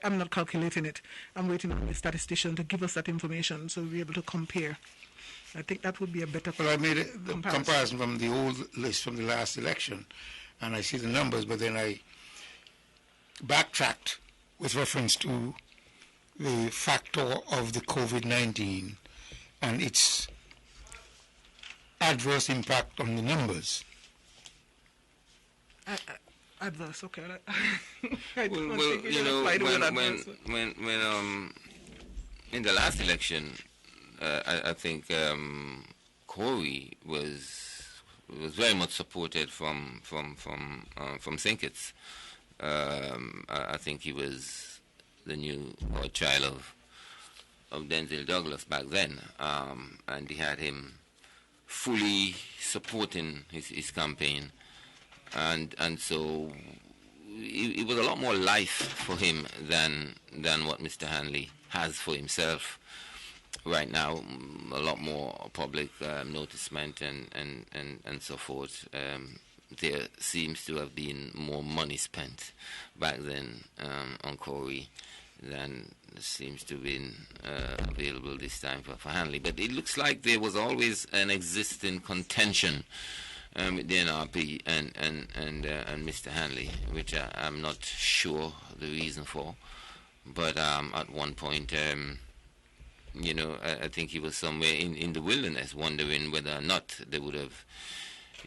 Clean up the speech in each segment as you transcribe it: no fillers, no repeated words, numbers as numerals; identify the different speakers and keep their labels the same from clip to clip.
Speaker 1: I'm not calculating it. I'm waiting on the statistician to give us that information so we'll be able to compare. I think that would be a better
Speaker 2: Well, I made the comparison from the old list from the last election, and I see the numbers, but then I backtracked with reference to the factor of the COVID-19 and its adverse impact on the numbers.
Speaker 1: Adverse, okay.
Speaker 3: Well, you know, when in the last election, I think Corey was very much supported from Sinkits. I think he was the new child of Denzel Douglas back then, and he had him fully supporting his campaign, and so it was a lot more life for him than what Mr. Hanley has for himself right now. A lot more public noticement and so forth. There seems to have been more money spent back then on Corey than seems to have been available this time for Hanley. But it looks like there was always an existing contention with the NRP and Mr. Hanley, which I'm not sure the reason for. But at one point, you know, I think he was somewhere in the wilderness, wondering whether or not they would have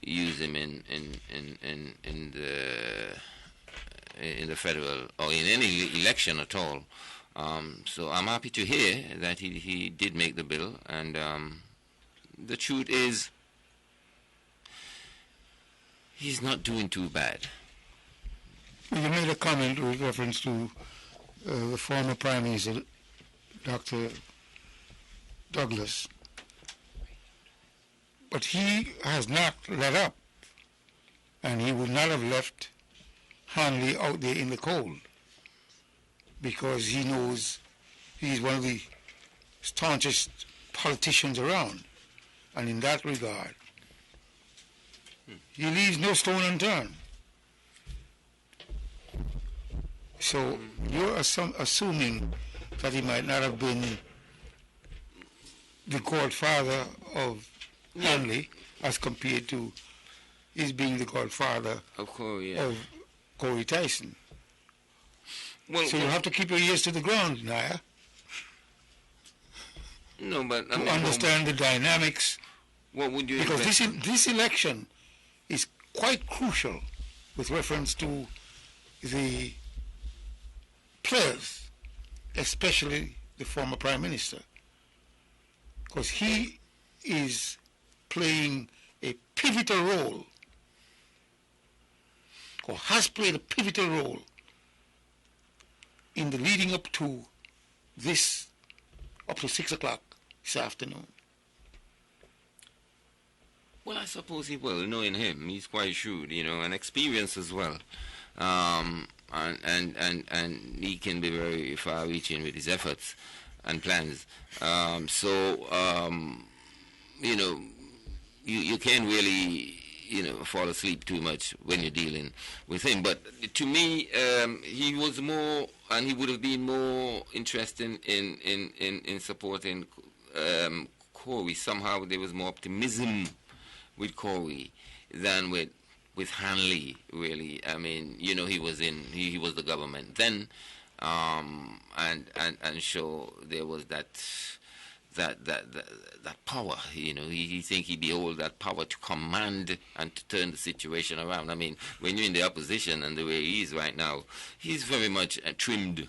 Speaker 3: used him in the federal or in any election at all. So I'm happy to hear that he did make the bill, and the truth is he's not doing too bad.
Speaker 2: You made a comment with reference to the former Prime Minister, Dr. Douglas, but he has not let up, and he would not have left Hanley out there in the cold, because he knows he's one of the staunchest politicians around, and in that regard, he leaves no stone unturned. So you're assuming that he might not have been the godfather of Hanley as compared to his being the godfather
Speaker 3: of Corey,
Speaker 2: of Corey Tyson.
Speaker 3: Well,
Speaker 2: so you have to keep your ears to the ground, Naya.
Speaker 3: No, but I
Speaker 2: to
Speaker 3: mean,
Speaker 2: understand the dynamics.
Speaker 3: What would you?
Speaker 2: Because this election is quite crucial with reference to the players, especially the former Prime Minister, because he is playing a pivotal role, or has played a pivotal role in the leading up to this, up to 6 o'clock this afternoon.
Speaker 3: Well, I suppose he will. Knowing him, he's quite shrewd, you know, and experienced as well. And he can be very far-reaching with his efforts and plans. You know, you can't really, you know, fall asleep too much when you're dealing with him. But to me, he was more, and he would have been more interested in supporting Corey. Somehow there was more optimism with Corey than with Hanley, really. I mean, you know, he was the government then, and so there was that power, you know. He think he behold that power to command and to turn the situation around. I mean, when you're in the opposition and the way he is right now, he's very much trimmed,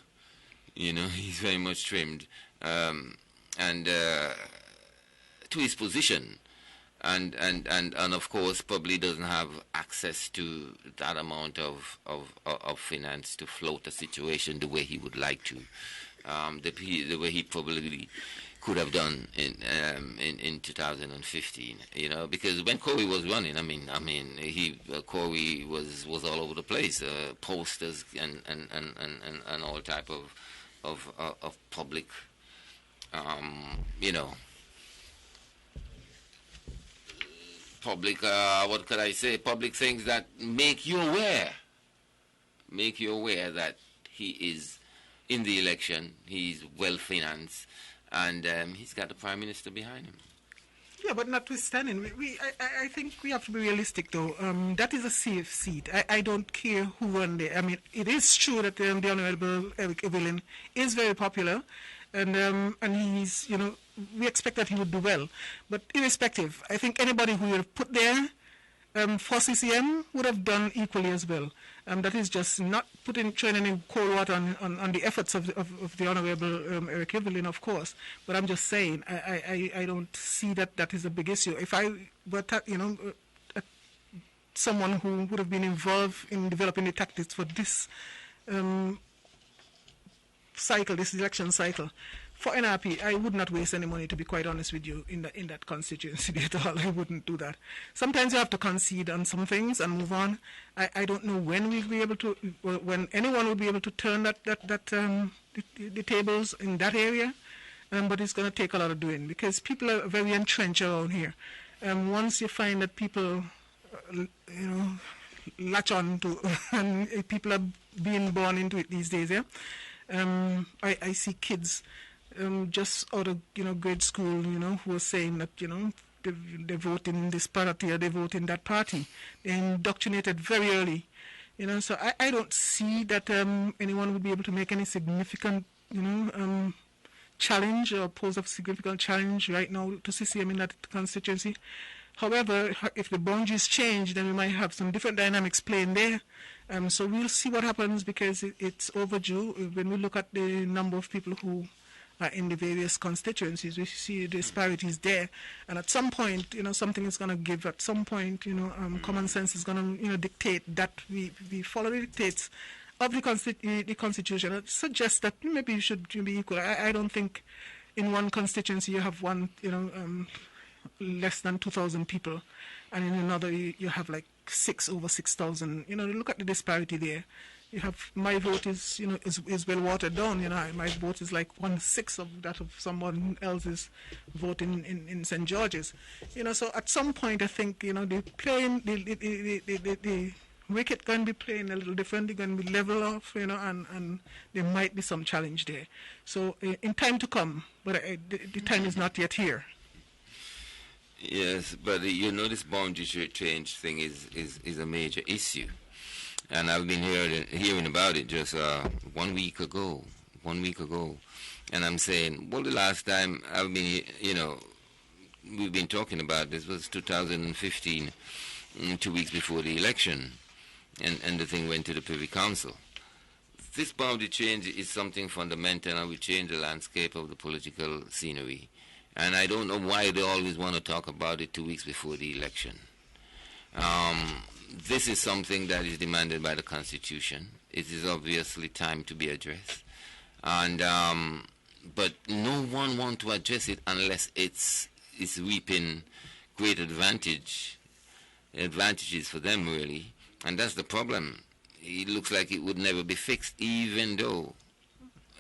Speaker 3: you know. He's very much trimmed, and to his position. And of course probably doesn't have access to that amount of finance to float a situation the way he would like to, the way he probably could have done in 2015, you know, because when Corey was running, I mean, Corey was all over the place, posters and all type of public, you know. Public, what could I say? Public things that make you aware that he is in the election. He's well financed, and he's got the Prime Minister behind him.
Speaker 1: Yeah, but notwithstanding, I think we have to be realistic, though. That is a safe seat. I don't care who won there. I mean, it is true that the Honourable Eric Evelyn is very popular, and he's, we expect that he would do well. But irrespective, I think anybody who you have put there for CCM would have done equally as well. That is just not throwing any cold water on the efforts of the Honourable Eric Evelyn, of course. But I'm just saying, I don't see that is a big issue. If I were, someone who would have been involved in developing the tactics for this this election cycle, for NRP, I would not waste any money, to be quite honest with you, in that constituency at all. I wouldn't do that. Sometimes you have to concede on some things and move on. I don't know when we'll be able to, when anyone will be able to turn the tables in that area, but it's going to take a lot of doing, because people are very entrenched around here. Once you find that people, latch on to, and people are being born into it these days, yeah. I see kids just out of grade school, who are saying that they vote in this party or they vote in that party. They're indoctrinated very early, So I don't see that anyone would be able to make any significant challenge or pose a significant challenge right now to CCM in that constituency. However, if the boundaries change, then we might have some different dynamics playing there. So we'll see what happens, because it's overdue. When we look at the number of people who are in the various constituencies, we see disparities there. And at some point, something is going to give. At some point, common sense is going to, dictate that we follow the dictates of the Constitution. It suggests that maybe you should be equal. I don't think in one constituency you have one, less than 2,000 people, and in another you have like over 6,000. Look at the disparity there. You have, my vote is well watered down. My vote is like 1/6 of that of someone else's vote in St. George's. So at some point I think the wicket can be playing a little different. They're going to be level off, and there might be some challenge there. So in time to come, but the time is not yet here.
Speaker 3: Yes, but this boundary change thing is a major issue. And I've been hearing about it just 1 week ago. And I'm saying, well, the last time I've been, we've been talking about this was 2015, 2 weeks before the election. And the thing went to the Privy Council. This boundary change is something fundamental, and will change the landscape of the political scenery. And I don't know why they always want to talk about it 2 weeks before the election. This is something that is demanded by the Constitution. It is obviously time to be addressed. And but no one wants to address it unless it's reaping great advantages for them, really. And that's the problem. It looks like it would never be fixed, even though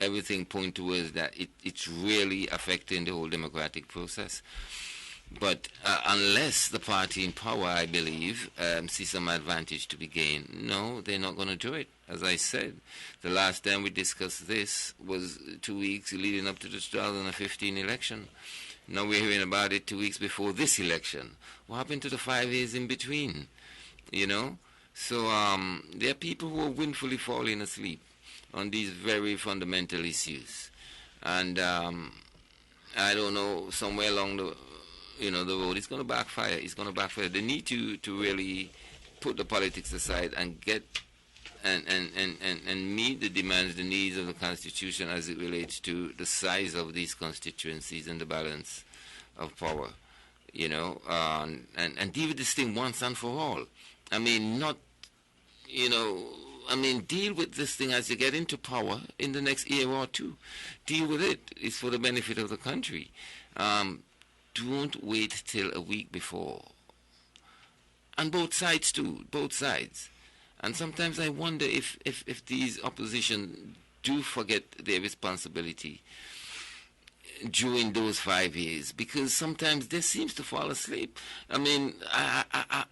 Speaker 3: everything points towards that it's really affecting the whole democratic process. But unless the party in power, I believe, see some advantage to be gained, no, they're not going to do it. As I said, the last time we discussed this was 2 weeks leading up to the 2015 election. Now we're hearing about it 2 weeks before this election. What happened to the 5 years in between? So there are people who are willfully falling asleep on these very fundamental issues. And I don't know, somewhere along the road, it's going to backfire. They need to really put the politics aside and get and meet the demands, the needs of the Constitution as it relates to the size of these constituencies and the balance of power, and deal with this thing once and for all. I mean, deal with this thing as you get into power in the next year or two. Deal with it. It's for the benefit of the country. Don't wait till a week before. And both sides too, both sides. And sometimes I wonder if these opposition do forget their responsibility during those 5 years, because sometimes they seems to fall asleep. I mean, I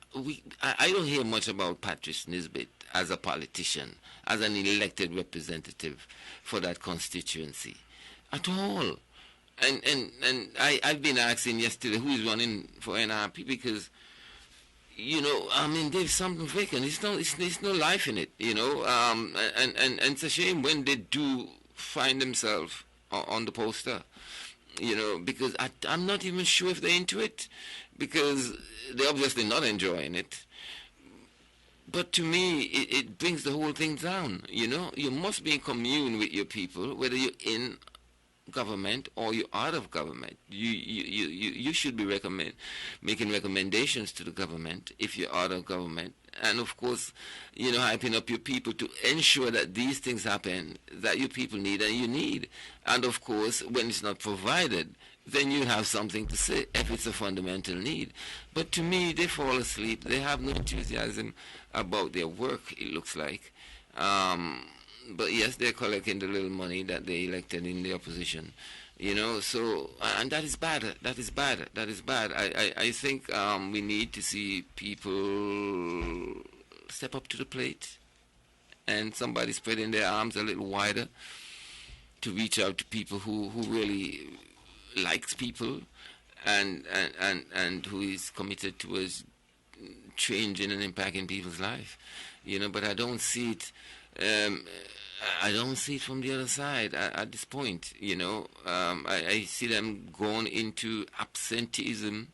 Speaker 3: don't hear much about Patrice Nisbet as a politician, as an elected representative for that constituency at all. And I've been asking yesterday who is running for NRP, because there's something vacant. It's no life in it, and it's a shame when they do find themselves on the poster, because I'm not even sure if they're into it, because they're obviously not enjoying it. But to me, it brings the whole thing down. You must be in commune with your people, whether you're in government or you're out of government. You should be making recommendations to the government if you're out of government, and of course, hyping up your people to ensure that these things happen that your people need and you need. And of course, when it's not provided, then you have something to say if it's a fundamental need. But to me, they fall asleep. They have no enthusiasm about their work, it looks like. But yes, they're collecting the little money that they elected in the opposition, so, and that is bad. That is bad. I think we need to see people step up to the plate, and somebody spreading their arms a little wider to reach out to people who really likes people and who is committed towards changing and impacting people's life, but I don't see it. I don't see it from the other side at this point. I see them going into absenteeism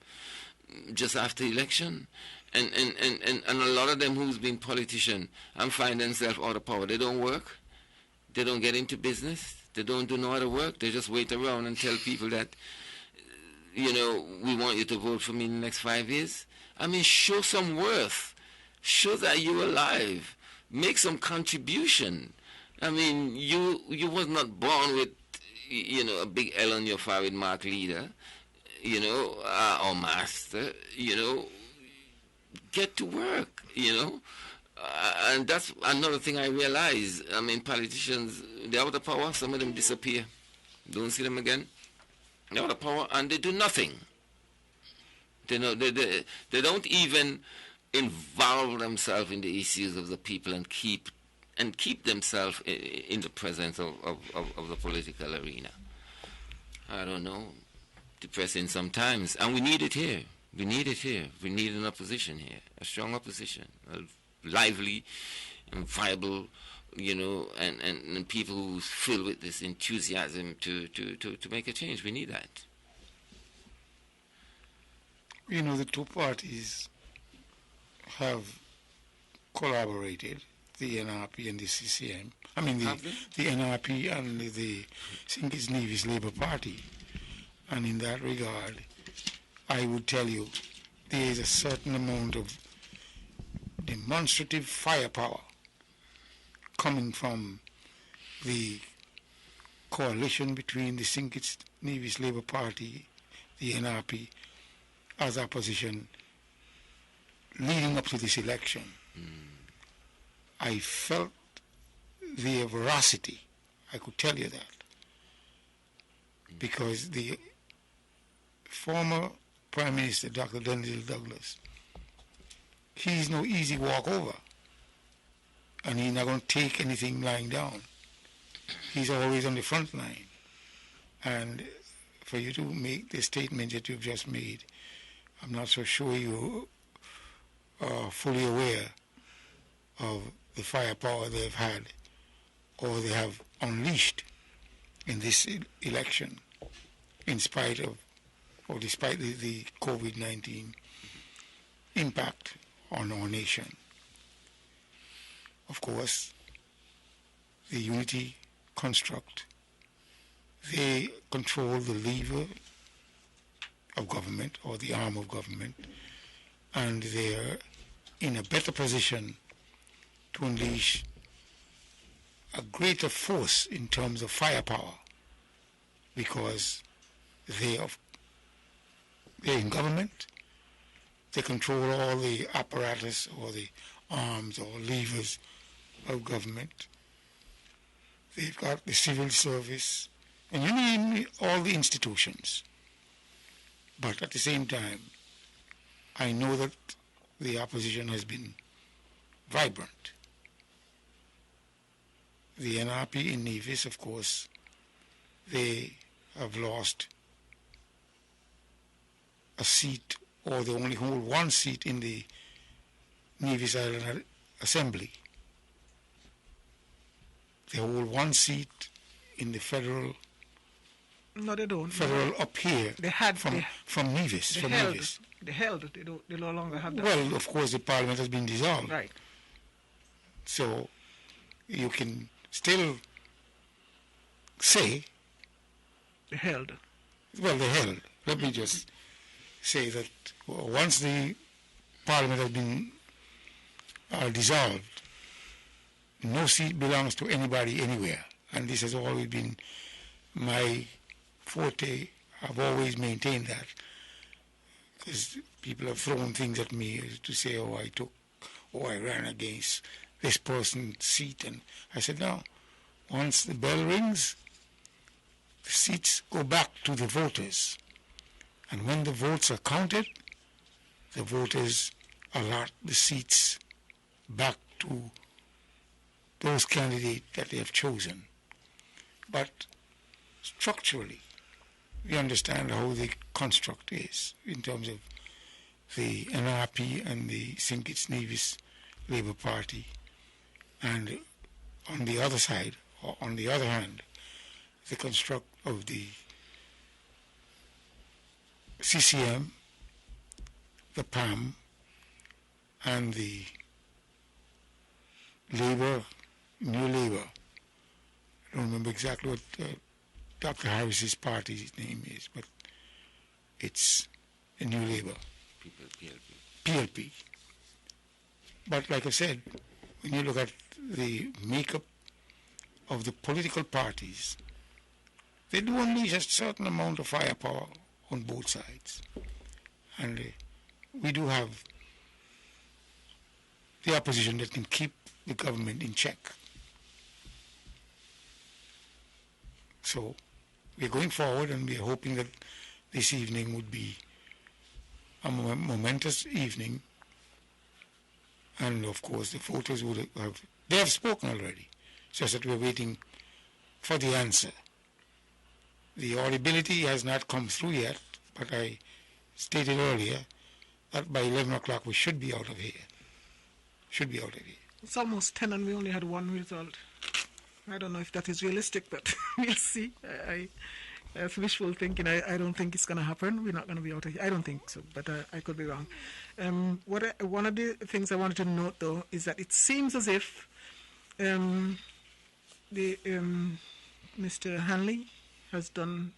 Speaker 3: just after election, and a lot of them who's been politician and find themselves out of power. They don't work. They don't get into business. They don't do no other work. They just wait around and tell people that, we want you to vote for me in the next 5 years. I mean, show some worth. Show that you're alive. Make some contribution. I mean, you was not born with, a big L on your forehead, mark leader, or master, get to work, and that's another thing I realize. I mean, politicians, they're out of power, some of them disappear. Don't see them again. They're out of power and they do nothing. They don't even involve themselves in the issues of the people and keep themselves in the presence of the political arena. I don't know. Depressing sometimes. And we need it here. We need an opposition here. A strong opposition. A lively and viable, and people who fill with this enthusiasm to make a change. We need that.
Speaker 2: The two parties have collaborated, the NRP and the CCM. I mean, the NRP and the St. Kitts Nevis Labour Party. And in that regard, I would tell you there is a certain amount of demonstrative firepower coming from the coalition between the St. Kitts Nevis Labour Party, the NRP, as opposition leading up to this election. I felt their veracity. I could tell you that. Because the former Prime Minister, Dr. Denzil Douglas, he's no easy walkover. And he's not going to take anything lying down. He's always on the front line. And for you to make the statement that you've just made, I'm not so sure you are fully aware of the firepower they've had or they have unleashed in this election in spite of or despite the COVID-19 impact on our nation. Of course, the unity construct, they control the lever of government or the arm of government, and they're in a better position to unleash a greater force in terms of firepower because they're in government, they control all the apparatus or the arms or levers of government. They've got the civil service, and you name all the institutions. But at the same time, I know that the opposition has been vibrant the NRP in Nevis, of course, they have lost a seat, or they only hold one seat in the Nevis Island Assembly. They hold one seat in the federal.
Speaker 1: No, they don't.
Speaker 2: Federal up here.
Speaker 1: They had
Speaker 2: from Nevis.
Speaker 1: They held. They no longer have that.
Speaker 2: Well, of course, the parliament has been dissolved.
Speaker 1: Right.
Speaker 2: So you can still say.
Speaker 1: They held.
Speaker 2: Well, they held. Let me just say that once the parliament has been dissolved, no seat belongs to anybody anywhere. And this has always been my forte. I've always maintained that. Because people have thrown things at me to say, I ran against this person's seat. And I said, no, once the bell rings, the seats go back to the voters. And when the votes are counted, the voters allot the seats back to those candidates that they have chosen. But structurally, we understand how the construct is in terms of the NRP and the St. Kitts Nevis Labour Party. And on the other side, or on the other hand, the construct of the CCM, the PAM, and the New Labour. I don't remember exactly what Dr. Harris's party's name is, but it's a New Labour. PLP. But like I said, when you look at the makeup of the political parties, they do unleash a certain amount of firepower on both sides. And we do have the opposition that can keep the government in check. So we're going forward, and we're hoping that this evening would be a momentous evening. And of course the voters they have spoken already. It's just that we're waiting for the answer. The audibility has not come through yet, but I stated earlier that by 11 o'clock we should be out of here.
Speaker 1: It's almost 10 and we only had one result. I don't know if that is realistic, but we'll see. That's wishful thinking. I don't think it's going to happen. We're not going to be out of here. I don't think so, but I could be wrong. One of the things I wanted to note, though, is that it seems as if Mr. Hanley has done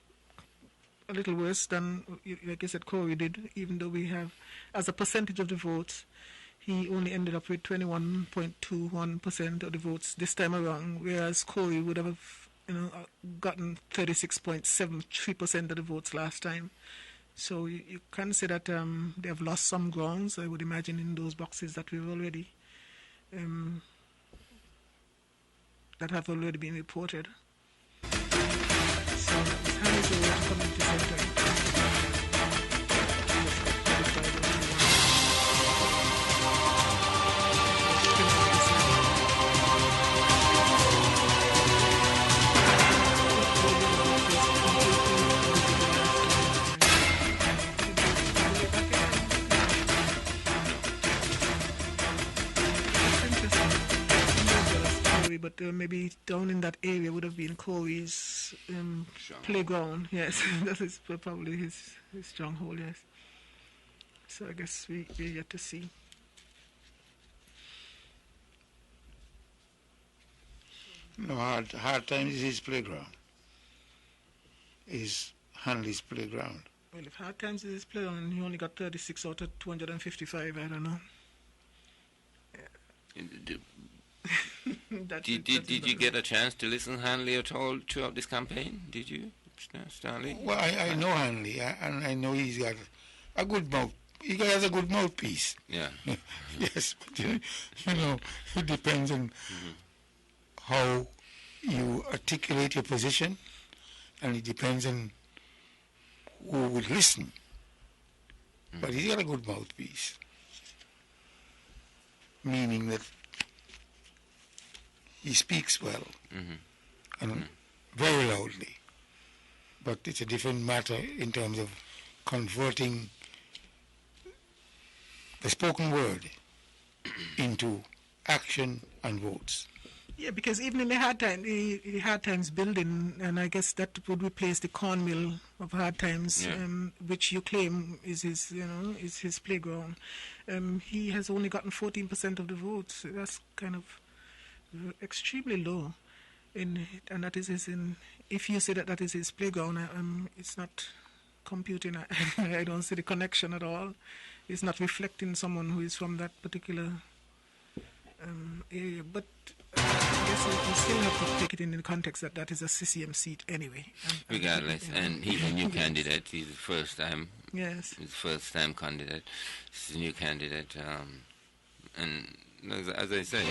Speaker 1: a little worse than, like I said, Corey did, even though we have, as a percentage of the votes, he only ended up with 21.21% of the votes this time around, whereas Corey would have gotten 36.73% of the votes last time. So you can say that they have lost some grounds, I would imagine, in those boxes that we've already that have already been reported. So Hanley's way to community center. But maybe down in that area would have been Corey's playground. Yes, that is probably his stronghold, yes. So I guess we're yet to see.
Speaker 2: No, Hard Times is his playground. Is Hanley's playground.
Speaker 1: Well, if Hard Times is his playground, he only got 36 out of 255, I don't know.
Speaker 3: Yeah. Did you get a chance to listen to Hanley at all throughout this campaign? Did you, Stanley?
Speaker 2: Well, I know Hanley, and I know he's got a good mouth. He has a good mouthpiece.
Speaker 3: Yeah.
Speaker 2: Yes, but it depends on how you articulate your position, and it depends on who would listen. But he's got a good mouthpiece, meaning that he speaks well and very loudly. But it's a different matter in terms of converting the spoken word into action and votes.
Speaker 1: Yeah, because even in the hard times building, and I guess that would replace the corn mill of hard times, which you claim is his playground. He has only gotten 14% of the votes. That's kind of extremely low. And that is if you say that is his playground, it's not computing. I don't see the connection at all. It's not reflecting someone who is from that particular area. But I guess we still have to take it in the context that is a CCM seat anyway.
Speaker 3: Regardless, and he's a new candidate. He's the first time.
Speaker 1: Yes.
Speaker 3: He's the first time candidate. He's a new candidate. And as I say,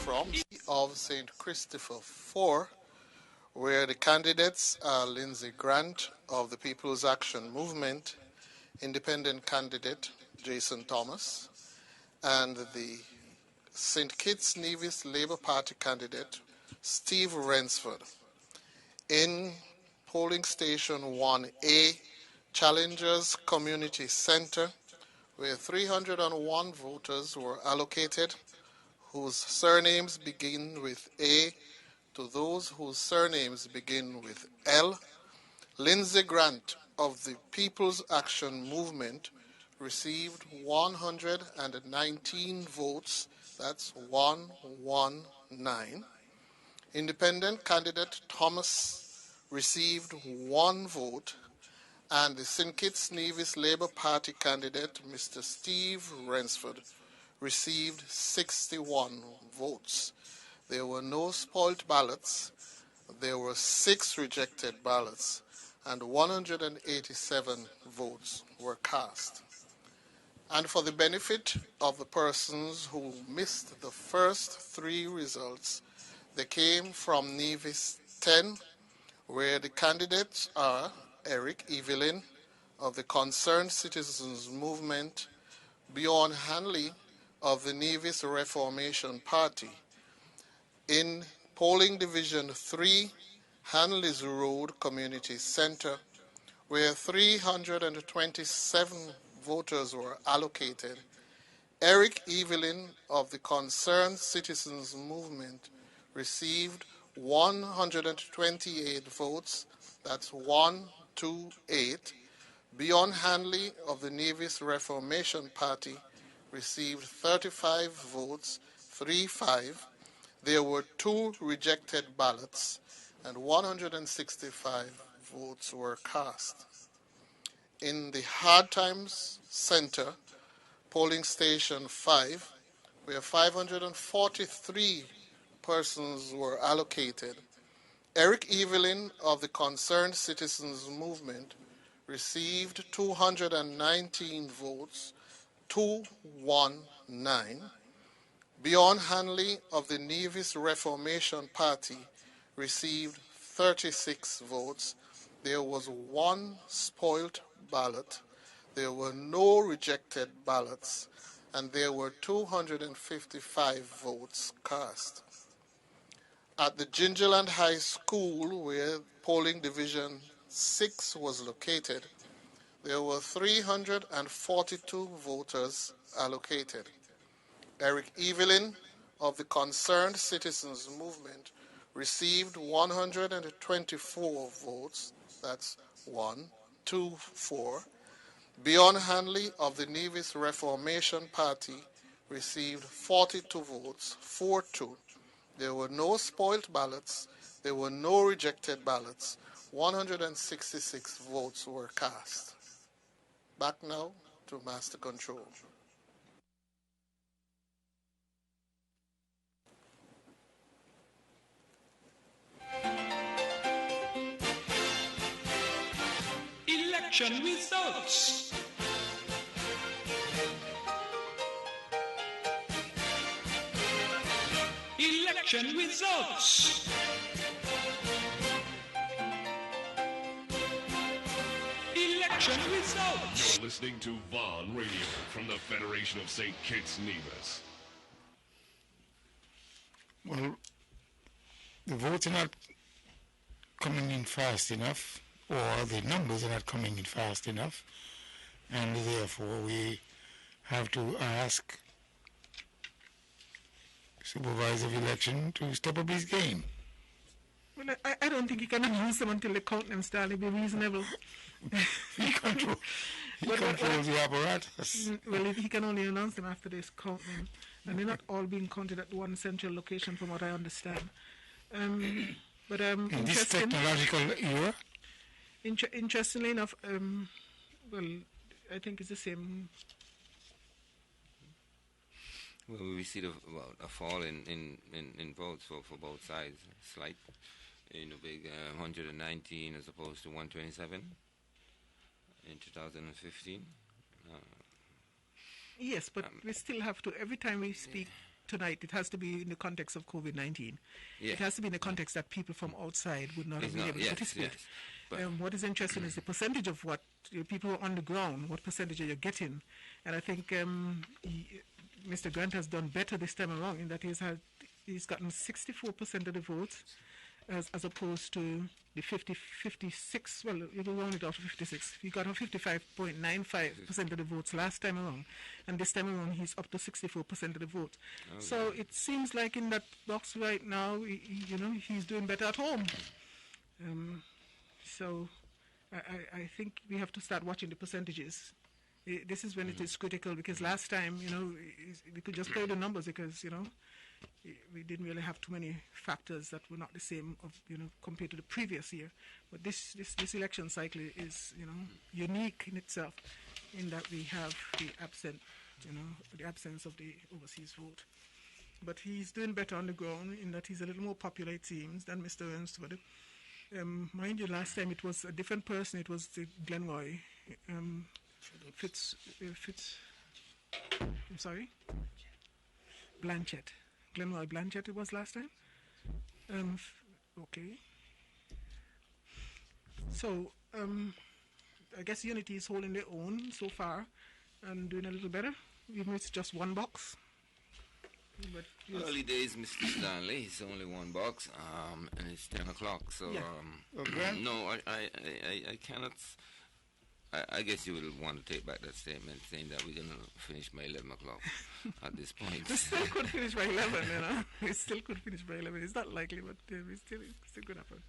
Speaker 4: from of St. Christopher 4, where the candidates are Lindsey Grant of the People's Action Movement, independent candidate Jason Thomas, and the St. Kitts Nevis Labour Party candidate Steve Rensford. In polling station 1A, Challengers Community Center, where 301 voters were allocated, whose surnames begin with A, to those whose surnames begin with L. Lindsey Grant of the People's Action Movement received 119 votes. That's 119. Independent candidate Thomas received 1 vote, and the St. Kitts Nevis Labour Party candidate Mr. Steve Rensford received 61 votes. There were no spoiled ballots. There were 6 rejected ballots, and 187 votes were cast. And for the benefit of the persons who missed the first 3 results, they came from Nevis 10, where the candidates are Eric Evelyn of the Concerned Citizens Movement, Bjorn Hanley of the Nevis Reformation Party. In polling division 3, Hanley's Road Community Center, where 327 voters were allocated, Eric Evelyn of the Concerned Citizens Movement received 128 votes. That's 128. Bjorn Hanley of the Nevis Reformation Party received 35 votes, 35. There were 2 rejected ballots, and 165 votes were cast. In the Hard Times Center, polling station 5, where 543 persons were allocated, Eric Evelyn of the Concerned Citizens Movement received 219 votes, 219. Bjorn Hanley of the Nevis Reformation Party received 36 votes. There was 1 spoilt ballot. There were no rejected ballots, and there were 255 votes cast. At the Gingerland High School, where polling division 6 was located, there were 342 voters allocated. Eric Evelyn of the Concerned Citizens Movement received 124 votes. That's 124. Bjorn Hanley of the Nevis Reformation Party received 42 votes, 4-2. There were no spoilt ballots. There were no rejected ballots. 166 votes were cast. Back now to Master Control.
Speaker 5: Election results. Election results. Election results. results.
Speaker 6: You're listening to Vaughn Radio from the Federation of St. Kitts Nevis.
Speaker 2: Well, the votes are not coming in fast enough, or the numbers are not coming in fast enough, and therefore we have to ask Supervisor of Election to step up his game.
Speaker 1: Well, I don't think he can announce them until the count them start. It'll be reasonable.
Speaker 2: He controls the apparatus.
Speaker 1: Well, he can only announce them after they count them. And they're not all being counted at one central location, from what I understand.
Speaker 2: In this technological era?
Speaker 1: Interestingly enough, well, I think it's the same.
Speaker 3: Well, we see a fall in votes for both sides. Slight, big 119 as opposed to 127 in 2015.
Speaker 1: Yes, but we still have to, every time we speak tonight, it has to be in the context of COVID-19.
Speaker 3: Yeah.
Speaker 1: It has to be in the context that people from outside would not have been able to participate.
Speaker 3: Yes,
Speaker 1: what is interesting is the percentage of what people who are on the ground, what percentage are you getting? And I think Mr. Grant has done better this time around in that he's gotten 64% of the votes as opposed to the 56, well, it was only off 56. He got 55.95% of the votes last time around, and this time around he's up to 64% of the votes. Okay. So it seems like in that box right now, he's doing better at home. So I think we have to start watching the percentages. This is when it is critical, because last time, we could just play the numbers because, we didn't really have too many factors that were not the same compared to the previous year. But this election cycle is, unique in itself, in that we have the absence of the overseas vote. But he's doing better on the ground in that he's a little more popular, it seems, than Mr. Rensford. Mind you, last time it was a different person. It was the Glenroy I'm sorry? Blanchett. Glenroy Blanchett it was last time. Okay. So, I guess Unity is holding their own so far and doing a little better, even if it's just one box. But yes.
Speaker 3: Early days, Mr. Stanley. It's only one box, and it's 10 o'clock. So, no, I cannot. I guess you would want to take back that statement, saying that we're going to finish by 11 o'clock at this point.
Speaker 1: We still could finish by 11, We still could finish by 11. It's not likely, but it still could happen.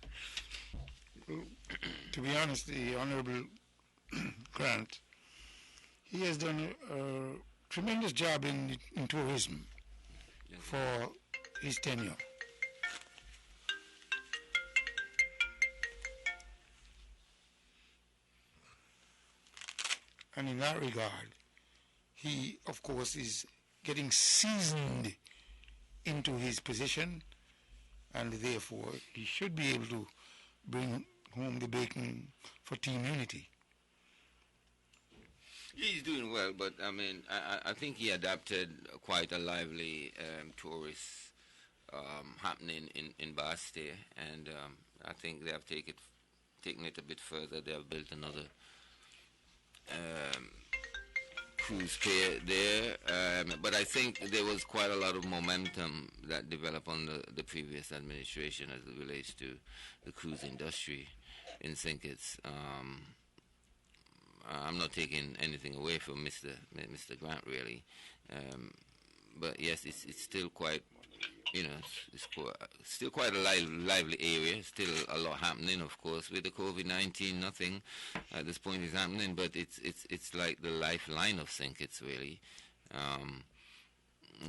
Speaker 2: Well, to be honest, the Honorable Grant, he has done a tremendous job in tourism for his tenure. And in that regard, he, of course, is getting seasoned into his position, and therefore he should be able to bring home the bacon for Team Unity.
Speaker 3: He's doing well, but I think he adapted quite a lively tourist happening in Basti, and I think they have taken it a bit further. They have built another cruise pier there, but I think there was quite a lot of momentum that developed on the previous administration as it relates to the cruise industry in St. Kitts. I'm not taking anything away from Mr. Grant, really, but yes, it's still quite, it's still quite a lively area. Still a lot happening, of course. With the COVID-19, nothing at this point is happening, but it's like the lifeline of St. Kitts, really. I'm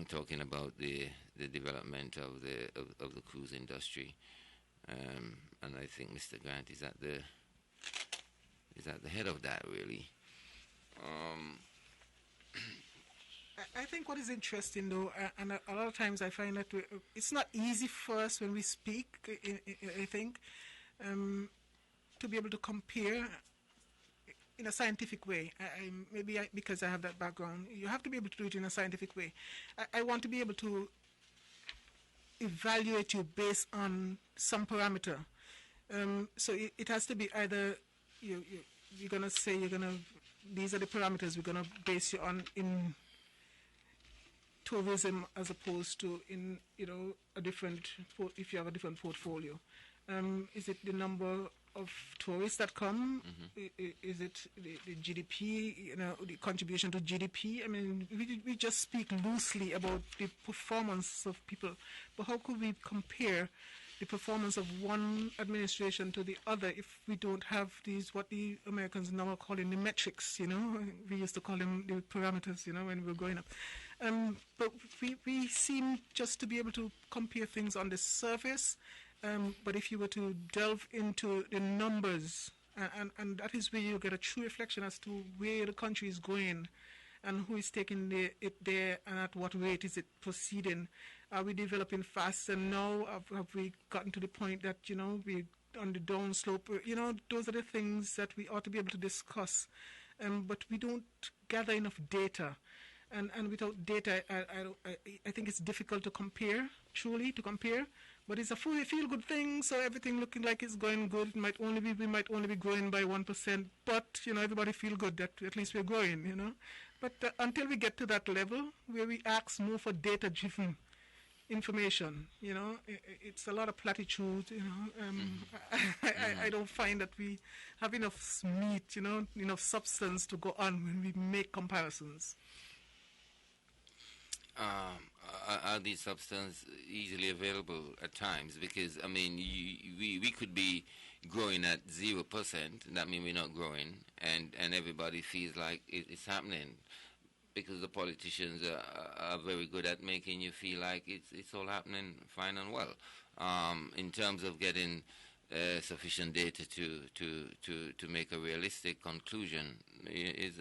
Speaker 3: talking about the development of the cruise industry, and I think Mr. Grant is at the head of that, really.
Speaker 1: I think what is interesting, though, and a lot of times I find that it's not easy for us when we speak, I think, to be able to compare in a scientific way. Because I have that background, you have to be able to do it in a scientific way. I want to be able to evaluate you based on some parameter. So it has to be either you're going to say you're going to these are the parameters we're going to base you on in tourism as opposed to in, a different, if you have a different portfolio. Is it the number of tourists that come? Mm-hmm. Is it the GDP, the contribution to GDP? I mean, we just speak loosely about the performance of people, but how could we compare the performance of one administration to the other if we don't have these, what the Americans now are calling the metrics, We used to call them the parameters, when we were growing up. But we seem just to be able to compare things on the surface. But if you were to delve into the numbers, and that is where you get a true reflection as to where the country is going and who is taking it there and at what rate is it proceeding. Are we developing faster now? Have we gotten to the point that, we're on the down slope? Those are the things that we ought to be able to discuss. But we don't gather enough data. And without data, I think it's difficult to compare, truly to compare. But it's a feel-good thing, so everything looking like it's going good. We might only be growing by 1%, but everybody feel good that at least we're growing. But until we get to that level where we ask more for data-driven information, it's a lot of platitude. I don't find that we have enough meat, enough substance to go on when we make comparisons.
Speaker 3: Are these substances easily available at times? Because, I mean, we could be growing at 0%, that means we're not growing, and everybody feels like it's happening because the politicians are very good at making you feel like it's all happening fine and well. In terms of getting sufficient data to make a realistic conclusion,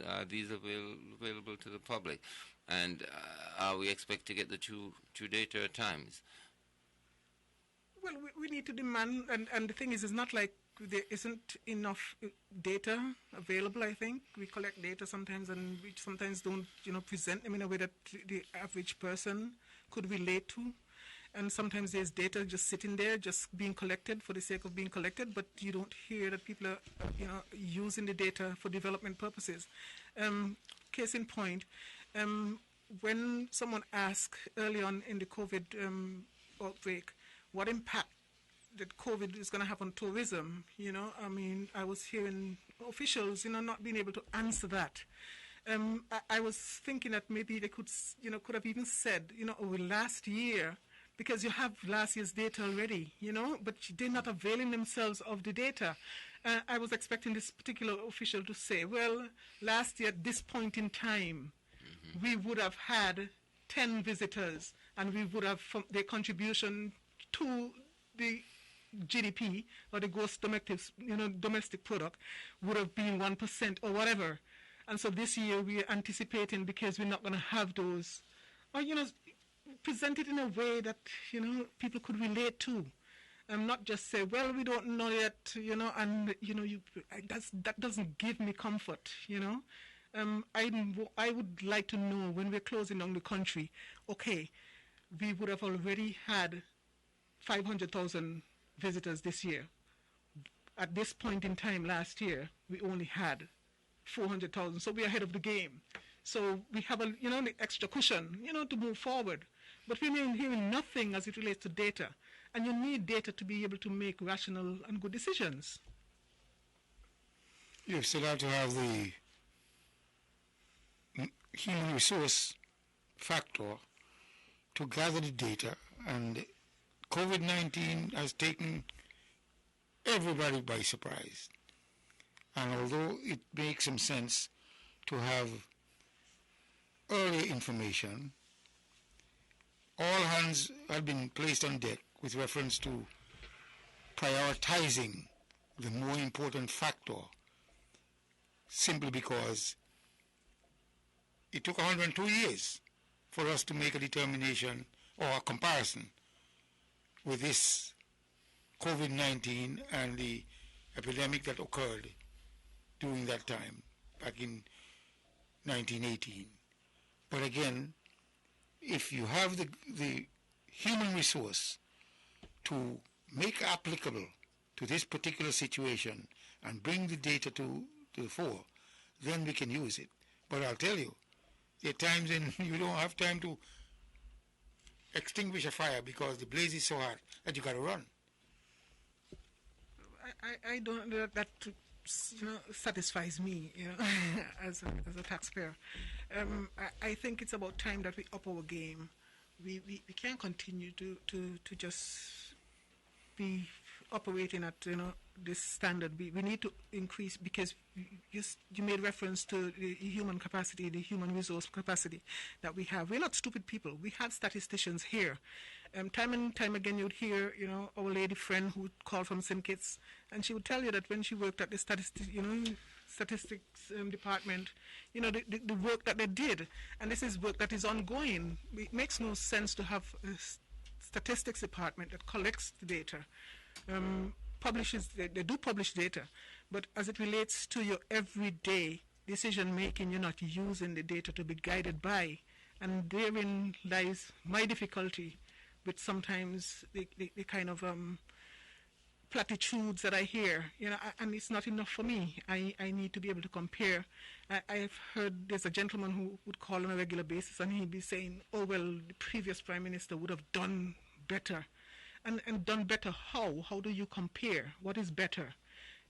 Speaker 3: are these available to the public? And are we expect to get the true data at times?
Speaker 1: Well, we need to demand, and the thing is, it's not like there isn't enough data available, I think. We collect data sometimes, and we sometimes don't, present them in a way that the average person could relate to. And sometimes there's data just sitting there, just being collected for the sake of being collected, but you don't hear that people are, using the data for development purposes. Case in point, when someone asked early on in the COVID outbreak what impact that COVID is going to have on tourism, I was hearing officials, not being able to answer that. I was thinking that maybe they could have even said, over last year, because you have last year's data already, but they're not availing themselves of the data. I was expecting this particular official to say, well, last year at this point in time, we would have had 10 visitors, and we would have, from their contribution to the GDP or the gross domestic product would have been 1% or whatever. And so this year we are anticipating, because we're not going to have those, or present it in a way that people could relate to, and not just say, well, we don't know yet, and that doesn't give me comfort. I would like to know, when we're closing down the country, okay, we would have already had 500,000 visitors this year. At this point in time last year, we only had 400,000, so we're ahead of the game. So we have the extra cushion, to move forward. But we're hearing nothing as it relates to data. And you need data to be able to make rational and good decisions.
Speaker 2: You still have to have the human resource factor to gather the data. And COVID-19 has taken everybody by surprise. And although it makes some sense to have early information, all hands have been placed on deck with reference to prioritizing the more important factor, simply because it took 102 years for us to make a determination or a comparison with this COVID-19 and the epidemic that occurred during that time, back in 1918. But again, if you have the human resource to make applicable to this particular situation and bring the data to the fore, then we can use it. But I'll tell you, there are times when you don't have time to extinguish a fire because the blaze is so hot that you got to run.
Speaker 1: I don't that satisfies me, as a taxpayer. I think it's about time that we up our game. We can't continue to just be operating at this standard. We need to increase, because you made reference to the human capacity, the human resource capacity that we have. We're not stupid people. We have statisticians here. Time and time again, you'd hear our lady friend who would call from St. Kitts, and she would tell you that when she worked at the statistics department, the work that they did, and this is work that is ongoing. It makes no sense to have a statistics department that collects the data, publishes. They do publish data, but as it relates to your everyday decision making, you're not using the data to be guided by, and therein lies my difficulty with sometimes the kind of platitudes that I hear, and it's not enough for me. I need to be able to compare. I've heard there's a gentleman who would call on a regular basis, and he'd be saying, oh, well, the previous Prime Minister would have done better. And done better how? How do you compare? What is better?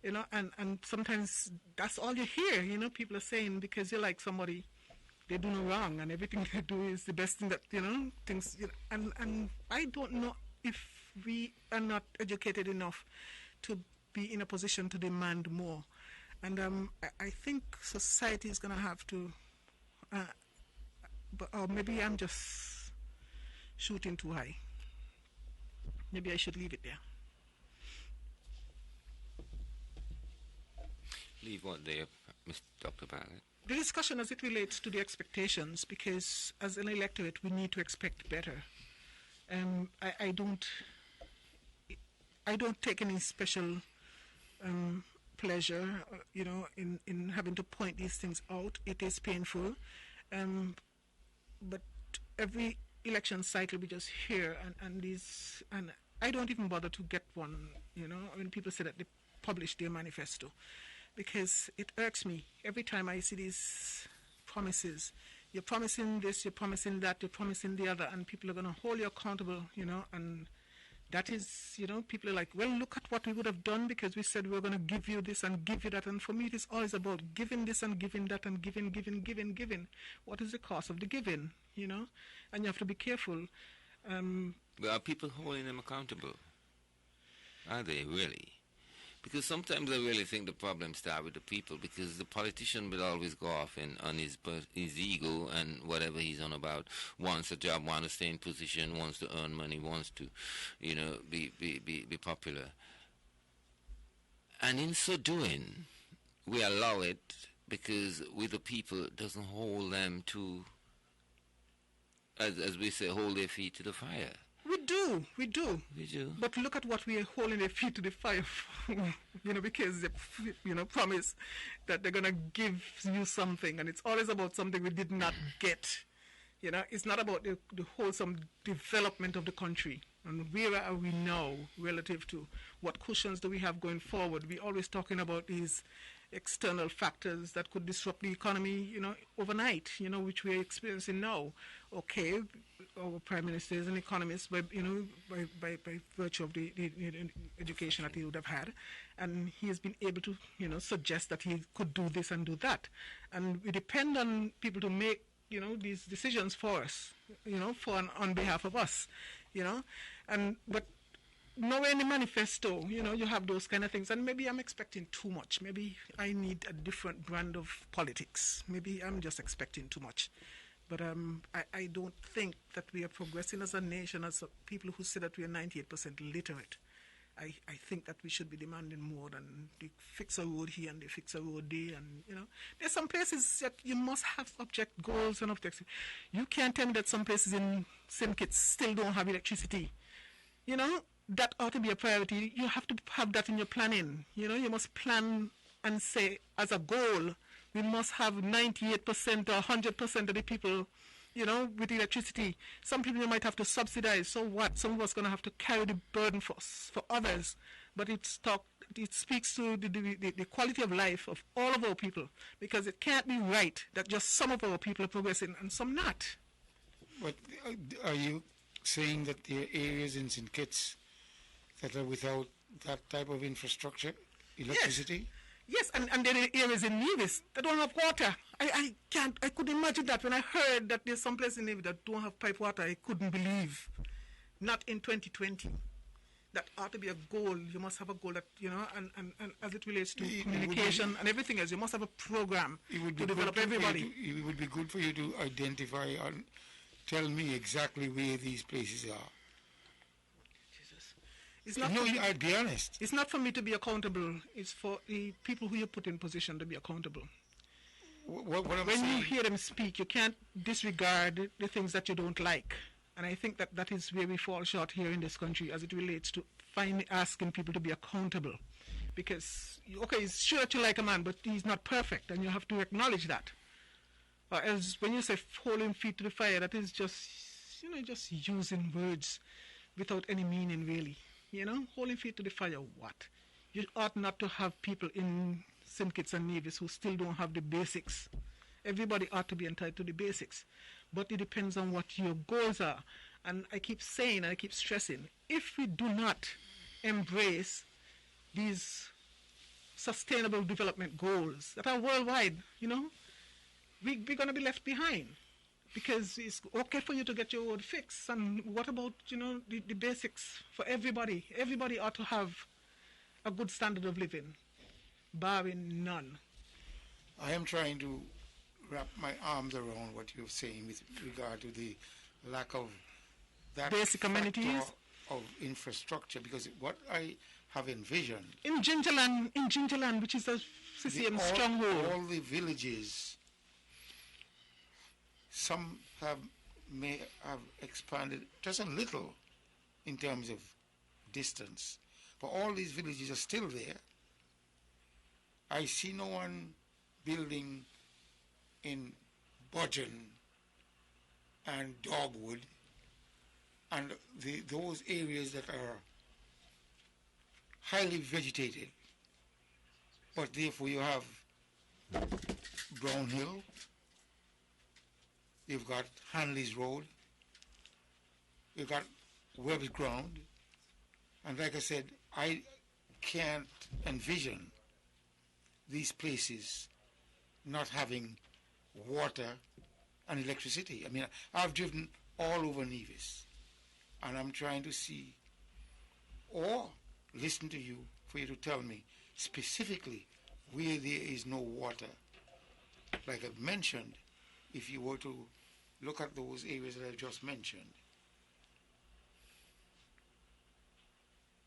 Speaker 1: And sometimes that's all you hear, people are saying, because you're like somebody, they do no wrong, and everything they do is the best thing that, things, and I don't know if we are not educated enough to be in a position to demand more. And I think society is going to have to, or maybe I'm just shooting too high. Maybe I should leave it there.
Speaker 3: Leave what there, Mr. Dr. Bartlett?
Speaker 1: The discussion as it relates to the expectations, because as an electorate we need to expect better. I don't take any special pleasure, in having to point these things out. It is painful, but every election cycle we just hear and I don't even bother to get one. When people say that they publish their manifesto, because it irks me every time I see these promises. You're promising this, you're promising that, you're promising the other, and people are going to hold you accountable, and that is, people are like, well, look at what we would have done because we said we were going to give you this and give you that. And for me, it is always about giving this and giving that and giving. What is the cost of the giving, And you have to be careful.
Speaker 3: But are people holding them accountable? Are they really? Because sometimes I really think the problem starts with the people, because the politician will always go off on his ego and whatever he's on about. Wants a job, wants to stay in position, wants to earn money, wants to, be popular. And in so doing, we allow it because we the people doesn't hold them to, as we say, hold their feet to the fire.
Speaker 1: We do. But look at what we are holding their feet to the fire for, because they, promise that they're going to give you something, and it's always about something we did not get. It's not about the wholesome development of the country. And where are we now relative to what cushions do we have going forward? We're always talking about these external factors that could disrupt the economy, overnight, which we're experiencing now. Okay, our Prime Minister is an economist by virtue of the education that he would have had, and he has been able to, suggest that he could do this and do that. And we depend on people to make, these decisions for us, on behalf of us, but nowhere in the manifesto, you have those kind of things. And maybe I'm expecting too much. Maybe I need a different brand of politics. Maybe I'm just expecting too much. But I don't think that we are progressing as a nation, as people who say that we are 98% literate. I think that we should be demanding more than they fix a road here and they fix a road there. And, there's some places that you must have object goals and objectives. You can't tell me that some places in St. Kitts still don't have electricity. That ought to be a priority. You have to have that in your planning. You must plan and say, as a goal, we must have 98% or 100% of the people, with electricity. Some people you might have to subsidize. So what? Some of us going to have to carry the burden for others. But it's it speaks to the quality of life of all of our people, because it can't be right that just some of our people are progressing and some not.
Speaker 2: But are you saying that there are areas in St. Kitts that are without that type of infrastructure, electricity?
Speaker 1: Yes, and there are areas in Nevis that don't have water. I couldn't imagine that. When I heard that there's some place in Nevis that don't have pipe water, I couldn't believe. Not in 2020. That ought to be a goal. You must have a goal that, and as it relates to communication and everything else, you must have a program to develop everybody.
Speaker 2: It would be good for you to identify and tell me exactly where these places are.
Speaker 1: It's not
Speaker 2: I'd be honest.
Speaker 1: It's not for me to be accountable. It's for the people who you put in position to be accountable. When you hear them speak, you can't disregard the things that you don't like. And I think that is where we fall short here in this country as it relates to asking people to be accountable. Because, okay, it's sure that you like a man, but he's not perfect, and you have to acknowledge that. Or else, when you say holding feet to the fire, that is just, just using words without any meaning, really. Holding feet to the fire, what? You ought not to have people in St. Kitts and Nevis who still don't have the basics. Everybody ought to be entitled to the basics. But it depends on what your goals are. And I keep saying and I keep stressing, if we do not embrace these sustainable development goals that are worldwide, we're going to be left behind. Because it's okay for you to get your own fix. And what about, the basics for everybody? Everybody ought to have a good standard of living, barring none.
Speaker 2: I am trying to wrap my arms around what you're saying with regard to the lack of that
Speaker 1: basic amenities
Speaker 2: of infrastructure, because what I have envisioned
Speaker 1: in Gingerland, which is a CCM stronghold,
Speaker 2: all the villages, some may have expanded just a little in terms of distance, but all these villages are still there. I see no one building in Budgeon and Dogwood and those areas that are highly vegetated, but therefore you have Brownhill, you've got Hanley's Road, you've got Webb's Ground, and like I said, I can't envision these places not having water and electricity. I mean, I've driven all over Nevis, and I'm trying to see or listen to you for you to tell me specifically where there is no water. Like I've mentioned, if you were to look at those areas that I've just mentioned.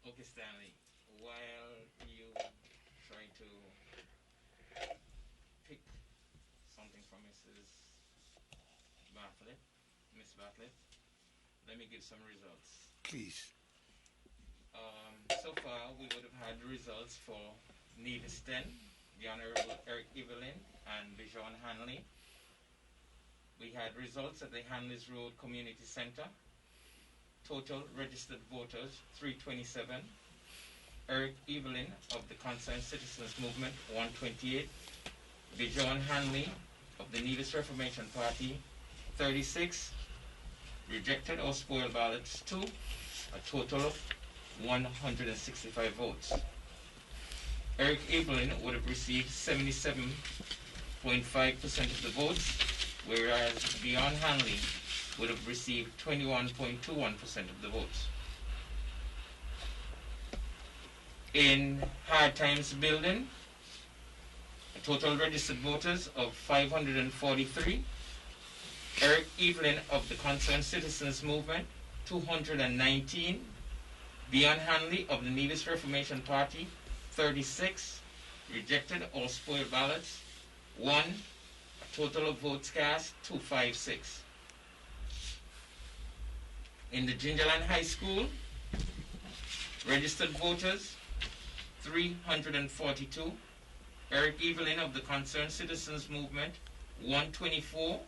Speaker 3: Okay, Stanley, while you try to pick something from Miss Bartlett, let me give some results.
Speaker 2: Please.
Speaker 3: So far, we would have had results for Nevis 10, the Honorable Eric Evelyn and Bijan Hanley. We had results at the Hanley's Road Community Center. Total registered voters, 327. Eric Evelyn of the Concerned Citizens Movement, 128. Bijan Hanley of the Nevis Reformation Party, 36. Rejected or spoiled ballots, 2. A total of 165 votes. Eric Evelyn would have received 77.5% of the votes, whereas Bijan Hanley would have received 21.21% of the votes. In Hard Times Building, a total registered voters of 543. Eric Evelyn of the Concerned Citizens Movement, 219. Bijan Hanley of the Nevis Reformation Party, 36. Rejected or spoiled ballots, 1. A total of votes cast, 256. In the Gingerland High School, registered voters, 342. Eric Evelyn of the Concerned Citizens Movement, 124.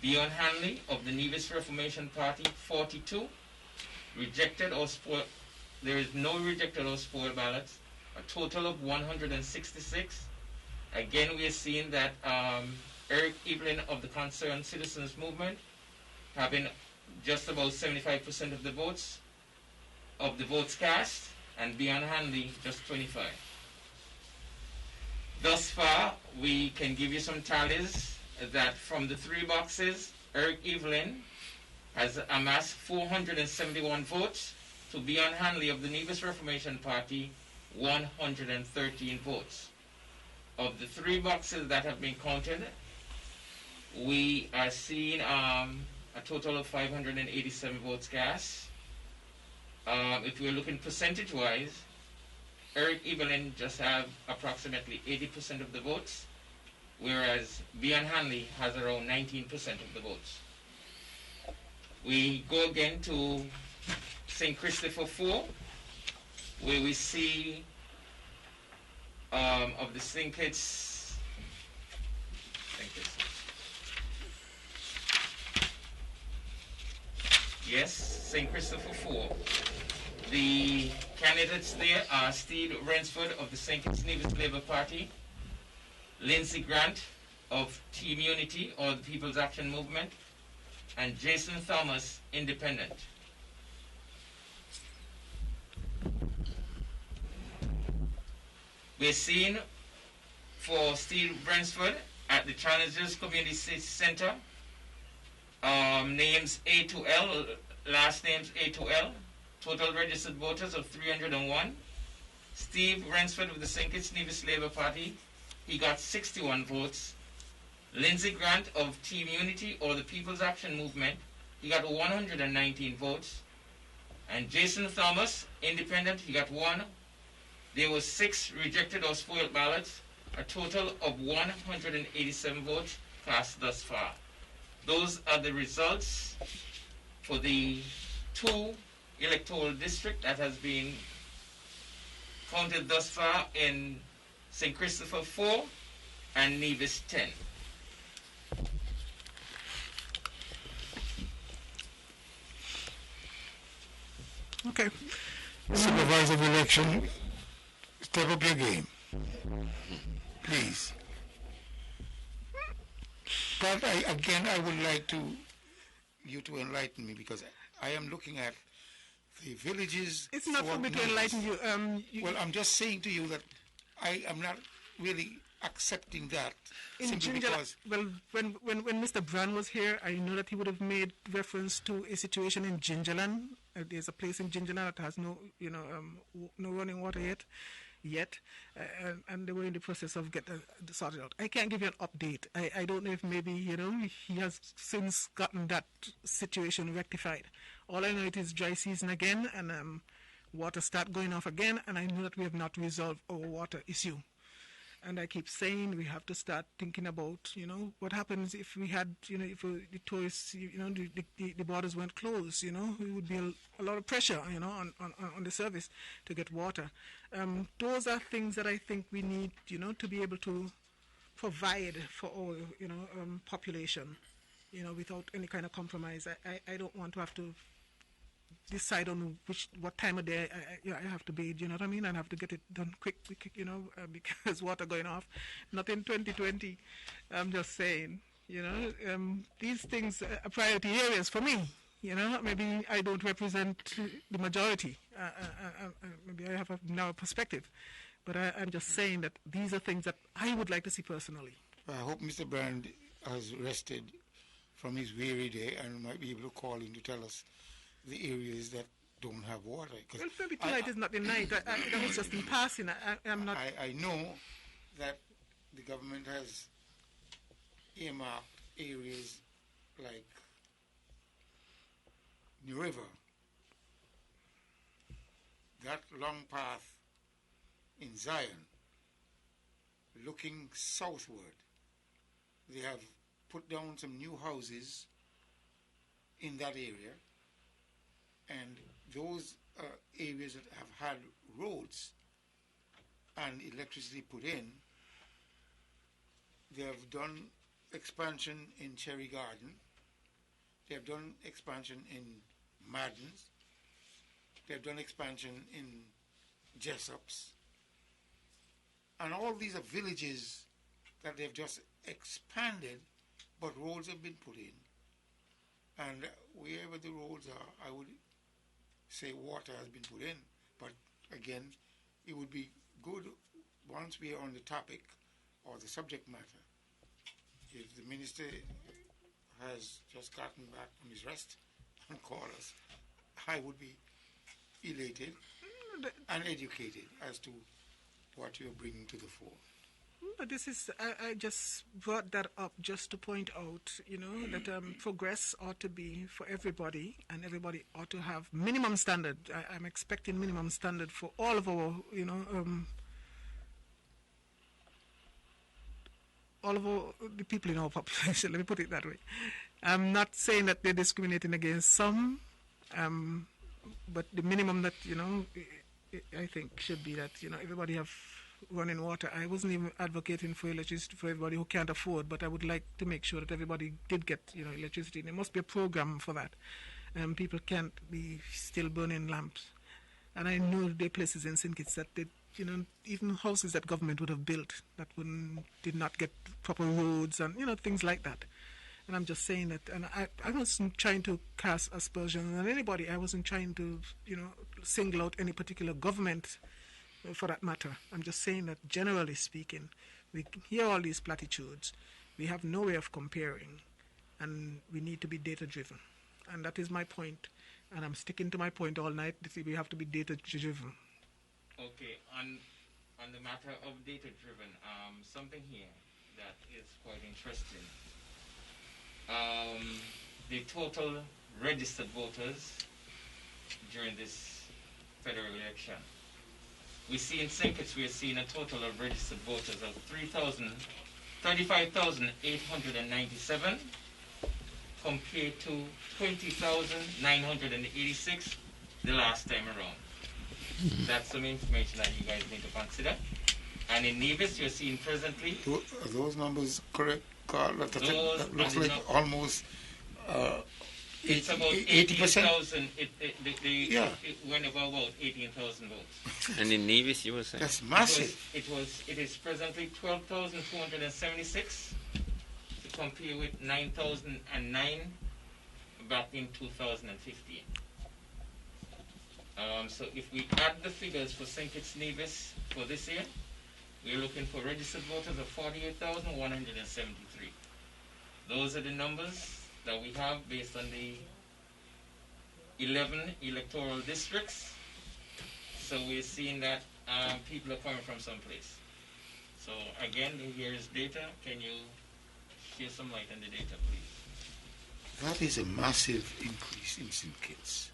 Speaker 3: Bijan Hanley of the Nevis Reformation Party, 42. Rejected or spoiled, there is no rejected or spoiled ballots,
Speaker 7: a total of 166. Again, we are seeing that Eric Evelyn of the Concerned Citizens Movement having just about 75% of the votes cast, and Beyond Hanley just 25. Thus far, we can give you some tallies that from the 3 boxes, Eric Evelyn has amassed 471 votes to Beyond Hanley of the Nevis Reformation Party 113 votes. Of the 3 boxes that have been counted, we are seeing a total of 587 votes cast. If we're looking percentage-wise, Eric Evelyn just have approximately 80% of the votes, whereas Beyond Hanley has around 19% of the votes. We go again to St. Christopher 4, where we see of the St. Kitts, yes, St. Christopher 4. The candidates there are Steve Rensford of the St. Kitts Nevis Labour Party, Lindsey Grant of Team Unity or the People's Action Movement, and Jason Thomas, Independent. We're seeing for Steve Rensford at the Challengers Community Center, names A to L, last names A to L, total registered voters of 301. Steve Rensford of the St. Kitts Nevis Labour Party, he got 61 votes. Lindsey Grant of Team Unity or the People's Action Movement, he got 119 votes. And Jason Thomas, Independent, he got 1. There were 6 rejected or spoiled ballots, a total of 187 votes cast thus far. Those are the results for the 2 electoral district that has been counted thus far in St. Christopher 4 and Nevis 10.
Speaker 1: Okay.
Speaker 2: Supervisor of election, step up your game, please. But I would like you to enlighten me, because I am looking at the villages.
Speaker 1: It's not for me to enlighten you.
Speaker 2: Well, I'm just saying to you that I am not really accepting that simply because.
Speaker 1: Well, when Mr. Brand was here, I know that he would have made reference to a situation in Gingerland. There's a place in Gingerland that has no running water yet, and they were in the process of getting sorted out. I can't give you an update. I don't know if maybe he has since gotten that situation rectified. All I know it is dry season again, and water start going off again, and I know that we have not resolved our water issue. And I keep saying we have to start thinking about, what happens if we had, if the tourists, the borders weren't closed, it would be a lot of pressure, on the service to get water. Those are things that I think we need, to be able to provide for our, population, without any kind of compromise. I don't want to have to decide on what time of day I have to bathe, you know what I mean? And have to get it done quick, because water going off. Not in 2020. I'm just saying, these things are priority areas for me. Maybe I don't represent the majority. Maybe I have a narrow perspective. But I'm just saying that these are things that I would like to see personally.
Speaker 2: I hope Mr. Brand has rested from his weary day and might be able to call in to tell us the areas that don't have water.
Speaker 1: Well, maybe tonight is not the night. That was just in passing. I'm not.
Speaker 2: I know that the government has earmarked areas like New River, that long path in Zion, looking southward. They have put down some new houses in that area, and those areas that have had roads and electricity put in, they have done expansion in Cherry Garden, they have done expansion in Maddens, they have done expansion in Jessop's, And all these are villages that they've just expanded, but roads have been put in. And wherever the roads are, I would say water has been put in. But again, it would be good once we are on the topic or the subject matter, if the minister has just gotten back from his rest and called us, I would be elated and educated as to what you're bringing to the fore.
Speaker 1: But this is, I just brought that up just to point out, that progress ought to be for everybody, and everybody ought to have minimum standard. I'm expecting minimum standard for all of our, the people in our population. Let me put it that way. I'm not saying that they're discriminating against some, but the minimum that, I think should be that, everybody have running water. I wasn't even advocating for electricity for everybody who can't afford, but I would like to make sure that everybody did get, electricity. There must be a program for that. People can't be still burning lamps. And I know there are places in St. Kitts that they, even houses that government would have built that did not get proper roads and, things like that. And I'm just saying that, and I wasn't trying to cast aspersion on anybody. I wasn't trying to, single out any particular government for that matter. I'm just saying that generally speaking, we hear all these platitudes. We have no way of comparing, and we need to be data-driven. And that is my point, and I'm sticking to my point all night. We have to be data-driven.
Speaker 7: Okay, on the matter of data-driven, something here that is quite interesting. The total registered voters during this federal election. We see in St. Kitts, we're seeing a total of registered voters of 35,897 compared to 20,986 the last time around. That's some information that you guys need to consider. And in Nevis, you're seeing presently...
Speaker 2: Are those numbers correct, Carl? That looks like almost...
Speaker 7: it's about 18,000. It went about 18,000 votes.
Speaker 3: And in Nevis, you were saying?
Speaker 2: That's massive.
Speaker 7: It is presently 12,276 to compare with 9,009 back in 2015. So if we add the figures for St. Kitts Nevis for this year, we're looking for registered voters of 48,173. Those are the numbers that we have based on the 11 electoral districts. So we're seeing that people are coming from someplace. So again, here is data. Can you share some light on the data, please?
Speaker 2: That is a massive increase in St. Kitts.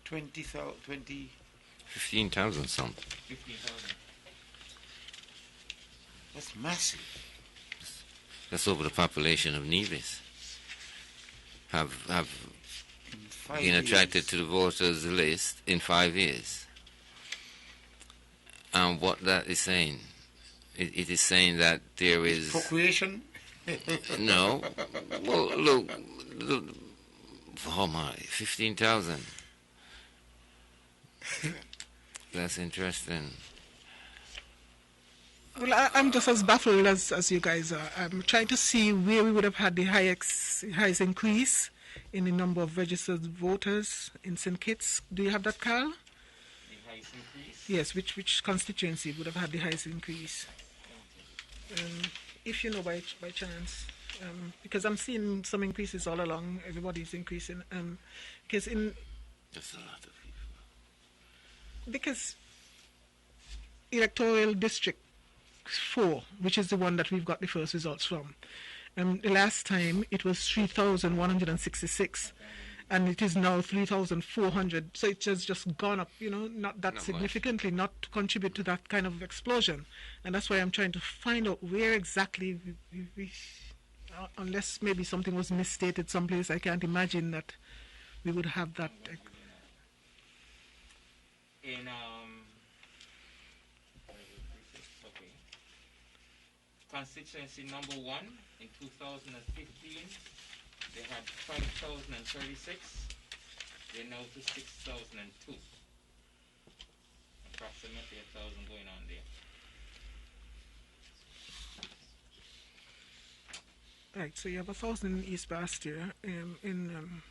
Speaker 3: 15,000 something.
Speaker 7: 15,000.
Speaker 2: That's massive.
Speaker 3: That's over the population of Nevis. Have been attracted to the voters list in 5 years. And what that is saying, it is saying that there is...
Speaker 2: Procreation?
Speaker 3: No. Well, look, oh my, 15,000. That's interesting.
Speaker 1: Well, I'm just as baffled as you guys are. I'm trying to see where we would have had the highest increase in the number of registered voters in St. Kitts. Do you have that, Carl?
Speaker 7: The highest increase?
Speaker 1: Yes, which constituency would have had the highest increase? If you know by chance. Because I'm seeing some increases all along. Everybody's increasing. Because
Speaker 3: That's a lot of people.
Speaker 1: Because electoral district 4, which is the one that we've got the first results from. The last time it was 3,166, and it is now 3,400. So it has just gone up, not that significantly, not to contribute to that kind of explosion. And that's why I'm trying to find out where exactly, unless maybe something was misstated someplace, I can't imagine that we would have that.
Speaker 7: Constituency number 1 in 2015, they had 5,036. They're now to 6,002. Approximately 1,000 going on there.
Speaker 1: Right, so you have 1,000 in East Bastia. In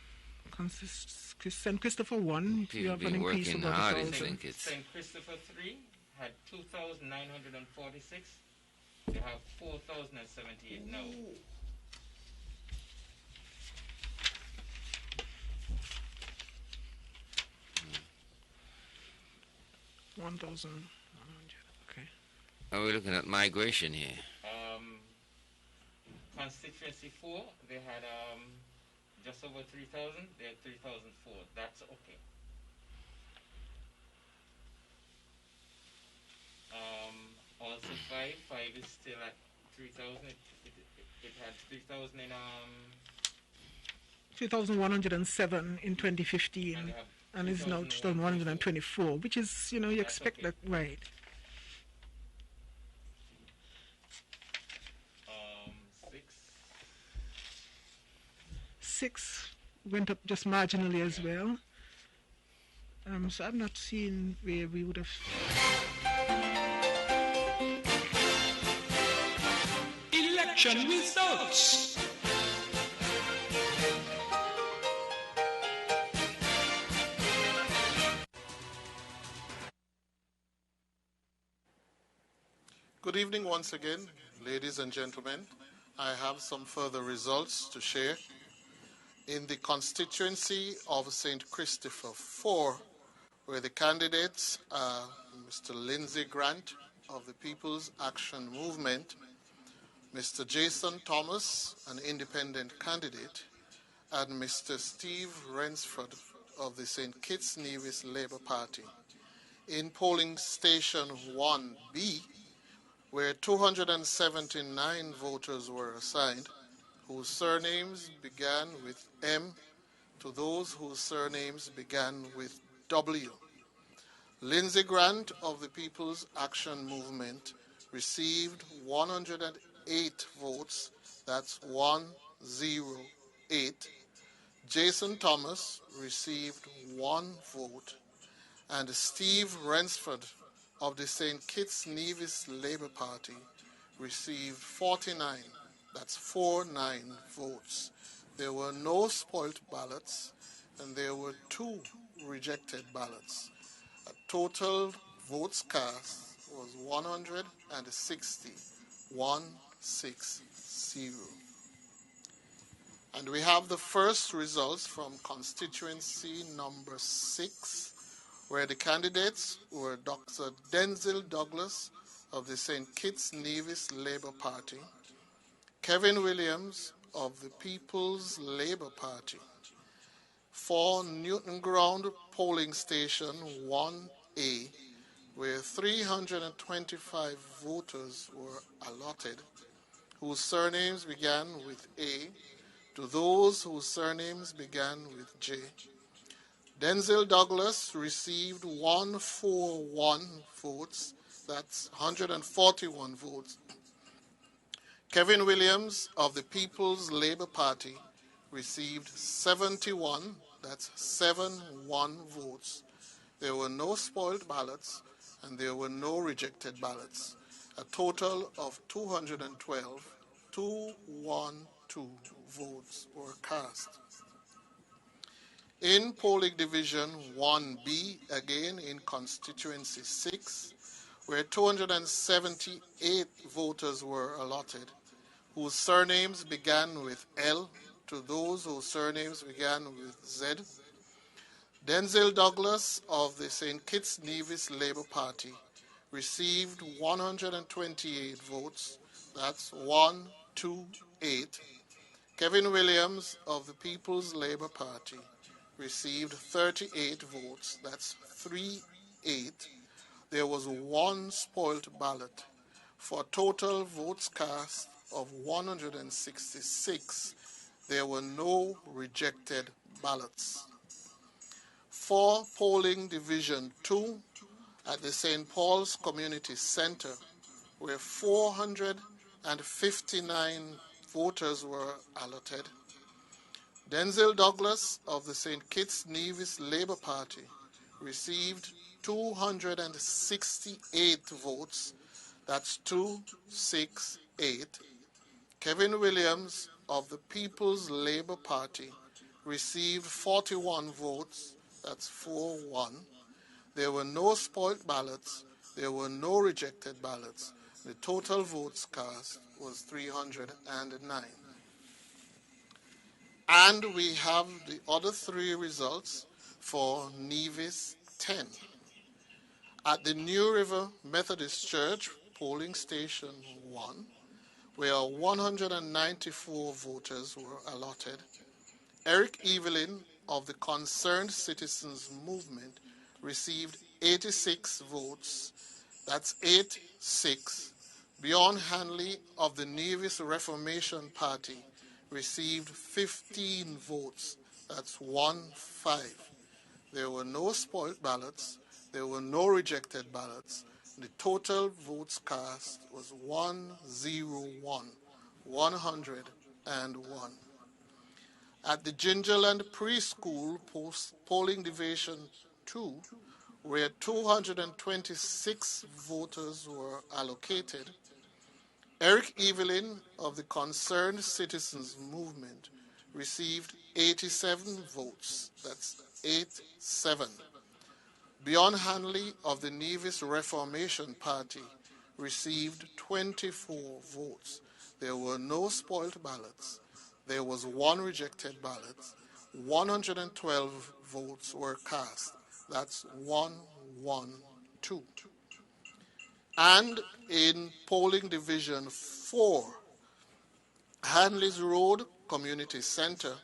Speaker 1: St. Christopher 1, you have an increase of about 1,000.
Speaker 7: St. Christopher 3 had 2,946. They have 4,078 now.
Speaker 1: 1,100. Okay.
Speaker 3: Are we looking at migration here?
Speaker 7: Constituency 4, they had just over 3,000. They had 3,004. That's okay. Also 5 is still at 3,000. It had 3,000 in
Speaker 1: 3,107 in 2015, and is now 2,124, which is, you expect that, right? 6 went up just marginally as well. So I'm not seeing where we would have.
Speaker 5: Election results.
Speaker 4: Good evening once again, ladies and gentlemen. I have some further results to share. In the constituency of St. Christopher 4, where the candidates are Mr. Lindsey Grant of the People's Action Movement, Mr. Jason Thomas, an independent candidate, and Mr. Steve Rensford of the St. Kitts Nevis Labour Party. In polling station 1B, where 279 voters were assigned, whose surnames began with M, to those whose surnames began with W. Lindsey Grant of the People's Action Movement received 108 votes, that's 108. Jason Thomas received 1 vote, and Steve Rensford of the St. Kitts Nevis Labour Party received 49. That's 49 votes. There were no spoilt ballots, and there were 2 rejected ballots. A total votes cast was 160. 160. And we have the first results from constituency number 6, where the candidates were Dr. Denzil Douglas of the St. Kitts Nevis Labour Party, Kevin Williams of the People's Labour Party. For Newton Ground polling station 1A, where 325 voters were allotted, whose surnames began with A, to those whose surnames began with J. Denzil Douglas received 141 votes, that's 141 votes. Kevin Williams of the People's Labour Party received 71, that's 71 votes. There were no spoiled ballots, and there were no rejected ballots. A total of 212 votes were cast. In polling division 1B, again in constituency 6, where 278 voters were allotted, whose surnames began with L, to those whose surnames began with Z. Denzil Douglas of the St. Kitts Nevis Labour Party received 128 votes, that's 128. Kevin Williams of the People's Labour Party received 38 votes, that's 38. There was 1 spoilt ballot for total votes cast of 166. There were no rejected ballots. For polling division 2 at the St. Paul's Community Center, where 459 voters were allotted, Denzil Douglas of the St. Kitts Nevis Labour Party received 268 votes, that's 268. Kevin Williams of the People's Labour Party received 41 votes, that's 4-1. There were no spoilt ballots, there were no rejected ballots. The total votes cast was 309. And we have the other three results for Nevis 10. At the New River Methodist Church, polling station 1, where 194 voters were allotted, Eric Evelyn of the Concerned Citizens Movement received 86 votes, that's 8-6. Bjorn Hanley of the Nevis Reformation Party received 15 votes, that's 1-5. There were no spoilt ballots, there were no rejected ballots. The total votes cast was 101, 101. At the Gingerland Preschool polling division 2, where 226 voters were allocated, Eric Evelyn of the Concerned Citizens Movement received 87 votes, that's 8-7. Bjorn Hanley of the Nevis Reformation Party received 24 votes. There were no spoilt ballots. There was one rejected ballot. 112 votes were cast. That's 112. And in polling division 4, Hanley's Road Community Center,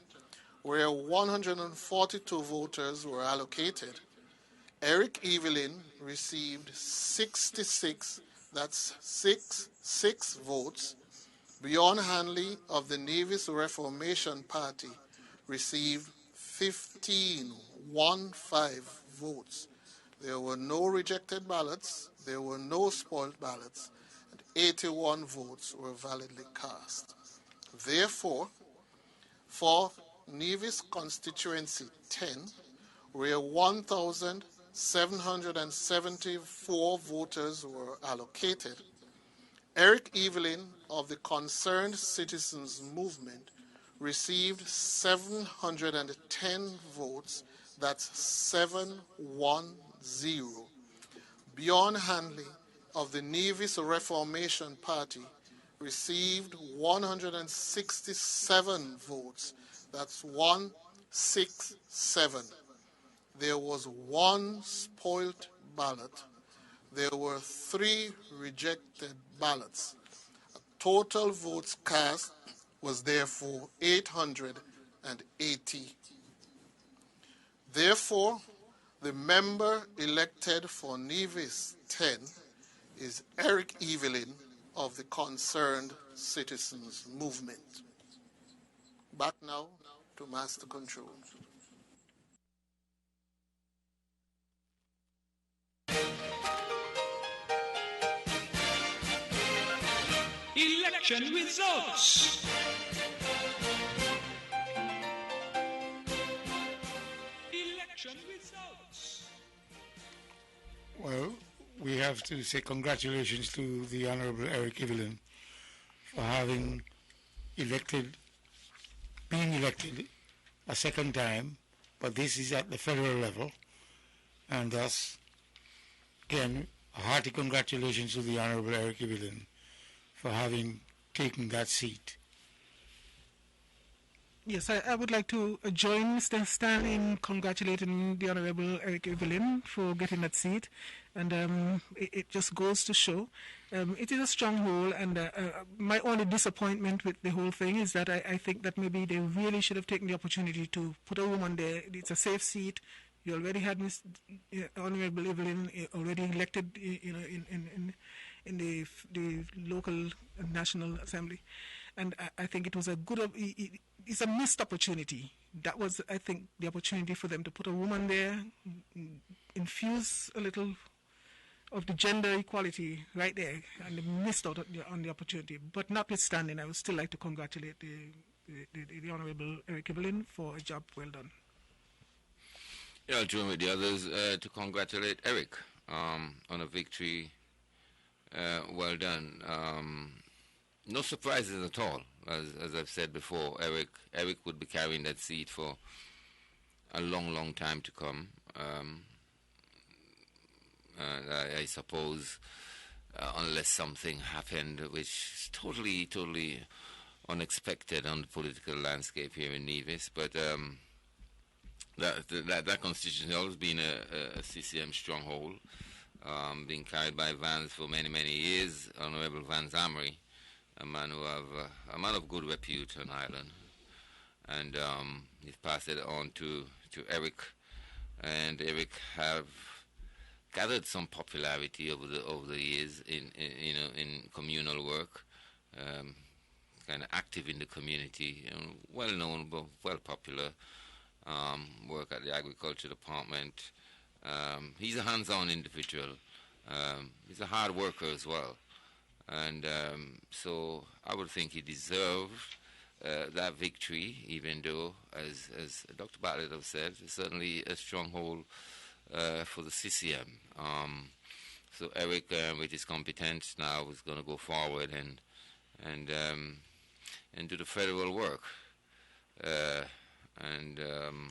Speaker 4: where 142 voters were allocated, Eric Evelyn received 66, that's 6 votes. Bjorn Hanley of the Nevis Reformation Party received 15 votes. There were no rejected ballots, there were no spoiled ballots, and 81 votes were validly cast. Therefore, for Nevis Constituency 10, where 1,774 voters were allocated, Eric Evelyn of the Concerned Citizens Movement received 710 votes, that's 710. Bjorn Hanley of the Nevis Reformation Party received 167 votes, that's 167. There was one spoilt ballot. There were 3 rejected ballots. Total votes cast was therefore 880. Therefore, the member elected for Nevis 10 is Eric Evelyn of the Concerned Citizens Movement. Back now to Master Control.
Speaker 5: Election results. Election results.
Speaker 2: Well, we have to say congratulations to the Honorable Eric Evelyn for having being elected a second time, but this is at the federal level, and thus, again, a hearty congratulations to the Honorable Eric Evelyn for having taken that seat.
Speaker 1: Yes, I would like to join Mr. Stan in congratulating the Honorable Eric Evelyn for getting that seat. And it just goes to show it is a stronghold. And my only disappointment with the whole thing is that I think that maybe they really should have taken the opportunity to put a woman there. It's a safe seat. You already had Honorable Evelyn already elected, in the local and national assembly. And I think it was it's a missed opportunity. That was, I think, the opportunity for them to put a woman there, infuse a little of the gender equality right there, and they missed out on the opportunity. But notwithstanding, I would still like to congratulate the Honorable Eric Evelyn for a job well done.
Speaker 3: Yeah, I'll join with the others to congratulate Eric on a victory well done. No surprises at all. As I've said before, Eric would be carrying that seat for a long, long time to come. I suppose, unless something happened which is totally, totally unexpected on the political landscape here in Nevis. But that constitution has always been a CCM stronghold, being carried by Vans for many, many years. Honorable Vans Amory, a man of good repute on Ireland, and he's passed it on to Eric, and Eric have gathered some popularity over the years in communal work, kind of active in the community, well known but well popular. Work at the agriculture department. He's a hands-on individual. He's a hard worker as well, and so I would think he deserved that victory, even though, as Dr. Bartlett has said, it's certainly a stronghold for the CCM. So Eric, with his competence now, is going to go forward and do the federal work.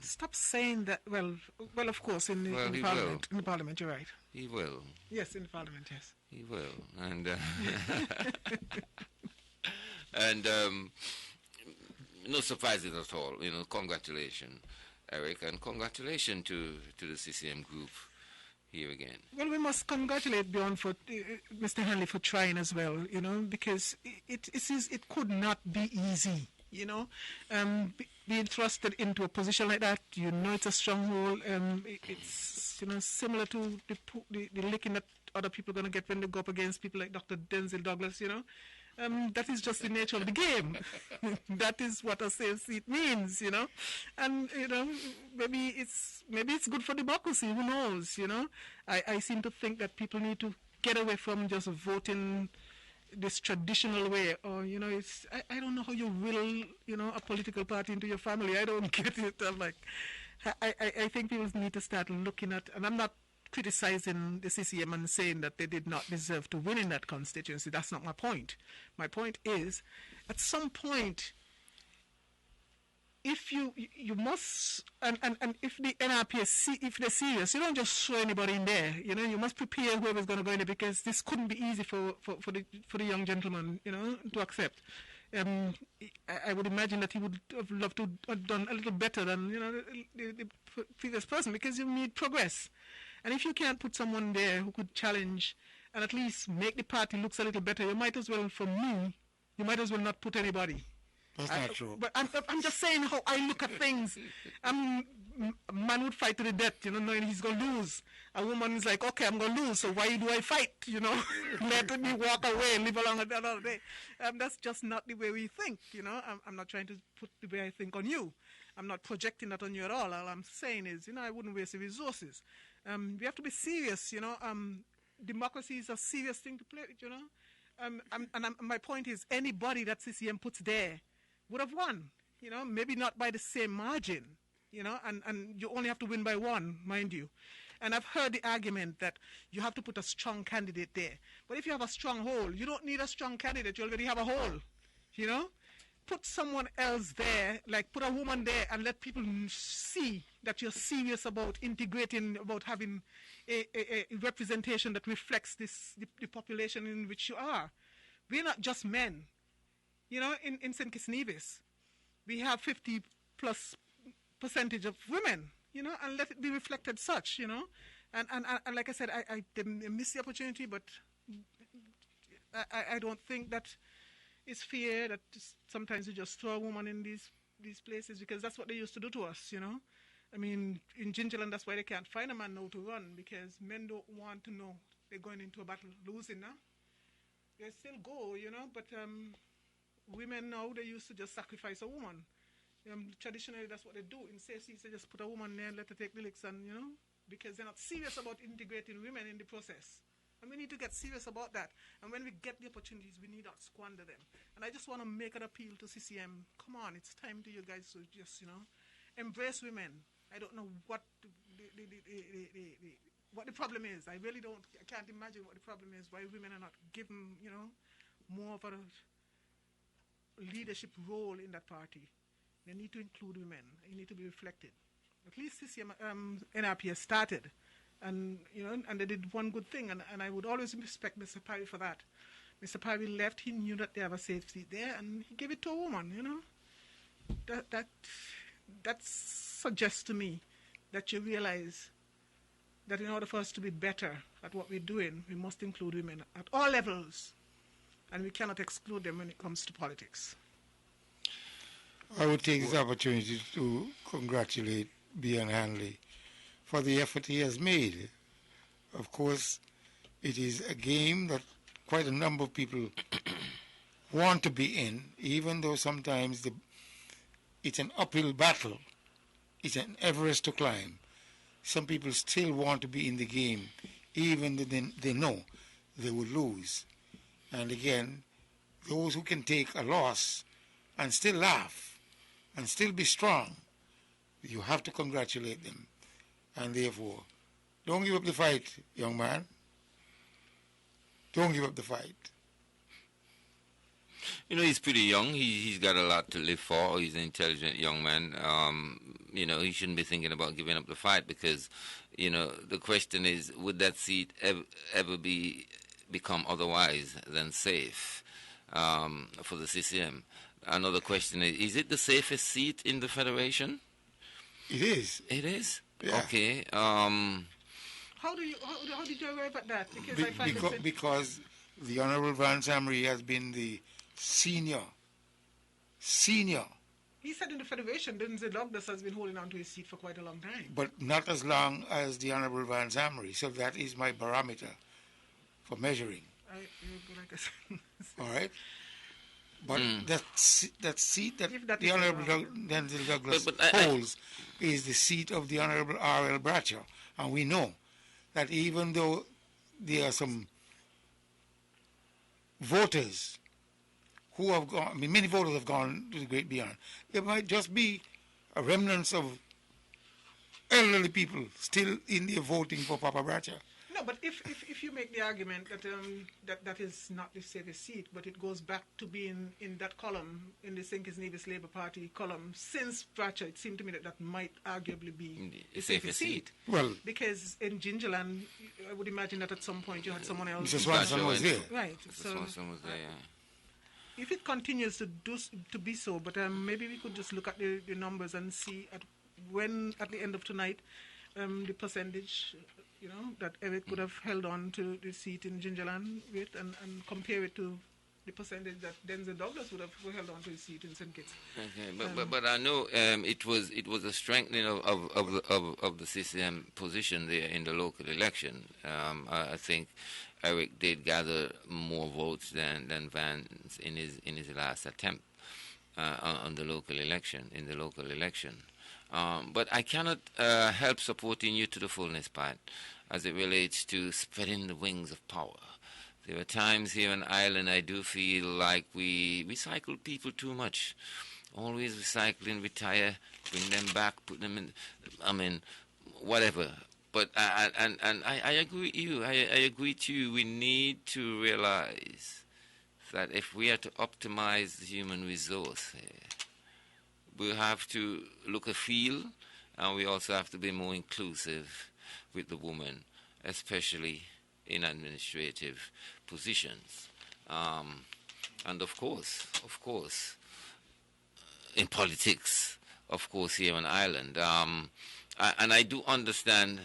Speaker 1: Stop saying that. Well, of course, in Parliament. In the Parliament, you're right.
Speaker 3: He will.
Speaker 1: Yes, in the Parliament, yes.
Speaker 3: He will, and no surprises at all. Congratulations, Eric, and congratulations to the CCM group here again.
Speaker 1: Well, we must congratulate Bjorn for Mr. Hanley for trying as well. Because it could not be easy. Being thrusted into a position like that, it's a stronghold. It's similar to the licking that other people are going to get when they go up against people like Dr. Denzil Douglas. That is just the nature of the game. That is what a safe seat means. And maybe it's good for democracy. Who knows? I seem to think that people need to get away from just voting this traditional way, or I don't know how you will a political party into your family. I don't get it. I'm like, I think people need to start looking at, and I'm not criticizing the CCM and saying that they did not deserve to win in that constituency. That's not my point. My point is, at some point, if you must, and if the NRP if they're serious, you don't just throw anybody in there. You must prepare whoever's going to go in there, because this couldn't be easy for the young gentleman, to accept. I would imagine that he would have loved to have done a little better than the previous person, because you need progress. And if you can't put someone there who could challenge and at least make the party looks a little better, you might as well, for me, not put anybody.
Speaker 2: That's not true.
Speaker 1: But I'm just saying how I look at things. A man would fight to the death, knowing he's going to lose. A woman is like, okay, I'm going to lose, so why do I fight, Let me walk away, live along another day. That's just not the way we think, I'm not trying to put the way I think on you. I'm not projecting that on you at all. All I'm saying is, I wouldn't waste the resources. We have to be serious, Democracy is a serious thing to play with, my point is, anybody that CCM puts there would have won, maybe not by the same margin, and you only have to win by one, mind you. And I've heard the argument that you have to put a strong candidate there. But if you have a strong hole, you don't need a strong candidate. You already have a hole, Put someone else there, like put a woman there, and let people see that you're serious about integrating, about having a representation that reflects the population in which you are. We're not just men. In St. Kitts Nevis, we have 50+ percentage of women, and let it be reflected such, And like I said, I missed the opportunity, but I don't think that it's fair that sometimes you just throw a woman in these places, because that's what they used to do to us, I mean, in Gingerland, that's why they can't find a man now to run, because men don't want to know they're going into a battle losing now. They still go, but women now, they used to just sacrifice a woman. Traditionally, that's what they do. In CSC, they just put a woman there and let her take the licks, and, because they're not serious about integrating women in the process. And we need to get serious about that. And when we get the opportunities, we need not squander them. And I just want to make an appeal to CCM. Come on, it's time to you guys to just, embrace women. I don't know what what the problem is. I really don't. I can't imagine what the problem is. Why women are not given, more of a leadership role in that party, they need to include women. It need to be reflected. At least CCM, NRP has started, and and they did one good thing, and I would always respect Mr. Parry for that. Mr. Parry left; he knew that they have a safe seat there, and he gave it to a woman. That suggests to me that you realize that in order for us to be better at what we're doing, we must include women at all levels, and we cannot exclude them when it comes to politics.
Speaker 2: I would take this opportunity to congratulate Bian Hanley for the effort he has made. Of course, it is a game that quite a number of people want to be in, even though sometimes it's an uphill battle. It's an Everest to climb. Some people still want to be in the game, even though they know they will lose. And again, those who can take a loss and still laugh and still be strong, you have to congratulate them. And therefore, don't give up the fight, young man. Don't give up the fight.
Speaker 3: He's pretty young. He's got a lot to live for. He's an intelligent young man. He shouldn't be thinking about giving up the fight because, the question is, would that seat ever become otherwise than safe for the CCM? Another question is it the safest seat in the Federation?
Speaker 2: It is.
Speaker 3: It is?
Speaker 2: Yeah.
Speaker 3: Okay.
Speaker 1: How did you arrive at that?
Speaker 2: Because the Honorable Vance Amory has been the senior.
Speaker 1: He said in the Federation, Denzel Douglas has been holding on to his seat for quite a long time.
Speaker 2: But not as long as the Honorable Vance Amory. So that is my barometer for measuring. All right? But that seat that the Honorable Denzel Douglas holds is the seat of the Honorable R.L. Bradshaw. And we know that even though there are some voters who have gone, many voters have gone to the great beyond, there might just be a remnants of elderly people still in there voting for Papa Bradshaw.
Speaker 1: No, but if you make the argument that that is not the safest seat, but it goes back to being in that column, in the St. Kitts Nevis Labour Party column, since Bradshaw, it seemed to me that might arguably be the safest seat.
Speaker 2: Well,
Speaker 1: because in Gingerland, I would imagine that at some point you had someone else.
Speaker 2: Mr. Swanson was there.
Speaker 1: Right.
Speaker 3: Mr. Swanson was there, yeah.
Speaker 1: If it continues to be so, but maybe we could just look at the numbers and see at the end of tonight, the percentage, that Eric would have held on to the seat in Gingerland with, and compare it to the percentage that Denzel Douglas would have held on to his seat in St. Kitts.
Speaker 3: Okay, but I know it was a strengthening of the CCM position there in the local election. I think Eric did gather more votes than Vance in his last attempt on the local election. But I cannot help supporting you to the fullness part as it relates to spreading the wings of power. There are times here in Ireland I do feel like we recycle people too much. Always recycling, retire, bring them back, put them in, whatever. But I agree with you. I agree to you. We need to realize that if we are to optimize the human resource here, we have to look and feel, and we also have to be more inclusive with the woman, especially in administrative positions. And of course, in politics, of course, here in Ireland. And I do understand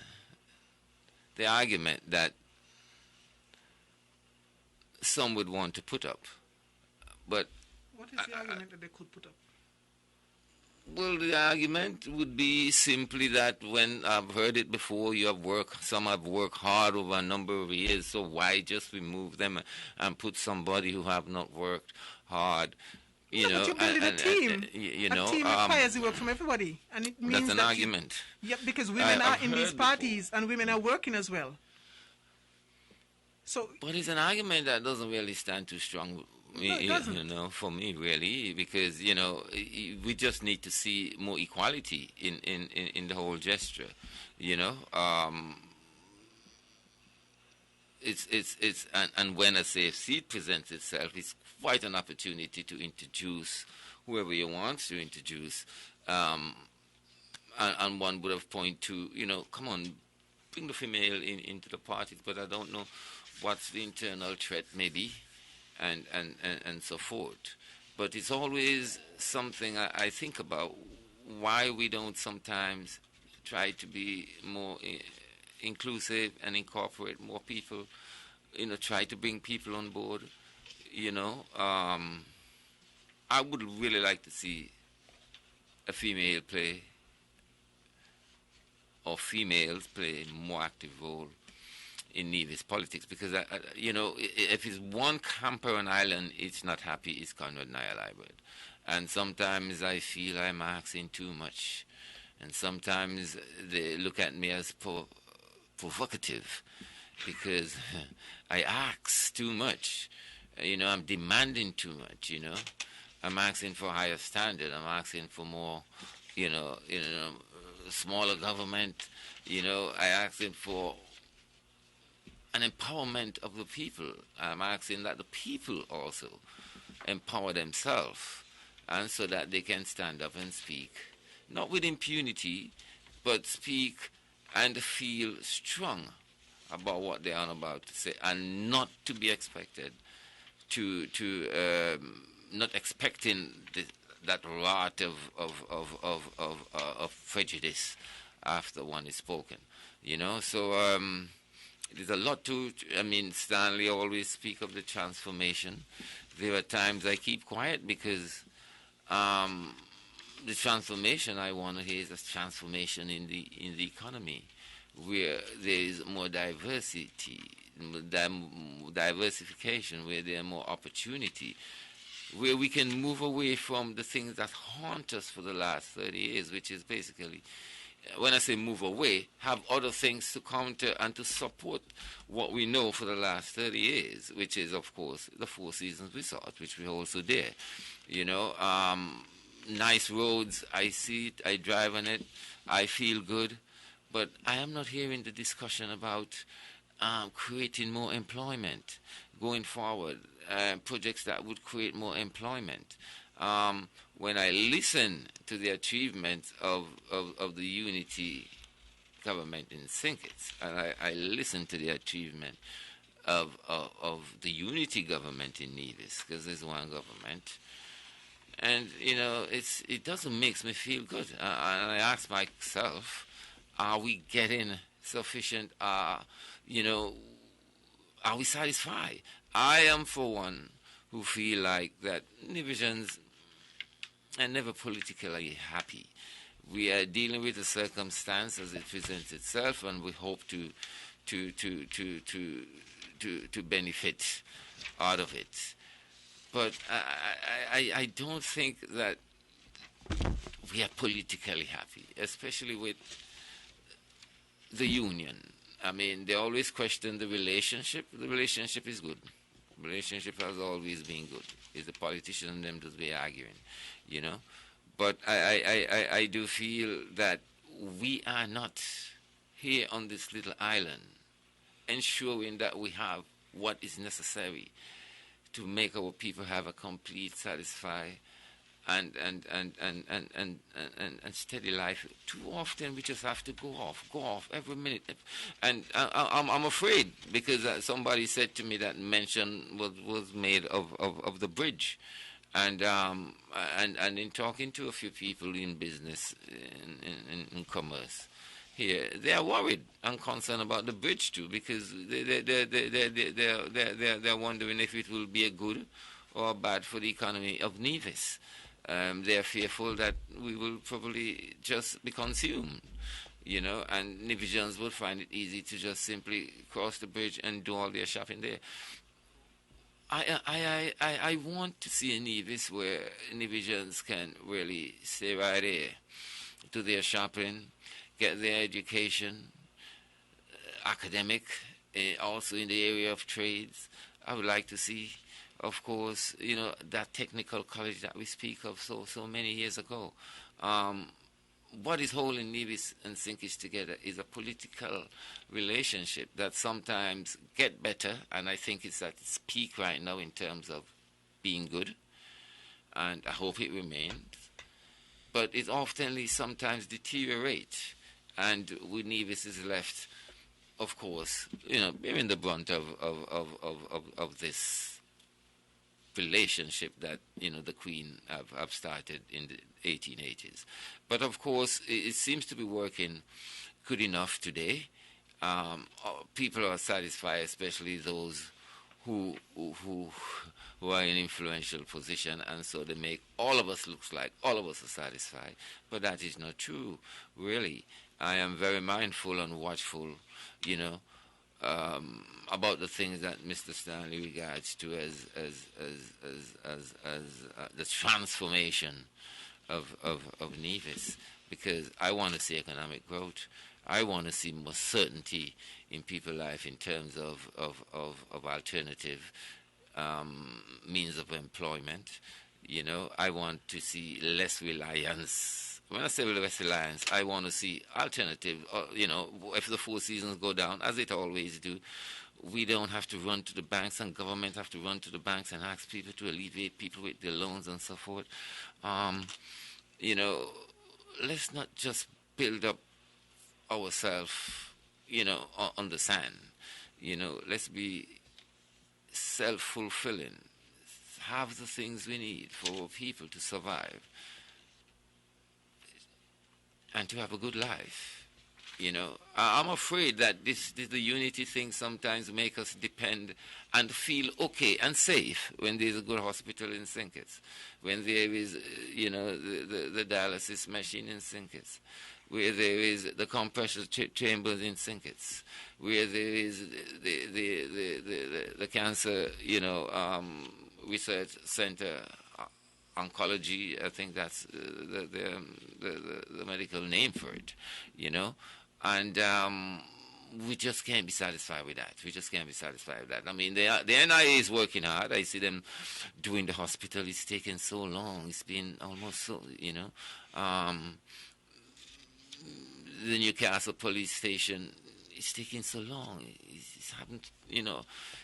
Speaker 3: the argument that some would want to put up. But
Speaker 1: what is the argument that they could put up?
Speaker 3: Well, the argument would be simply that when I've heard it before, some have worked hard over a number of years, so why just remove them and put somebody who have not worked hard?
Speaker 1: But you're building a team. A team requires the work from everybody, and it means
Speaker 3: that's an argument.
Speaker 1: Because women are in these parties, and women are working as well. So,
Speaker 3: but it's an argument that doesn't really stand too strong. For me, really, because we just need to see more equality in the whole gesture. and when a safe seat presents itself, it's quite an opportunity to introduce whoever you want to introduce. And one would have pointed to, come on, bring the female into the party, but I don't know what's the internal threat maybe, and so forth. But it's always something I think about, why we don't sometimes try to be more inclusive and incorporate more people, try to bring people on board, I would really like to see a female play, or females play a more active role in Nevis politics, because, if it's one camper on island, it's not happy, it's Conrad Nile Hybrid. And sometimes I feel I'm asking too much. And sometimes they look at me as provocative, because I ask too much. I'm demanding too much, I'm asking for higher standard. I'm asking for more, smaller government. I asking for an empowerment of the people. I'm asking that the people also empower themselves, and so that they can stand up and speak, not with impunity, but speak and feel strong about what they are about to say, and not to be expected not expecting that wrath of prejudice after one is spoken, So there's a lot to. Stanley always speak of the transformation. There are times I keep quiet because the transformation I want to hear is a transformation in the economy, where there is more diversification, where there are more opportunity, where we can move away from the things that haunt us for the last 30 years, which is basically, when I say move away, have other things to counter and to support what we know for the last 30 years, which is, of course, the Four Seasons Resort, which we also there. Nice roads, I see it, I drive on it, I feel good, but I am not hearing the discussion about creating more employment going forward, projects that would create more employment. When I listen to the achievements of the unity government in St. Kitts, and I listen to the achievement of the unity government in Nevis, because there's one government, and it doesn't make me feel good. And I ask myself, are we getting sufficient? Are we satisfied? I am, for one, who feel like that Nevisians are never politically happy. We are dealing with the circumstance as it presents itself, and we hope to benefit out of it. But I don't think that we are politically happy, especially with the union. They always question the relationship. The relationship is good. The relationship has always been good. It's the politicians and them just be arguing, But I do feel that we are not here on this little island ensuring that we have what is necessary to make our people have a complete, satisfied, and steady life. Too often we just have to go off every minute, and I'm afraid, because somebody said to me that mention was made of the bridge, and in talking to a few people in business, in commerce here, they are worried and concerned about the bridge too, because they're wondering if it will be a good or bad for the economy of Nevis. They are fearful that we will probably just be consumed, and Nevisians will find it easy to just simply cross the bridge and do all their shopping there. I want to see a Nevis where Nevisians can really stay right there, do their shopping, get their education, academic, also in the area of trades. I would like to see, of course, that technical college that we speak of so many years ago. what is holding Nevis and Sinkage together is a political relationship that sometimes get better, and I think it's at its peak right now in terms of being good, and I hope it remains. But it often sometimes deteriorates, and with Nevis is left, of course, bearing the brunt of this relationship that the Queen have started in the 1880s. But of course, it seems to be working good enough today. People are satisfied, especially those who are in influential position, and so they make all of us looks like all of us are satisfied. But that is not true, really. I am very mindful and watchful, about the things that Mr. Stanley regards to as the transformation of Nevis, because I want to see economic growth. I want to see more certainty in people's life in terms of alternative means of employment. I want to see less reliance. When I say less reliance, I want to see alternative. If the Four Seasons go down, as it always do, we don't have to run to the banks, and government have to run to the banks and ask people to alleviate people with their loans and so forth. Let's not just build up ourselves, on the sand. Let's be self-fulfilling, have the things we need for people to survive and to have a good life. I'm afraid that the unity thing sometimes make us depend and feel okay and safe when there's a good hospital in Sinkits, when there is, the dialysis machine in Sinkits, where there is the compression chambers in Sinkits, where there is the cancer, research center, oncology. I think that's the medical name for it, and we just can't be satisfied with that. We just can't be satisfied with that. I mean, the NIA is working hard. I see them doing the hospital. It's taken so long. It's been almost so, the Newcastle police station, it's taking so long.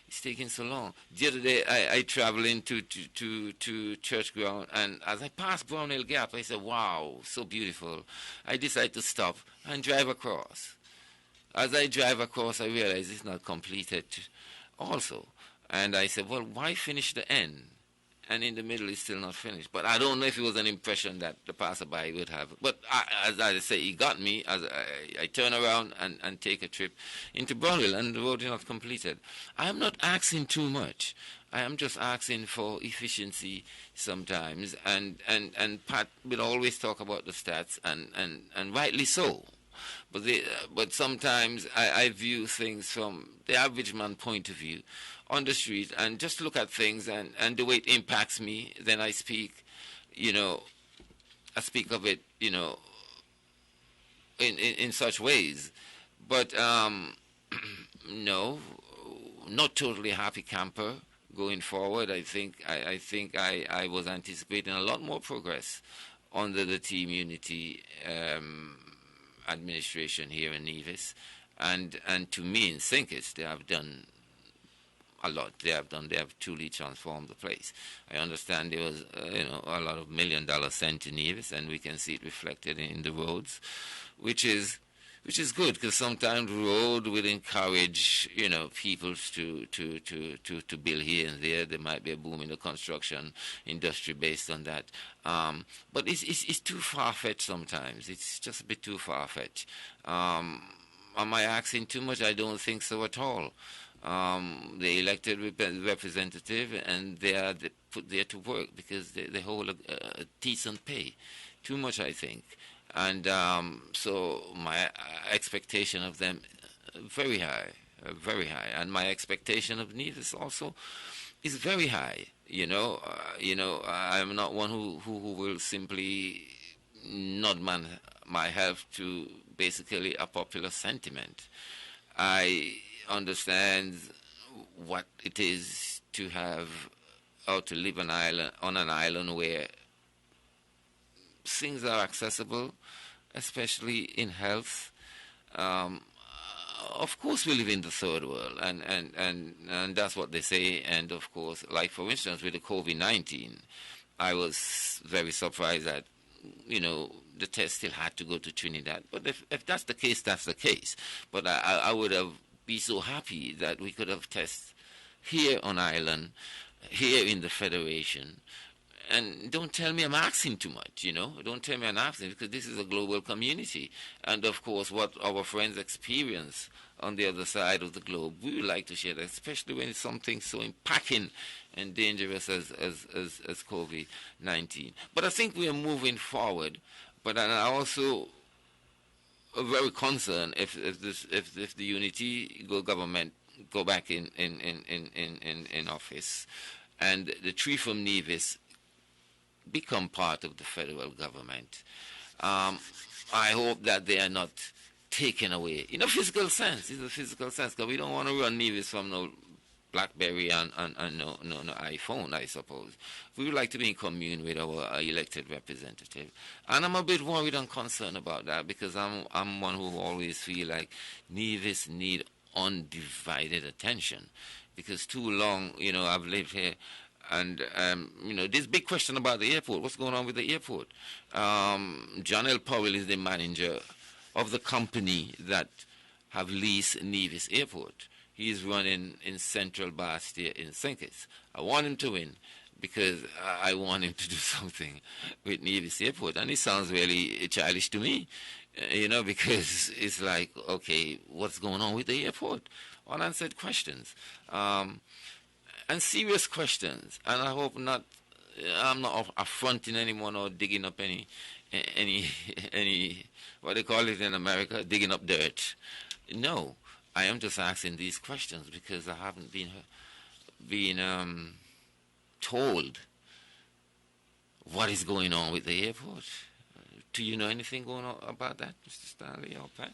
Speaker 3: It's taking so long. The other day, I traveled into to Church Ground, and as I passed Brownhill Gap, I said, wow, so beautiful. I decided to stop and drive across. As I drive across, I realized it's not completed also. And I said, well, why finish the end? And in the middle, it's still not finished. But I don't know if it was an impression that the passerby would have. But as I say, he got me as I turn around and take a trip into Brownhill, and the road is not completed. I am not asking too much. I am just asking for efficiency sometimes. And Pat will always talk about the stats, and rightly so. But sometimes I view things from the average man point of view on the street, and just look at things and the way it impacts me. Then I speak, I speak of it, in such ways. But no, not totally happy camper going forward. I think I was anticipating a lot more progress under the Team Unity administration here in Nevis, and to me in Sinkits they have done a lot. They have truly transformed the place. I understand there was a lot of $1 million sent to Nevis, and we can see it reflected in the roads, which is good, because sometimes the road will encourage people to build here and there. There might be a boom in the construction industry based on that, but it's too far-fetched sometimes. It's just a bit too far-fetched. Am I asking too much? I don't think so at all. They elected representative, and they are put there to work because they hold a decent pay. Too much, I think. And so my expectation of them very high, and my expectation of Nevis also is very high. I'm not one who will simply nod my health to basically a popular sentiment. I understand what it is to have or to live on an island where things are accessible especially in health. Of course, we live in the third world, and that's what they say. And of course, like for instance, with the COVID-19, I was very surprised that, the test still had to go to Trinidad. But if that's the case, that's the case. But I would have been so happy that we could have tested here on island, here in the Federation. And don't tell me I'm asking too much, Don't tell me I'm asking, because this is a global community. And, of course, what our friends experience on the other side of the globe, we would like to share that, especially when it's something so impacting and dangerous as COVID-19. But I think we are moving forward. But I also very concerned if the Unity government go back in office, and the three from Nevis become part of the federal government. I hope that they are not taken away in a physical sense. In a physical sense, because we don't want to run Nevis from no BlackBerry and no iPhone, I suppose. We would like to be in commune with our elected representative. And I'm a bit worried and concerned about that, because I'm one who always feel like Nevis need undivided attention, because too long, I've lived here. And, this big question about the airport. What's going on with the airport? John L. Powell is the manager of the company that have leased Nevis Airport. He's running in Central Bastia in St. Kitts. I want him to win, because I want him to do something with Nevis Airport. And it sounds really childish to me, because it's like, okay, what's going on with the airport? Unanswered questions. And serious questions. And I hope I'm not affronting anyone or digging up any what they call it in America, digging up dirt. No. I am just asking these questions because I haven't been told what is going on with the airport. Do you know anything going on about that, Mr. Stanley or Pat?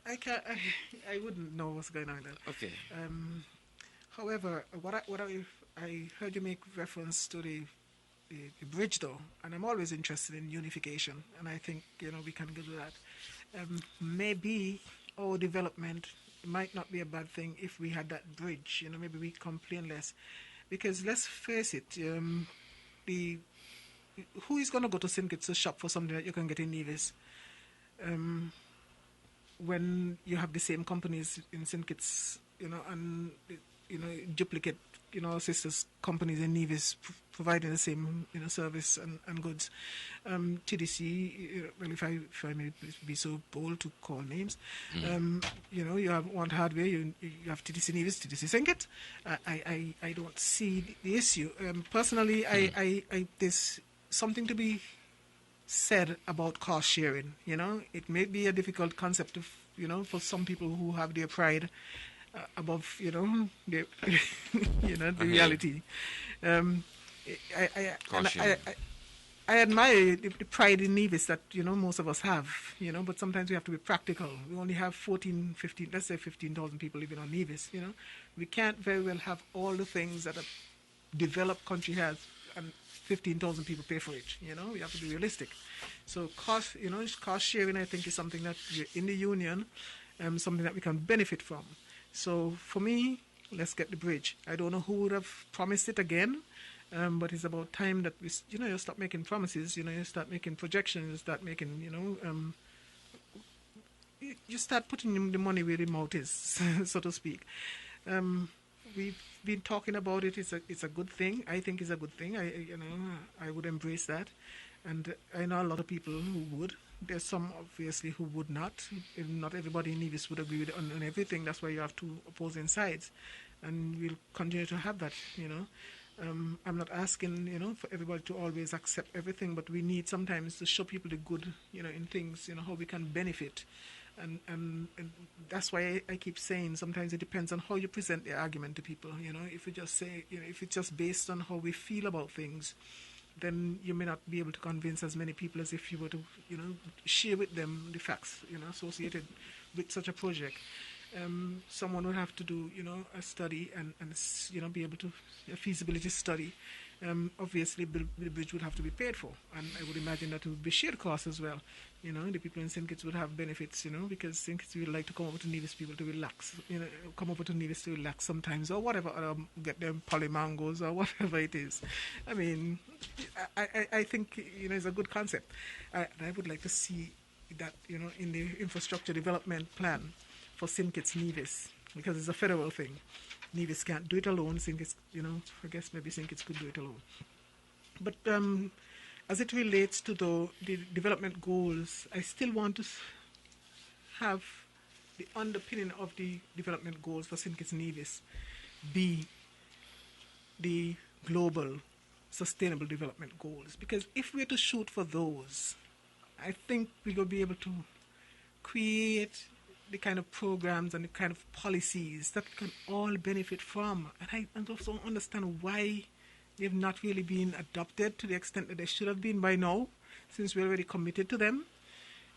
Speaker 1: I wouldn't know what's going on there.
Speaker 3: Okay.
Speaker 1: However, I heard you make reference to the bridge, though, and I'm always interested in unification, and I think we can do that. Maybe our development might not be a bad thing if we had that bridge. Maybe we complain less, because let's face it, who is going to go to St. Kitts to shop for something that you can get in Nevis? When you have the same companies in St. Kitts, and duplicate, sisters companies in Nevis providing the same, service and goods. TDC, well, if I may be so bold to call names, you have one hardware, you have TDC Nevis, TDC St. Kitts. I don't see the issue. Personally, I there's something to be said about cost sharing. It may be a difficult concept for some people who have their pride above the reality. I admire the pride in Nevis that most of us have, but sometimes we have to be practical. We only have 15,000 people living on Nevis. We can't very well have all the things that a developed country has and 15,000 people pay for it. We have to be realistic. So cost sharing, I think, is something that we're in the union, something that we can benefit from. So for me, let's get the bridge. I don't know who would have promised it again, but it's about time that we, you stop making promises. You start making projections. You start making, you start putting the money where the mouth is, so to speak. We've been talking about it. It's a good thing. I think it's a good thing. I would embrace that, and I know a lot of people who would. There's some obviously who would not. Not everybody in Nevis would agree with on everything. That's why you have two opposing sides, and we'll continue to have that. I'm not asking for everybody to always accept everything, but we need sometimes to show people the good in things. How we can benefit. And that's why I keep saying sometimes it depends on how you present the argument to people. If you just say, if it's just based on how we feel about things, then you may not be able to convince as many people as if you were to, share with them the facts, associated with such a project. Someone would have to do, a study and be able to, a feasibility study, obviously the bridge would have to be paid for, and I would imagine that it would be shared costs as well. The people in St. Kitts would have benefits, because St. Kitts would like to come over to Nevis people to relax, come over to Nevis to relax sometimes, or whatever, or get them polymangos or whatever it is. I mean, I think, it's a good concept. I would like to see that, in the infrastructure development plan for St. Kitts Nevis, because it's a federal thing. Nevis can't do it alone. St. Kitts, I guess maybe St. Kitts could do it alone. But as it relates to the development goals, I still want to have the underpinning of the development goals for St. Kitts Nevis be the global sustainable development goals. Because if we're to shoot for those, I think we're going to be able to create the kind of programs and the kind of policies that can all benefit from. And I just don't understand why they've not really been adopted to the extent that they should have been by now, since we're already committed to them.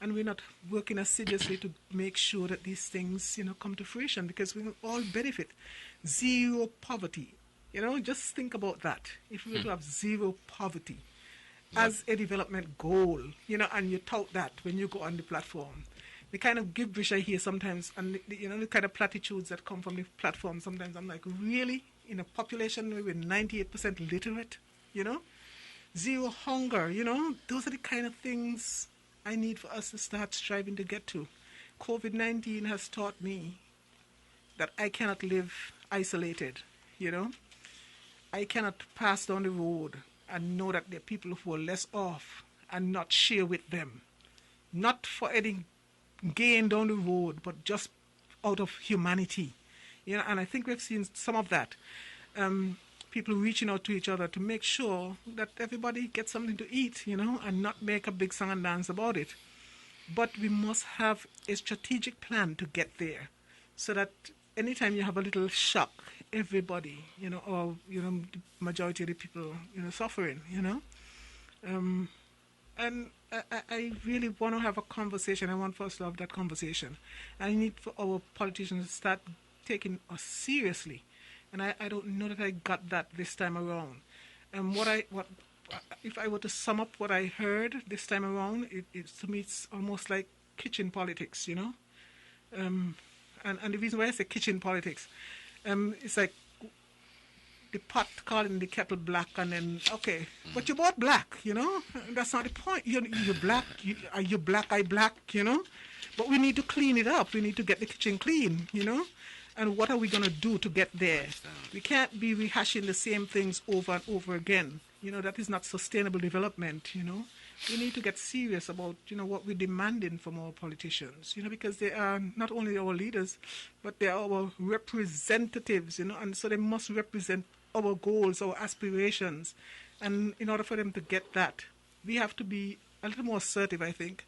Speaker 1: And we're not working assiduously to make sure that these things, come to fruition, because we will all benefit. Zero poverty. Just think about that. If we were to have zero poverty as a development goal, and you tout that when you go on the platform, the kind of gibberish I hear sometimes, and the kind of platitudes that come from the platform, sometimes I'm like, really? In a population where we're 98% literate, zero hunger, those are the kind of things I need for us to start striving to get to. COVID-19 has taught me that I cannot live isolated, I cannot pass down the road and know that there are people who are less off and not share with them. Not for any gain down the road, but just out of humanity. And I think we've seen some of that. People reaching out to each other to make sure that everybody gets something to eat, and not make a big song and dance about it. But we must have a strategic plan to get there, so that anytime you have a little shock, everybody, or, the majority of the people, suffering, and I really want to have a conversation. I want for us to have that conversation. I need for our politicians to start taking us seriously. And I don't know that I got that this time around. And if I were to sum up what I heard this time around, to me it's almost like kitchen politics, And the reason why I say kitchen politics, it's like the pot calling the kettle black, and then, okay, but you're both black, That's not the point. You're black, you're black, I black, But we need to clean it up. We need to get the kitchen clean, And what are we going to do to get there? We can't be rehashing the same things over and over again. That is not sustainable development, We need to get serious about, what we're demanding from our politicians, because they are not only our leaders, but they are our representatives, and so they must represent our goals, our aspirations. And in order for them to get that, we have to be a little more assertive, I think.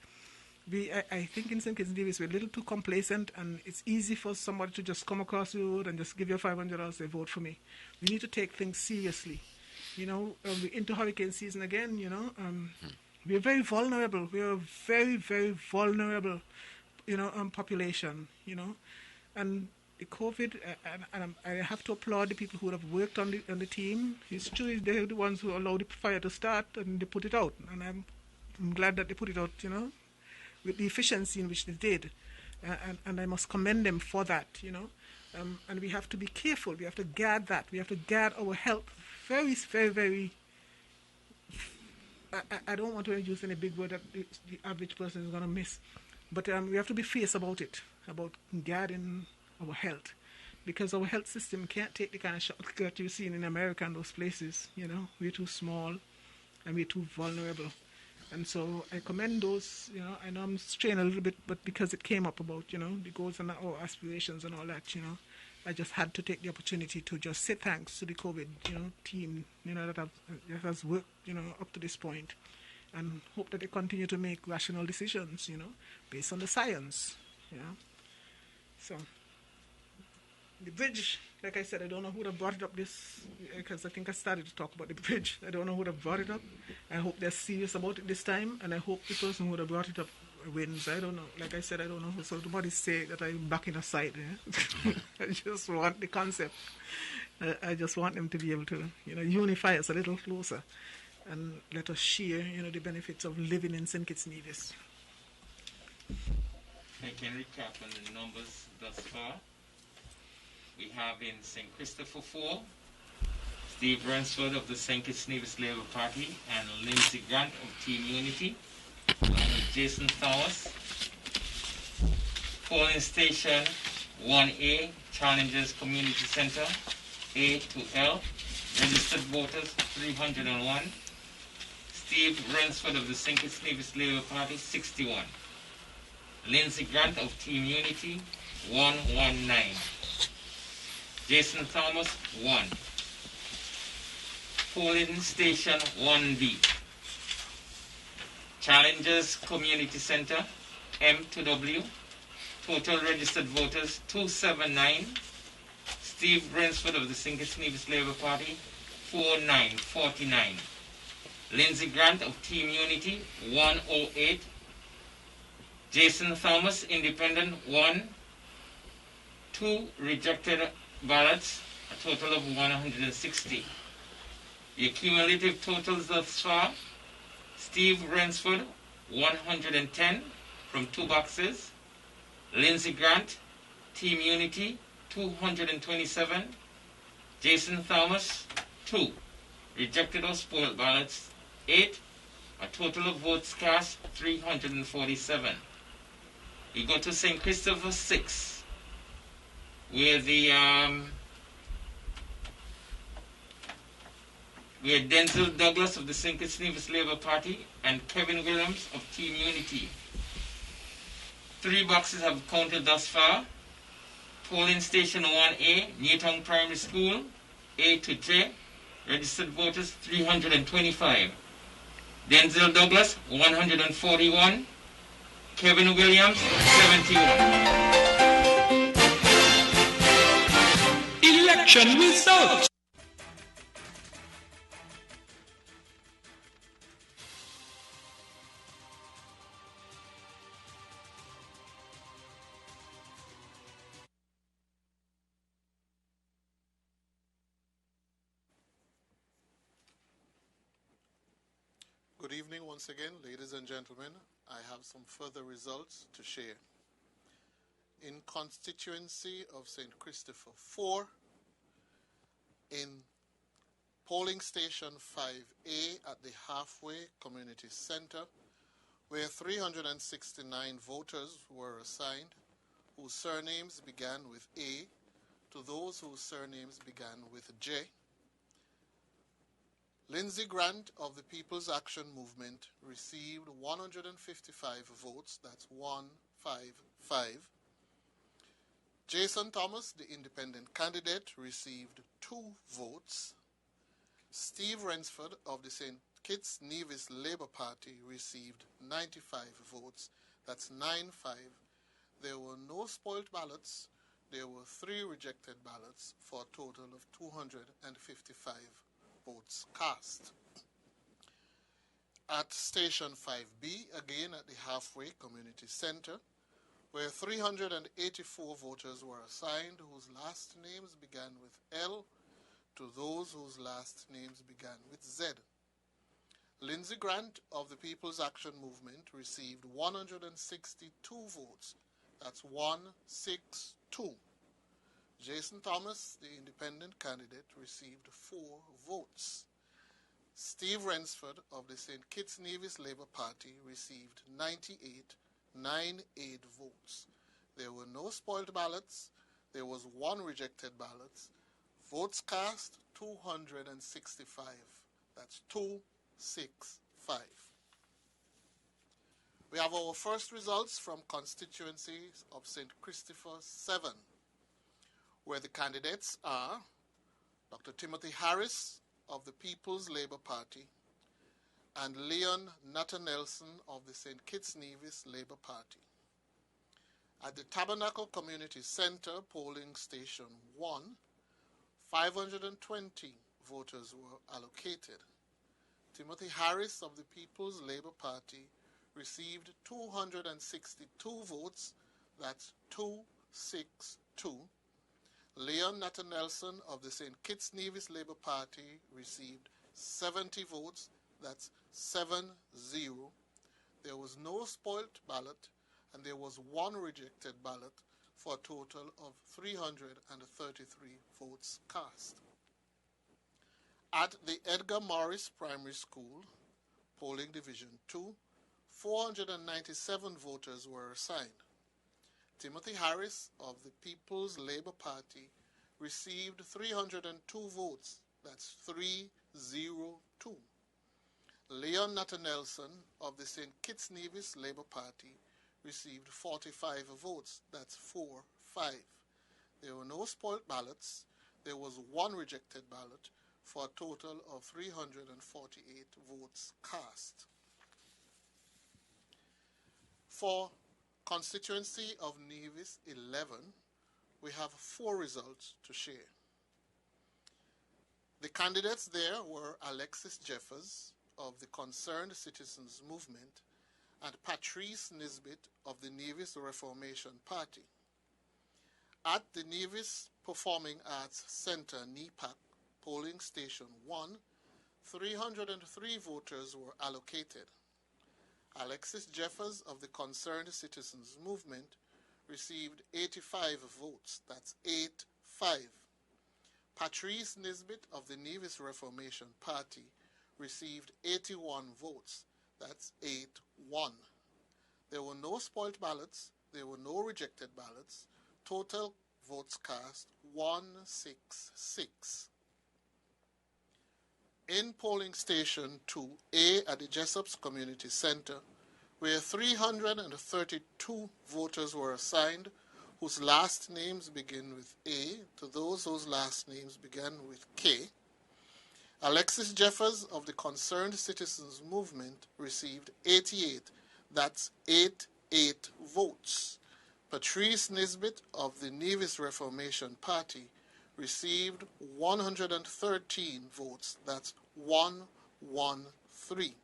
Speaker 1: I think in St. Kitts Nevis we're a little too complacent, and it's easy for somebody to just come across the road and just give you $500, say vote for me. We need to take things seriously. We're into hurricane season again, we're very vulnerable. We're a very, very vulnerable, population, And the COVID, and I have to applaud the people who have worked on the team. It's true, they're the ones who allowed the fire to start, and they put it out. And I'm glad that they put it out, with the efficiency in which they did. And I must commend them for that, And we have to be careful. We have to guard that. We have to guard our health very, very, very. I don't want to use any big word that the average person is going to miss. But we have to be fierce about it, about guarding our health. Because our health system can't take the kind of shock that you've seen in America and those places, We're too small and we're too vulnerable. And so I commend those, I know I'm straying a little bit, but because it came up about, the goals and our aspirations and all that, I just had to take the opportunity to just say thanks to the COVID, team, that has worked, up to this point, and hope that they continue to make rational decisions, based on the science, So, the bridge, like I said, I don't know who would have brought it up because I think I started to talk about the bridge. I don't know who would have brought it up. I hope they're serious about it this time, and I hope the person who would have brought it up wins. I don't know. Like I said, I don't know who. So nobody say that I'm backing a side. I just want the concept. I just want them to be able to, unify us a little closer and let us share, the benefits of living in St. Kitts Nevis.
Speaker 7: I can recap on the numbers thus far. We have in St. Christopher 4, Steve Ransford of the St. Kitts Nevis Labour Party and Lindsey Grant of Team Unity, along with Jason Thomas. Polling Station 1A, Challenges Community Center, A to L, registered voters 301. Steve Ransford of the St. Kitts Nevis Labour Party 61. Lindsey Grant of Team Unity 119. Jason Thomas 1. Polling Station 1B, Challenges Community Center M to W, total registered voters 279. Steve Ransford of the St. Kitts Nevis Labour Party 4949. Lindsey Grant of Team Unity 108. Jason Thomas Independent 1. 2 rejected ballots, a total of 160. The cumulative totals thus far: Steve Ransford 110 from 2 boxes. Lindsey Grant, Team Unity 227. Jason Thomas 2. Rejected or spoiled ballots 8. A total of votes cast 347. We go to St. Christopher 6, where where Denzel Douglas of the St. Kitts Nevis Labour Party and Kevin Williams of Team Unity. 3 boxes have counted thus far. Polling Station 1A, Newtown Primary School, A to J, registered voters 325. Denzel Douglas 141. Kevin Williams 71.
Speaker 5: Election results.
Speaker 4: Good evening once again, ladies and gentlemen. I have some further results to share. In constituency of St. Christopher 4, in polling station 5A at the Halfway Community Center, where 369 voters were assigned, whose surnames began with A, to those whose surnames began with J. Lindsey Grant of the People's Action Movement received 155 votes, that's 155. Jason Thomas, the independent candidate, received 2 votes. Steve Ransford of the St. Kitts Nevis Labour Party received 95 votes, that's 95. There were no spoiled ballots. There were 3 rejected ballots for a total of 255 votes cast. At Station 5B, again at the Halfway Community Center, where 384 voters were assigned whose last names began with L, to those whose last names began with Z. Lindsey Grant of the People's Action Movement received 162 votes, that's 162. Jason Thomas, the independent candidate, received 4 votes. Steve Ransford of the St. Kitts Nevis Labour Party received 98 votes. There were no spoiled ballots. There was 1 rejected ballot. Votes cast 265. That's 265. We have our first results from constituencies of St. Christopher 7. Where the candidates are Dr. Timothy Harris of the People's Labour Party and Leon Nutter Nelson of the St. Kitts Nevis Labour Party. At the Tabernacle Community Center, polling station 1, 520 voters were allocated. Timothy Harris of the People's Labour Party received 262 votes, that's 262. Leon Natta Nelson of the St. Kitts Nevis Labour Party received 70 votes. That's 7-0. There was no spoilt ballot, and there was one rejected ballot for a total of 333 votes cast. At the Edgar Morris Primary School, polling division 2, 497 voters were assigned. Timothy Harris of the People's Labour Party received 302 votes. That's 302. Leon Natta Nelson of the St. Kitts Nevis Labour Party received 45 votes. That's 4-5. There were no spoilt ballots. There was one rejected ballot for a total of 348 votes cast. For constituency of Nevis 11, we have 4 results to share. The candidates there were Alexis Jeffers of the Concerned Citizens Movement and Patrice Nisbet of the Nevis Reformation Party. At the Nevis Performing Arts Center, NEPAC, polling station 1, 303 voters were allocated. Alexis Jeffers of the Concerned Citizens Movement received 85 votes. That's 8-5. Patrice Nisbet of the Nevis Reformation Party received 81 votes. That's 8-1. There were no spoilt ballots. There were no rejected ballots. Total votes cast 166. In polling station 2A at the Jessops Community Center, where 332 voters were assigned whose last names begin with A to those whose last names began with K, Alexis Jeffers of the Concerned Citizens Movement received 88. That's 88 votes. Patrice Nisbet of the Nevis Reformation Party received 113 votes. That's 113.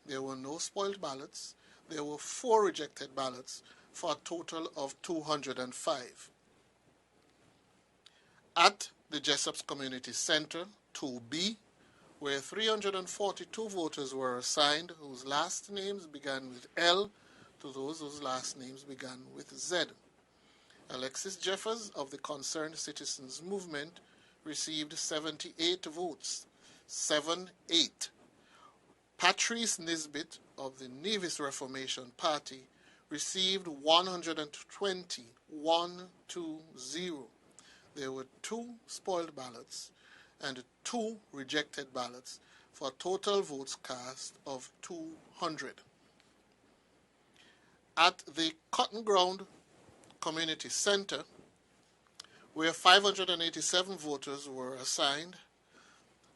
Speaker 4: There were no spoiled ballots. There were 4 rejected ballots for a total of 205. At the Jessops Community Center, 2B, where 342 voters were assigned whose last names began with L to those whose last names began with Z. Alexis Jeffers of the Concerned Citizens Movement received 78 votes, 7-8. Patrice Nisbet of the Nevis Reformation Party received 120, 120. There were 2 spoiled ballots and 2 rejected ballots for a total votes cast of 200. At the Cotton Ground Community Center, where 587 voters were assigned,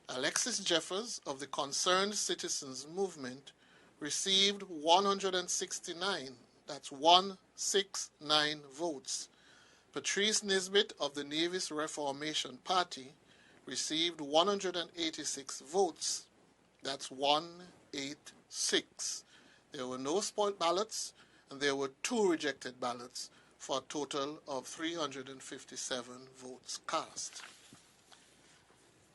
Speaker 4: Alexis Jeffers of the Concerned Citizens Movement received 169, that's 169 votes. Patrice Nisbet of the Nevis Reformation Party received 186 votes, that's 186. There were no spoiled ballots, and there were 2 rejected ballots for a total of 357 votes cast.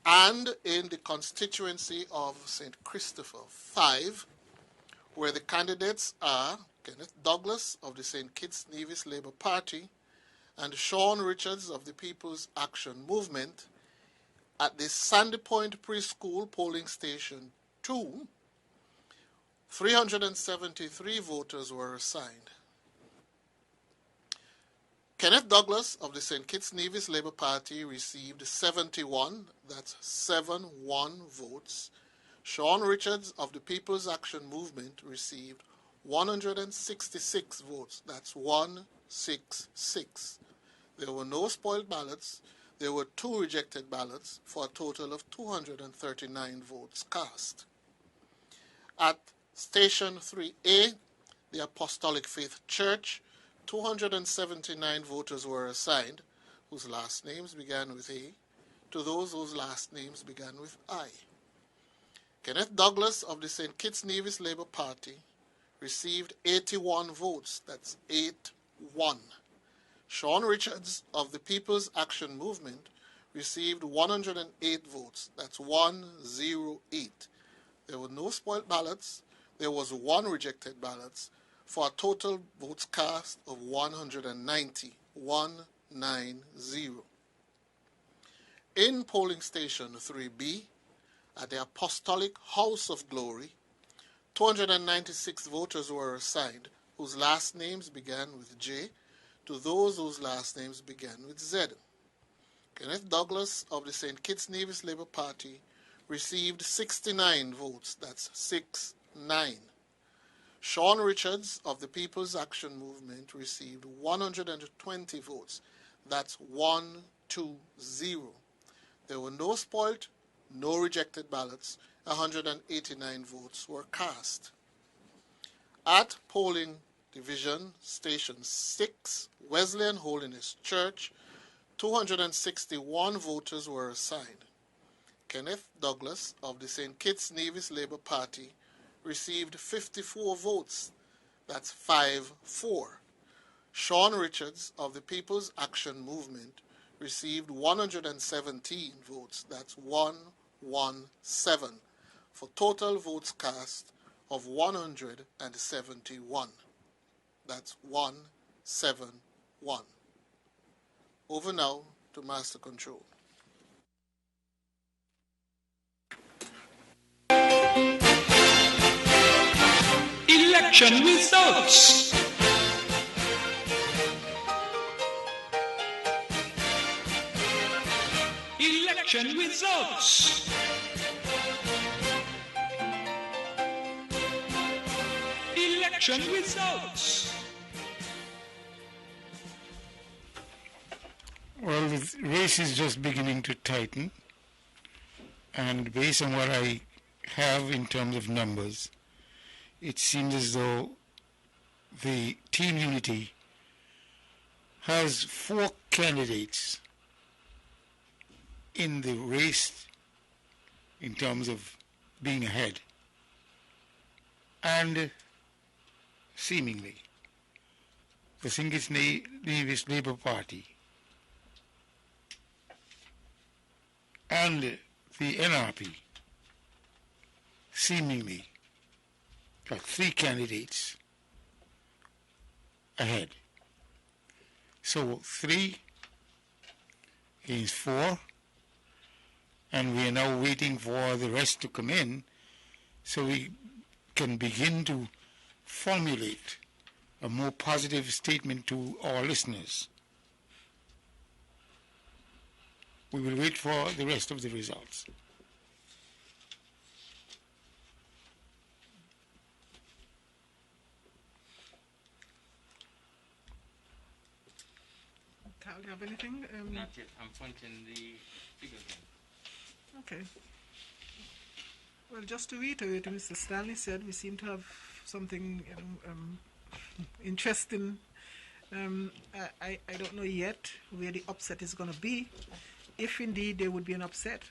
Speaker 4: And in the constituency of St. Christopher 5, where the candidates are Kenneth Douglas of the St. Kitts Nevis Labour Party and Sean Richards of the People's Action Movement, at the Sandy Point Preschool polling station 2, 373 voters were assigned. Kenneth Douglas of the St. Kitts Nevis Labour Party received 71, that's 7-1 votes. Sean Richards of the People's Action Movement received 166 votes, that's 166. There were no spoiled ballots. There were 2 rejected ballots for a total of 239 votes cast. At Station 3A, the Apostolic Faith Church, 279 voters were assigned whose last names began with A to those whose last names began with I. Kenneth Douglas of the St. Kitts Nevis Labour Party received 81 votes, that's 8-1. Sean Richards of the People's Action Movement received 108 votes. That's 108. There were no spoiled ballots. There was one rejected ballot for a total votes cast of 190. 190. In polling station 3B at the Apostolic House of Glory, 296 voters were assigned whose last names began with J to those whose last names began with Z. Kenneth Douglas of the St. Kitts Nevis Labour Party received 69 votes. That's 6-9. Sean Richards of the People's Action Movement received 120 votes. That's 120. There were no spoiled, no rejected ballots. 189 votes were cast. At polling division station 6, Wesleyan Holiness Church, 261 voters were assigned. Kenneth Douglas of the St. Kitts Nevis Labour Party received 54 votes. That's 5-4. Sean Richards of the People's Action Movement received 117 votes. That's 117 for total votes cast of 171. That's 171. Over now to Master Control.
Speaker 5: Election results. Election results. Election results.
Speaker 2: Well, the race is just beginning to tighten, and based on what I have in terms of numbers, it seems as though the Team Unity has 4 candidates in the race in terms of being ahead. And seemingly, the St. Kitts Nevis Labour Party and the NRP seemingly got 3 candidates ahead. So 3 against 4, and we are now waiting for the rest to come in so we can begin to formulate a more positive statement to our listeners. We will wait for the rest of the results.
Speaker 1: Carl, do you have anything?
Speaker 7: Not yet. I'm pointing the figures in.
Speaker 1: Okay. Well, just to reiterate what Mr. Stanley said, we seem to have something interesting. I don't know yet where the upset is going to be, if indeed there would be an upset.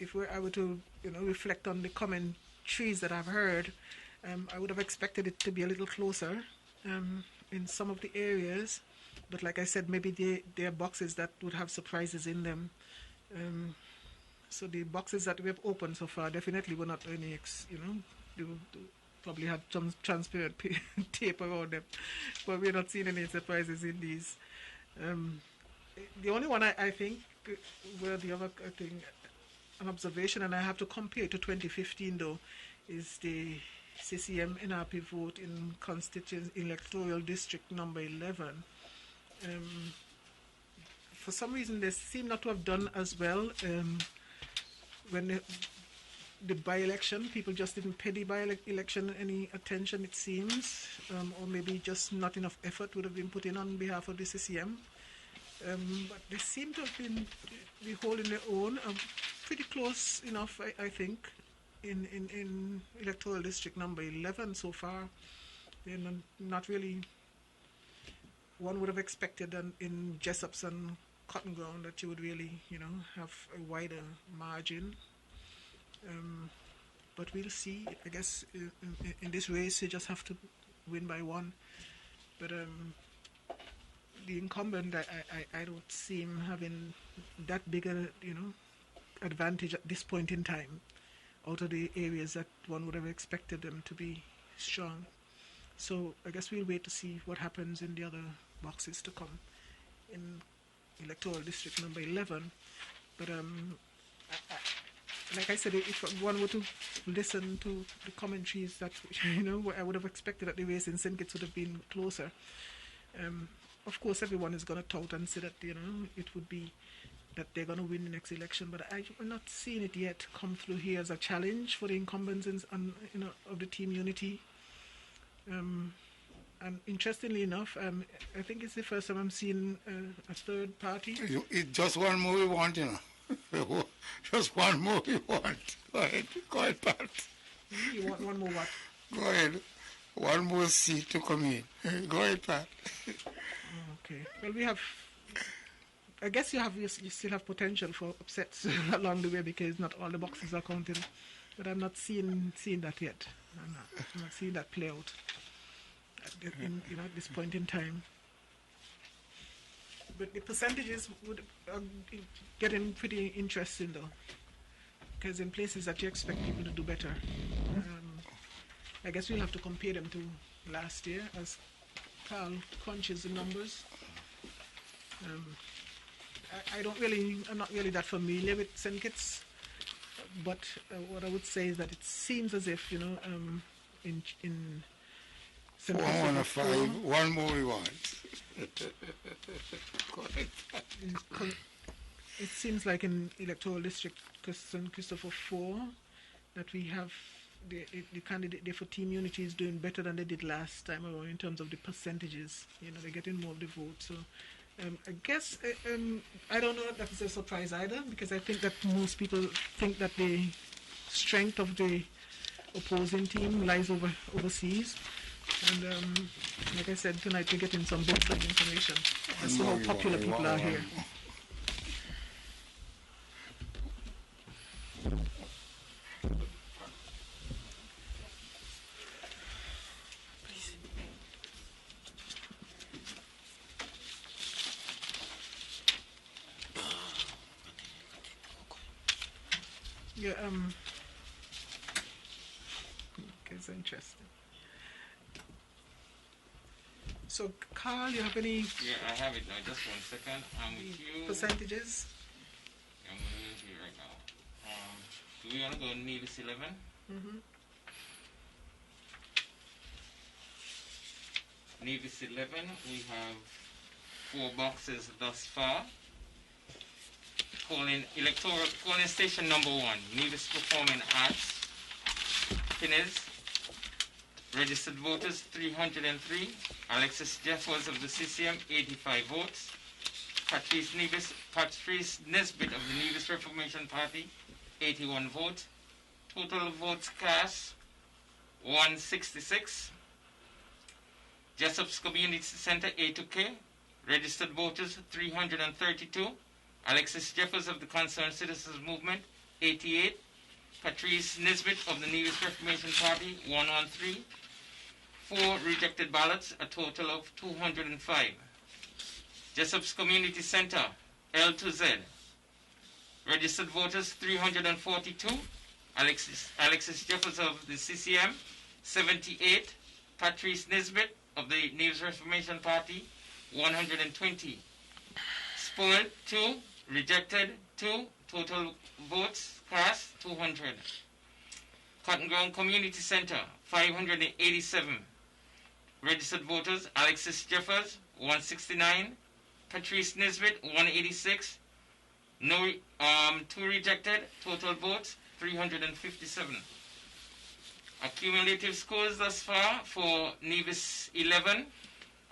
Speaker 1: If I were to reflect on the commentaries that I've heard, I would have expected it to be a little closer in some of the areas. But like I said, maybe there are boxes that would have surprises in them. So the boxes that we have opened so far definitely were not any, they probably had some transparent tape around them. But we're not seeing any surprises in these. The only one I think, where the other thing, an observation, and I have to compare to 2015 though, is the CCM NRP vote in constituency electoral district number 11. For some reason, they seem not to have done as well. When the by-election, people just didn't pay the by-election any attention, it seems, or maybe just not enough effort would have been put in on behalf of the CCM. But they seem to have been holding their own, pretty close enough, I think, in electoral district number 11 so far. They're not really. One would have expected in Jessops and Cotton Ground that you would really, have a wider margin. But we'll see. I guess in this race you just have to win by 1. But the incumbent, I don't see him having that big a advantage at this point in time out of the areas that one would have expected them to be strong. So I guess we'll wait to see what happens in the other boxes to come in electoral district number 11. But like I said, if one were to listen to the commentaries that I would have expected that the race in St. Kitts would have been closer. Of course, everyone is going to tout and say that it would be that they're going to win the next election, but I'm not seeing it yet come through here as a challenge for the incumbents of the Team Unity. And interestingly enough, I think it's the first time I'm seeing a third party.
Speaker 2: It's just one more we want, Just one more we want. Go ahead, Pat.
Speaker 1: You want one more what?
Speaker 2: Go ahead. One more seat to come in. Go ahead, Pat.
Speaker 1: Okay. Well, I guess you still have potential for upsets along the way because not all the boxes are counted. But I'm not seeing that yet. I'm not seeing that play out at this point in time. But the percentages would getting pretty interesting though, because in places that you expect people to do better, I guess we'll have to compare them to last year as Carl crunches the numbers. I'm not really that familiar with St. Kitts, but what I would say is that it seems as if in St. Kitts,
Speaker 2: one more we want. Go ahead.
Speaker 1: It seems like in electoral district St. Christopher 4 that we have the candidate there for Team Unity is doing better than they did last time around in terms of the percentages. They're getting more of the vote. So I guess I don't know if that's a surprise either, because I think that most people think that the strength of the opposing team lies overseas. And like I said, tonight we're getting some both side information as to how popular people are here. Yeah, it's interesting. So, Carl, you have any?
Speaker 7: Yeah, I have it now. Just 1 second. I'm with you.
Speaker 1: Percentages?
Speaker 7: I'm with you right now. Do we want to go Nevis 11?
Speaker 1: Mm-hmm.
Speaker 7: Nevis 11, we have 4 boxes thus far. Polling station number 1, Nevis Performing Arts, Pinez. Registered voters 303. Alexis Jeffers of the CCM 85 votes. Patrice Nesbitt of the Nevis Reformation Party 81 votes. Total votes cast 166. Jessup's Community Center A2K. Registered voters 332. Alexis Jeffers of the Concerned Citizens Movement 88. Patrice Nesbitt of the Nevis Reformation Party 113. 4 rejected ballots, a total of 205. Jessup's Community Center L2Z. Registered voters 342. Alexis Jeffers of the CCM 78. Patrice Nesbitt of the Nevis Reformation Party 120. Spoiled 2. Rejected 2. Total votes cast 200. Cotton Ground Community Center 587. Registered voters Alexis Jeffers 169. Patrice Nesbitt 186. 2 rejected. Total votes 357. Accumulative scores thus far for Nevis 11.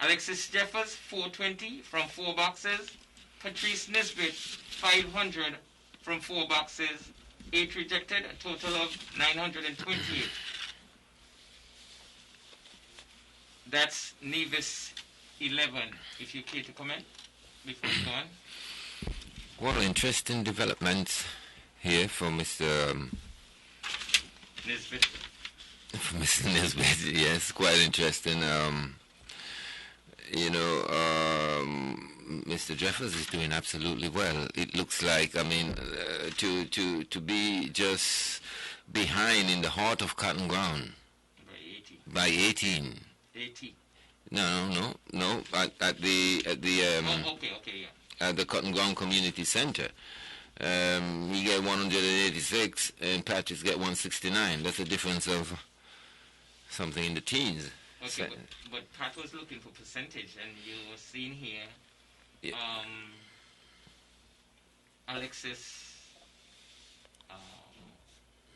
Speaker 7: Alexis Jeffers 420 from 4 boxes. Patrice Nesbitt 500 from 4 boxes. 8 rejected, a total of 928. That's Nevis 11. If you care to comment before we go on.
Speaker 3: Well, interesting developments here for Mr.
Speaker 7: Nesbitt.
Speaker 3: For Mr. Nesbitt, yes, quite interesting. Mr. Jeffers is doing absolutely well. It looks like, I mean, to be just behind in the heart of Cotton Ground. By 18.
Speaker 7: 80.
Speaker 3: No. At the at the Cotton Ground Community Center. We get 186 and Patrick's get 169. That's a difference of something in the teens.
Speaker 7: Okay, but Pat was looking for percentage, and you were seeing here, Alexis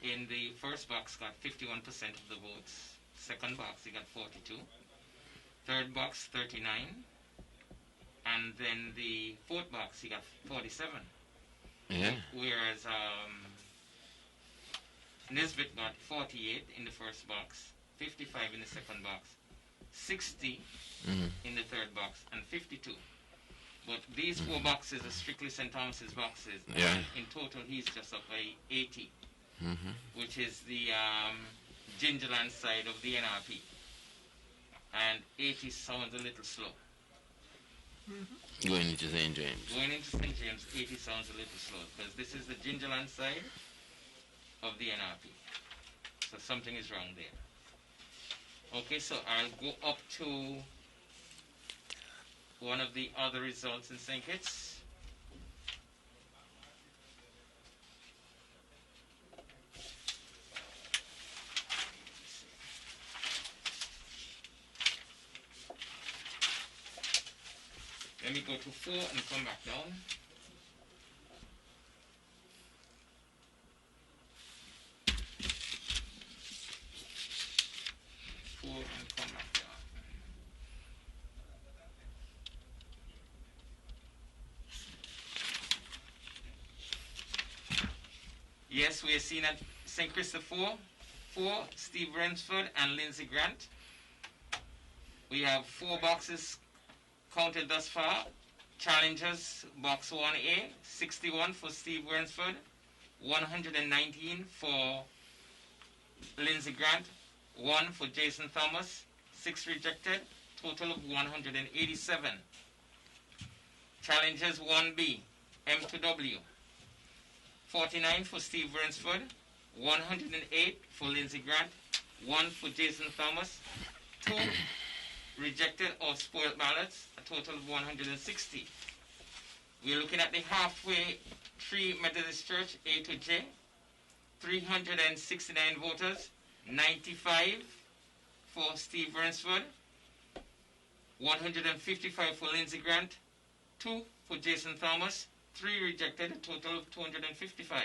Speaker 7: in the first box got 51% of the votes. Second box he got 42. Third box 39. And then the fourth box he got 47.
Speaker 3: Yeah.
Speaker 7: Whereas Nisbet got 48 in the first box, 55 in the second box, 60 in the third box, and 52. But these four boxes are strictly St. Thomas's boxes.
Speaker 3: Yeah.
Speaker 7: In total, he's just up by 80, which is the Gingerland side of the NRP. And 80 sounds a little slow.
Speaker 3: Going into St. James.
Speaker 7: Going into St. James, 80 sounds a little slow, because this is the Gingerland side of the NRP. So something is wrong there. Okay, so I'll go up to one of the other results in St. Kitts. Let me go to 4 and come back down. And come back down. Yes, we are seeing at St. Christopher 4, Steve Rensford and Lindsey Grant. We have 4 boxes counted thus far. Challengers, box 1A, 61 for Steve Rensford, 119 for Lindsey Grant, 1 for Jason Thomas, 6 rejected, total of 187. Challengers 1B, M2W, 49 for Steve Rensford, 108 for Lindsey Grant, 1 for Jason Thomas, 2 rejected or spoiled ballots, a total of 160. We're looking at the halfway tree Methodist Church, A to J, 369 voters, 95 for Steve Rensford, 155 for Lindsey Grant, 2 for Jason Thomas, 3 rejected, a total of 255.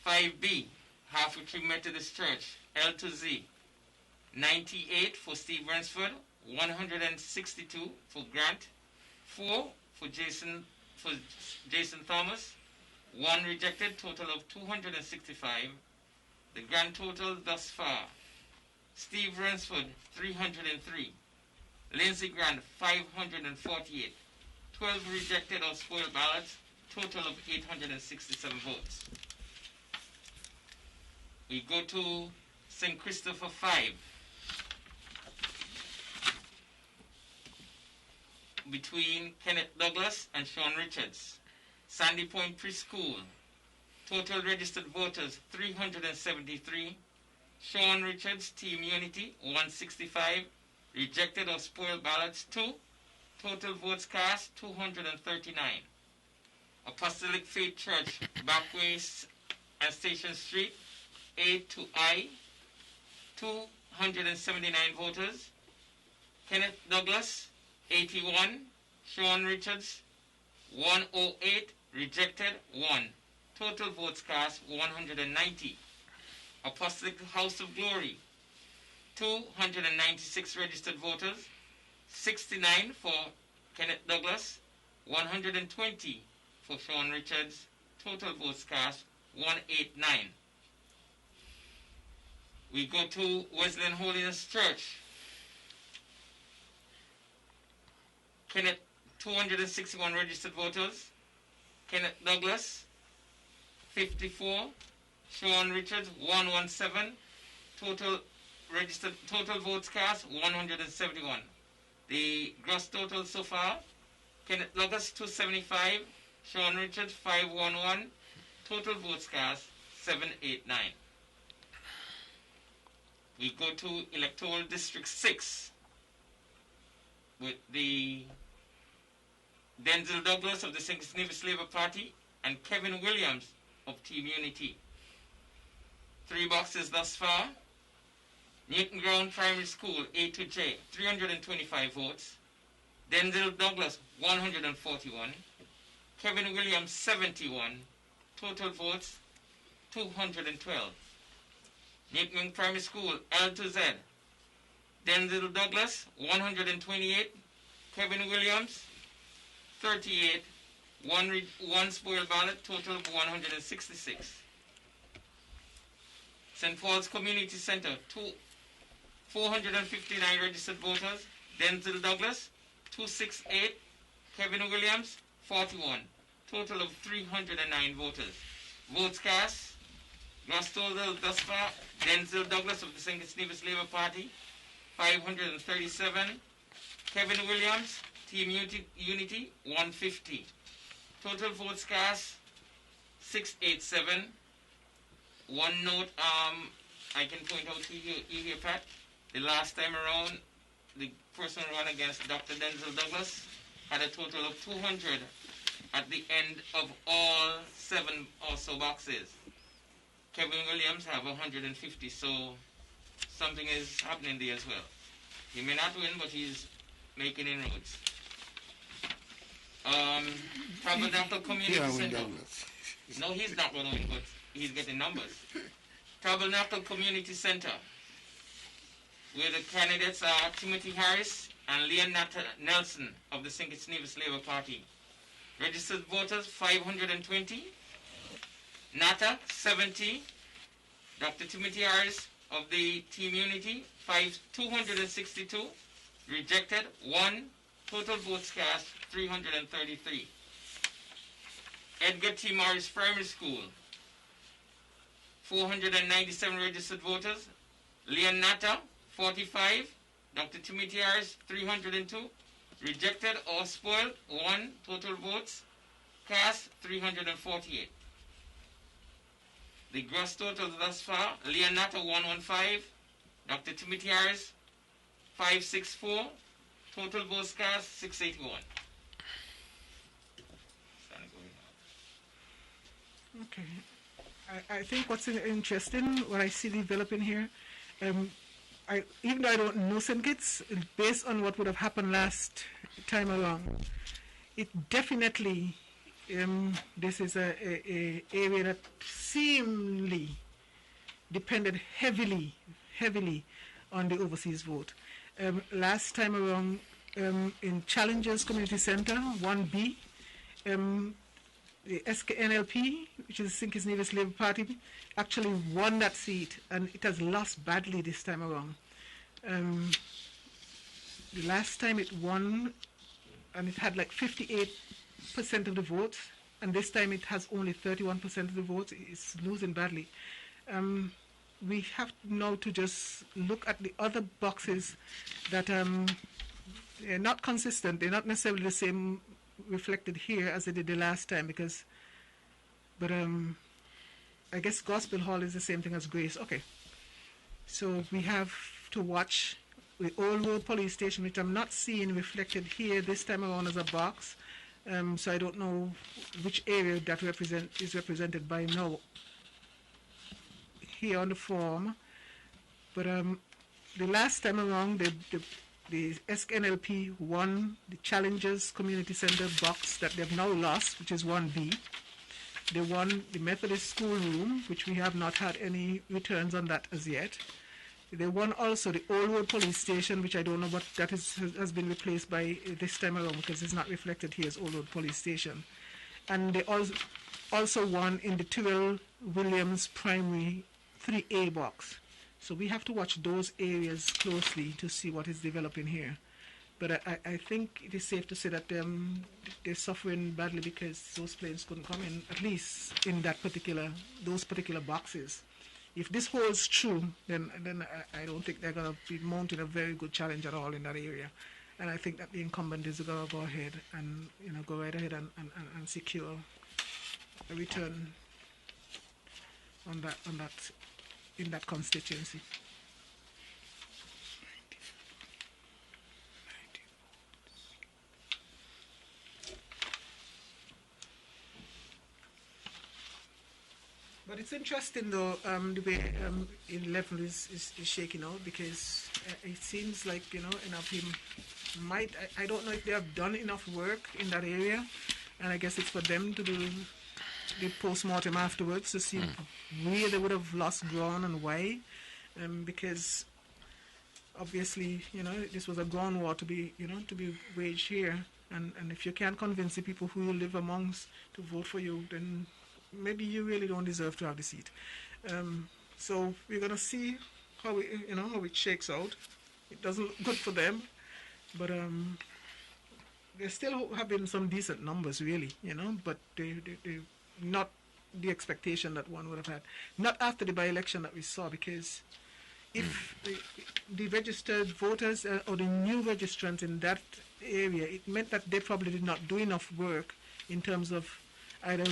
Speaker 7: 5B, halfway tree Methodist Church, L to Z, 98 for Steve Rensford, 162 for Grant, 4 for Jason Thomas, 1 rejected, total of 265. The grand total thus far: Steve Rensford 303, Lindsey Grant 548, 12 rejected or spoiled ballots, total of 867 votes. We go to St. Christopher 5. Between Kenneth Douglas and Sean Richards. Sandy Point Preschool. Total registered voters 373. Sean Richards, Team Unity 165. Rejected or spoiled ballots 2. Total votes cast 239. Apostolic Faith Church, Backway and Station Street, A to I, 279 voters. Kenneth Douglas 81, Sean Richards 108, rejected 1. Total votes cast 190. Apostolic House of Glory, 296 registered voters, 69 for Kenneth Douglas, 120 for Sean Richards. Total votes cast 189. We go to Wesleyan Holiness Church. Kenneth, 261 registered voters. Kenneth Douglas, 54. Sean Richards, 117. Total votes cast, 171. The gross total so far Kenneth Lucas 275, Sean Richards 511, total votes cast 789. We go to Electoral District 6 with the Denzel Douglas of the St. Kitts Nevis Labour Party and Kevin Williams of Team Unity. 3 boxes thus far. Newton Ground Primary School A to J, 325 votes. Denzel Douglas, 141. Kevin Williams, 71. Total votes, 212. Newton Primary School L to Z. Denzel Douglas, 128. Kevin Williams, 38. One spoiled ballot, total of 166. St. Paul's Community Center, 459 registered voters. Denzel Douglas, 268. Kevin Williams, 41. Total of 309 voters. Votes cast. Gross total thus far. Denzel Douglas of the St. Kitts Nevis Labour Party, 537. Kevin Williams, Team Unity, 150. Total votes cast, 687. One note, I can point out to you here, Pat. The last time around, the person who ran against Dr. Denzel Douglas had a total of 200 at the end of all 7 or so boxes. Kevin Williams have 150, so something is happening there as well. He may not win, but he's making inroads. Tabernacle Community Center. No, he's not going to win, but he's getting numbers. Tabernacle Community Center, where the candidates are Timothy Harris and Leon Nelson of the St. Kitts Nevis Labour Party. Registered voters, 520. Nata, 70. Dr. Timothy Harris of the Team Unity, 262. Rejected, 1. Total votes cast, 333. Edgar T. Morris Primary School, 497 registered voters. Leon Nata, 45. Dr. Timothy Harris, 302. Rejected or spoiled, 1. Total votes cast, 348. The gross total thus far, Leon Nata, 115. Dr. Timothy Harris, 564. Total votes cast, 681.
Speaker 1: Okay. I think what's interesting, what I see developing here, even though I don't know St. Kitts, based on what would have happened last time around, it definitely, this is a area that seemingly depended heavily on the overseas vote. Last time around, in Challengers Community Center, 1B, the SKNLP, which is the St. Kitts Nevis Labour Party, actually won that seat, and it has lost badly this time around. The last time it won, and it had like 58% of the votes, and this time it has only 31% of the votes. It's losing badly. We have now to just look at the other boxes that they're not consistent. They're not necessarily the same reflected here as they did the last time, but I guess Gospel Hall is the same thing as Grace. Okay, so we have to watch the Old Road Police Station, which I'm not seeing reflected here this time around as a box, so I don't know which area that is represented by now here on the form, but the last time around the SNLP won the Challengers Community Center box that they've now lost, which is 1B. They won the Methodist Schoolroom, which we have not had any returns on that as yet. They won also the Old Road Police Station, which I don't know what that has been replaced by this time around, because it's not reflected here as Old Road Police Station. And they also won in the Tyrrell Williams Primary 3A box. So we have to watch those areas closely to see what is developing here. But I think it is safe to say that they're suffering badly because those planes couldn't come in, at least in those particular boxes. If this holds true, then I don't think they're going to be mounting a very good challenge at all in that area. And I think that the incumbent is going to go ahead and go right ahead and secure a return on that in that constituency. But it's interesting, though, the way in level is shaking out, because it seems like, NRP might, I don't know if they have done enough work in that area, and I guess it's for them to do the post-mortem afterwards to see where they would have lost ground and why, because obviously, this was a ground war to be waged here, and if you can't convince the people who you live amongst to vote for you, then maybe you really don't deserve to have the seat. So we're gonna see how it shakes out. It doesn't look good for them, but they're still having some decent numbers, really, but they not the expectation that one would have had. Not after the by-election that we saw, because if the registered voters or the new registrants in that area, it meant that they probably did not do enough work in terms of either,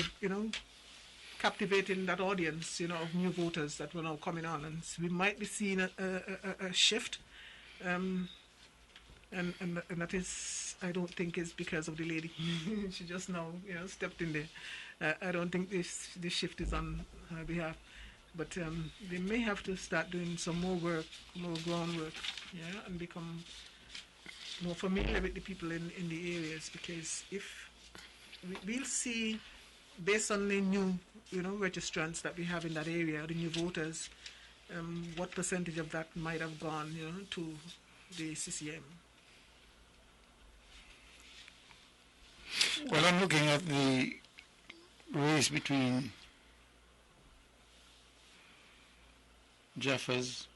Speaker 1: captivating that audience, of new voters that were now coming on, and so we might be seeing a shift, and that is, I don't think, is because of the lady. She just now, stepped in there. I don't think this shift is on her behalf, but they may have to start doing some more work, more groundwork, and become more familiar with the people in the areas, because if we'll see, based on the new, registrants that we have in that area, the new voters, what percentage of that might have gone, to the CCM.
Speaker 2: Well, I'm looking at the race between Jeffers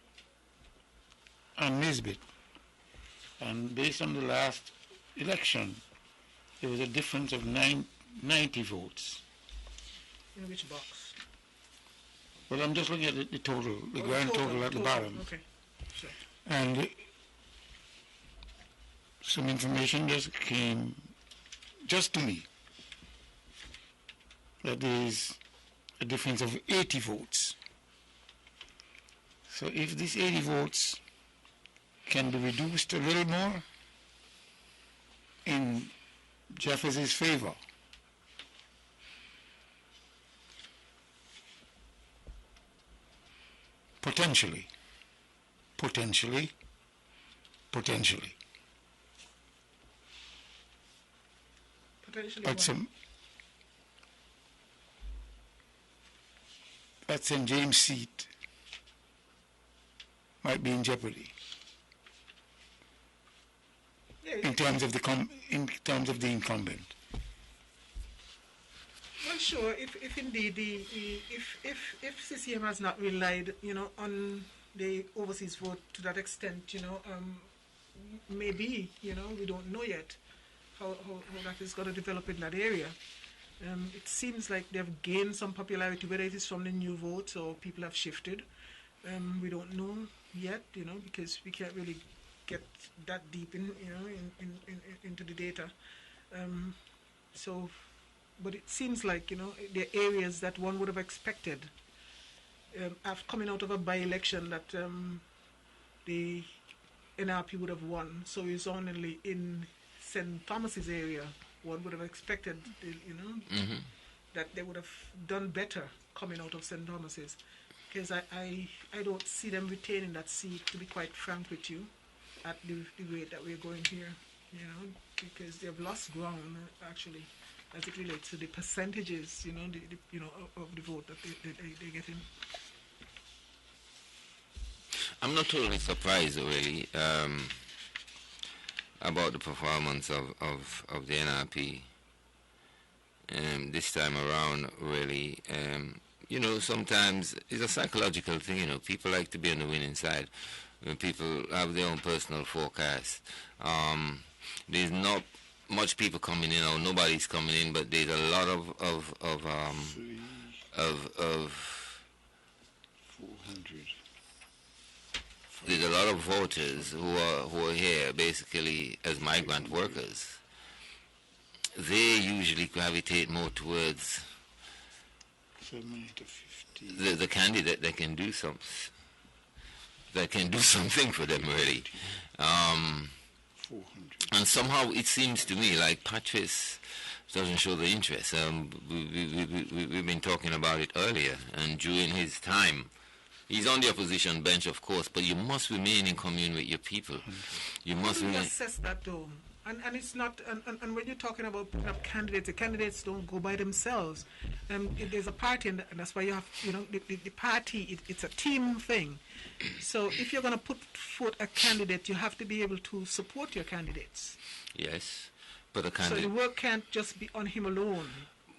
Speaker 2: and Nisbet, and based on the last election, there was a difference of 90 votes.
Speaker 1: In which box?
Speaker 2: Well, I'm just looking at the total, the grand total at the bottom.
Speaker 1: Okay, sure.
Speaker 2: And some information just came just to me that there is a difference of 80 votes. So if these 80 votes can be reduced a little more in Jeffers' favor, potentially.
Speaker 1: Potentially
Speaker 2: But that St. James seat might be in jeopardy in terms of the incumbent.
Speaker 1: Well, sure. If indeed if CCM has not relied, on the overseas vote to that extent, maybe, we don't know yet how that is going to develop in that area. It seems like they've gained some popularity, whether it is from the new votes or people have shifted. We don't know yet, because we can't really get that deep into the data. But it seems like, the areas that one would have expected coming out of a by-election that the NRP would have won. So it's only in St. Thomas's area one would have expected, that they would have done better coming out of St. Thomas's. Because I don't see them retaining that seat, to be quite frank with you, at the rate that we're going here, because they've lost ground, actually, as it relates to the percentages, of the vote that they get in.
Speaker 3: I'm not totally surprised, really, about the performance of the NRP this time around, really. Sometimes it's a psychological thing, people like to be on the winning side when people have their own personal forecast. There's not much people coming in, or nobody's coming in, but there's a lot of
Speaker 2: 400.
Speaker 3: there's a lot of voters who are here basically as migrant workers. They usually gravitate more towards the candidate that can do something for them, really. And somehow it seems to me like Patrice doesn't show the interest. We've been talking about it earlier, and during his time, he's on the opposition bench, of course, but you must remain in commune with your people. You must remain.
Speaker 1: Assess that, though. And it's not, and when you're talking about putting up candidates, the candidates don't go by themselves. There's a party, and that's why you have, the party, it's a team thing. So if you're going to put forth a candidate, you have to be able to support your candidates.
Speaker 3: Yes, but a candidate.
Speaker 1: So the work can't just be on him alone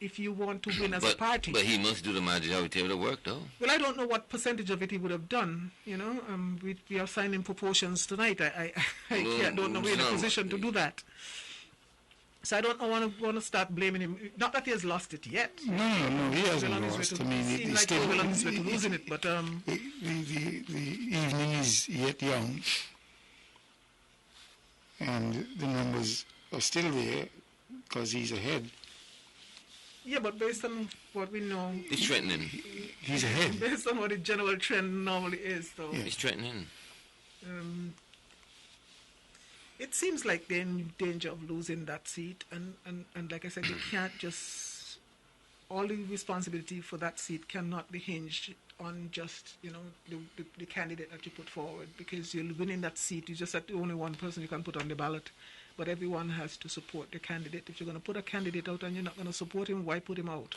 Speaker 1: if you want to win as a party.
Speaker 3: But he must do the majority of the work, though.
Speaker 1: Well, I don't know what percentage of it he would have done. We are signing proportions tonight. I don't know we're in a position to do that. So I don't want to start blaming him. Not that he has lost it yet.
Speaker 2: No, he hasn't lost. I mean,
Speaker 1: he's still well on his way to losing it. But
Speaker 2: the evening is yet young, and the numbers are still there because he's ahead.
Speaker 1: Yeah, but based on what we know,
Speaker 3: he's threatening.
Speaker 2: He's ahead.
Speaker 1: Based on what the general trend normally is, though.
Speaker 3: Yeah. He's threatening.
Speaker 1: It seems like they're in danger of losing that seat, and like I said, you can't just, all the responsibility for that seat cannot be hinged on just, the candidate that you put forward, because you're winning that seat. You just have only one person you can put on the ballot. But everyone has to support the candidate. If you're going to put a candidate out and you're not going to support him, why put him out?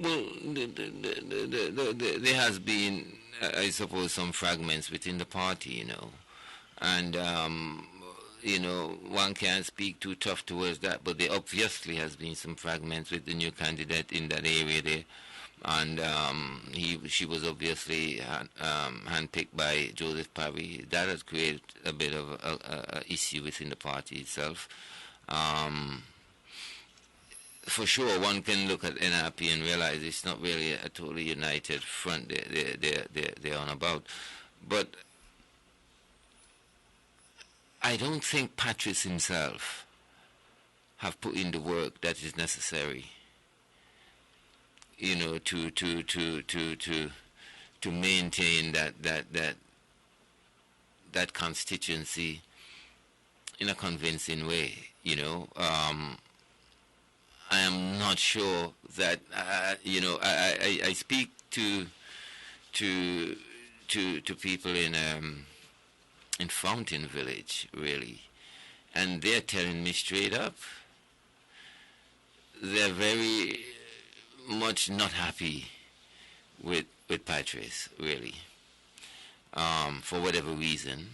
Speaker 3: Well, there has been, I suppose, some fragments within the party, and one can't speak too tough towards that. But there obviously has been some fragments with the new candidate in that area there, and she was obviously handpicked by Joseph Parry. That has created a bit of a issue within the party itself. For sure, one can look at NRP and realize it's not really a totally united front they're on about. But I don't think Patrice himself have put in the work that is necessary, to maintain that constituency in a convincing way. I am not sure that I speak to people in Fountain Village, really, and they're telling me straight up they're very much not happy with Patrice, really, for whatever reason.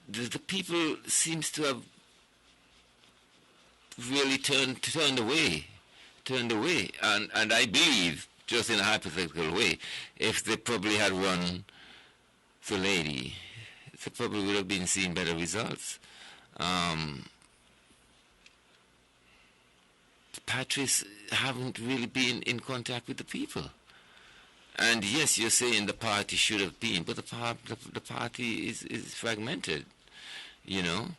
Speaker 3: The people seems to have really turned away, and I believe, just in a hypothetical way, if they probably had run the lady, they probably would have been seeing better results. Patrice haven't really been in contact with the people. And yes, you're saying the party should have been, but the party is fragmented,
Speaker 2: Mr.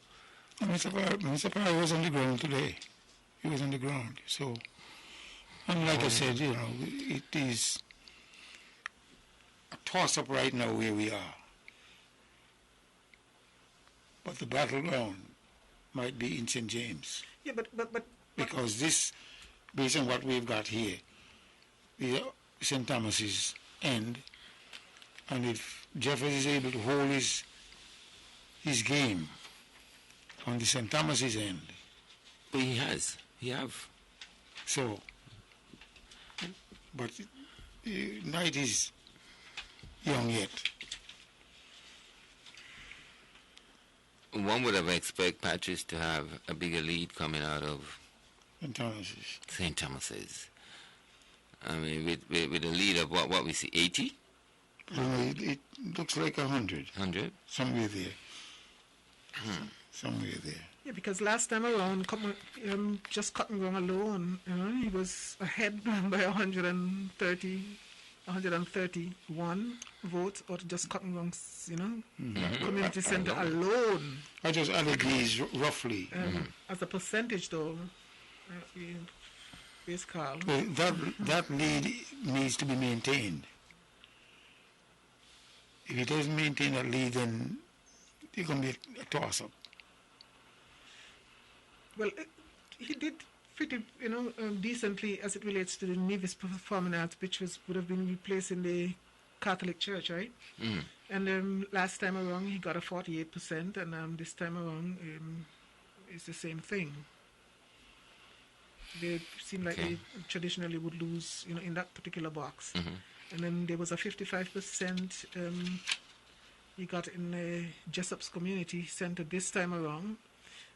Speaker 2: Parry was on the ground today. He was on the ground. So, and like I said, it is a toss-up right now where we are. But the battleground might be in St. James.
Speaker 1: Yeah, but
Speaker 2: because this, based on what we've got here, the St. Thomas's end, and if Jeffers is able to hold his game on the St. Thomas's end.
Speaker 3: But he have.
Speaker 2: So, but night is young yet.
Speaker 3: One would have expected Patrice to have a bigger lead coming out of St. Thomas's. I mean, with a lead of what we see, 80?
Speaker 2: It looks like 100.
Speaker 3: 100?
Speaker 2: Somewhere there. Somewhere there.
Speaker 1: Yeah, because last time around, just Cotton Ground alone, he was ahead by 130 131 votes, or just Cotton Ground, Community Center alone.
Speaker 2: I just added these roughly.
Speaker 1: As a percentage, though, is Carl.
Speaker 2: That lead needs to be maintained. If he doesn't maintain that lead, then it's going to be a toss-up.
Speaker 1: Well, he did pretty, decently as it relates to the Nevis Performing Arts, which would have been replaced in the Catholic Church, right? And last time around, he got a 48%, and this time around, it's the same thing. They seem like they traditionally would lose, in that particular box. And then there was a 55% he got in the Jessup's Community Center this time around.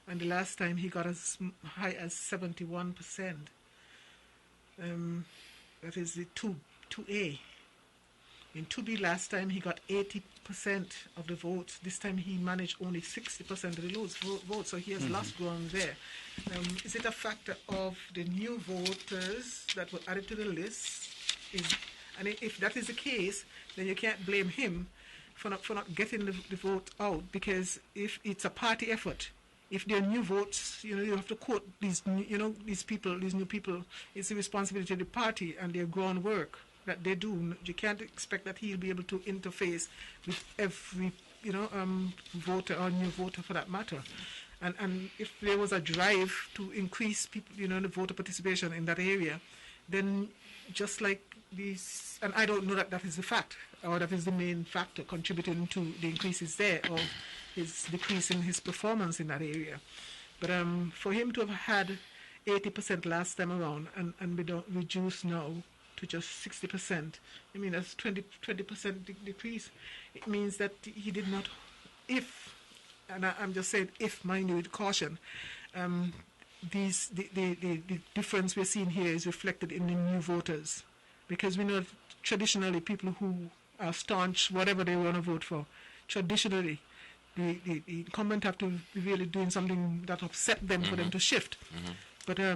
Speaker 1: And the last time he got as high as 71%. That is the 2A. In 2B last time he got 80% of the votes. This time he managed only 60% of the votes, so he has lost ground there. Is it a factor of the new voters that were added to the list? And if that is the case, then you can't blame him for not getting the vote out, because if it's a party effort, if there are new votes, you have to quote these new people. It's the responsibility of the party and their groundwork that they do. You can't expect that he'll be able to interface with every, voter or new voter for that matter. And if there was a drive to increase people, the voter participation in that area, then just like these, and I don't know that is the fact, or that is the main factor contributing to the increases there, or his decrease in his performance in that area. But for him to have had 80% last time around and be reduced now to just 60%, I mean, that's 20% decrease. It means that he did not, and I'm just saying if, mind you, with caution, the difference we're seeing here is reflected in the new voters, because we know that traditionally people who are staunch, whatever they want to vote for, traditionally the incumbent have to be really doing something that upset them for them to shift. But I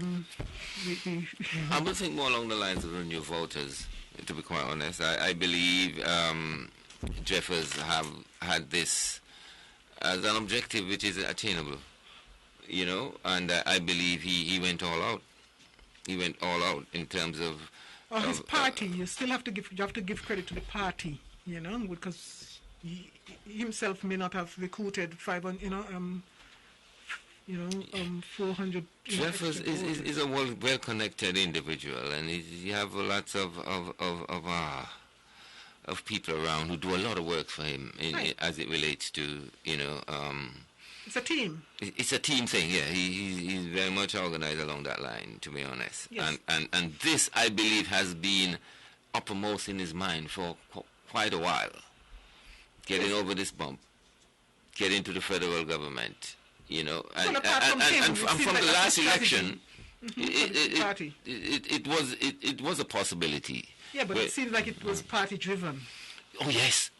Speaker 3: would think more along the lines of the new voters, to be quite honest. I believe Jeffers have had this as an objective which is attainable, and I believe he went all out. He went all out in terms of
Speaker 1: his party. You still have to give credit to the party, because he himself may not have recruited 500, 400.
Speaker 3: Jeffers is a well-connected individual, and he have lots of people around who do a lot of work for him as it relates to
Speaker 1: It's a team.
Speaker 3: It's a team thing, yeah. He's very much organized along that line, to be honest. Yes. And this, I believe, has been uppermost in his mind for quite a while. Getting over this bump, getting to the federal government, and from the last election, it was a possibility.
Speaker 1: Yeah, but it seems like it was party driven.
Speaker 3: Oh yes.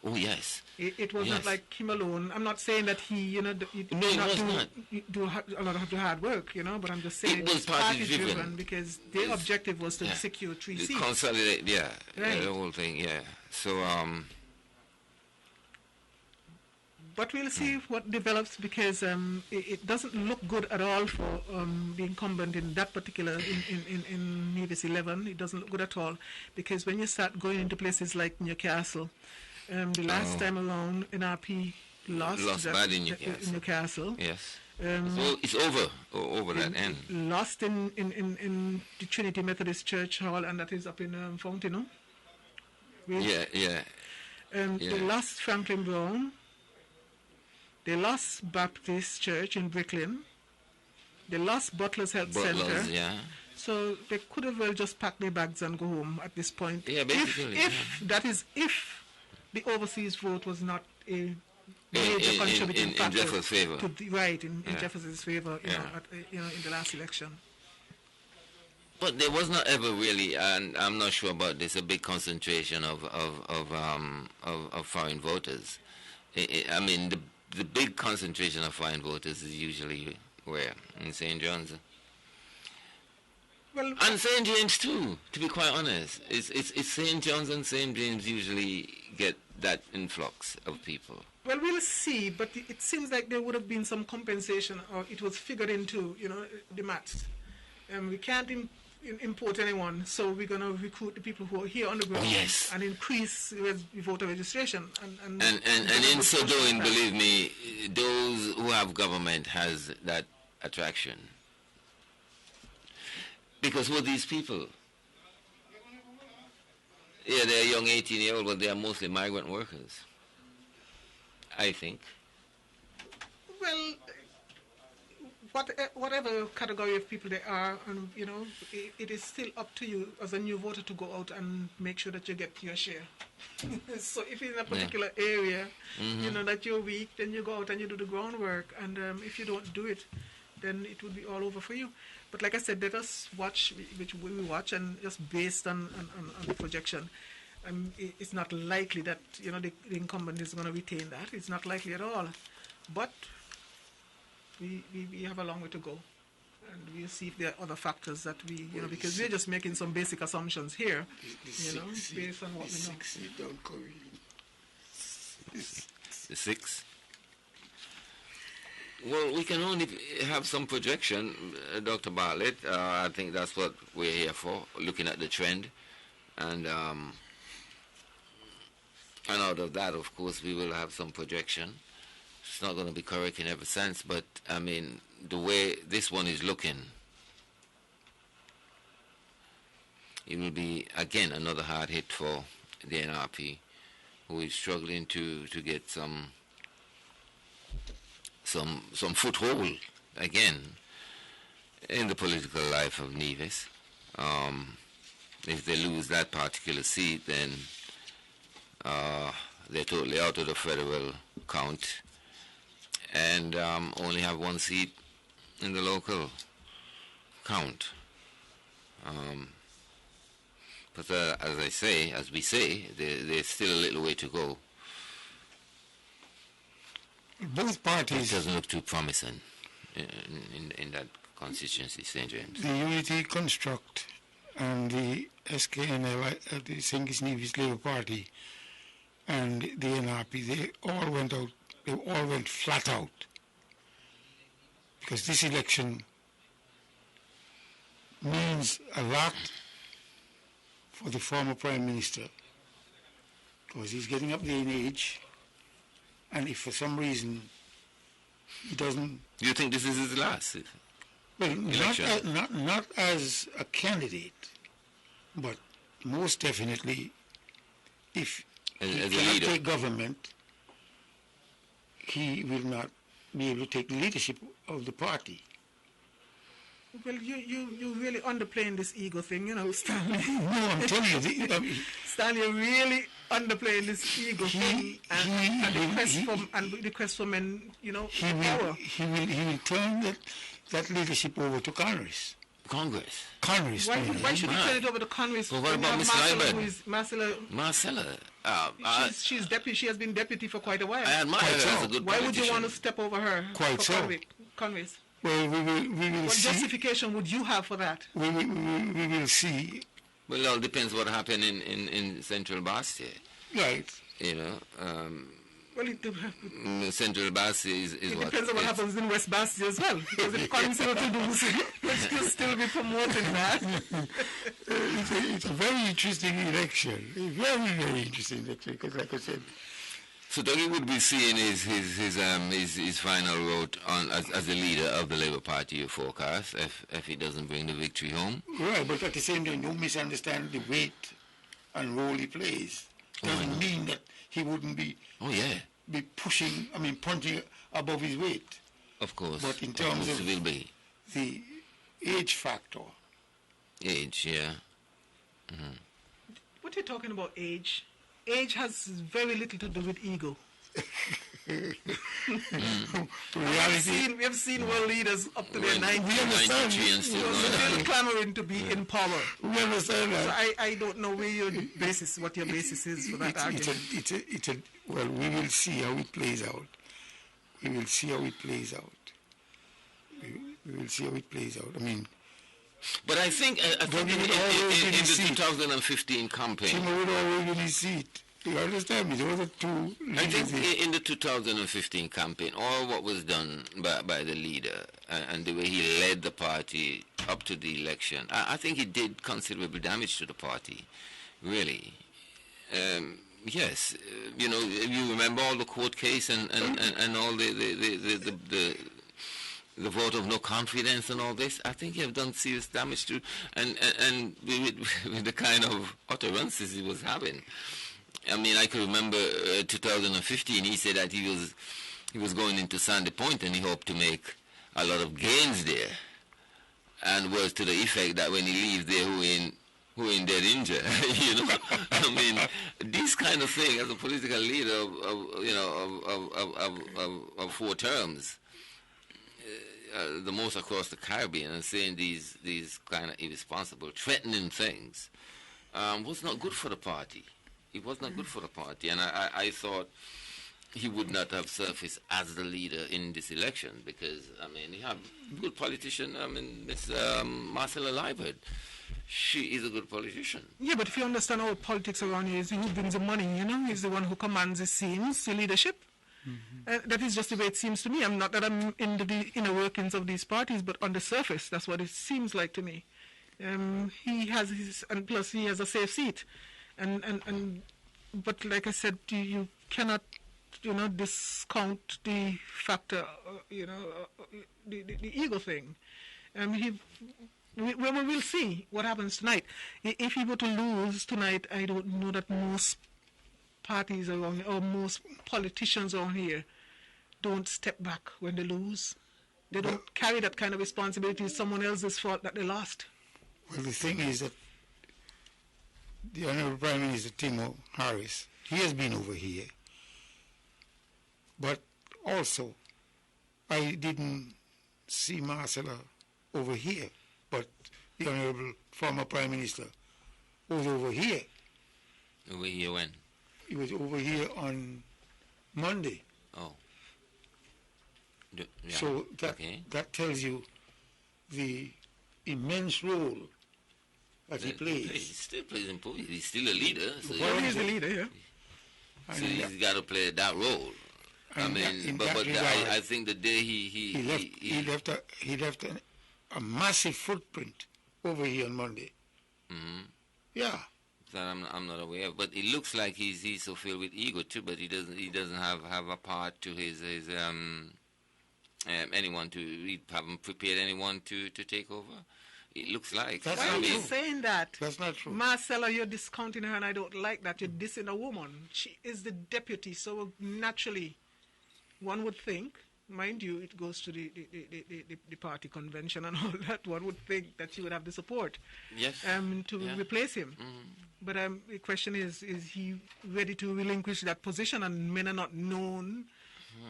Speaker 1: It was not like him alone. I'm not saying that he, do a lot of the hard work, but I'm just saying
Speaker 3: it was party driven
Speaker 1: because their objective was to secure 3 seats.
Speaker 3: Consolidate, the whole thing, yeah. So,
Speaker 1: but we'll see what develops, because it doesn't look good at all for the incumbent in that particular, in Nevis 11. It doesn't look good at all, because when you start going into places like Newcastle, the last time around, NRP lost
Speaker 3: bad in
Speaker 1: Newcastle.
Speaker 3: Yes. So it's over that end.
Speaker 1: Lost in the Trinity Methodist Church Hall, and that is up in Fountain.
Speaker 3: Yeah.
Speaker 1: They lost Franklin Brown. They lost Baptist Church in Brooklyn. They lost Butler's Health Center.
Speaker 3: Yeah.
Speaker 1: So they could have well just packed their bags and go home at this point.
Speaker 3: Yeah, basically.
Speaker 1: If the overseas vote was not a major contributing factor
Speaker 3: in Jeffers' favor.
Speaker 1: In Jeffers' favor, in the last election.
Speaker 3: But there was not ever really, and I'm not sure about this, a big concentration of foreign voters. I mean, the big concentration of foreign voters is usually where? In St. John's.
Speaker 1: Well,
Speaker 3: and St. James too, to be quite honest. It's St. John's and St. James usually get that influx of people.
Speaker 1: Well, we'll see, but it seems like there would have been some compensation, or it was figured into, the maths. We can't import anyone, so we're going to recruit the people who are here on the ground and increase voter registration. And
Speaker 3: in so doing, believe me, those who have government has that attraction. Because who are these people? Yeah, they're young 18-year-old, but they are mostly migrant workers, I think.
Speaker 1: Well, whatever category of people they are, and it is still up to you as a new voter to go out and make sure that you get your share. So if in a particular area, that you're weak, then you go out and you do the groundwork, and if you don't do it, then it will be all over for you. But like I said, let us watch, which we watch, and just based on the projection, it's not likely that the incumbent is going to retain that. It's not likely at all. But we have a long way to go, and we'll see if there are other factors that because we're just making some basic assumptions here, based on what we know.
Speaker 3: The 6. Well, we can only have some projection, Dr. Bartlett. I think that's what we're here for, looking at the trend. And out of that, of course, we will have some projection. It's not going to be correct in every sense, but, I mean, the way this one is looking, it will be, again, another hard hit for the NRP, who is struggling to get some foothold again in the political life of Nevis. If they lose that particular seat, then they're totally out of the federal count and only have one seat in the local count. But as we say, there's still a little way to go.
Speaker 2: Both parties...
Speaker 3: It doesn't look too promising in that constituency, St. James.
Speaker 2: The Unity Construct and the SKNL, the St. Kitts Nevis Labour Party, and the NRP, they all went flat out. Because this election means a lot for the former Prime Minister, because he's getting up there in age. And if for some reason he doesn't...
Speaker 3: Do you think this is his last
Speaker 2: election? Not as a candidate, but most definitely if he cannot take government, he will not be able to take the leadership of the party.
Speaker 1: Well, you're really underplaying this ego thing, Stanley.
Speaker 2: No, I'm telling you.
Speaker 1: Stanley, you're really underplaying this ego thing and the quest for men, power.
Speaker 2: He will turn that leadership over to Congress. Why
Speaker 1: should he turn it over to Congress?
Speaker 3: Well, what about Miss Marcella?
Speaker 1: She's deputy. She has been deputy for quite a while.
Speaker 3: I admire her as a good politician.
Speaker 1: Why would you want to step over her?
Speaker 2: Quite so.
Speaker 1: Congress.
Speaker 2: Well, we will
Speaker 1: what
Speaker 2: see.
Speaker 1: What justification would you have for that?
Speaker 2: We will see.
Speaker 3: Well, it all depends what happened in Central Bastia.
Speaker 2: Right.
Speaker 3: Central Bastia is
Speaker 1: it
Speaker 3: what? It
Speaker 1: depends on what happens in West Bastia as well. Because if Congress to do let's still be promoting that.
Speaker 2: It's a very interesting election. A very, very interesting election, because like I said...
Speaker 3: So Dougie would be seeing his final road as the leader of the Labour Party, you forecast, if he doesn't bring the victory home.
Speaker 2: Right, but at the same time, don't misunderstand the weight and role he plays. Doesn't mean that he wouldn't be punching above his weight.
Speaker 3: Of course.
Speaker 2: But in terms of
Speaker 3: will be.
Speaker 2: The age factor.
Speaker 3: Age, yeah. Mm-hmm.
Speaker 1: What are you talking about, age? Age has very little to do with ego. We have seen world leaders up to their 90s
Speaker 3: and
Speaker 1: still clamoring to be in power.
Speaker 2: We understand that.
Speaker 1: So I don't know what your basis is for that argument.
Speaker 2: Well, we will see how it plays out. We will see how it plays out. I mean,
Speaker 3: But I think in the 2015 campaign,
Speaker 2: Timo would always win his seat. You understand me? Those are two.
Speaker 3: I think in the 2015 campaign, all what was done by the leader and the way he led the party up to the election, I think it did considerable damage to the party, really. Yes, you remember all the court case and all the vote of no confidence and all this. I think you have done serious damage to, and with the kind of utterances he was having. I mean, I can remember 2015. He said that he was going into Sandy Point and he hoped to make a lot of gains there, and was to the effect that when he leaves there, who in their danger, I mean, this kind of thing as a political leader of 4 terms, the most across the Caribbean, and saying these kind of irresponsible, threatening things, was not good for the party. It was not good for the party, and I thought he would not have surfaced as the leader in this election, because, I mean, you have a good politician, Miss Marcella Liebert. She is a good politician.
Speaker 1: Yeah, but if you understand how politics around here is, who brings the money, he's the one who commands the scenes, the leadership. Mm-hmm. That is just the way it seems to me. I'm not that I'm in the inner workings of these parties, but on the surface, that's what it seems like to me. He has his, and plus he has a safe seat. But like I said, you cannot, discount the factor, the ego thing. We will see what happens tonight. If he were to lose tonight, I don't know that most parties around, or most politicians around here, don't step back when they lose. They don't carry that kind of responsibility. It's someone else's fault that they lost.
Speaker 2: Well, the thing is that the Honorable Prime Minister Timo Harris, he has been over here. But also, I didn't see Marcella over here, but the Honorable former Prime Minister was over here.
Speaker 3: Over here when?
Speaker 2: He was over here on Monday.
Speaker 3: Oh. Yeah.
Speaker 2: So that tells you the immense role that he plays.
Speaker 3: He still plays important. He's still a leader. So
Speaker 1: he's a leader, yeah.
Speaker 3: So he's got to play that role. I think the day
Speaker 2: he left a massive footprint over here on Monday.
Speaker 3: Mm-hmm.
Speaker 2: Yeah.
Speaker 3: That I'm not aware of, but it looks like he's so filled with ego too. But he doesn't have a part to his anyone to, he haven't prepared anyone to take over. It looks like.
Speaker 1: Why are you saying that?
Speaker 2: That's not true.
Speaker 1: Marcella, you're discounting her, and I don't like that. You're dissing a woman. She is the deputy, so naturally, one would think, mind you, it goes to the party convention and all that. One would think that she would have the support, to replace him. Mm-hmm. But the question is he ready to relinquish that position? And men are not known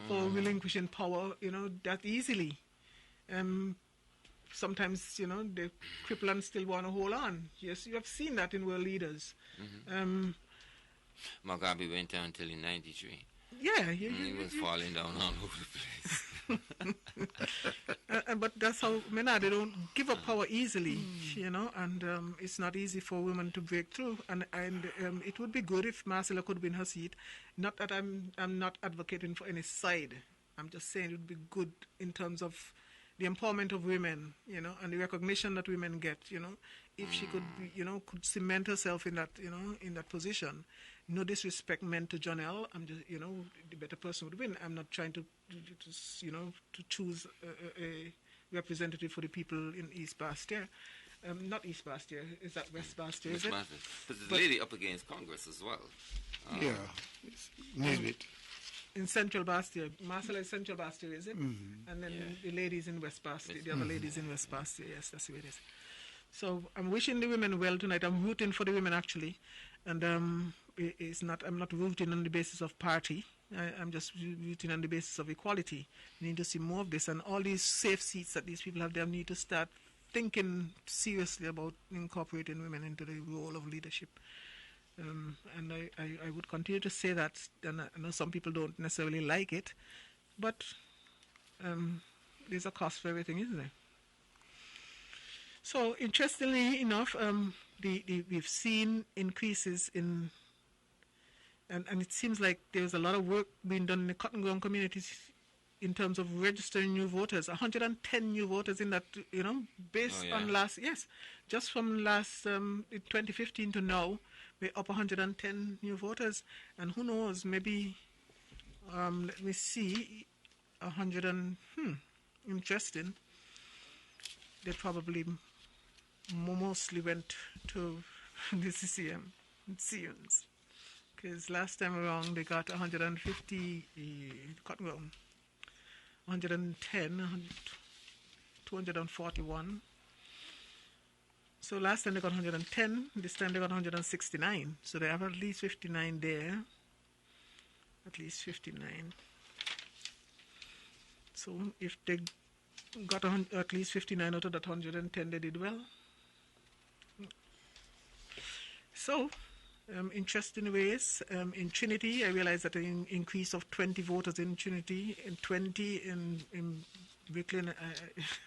Speaker 1: for relinquishing power, that easily. Sometimes, the cripple and still want to hold on. Yes, you have seen that in world leaders. Mm-hmm.
Speaker 3: Mugabe went down until in 93.
Speaker 1: Yeah.
Speaker 3: He was falling down all over the place.
Speaker 1: But that's how men are. They don't give up power easily, and it's not easy for women to break through. And it would be good if Marcella could win her seat. Not that I'm not advocating for any side. I'm just saying it would be good in terms of the empowerment of women, and the recognition that women get, if she could, could cement herself in that, in that position. No disrespect meant to Jonelle. I'm just, the better person would win. I'm not trying to choose a representative for the people in East Bastia. Not East Bastia. Is that West Bastia? Is it?
Speaker 3: But there's a lady up against Congress as well.
Speaker 2: Nisbet.
Speaker 1: In Central Bastia. Marcella is Central Bastia, is it? Mm-hmm. And then the ladies in West Bastia. The other ladies in West Bastia. Yes, that's the way it is. So I'm wishing the women well tonight. I'm rooting for the women, actually. And I'm not rooting on the basis of party. I'm just rooting on the basis of equality. We need to see more of this. And all these safe seats that these people have, they need to start thinking seriously about incorporating women into the role of leadership. And I would continue to say that. And I know some people don't necessarily like it, but there's a cost for everything, isn't there? So interestingly enough, we've seen increases in, and it seems like there's a lot of work being done in the cotton ground communities in terms of registering new voters. 110 new voters in that, based on just from last 2015 to now, we're up 110 new voters, and who knows, maybe let me see, interesting. They probably mostly went to the CCM, it seems. Because last time around they got 150 cotton ground, 110, 241. So last time they got 110, this time they got 169. So they have at least 59 there. At least 59. So if they got at least 59 out of that 110, they did well. So, interesting ways. In Trinity, I realized that an increase of 20 voters in Trinity, and 20 in Brooklyn.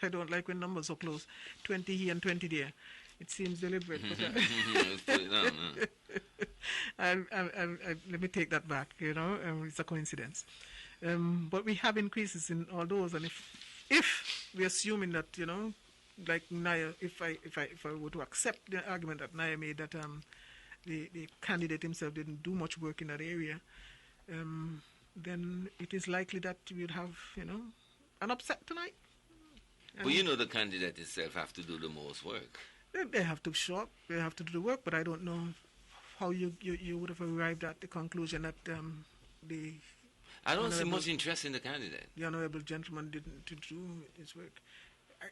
Speaker 1: I don't like when numbers are close. 20 here and 20 there. It seems deliberate. Let me take that back. It's a coincidence. But we have increases in all those, and if we're assuming that, like Naya, if I were to accept the argument that Naya made that the candidate himself didn't do much work in that area, then it is likely that we'd have, an upset tonight.
Speaker 3: But the candidate itself have to do the most work.
Speaker 1: They have to show up, they have to do the work, but I don't know how you would have arrived at the conclusion that
Speaker 3: I don't see much interest in the candidate.
Speaker 1: The honourable gentleman didn't do his work.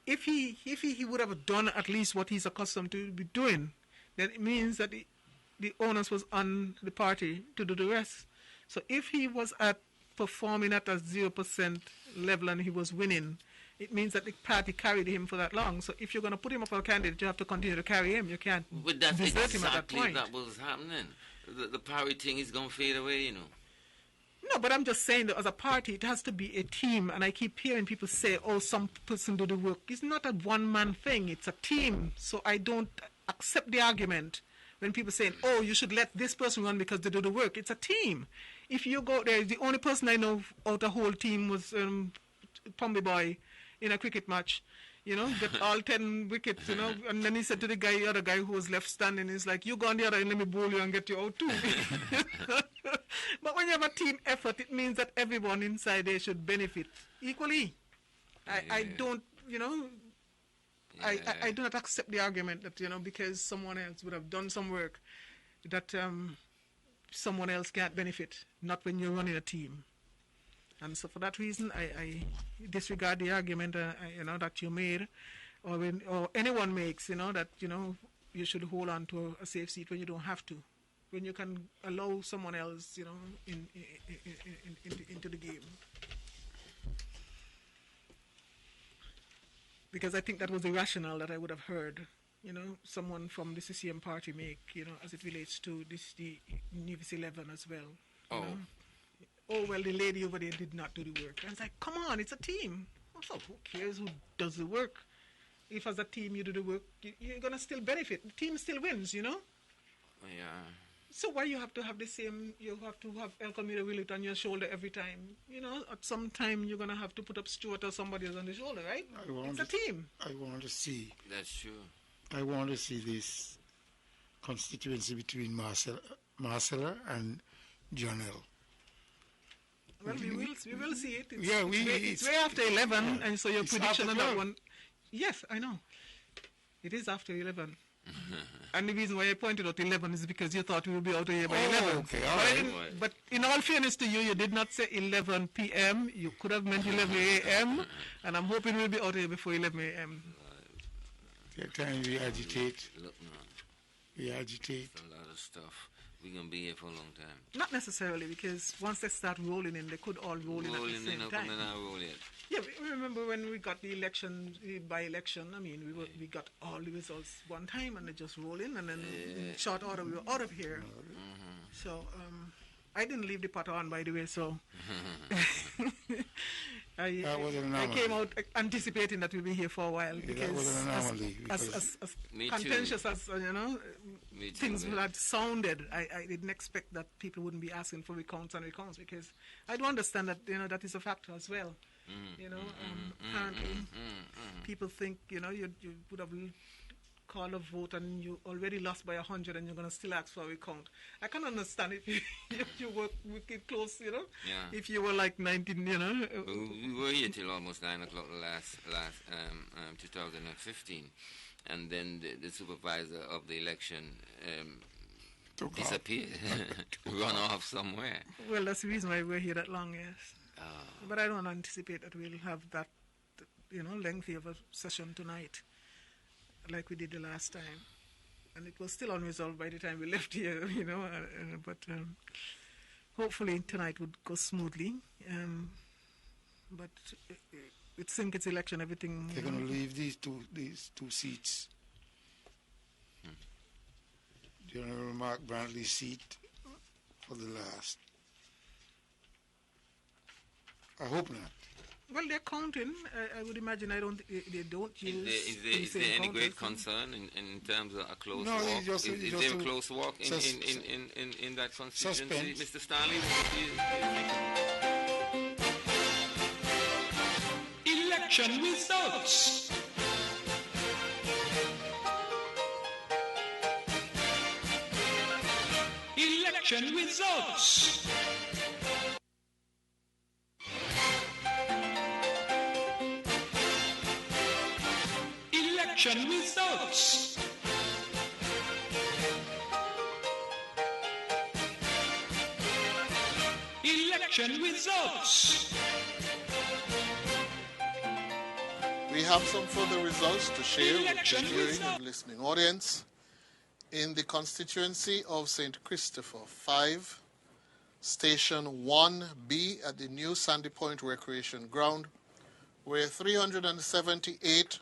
Speaker 1: If he would have done at least what he's accustomed to be doing, then it means that the onus was on the party to do the rest. So if he was performing at a 0% level and he was winning, it means that the party carried him for that long. So if you're going to put him up as a candidate, you have to continue to carry him. You can't desert him at that point.
Speaker 3: That was happening. The party thing is going to fade away,
Speaker 1: No, but I'm just saying that as a party, it has to be a team. And I keep hearing people say, some person do the work. It's not a one-man thing. It's a team. So I don't accept the argument when people say, you should let this person run because they do the work. It's a team. If you go there, the only person I know out the whole team was Pombi Boy in a cricket match. Get all 10 wickets, and then he said to the other guy who was left standing, he's like, you go on the other and let me bowl you and get you out too. But when you have a team effort, it means that everyone inside there should benefit equally. I don't, I do not accept the argument that, because someone else would have done some work, that someone else can't benefit, not when you're running a team. And so for that reason, I disregard the argument, that you made, or anyone makes, that, you should hold on to a safe seat when you don't have to, when you can allow someone else, into the game. Because I think that was the rationale that I would have heard, someone from the CCM party make, as it relates to the Nevis 11 as well. Well, the lady over there did not do the work. And it's like, come on, it's a team. So who cares who does the work? If as a team you do the work, you're going to still benefit. The team still wins,
Speaker 3: Yeah.
Speaker 1: So why you have to have the same, you have to have El Camino Willet on your shoulder every time? At some time you're going to have to put up Stuart or somebody else on the shoulder, right? It's a team.
Speaker 2: I want to see.
Speaker 3: That's true.
Speaker 2: I want to see this constituency between Marcella and Jonelle.
Speaker 1: Well, we will see it.
Speaker 2: It's
Speaker 1: way after 11, and so your prediction on that one. Yes, I know. It is after 11. And the reason why I pointed out 11 is because you thought we would be out of here by 11.
Speaker 2: Okay, all right.
Speaker 1: But in all fairness to you, you did not say 11 p.m. You could have meant 11 a.m. And I'm hoping we'll be out of here before 11 a.m.
Speaker 2: That time we agitate.
Speaker 3: Look, man.
Speaker 2: We agitate.
Speaker 3: It's a lot of stuff. We're going to be here for a long time.
Speaker 1: Not necessarily, because once they start rolling in, they could all roll in at the same time.
Speaker 3: Roll yet.
Speaker 1: Yeah, remember when we got the election, the by-election, I mean, we got all the results one time and they just roll in, and then in short order we were out of here. So I didn't leave the pot on, by the way, so I came out anticipating that we'll be here for a while because
Speaker 2: that was an anomaly.
Speaker 1: As contentious as things had sounded, I didn't expect that people wouldn't be asking for recounts and recounts, because I do understand that that is a factor as well. Apparently, people think you would have call a vote and you already lost by 100 and you're going to still ask for a recount. I can understand if you were wicked close, Yeah. If you were like 19,
Speaker 3: We were here till almost 9 o'clock last 2015, and then the supervisor of the election disappeared, run off somewhere.
Speaker 1: Well, that's the reason why we're here that long, yes. But I don't anticipate that we'll have that, lengthy of a session tonight, like we did the last time, and it was still unresolved by the time we left here, but hopefully tonight would go smoothly. But with St. Kitts election, everything...
Speaker 2: They're going to leave these two seats. General Mark Brantley's seat for the last. I hope not.
Speaker 1: Well, they're counting. I would imagine they don't use...
Speaker 3: Is there any great concern in terms of a close walk? Is there a close walk in that constituency? Mr. Stanley?
Speaker 5: Election results. Election results. Election results. Election results.
Speaker 4: We have some further results to share with the hearing and listening audience. In the constituency of St. Christopher 5, Station 1B at the new Sandy Point Recreation Ground, where 378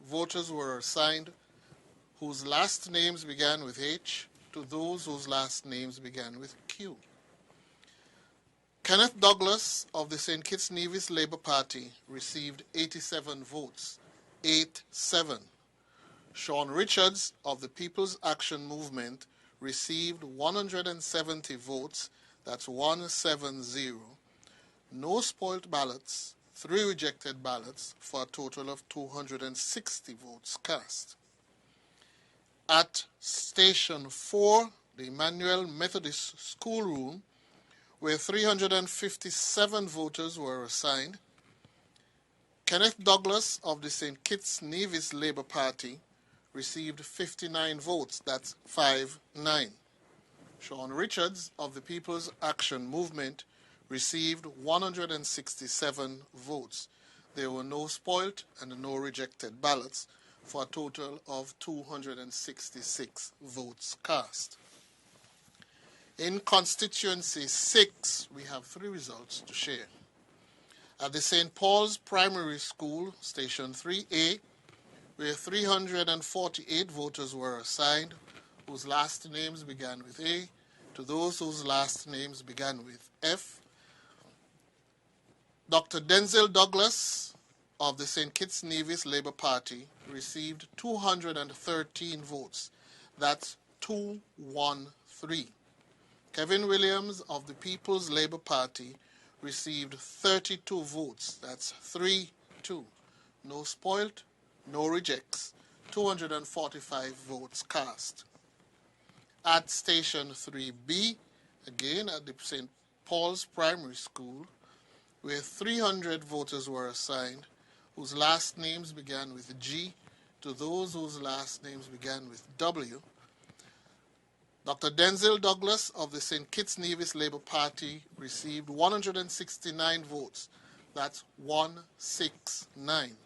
Speaker 4: voters were assigned whose last names began with H to those whose last names began with Q. Kenneth Douglas of the St. Kitts Nevis Labour Party received 87 votes, 8-7. Sean Richards of the People's Action Movement received 170 votes, that's 170. No spoilt ballots, 3 rejected ballots, for a total of 260 votes cast. At Station 4, the Emmanuel Methodist Schoolroom, where 357 voters were assigned, Kenneth Douglas of the St. Kitts Nevis Labour Party received 59 votes, that's 5-9. Sean Richards of the People's Action Movement received 167 votes. There were no spoilt and no rejected ballots, for a total of 266 votes cast. In Constituency 6, we have 3 results to share. At the St. Paul's Primary School, Station 3A, where 348 voters were assigned, whose last names began with A, to those whose last names began with F, Dr. Denzel Douglas of the St. Kitts Nevis Labour Party received 213 votes. That's 213. Kevin Williams of the People's Labour Party received 32 votes. That's 3-2. No spoilt, no rejects. 245 votes cast. At Station 3B, again at the St. Paul's Primary School, where 300 voters were assigned, whose last names began with G, to those whose last names began with W, Dr. Denzel Douglas of the St. Kitts Nevis Labour Party received 169 votes. That's 169.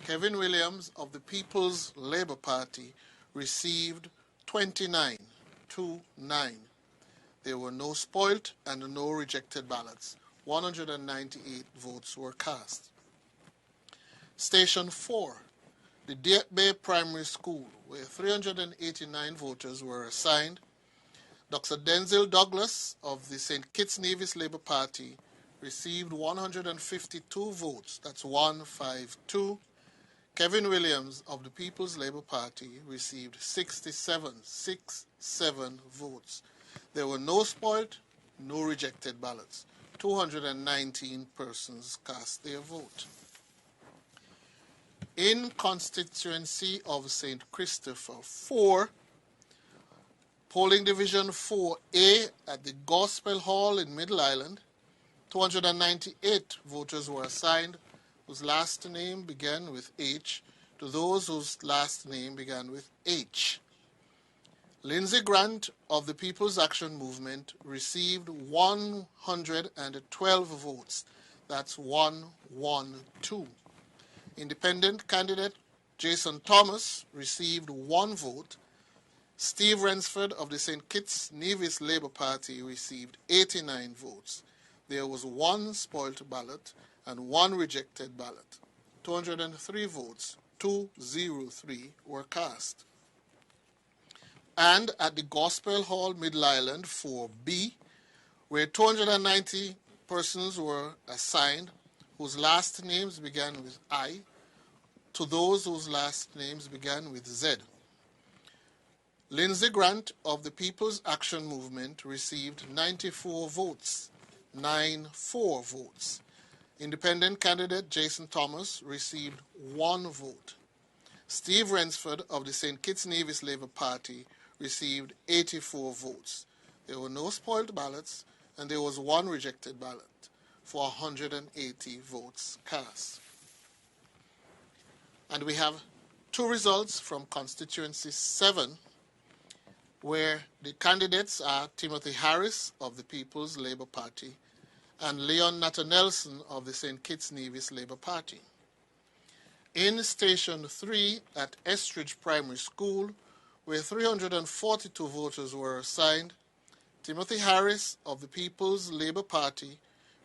Speaker 4: Kevin Williams of the People's Labour Party received 29, 2-9. There were no spoilt and no rejected ballots. 198 votes were cast. Station 4, the Diet Bay Primary School, where 389 voters were assigned. Dr. Denzel Douglas of the St. Kitts Nevis Labour Party received 152 votes. That's 152. Kevin Williams of the People's Labour Party received 67 votes. There were no spoiled, no rejected ballots. 219 persons cast their vote. In constituency of St. Christopher 4, polling division 4A at the Gospel Hall in Middle Island, 298 voters were assigned whose last name began with H to those whose last name began with H. Lindsay Grant of the People's Action Movement received 112 votes. That's 112. Independent candidate Jason Thomas received 1 vote. Steve Rensford of the St. Kitts Nevis Labour Party received 89 votes. There was 1 spoilt ballot and 1 rejected ballot. 203 votes, 203 were cast. And at the Gospel Hall Middle Island 4B, where 290 persons were assigned whose last names began with I to those whose last names began with Z. Lindsay Grant of the People's Action Movement received 94 votes, 94 votes. Independent candidate Jason Thomas received 1 vote. Steve Rensford of the St. Kitts Nevis Labour Party received 84 votes. There were no spoiled ballots, and there was 1 rejected ballot for 180 votes cast. And we have 2 results from constituency 7, where the candidates are Timothy Harris of the People's Labour Party and Leon Nathanielson of the St. Kitts Nevis Labour Party. In Station 3 at Estridge Primary School, where 342 voters were assigned, Timothy Harris of the People's Labour Party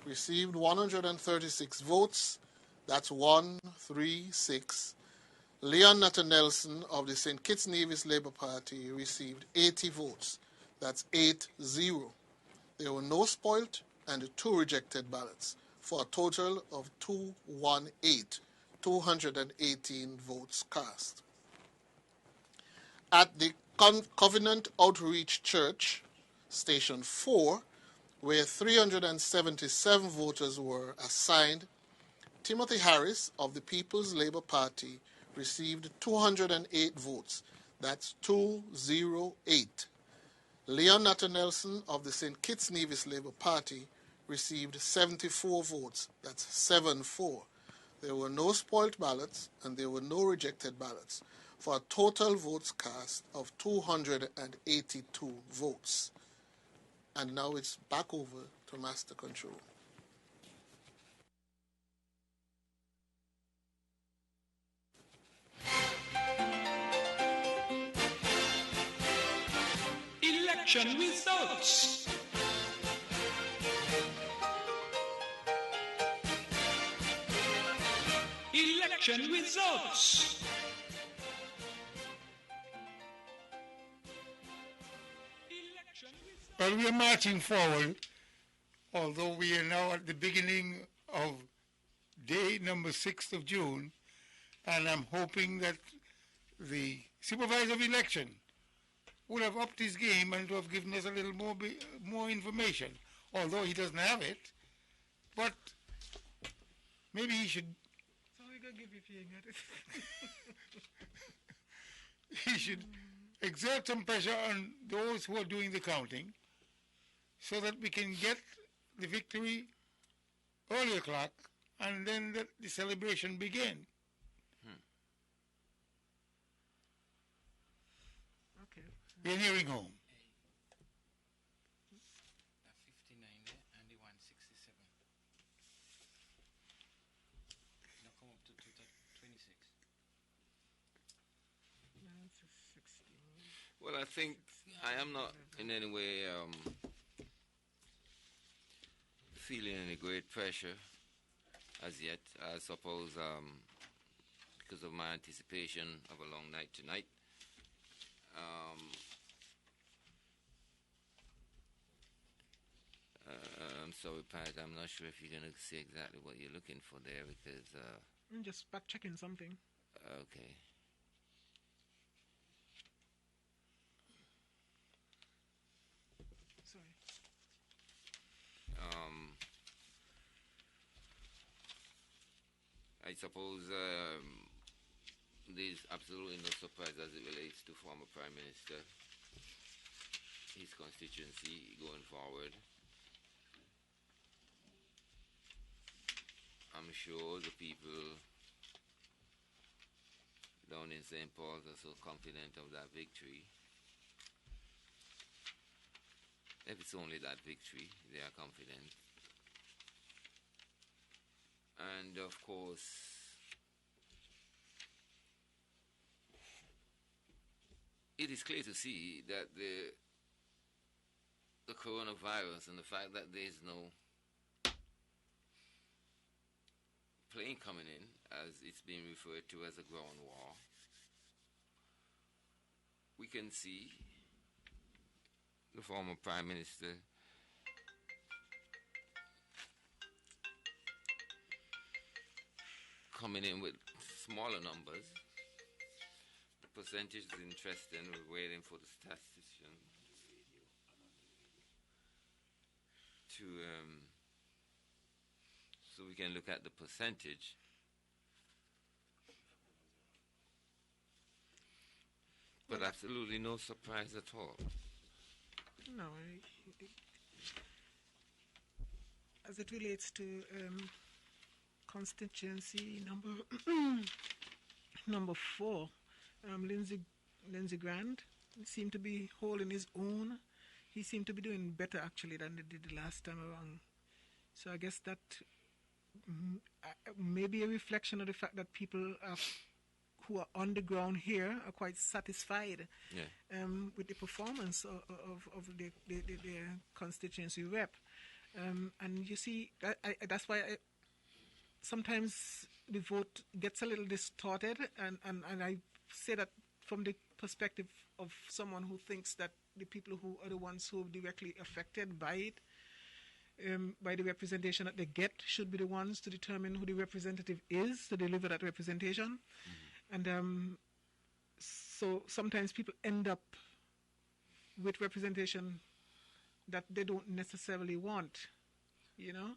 Speaker 4: received 136 votes. That's 136. Leon Nathanielson of the St. Kitts Nevis Labour Party received 80 votes. That's 80. There were no spoilt and 2 rejected ballots for a total of 218 votes cast. At the Covenant Outreach Church, Station 4, where 377 voters were assigned, Timothy Harris of the People's Labour Party received 208 votes. That's 208. Leon Nathanielson of the St. Kitts Nevis Labour Party received 74 votes. That's 74. There were no spoilt ballots and there were no rejected ballots for a total votes cast of 282 votes. And now it's back over to Master Control.
Speaker 5: Election results. Election results.
Speaker 2: Well, we are marching forward, although we are now at the beginning of day number 6th of June, and I'm hoping that the supervisor of election would have upped his game and to have given us a little more information, although he doesn't have it. But maybe he should.
Speaker 1: So we're gonna give you if you ain't got it.
Speaker 2: He should exert some pressure on those who are doing the counting, so that we can get the victory early o'clock, and then let the celebration begin.
Speaker 1: Okay.
Speaker 2: We're nearing home.
Speaker 7: 59 and the 167. Now come up to 26.
Speaker 3: Well, I think I am not in any way feeling any great pressure as yet. I suppose because of my anticipation of a long night tonight. sorry, Pat, I'm not sure if you're going to see exactly what you're looking for there because...
Speaker 1: I'm just back checking something.
Speaker 3: Okay.
Speaker 1: Sorry.
Speaker 3: I suppose there's absolutely no surprise as it relates to former Prime Minister, his constituency going forward. I'm sure the people down in St. Paul's are so confident of that victory. If it's only that victory, they are confident. And of course, it is clear to see that the coronavirus and the fact that there is no plane coming in, as it's being referred to as a ground war, we can see the former Prime Minister coming in with smaller numbers. The percentage is interesting. We're waiting for the statistician to so we can look at the percentage. But absolutely no surprise at all.
Speaker 1: No, as it relates to constituency number 4, Lindsey Grant seemed to be holding his own. He seemed to be doing better actually than they did the last time around. So I guess that may be a reflection of the fact that people who are on the ground here are quite satisfied with the performance of the constituency rep. And you see, that's why sometimes the vote gets a little distorted, and I say that from the perspective of someone who thinks that the people who are the ones who are directly affected by it, by the representation that they get, should be the ones to determine who the representative is to deliver that representation. Mm-hmm. And so sometimes people end up with representation that they don't necessarily want, you know,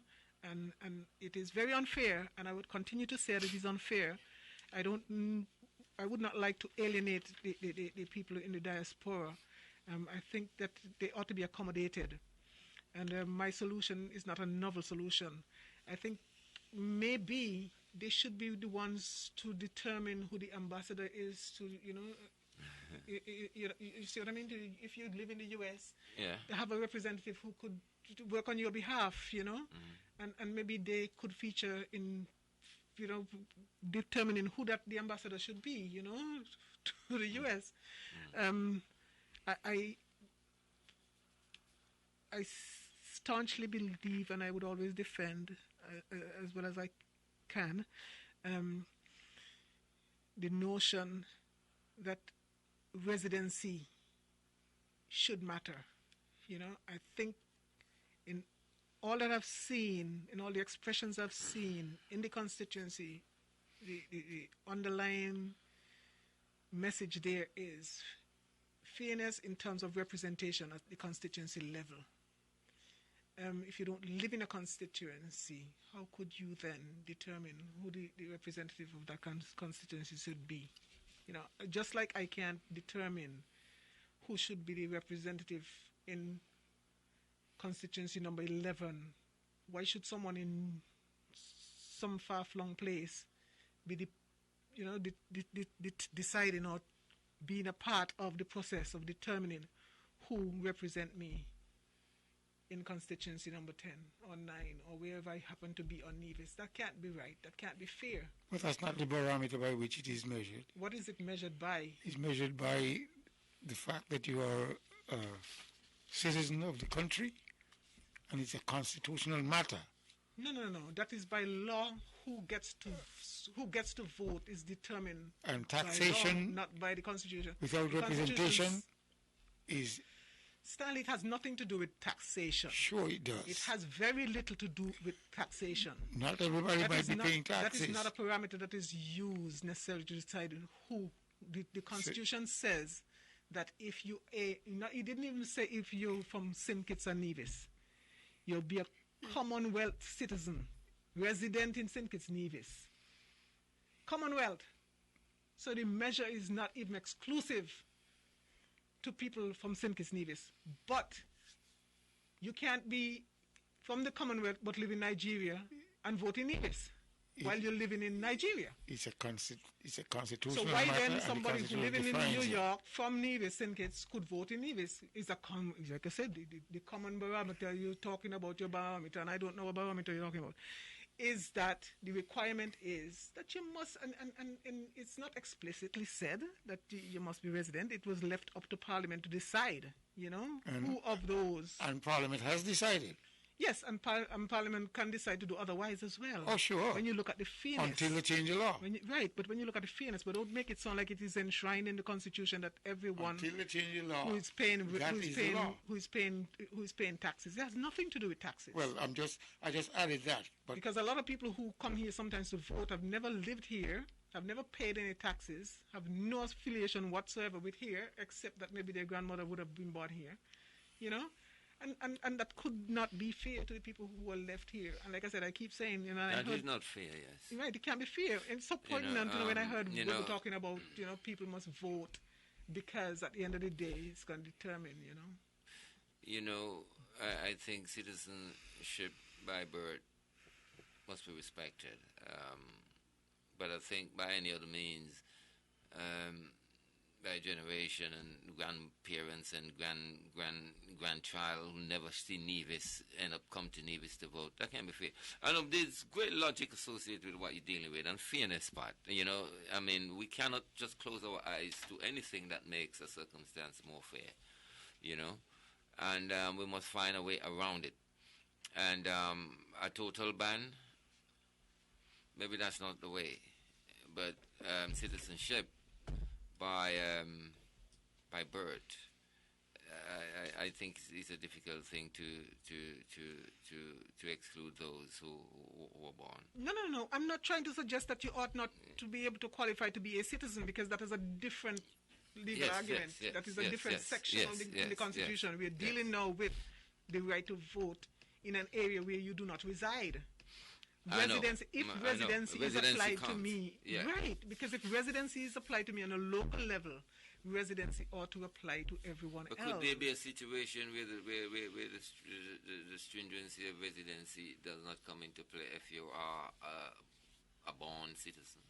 Speaker 1: and it is very unfair, and I would continue to say that it is unfair. I would not like to alienate the people in the diaspora. I think that they ought to be accommodated. And my solution is not a novel solution. I think maybe they should be the ones to determine who the ambassador is to, you know, you see what I mean? If you live in the U.S., they have a representative who could work on your behalf, you know, and maybe they could feature in, you know, determining who the ambassador should be, you know, to the U.S. I staunchly believe, and I would always defend, as well as I can, the notion that residency should matter. You know, I think in all that I've seen, in all the expressions I've seen in the constituency, the underlying message there is fairness in terms of representation at the constituency level. If you don't live in a constituency, how could you then determine who the representative of that constituency should be? You know, just like I can't determine who should be the representative in constituency number 11, why should someone in some far-flung place be deciding or being a part of the process of determining who represent me in constituency number 10 or 9 or wherever I happen to be on Nevis? That can't be right. That can't be fair.
Speaker 2: But that's not the barometer by which it is measured.
Speaker 1: What is it measured by?
Speaker 2: It's measured by the fact that you are a citizen of the country, and it's a constitutional matter.
Speaker 1: No. That is by law. Who gets to vote is determined
Speaker 2: and taxation,
Speaker 1: by law, not by the Constitution.
Speaker 2: Without representation is
Speaker 1: Stanley, it has nothing to do with taxation.
Speaker 2: Sure it does.
Speaker 1: It has very little to do with taxation.
Speaker 2: Not everybody might be paying taxes.
Speaker 1: That is not a parameter that is used necessarily to decide who. The Constitution says that if you it didn't even say if you're from St. Kitts and Nevis. You'll be a Commonwealth citizen, resident in St. Kitts and Nevis. Commonwealth. So the measure is not even exclusive to people from St. Kitts and Nevis. But you can't be from the Commonwealth but live in Nigeria and vote in Nevis while you're living in Nigeria.
Speaker 2: It's a constitutional
Speaker 1: So why
Speaker 2: matter,
Speaker 1: then
Speaker 2: and
Speaker 1: somebody
Speaker 2: the
Speaker 1: who living in
Speaker 2: defines
Speaker 1: New
Speaker 2: it.
Speaker 1: York from Nevis, St. Kitts, could vote in Nevis? Like I said, the common barometer, you're talking about your barometer, and I don't know what barometer you're talking about, is that the requirement is that you must, and it's not explicitly said that you must be resident. It was left up to Parliament to decide, who of those.
Speaker 2: And Parliament has decided.
Speaker 1: Yes, and Parliament can decide to do otherwise as well.
Speaker 2: Oh, sure.
Speaker 1: When you look at the fairness.
Speaker 2: Until they change the law.
Speaker 1: Right, but when you look at the fairness, but don't make it sound like it is enshrined in the Constitution that everyone
Speaker 2: Until they change the law.
Speaker 1: who is paying taxes. It has nothing to do with taxes.
Speaker 2: Well, I just added that. But
Speaker 1: because a lot of people who come here sometimes to vote have never lived here, have never paid any taxes, have no affiliation whatsoever with here, except that maybe their grandmother would have been born here, And that could not be fair to the people who were left here. And like I said, I keep saying,
Speaker 3: that is not fair. Yes.
Speaker 1: Right, it can't be fair. And it's so poignant when I heard people talking about, people must vote because at the end of the day, it's going to determine,
Speaker 3: I think citizenship by birth must be respected. But I think by any other means, by generation and grandparents and grandchild who never see Nevis end up come to Nevis to vote. That can't be fair. I know there's great logic associated with what you're dealing with and fairness part. We cannot just close our eyes to anything that makes a circumstance more fair, and we must find a way around it. And a total ban, maybe that's not the way, but citizenship by birth, I think it's a difficult thing to exclude those who were born.
Speaker 1: No. I'm not trying to suggest that you ought not to be able to qualify to be a citizen, because that is a different legal argument. That is a different section of the Constitution. We're dealing now with the right to vote in an area where you do not reside. Residency is applied to me, right? Because if residency is applied to me on a local level, residency ought to apply to everyone else.
Speaker 3: Could there be a situation where the stringency of residency does not come into play if you are a born citizen?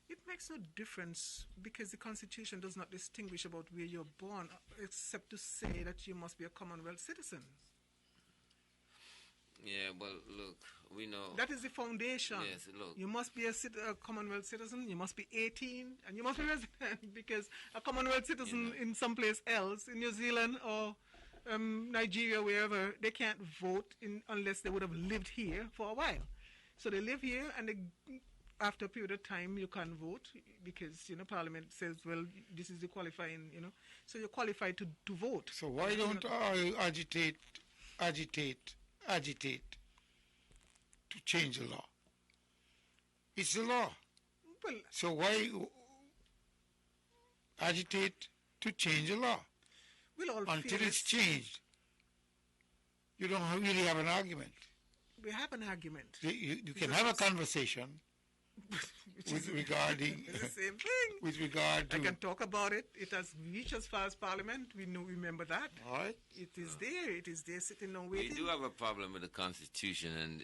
Speaker 1: It makes no difference, because the Constitution does not distinguish about where you're born, except to say that you must be a Commonwealth citizen.
Speaker 3: Yeah, well, look, we know...
Speaker 1: That is the foundation.
Speaker 3: Yes, look.
Speaker 1: You must be a Commonwealth citizen, you must be 18, and you must be resident, because a Commonwealth citizen in someplace else, in New Zealand or Nigeria, wherever, they can't vote unless they would have lived here for a while. So they live here, and after a period of time, you can vote, because, Parliament says, well, this is the qualifying, so you're qualified to vote.
Speaker 2: So why don't I agitate to change the law? It's the law.
Speaker 1: Well,
Speaker 2: so why agitate to change the law? Until it's changed, you don't really have an argument.
Speaker 1: We have an argument.
Speaker 2: You can have a conversation regarding
Speaker 1: the same thing.
Speaker 2: With regard to,
Speaker 1: I can talk about it. It has reached as far as Parliament. Remember that.
Speaker 2: All right.
Speaker 1: It is there. It is there, sitting on waiting.
Speaker 3: We do have a problem with the Constitution and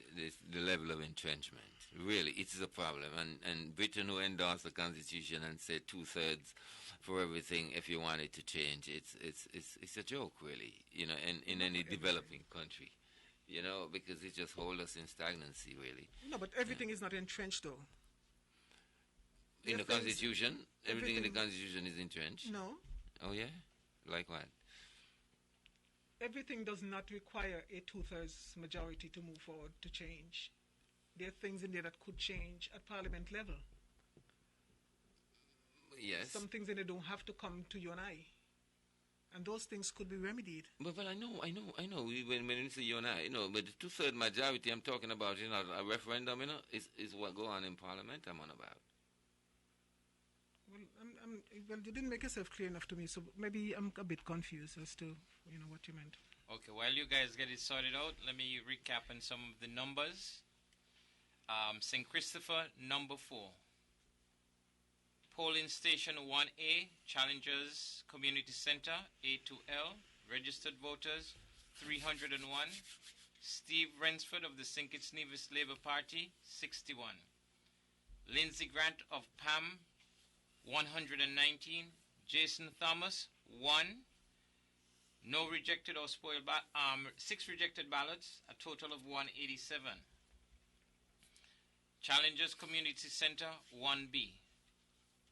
Speaker 3: the level of entrenchment. Really, it is a problem. And Britain, who endorsed the Constitution and said 2/3 for everything, if you want it to change, it's a joke, really. In any developing country. Because it just holds us in stagnancy, really.
Speaker 1: No, but everything is not entrenched, though.
Speaker 3: In the Constitution? Everything in the Constitution is entrenched?
Speaker 1: No.
Speaker 3: Oh, yeah? Like what?
Speaker 1: Everything does not require a 2/3 majority to move forward to change. There are things in there that could change at Parliament level.
Speaker 3: Yes.
Speaker 1: Some things in there don't have to come to you and I. And those things could be remedied.
Speaker 3: But I know. When you say you and I, but the 2/3 majority I'm talking about, a referendum, is what go on in Parliament I'm on about.
Speaker 1: Well, well, you didn't make yourself clear enough to me, so maybe I'm a bit confused as to, what you meant.
Speaker 8: Okay, while you guys get it sorted out, let me recap on some of the numbers. St. Christopher, number 4. Polling Station 1A, Challengers Community Center, A2L, registered voters, 301. Steve Rensford of the St. Kitts Nevis Labour Party, 61. Lindsay Grant of PAM, 119. Jason Thomas, 1. No rejected or spoiled 6 rejected ballots, a total of 187. Challengers Community Center, 1B.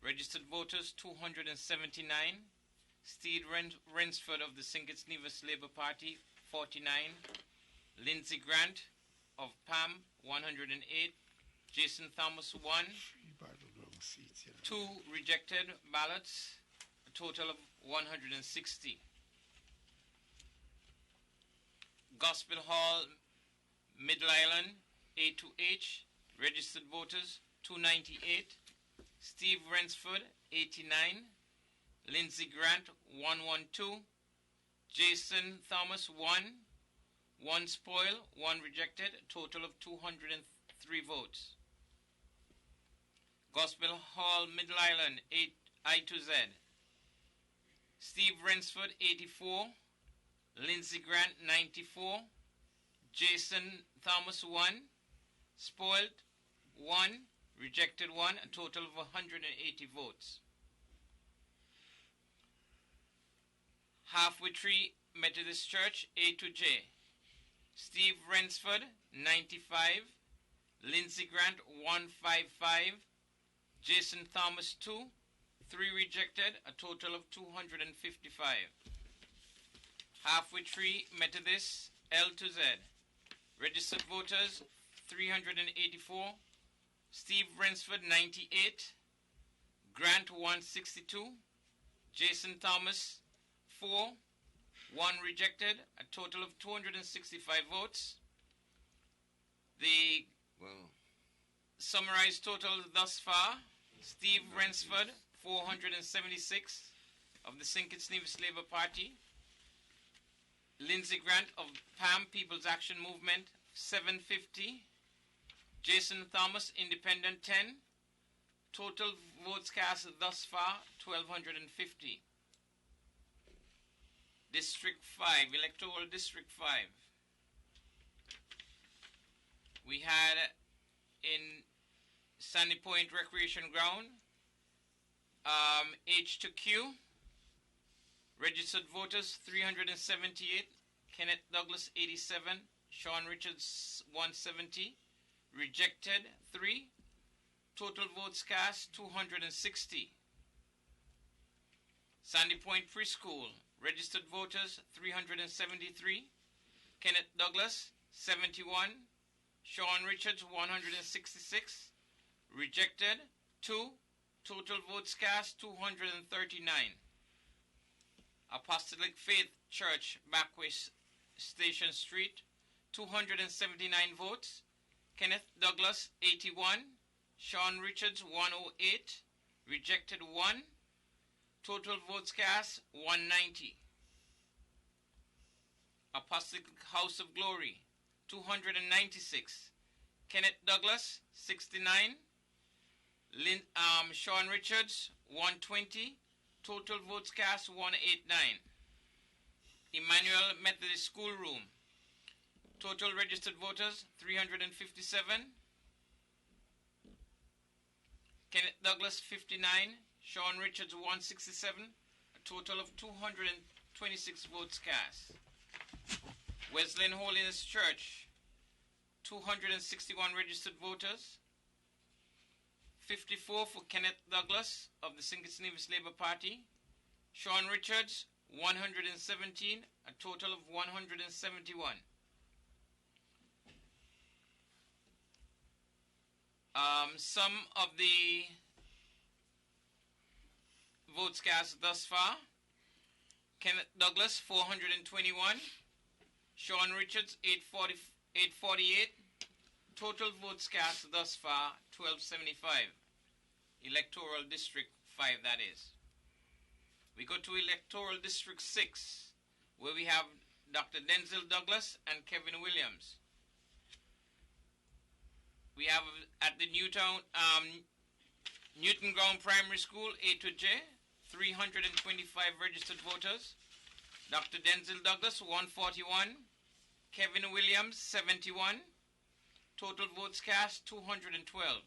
Speaker 8: Registered voters, 279. Steve Rensford of the St. Kitts Nevis Labour Party, 49. Lindsay Grant of PAM, 108. Jason Thomas, 1. 2 rejected ballots, a total of 160. Gospel Hall, Middle Island, A2H, registered voters, 298. Steve Rensford, 89. Lindsay Grant, 112. Jason Thomas, 1. 1 spoil, 1 rejected, a total of 203 votes. Gospel Hall, Middle Island, I to Z. Steve Rensford, 84. Lindsay Grant, 94. Jason Thomas, 1. Spoiled, 1. Rejected, 1. A total of 180 votes. Halfway Tree Methodist Church, A to J. Steve Rensford, 95. Lindsay Grant, 155. Jason Thomas, 2. 3 rejected, a total of 255. Halfway Tree Methodist, L to Z. Registered voters, 384. Steve Rensford, 98. Grant, 162. Jason Thomas, 4. 1 rejected, a total of 265 votes. The summarized total thus far: Steve Rensford, 476 of the St. Kitts Nevis Labour Party. Lindsay Grant of PAM, People's Action Movement, 750. Jason Thomas, Independent, 10. Total votes cast thus far, 1,250. District 5, Electoral District 5. We had in Sandy Point Recreation Ground, H to Q, registered voters 378, Kenneth Douglas 87, Sean Richards 170, rejected 3, total votes cast 260. Sandy Point Preschool, registered voters 373, Kenneth Douglas 71, Sean Richards 166, rejected 2, total votes cast 239. Apostolic Faith Church, Backway Station Street, 279 votes, Kenneth Douglas 81, Sean Richards 108, rejected 1, total votes cast 190. Apostolic House of Glory, 296, Kenneth Douglas 69, Sean Richards 120, total votes cast 189. Emmanuel Methodist Schoolroom, total registered voters 357, Kenneth Douglas 59, Sean Richards 167, a total of 226 votes cast. Wesleyan Holiness Church, 261 registered voters, 54 for Kenneth Douglas of the St. Kitts Nevis Labour Party, Sean Richards 117, a total of 171. Some of the votes cast thus far: Kenneth Douglas, 421. Sean Richards, 848. Total votes cast thus far, 1275. Electoral District 5, that is. We go to Electoral District 6, where we have Dr. Denzel Douglas and Kevin Williams. We have at the Newton Ground Primary School, A to J, 325 registered voters. Dr. Denzel Douglas, 141. Kevin Williams, 71. Total votes cast, 212.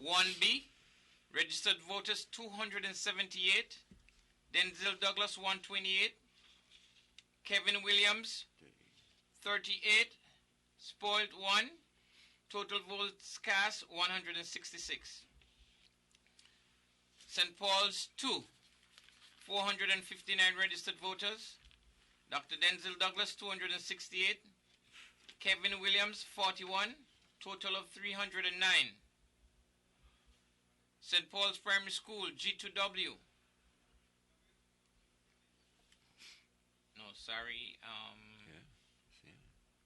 Speaker 8: 1B, registered voters, 278. Denzel Douglas, 128. Kevin Williams, 38. Spoiled 1. Total votes cast, 166. St. Paul's 2, 459 registered voters. Dr. Denzel Douglas, 268. Kevin Williams, 41. Total of 309. St. Paul's Primary School, G2W. No, sorry.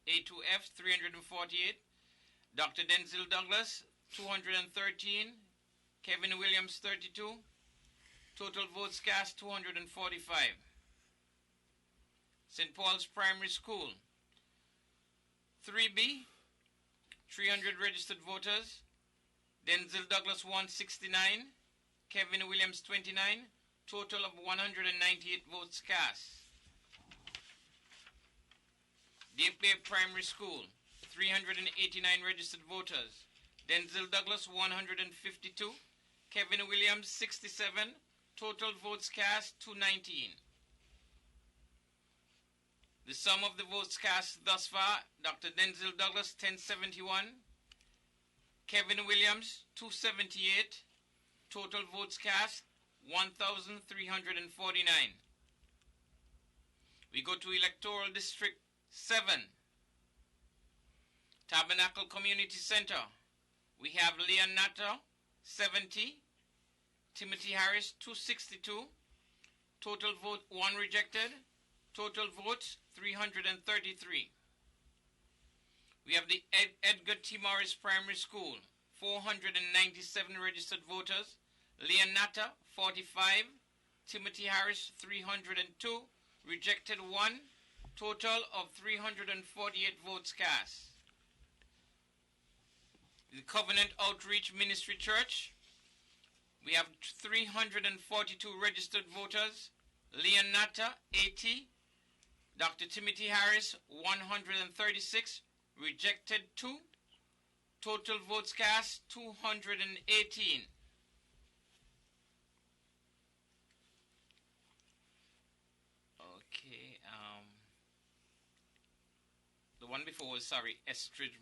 Speaker 8: A2F, 348. Dr. Denzel Douglas, 213. Kevin Williams, 32. Total votes cast, 245. St. Paul's Primary School, 3B, 300 registered voters. Denzel Douglas, 169. Kevin Williams, 29. Total of 198 votes cast. Deep Bay Primary School, 389 registered voters. Denzel Douglas, 152. Kevin Williams, 67. Total votes cast, 219. The sum of the votes cast thus far, Dr. Denzel Douglas, 1071. Kevin Williams, 278. Total votes cast, 1,349. We go to Electoral District 7. Tabernacle Community Center. We have Leon Natter, 70. Timothy Harris, 262. Total vote 1 rejected. Total votes 333. We have the Edgar T. Morris Primary School, 497 registered voters. Leon Natter, 45. Timothy Harris, 302. Rejected 1. Total of 348 votes cast. The Covenant Outreach Ministry Church, we have 342 registered voters. Leon Natter, 80. Dr. Timothy Harris, 136. Rejected 2. Total votes cast, 218. Okay, the one before was, Estridge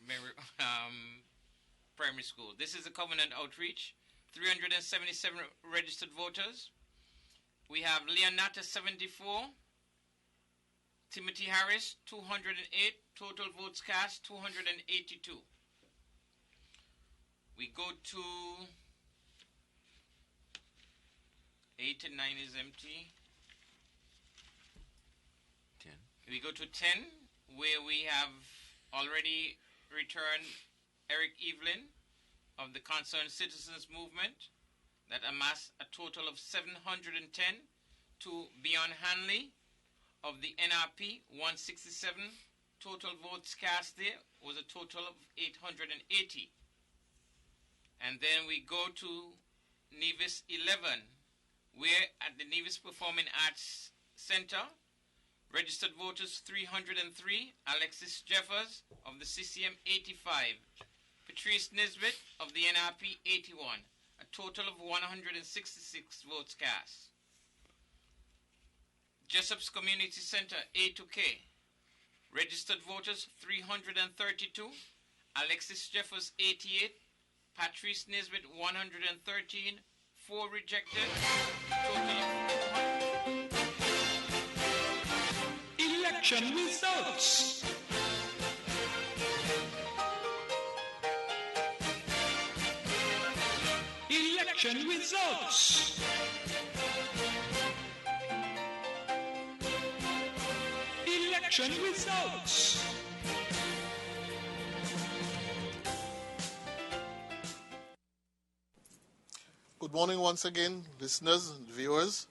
Speaker 8: Primary School. This is the Covenant Outreach. 377 registered voters. We have Leon Natter, 74. Timothy Harris, 208. Total votes cast, 282. We go to 8 and 9 is empty.
Speaker 3: 10.
Speaker 8: We go to 10, where we have already returned Eric Evelyn of the Concerned Citizens Movement that amassed a total of 710 to Beyond Hanley of the NRP, 167. Total votes cast there was a total of 880. And then we go to Nevis 11, where at the Nevis Performing Arts Center, registered voters 303, Alexis Jeffers of the CCM 85, Patrice Nisbet of the NRP 81, a total of 166 votes cast. Jessup's Community Center A to K, registered voters 332, Alexis Jeffers 88, Patrice Nisbet 113, 4 rejected, total of 200.
Speaker 5: Election results. Election results. Election results.
Speaker 4: Good morning once again, listeners and viewers.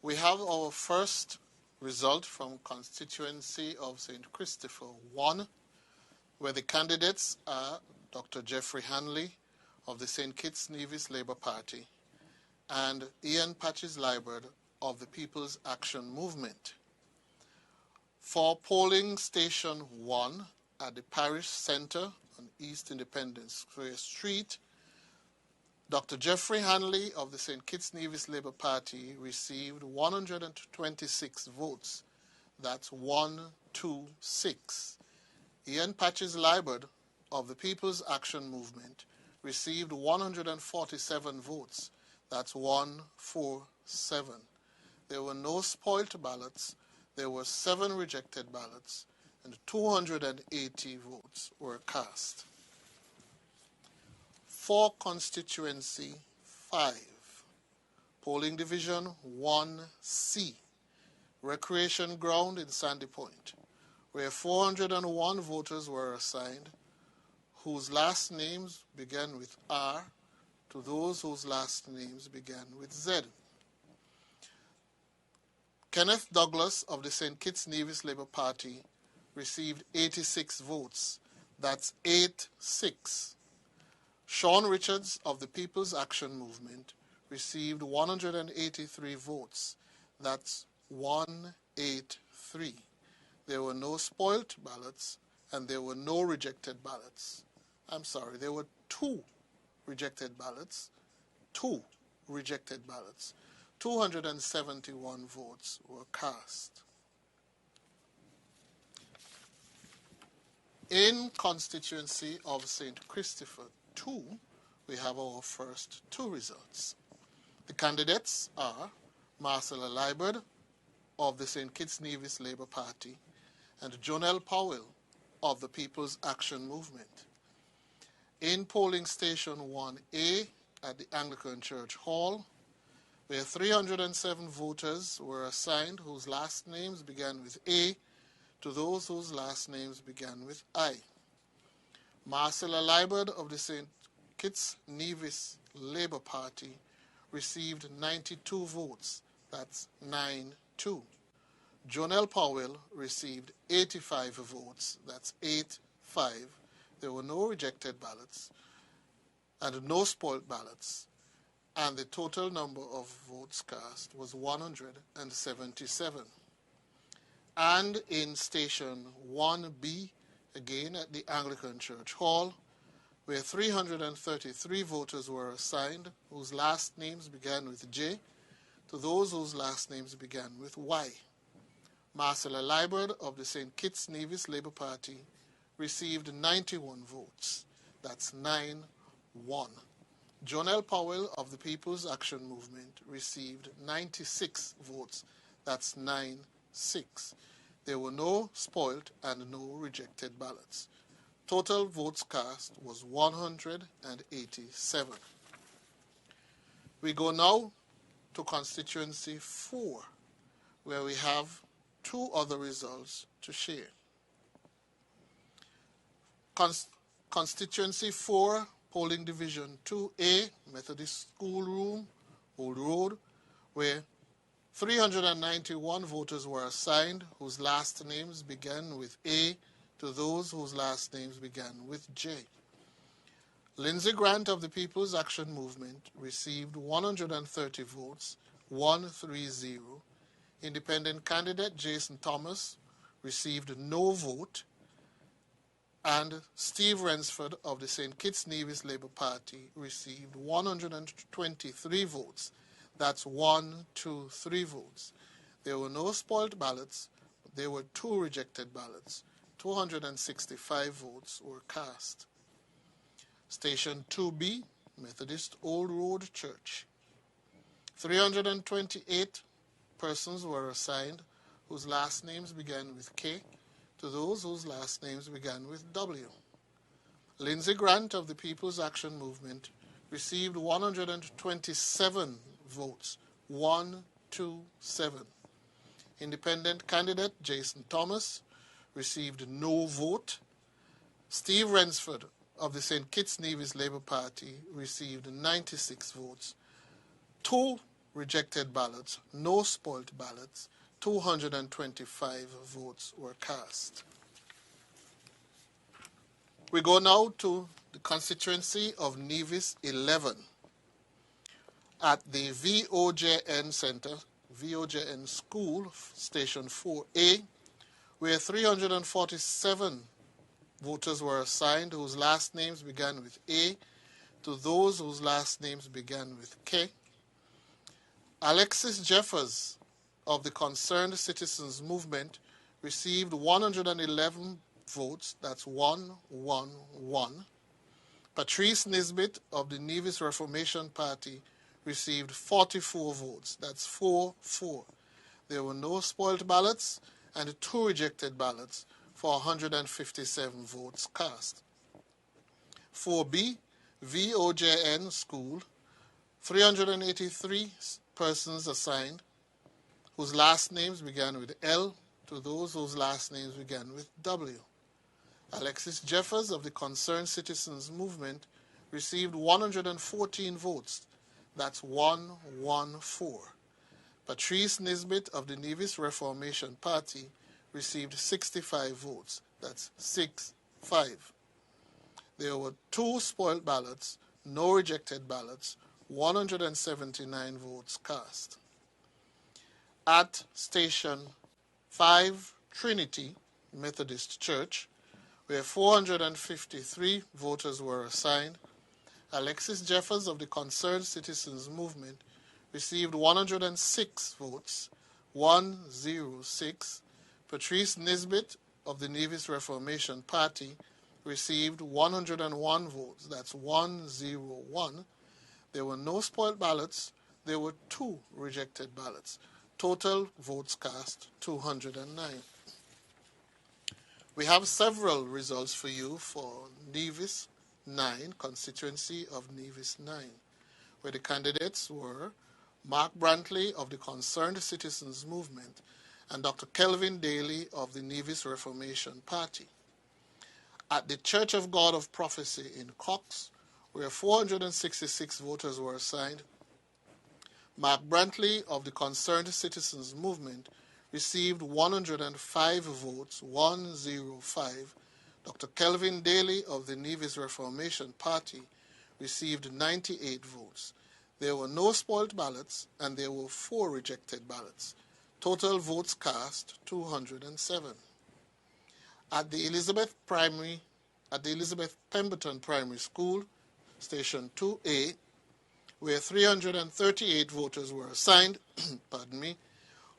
Speaker 4: We have our first result from constituency of St. Christopher 1, where the candidates are Dr. Jeffrey Hanley of the St. Kitts Nevis Labour Party and Ian Patches-Liburd of the People's Action Movement. For polling station 1 at the Parish Centre on East Independence Square Street, Dr. Jeffrey Hanley of the St. Kitts Nevis Labour Party received 126 votes. That's 126. Ian Patches-Liburd of the People's Action Movement received 147 votes. That's 147. There were no spoilt ballots. There were 7 rejected ballots, and 280 votes were cast. For constituency 5, polling division 1C, recreation ground in Sandy Point, where 401 voters were assigned, whose last names began with R, to those whose last names began with Z. Kenneth Douglas of the St. Kitts Nevis Labour Party received 86 votes. That's 8-6. Sean Richards of the People's Action Movement received 183 votes. That's 183. There were no spoilt ballots and there were no rejected ballots. I'm sorry, there were 2 rejected ballots. 2 rejected ballots. 271 votes were cast. In constituency of St. Christopher 2, we have our first 2 results. The candidates are Marcella Liburd of the St. Kitts Nevis Labour Party and Jonelle Powell of the People's Action Movement. In polling station 1A at the Anglican Church Hall, where 307 voters were assigned whose last names began with A, to those whose last names began with I. Marcella Liburd of the St. Kitts Nevis Labour Party received 92 votes. That's 9-2. Jonelle Powell received 85 votes. That's 8-5. There were no rejected ballots and no spoilt ballots. And the total number of votes cast was 177. And in station 1B, again at the Anglican Church Hall, where 333 voters were assigned whose last names began with J, to those whose last names began with Y. Marcella Liburd of the St. Kitts Nevis Labour Party received 91 votes. That's 9-1. Jonelle Powell of the People's Action Movement received 96 votes. That's 9-6. There were no spoilt and no rejected ballots. Total votes cast was 187. We go now to constituency 4, where we have 2 other results to share. Constituency 4, polling division 2A, Methodist Schoolroom, Old Road, where 391 voters were assigned whose last names began with A, to those whose last names began with J. Lindsay Grant of the People's Action Movement received 130 votes, 130. Independent candidate Jason Thomas received no vote, and Steve Rensford of the St. Kitts Nevis Labour Party received 123 votes. That's 123 votes. There were no spoilt ballots, but there were 2 rejected ballots. 265 votes were cast. Station 2B, Methodist Old Road Church. 328 persons were assigned whose last names began with K, to those whose last names began with W. Lindsay Grant of the People's Action Movement received 127 votes, 127. Independent candidate Jason Thomas received no vote. Steve Rensford of the St. Kitts Nevis Labour Party received 96 votes. 2 rejected ballots, no spoilt ballots. 225 votes were cast. We go now to the constituency of Nevis 11 at the VOJN Center, VOJN School, Station 4A, where 347 voters were assigned whose last names began with A to those whose last names began with K. Alexis Jeffers of the Concerned Citizens Movement received 111 votes, that's 111. Patrice Nisbet of the Nevis Reformation Party received 44 votes, that's 4-4. There were no spoiled ballots and 2 rejected ballots for 157 votes cast. 4B, VOJN School, 383 persons assigned whose last names began with L to those whose last names began with W. Alexis Jeffers of the Concerned Citizens Movement received 114 votes, that's 114. Patrice Nisbet of the Nevis Reformation Party received 65 votes, that's 6-5. There were 2 spoiled ballots, no rejected ballots, 179 votes cast. At Station 5 Trinity Methodist Church, where 453 voters were assigned, Alexis Jeffers of the Concerned Citizens Movement received 106 votes, 106. Patrice Nisbet of the Nevis Reformation Party received 101 votes, that's 101. There were no spoiled ballots, there were 2 rejected ballots. Total votes cast, 209. We have several results for you for Nevis 9, constituency of Nevis 9, where the candidates were Mark Brantley of the Concerned Citizens Movement and Dr. Kelvin Daly of the Nevis Reformation Party. At the Church of God of Prophecy in Cox, where 466 voters were assigned, Mark Brantley of the Concerned Citizens Movement received 105 votes, 105. Dr. Kelvin Daly of the Nevis Reformation Party received 98 votes. There were no spoiled ballots and there were 4 rejected ballots. Total votes cast, 207. At the Elizabeth Pemberton Primary School, Station 2A, where 338 voters were assigned,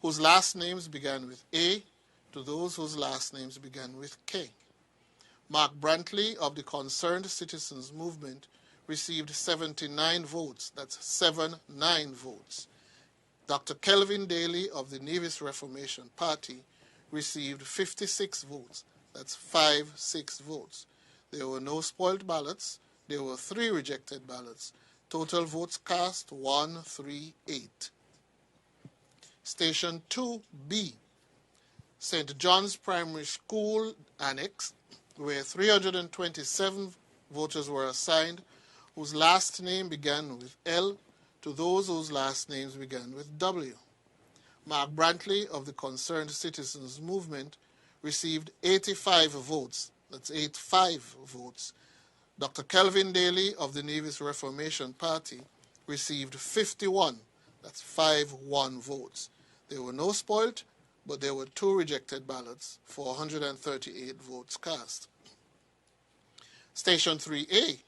Speaker 4: whose last names began with A to those whose last names began with K. Mark Brantley of the Concerned Citizens Movement received 79 votes, that's 79 votes. Dr. Kelvin Daly of the Nevis Reformation Party received 56 votes, that's 5-6 votes. There were no spoiled ballots, there were 3 rejected ballots. Total votes cast, 138. Station 2B, St. John's Primary School Annex, where 327 voters were assigned, whose last name began with L to those whose last names began with W. Mark Brantley of the Concerned Citizens Movement received 85 votes, that's 85 votes. Dr. Kelvin Daly of the Nevis Reformation Party received 51, that's 5-1 votes. There were no spoiled, but there were 2 rejected ballots for 138 votes cast. Station 3A,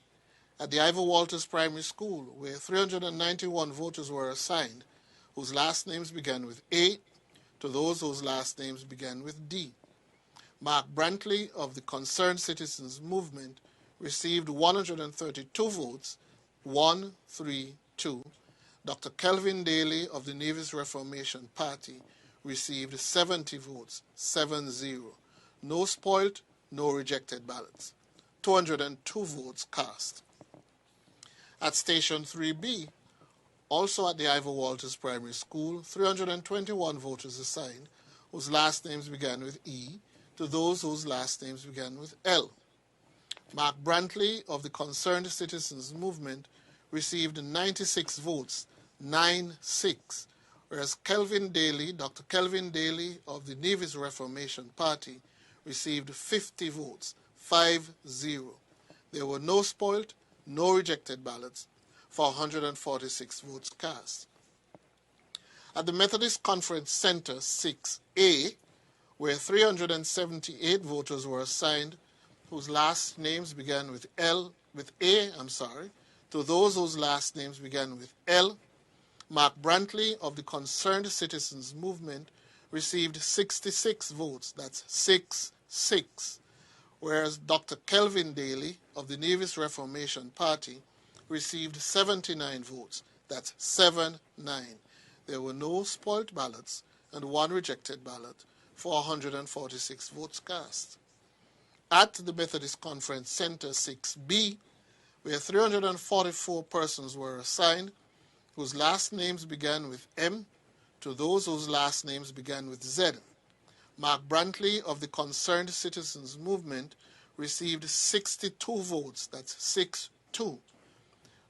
Speaker 4: at the Ivor Walters Primary School, where 391 voters were assigned, whose last names began with A to those whose last names began with D. Mark Brantley of the Concerned Citizens Movement received 132 votes, 132. Dr. Kelvin Daly of the Nevis Reformation Party received 70 votes, 70. No spoiled, no rejected ballots. 202 votes cast. At Station 3B, Also at the Ivor Walters Primary School, 321 voters assigned whose last names began with E to those whose last names began with L. Mark Brantley of the Concerned Citizens Movement received 96 votes, 9-6, whereas Kelvin Daly, Dr. Kelvin Daly of the Nevis Reformation Party received 50 votes, 5-0. There were no spoiled, no rejected ballots for 146 votes cast. At the Methodist Conference Center 6A, where 378 voters were assigned whose last names began with A, to those whose last names began with L, Mark Brantley of the Concerned Citizens Movement received 66 votes, that's 6-6, whereas Dr. Kelvin Daly of the Nevis Reformation Party received 79 votes, that's 7-9. There were no spoiled ballots and one rejected ballot for 146 votes cast. At the Methodist Conference Center 6B, where 344 persons were assigned whose last names began with M to those whose last names began with Z, Mark Brantley of the Concerned Citizens Movement received 62 votes, that's 6-2.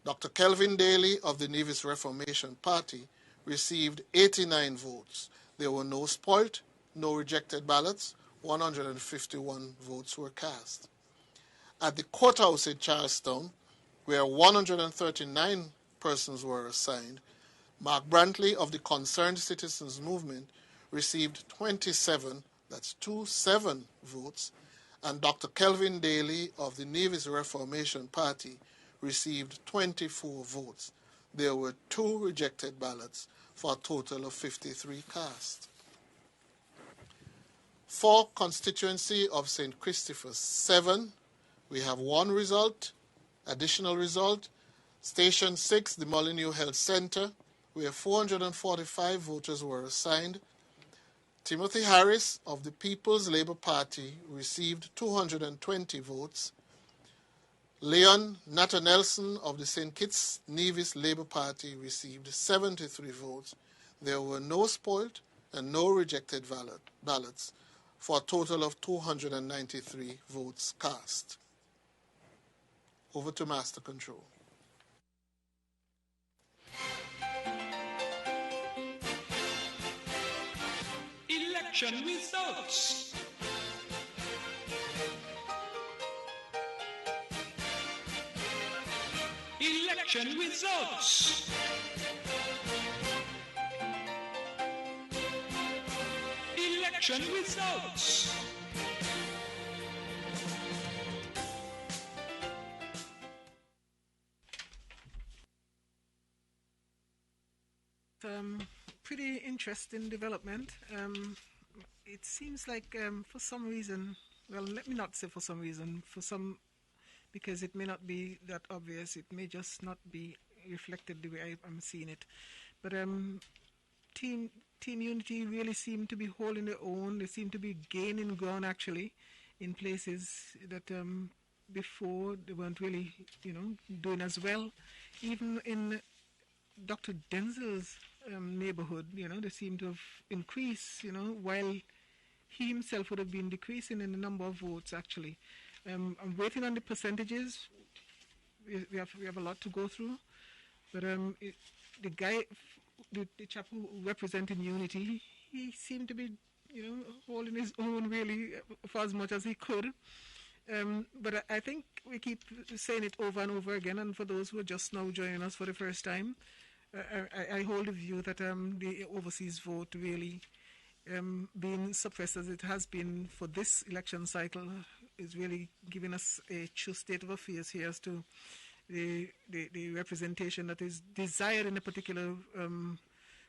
Speaker 4: Dr. Kelvin Daly of the Nevis Reformation Party received 89 votes. There were no spoiled, no rejected ballots. 151 votes were cast. At the courthouse in Charlestown, where 139 persons were assigned, Mark Brantley of the Concerned Citizens Movement received 27, that's 27 votes, and Dr. Kelvin Daly of the Nevis Reformation Party received 24 votes. There were 2 rejected ballots for a total of 53 cast. For constituency of St. Christopher's 7, we have one result, additional result. Station 6, the Molineux Health Center, where 445 voters were assigned. Timothy Harris of the People's Labour Party received 220 votes. Leon Nathan-Nelson of the St. Kitts Nevis Labour Party received 73 votes. There were no spoiled and no rejected ballots for a total of 293 votes cast. Over to Master Control.
Speaker 5: Election results. Election results. Election results.
Speaker 1: Pretty interesting development. It seems like for some reason, well, let me not say for some reason, because it may not be that obvious, it may just not be reflected the way I'm seeing it. But Team Unity really seem to be holding their own. They seem to be gaining ground actually in places that before they weren't really, doing as well. Even in Dr. Denzel's neighborhood, they seem to have increased, while he himself would have been decreasing in the number of votes actually. I'm waiting on the percentages. We have a lot to go through, but the guy, the chap who represented Unity, he seemed to be, holding his own really for as much as he could. But I think we keep saying it over and over again, and for those who are just now joining us for the first time, I hold the view that the overseas vote really being suppressed as it has been for this election cycle is really giving us a true state of affairs here as to the representation that is desired in a particular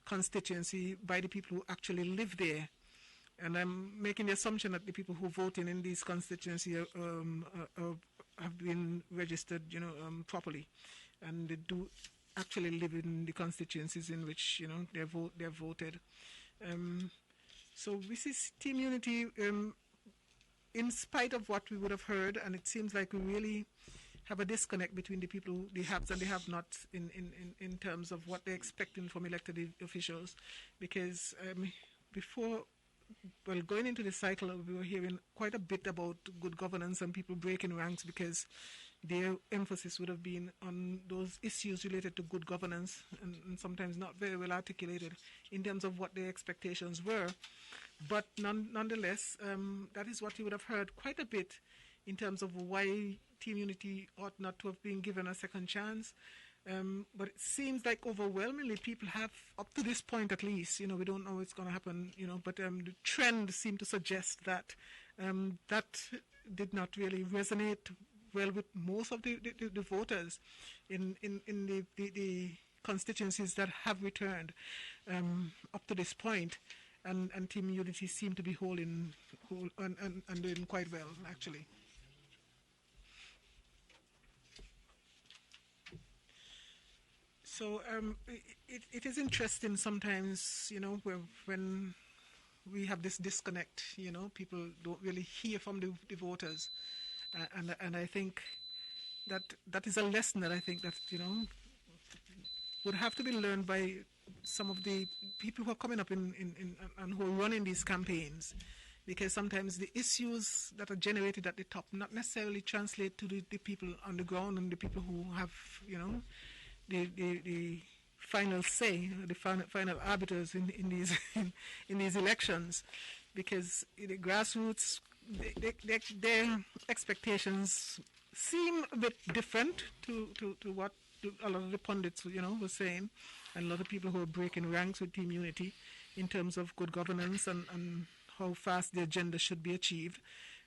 Speaker 1: constituency by the people who actually live there. And I'm making the assumption that the people who vote in these constituencies have been registered, properly, and they do actually live in the constituencies in which they're voted. So we see Team Unity, in spite of what we would have heard, and it seems like we really have a disconnect between the people, the haves and the have-nots in terms of what they're expecting from elected officials. Because before, well, going into the cycle, we were hearing quite a bit about good governance and people breaking ranks because their emphasis would have been on those issues related to good governance and sometimes not very well articulated in terms of what their expectations were. But nonetheless, that is what you would have heard quite a bit in terms of why Team Unity ought not to have been given a second chance. But it seems like overwhelmingly people have, up to this point at least, we don't know what's going to happen, but the trend seemed to suggest that that did not really resonate well with most of the voters in the constituencies that have returned up to this point. And Team Unity seemed to be holding and doing quite well, actually. So it is interesting sometimes, when we have this disconnect, people don't really hear from the voters. And I think that is a lesson that I think that, would have to be learned by some of the people who are coming up and who are running these campaigns. Because sometimes the issues that are generated at the top not necessarily translate to the people on the ground and the people who have, the final say, the final arbiters in these in these elections, because the grassroots, their expectations seem a bit different to what a lot of the pundits were saying, and a lot of people who are breaking ranks with Team Unity in terms of good governance and how fast the agenda should be achieved,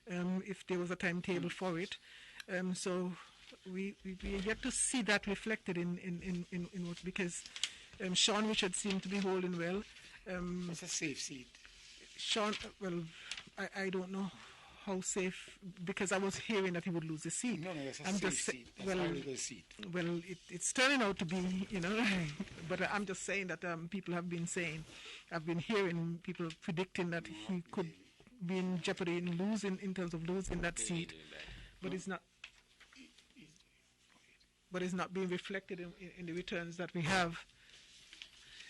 Speaker 1: if there was a timetable for it. So we are yet to see that reflected in what, because Sean Richard seemed to be holding well.
Speaker 2: It's a safe seat.
Speaker 1: Sean, well, I don't know how safe, because I was hearing that he would lose the seat.
Speaker 2: No, it's a safe seat. That's a legal seat.
Speaker 1: Well, it's turning out to be, but I'm just saying that people have been saying, I've been hearing people predicting that he could be in jeopardy in terms of losing that seat, but it's not. But it's not being reflected in the returns that we have.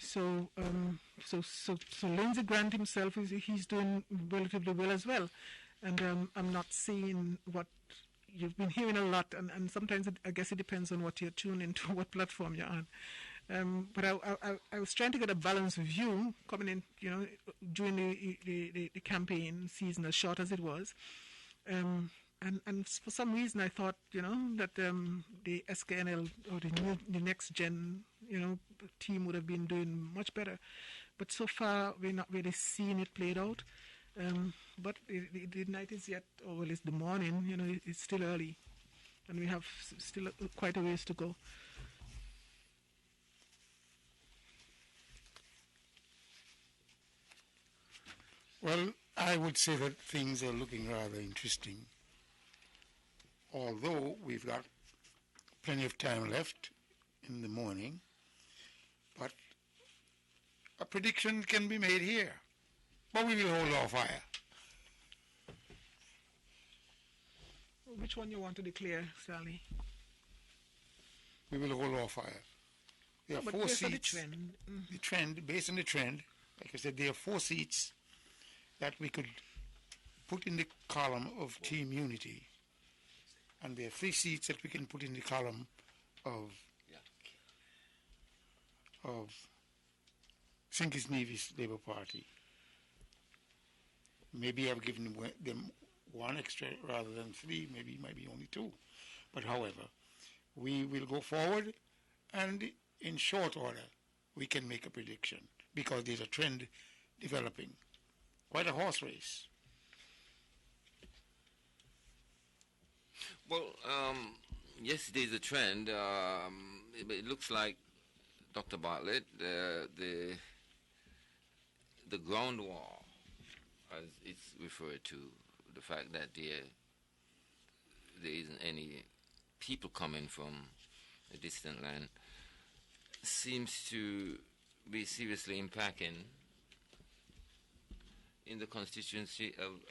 Speaker 1: So Lindsey Grant himself he's doing relatively well as well, and I'm not seeing what you've been hearing a lot, and sometimes I guess it depends on what you're tuned into, what platform you're on. But I was trying to get a balanced view coming in, during the campaign season, as short as it was. And for some reason, I thought, that the SKNL or the next gen, team would have been doing much better. But so far, we're not really seeing it played out. But the night is yet, or well, it's the morning, it's still early. And we have still quite a ways to go.
Speaker 2: Well, I would say that things are looking rather interesting. Although we've got plenty of time left in the morning, but a prediction can be made here. But we will hold our fire.
Speaker 1: Which one you want to declare, Sally?
Speaker 2: We will hold our fire. There are 4 seats. The trend. The trend, based on the trend, like I said, there are 4 seats that we could put in the column of Team Unity. And there are 3 seats that we can put in the column of St. Kitts Nevis Labour Party. Maybe I've given them 1 extra rather than 3, maybe it might be only 2. But however, we will go forward, and in short order, we can make a prediction, because there's a trend developing. Quite a horse race.
Speaker 3: Well, yes, there's a trend. It looks like, Dr. Bartlett, the ground war, as it's referred to, the fact that there isn't any people coming from a distant land, seems to be seriously impacting in the constituency of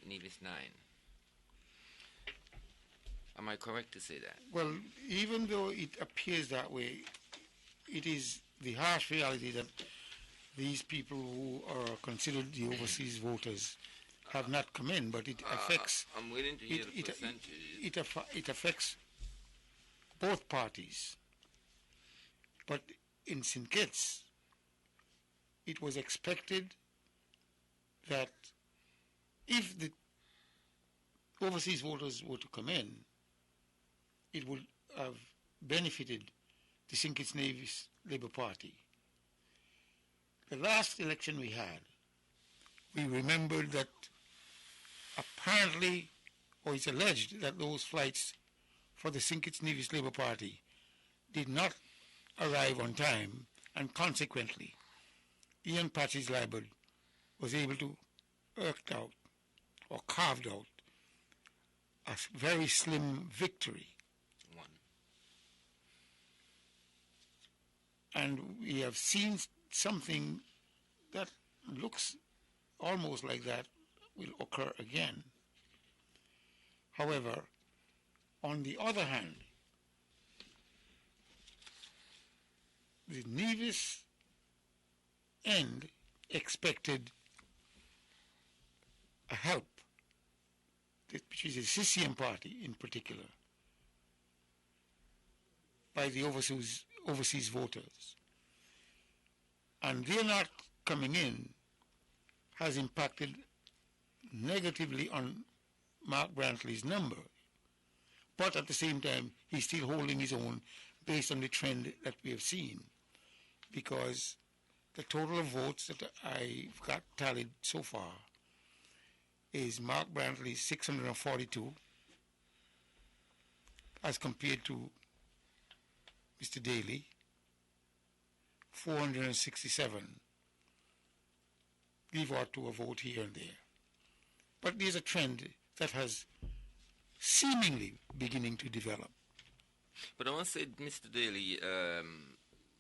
Speaker 3: Nevis 9. Am I correct to say that?
Speaker 2: Well, even though it appears that way, it is the harsh reality that these people who are considered the overseas voters have not come in, but it affects.
Speaker 3: I'm willing to hear the percentages.
Speaker 2: It affects both parties. But in St. Kitts, it was expected that if the overseas voters were to come in, it would have benefited the St. Kitts Nevis Labour Party. The last election we had, we remembered that apparently, or it's alleged that those flights for the St. Kitts Nevis Labour Party did not arrive on time, and consequently, Ian Patches Liburd was able to carved out a very slim victory. And we have seen something that looks almost like that will occur again. However, on the other hand, the Nevis end expected a help, which is the CCM party in particular, by the overseas voters. And their not coming in has impacted negatively on Mark Brantley's number. But at the same time, he's still holding his own based on the trend that we have seen, because the total of votes that I've got tallied so far is Mark Brantley's 642 as compared to Mr. Daly, 467, give or to a vote here and there. But there's a trend that has seemingly beginning to develop.
Speaker 3: But I want to say, Mr. Daly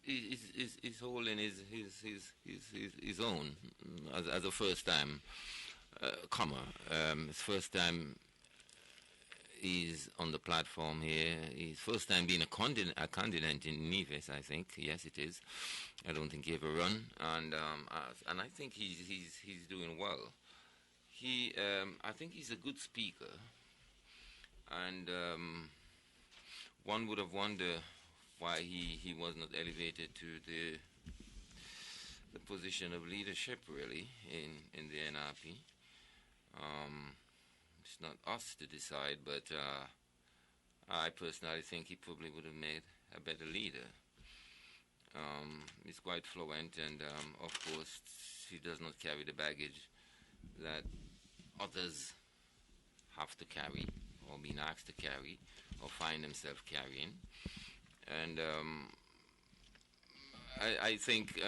Speaker 3: is holding his own as a first-time comer. His first time he's on the platform here. His first time being a candidate in Nevis, I think. Yes, it is. I don't think he ever run, and I think he's doing well. I think he's a good speaker, and one would have wondered why he was not elevated to the position of leadership, really, in the NRP. It's not us to decide, but I personally think he probably would have made a better leader. He's quite fluent, and of course he does not carry the baggage that others have to carry, or being asked to carry, or find themselves carrying. And I think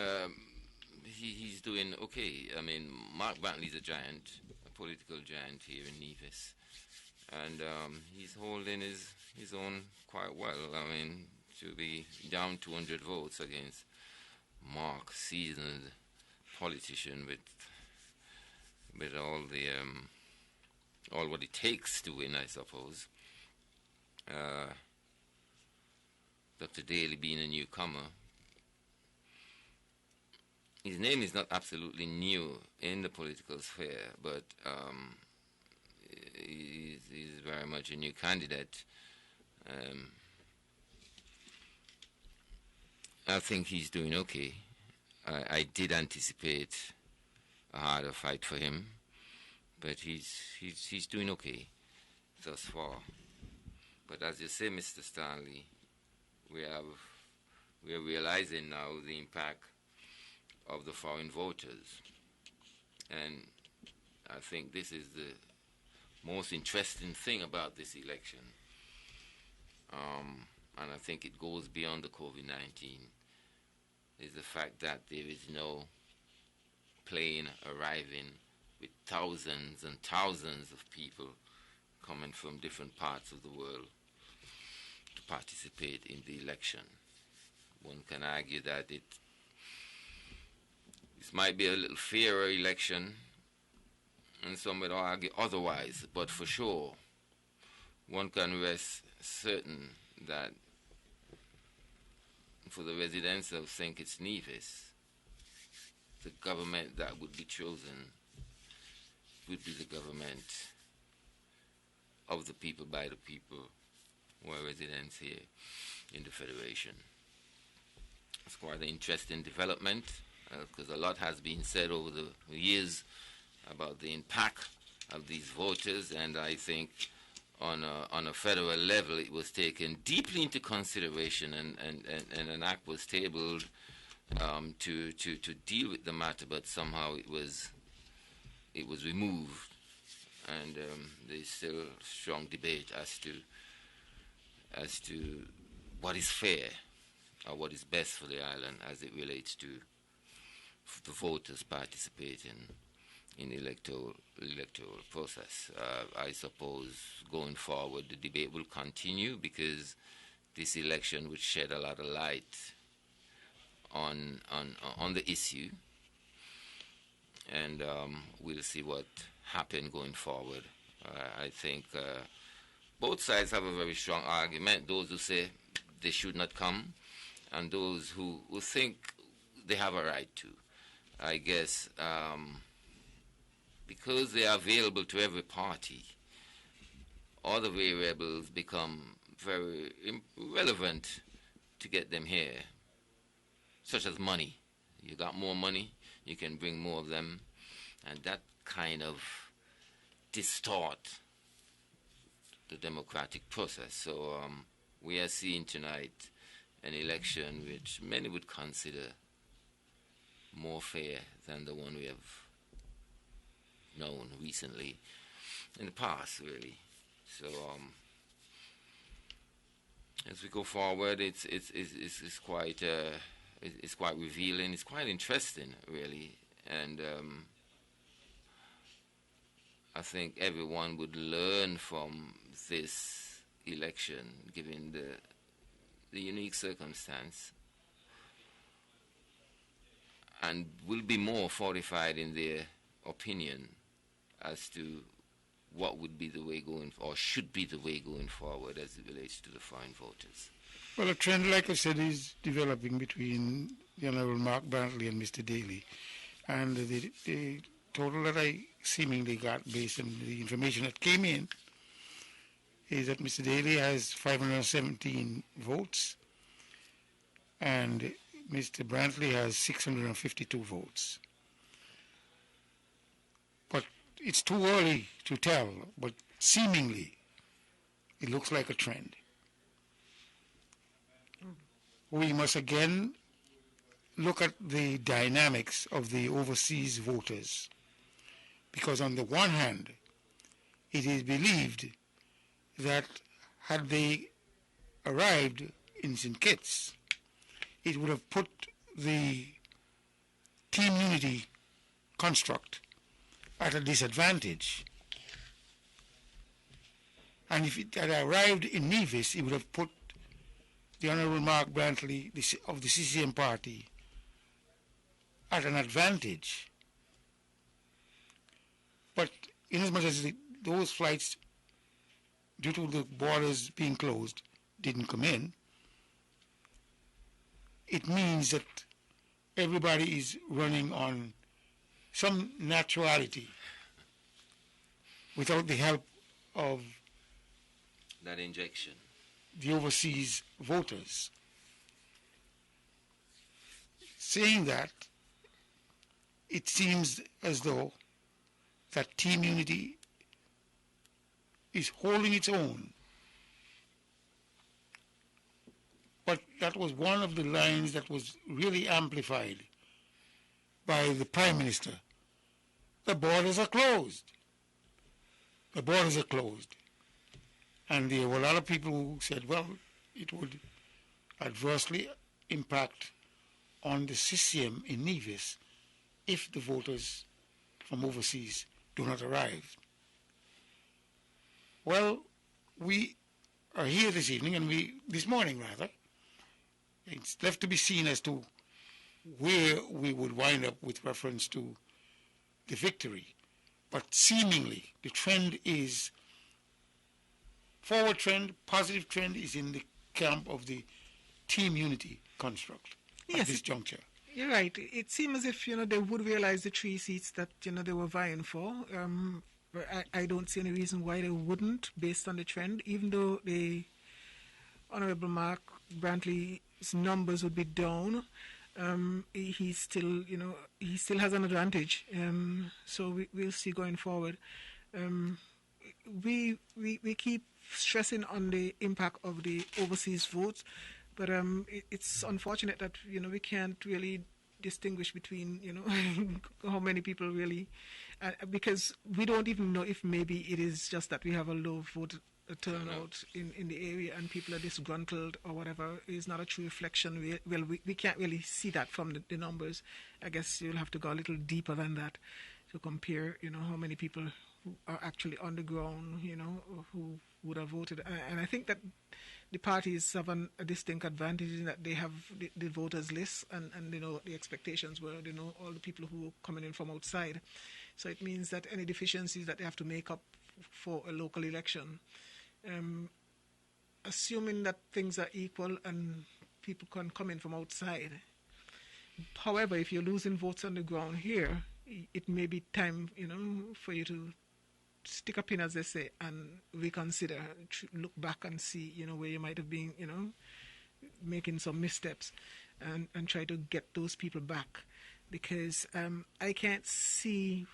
Speaker 3: he's doing okay. I mean, Mark Brantley's a giant, a political giant here in Nevis, and he's holding his own quite well. I mean, to be down 200 votes against Mark, seasoned politician with all the all what it takes to win, I suppose. Dr. Daly being a newcomer, his name is not absolutely new in the political sphere, but he's very much a new candidate. I think he's doing okay. I did anticipate a harder fight for him, but he's doing okay thus far. But as you say, Mr. Stanley, we are realizing now the impact of the foreign voters, and I think this is the most interesting thing about this election, and I think it goes beyond the COVID-19, is the fact that there is no plane arriving with thousands and thousands of people coming from different parts of the world to participate in the election. One can argue that this might be a little fairer election, and some would argue otherwise, but for sure, one can rest certain that for the residents of St. Kitts Nevis, the government that would be chosen would be the government of the people, by the people, who are residents here in the Federation. It's quite an interesting development, because a lot has been said over the years about the impact of these voters, and I think on a federal level it was taken deeply into consideration, and an act was tabled to deal with the matter, but somehow it was removed, and there's still strong debate as to what is fair or what is best for the island as it relates to the voters participating in the electoral process. I suppose going forward the debate will continue, because this election would shed a lot of light on the issue, and we'll see what happens going forward. I think both sides have a very strong argument, those who say they should not come, and those who think they have a right to. I guess because they are available to every party, all the variables become very irrelevant to get them here, such as money. You got more money, you can bring more of them, and that kind of distort the democratic process. So we are seeing tonight an election which many would consider more fair than the one we have known recently in the past, really. So as we go forward, it's quite revealing. It's quite interesting, really, and I think everyone would learn from this election, given the unique circumstance, and will be more fortified in their opinion as to what would be the way going, or should be the way going forward as it relates to the foreign voters.
Speaker 2: Well, a trend, like I said, is developing between the Honourable Mark Brantley and Mr. Daly. And the total that I seemingly got based on the information that came in is that Mr. Daly has 517 votes and Mr. Brantley has 652 votes. But it's too early to tell, but seemingly it looks like a trend. We must again look at the dynamics of the overseas voters, because on the one hand, it is believed that had they arrived in St. Kitts, it would have put the team unity construct at a disadvantage. And if it had arrived in Nevis, it would have put the Honourable Mark Brantley of the CCM party at an advantage. But inasmuch as those flights, due to the borders being closed, didn't come in, it means that everybody is running on some naturality without the help of
Speaker 3: that injection,
Speaker 2: the overseas voters. Saying that, it seems as though that team unity is holding its own. But that was one of the lines that was really amplified by the Prime Minister. The borders are closed. The borders are closed. And there were a lot of people who said, well, it would adversely impact on the CCM in Nevis if the voters from overseas do not arrive. Well, we are here this evening, and this morning rather, it's left to be seen as to where we would wind up with reference to the victory. But seemingly, the trend is forward trend, positive trend is in the camp of the team unity construct at this juncture.
Speaker 1: You're right. It seems as if, they would realize the 3 seats that, they were vying for. But I don't see any reason why they wouldn't, based on the trend, even though the Honorable Mark Brantley's numbers would be down. He still, he still has an advantage. So we'll see going forward. We keep stressing on the impact of the overseas votes, but it's unfortunate that we can't really distinguish between how many people really, because we don't even know if maybe it is just that we have a low vote turnout in the area and people are disgruntled or whatever. Is not a true reflection. We can't really see that from the numbers. I guess you'll have to go a little deeper than that to compare how many people who are actually on the ground, who would have voted. And I think that the parties have a distinct advantage in that they have the voters list and they know what the expectations were. They know all the people who are coming in from outside. So it means that any deficiencies that they have to make up for a local election, assuming that things are equal and people can come in from outside. However, if you're losing votes on the ground here, it may be time, for you to stick a pin, as they say, and reconsider, look back and see, where you might have been, making some missteps, and try to get those people back. Because I can't see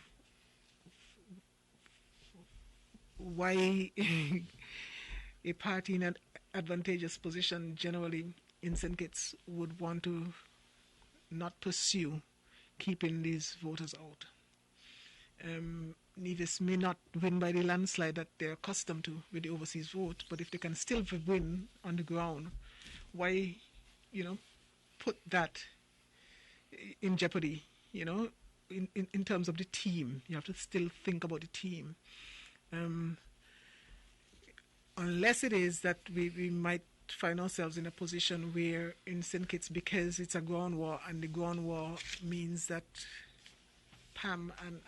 Speaker 1: why a party in an advantageous position generally in St. Kitts would want to not pursue keeping these voters out. Nevis may not win by the landslide that they're accustomed to with the overseas vote, but if they can still win on the ground, why, put that in jeopardy, in terms of the team? You have to still think about the team. Unless it is that we might find ourselves in a position where in St. Kitts, because it's a ground war, and the ground war means that Pam and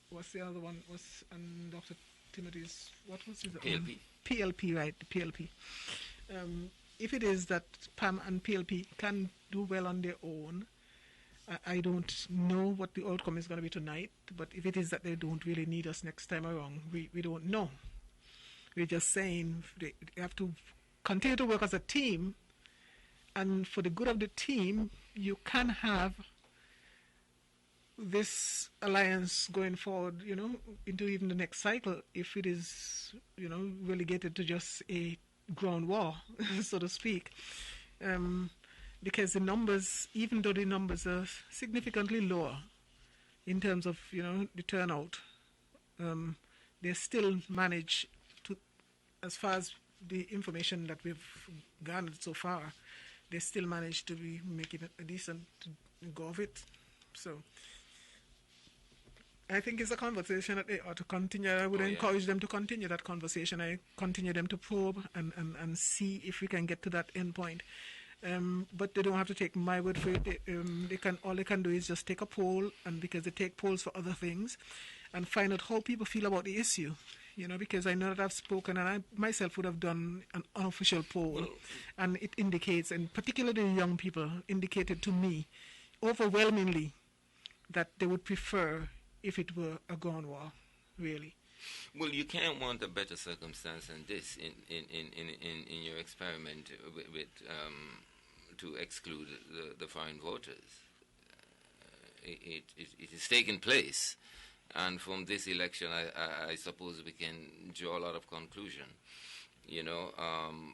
Speaker 1: what's the other one? And Dr. Timothy's, what was his?
Speaker 3: PLP.
Speaker 1: PLP, right, the PLP. If it is that Pam and PLP can do well on their own, I don't know what the outcome is going to be tonight, but if it is that they don't really need us next time around, we don't know. We're just saying they have to continue to work as a team, and for the good of the team, you can have this alliance going forward, into even the next cycle, if it is, relegated to just a ground war, so to speak. Because the numbers, even though the numbers are significantly lower in terms of, the turnout, they still manage to, as far as the information that we've garnered so far, they still manage to be making a decent go of it. So I think it's a conversation that they ought to continue. I would encourage them to continue that conversation. I continue them to probe and see if we can get to that end point. But they don't have to take my word for it. All they can do is just take a poll, and because they take polls for other things, and find out how people feel about the issue. Because I know that I've spoken, and I myself would have done an unofficial poll, and it indicates, and particularly the young people, indicated to me overwhelmingly that they would prefer if it were a ground war, really.
Speaker 3: Well, you can't want a better circumstance than this in your experiment with to exclude the foreign voters. It is taking place, and from this election, I suppose we can draw a lot of conclusion.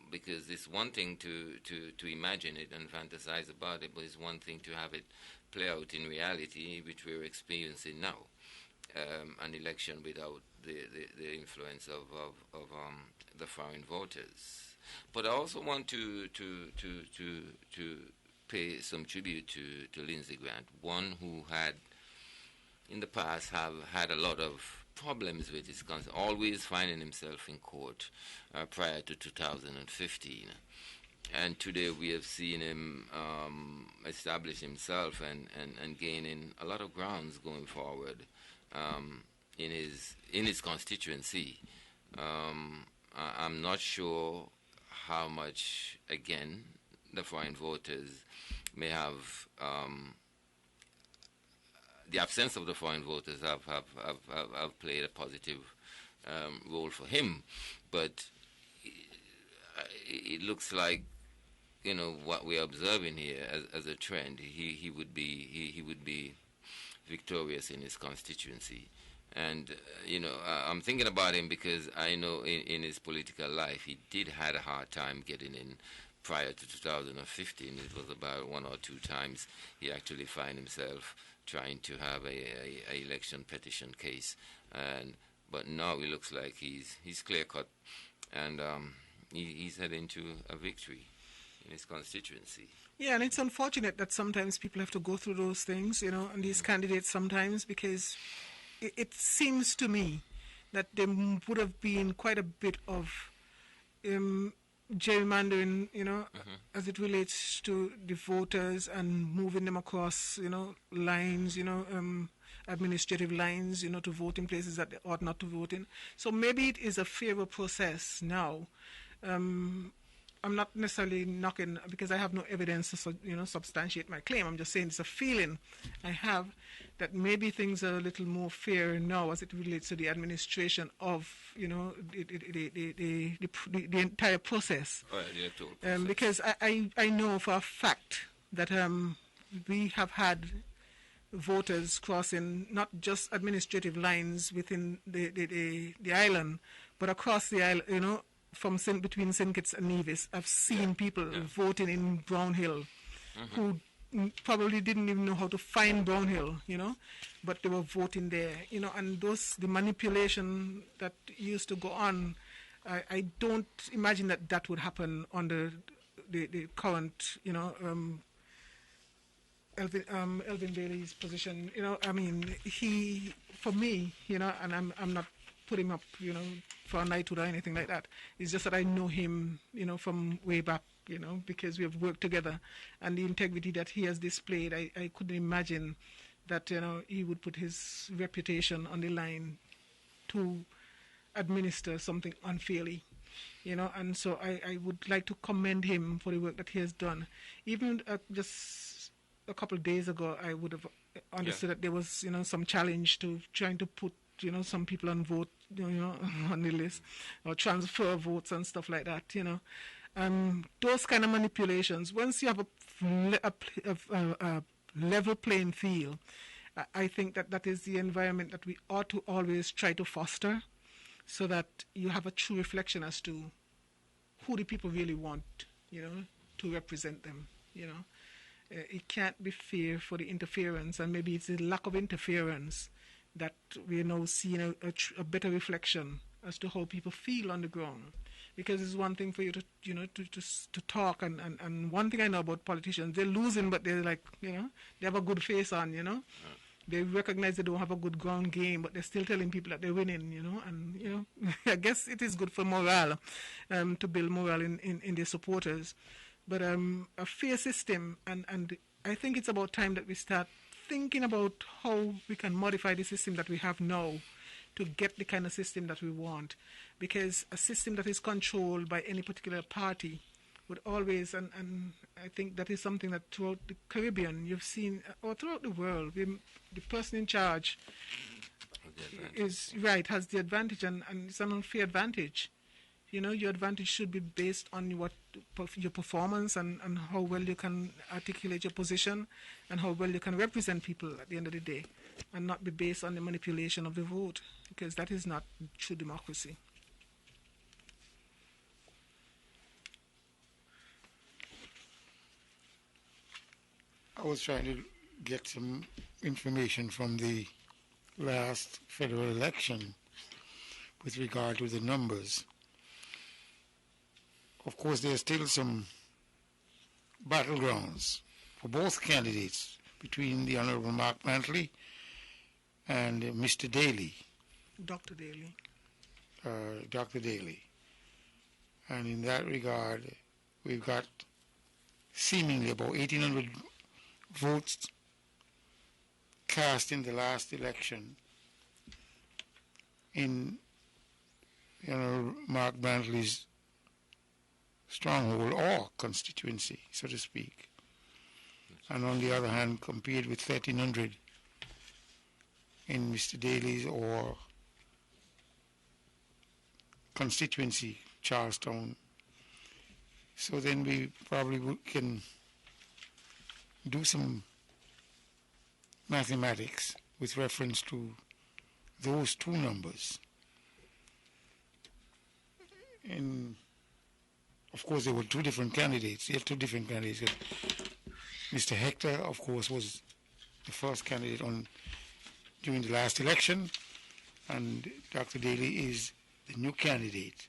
Speaker 3: Because it's one thing to imagine it and fantasize about it, but it's one thing to have it play out in reality, which we're experiencing now. An election without the influence of the foreign voters. But I also want to pay some tribute to Lindsey Grant, one who had in the past have had a lot of problems with his conscience, always finding himself in court prior to 2015. And today we have seen him establish himself and gaining a lot of grounds going forward in his constituency, I'm not sure how much, again, the foreign voters may have, the absence of the foreign voters have played a positive role for him. But it looks like, what we're observing here as a trend, he would be victorious in his constituency. And, I'm thinking about him because I know in his political life he did had a hard time getting in prior to 2015. It was about one or two times he actually found himself trying to have a election petition case. But now it looks like he's clear-cut, and he's heading to a victory in his constituency.
Speaker 1: Yeah, and it's unfortunate that sometimes people have to go through those things, and these candidates sometimes, because it seems to me that there would have been quite a bit of gerrymandering, as it relates to the voters and moving them across, lines, administrative lines, to vote in places that they ought not to vote in. So maybe it is a fairer process now. I'm not necessarily knocking, because I have no evidence to substantiate my claim. I'm just saying it's a feeling I have that maybe things are a little more fair now as it relates to the administration of the entire process.
Speaker 3: Oh, yeah, the electoral process.
Speaker 1: Because I know for a fact that we have had voters crossing not just administrative lines within the island, but across the island, from between St. Kitts and Nevis. I've seen people voting in Brown Hill who probably didn't even know how to find Brown Hill, but they were voting there, and the manipulation that used to go on, I don't imagine that would happen under the current, Elvin Bailey's position. For me, and I'm not putting him up, for a knighthood or anything like that. It's just that I know him, from way back, because we have worked together, and the integrity that he has displayed, I couldn't imagine that, he would put his reputation on the line to administer something unfairly, and so I would like to commend him for the work that he has done. Even just a couple of days ago, I would have understood that there was, some challenge to trying to put, some people on vote, on the list, or transfer votes and stuff like that, those kind of manipulations. Once you have a level playing field, I think that is the environment that we ought to always try to foster, so that you have a true reflection as to who the people really want, to represent them, It can't be fair for the interference, and maybe it's the lack of interference that we're now seeing a better reflection as to how people feel on the ground. Because it's one thing for you to talk, and one thing I know about politicians, they're losing, but they're like, they have a good face on, They recognize they don't have a good ground game, but they're still telling people that they're winning, and, I guess it is good for morale, to build morale in their supporters. But a fair system, and I think it's about time that we start thinking about how we can modify the system that we have now to get the kind of system that we want. Because a system that is controlled by any particular party would always, and I think that is something that throughout the Caribbean you've seen, or throughout the world, the person in charge has the advantage, and it's an unfair advantage. Your advantage should be based on your performance and how well you can articulate your position and how well you can represent people at the end of the day, and not be based on the manipulation of the vote, because that is not true democracy.
Speaker 2: I was trying to get some information from the last federal election with regard to the numbers. Of course, there are still some battlegrounds for both candidates between the Honorable Mark Mantley and Mr. Daly.
Speaker 1: Dr. Daly.
Speaker 2: Dr. Daly. And in that regard, we've got seemingly about 1,800 votes cast in the last election in Mark Brantley's stronghold or constituency, so to speak. And on the other hand, compared with 1,300 in Mr. Daly's or constituency, Charlestown. So then we probably can do some mathematics with reference to those two numbers. And of course, there were two different candidates. You have two different candidates. Mr. Hector, of course, was the first candidate during the last election, and Dr. Daly is the new candidate.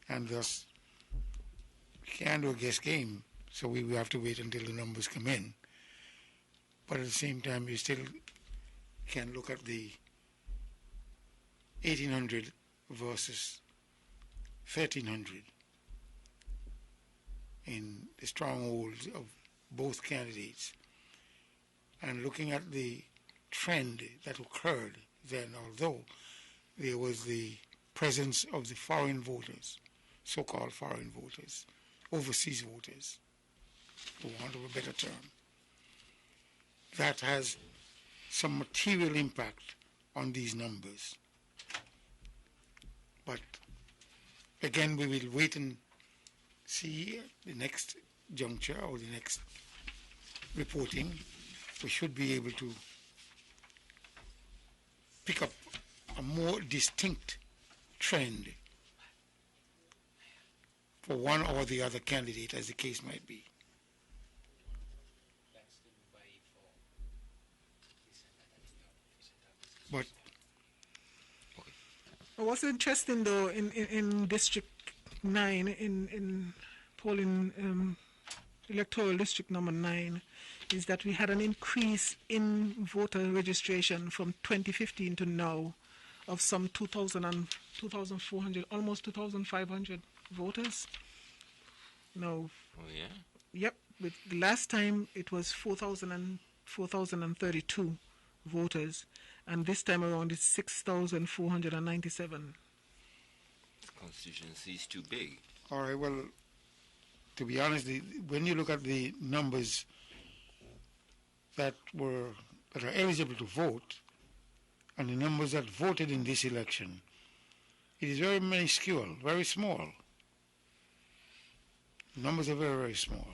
Speaker 2: And thus, we can't do a guess game, so we will have to wait until the numbers come in. But at the same time, you still can look at the 1,800 versus 1,300 in the strongholds of both candidates, and looking at the trend that occurred then, although there was the presence of the foreign voters, so-called foreign voters, overseas voters, for want of a better term, that has some material impact on these numbers. But again, we will wait and see the next juncture or the next reporting. We should be able to pick up a more distinct trend for one or the other candidate, as the case might be. But
Speaker 1: what's interesting though in District 9, in polling electoral district number 9, is that we had an increase in voter registration from 2015 to now of some 2,400, almost 2,500 voters. No.
Speaker 3: Oh yeah.
Speaker 1: Yep. With the last time it was 4,032 voters, and this time around it's 6,497.
Speaker 3: The constituency is too big.
Speaker 2: All right. Well, to be honest, when you look at the numbers that are eligible to vote and the numbers that voted in this election, it is very minuscule, very small. The numbers are very, very small.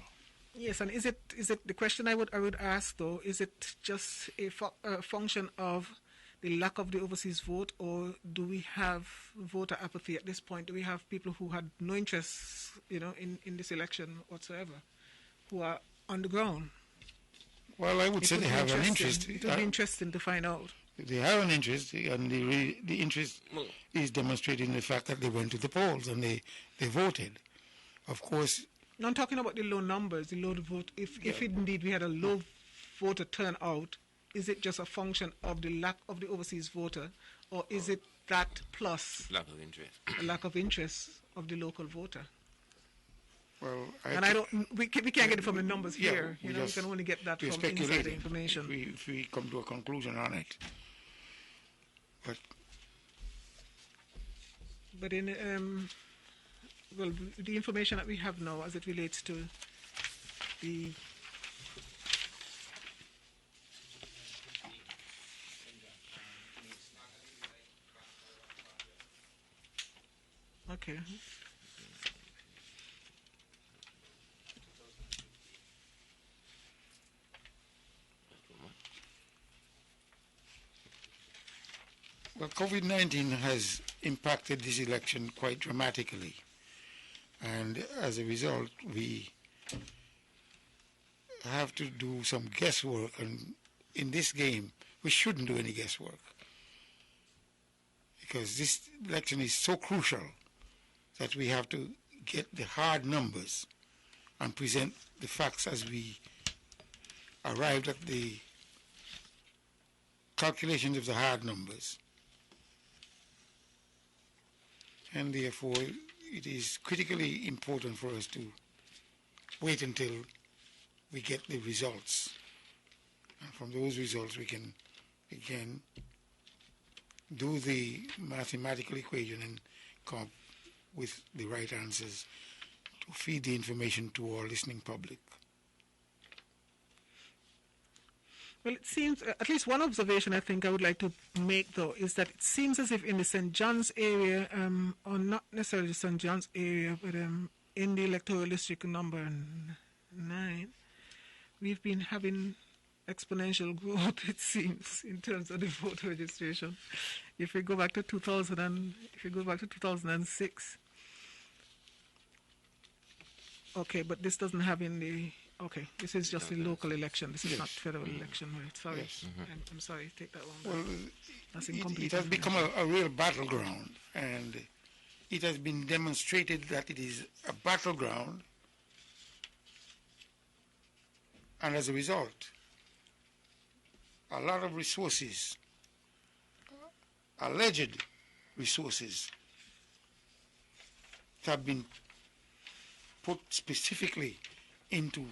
Speaker 1: Yes, and is it the question I would ask though? Is it just a function of the lack of the overseas vote, or do we have voter apathy at this point? Do we have people who had no interest, in this election whatsoever, who are on the ground?
Speaker 2: Well, I would say they have an interest.
Speaker 1: It would be interesting to find out.
Speaker 2: They have an interest, and the interest is demonstrated in the fact that they went to the polls and they voted. Of course.
Speaker 1: No, I'm talking about the low numbers, the low vote. If indeed we had a low voter turnout, is it just a function of the lack of the overseas voter, or is it that plus
Speaker 3: lack of interest,
Speaker 1: a lack of interest of the local voter?
Speaker 2: Well,
Speaker 1: we can't get it from the numbers here. We can only get that from inside information.
Speaker 2: If we come to a conclusion on it.
Speaker 1: But in the information that we have now, as it relates to the okay.
Speaker 2: Well, COVID-19 has impacted this election quite dramatically. And as a result, we have to do some guesswork. And in this game, we shouldn't do any guesswork, because this election is so crucial that we have to get the hard numbers and present the facts as we arrived at the calculations of the hard numbers. And therefore, it is critically important for us to wait until we get the results. And from those results, we can again do the mathematical equation and come up with the right answers to feed the information to our listening public.
Speaker 1: Well, it seems, at least one observation I think I would like to make, though, is that it seems as if in the St. John's area, or not necessarily the St. John's area, but in the electoral district number 9, we've been having exponential growth, it seems, in terms of the voter registration. If we go back to 2006, okay, but this doesn't have in the. Okay, this is just a local election. This is not federal election, right? Sorry.
Speaker 2: Yes.
Speaker 1: I'm sorry, take that one back.
Speaker 2: Well,
Speaker 1: that's incomplete.
Speaker 2: It has become a real battleground, and it has been demonstrated that it is a battleground, and as a result, a lot of resources, alleged resources, have been put specifically into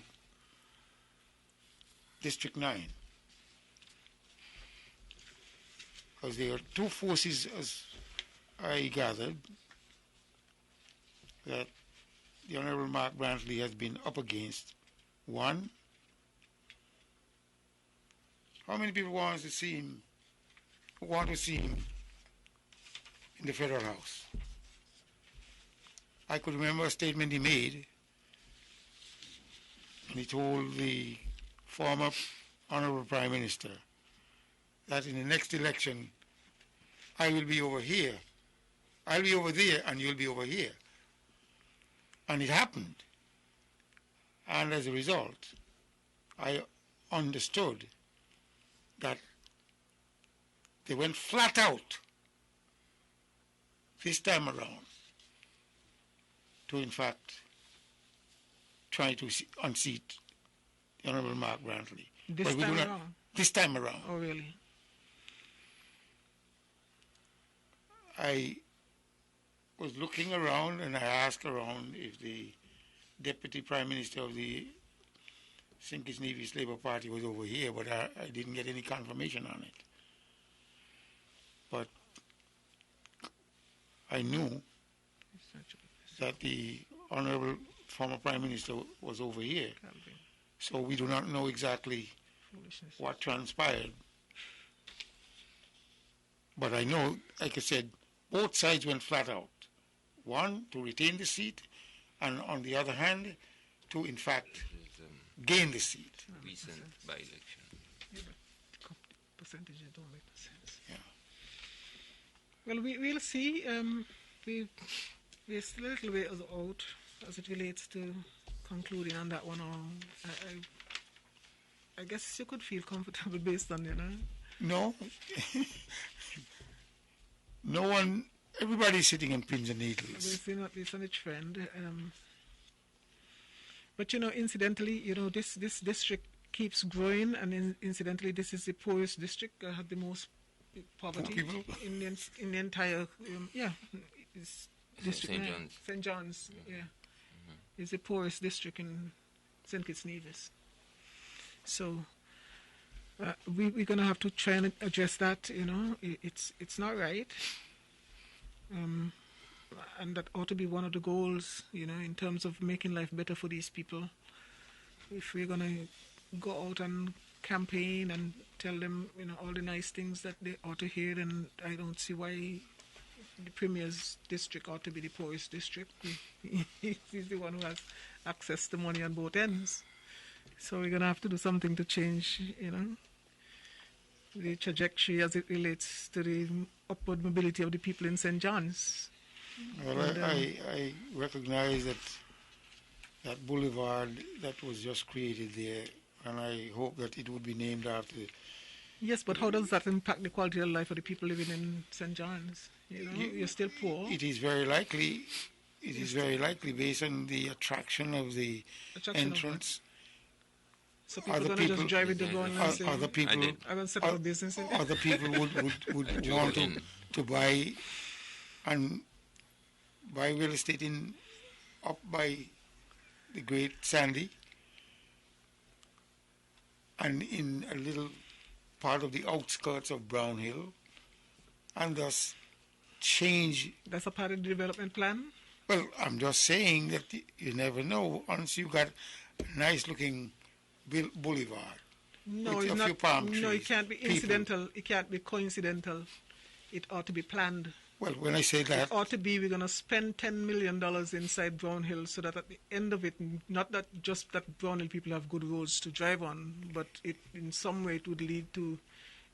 Speaker 2: District 9. Because there are two forces, as I gathered, that the Honorable Mark Brantley has been up against. One, how many people want to see him in the Federal House? I could remember a statement he made, and he told the former Honorable Prime Minister that in the next election, I will be over here, I'll be over there, and you'll be over here. And it happened. And as a result, I understood that they went flat out this time around to, in fact, try to unseat the Honorable Mark Brantley.
Speaker 1: This time around?
Speaker 2: This time around.
Speaker 1: Oh, really?
Speaker 2: I was looking around and I asked around if the Deputy Prime Minister of the St. Kitts Nevis Labour Party was over here, but I didn't get any confirmation on it. But I knew that the Honorable former Prime Minister was over here. So we do not know exactly what transpired. But I know, like I said, both sides went flat out. One, to retain the seat, and on the other hand, to in fact gain the seat.
Speaker 3: Recent by-election.
Speaker 1: Yeah, but percentages don't make sense.
Speaker 2: Yeah.
Speaker 1: Well, we'll see. We're still a little way out as it relates to concluding on that one. I guess you could feel comfortable based on,
Speaker 2: No. No one, everybody's sitting in pins and needles.
Speaker 1: It's on a trend. But, incidentally, this district keeps growing, and incidentally, this is the poorest district that had the most poverty in the entire, it's District St. John's, yeah. It's the poorest district in St. Kitts Nevis. So we're going to have to try and address that, it's not right. And that ought to be one of the goals, in terms of making life better for these people. If we're going to go out and campaign and tell them, all the nice things that they ought to hear, then I don't see why the Premier's district ought to be the poorest district. He's the one who has access to money on both ends. So we're going to have to do something to change, the trajectory as it relates to the upward mobility of the people in St. John's.
Speaker 2: Well, I recognize that boulevard that was just created there, and I hope that it would be named after.
Speaker 1: Yes, but how does that impact the quality of life of the people living in St. John's? You're still poor.
Speaker 2: It is very likely. It is very likely based on the attraction of the entrance.
Speaker 1: So people are going to just drive it down and say,
Speaker 2: other people,
Speaker 1: I'm going to set up a business in
Speaker 2: other people would want to buy and buy real estate up by the Great Sandy and in a little part of the outskirts of Brown Hill, and thus change.
Speaker 1: That's a part of the development plan?
Speaker 2: Well, I'm just saying that you never know once you got a nice-looking boulevard.
Speaker 1: No,
Speaker 2: with
Speaker 1: it's
Speaker 2: a
Speaker 1: not.
Speaker 2: few palm
Speaker 1: No, it
Speaker 2: trees,
Speaker 1: can't be incidental. It can't be coincidental. It ought to be planned.
Speaker 2: Well, when I say that,
Speaker 1: it ought to be we're going to spend $10 million inside Brownhill so that at the end of it, not that just that Brownhill people have good roads to drive on, but it in some way it would lead to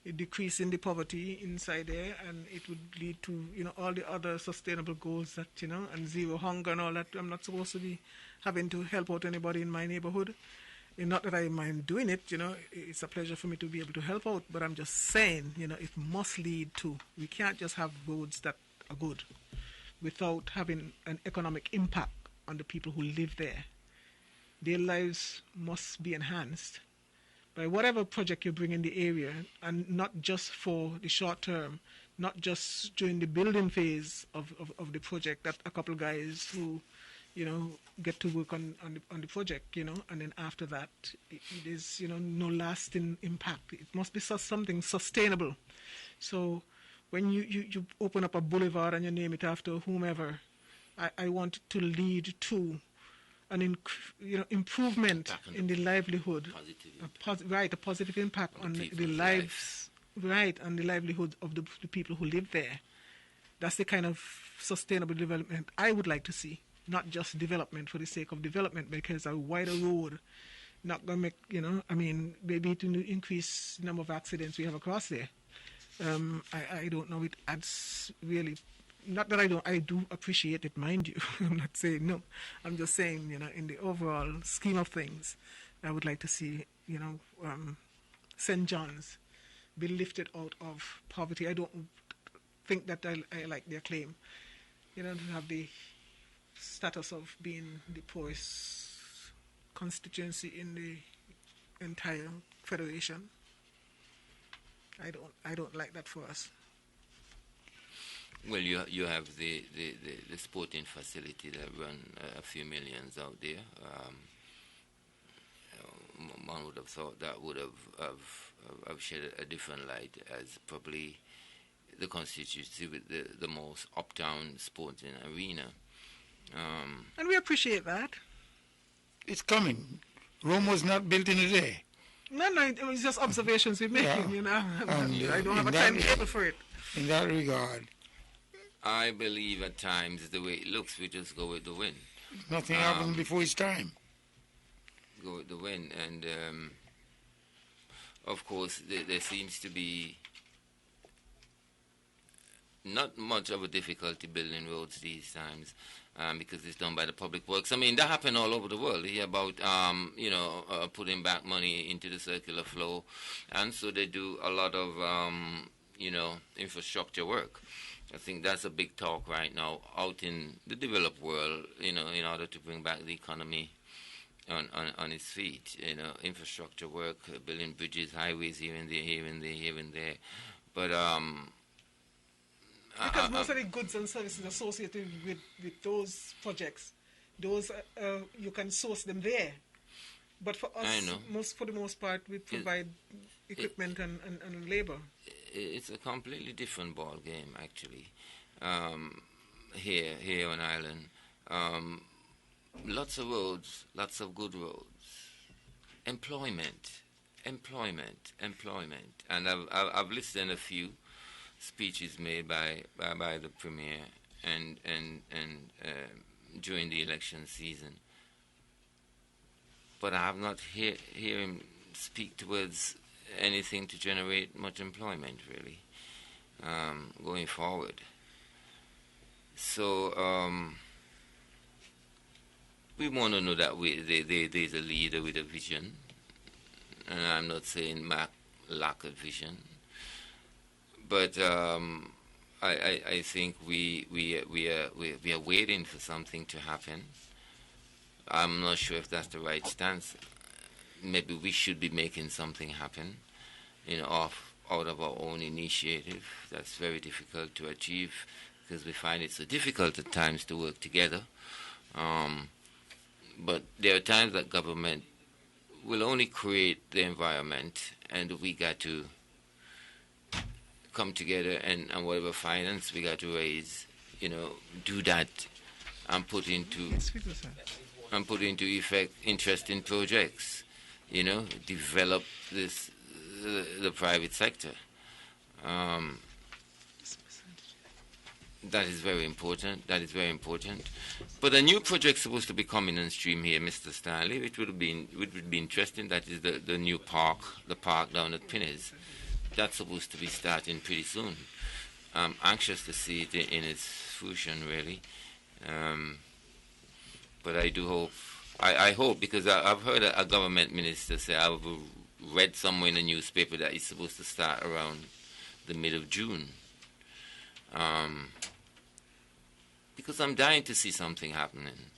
Speaker 1: a decrease in the poverty inside there, and it would lead to all the other sustainable goals that and zero hunger and all that. I'm not supposed to be having to help out anybody in my neighborhood. Not that I mind doing it, it's a pleasure for me to be able to help out, but I'm just saying, it must lead to, we can't just have roads that are good without having an economic impact on the people who live there. Their lives must be enhanced by whatever project you bring in the area, and not just for the short term, not just during the building phase of the project, that a couple guys who get to work on the project, and then after that, it is, no lasting impact. It must be something sustainable. So when you open up a boulevard and you name it after whomever, I want it to lead to an improvement in the livelihood, a positive impact on the lives, and the livelihood of the people who live there. That's the kind of sustainable development I would like to see. Not just development for the sake of development, because a wider road not going to make, maybe to increase the number of accidents we have across there. I don't know, it adds really, not that I do appreciate it, mind you. I'm not saying no. I'm just saying, in the overall scheme of things, I would like to see, St. John's be lifted out of poverty. I don't think that I like their claim, to have the status of being the poorest constituency in the entire federation. I don't like that for us.
Speaker 3: Well, you have the sporting facility that run a few millions out there. One would have thought that would have shed a different light as probably the constituency with the most uptown sporting arena.
Speaker 1: And we appreciate that.
Speaker 2: It's coming. Rome was not built in a day.
Speaker 1: No, it was just observations we're making, I don't have a timetable for it.
Speaker 2: In that regard,
Speaker 3: I believe at times the way it looks, we just go with the wind.
Speaker 2: Nothing happens before it's time.
Speaker 3: Go with the wind, and of course there seems to be not much of a difficulty building roads these times, because it's done by the public works. That happened all over the world. Here about putting back money into the circular flow, and so they do a lot of infrastructure work. I think that's a big talk right now out in the developed world. In order to bring back the economy on its feet. Infrastructure work, building bridges, highways here and there. But
Speaker 1: because most of the goods and services associated with those projects, those you can source them there. But for us, for the most part, we provide equipment and labor.
Speaker 3: It's a completely different ball game, actually. Here on Ireland, lots of roads, lots of good roads, employment, and I've listened a few speeches made by the Premier and during the election season, but I have not hear him speak towards anything to generate much employment really going forward. So we want to know that there's a leader with a vision, and I'm not saying Mac lack of vision. But I think we are waiting for something to happen. I'm not sure if that's the right stance. Maybe we should be making something happen, out of our own initiative. That's very difficult to achieve because we find it so difficult at times to work together. But there are times that government will only create the environment, and we got to come together and whatever finance we got to raise, do that and put into effect interesting projects, develop the private sector. That is very important. But a new project supposed to be coming on stream here, Mr. Stanley, which would be interesting. That is the new park, the park down at Pinnes. That's supposed to be starting pretty soon. I'm anxious to see it in its fruition, really. But I do hope. I hope, because I've heard a government minister say, I've read somewhere in the newspaper that it's supposed to start around the mid of June. Because I'm dying to see something happening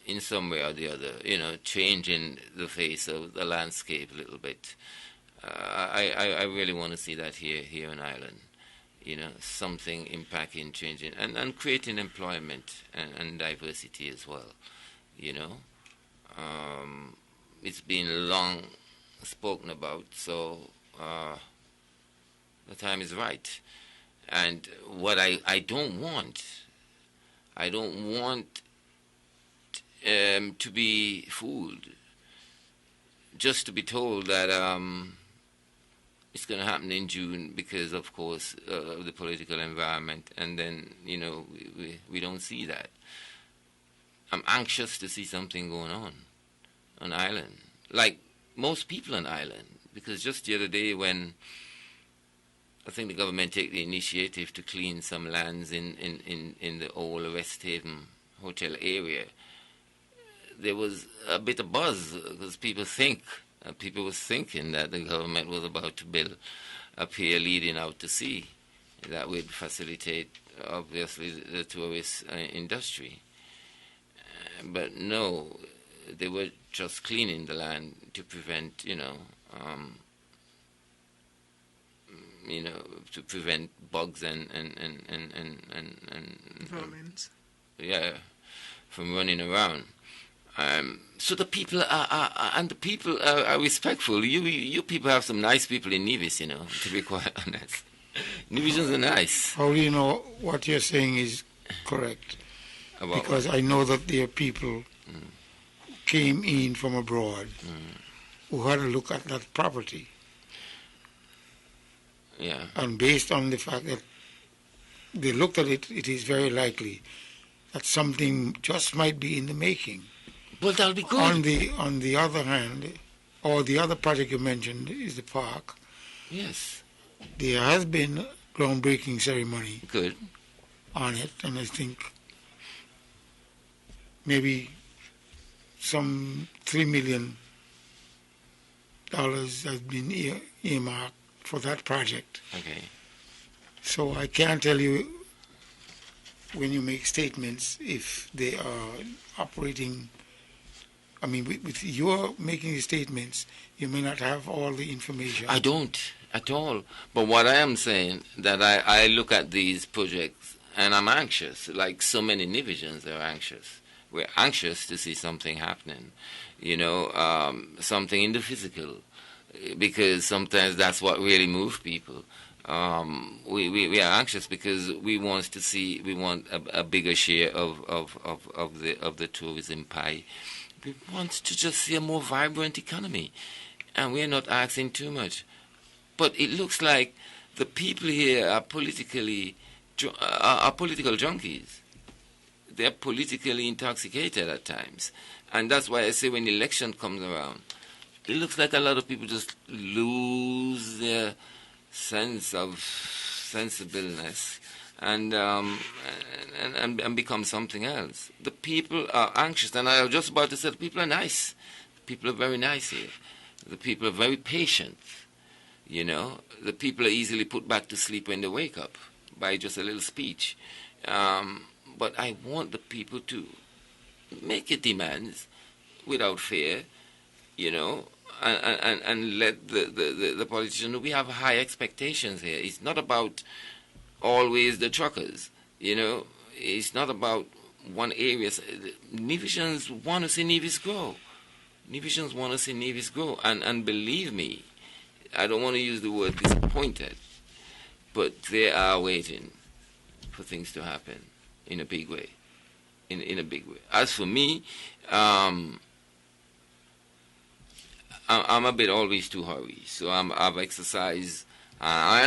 Speaker 3: in some way or the other, changing the face of the landscape a little bit. I really want to see that here in Ireland, something impacting, changing, and creating employment and diversity as well, It's been long spoken about, so the time is right. And what I don't want to be fooled, just to be told that it's going to happen in June because, of course, of the political environment, and then, we don't see that. I'm anxious to see something going on Ireland, like most people on Ireland, because just the other day when I think the government take the initiative to clean some lands in the old West Haven hotel area, there was a bit of buzz because people was thinking that the government was about to build a pier leading out to sea that would facilitate, obviously, the tourist industry. But no, they were just cleaning the land to prevent, to prevent bugs and
Speaker 1: vermins.
Speaker 3: From running around. So the people are respectful. You people have some nice people in Nevis, to be quite honest. Nevisians are nice.
Speaker 2: How do you know what you're saying is correct? Because I know that there are people who came in from abroad who had a look at that property.
Speaker 3: Yeah.
Speaker 2: And based on the fact that they looked at it, it is very likely that something just might be in the making.
Speaker 3: Well, that'll be good.
Speaker 2: On the other hand, or the other project you mentioned is the park.
Speaker 3: Yes.
Speaker 2: There has been a groundbreaking ceremony.
Speaker 3: Good.
Speaker 2: On it, and I think maybe some $3 million has been earmarked for that project.
Speaker 3: Okay.
Speaker 2: So I can't tell you when you make statements if they are operating. I mean, with your making the statements, you may not have all the information.
Speaker 3: I don't at all. But what I am saying, that I look at these projects and I'm anxious, like so many Nevisians are anxious. We're anxious to see something happening, something in the physical, because sometimes that's what really moves people. We are anxious because we want a bigger share of the tourism pie. We want to just see a more vibrant economy, and we're not asking too much. But it looks like the people here are political junkies. They're politically intoxicated at times, and that's why I say when election comes around, it looks like a lot of people just lose their sense of sensibleness and become something else. The people are anxious, and I was just about to say the people are nice. People are very nice here. The people are very patient. The people are easily put back to sleep when they wake up by just a little speech. But I want the people to make your demands without fear, and let the politicians know we have high expectations here. It's not about always the truckers, It's not about one area. Nevisians want to see Nevis grow. Nevisians want to see Nevis grow. And believe me, I don't want to use the word disappointed, but they are waiting for things to happen in a big way. In a big way. As for me, I'm a bit always too hurry. So I am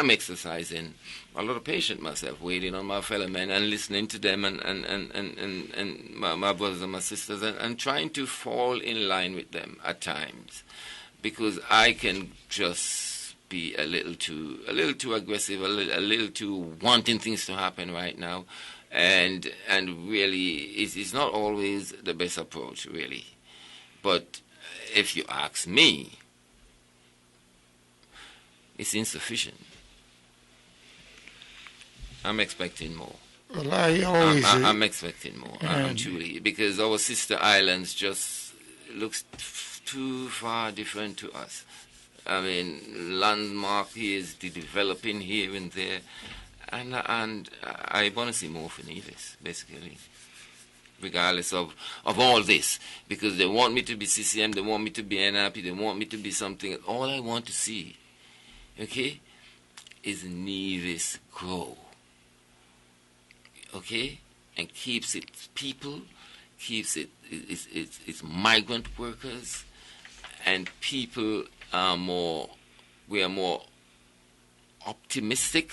Speaker 3: exercising a lot of patience myself, waiting on my fellow men and listening to them and my brothers and my sisters and trying to fall in line with them at times, because I can just be a little too aggressive, a little too wanting things to happen right now, and really it's not always the best approach, really. But if you ask me, it's insufficient. I'm expecting more.
Speaker 2: Well, I'm
Speaker 3: expecting more. Truly, because our sister islands just looks too far different to us. I mean, landmark here is developing here and there, and I want to see more for Nevis, basically, regardless of all this, because they want me to be CCM, they want me to be NRP, they want me to be something. All I want to see, okay, is Nevis grow, okay, and keeps its people, keeps its migrant workers, and people we are more optimistic.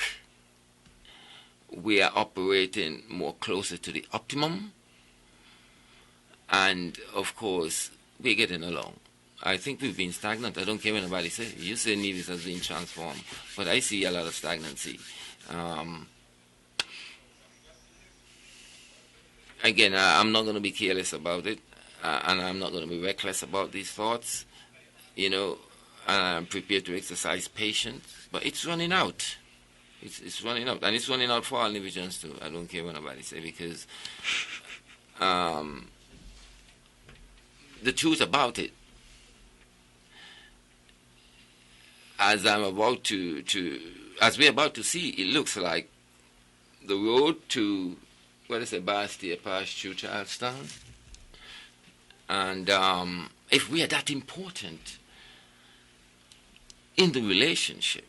Speaker 3: We are operating more closer to the optimum. And, of course, we're getting along. I think we've been stagnant. I don't care what anybody says. You say Nevis has been transformed, but I see a lot of stagnancy. Again, I'm not going to be careless about it, and I'm not going to be reckless about these thoughts, you know, and I'm prepared to exercise patience, but it's running out. It's running out, and it's running out for all Nevisians too. I don't care what anybody says, because the truth about it, as we're about to see, it looks like the road to, Bastia passed through Charlestown. And if we are that important in the relationship,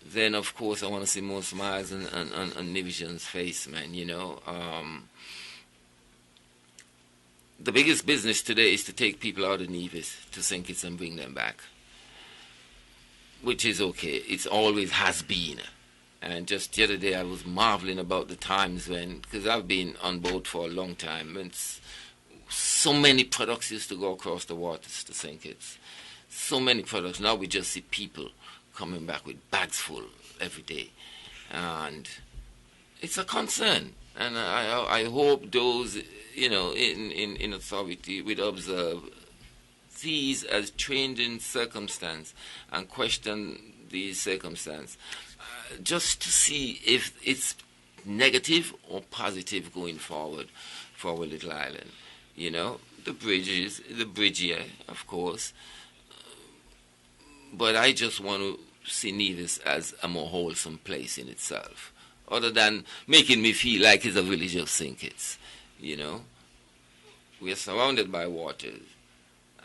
Speaker 3: then of course I want to see more smiles on Nevisian's face, man, you know. The biggest business today is to take people out of Nevis to St. Kitts and bring them back, which is okay. It always has been. And just the other day I was marveling about the times when, because I've been on board for a long time, and so many products used to go across the waters to St. Kitts. So many products. Now we just see people coming back with bags full every day. And it's a concern. And I hope those, you know, in authority would observe these as changing circumstance and question these circumstances, just to see if it's negative or positive going forward for our little island. You know, the bridge here, of course, but I just want to see Nevis as a more wholesome place in itself, other than making me feel like it's a village of St. Kitts. You know, we are surrounded by waters,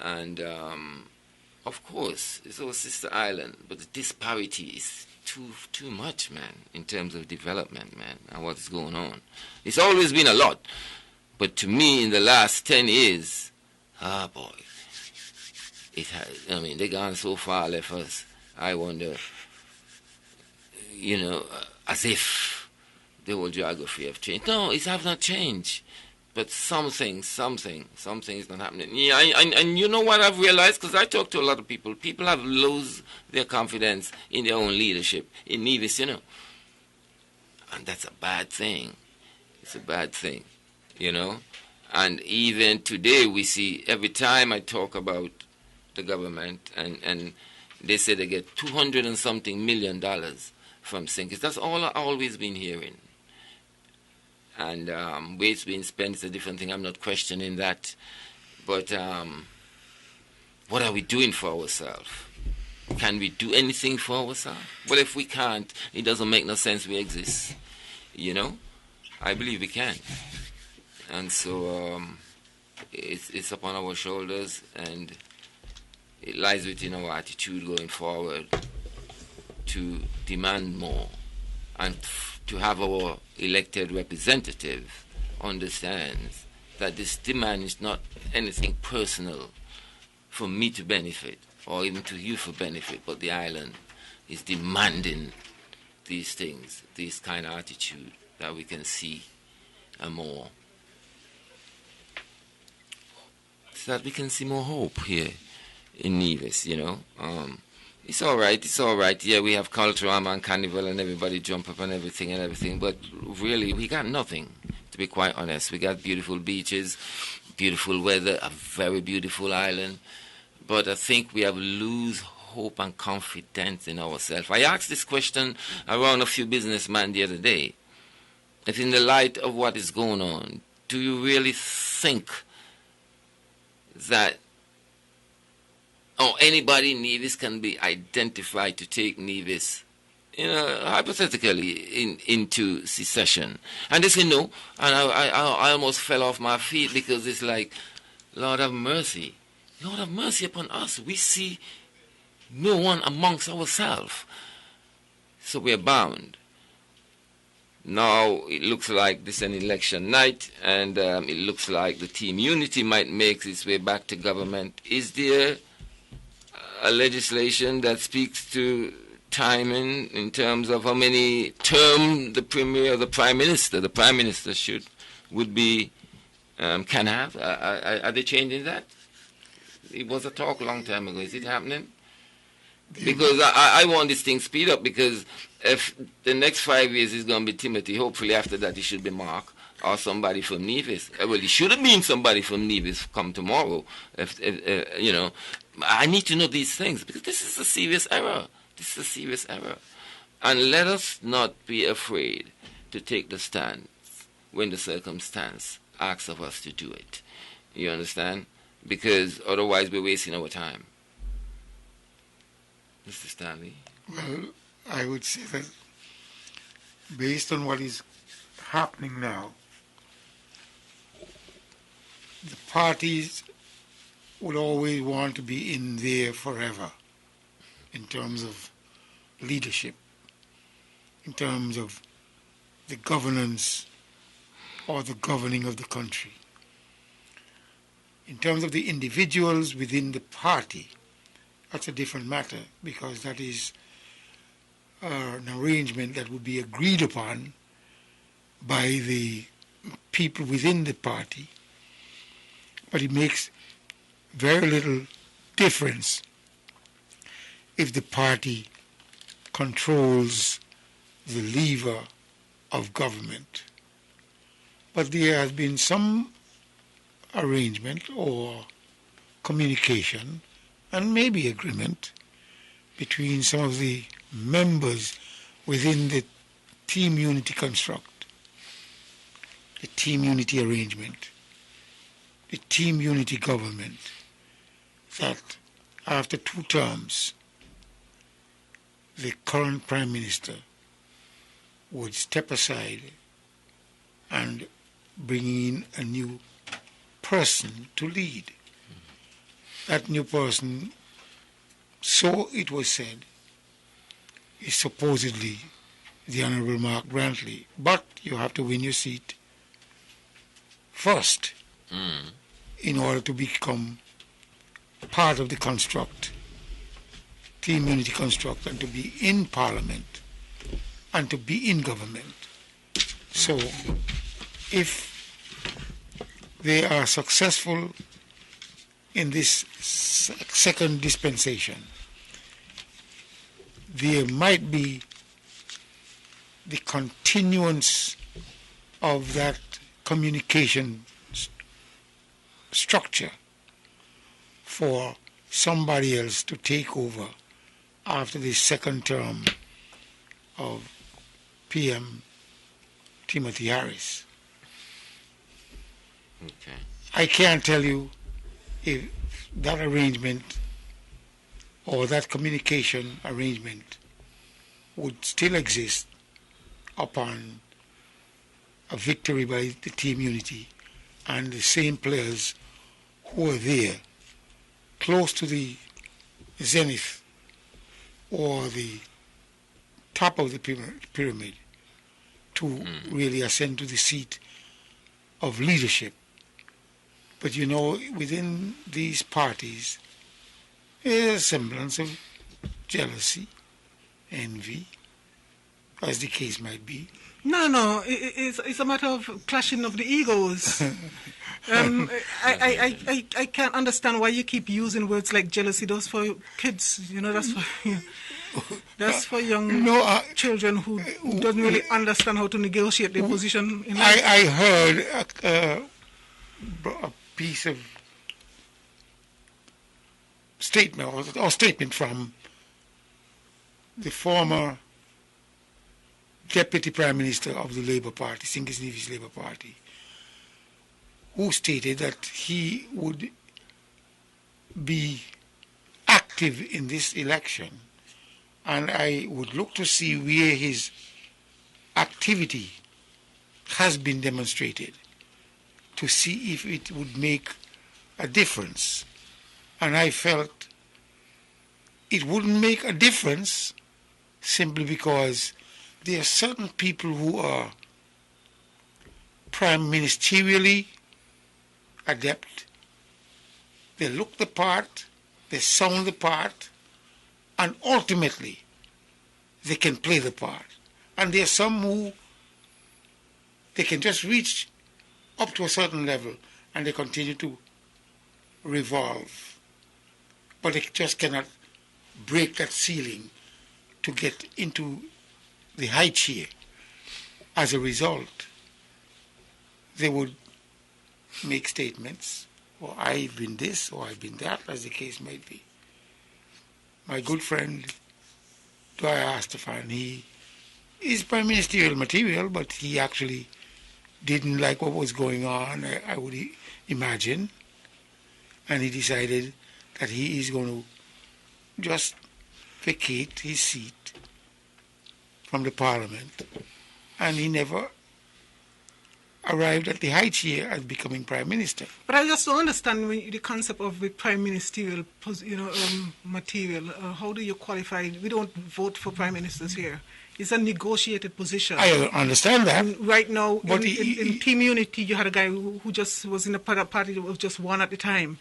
Speaker 3: and of course it's our sister island, but the disparity is too much, man, in terms of development, man, and what's going on. It's always been a lot, but to me in the last 10 years, boy, it has, I mean, they gone so far left us. I wonder, you know, as if the whole geography have changed. No, it have not changed. But something's not happening. Yeah, and you know what I've realized? Because I talk to a lot of people. People have lost their confidence in their own leadership in Nevis, you know. And that's a bad thing. It's a bad thing, you know. And even today we see, every time I talk about the government, and they say they get $200 and something million from St. Kitts. That's all I've always been hearing. And where it's being spent is a different thing. I'm not questioning that. But what are we doing for ourselves? Can we do anything for ourselves? Well, if we can't, it doesn't make no sense we exist. You know? I believe we can. And so it's upon our shoulders, and lies within our attitude going forward to demand more and to have our elected representatives understand that this demand is not anything personal for me to benefit or even to you for benefit, but the island is demanding these things, this kind of attitude that we can see and more. So that we can see more hope here in Nevis, you know. It's all right. Yeah, we have culture, and carnival, and everybody jump up and everything, but really, we got nothing, to be quite honest. We got beautiful beaches, beautiful weather, a very beautiful island, but I think we have lose hope and confidence in ourselves. I asked this question around a few businessmen the other day. If in the light of what is going on, do you really think that anybody in Nevis can be identified to take Nevis, hypothetically, into secession? And they say no, and I almost fell off my feet because it's like, Lord have mercy upon us. We see no one amongst ourselves, so we are bound. Now it looks like this is an election night, and it looks like the Team Unity might make its way back to government. Is there a legislation that speaks to timing in terms of how many terms the Premier or the Prime Minister can have? Are they changing that? It was a talk a long time ago. Is it happening? Because I want this thing speed up, because if the next 5 years is going to be Timothy, hopefully after that it should be Mark or somebody from Nevis. Well, it should have been somebody from Nevis come tomorrow. If I need to know these things, because this is a serious error. And let us not be afraid to take the stand when the circumstance asks of us to do it. You understand? Because otherwise we're wasting our time. Mr. Stanley?
Speaker 2: Well, I would say that based on what is happening now, the parties would always want to be in there forever in terms of leadership, in terms of the governance or the governing of the country. In terms of the individuals within the party, that's a different matter, because that is an arrangement that would be agreed upon by the people within the party. But it makes very little difference if the party controls the lever of government. But there has been some arrangement or communication and maybe agreement between some of the members within the Team Unity construct, the Team Unity arrangement, the Team Unity government, that after 2 terms, the current Prime Minister would step aside and bring in a new person to lead. That new person, so it was said, is supposedly the Honorable Mark Brantley. But you have to win your seat first in order to become part of the construct, Team Unity construct, and to be in Parliament and to be in government. So if they are successful in this second dispensation, there might be the continuance of that communication structure for somebody else to take over after the second term of PM Timothy Harris.
Speaker 3: Okay.
Speaker 2: I can't tell you if that arrangement or that communication arrangement would still exist upon a victory by the Team Unity and the same players who were there close to the zenith or the top of the pyramid to really ascend to the seat of leadership. But you know, within these parties, there's a semblance of jealousy, envy, as the case might be.
Speaker 1: No, it's a matter of clashing of the egos. I can't understand why you keep using words like jealousy. Those for kids, you know, that's for young children who don't really understand how to negotiate their position in life.
Speaker 2: I heard a piece of statement or statement from the former Deputy Prime Minister of the Labour Party, St. Kitts Nevis Labour Party, who stated that he would be active in this election, and I would look to see where his activity has been demonstrated to see if it would make a difference. And I felt it wouldn't make a difference simply because there are certain people who are prime ministerially adept. They look the part, they sound the part, and ultimately they can play the part. And there are some who they can just reach up to a certain level and they continue to revolve. But they just cannot break that ceiling to get into the high chair. As a result, they would make statements, or I've been this, or I've been that, as the case might be. My good friend, Dwyer Astafan, he is prime ministerial material, but he actually didn't like what was going on, I would imagine, and he decided that he is going to just vacate his seat from the parliament, and he never arrived at the high chair as becoming prime minister.
Speaker 1: But I just don't understand the concept of the prime ministerial, material. How do you qualify? We don't vote for prime ministers here. It's a negotiated position.
Speaker 2: I understand that.
Speaker 1: And right now, but in Team Unity, you had a guy who just was in a party that was just one at a time.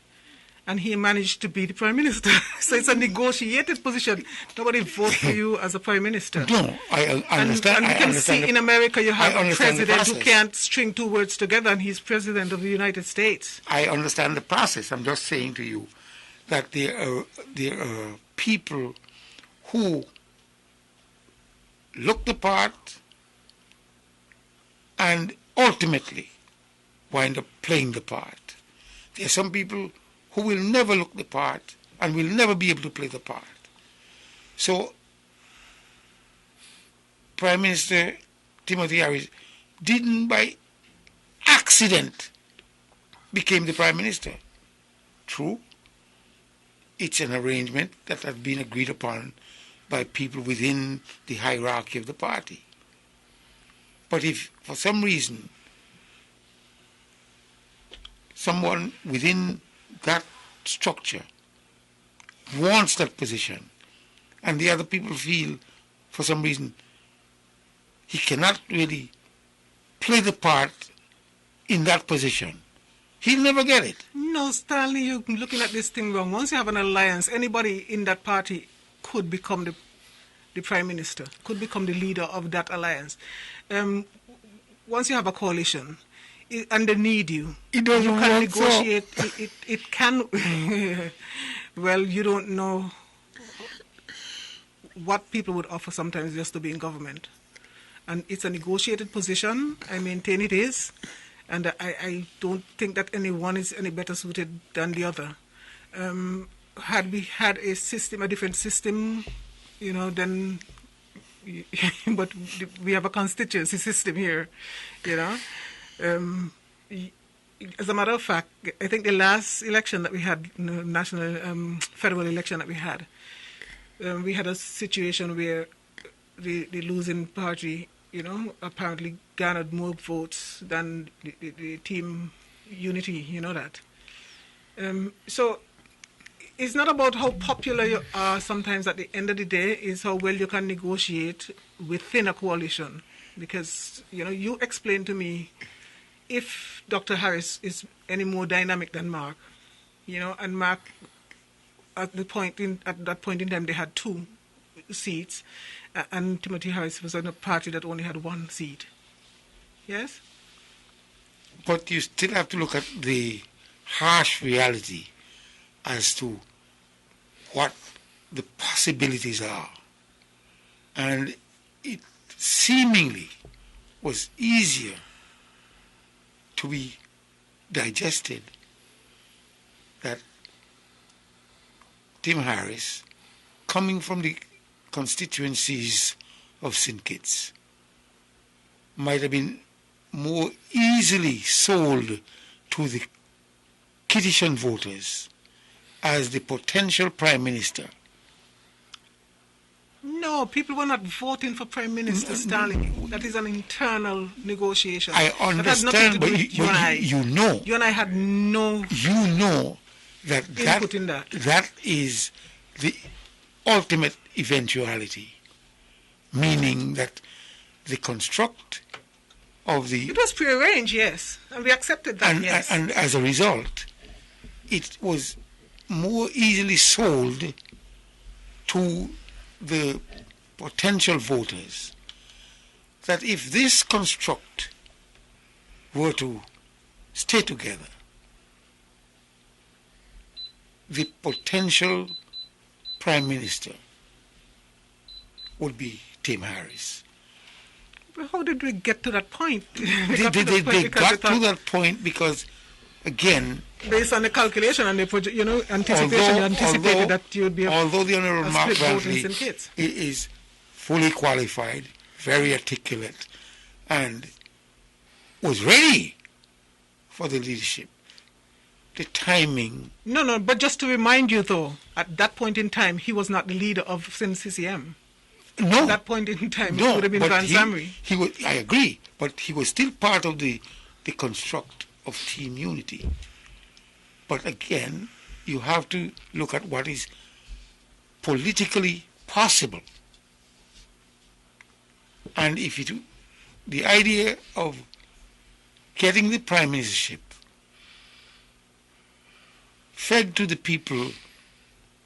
Speaker 1: And he managed to be the prime minister. So it's a negotiated position. Nobody votes for you as a prime minister.
Speaker 2: No, I understand.
Speaker 1: And you can see in America you have a president who can't string two words together, and he's president of the United States.
Speaker 2: I understand the process. I'm just saying to you that there are people who look the part and ultimately wind up playing the part. There are some people who will never look the part and will never be able to play the part. So, Prime Minister Timothy Harris didn't by accident become the Prime Minister. True, it's an arrangement that has been agreed upon by people within the hierarchy of the party. But if for some reason someone within that structure wants that position, and the other people feel for some reason he cannot really play the part in that position, he'll never get it.
Speaker 1: No, Stanley, you're looking at this thing wrong. Once you have an alliance, anybody in that party could become the prime minister, could become the leader of that alliance. Once you have a coalition, and they need you,
Speaker 2: you can
Speaker 1: negotiate. It can. Well, you don't know what people would offer sometimes just to be in government, and it's a negotiated position. I maintain it is, and I don't think that anyone is any better suited than the other. Had we had a different system, then. But we have a constituency system here, As a matter of fact, I think the last election that we had, national federal election that we had a situation where the losing party, apparently garnered more votes than the Team Unity, that. So It's not about how popular you are sometimes at the end of the day, it's how well you can negotiate within a coalition. Because, you explained to me, if Dr. Harris is any more dynamic than Mark, and Mark, at that point in time, they had 2 seats, and Timothy Harris was in a party that only had 1 seat. Yes?
Speaker 2: But you still have to look at the harsh reality as to what the possibilities are. And it seemingly was easier to be digested that Tim Harris, coming from the constituencies of St. Kitts, might have been more easily sold to the Kittitian voters as the potential Prime Minister.
Speaker 1: No, people were not voting for Prime Minister Stanley. That is an internal negotiation.
Speaker 2: I understand, but you know.
Speaker 1: You and I had no
Speaker 2: input
Speaker 1: in that.
Speaker 2: That is the ultimate eventuality, meaning that the construct of the...
Speaker 1: It was prearranged, yes, and we accepted that, yes.
Speaker 2: And as a result, it was more easily sold to the potential voters that if this construct were to stay together, the potential Prime Minister would be Tim Harris.
Speaker 1: But how did we get to that point?
Speaker 2: They got to that point because, again...
Speaker 1: Based on the calculation and the anticipated that you would be...
Speaker 2: Although the Honourable Mark Bradley is fully qualified, very articulate, and was ready for the leadership, the timing...
Speaker 1: No, but just to remind you, though, at that point in time, he was not the leader of CCM.
Speaker 2: No.
Speaker 1: At that point in time, it would have been Van Zamri.
Speaker 2: I agree, but he was still part of the construct of Team Unity. But again, you have to look at what is politically possible. And the idea of getting the prime ministership fed to the people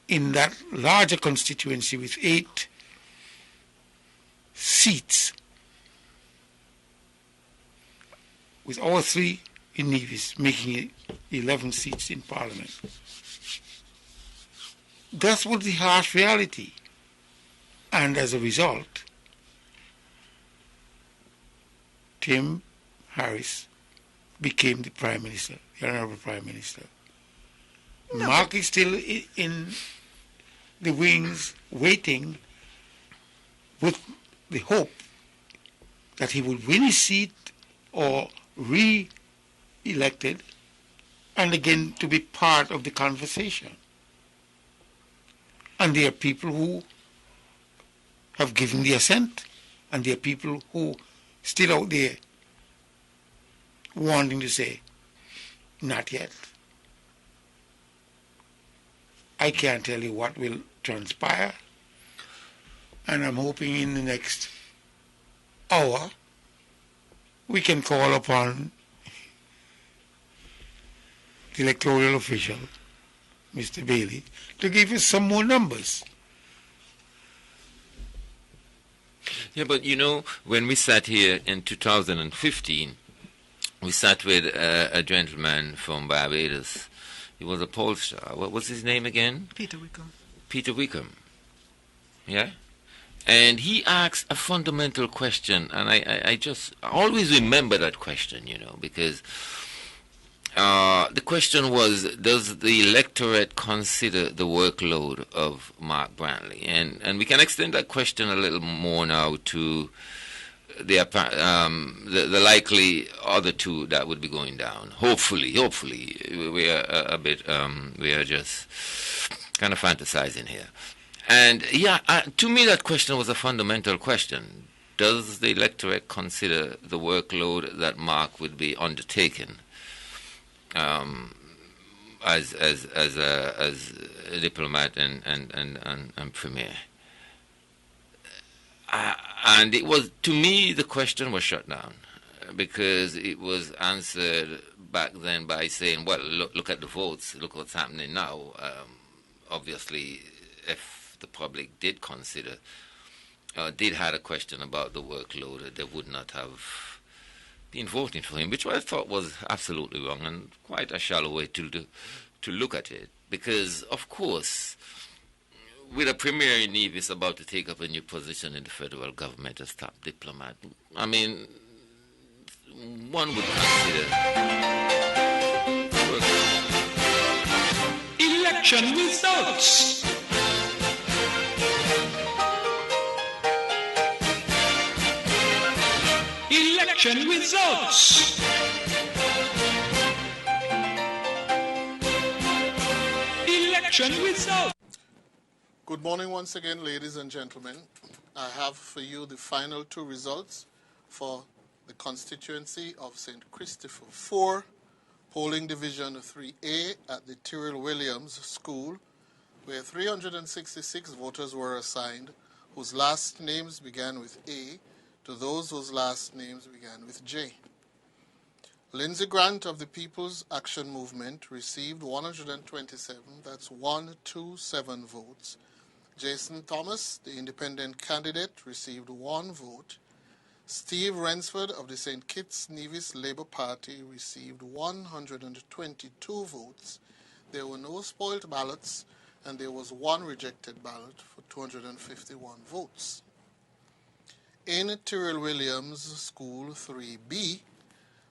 Speaker 2: in that larger constituency with 8 seats, with all 3 in Nevis, making it 11 seats in Parliament. That was the harsh reality. And as a result, Tim Harris became the Prime Minister, the Honourable Prime Minister. No. Mark is still in the wings, waiting with the hope that he would win his seat or re-elected and again to be part of the conversation. And there are people who have given the assent, and there are people who still out there wanting to say, not yet. I can't tell you what will transpire, and I'm hoping in the next hour we can call upon the electoral official, Mr. Bailey, to give us some more numbers.
Speaker 3: Yeah, but when we sat here in 2015, we sat with a gentleman from Barbados. He was a pollster. What was his name again?
Speaker 1: Peter Wickham.
Speaker 3: Peter Wickham. Yeah? And he asked a fundamental question, and I just always remember that question, because the question was, does the electorate consider the workload of Mark Brantley? And we can extend that question a little more now to the likely other 2 that would be going down. Hopefully, we are we are just kind of fantasizing here. And to me that question was a fundamental question. Does the electorate consider the workload that Mark would be undertaking? as a diplomat and premier. And it was, to me, the question was shut down because it was answered back then by saying, well, look at the votes, look what's happening now. Obviously, if the public did consider, did have a question about the workload, they would not have been voting for him, which I thought was absolutely wrong and quite a shallow way to look at it. Because, of course, with a Premier Nevis about to take up a new position in the federal government as top diplomat, I mean, one would consider.
Speaker 5: Election results. Election results. Election results.
Speaker 4: Good morning once again, ladies and gentlemen. I have for you the final two results for the constituency of St. Christopher 4, polling division 3A at the Tyrrell Williams School, where 366 voters were assigned whose last names began with A to those whose last names began with J. Lindsay Grant of the People's Action Movement received 127, that's 127 votes. Jason Thomas, the independent candidate, received 1 vote. Steve Rensford of the St. Kitts Nevis Labour Party received 122 votes. There were no spoiled ballots, and there was 1 rejected ballot for 251 votes. In Tyrrell Williams School 3B,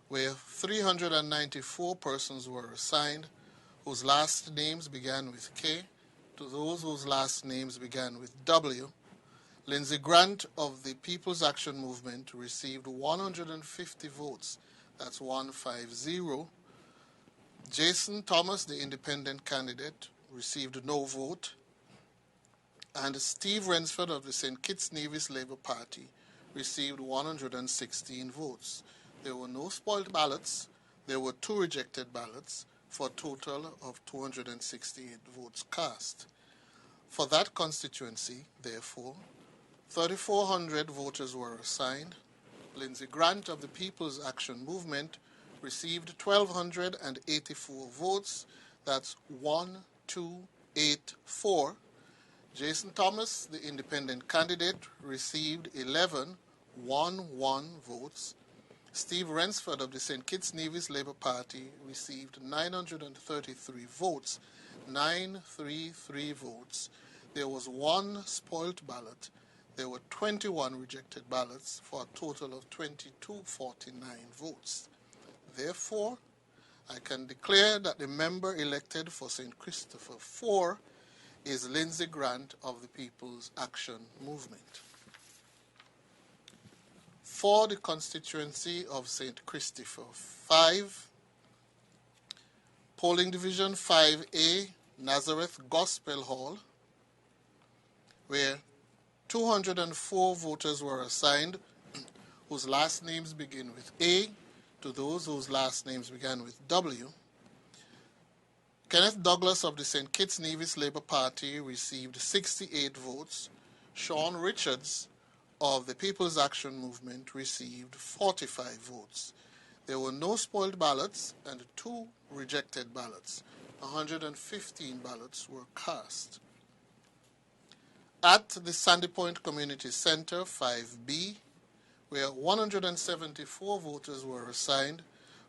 Speaker 4: where 394 persons were assigned whose last names began with K to those whose last names began with W, Lindsay Grant of the People's Action Movement received 150 votes, that's 150. Jason Thomas, the independent candidate, received no vote. And Steve Rensford of the St. Kitts Nevis Labour Party received 116 votes. There were no spoiled ballots. There were 2 rejected ballots for a total of 268 votes cast. For that constituency, therefore, 3,400 voters were assigned. Lindsay Grant of the People's Action Movement received 1,284 votes. That's 1,284. Jason Thomas, the independent candidate, received 11,111 votes. Steve Rensford of the St. Kitts Nevis Labour Party received 933 votes, 933 votes. There was 1 spoilt ballot. There were 21 rejected ballots for a total of 2,249 votes. Therefore, I can declare that the member elected for St. Christopher 4 is Lindsay Grant of the People's Action Movement. For the constituency of St. Christopher 5, polling division 5A, Nazareth Gospel Hall, where 204 voters were assigned whose last names begin with A to those whose last names began with W. Kenneth Douglas of the St. Kitts Nevis Labour Party received 68 votes. Sean Richards of the People's Action Movement received 45 votes. There were no spoiled ballots and 2 rejected ballots. 115 ballots were cast. At the Sandy Point Community Center, 5B, where 174 voters were assigned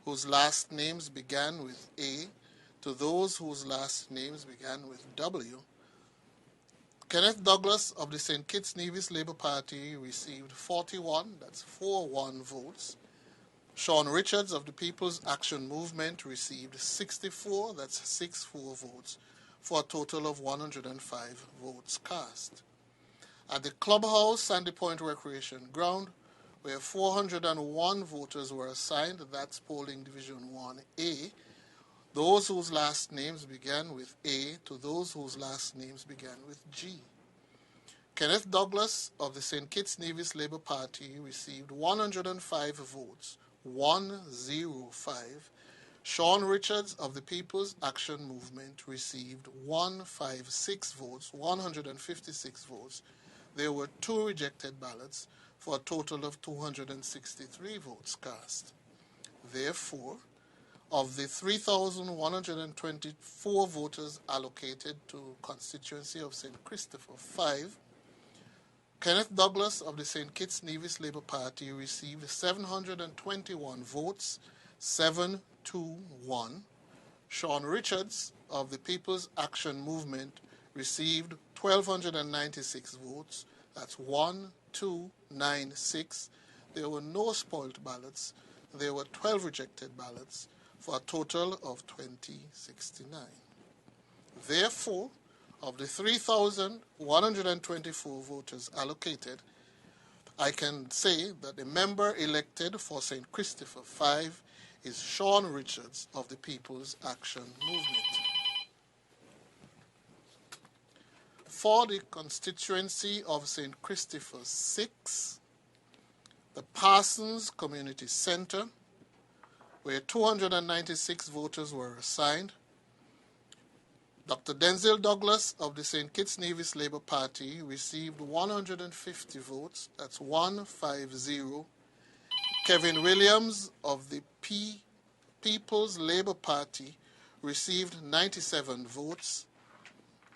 Speaker 4: whose last names began with A to those whose last names began with W, Kenneth Douglas of the St. Kitts Nevis Labour Party received 41, that's 41 votes. Sean Richards of the People's Action Movement received 64, that's 64 votes, for a total of 105 votes cast. At the Clubhouse Sandy Point Recreation Ground, where 401 voters were assigned, that's polling division 1A, those whose last names began with A to those whose last names began with G. Kenneth Douglas of the St. Kitts Nevis Labour Party received 105 votes, 105, Sean Richards of the People's Action Movement received 156 votes, 156 votes. There were 2 rejected ballots for a total of 263 votes cast. Therefore, of the 3,124 voters allocated to constituency of St. Christopher 5, Kenneth Douglas of the St. Kitts Nevis Labour Party received 721 votes, 721. Sean Richards of the People's Action Movement received 1,296 votes. That's 1,296. There were no spoiled ballots. There were 12 rejected ballots for a total of 2069. Therefore, of the 3,124 voters allocated, I can say that the member elected for St. Christopher 5 is Sean Richards of the People's Action Movement. For the constituency of St. Christopher 6, the Parsons Community Center, where 296 voters were assigned, Dr. Denzel Douglas of the St. Kitts Nevis Labour Party received 150 votes. That's 150. Kevin Williams of the People's Labour Party received 97 votes.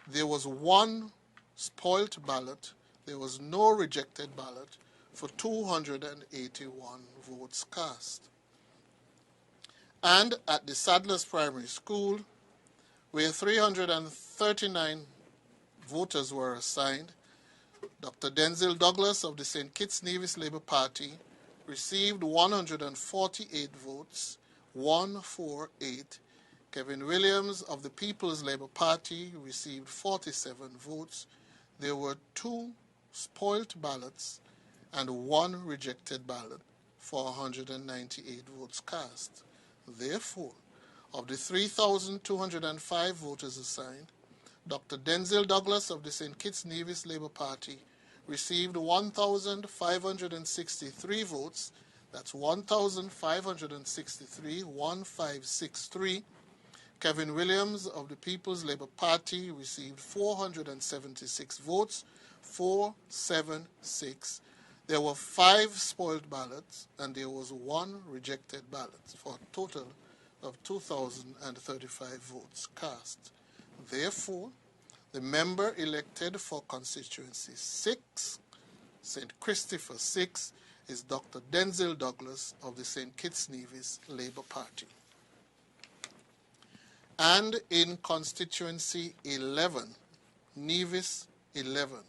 Speaker 4: There was 1 spoilt ballot. There was no rejected ballot for 281 votes cast. And at the Sadler's Primary School, where 339 voters were assigned, Dr. Denzel Douglas of the St. Kitts Nevis Labour Party received 148 votes, 148. Kevin Williams of the People's Labour Party received 47 votes. There were 2 spoilt ballots and 1 rejected ballot for 198 votes cast. Therefore, of the 3,205 voters assigned, Dr. Denzel Douglas of the St. Kitts Nevis Labour Party received 1,563 votes. That's 1,563, 1563. Kevin Williams of the People's Labour Party received 476 votes, 476. There were 5 spoiled ballots and there was 1 rejected ballot for a total of 2,035 votes cast. Therefore, the member elected for constituency 6, St. Christopher 6, is Dr. Denzel Douglas of the St. Kitts Nevis Labour Party. And in constituency 11, Nevis 11,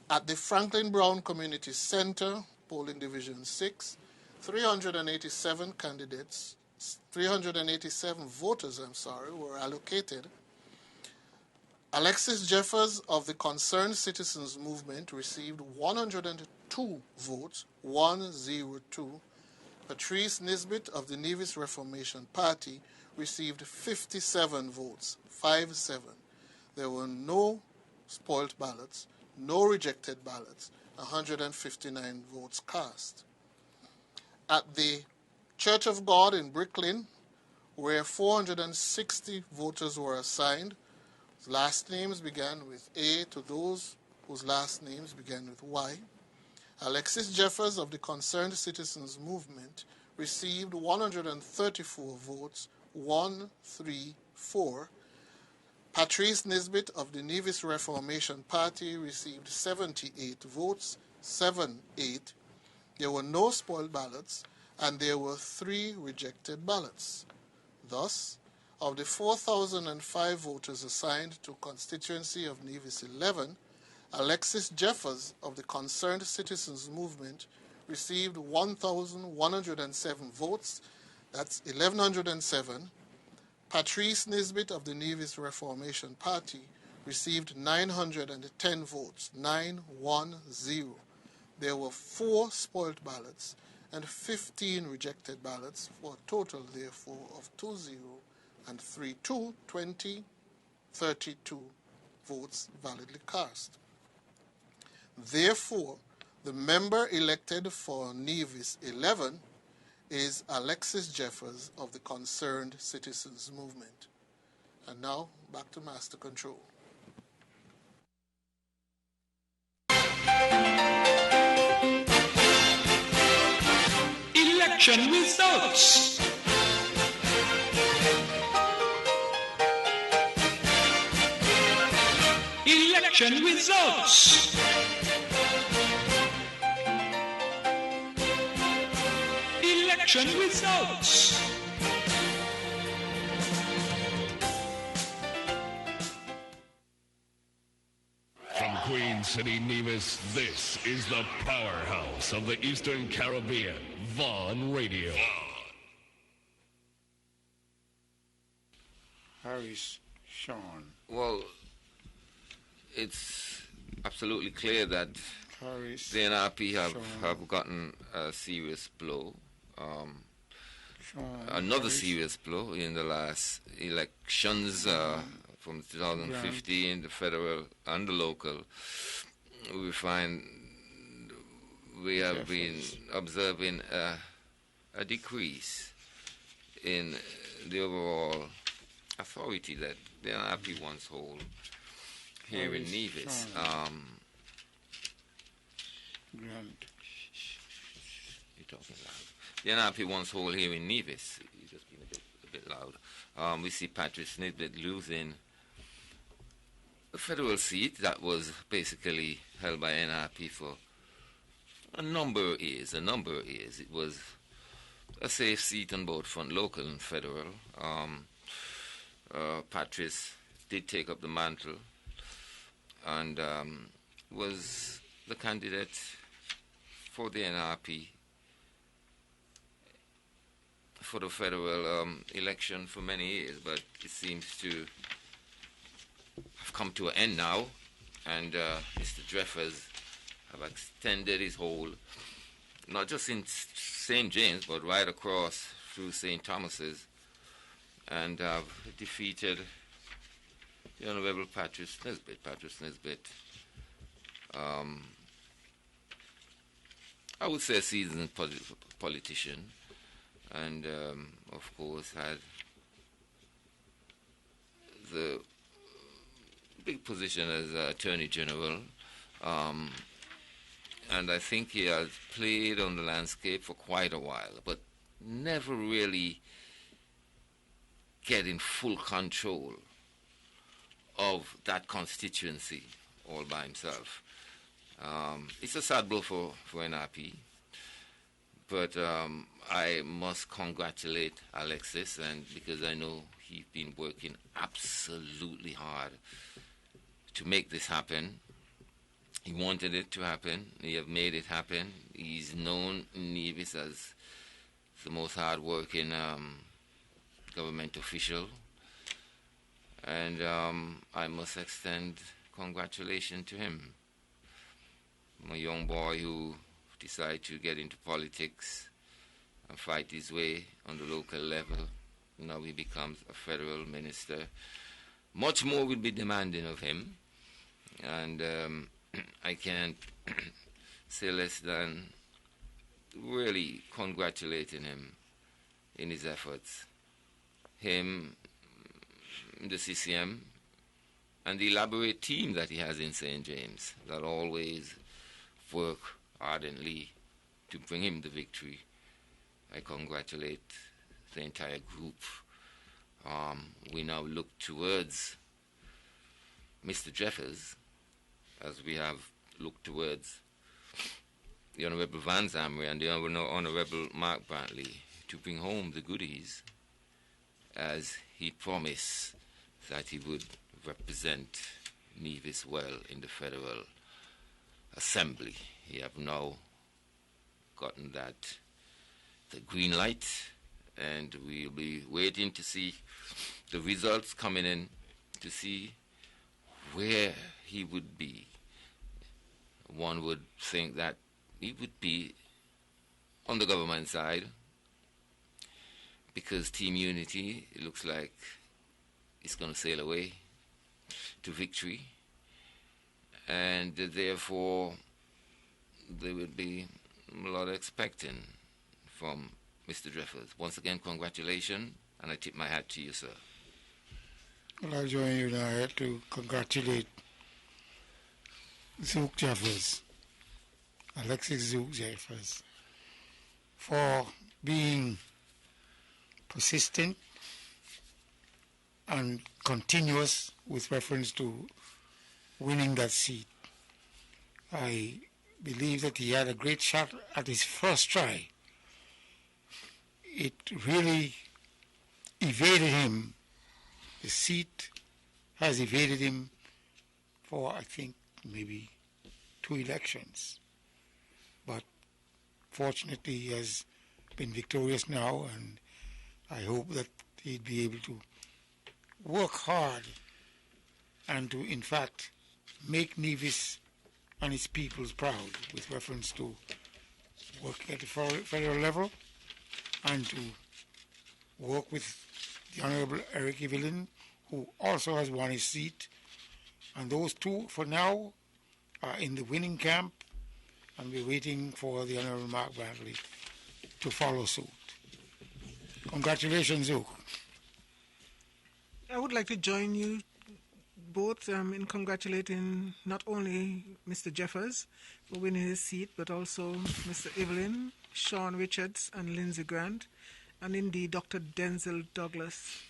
Speaker 4: at the Franklin Brown Community Center, polling division 6, 387 voters, were allocated. Alexis Jeffers of the Concerned Citizens Movement received 102 votes, 102. Patrice Nisbet of the Nevis Reformation Party received 57 votes, 57. There were no spoilt ballots, no rejected ballots, 159 votes cast. At the Church of God in Bricklin, where 460 voters were assigned, last names began with A to those whose last names began with Y. Alexis Jeffers of the Concerned Citizens Movement received 134 votes, 134. Patrice Nisbet of the Nevis Reformation Party received 78 votes, 78. There were no spoiled ballots, and there were 3 rejected ballots. Thus, of the 4,005 voters assigned to constituency of Nevis 11, Alexis Jeffers of the Concerned Citizens Movement received 1,107 votes, that's 1,107. Patrice Nisbet of the Nevis Reformation Party received 910 votes, 910. There were 4 spoiled ballots and 15 rejected ballots for a total, therefore, of 20 and 32 votes validly cast. Therefore, the member elected for Nevis 11 is Alexis Jeffers of the Concerned Citizens Movement. And now, back to Master Control.
Speaker 5: Election results. Election results. Election results.
Speaker 6: From Queen City, Nevis, this is the powerhouse of the Eastern Caribbean, Vaughn Radio.
Speaker 2: Harris, Sean.
Speaker 3: Well, it's absolutely clear that
Speaker 2: Harris,
Speaker 3: the NRP have gotten a serious blow. Another
Speaker 2: Harris,
Speaker 3: serious blow in the last elections from 2015, the federal and the local. We find we have been observing a decrease in the overall authority that the NRP once hold here in Nevis.
Speaker 2: Grant.
Speaker 3: You're talking loud. The NRP once hold here in Nevis. You're just being a bit loud. We see Patrice Nisbet losing a federal seat that was basically held by NRP for a number of years. It was a safe seat on both front, local and federal. Patrice did take up the mantle and was the candidate for the NRP for the federal election for many years, but it seems to have come to an end now, and Mr. Jeffers have extended his hold, not just in St. James, but right across through St. Thomas's, and have defeated the Honorable Patrice Nisbet. I would say a seasoned politician, and of course had the big position as Attorney General, and I think he has played on the landscape for quite a while, but never really getting full control of that constituency all by himself. It's a sad blow for NRP, but I must congratulate Alexis, and because I know he's been working absolutely hard to make this happen. He wanted it to happen. He have made it happen. He's known in Nevis as the most hard-working government official, and I must extend congratulations to him. A young boy who decided to get into politics and fight his way on the local level. Now he becomes a federal minister. Much more will be demanding of him, and I can't say less than really congratulating him in his efforts. Him, the CCM, and the elaborate team that he has in St. James that always work ardently to bring him the victory. I congratulate the entire group. We now look towards Mr. Jeffers, as we have looked towards the Honorable Van Zamre and the Honorable Mark Brantley to bring home the goodies, as he promised that he would represent Nevis well in the Federal Assembly. He have now gotten the green light, and we'll be waiting to see the results coming in to see where he would be. One would think that he would be on the government side, because Team Unity, it looks like it's going to sail away to victory, and therefore there would be a lot of expecting from Mr. Jeffers. Once again, congratulations, and I tip my hat to you, sir.
Speaker 2: Well, I join you now to congratulate Zook Jeffers, Alexis Zook Jeffers, for being persistent and continuous with reference to winning that seat. I believe that he had a great shot at his first try. It really evaded him. The seat has evaded him for, I think, maybe 2 elections. But fortunately, he has been victorious now, and I hope that he'd be able to work hard and to, in fact, make Nevis and its peoples proud with reference to working at the federal level and to work with the Honorable Eric Evelyn, who also has won his seat. And those two, for now, are in the winning camp, and we're waiting for the Honorable Mark Brantley to follow suit. Congratulations, Zook.
Speaker 1: I would like to join you both in congratulating not only Mr. Jeffers for winning his seat, but also Mr. Evelyn, Sean Richards, and Lindsey Grant, and indeed Dr. Denzel Douglas.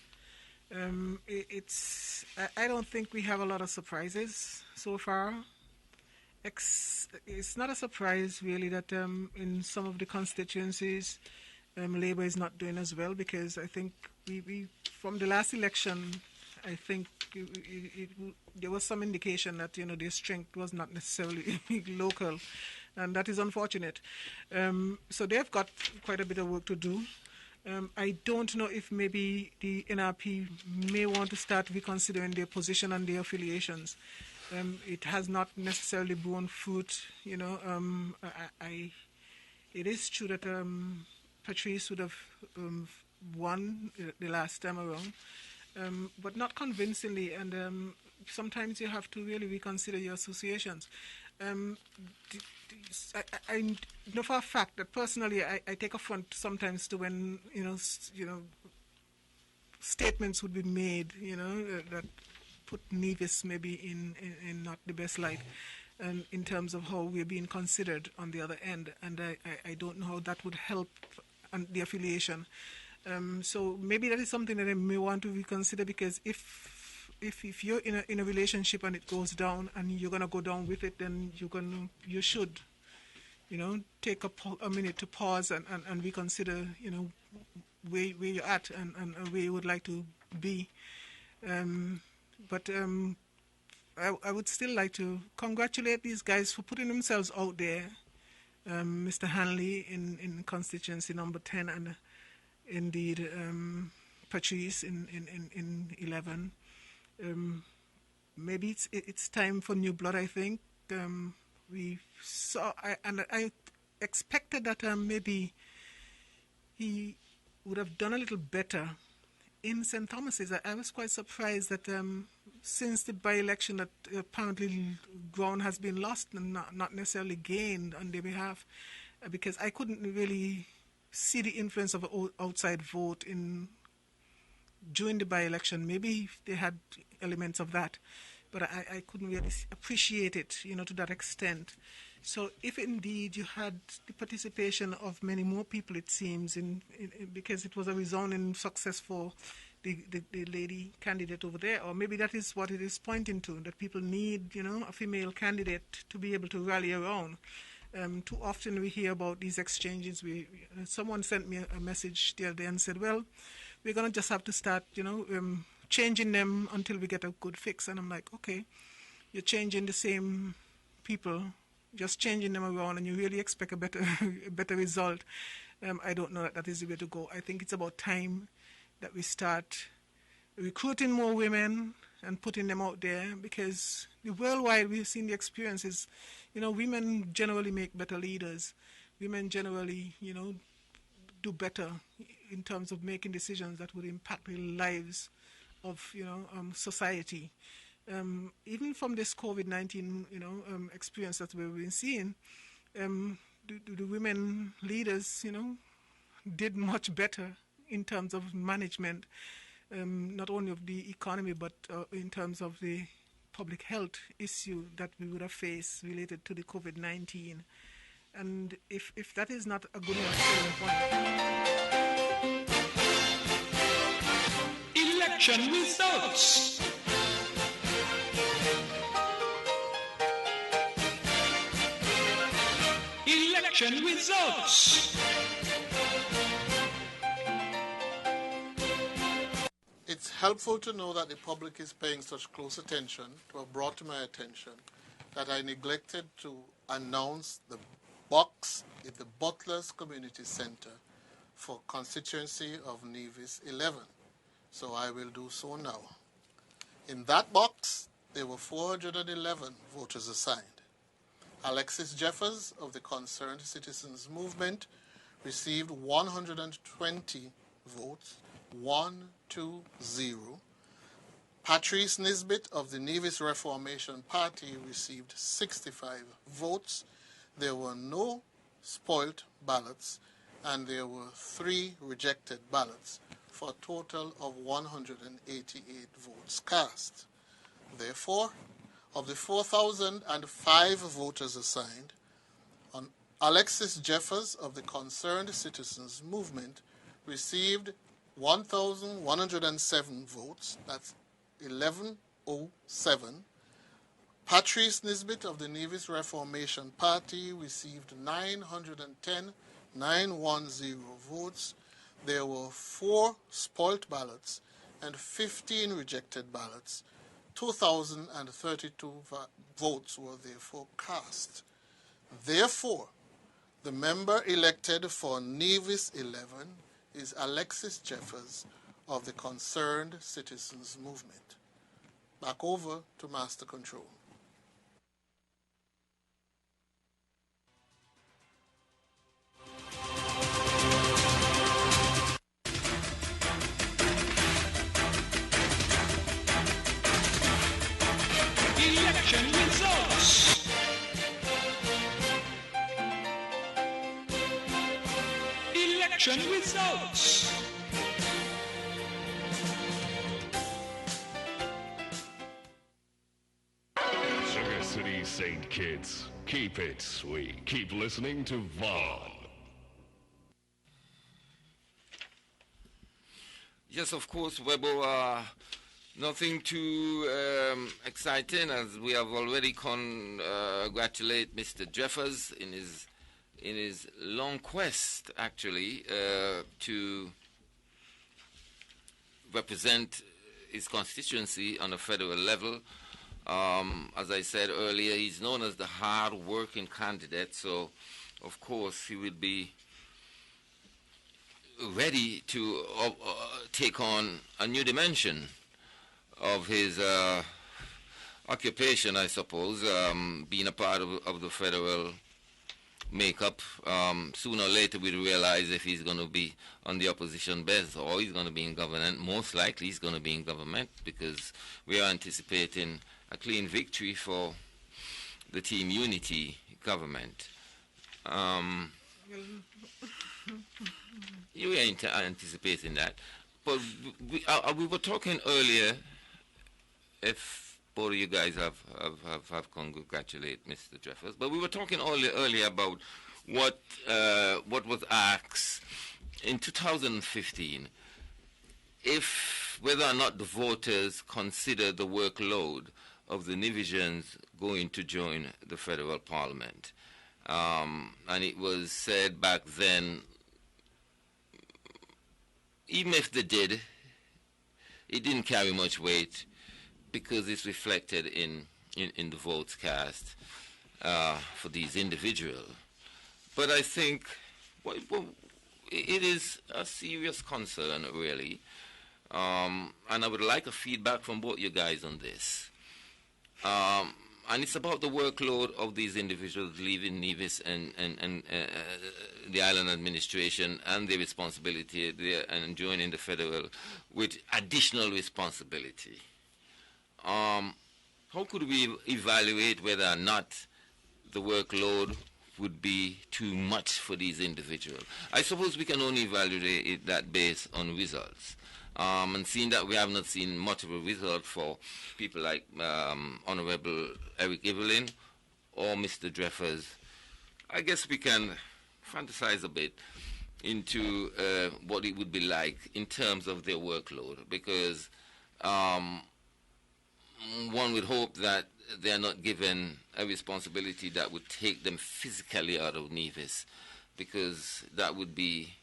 Speaker 1: I don't think we have a lot of surprises so far. It's not a surprise really that in some of the constituencies Labour is not doing as well, because I think we from the last election, I think there was some indication that their strength was not necessarily local, and that is unfortunate. So they've got quite a bit of work to do. I don't know if maybe the NRP may want to start reconsidering their position and their affiliations. It has not necessarily borne fruit, It is true that Patrice would have won the last time around, but not convincingly, and sometimes you have to really reconsider your associations. I know for a fact that personally I take affront sometimes to when statements would be made that put Nevis maybe in not the best light, and in terms of how we're being considered on the other end, and I don't know how that would help the affiliation. So maybe that is something that I may want to reconsider, because if you're in a relationship and it goes down and you're gonna go down with it, then you should take a minute to pause and reconsider where you're at and where you would like to be. But I would still like to congratulate these guys for putting themselves out there. Mr. Hanley in constituency number 10, and indeed Patrice in 11. Maybe it's time for new blood, I think. We saw, and I expected that maybe he would have done a little better in St. Thomas's. I was quite surprised that since the by-election that apparently ground has been lost and not necessarily gained on their behalf, because I couldn't really see the influence of an outside vote during the by-election. Maybe they had elements of that, but I couldn't really appreciate it, to that extent. So if indeed you had the participation of many more people, it seems, because it was a resounding success for the lady candidate over there, or maybe that is what it is pointing to, that people need, a female candidate to be able to rally around. Too often we hear about these exchanges. Someone sent me a message the other day and said, well, we're going to just have to start, changing them until we get a good fix. And I'm like, okay, you're changing the same people, just changing them around, and you really expect a better result. I don't know that is the way to go. I think it's about time that we start recruiting more women and putting them out there, because worldwide we've seen the experiences. Women generally make better leaders. Women generally, do better in terms of making decisions that would impact the lives of, society. Even from this COVID-19, experience that we've been seeing, the women leaders, did much better in terms of management, not only of the economy, but in terms of the public health issue that we would have faced related to the COVID-19. And if that is not a good enough selling point.
Speaker 5: Election results. Election results.
Speaker 4: It's helpful to know that the public is paying such close attention to have brought to my attention that I neglected to announce the box in the Butlers Community Center for constituency of Nevis 11. So I will do so now. In that box, there were 411 voters assigned. Alexis Jeffers of the Concerned Citizens Movement received 120 votes, 120. Patrice Nisbet of the Nevis Reformation Party received 65 votes. There were no spoilt ballots, and there were 3 rejected ballots, for a total of 188 votes cast. Therefore, of the 4,005 voters assigned, Alexis Jeffers of the Concerned Citizens Movement received 1,107 votes, that's 1107. Patrice Nisbet of the Nevis Reformation Party received 910 votes. There were 4 spoilt ballots and 15 rejected ballots. 2,032 votes were therefore cast. Therefore, the member elected for Nevis 11 is Alexis Jeffers of the Concerned Citizens Movement. Back over to Master Control.
Speaker 5: Election results. Election results.
Speaker 6: Sugar City St. Kitts. Keep it sweet. Keep listening to Vaughn.
Speaker 3: Yes, of course, Webo. Nothing too exciting, as we have already congratulated Mr. Jeffers in his long quest, actually, to represent his constituency on a federal level. As I said earlier, he's known as the hard-working candidate, so of course he will be ready to take on a new dimension of his occupation, I suppose, being a part of the federal makeup. Sooner or later we'll realize if he's going to be on the opposition bench or he's going to be in government. Most likely he's going to be in government, because we are anticipating a clean victory for the Team Unity government. You ain't anticipating that. But we were talking earlier, if both of you guys have congratulated Mr. Jeffers, but we were talking earlier about what was asked in 2015, whether or not the voters consider the workload of the Nevisians going to join the federal parliament. And it was said back then, even if they did, it didn't carry much weight, because it's reflected in the votes cast for these individuals. But I think it is a serious concern, really. And I would like a feedback from both you guys on this. And it's about the workload of these individuals leaving Nevis and the island administration, and their responsibility there, and joining the federal with additional responsibility. How could we evaluate whether or not the workload would be too much for these individuals. I suppose we can only evaluate that based on results. And seeing that we have not seen much of a result for people like Honorable Eric Evelyn or Mr. Dreffers, I guess we can fantasize a bit into what it would be like in terms of their workload, because one would hope that they are not given a responsibility that would take them physically out of Nevis, because that would be,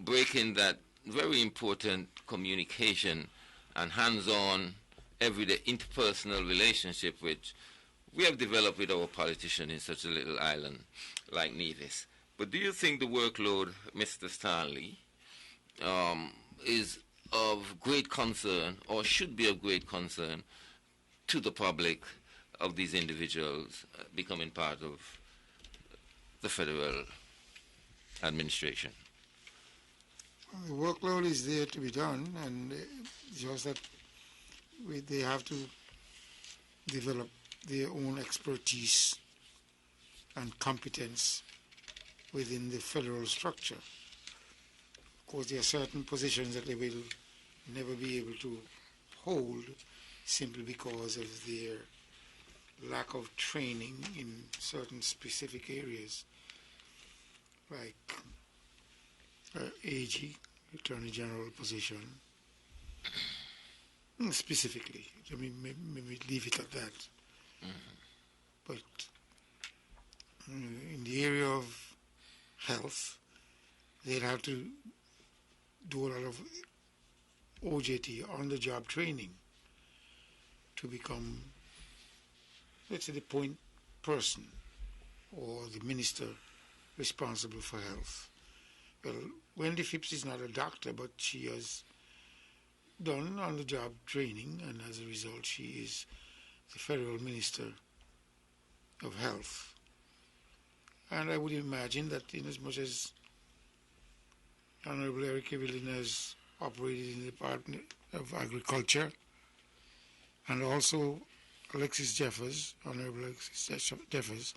Speaker 3: breaking that very important communication and hands-on, everyday interpersonal relationship which we have developed with our politicians in such a little island like Nevis. But do you think the workload, Mr. Stanley, is of great concern, or should be of great concern, to the public of these individuals becoming part of the federal administration?
Speaker 2: The workload is there to be done, and just that they have to develop their own expertise and competence within the federal structure. Of course, there are certain positions that they will never be able to hold simply because of their lack of training in certain specific areas, like AG, Attorney General position, specifically. I mean, maybe leave it at that. Mm-hmm. But in the area of health, they'd have to do a lot of OJT, on-the-job training, to become, let's say, the point person or the minister responsible for health. Well, Wendy Phipps is not a doctor, but she has done on-the-job training, and as a result, she is the federal minister of health. And I would imagine that in as much as Honorable Eric Evelyn has operated in the Department of Agriculture, and also Alexis Jeffers, Honorable Alexis Jeffers,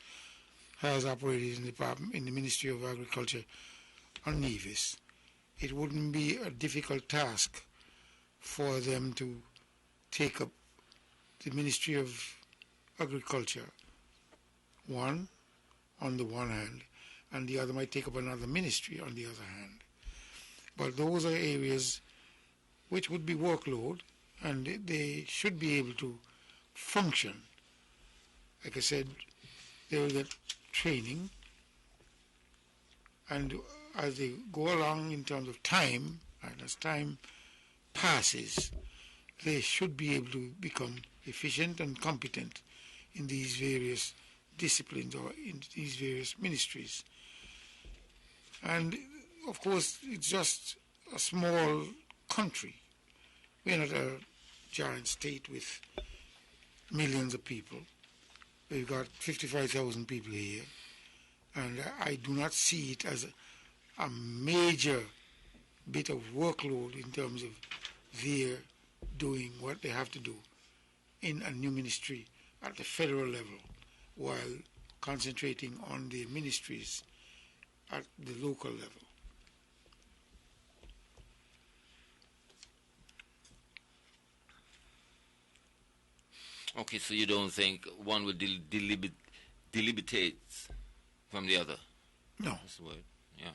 Speaker 2: has operated in the Ministry of Agriculture on Nevis, it wouldn't be a difficult task for them to take up the Ministry of Agriculture, one on the one hand, and the other might take up another ministry on the other hand. But those are areas which would be workload, and they should be able to function. Like I said, they will get training, and as they go along in terms of time, and as time passes, they should be able to become efficient and competent in these various disciplines or in these various ministries. And of course, it's just a small country. We're not a giant state with millions of people. We've got 55,000 people here, and I do not see it as a major bit of workload in terms of their doing what they have to do in a new ministry at the federal level, while concentrating on the ministries at the local level.
Speaker 3: Okay, so you don't think one would deliberate from the other?
Speaker 2: No.
Speaker 3: That's the word, yeah.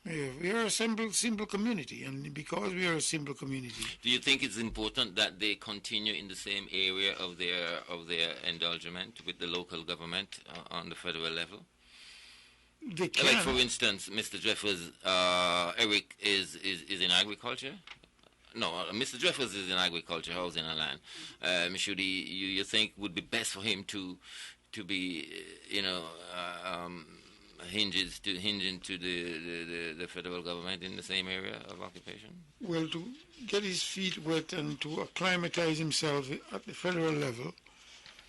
Speaker 2: Yeah, we are a simple community, and because we are a simple community.
Speaker 3: Do you think it's important that they continue in the same area of their indulgence with the local government on the federal level?
Speaker 2: They can.
Speaker 3: Like, for instance, Mr. Jeffers, Eric is in agriculture. No, Mr. Jeffers is in agriculture, housing and land. Should he, you think, would be best for him to be, hinge into the federal government in the same area of occupation?
Speaker 2: Well, to get his feet wet and to acclimatize himself at the federal level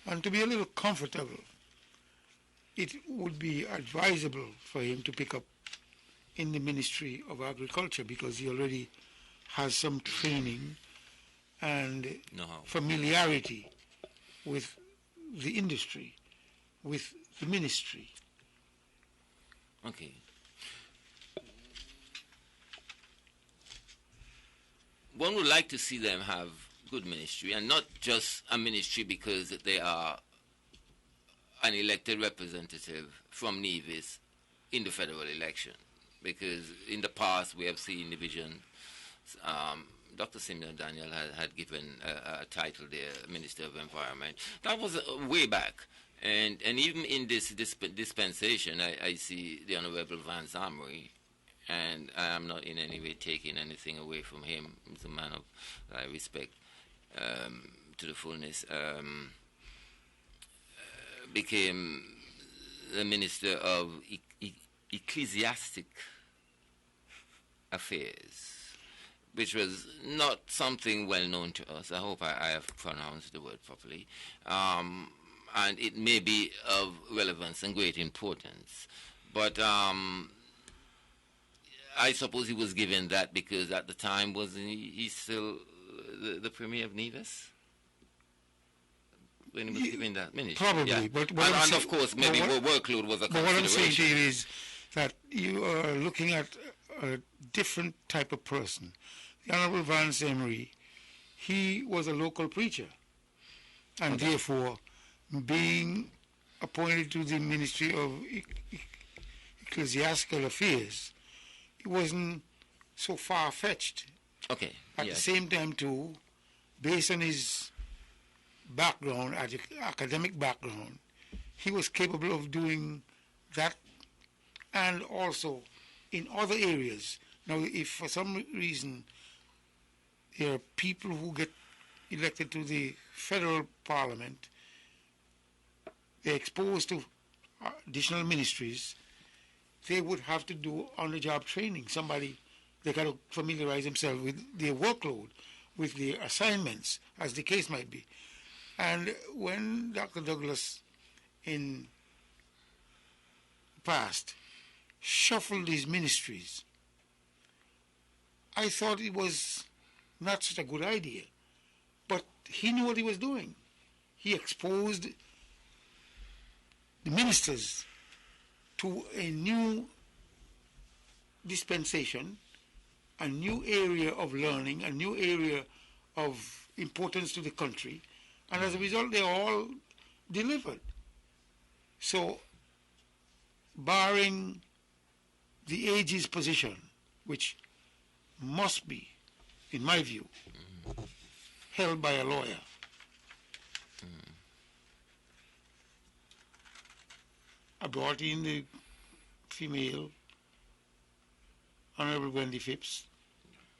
Speaker 2: and to be a little comfortable, it would be advisable for him to pick up in the Ministry of Agriculture, because he already has some training and familiarity with the industry, with the ministry.
Speaker 3: Okay. One would like to see them have good ministry, and not just a ministry because they are an elected representative from Nevis in the federal election. Because in the past we have seen division. Dr. Simeon Daniel had given a title there, Minister of Environment. That was way back. And even in this dispensation, I see the Honorable Vance Amory, and I am not in any way taking anything away from him. He's a man of I respect to the fullness. Became the Minister of Ecclesiastic Affairs, which was not something well known to us. I hope I have pronounced the word properly. And it may be of relevance and great importance. But I suppose he was given that because at the time, wasn't he still the Premier of Nevis? When he was given that ministry?
Speaker 2: Probably.
Speaker 3: Yeah.
Speaker 2: But
Speaker 3: and of course, maybe workload was a consideration.
Speaker 2: But what I'm saying to you is that you are looking at a different type of person. The Honorable Vance Emery, he was a local preacher, and therefore, being appointed to the Ministry of Ecclesiastical Affairs, it wasn't so far-fetched.
Speaker 3: Okay.
Speaker 2: At the same time, too, based on his background, academic background, he was capable of doing that, and also in other areas. Now, if for some reason there are people who get elected to the federal parliament, they're exposed to additional ministries, they would have to do on-the-job training. They got to familiarize themselves with their workload, with their assignments, as the case might be. And when Dr. Douglas in the past shuffled his ministries, I thought it was not such a good idea. But he knew what he was doing. He exposed the ministers to a new dispensation, a new area of learning, a new area of importance to the country, and as a result, they all delivered. So, barring the age's position, which must be, in my view, held by a lawyer, I brought in the female, Honorable Wendy Phipps,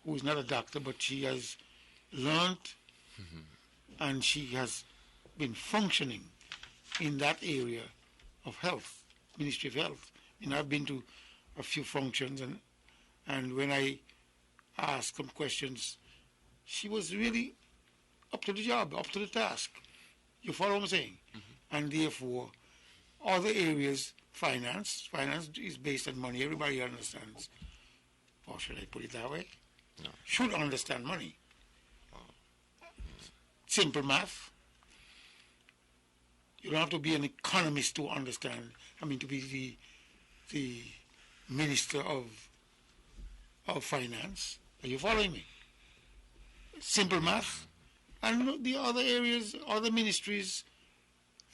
Speaker 2: who is not a doctor, but she has learned and she has been functioning in that area of health, Ministry of Health. And I've been to a few functions, and when I asked some questions, she was really up to the job, up to the task. You follow what I'm saying? And therefore, other areas, finance is based on money. Everybody understands. Or should I put it that way?
Speaker 3: No.
Speaker 2: Should understand money. Simple math. You don't have to be an economist to understand. To be the Minister of Finance. Are you following me? Simple math. And the other areas, other ministries,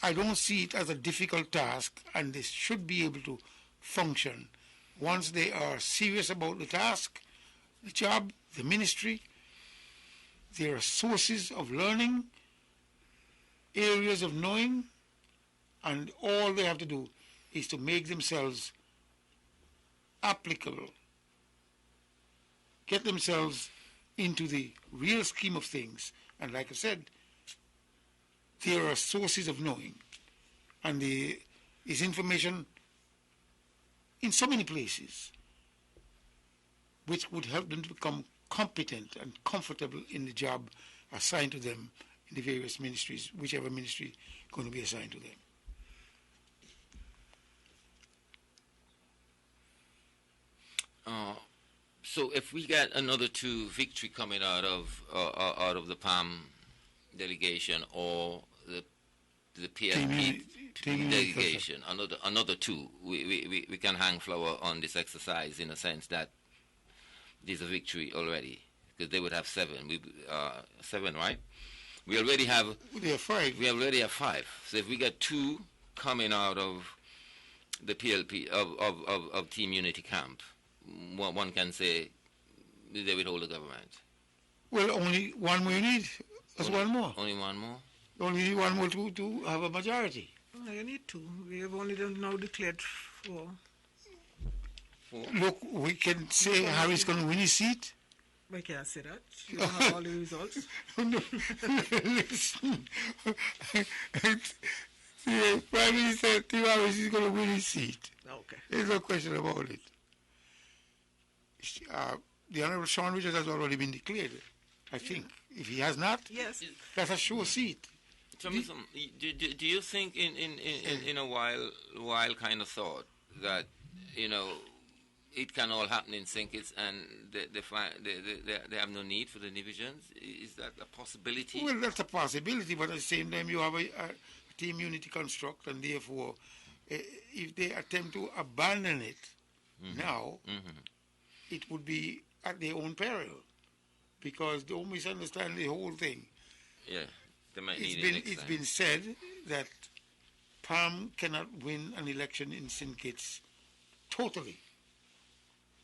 Speaker 2: I don't see it as a difficult task, and they should be able to function once they are serious about the task, the job, the ministry. There are sources of learning, areas of knowing, and all they have to do is to make themselves applicable, get themselves into the real scheme of things. And like I said, there are sources of knowing, and there is information in so many places which would help them to become competent and comfortable in the job assigned to them in the various ministries, whichever ministry is going to be assigned to them.
Speaker 3: So if we get another 2 victory coming out of the PAM delegation or the the PLP delegation, another 2. We can hang flower on this exercise in a sense that there's a victory already, because they would have 7. 7, right? We already have.
Speaker 2: We have 5.
Speaker 3: We already have 5. So if we get 2 coming out of the PLP of Team Unity camp, one can say they would hold the government.
Speaker 2: Well, only one more you need. There's one more.
Speaker 3: Only one more?
Speaker 2: You only need one more to have a majority.
Speaker 1: No, you need 2. We have only now declared 4.
Speaker 2: Look, we can say Harry's going to win his seat.
Speaker 1: We can't say that. You don't have all the results.
Speaker 2: Listen. The Prime Minister Tim Harris is going to win his seat.
Speaker 1: Okay.
Speaker 2: There's no question about it. The Honourable Sean Richards has already been declared, I think. If he has not,
Speaker 1: yes,
Speaker 2: that's a sure seat.
Speaker 3: Do you think in a wild kind of thought that, it can all happen in St. Kitts and they have no need for the divisions? Is that a possibility?
Speaker 2: Well, that's a possibility, but at the same time you have a team unity construct, and therefore if they attempt to abandon it now, it would be at their own peril, because don't misunderstand the whole thing.
Speaker 3: Yeah, they might need
Speaker 2: it's been said that PAM cannot win an election in St. Kitts totally,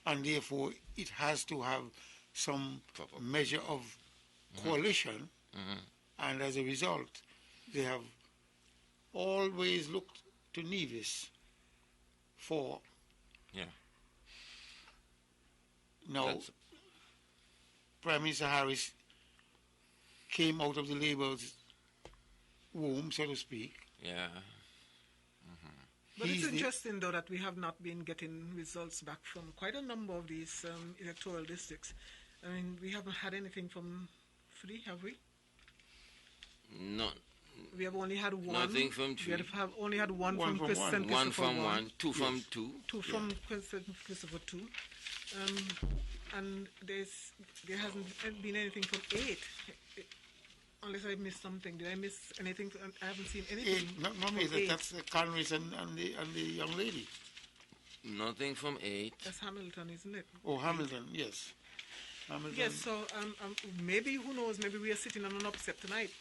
Speaker 2: and therefore it has to have some measure of coalition, and as a result they have always looked to Nevis for now. Prime Minister Harris came out of the Labour's womb, so to speak.
Speaker 3: Yeah.
Speaker 1: But it's interesting, though, that we have not been getting results back from quite a number of these electoral districts. I mean, we haven't had anything from 3, have we?
Speaker 3: No.
Speaker 1: We have only had 1.
Speaker 3: Nothing from 3.
Speaker 1: We have only had 1 from Christopher
Speaker 3: 1 from 1, 2 from 2.
Speaker 1: 2 from Christopher 2. And there hasn't been anything from 8. Unless I missed something. Did I miss anything? I haven't seen anything.
Speaker 2: 8, not me. That's Conrads and the young lady.
Speaker 3: Nothing from 8.
Speaker 1: That's Hamilton, isn't it?
Speaker 2: Oh, Hamilton, yes. Hamilton.
Speaker 1: Yes, so maybe, who knows, maybe we are sitting on an upset tonight.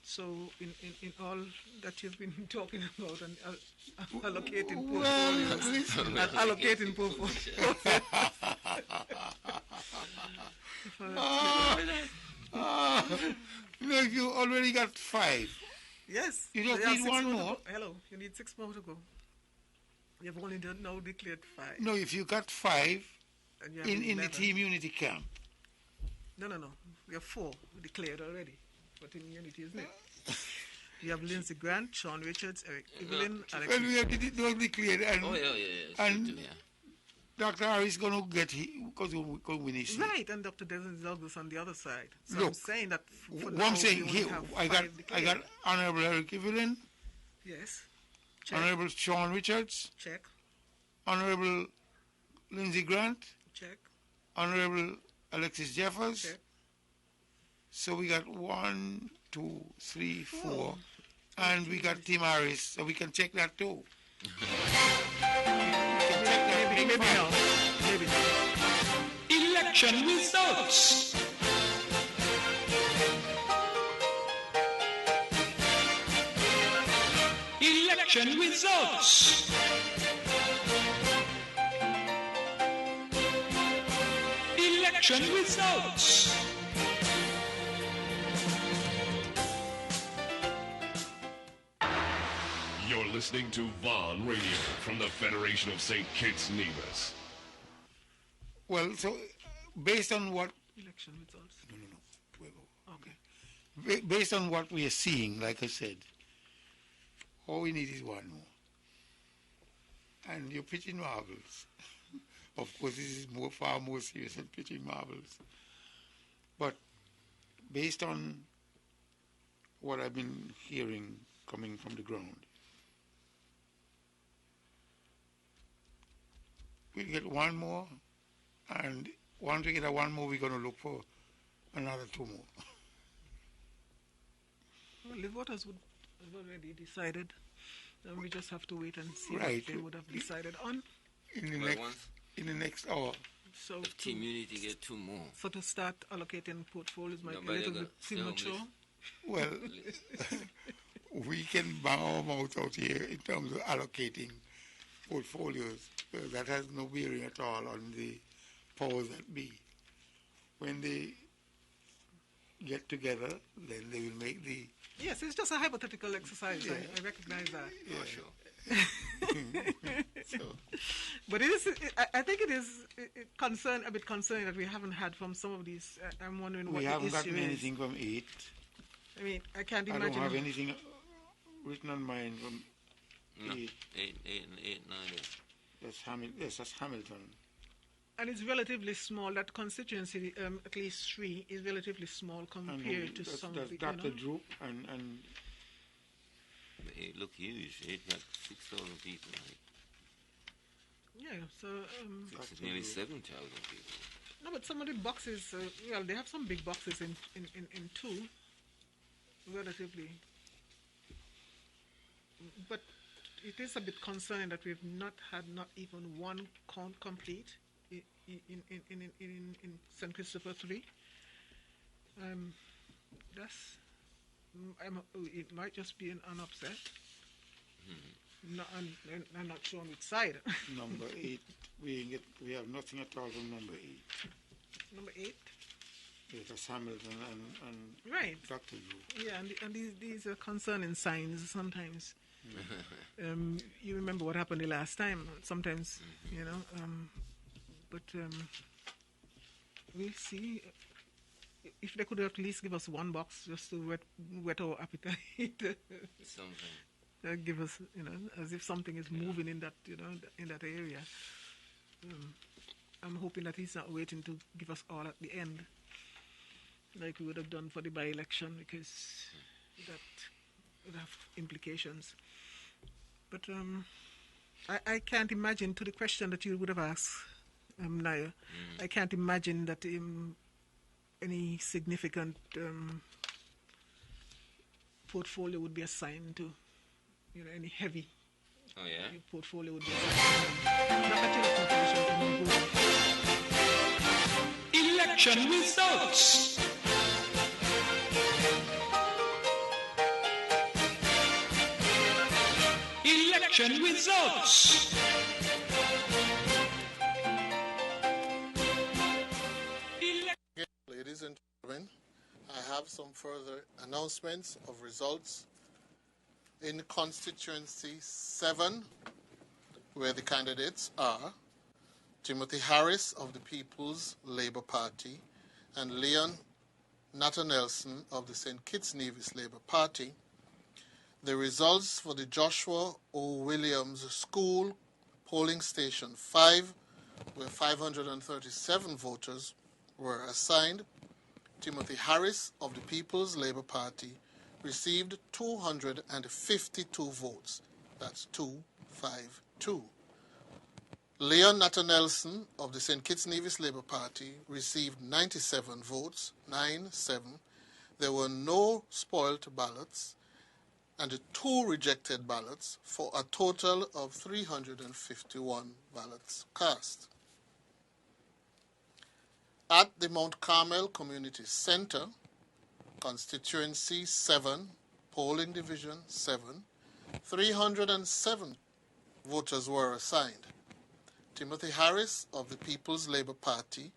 Speaker 1: So in all that you've been talking about and allocating portfolios,
Speaker 2: Look, you already got 5.
Speaker 1: Yes.
Speaker 2: You don't need 1 more.
Speaker 1: Hello, you need 6 more to go. You've only now declared 5.
Speaker 2: No, if you got 5 in the Team Unity camp.
Speaker 1: No. We have 4 declared already for Team Unity, isn't it? You have Lindsey Grant, Sean Richards, Eric Evelyn, Alex.
Speaker 2: Well, we have those declared. And Dr. Harris is going to get because we're going to win his seat.
Speaker 1: Right, and Dr. Dennis Douglas on the other side. So
Speaker 2: look,
Speaker 1: I'm saying that.
Speaker 2: I'm saying here, I got Honorable Eric Evelyn.
Speaker 1: Yes. Check.
Speaker 2: Honorable Sean Richards.
Speaker 1: Check.
Speaker 2: Honorable Lindsey Grant.
Speaker 1: Check.
Speaker 2: Honorable Alexis Jeffers.
Speaker 1: Check.
Speaker 2: So we got 1, 2, 3, 4. And we got Tim Harris, so we can check that too.
Speaker 1: Maybe no.
Speaker 5: Election results. Election results. Election results.
Speaker 6: You're listening to Vaughan Radio from the Federation of St. Kitts Nevis.
Speaker 2: Well, so based on what...
Speaker 1: Election results.
Speaker 2: No. Okay. Based on what we are seeing, like I said, all we need is 1 more. And you're pitching marbles. Of course, this is far more serious than pitching marbles. But based on what I've been hearing coming from the ground, we'll get 1 more, and once we get 1 more, we're going to look for another 2 more.
Speaker 1: Well, the voters have already decided. We just have to wait and see
Speaker 2: Right.
Speaker 1: what they would have decided on.
Speaker 2: In the next hour.
Speaker 1: So
Speaker 3: if Team Unity get 2 more.
Speaker 1: So to start allocating portfolios might be a
Speaker 3: Nobody
Speaker 1: little
Speaker 3: got
Speaker 1: bit premature.
Speaker 2: Well, we can bang our mouth out here in terms of allocating portfolios. That has no bearing at all on the powers that be. When they get together, then they will make the...
Speaker 1: Yes, it's just a hypothetical exercise. Yeah. I recognize that.
Speaker 3: Yeah, sure.
Speaker 2: So,
Speaker 1: but it is. I think it is a bit concerning that we haven't had from some of these. I'm wondering what the issue is.
Speaker 2: We haven't gotten anything from 8.
Speaker 1: I mean, I can't imagine.
Speaker 2: I don't have anything written on mine from 8.
Speaker 3: 8, 9.
Speaker 2: That's Hamilton.
Speaker 1: And it's relatively small. That constituency, at least 3, is relatively small compared to some.
Speaker 2: That's Dr. Droop and
Speaker 3: 8 look huge. 8 got 6,000 people. Right?
Speaker 1: Yeah, so
Speaker 3: it's nearly 7,000 people.
Speaker 1: No, but some of the boxes, they have some big boxes in 2, relatively. But it is a bit concerning that we've not even one count complete in St. Christopher 3. It might just be an upset. No, I'm not sure on which side.
Speaker 2: Number 8, we have nothing at all from number 8.
Speaker 1: Number 8.
Speaker 2: That's Hamilton and
Speaker 1: right.
Speaker 2: Dr. Drew.
Speaker 1: Yeah, and these are concerning signs sometimes. You remember what happened the last time. Sometimes, but we'll see. If they could at least give us one box just to whet our appetite. Something. Give us, as if something is moving in that, in that area. I'm hoping that he's not waiting to give us all at the end, like we would have done for the by-election, because that would have implications. But I can't imagine, to the question that you would have asked, Naya, I can't imagine that any significant portfolio would be assigned to, any heavy portfolio would be assigned.
Speaker 5: Election results. Election results.
Speaker 4: Ladies and gentlemen, I have some further announcements of results. In constituency 7, where the candidates are Timothy Harris of the People's Labour Party and Leon Nathan-Nelson of the St. Kitts Nevis Labour Party, the results for the Joshua O. Williams School polling station 5, where 537 voters were assigned, Timothy Harris of the People's Labour Party received 252 votes. That's 252. Leon Nathan-Nelson of the St. Kitts Nevis Labour Party received 97 votes, 9-7. There were no spoilt ballots and 2 rejected ballots for a total of 351 ballots cast. At the Mount Carmel Community Center, Constituency 7, Polling Division 7, 307 voters were assigned. Timothy Harris of the People's Labour Party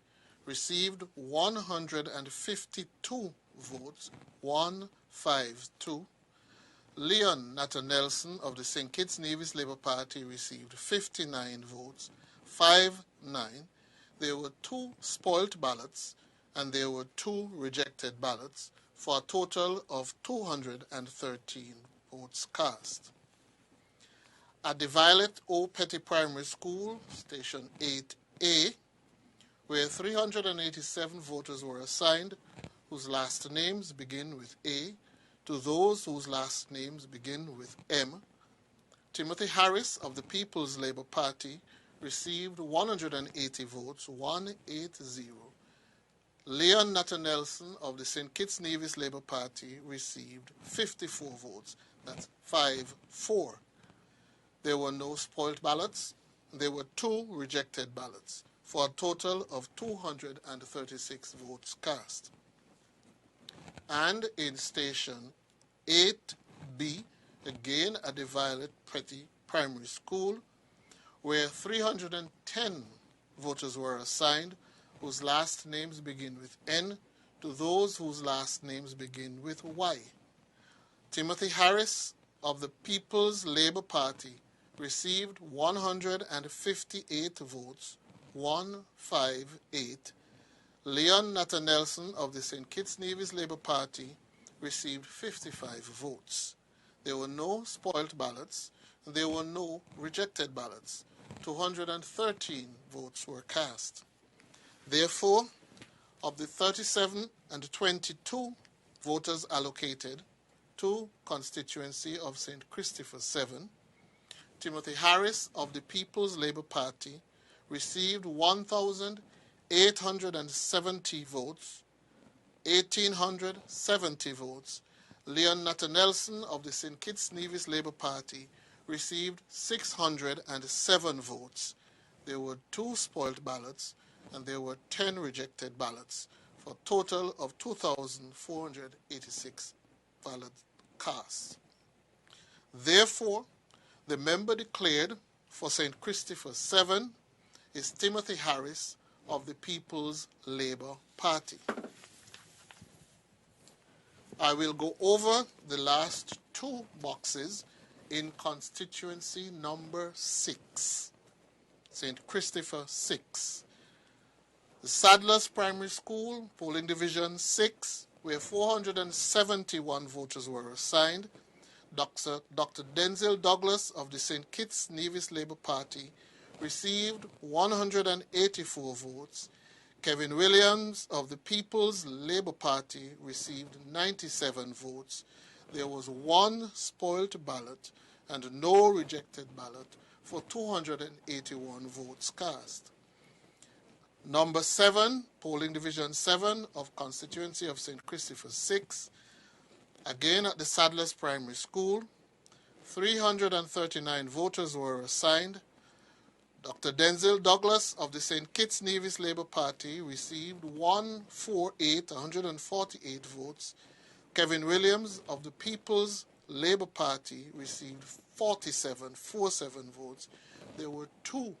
Speaker 4: received 152 votes, 152. Leon Nathan-Nelson of the St. Kitts Nevis Labour Party received 59 votes, 5-9. There were 2 spoilt ballots and there were 2 rejected ballots for a total of 213 votes cast. At the Violet O. Petty Primary School, Station 8A, where 387 voters were assigned whose last names begin with A, to those whose last names begin with M, Timothy Harris of the People's Labour Party received 180 votes, 180. Leon Nutter Nelson of the St. Kitts Nevis Labour Party received 54 votes. That's 5-4. There were no spoiled ballots. There were 2 rejected ballots, for a total of 236 votes cast. And in Station 8B, again at the Violet Petty Primary School, where 310 voters were assigned whose last names begin with N to those whose last names begin with Y. Timothy Harris of the People's Labour Party received 158 votes, 158. Leon Nutter Nelson of the St. Kitts Nevis Labour Party received 55 votes. There were no spoiled ballots, and there were no rejected ballots. 213 votes were cast. Therefore, of the 37 and 22 voters allocated to constituency of St. Christopher 7, Timothy Harris of the People's Labour Party received 1,870 votes, 1,870 votes. Leon Nutter Nelson of the St. Kitts Nevis Labour Party received 607 votes. There were 2 spoiled ballots, and there were 10 rejected ballots, for a total of 2,486 ballots cast. Therefore, the member declared for St. Christopher 7 is Timothy Harris of the People's Labour Party. I will go over the last 2 boxes in constituency number 6, St. Christopher 6. The Sadler's Primary School, polling division 6, where 471 voters were assigned. Dr. Denzel Douglas of the St. Kitts Nevis Labour Party received 184 votes. Kevin Williams of the People's Labour Party received 97 votes. There was 1 spoiled ballot and no rejected ballot, for 281 votes cast. Number 7, polling division 7 of constituency of St. Christopher 6, again at the Sadler's Primary School, 339 voters were assigned. Dr. Denzel Douglas of the St. Kitts Nevis Labour Party received 148 votes. Kevin Williams of the People's Labour Party received 47 votes. There were 2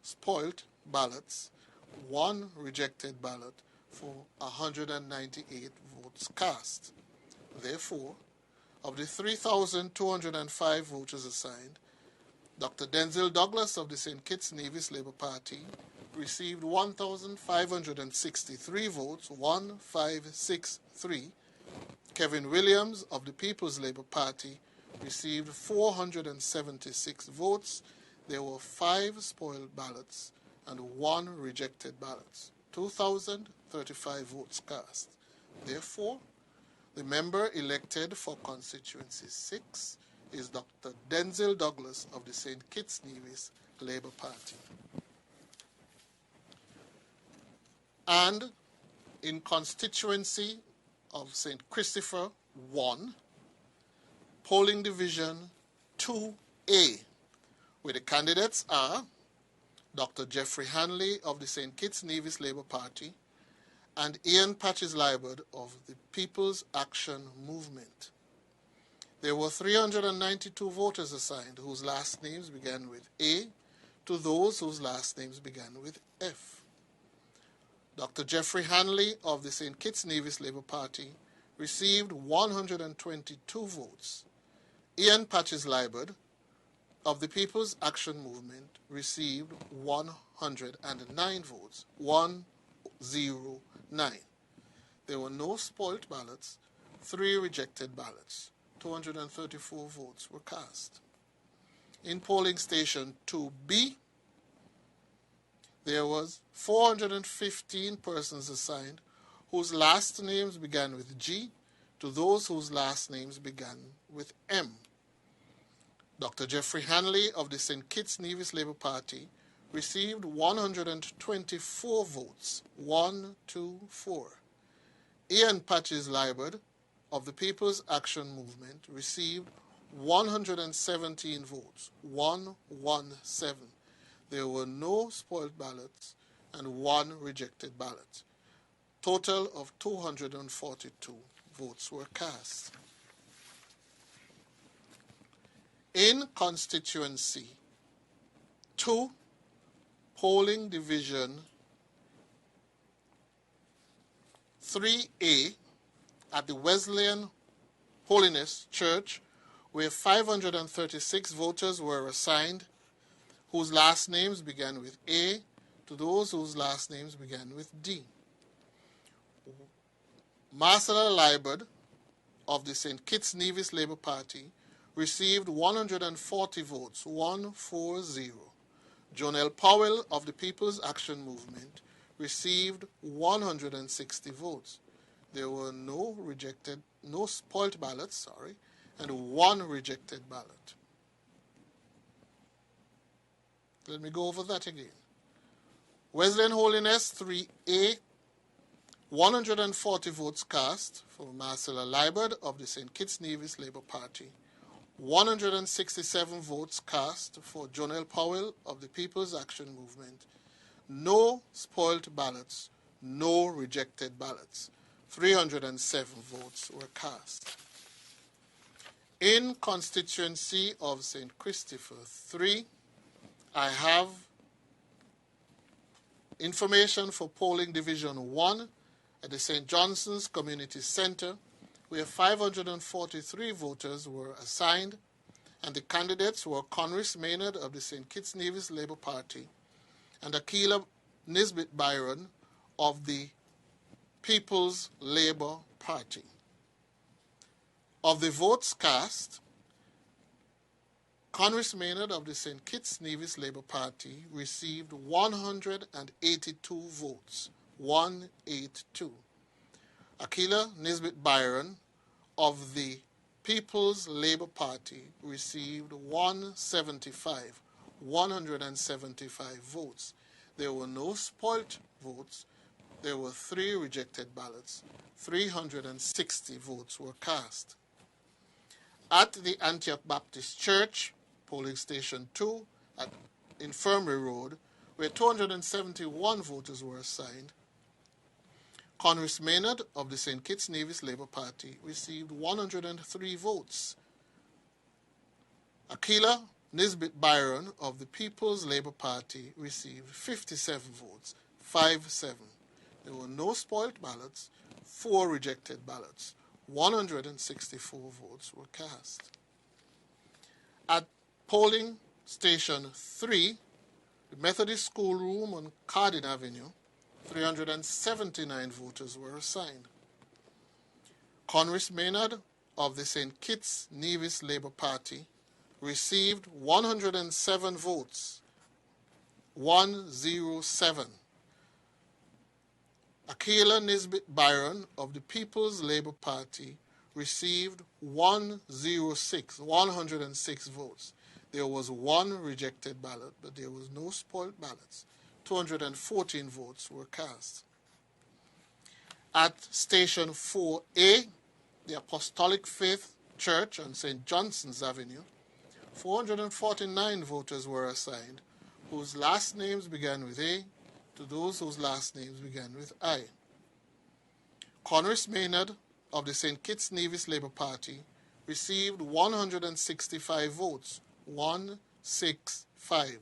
Speaker 4: spoiled ballots, 1 rejected ballot, for 198 votes cast. Therefore, of the 3,205 voters assigned, Dr. Denzel Douglas of the St. Kitts Nevis Labour Party received 1,563 votes, 1,563. Kevin Williams of the People's Labour Party received 476 votes. There were 5 spoiled ballots and 1 rejected ballot. 2,035 votes cast. Therefore, the member elected for constituency 6 is Dr. Denzel Douglas of the St. Kitts Nevis Labour Party. And in constituency of St. Christopher 1, polling division 2A, where the candidates are Dr. Jeffrey Hanley of the St. Kitts Nevis Labour Party and Ian Patches-Liebert of the People's Action Movement. There were 392 voters assigned whose last names began with A to those whose last names began with F. Dr. Jeffrey Hanley of the St. Kitts Nevis Labour Party received 122 votes. Ian Patches-Liebert of the People's Action Movement received 109 votes, 109. There were no spoiled ballots, 3 rejected ballots. 234 votes were cast. In polling station 2B, there was 415 persons assigned whose last names began with G to those whose last names began with M. Dr. Jeffrey Hanley of the St. Kitts Nevis Labour Party received 124 votes. 124. Ian Patches Liebert of the People's Action Movement received 117 votes. 117. There were no spoiled ballots and one rejected ballot. Total of 242 votes were cast. In constituency 2, polling division 3A at the Wesleyan Holiness Church, where 536 voters were assigned whose last names began with A to those whose last names began with D. Marcella Liebert of the St. Kitts Nevis Labour Party received 140 votes, 140. Jonelle Powell of the People's Action Movement received 160 votes. There were no spoiled ballots, and one rejected ballot. Let me go over that again. Wesleyan Holiness 3A, 140 votes cast for Marcella Liebert of the St. Kitts Nevis Labour Party. 167 votes cast for Jonelle Powell of the People's Action Movement. No spoiled ballots, no rejected ballots. 307 votes were cast. In constituency of St. Christopher 3, I have information for polling division 1 at the St. Johnson's Community Center, where 543 voters were assigned, and the candidates were Conris Maynard of the St. Kitts Nevis Labour Party and Akila Nisbet Byron of the People's Labour Party. Of the votes cast, Conris Maynard of the St. Kitts Nevis Labour Party received 182 votes, 182. Akila Nisbet Byron of the People's Labour Party received 175 votes. There were no spoilt votes. There were 3 rejected ballots. 360 votes were cast. At the Antioch Baptist Church, polling station 2 at Infirmary Road, where 271 voters were assigned, Conris Maynard of the St. Kitts Nevis Labour Party received 103 votes. Akila Nisbet Byron of the People's Labour Party received 57 votes, 57. There were no spoiled ballots, 4 rejected ballots. 164 votes were cast. At polling station 3, the Methodist Schoolroom on Cardin Avenue, 379 voters were assigned. Conris Maynard of the St. Kitts Nevis Labour Party received 107 votes, 107. Akila Nisbet Byron of the People's Labour Party received 106 votes. There was 1 rejected ballot, but there was no spoiled ballots. 214 votes were cast. At Station 4A, the Apostolic Faith Church on St. Johnson's Avenue, 449 voters were assigned, whose last names began with A, to those whose last names began with I. Conris Maynard of the St. Kitts Nevis Labour Party received 165 votes, 165.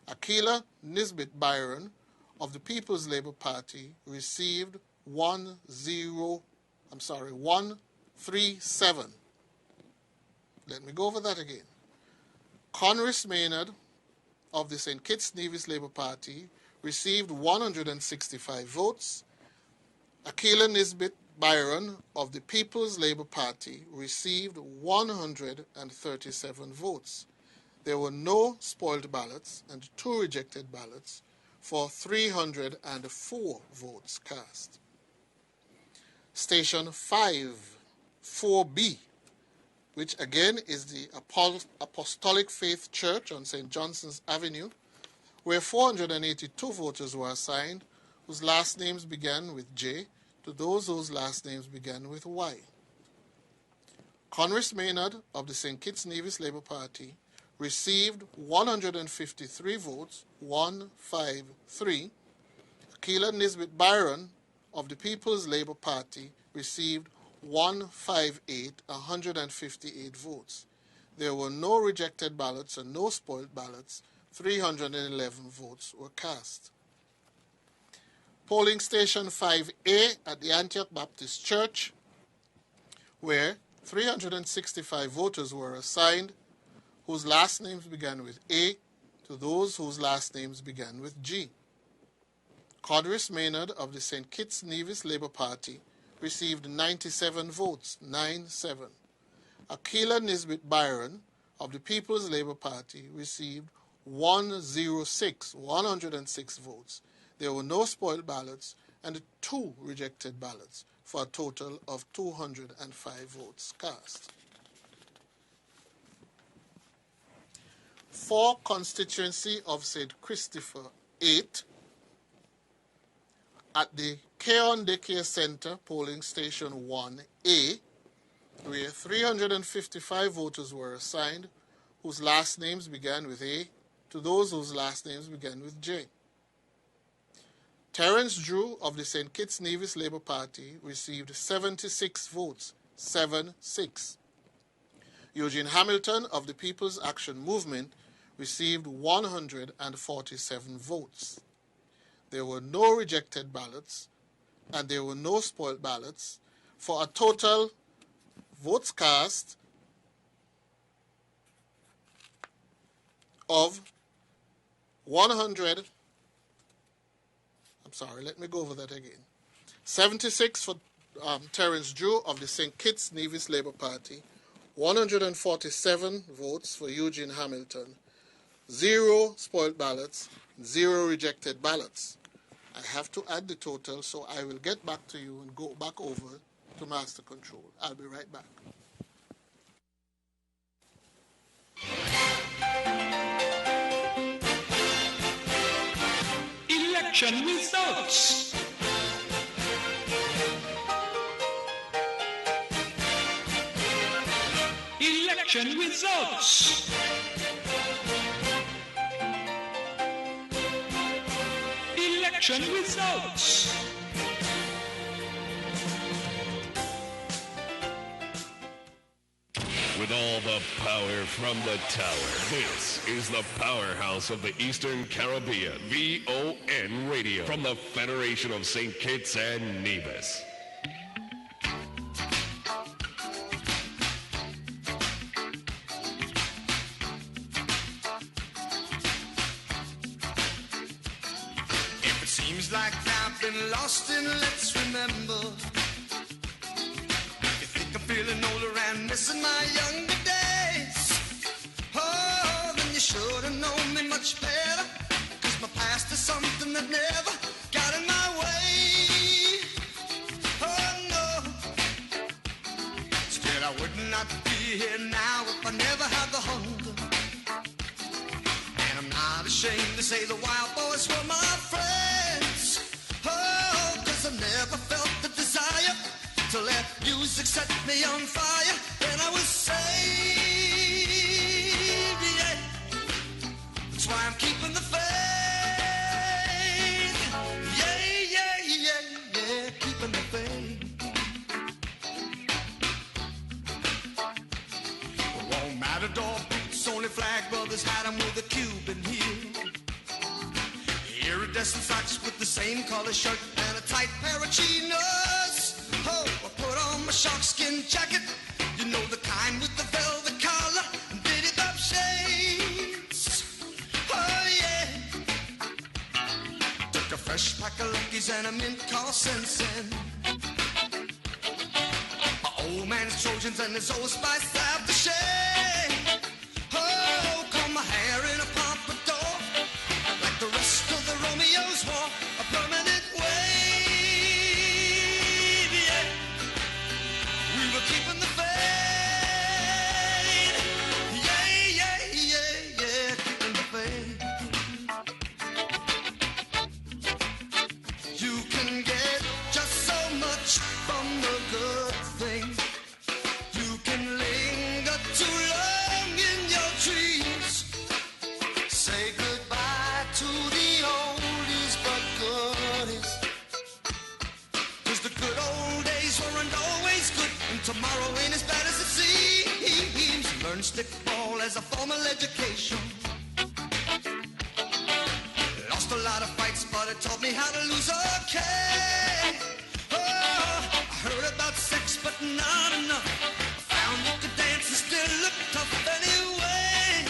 Speaker 4: Akila Nisbet Byron of the People's Labour Party received 137. Let me go over that again. Conris Maynard of the St. Kitts Nevis Labour Party received 165 votes. Akila Nisbet Byron of the People's Labour Party received 137 votes. There were no spoiled ballots and 2 rejected ballots for 304 votes cast. Station 5, 4B, which again is the Apostolic Faith Church on St. Johnson's Avenue, where 482 voters were assigned whose last names began with J to those whose last names began with Y. Conris Maynard of the St. Kitts Nevis Labour Party received 153 votes, 153. Akila Nisbet Byron of the People's Labour Party received 158, 158 votes. There were no rejected ballots and no spoiled ballots. 311 votes were cast. Polling station 5A at the Antioch Baptist Church, where 365 voters were assigned whose last names began with A to those whose last names began with G. Codris Maynard of the St. Kitts Nevis Labour Party received 97 votes, 9-7. Akila Nisbet Byron of the People's Labour Party received 106 votes. There were no spoiled ballots and 2 rejected ballots for a total of 205 votes cast. For constituency of St. Christopher 8, at the Keon Daycare Center, polling station 1A, where 355 voters were assigned whose last names began with A to those whose last names began with J. Terence Drew of the St. Kitts Nevis Labour Party received 76 votes, 7-6. Eugene Hamilton of the People's Action Movement received 147 votes. There were no rejected ballots and there were no spoiled ballots for a total votes cast of 76 for Terence Drew of the St. Kitts Nevis Labour Party, 147 votes for Eugene Hamilton, 0 spoiled ballots, 0 rejected ballots. I have to add the total, so I will get back to you and go back over to Master Control. I'll be right back.
Speaker 5: Election results. Election results. Election results.
Speaker 6: With all the power from the tower, this is the powerhouse of the Eastern Caribbean, VON Radio, from the Federation of St. Kitts and Nevis.
Speaker 9: If it seems like I've been lost, then let's remember. Feeling older and missing my younger days. Oh, then you should have known me much better. 'Cause my past is something that never got in my way. Oh no. Still I would not be here now if I never had the hunger. And I'm not ashamed to say the wild boys were my friends. Oh, 'cause I never felt the desire to let music set me on fire, and I was saved, yeah. That's why I'm keeping the faith, yeah, yeah, yeah, yeah, keeping the faith. Won't matter, dog boots, only flag brothers had them with a Cuban heel. Iridescent socks with the same color shirt and a tight pair of chinos. Oh, I put on my sharkskin jacket, you know the kind with the velvet collar and diddy-bop shades. Oh yeah. Took a fresh pack of Luckies and a mint called Sensen. My old man's Trojans and his old Spice aftershave. Oh, comb my hair in a pompadour, like the rest of the Romeos wore a permanent wave. Keeping the faith, yeah, yeah, yeah, yeah, keeping the faith. learned stickball as a formal education. Lost a lot of fights, but it taught me how to lose okay. Oh, I heard about sex, but not enough. I found you could dance and still look tough anyway.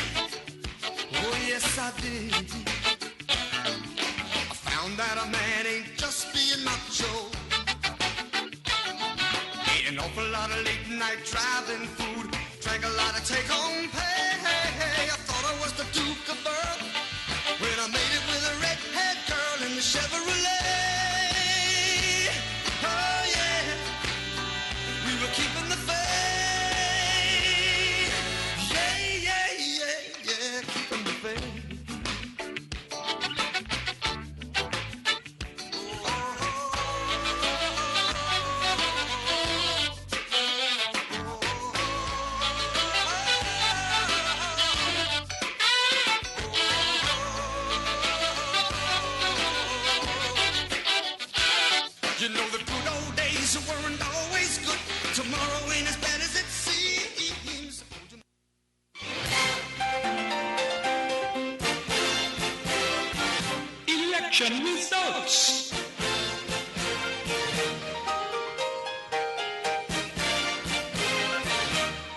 Speaker 9: Oh, yes, I did. I found that a man ain't just being macho. Ate an awful lot of late night driving food. Drank a lot of take-home pay. I thought I was the Duke of Earl when I made it with a red-haired girl in the Chevrolet. Oh yeah, we were keeping the faith. Yeah, yeah, yeah, yeah, keeping the faith. You know the good old days weren't always good. Tomorrow ain't as bad as it seems.
Speaker 5: Election results.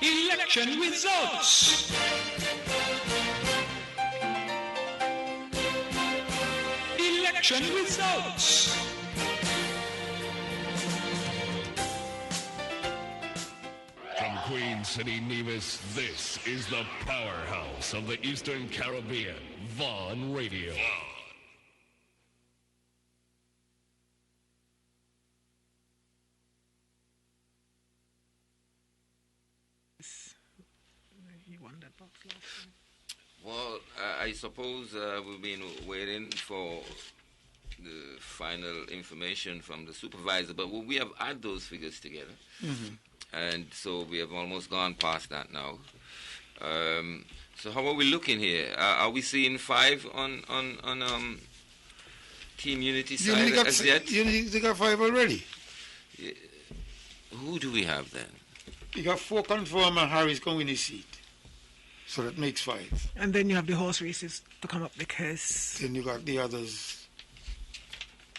Speaker 5: Election results. Election results.
Speaker 6: From Queen City, Nevis, this is the powerhouse of the Eastern Caribbean, Vaughn Radio.
Speaker 1: He won that box last time.
Speaker 3: Well, I suppose we've been waiting for the final information from the supervisor, but we have added those figures together.
Speaker 2: Mm-hmm.
Speaker 3: And so we have almost gone past that now. So how are we looking here? Are we seeing 5 on Team Unity side as yet?
Speaker 2: Unity got 5 already.
Speaker 3: Yeah. Who do we have then?
Speaker 2: You got 4 confirmed and Harry's going in his seat. So that makes 5.
Speaker 1: And then you have the horse races to come up because...
Speaker 2: Then you got the others.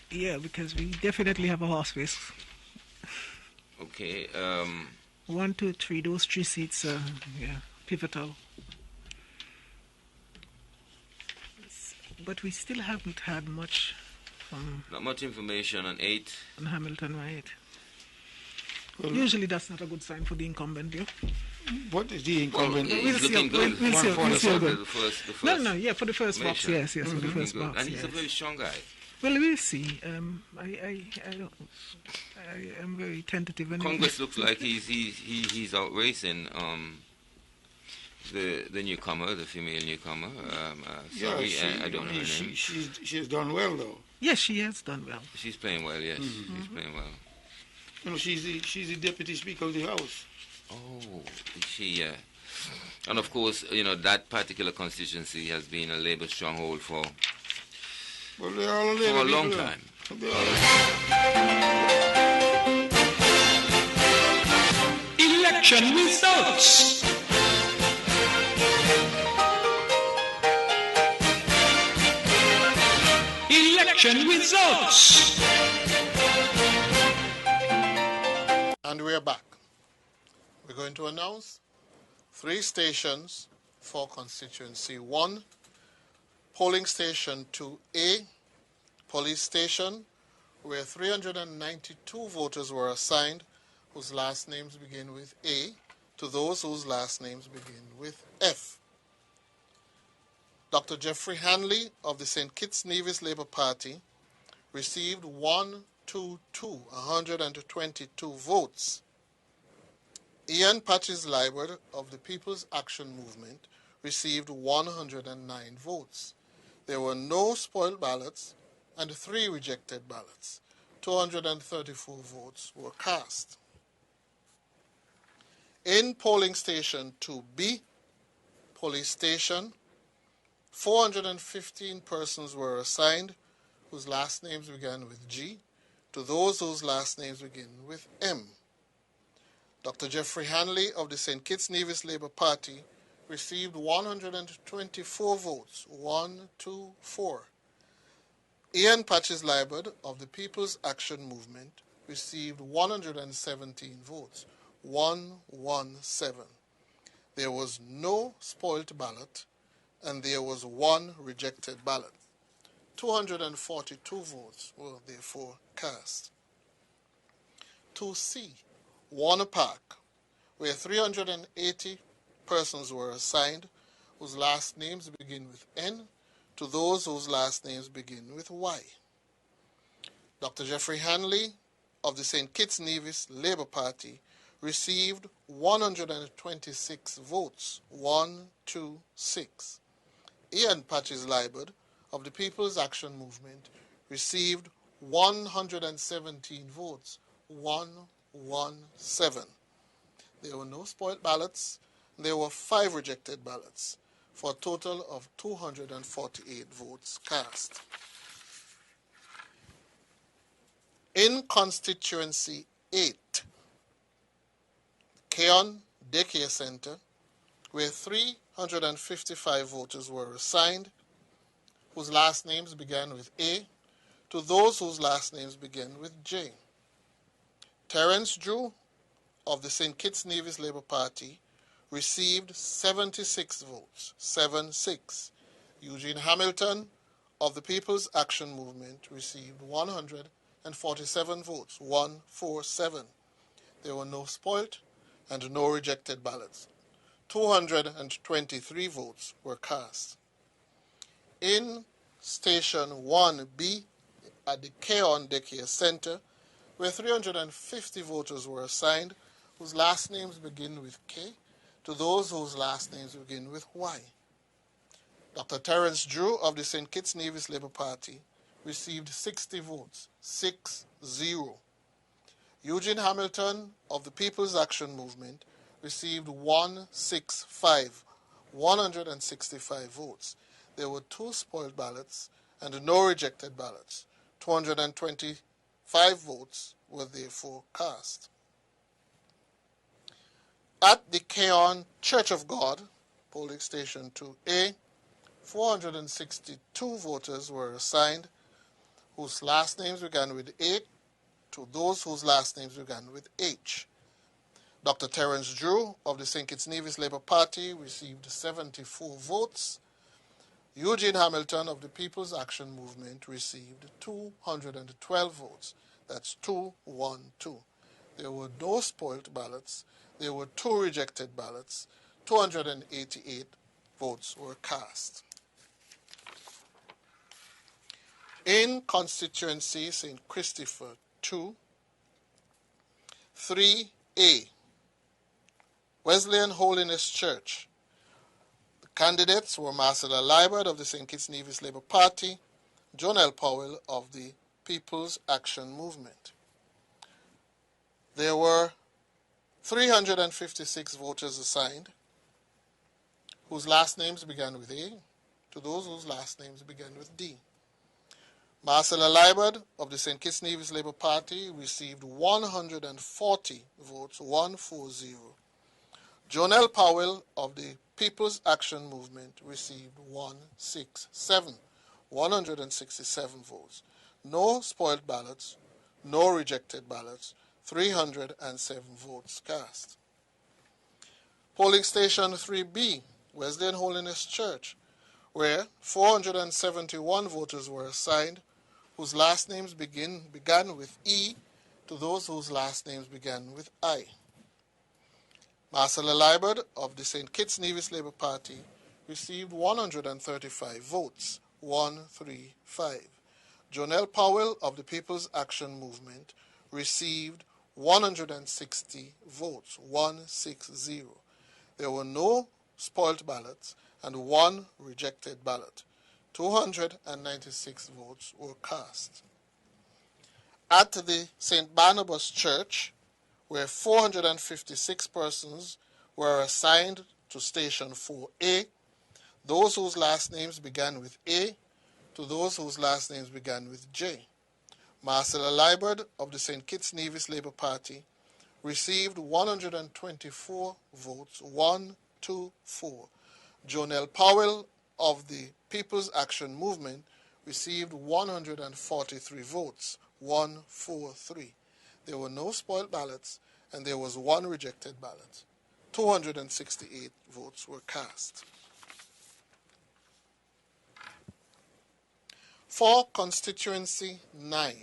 Speaker 1: Yeah, because we definitely have a horse race.
Speaker 3: Okay.
Speaker 1: 1, 2, 3, those 3 seats are pivotal. But we still haven't had much from...
Speaker 3: Not much information on 8.
Speaker 1: On Hamilton, right?
Speaker 2: Well,
Speaker 1: usually that's not a good sign for the incumbent, yeah?
Speaker 2: What is the incumbent?
Speaker 3: Well, he's looking good.
Speaker 1: We'll see.
Speaker 3: The first
Speaker 1: No, for the first box, yes, for the first
Speaker 3: good.
Speaker 1: box.
Speaker 3: And he's a very strong guy.
Speaker 1: Well, we'll see. I am very tentative.
Speaker 3: Congress looks like he's out racing the newcomer, the female newcomer. Sorry, I don't know her name.
Speaker 2: She's done well, though.
Speaker 1: Yes, she has done well.
Speaker 3: She's playing well, yes.
Speaker 2: Mm-hmm.
Speaker 3: She's playing well.
Speaker 2: You know, she's the deputy speaker of the House.
Speaker 3: Oh, she, and of course, you know, that particular constituency has been a Labour stronghold for a long time.
Speaker 5: Election results. Election results.
Speaker 4: And we're back. We're going to announce 3 stations for constituency 1, polling station 2A, police station, where 392 voters were assigned whose last names begin with A, to those whose last names begin with F. Dr. Jeffrey Hanley of the St. Kitts Nevis Labour Party received 122 votes. Ian Patches Liebert of the People's Action Movement received 109 votes. There were no spoiled ballots and 3 rejected ballots. 234 votes were cast. In polling station 2B, police station, 415 persons were assigned whose last names began with G to those whose last names begin with M. Dr. Jeffrey Hanley of the St. Kitts Nevis Labour Party received 124 votes, 124. Ian Patches Liebert of the People's Action Movement received 117 votes, 117. There was no spoilt ballot, and there was one rejected ballot. 242 votes were therefore cast. 2C, Warner Park, where 380 persons were assigned whose last names begin with N to those whose last names begin with Y. Dr. Jeffrey Hanley of the St. Kitts Nevis Labour Party received 126 votes, 126. Ian Patches Liebert of the People's Action Movement received 117 votes, 117. There were no spoiled ballots. There were 5 rejected ballots, for a total of 248 votes cast. In Constituency 8, Keon Daycare Center, where 355 voters were assigned, whose last names began with A, to those whose last names began with J. Terence Drew of the St. Kitts Nevis Labour Party received 76 votes, 76. Eugene Hamilton of the People's Action Movement received 147 votes, 147. There were no spoilt and no rejected ballots. 223 votes were cast. In Station 1B at the Keon Daycare Center, where 350 voters were assigned, whose last names begin with K, to those whose last names begin with Y. Dr. Terence Drew of the St. Kitts Nevis Labour Party received 60 votes, 60. Eugene Hamilton of the People's Action Movement received 165 votes. There were 2 spoiled ballots and no rejected ballots. 225 votes were therefore cast. At the Keon Church of God, polling station 2A, 462 voters were assigned whose last names began with A to those whose last names began with H. Dr. Terence Drew of the St. Kitts Nevis Labour Party received 74 votes. Eugene Hamilton of the People's Action Movement received 212 votes. That's 212. There were no spoilt ballots. There were 2 rejected ballots. 288 votes were cast. In Constituency St. Christopher 2, 3A, Wesleyan Holiness Church. The candidates were Marcella Liebert of the St. Kitts Nevis Labour Party, Jonelle Powell of the People's Action Movement. There were 356 voters assigned whose last names began with A to those whose last names began with D. Marcella Liebert of the St. Kitts Nevis Labour Party received 140 votes, 140. Jonelle Powell of the People's Action Movement received 167 votes. No spoiled ballots, no rejected ballots, 307 votes cast. Polling station 3B, Wesleyan Holiness Church, where 471 voters were assigned whose last names began with E to those whose last names began with I. Marcella Liebert of the St. Kitts Nevis Labour Party received 135 votes, 135. Jonelle Powell of the People's Action Movement received 160 votes, 160. There were no spoilt ballots and 1 rejected ballot. 296 votes were cast. At the St. Barnabas Church, where 456 persons were assigned to Station 4A, those whose last names began with A to those whose last names began with J. Marcella Liebert of the St. Kitts Nevis Labour Party received 124 votes, 124. Jonelle Powell of the People's Action Movement received 143 votes, 143. There were no spoiled ballots, and there was one rejected ballot. 268 votes were cast. For Constituency 9,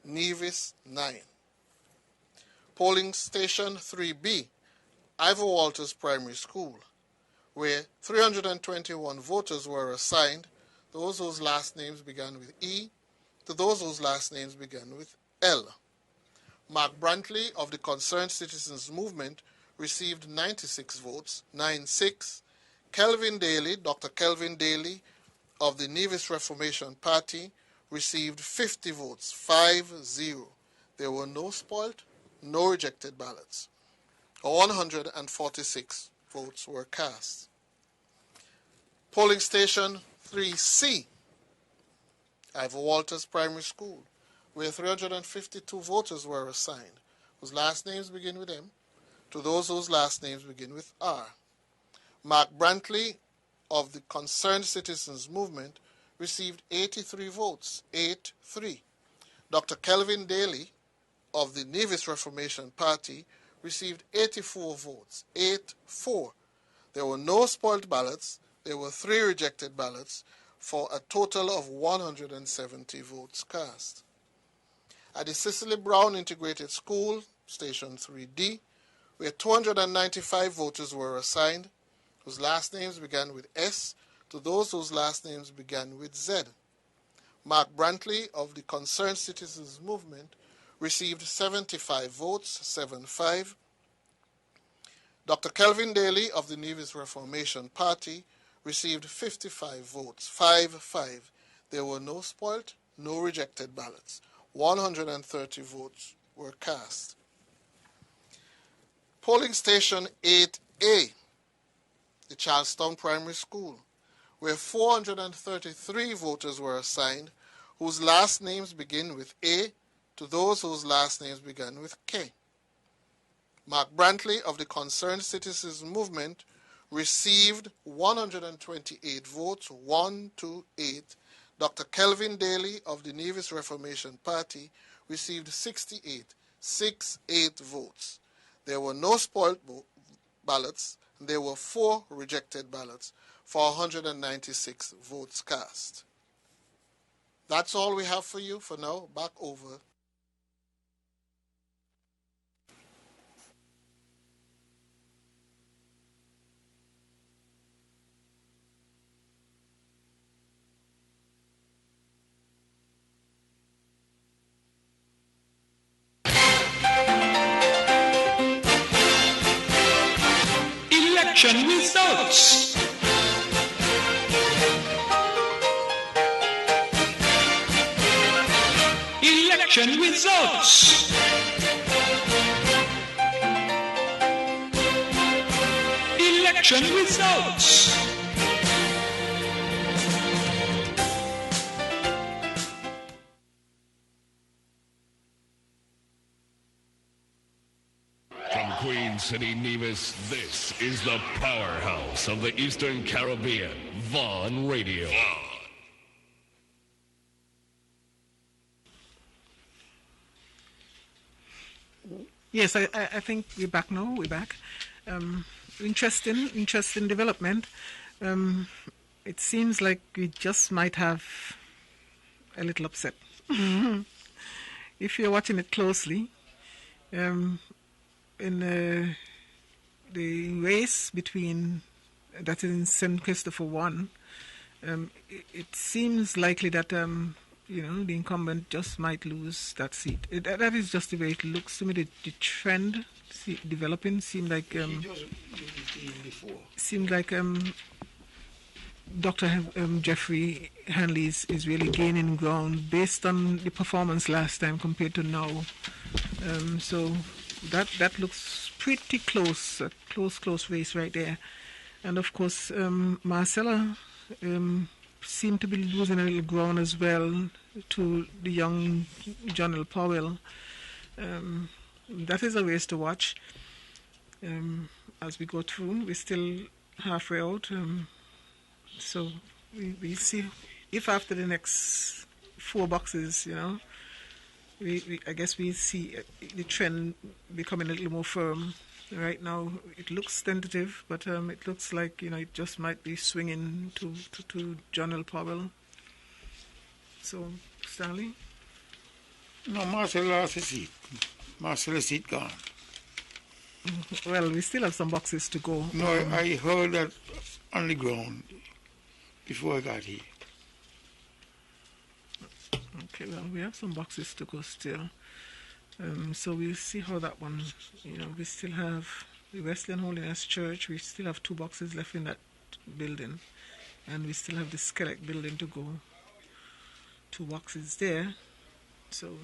Speaker 4: Nevis 9. Polling Station 3B, Ivor Walters Primary School, where 321 voters were assigned, those whose last names began with E, to those whose last names began with L. Mark Brantley of the Concerned Citizens Movement received 96 votes, 9-6. Kelvin Daly, Dr. Kelvin Daly of the Nevis Reformation Party received 50 votes, 5-0. There were no spoiled, no rejected ballots. 146 votes were cast. Polling Station 3C, Ivor Walters Primary School, where 352 voters were assigned, whose last names begin with M, to those whose last names begin with R. Mark Brantley of the Concerned Citizens Movement received 83 votes, 8-3. Dr. Kelvin Daly of the Nevis Reformation Party received 84 votes, 8-4. There were no spoiled ballots. There were 3 rejected ballots for a total of 170 votes cast. At the Cicely Brown Integrated School, Station 3D, where 295 voters were assigned, whose last names began with S, to those whose last names began with Z. Mark Brantley of the Concerned Citizens Movement received 75 votes, 7-5. Dr. Kelvin Daly of the Nevis Reformation Party received 55 votes, 5-5. There were no spoiled, no rejected ballots. 130 votes were cast. Polling Station 8A, the Charlestown Primary School, where 433 voters were assigned, whose last names begin with A, to those whose last names began with K. Mark Brantley of the Concerned Citizens Movement received 128 votes, 1-8. Dr. Kelvin Daly of the Nevis Reformation Party received 68, 6-8 votes. There were no spoiled ballots, and there were 4 rejected ballots for 196 votes cast. That's all we have for you for now. Back over.
Speaker 5: Election results. Election results. Election results.
Speaker 6: From Queen City, Nevis, this is the powerhouse of the Eastern Caribbean, Vaughn Radio.
Speaker 1: Yes, I think we're back now. We're back. Interesting development. It seems like we just might have a little upset. If you're watching it closely, in the race between, that is in St. Christopher 1, it seems likely that the incumbent just might lose that seat. That is just the way it looks to me. The trend developing seemed like Dr. Jeffrey Hanley is really gaining ground based on the performance last time compared to now. So that looks pretty close, a close race right there. And of course, Marcella seemed to be losing a little ground as well to the young Jonelle Powell. that is a race to watch. As we go through, we're still halfway out. So we see if after the next 4 boxes, I guess we see the trend becoming a little more firm. Right now, it looks tentative, but it looks like it just might be swinging to John L. Powell. So, Stanley?
Speaker 2: No, Marcel lost his seat. Marcel's seat gone.
Speaker 1: Well, we still have some boxes to go.
Speaker 2: No, I heard that on the ground before I got here.
Speaker 1: Okay, well, we have some boxes to go still. So we'll see how that one, we still have the Wesleyan Holiness Church. We still have 2 boxes left in that building. And we still have the Skelec building to go. 2 boxes there. So,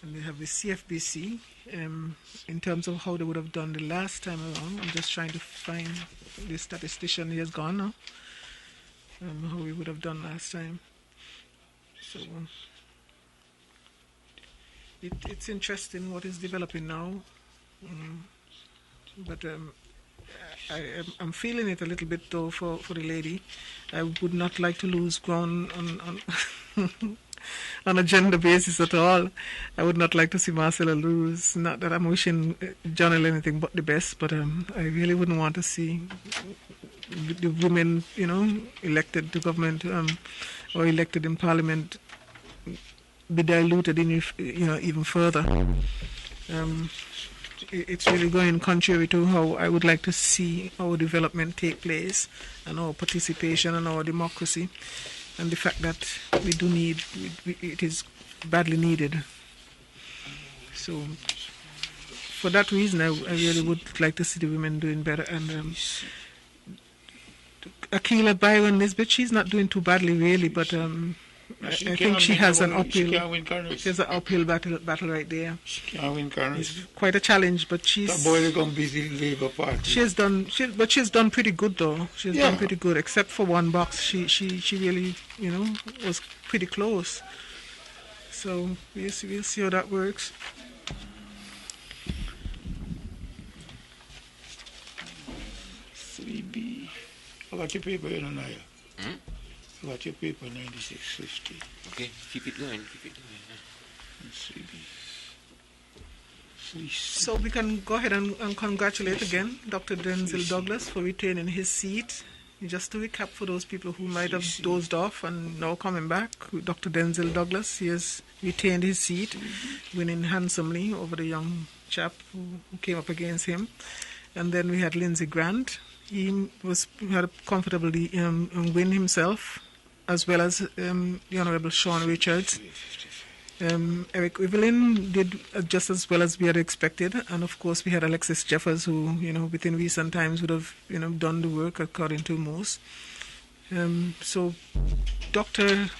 Speaker 1: and we have the CFBC. In terms of how they would have done the last time around, I'm just trying to find the statistician. He has gone now. How we would have done last time. So it's interesting what is developing now, but I'm feeling it a little bit though for the lady. I would not like to lose ground on on a gender basis at all. I would not like to see Marcella lose. Not that I'm wishing Jonel anything but the best, but I really wouldn't want to see the women, elected to government or elected in parliament be diluted in, even further. It's really going contrary to how I would like to see our development take place and our participation and our democracy, and the fact that we do need, it is badly needed. So for that reason, I really would like to see the women doing better. And Akila Byron Nisbet, she's not doing too badly really, but I think she has an uphill. She has an uphill battle right there.
Speaker 2: She can't win Congress.
Speaker 1: It's quite a challenge, but she's.
Speaker 2: That boy is going to be the Labour Party.
Speaker 1: She's done pretty good though. She's done pretty good, except for one box. She really, was pretty close. So we'll see how that works.
Speaker 2: I got your paper in Naya. I got your paper 9650.
Speaker 3: Okay, keep it going.
Speaker 1: So we can go ahead and congratulate again Dr. Denzil Douglas for retaining his seat. Just to recap for those people who might have dozed off and now coming back, Dr. Denzil Douglas, he has retained his seat, winning handsomely over the young chap who came up against him. And then we had Lindsey Grant. He had a comfortable win himself, as well as the Honourable Sean Richards. Eric Evelyn did just as well as we had expected, and of course we had Alexis Jeffers, who within recent times would have done the work according to most. So Dr.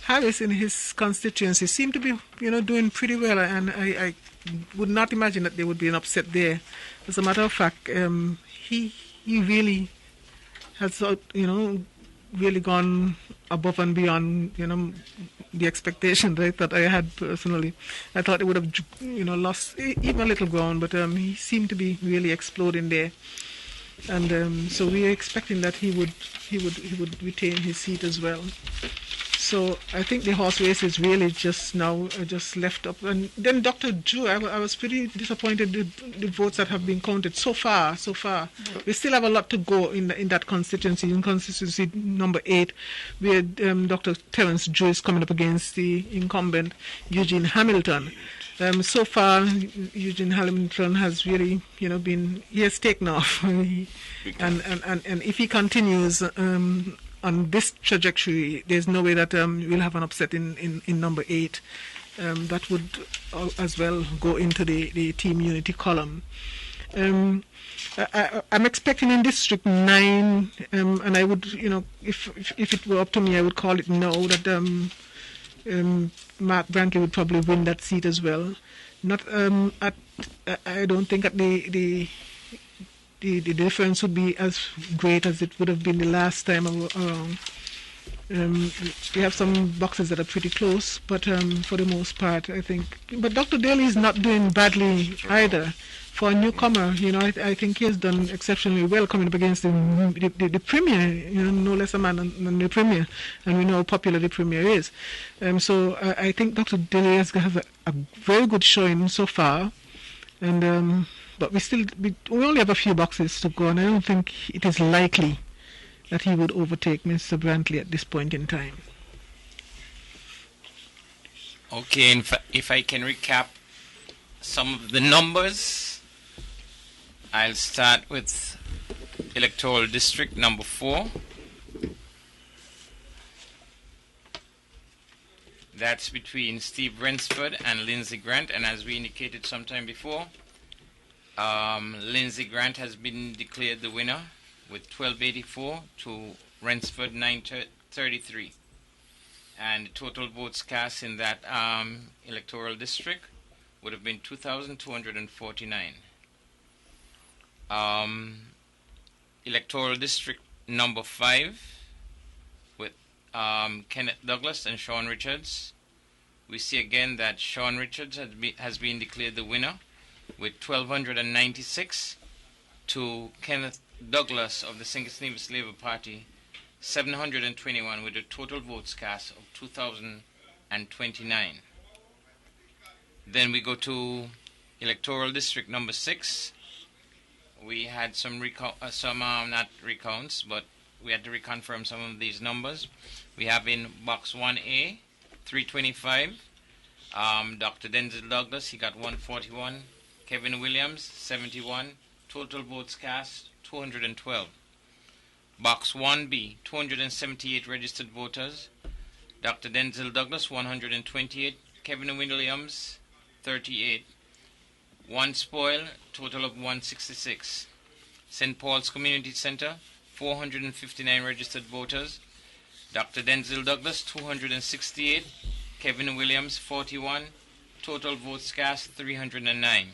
Speaker 1: Harris in his constituency seemed to be doing pretty well, and I would not imagine that there would be an upset there. As a matter of fact, he really has really gone above and beyond the expectation that I had personally. I thought it would have lost even a little ground, but he seemed to be really exploding there, and so we are expecting that he would retain his seat as well. So I think the horse race is really just left up. And then Dr. Drew, I was pretty disappointed with the votes that have been counted so far. We still have a lot to go in that constituency. In constituency number 8, where Dr. Terence Drew is coming up against the incumbent Eugene Hamilton. So far, Eugene Hamilton has really, he has taken off. And if he continues on this trajectory, there's no way that we'll have an upset in number 8. That would as well go into the team unity column. I'm expecting in District 9, and I would, if it were up to me, I would call it no, that Mark Brantley would probably win that seat as well. I don't think that the difference would be as great as it would have been the last time around. We have some boxes that are pretty close, but for the most part, I think. But Dr. Daly is not doing badly either. For a newcomer, I think he has done exceptionally well coming up against the Premier, no less a man than the Premier, and we know how popular the Premier is. So I think Dr. Daly has a very good showing so far, and but we only have a few boxes to go, and I don't think it is likely that he would overtake Mr. Brantley at this point in time.
Speaker 8: Okay, and if I can recap some of the numbers, I'll start with electoral district number 4. That's between Steve Rensford and Lindsey Grant, and as we indicated sometime before, Lindsey Grant has been declared the winner with 1284 to Rensford 933, and the total votes cast in that electoral district would have been 2,249. Electoral district number 5 with Kenneth Douglas and Sean Richards. We see again that Sean Richards has been declared the winner with 1,296 to Kenneth Douglas of the St. Kitts Nevis Labour Party 721, with a total votes cast of 2,029. Then we go to electoral district number 6. We had some not recounts, but we had to reconfirm some of these numbers. We have in box 1A 325 Dr. Denzel Douglas, he got 141. Kevin Williams 71. Total votes cast 212. Box 1B 278 registered voters. Dr. Denzel Douglas 128. Kevin Williams 38. One spoil, total of 166. St. Paul's Community Center 459 registered voters. Dr. Denzel Douglas 268. Kevin Williams 41. Total votes cast 309.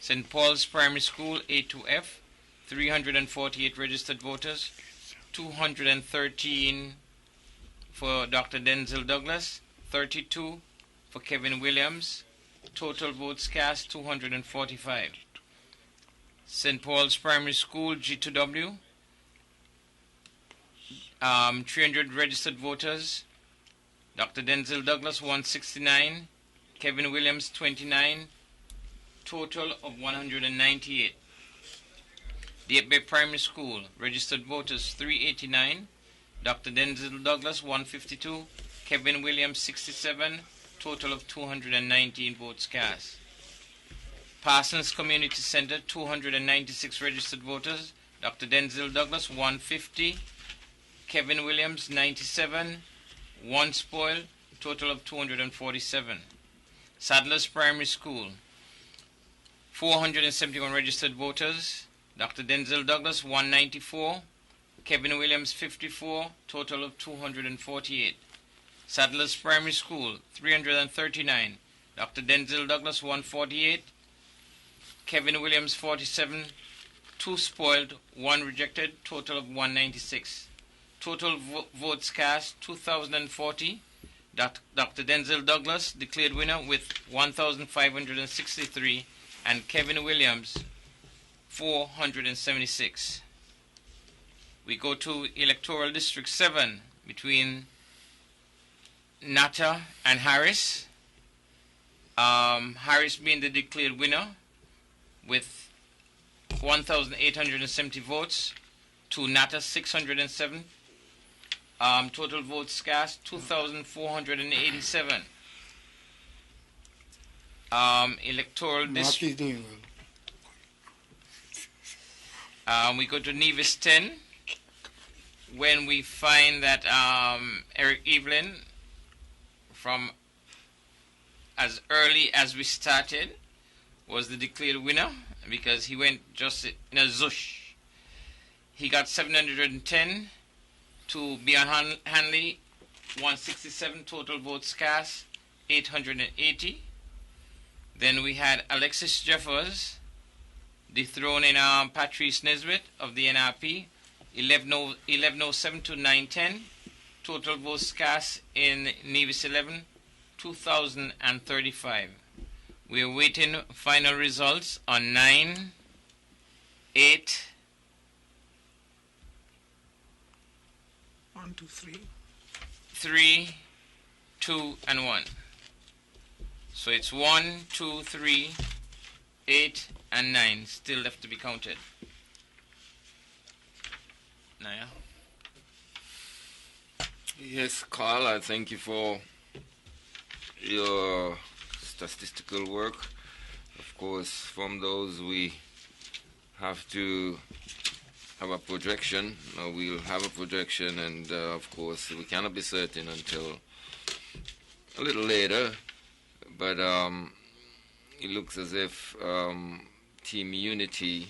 Speaker 8: St. Paul's Primary School A2F 348 registered voters. 213 for Dr. Denzel Douglas, 32 for Kevin Williams. Total votes cast 245. St. Paul's Primary School G2W, 300 registered voters. Dr. Denzel Douglas 169, Kevin Williams 29, total of 198. Deep Bay Primary School registered voters 389, Dr. Denzel Douglas 152, Kevin Williams 67, total of 219 votes cast. Parsons Community Center 296 registered voters, Dr. Denzel Douglas 150, Kevin Williams 97, one spoil, total of 247. Sadler's Primary School 471 registered voters, Dr. Denzel Douglas 194, Kevin Williams 54, total of 248. Sadler's Primary School 339, Dr. Denzel Douglas 148, Kevin Williams 47, 2 spoiled, 1 rejected, total of 196. Total votes cast 2,040. Dr. Denzel Douglas declared winner with 1,563, and Kevin Williams 476. We go to Electoral District 7 between Natta and Harris. Harris being the declared winner with 1,870 votes to Natta 607. Total votes cast 2,487. Electoral district. We go to Nevis 10, when we find that Eric Evelyn, from as early as we started, was the declared winner because he went just in a zush. He got 710 to Beyond Hanley, 167 total votes cast, 880. Then we had Alexis Jeffers dethroning Patrice Nesbitt of the NRP, 1107 to 910, total votes cast in Nevis 11, 2,035. We are waiting final results on 9, 8,
Speaker 1: 1, 2, 3.
Speaker 8: 3, 2, and 1. So it's 1, 2, 3, 8, and 9 still left to be counted. Naya?
Speaker 3: Yes, Carl, I thank you for your statistical work. Of course, from those we have to have a projection. We'll have a projection, and of course we cannot be certain until a little later. But it looks as if Team Unity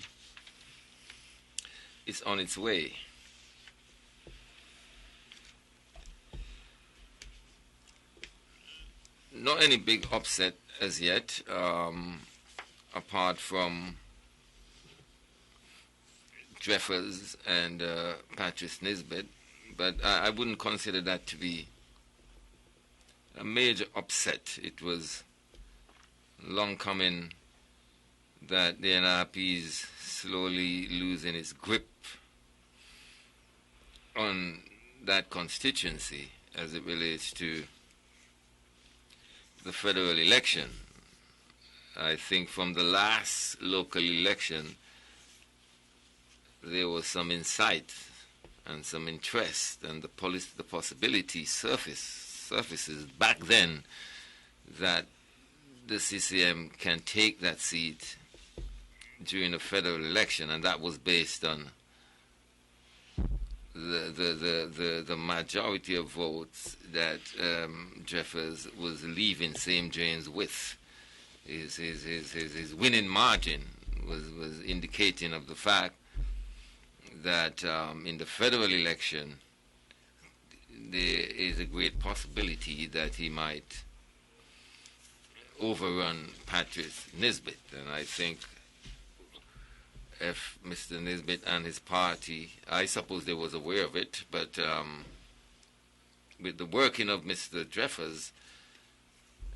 Speaker 3: is on its way. Not any big upset as yet, apart from Jeffers and Patrice Nisbet, but I wouldn't consider that to be a major upset. It was long coming that the NRP is slowly losing its grip on that constituency as it relates to the federal election. I think from the last local election, there was some insight and some interest, and the possibility surfaces back then that the CCM can take that seat during a federal election, and that was based on the majority of votes that Jeffers was leaving St. James with. His winning margin was indicating of the fact that in the federal election there is a great possibility that he might overrun Patrice Nisbet. And I think if Mr. Nisbet and his party, I suppose they was aware of it, but with the working of Mr. Jeffers,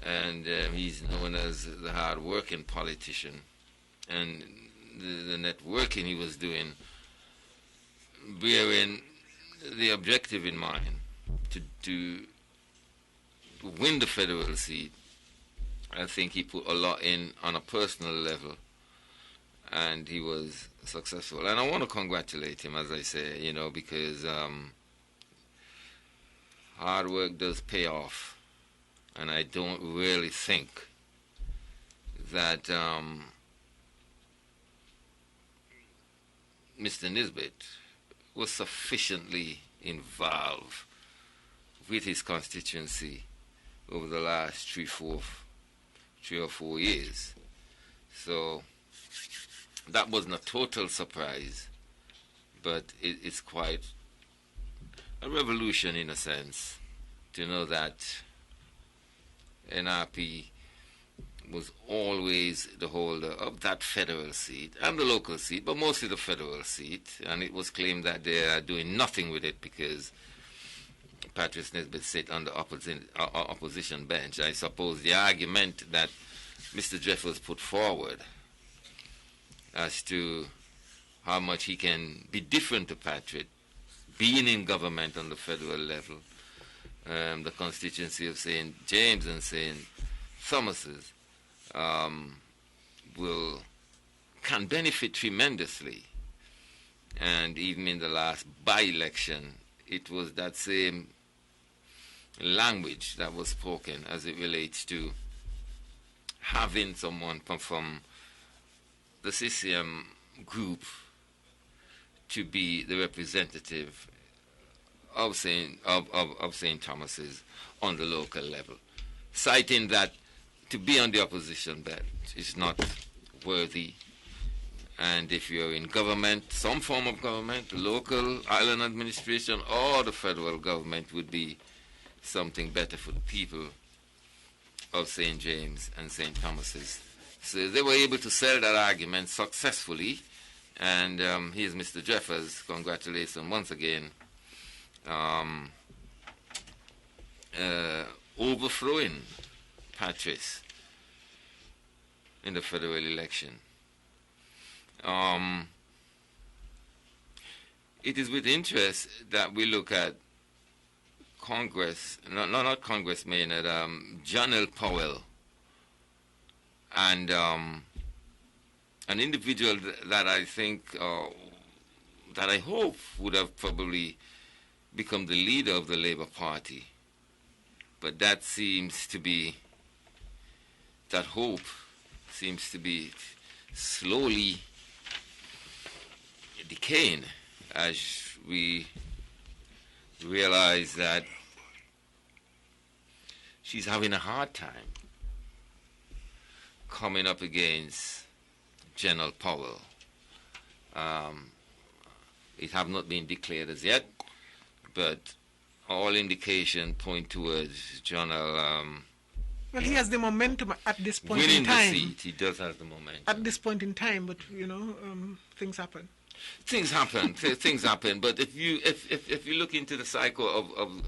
Speaker 3: and he's known as the hard-working politician, and the networking he was doing, bearing the objective in mind to win the federal seat, I think he put a lot in on a personal level, and he was successful. And I want to congratulate him, as I say, because hard work does pay off. And I don't really think that Mr. Nisbet was sufficiently involved with his constituency over the last 3 or 4 years. So that wasn't a total surprise, but it's quite a revolution in a sense to know that NRP was always the holder of that federal seat and the local seat, but mostly the federal seat, and it was claimed that they are doing nothing with it because Patrice Nisbet sit on the opposition bench. I suppose the argument that Mr. Jeffers put forward as to how much he can be different to Patrick, being in government on the federal level, the constituency of St. James and St. Thomas's can benefit tremendously. And even in the last by-election, it was that same language that was spoken as it relates to having someone from the CCM group to be the representative of St. Thomas's on the local level, citing that to be on the opposition bench is not worthy. And if you're in government, some form of government, local, island administration, or the federal government would be something better for the people of St. James and St. Thomas's. So they were able to sell that argument successfully. And here's Mr. Jeffers. Congratulations once again overthrowing Patrice in the federal election. It is with interest that we look at Congress, not Congress, Maynard, John L. Powell, and an individual that I think, that I hope would have probably become the leader of the Labour Party. But that seems to be, that hope seems to be slowly decaying as we realize that she's having a hard time coming up against General Powell. It have not been declared as yet, but all indication point towards General
Speaker 1: well, he has the momentum at this point in
Speaker 3: winning
Speaker 1: time.
Speaker 3: the seat. He does have the momentum.
Speaker 1: At this point in time, but, things happen.
Speaker 3: Things happen. Things happen. But if you look into the cycle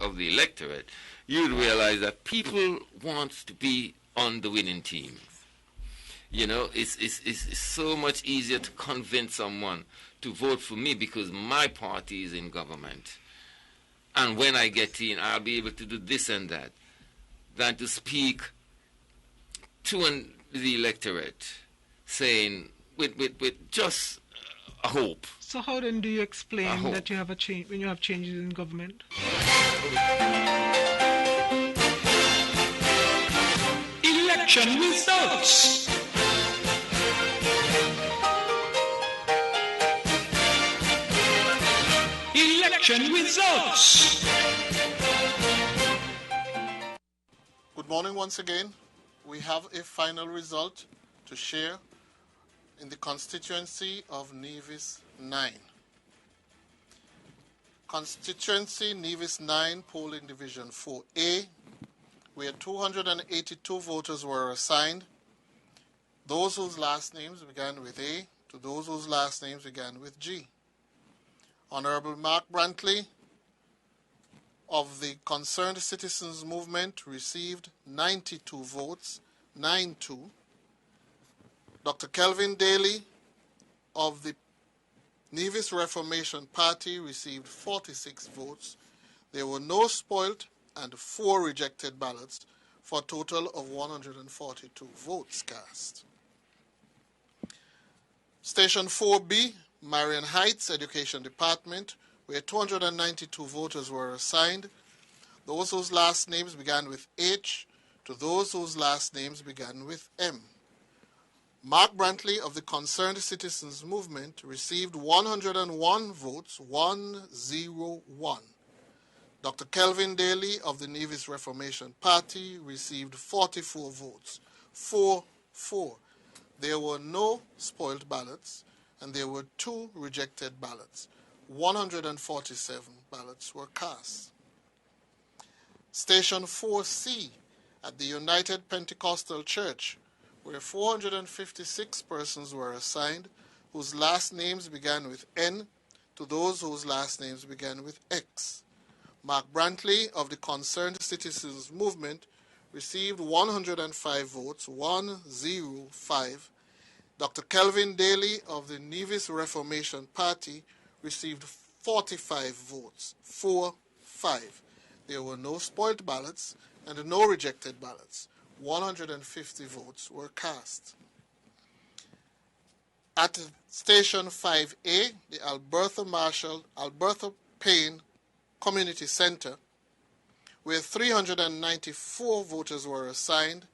Speaker 3: of the electorate, you'd realize that people want to be on the winning team. It's so much easier to convince someone to vote for me because my party is in government, and when I get in, I'll be able to do this and that, than to speak to the electorate, saying with just a hope.
Speaker 1: So how then do you explain that you have a change when you have changes in government?
Speaker 5: Election results. Election results.
Speaker 4: Good morning once again. We have a final result to share in the constituency of Nevis 9. Constituency Nevis 9, polling division 4A, where 282 voters were assigned, those whose last names began with A to those whose last names began with G. Honorable Mark Brantley of the Concerned Citizens Movement received 92 votes, 9-2. Dr. Kelvin Daly of the Nevis Reformation Party received 46 votes. There were no spoilt and 4 rejected ballots for a total of 142 votes cast. Station 4B, Marion Heights Education Department, where 292 voters were assigned, those whose last names began with H to those whose last names began with M. Mark Brantley of the Concerned Citizens Movement received 101 votes, 101. Dr. Kelvin Daly of the Nevis Reformation Party received 44 votes, 4-4. There were no spoiled ballots, and there were 2 rejected ballots. 147 ballots were cast. Station 4C at the United Pentecostal Church, where 456 persons were assigned, whose last names began with N to those whose last names began with X. Mark Brantley of the Concerned Citizens Movement received 105 votes, 105. Dr. Kelvin Daly of the Nevis Reformation Party received 45 votes, 4-5. There were no spoiled ballots and no rejected ballots. 150 votes were cast. At Station 5A, the Albertha Payne Community Center, where 394 voters were assigned,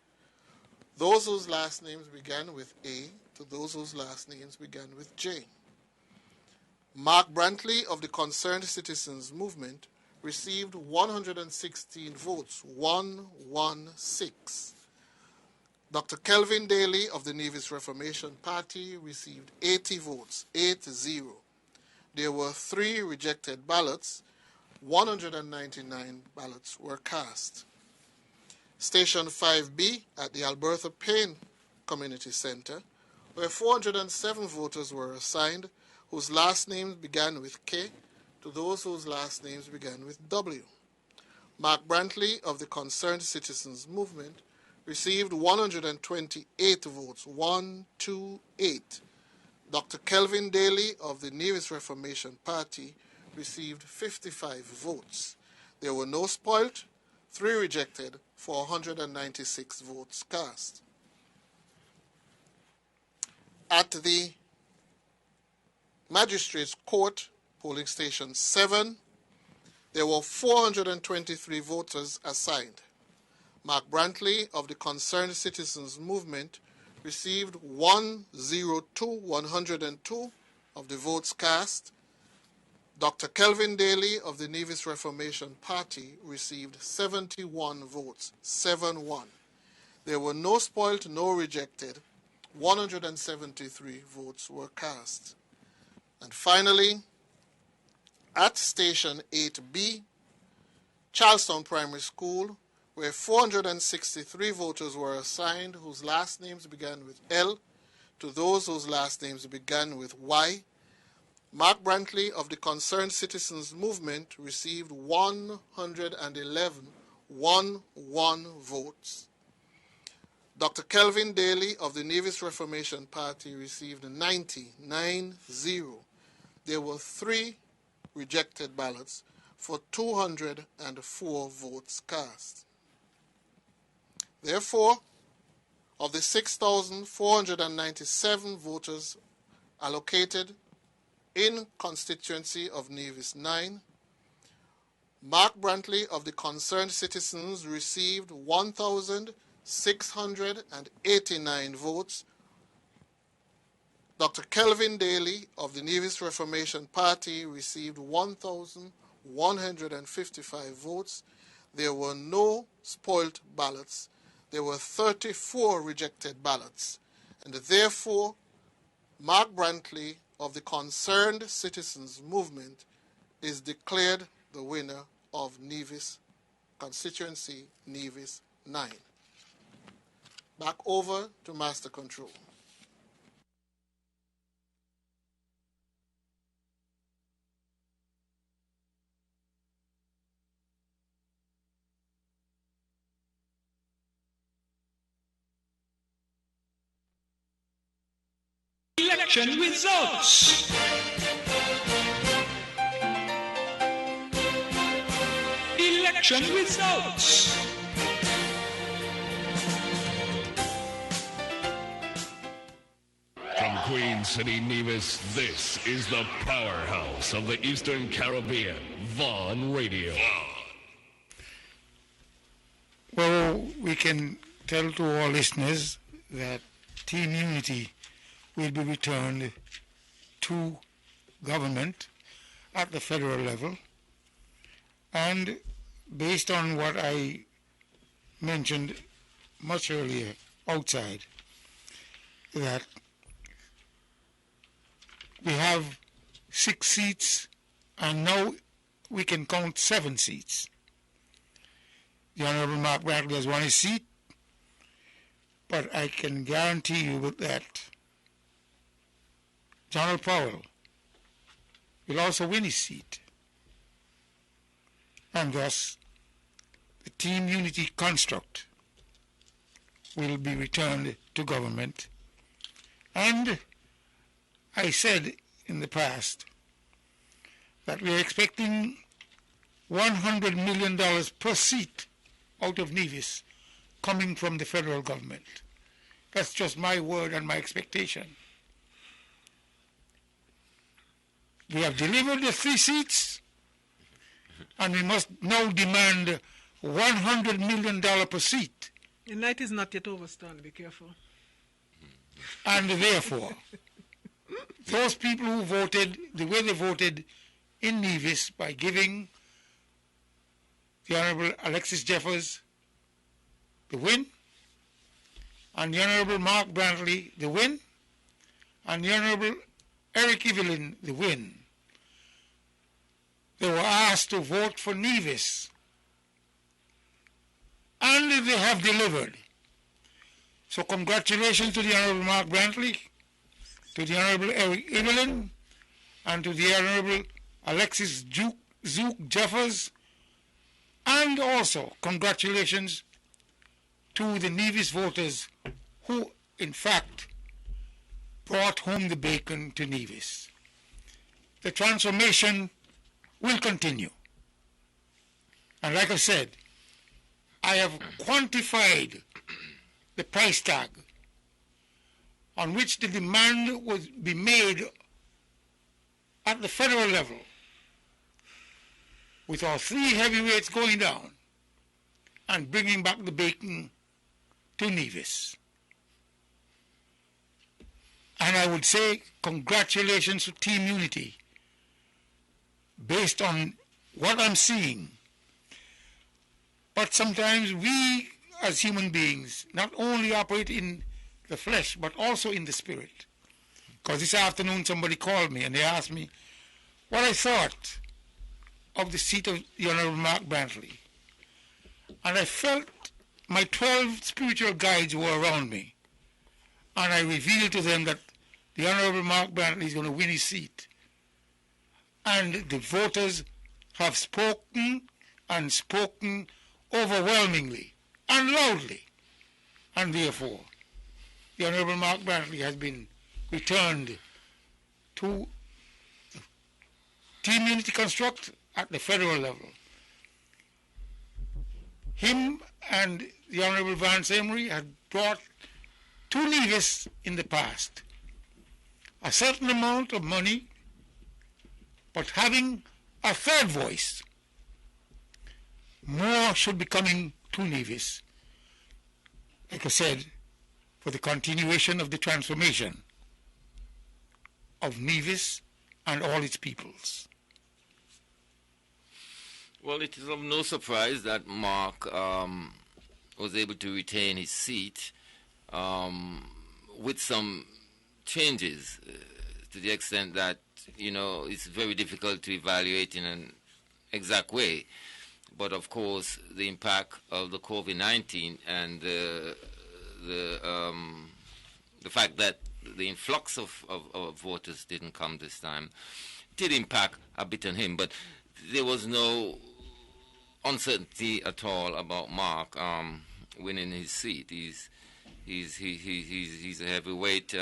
Speaker 4: those whose last names began with A to those whose last names began with J. Mark Brantley of the Concerned Citizens Movement received 116 votes, 116. Dr. Kelvin Daly of the Nevis Reformation Party received 80 votes, 80. There were 3 rejected ballots, 199 ballots were cast. Station 5B at the Albertha Payne Community Center, where 407 voters were assigned, whose last names began with K to those whose last names began with W. Mark Brantley of the Concerned Citizens Movement received 128 votes, 128. Dr. Kelvin Daly of the Nevis Reformation Party received 55 votes. There were no spoilt, 3 rejected for 196 votes cast. At the Magistrates Court, polling station 7, there were 423 voters assigned. Mark Brantley of the Concerned Citizens Movement received 102 of the votes cast. Dr. Kelvin Daly of the Nevis Reformation Party received 71 votes, 7-1. There were no spoilt, no rejected. 173 votes were cast. And finally, at Station 8B, Charlestown Primary School, where 463 voters were assigned whose last names began with L to those whose last names began with Y, Mark Brantley of the Concerned Citizens Movement received 111 votes. Dr. Kelvin Daly of the Nevis Reformation Party received 90. There were 3 rejected ballots for 204 votes cast. Therefore, of the 6,497 voters allocated in constituency of Nevis 9, Mark Brantley of the Concerned Citizens received 1,689 votes. Dr. Kelvin Daly of the Nevis Reformation Party received 1,155 votes. There were no spoilt ballots. There were 34 rejected ballots. And therefore, Mark Brantley of the Concerned Citizens Movement is declared the winner of Nevis constituency, Nevis 9. Back over to Master Control.
Speaker 5: Election results. Election results.
Speaker 6: From Queen City, Nevis, this is the powerhouse of the Eastern Caribbean, Vaughn Radio.
Speaker 2: Well, we can tell to our listeners that Team Unity will be returned to government at the federal level, and based on what I mentioned much earlier outside, that we have 6 seats and now we can count 7 seats. The Honorable Mark Brantley has won his seat, but I can guarantee you that General Powell will also win his seat. And thus, the Team Unity construct will be returned to government. And I said in the past that we are expecting $100 million per seat out of Nevis coming from the federal government. That's just my word and my expectation. We have delivered the 3 seats, and we must now demand $100 million per seat.
Speaker 1: The night is not yet over, Stan. Be careful.
Speaker 2: And therefore, those people who voted the way they voted in Nevis by giving the Honorable Alexis Jeffers the win, and the Honorable Mark Brantley the win, and the Honorable Eric Evelyn the win, they were asked to vote for Nevis. And they have delivered. So congratulations to the Honorable Mark Brantley, to the Honorable Eric Evelyn, and to the Honorable Alexis Zook Jeffers, And also, congratulations to the Nevis voters who, in fact, brought home the bacon to Nevis. The transformation will continue. And like I said, I have quantified the price tag on which the demand would be made at the federal level, with our 3 heavyweights going down and bringing back the bacon to Nevis. And I would say congratulations to Team Unity based on what I'm seeing. But sometimes we as human beings not only operate in the flesh but also in the spirit. Because this afternoon somebody called me and they asked me what I thought of the seat of the Honorable Mark Brantley. And I felt my 12 spiritual guides were around me. And I revealed to them that the Honorable Mark Brantley is going to win his seat. And the voters have spoken and spoken overwhelmingly and loudly. And therefore, the Honorable Mark Brantley has been returned to Team Unity Construct at the federal level. Him and the Honorable Vance Emery had brought to Nevis in the past a certain amount of money, but having a third voice. More should be coming to Nevis, like I said, for the continuation of the transformation of Nevis and all its peoples.
Speaker 3: Well, it is of no surprise that Mark was able to retain his seat with some changes to the extent that, you know, it's very difficult to evaluate in an exact way. But of course, the impact of the COVID-19 and the fact that the influx of voters didn't come this time did impact a bit on him. But there was no uncertainty at all about Mark winning his seat. He's a heavyweight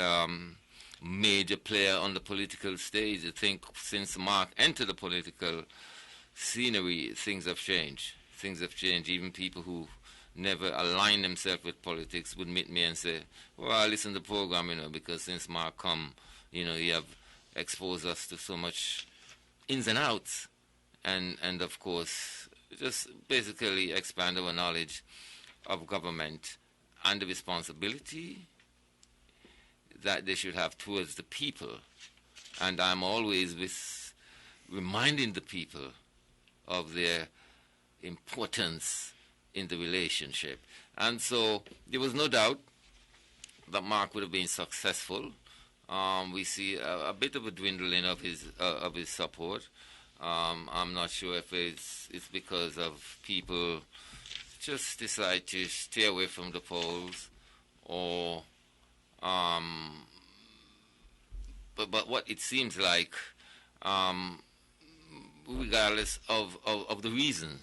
Speaker 3: major player on the political stage. I think since Mark entered the political scenery, things have changed. Things have changed. Even people who never align themselves with politics would meet me and say, well, I listen to the program, you know, because since Mark come, you know, you have exposed us to so much ins and outs. And of course, just basically expand our knowledge of government and the responsibility that they should have towards the people. And I'm always reminding the people of their importance in the relationship. And so there was no doubt that Mark would have been successful. We see a bit of a dwindling of his support. I'm not sure if it's because of people just decide to stay away from the polls, or but what it seems like, regardless of the reason,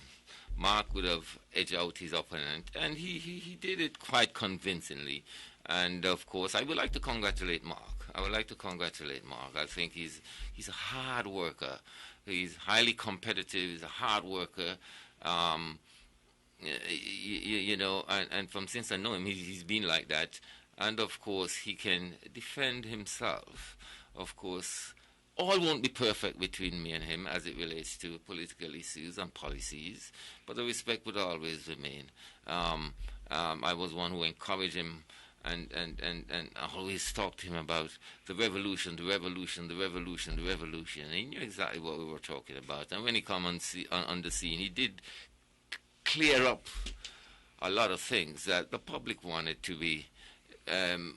Speaker 3: Mark would have edged out his opponent, and he did it quite convincingly. And of course, I would like to congratulate Mark. I think he's a hard worker. He's highly competitive. He's a hard worker. You know, and from since I know him, he's been like that. And of course, he can defend himself. Of course, all won't be perfect between me and him as it relates to political issues and policies, but the respect would always remain. I was one who encouraged him and I always talked to him about the revolution. And he knew exactly what we were talking about. And when he came on the scene, he did clear up a lot of things that the public wanted to be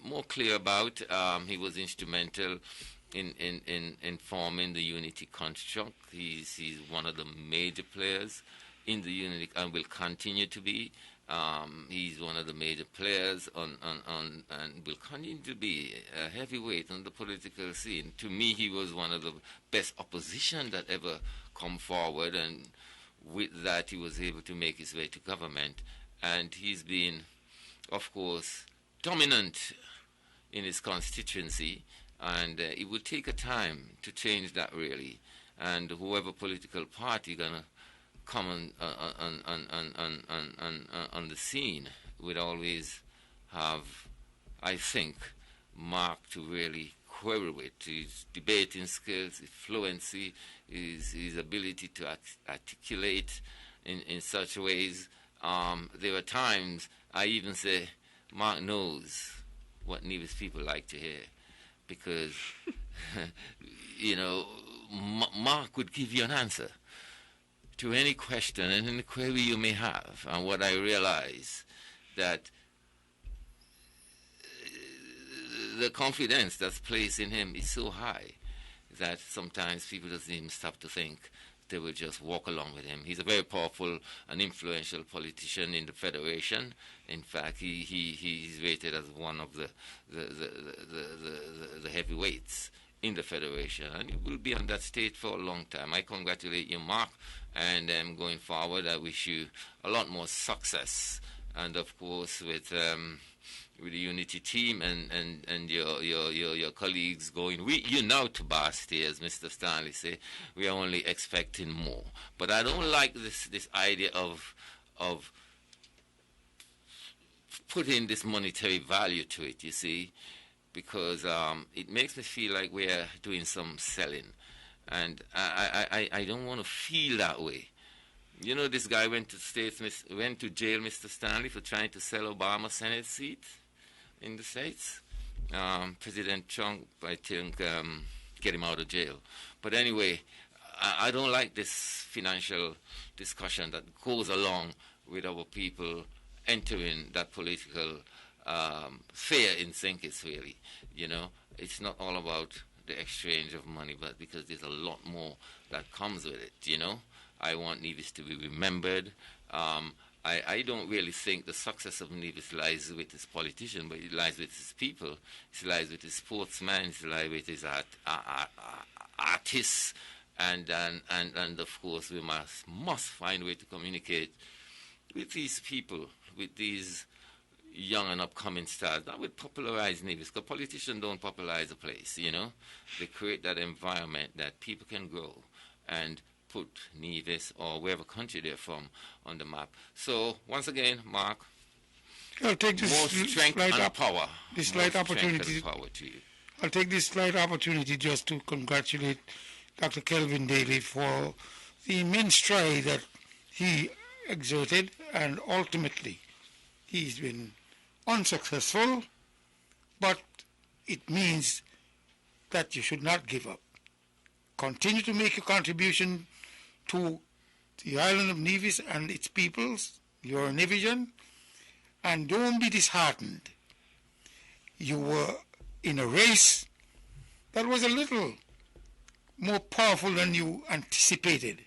Speaker 3: more clear about. He was instrumental in forming the Unity construct. He's one of the major players in the Unity and will continue to be. He's one of the major players on and will continue to be a heavyweight on the political scene. To me, he was one of the best opposition that ever come forward, and with that, he was able to make his way to government, and he's been, of course, dominant in his constituency, and it will take a time to change that, really. And whoever political party gonna come on the scene would always have, I think, Mark to really query with. His debating skills, his fluency, his ability to articulate in such ways. There are times I even say Mark knows what Nevis people like to hear, because you know, Mark would give you an answer to any question and any query you may have. And what I realize, that the confidence that's placed in him is so high that sometimes people doesn't even stop to think. They will just walk along with him. He's a very powerful and influential politician in the Federation. In fact, he's rated as one of the heavyweights in the Federation, and he will be on that stage for a long time. I congratulate you, Mark, and going forward, I wish you a lot more success. And of course, with the Unity team and your colleagues going with you now to Basti, as Mr. Stanley say, we are only expecting more. But I don't like this idea of putting this monetary value to it, you see, because it makes me feel like we are doing some selling, and I don't want to feel that way. You know, this guy went to jail, Mr. Stanley, for trying to sell Obama Senate seat in the States. President Trump, I think, get him out of jail. But anyway, I don't like this financial discussion that goes along with our people entering that political sphere in St. Kitts, really. You know, it's not all about the exchange of money, but because there's a lot more that comes with it, you know. I want Nevis to be remembered. I don't really think the success of Nevis lies with his politician, but it lies with his people. It lies with his sportsmen. It lies with his artists. And of course, we must find a way to communicate with these people, with these young and upcoming stars. That would popularize Nevis, because politicians don't popularize a place, you know. They create that environment that people can grow and put Nevis or wherever country they're from on the map. So once again, Mark,
Speaker 2: I'll take this
Speaker 3: more strength and power.
Speaker 2: This slight opportunity.
Speaker 3: Power to you.
Speaker 2: I'll take this slight opportunity just to congratulate Dr. Kelvin Daly for the immense stride that he exerted, and ultimately he's been unsuccessful, but it means that you should not give up. Continue to make your contribution to the island of Nevis and its peoples, your Nevision, and don't be disheartened. You were in a race that was a little more powerful than you anticipated.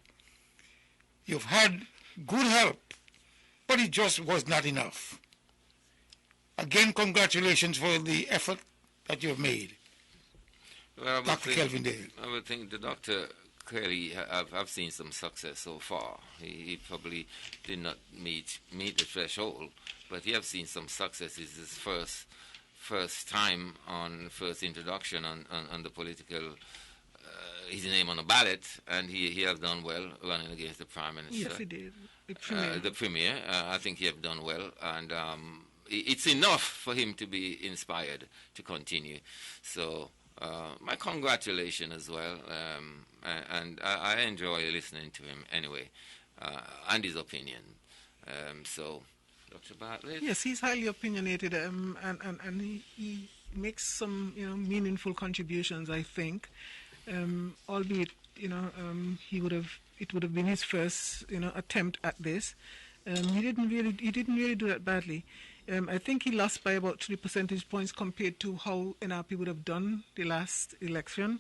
Speaker 2: You've had good help, but it just was not enough. Again, congratulations for the effort that you've made.
Speaker 3: Well,
Speaker 2: Dr. Kelvin Daly.
Speaker 3: I would think the doctor clearly I've seen some success so far. He probably did not meet the threshold, but he have seen some success. It's his first time on first introduction on the political. His name on the ballot, and he has done well running against the Prime Minister.
Speaker 1: Yes, he did. The
Speaker 3: Premier. I think he have done well, and it's enough for him to be inspired to continue. So. My congratulations as well, and I enjoy listening to him anyway, and his opinion. So, Dr. Bartlett?
Speaker 1: Yes, he's highly opinionated, and he makes some meaningful contributions, I think, albeit it would have been his first attempt at this. He didn't really do that badly. I think he lost by about 3 percentage points compared to how NRP would have done the last election,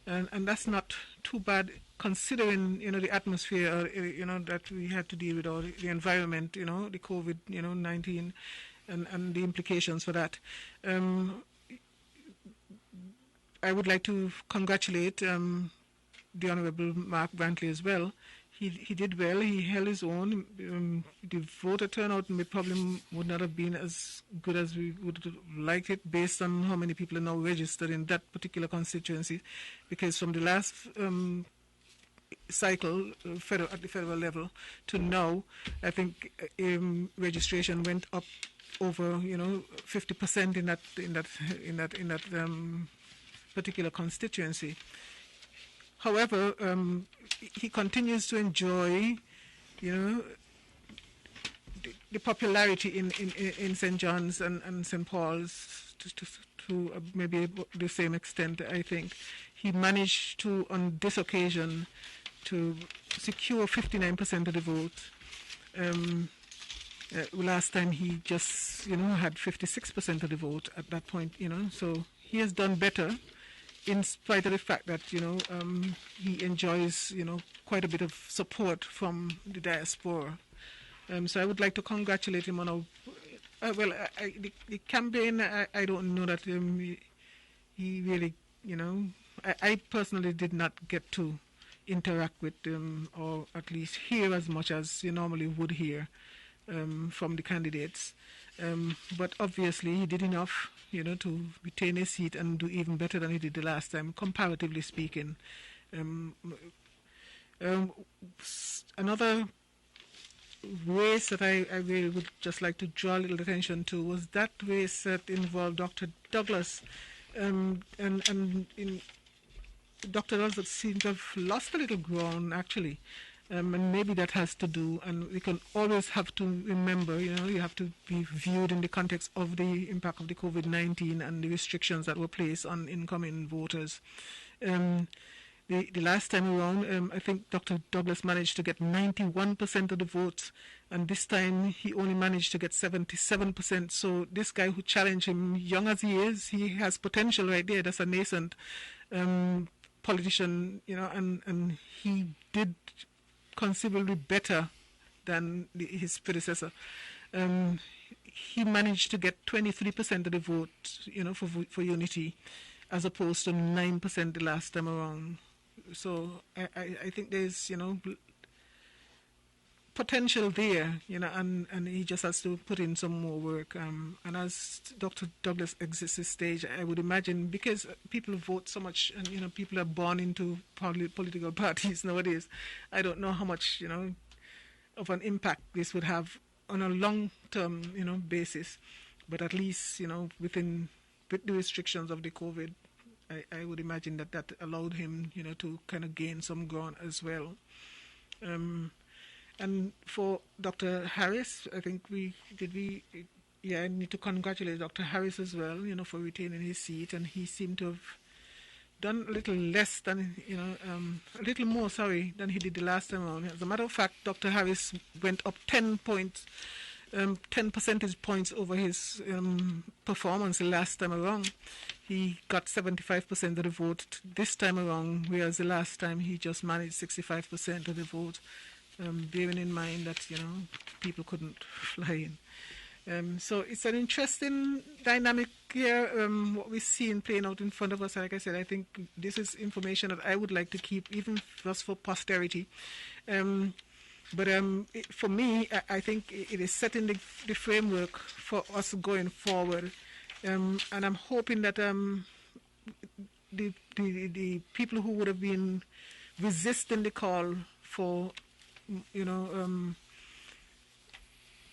Speaker 1: and that's not too bad considering the atmosphere that we had to deal with, or the environment, the COVID-19 and the implications for that. I would like to congratulate the Honourable Mark Brantley as well. he did well. He held his own. The voter turnout probably would not have been as good as we would have liked it, based on how many people are now registered in that particular constituency, because from the last cycle at the federal level to now, I think registration went up over 50% in that particular constituency. However, he continues to enjoy, the popularity in St. John's and St. Paul's to maybe the same extent. I think he managed to, on this occasion, to secure 59% of the vote. Last time he just, had 56% of the vote at that point, so he has done better, in spite of the fact that, he enjoys, quite a bit of support from the diaspora. So I would like to congratulate him on the campaign. I don't know that he really, I personally did not get to interact with them, or at least hear as much as you normally would hear from the candidates. But obviously he did enough, to retain his seat and do even better than he did the last time, comparatively speaking. Another race that I really would just like to draw a little attention to was that race that involved Dr. Douglas. And Dr. Douglas seemed to have lost a little ground, actually. And maybe that has to do, and we can always have to remember, you have to be viewed in the context of the impact of the COVID-19 and the restrictions that were placed on incoming voters. The last time around, I think Dr. Douglas managed to get 91% of the votes, and this time he only managed to get 77%. So this guy who challenged him, young as he is, he has potential right there. That's a nascent politician, and he did considerably better than his predecessor. He managed to get 23% of the vote, for Unity, as opposed to 9% the last time around. So I think there's, potential there, and he just has to put in some more work. And as Dr. Douglas exits this stage, I would imagine, because people vote so much, and people are born into political parties nowadays, I don't know how much, of an impact this would have on a long-term, basis. But at least, with the restrictions of the COVID, I would imagine that allowed him, to kind of gain some ground as well. And for Dr. Harris, I think I need to congratulate Dr. Harris as well, for retaining his seat, and he seemed to have done a little less than, a little more, than he did the last time around. As a matter of fact, Dr. Harris went up 10 percentage points over his performance the last time around. He got 75% of the vote this time around, whereas the last time he just managed 65% of the vote. Bearing in mind that, people couldn't fly in. So it's an interesting dynamic here, what we're seeing playing out in front of us. Like I said, I think this is information that I would like to keep, even just for posterity. But for me, I think it is setting the framework for us going forward. And I'm hoping that the people who would have been resisting the call for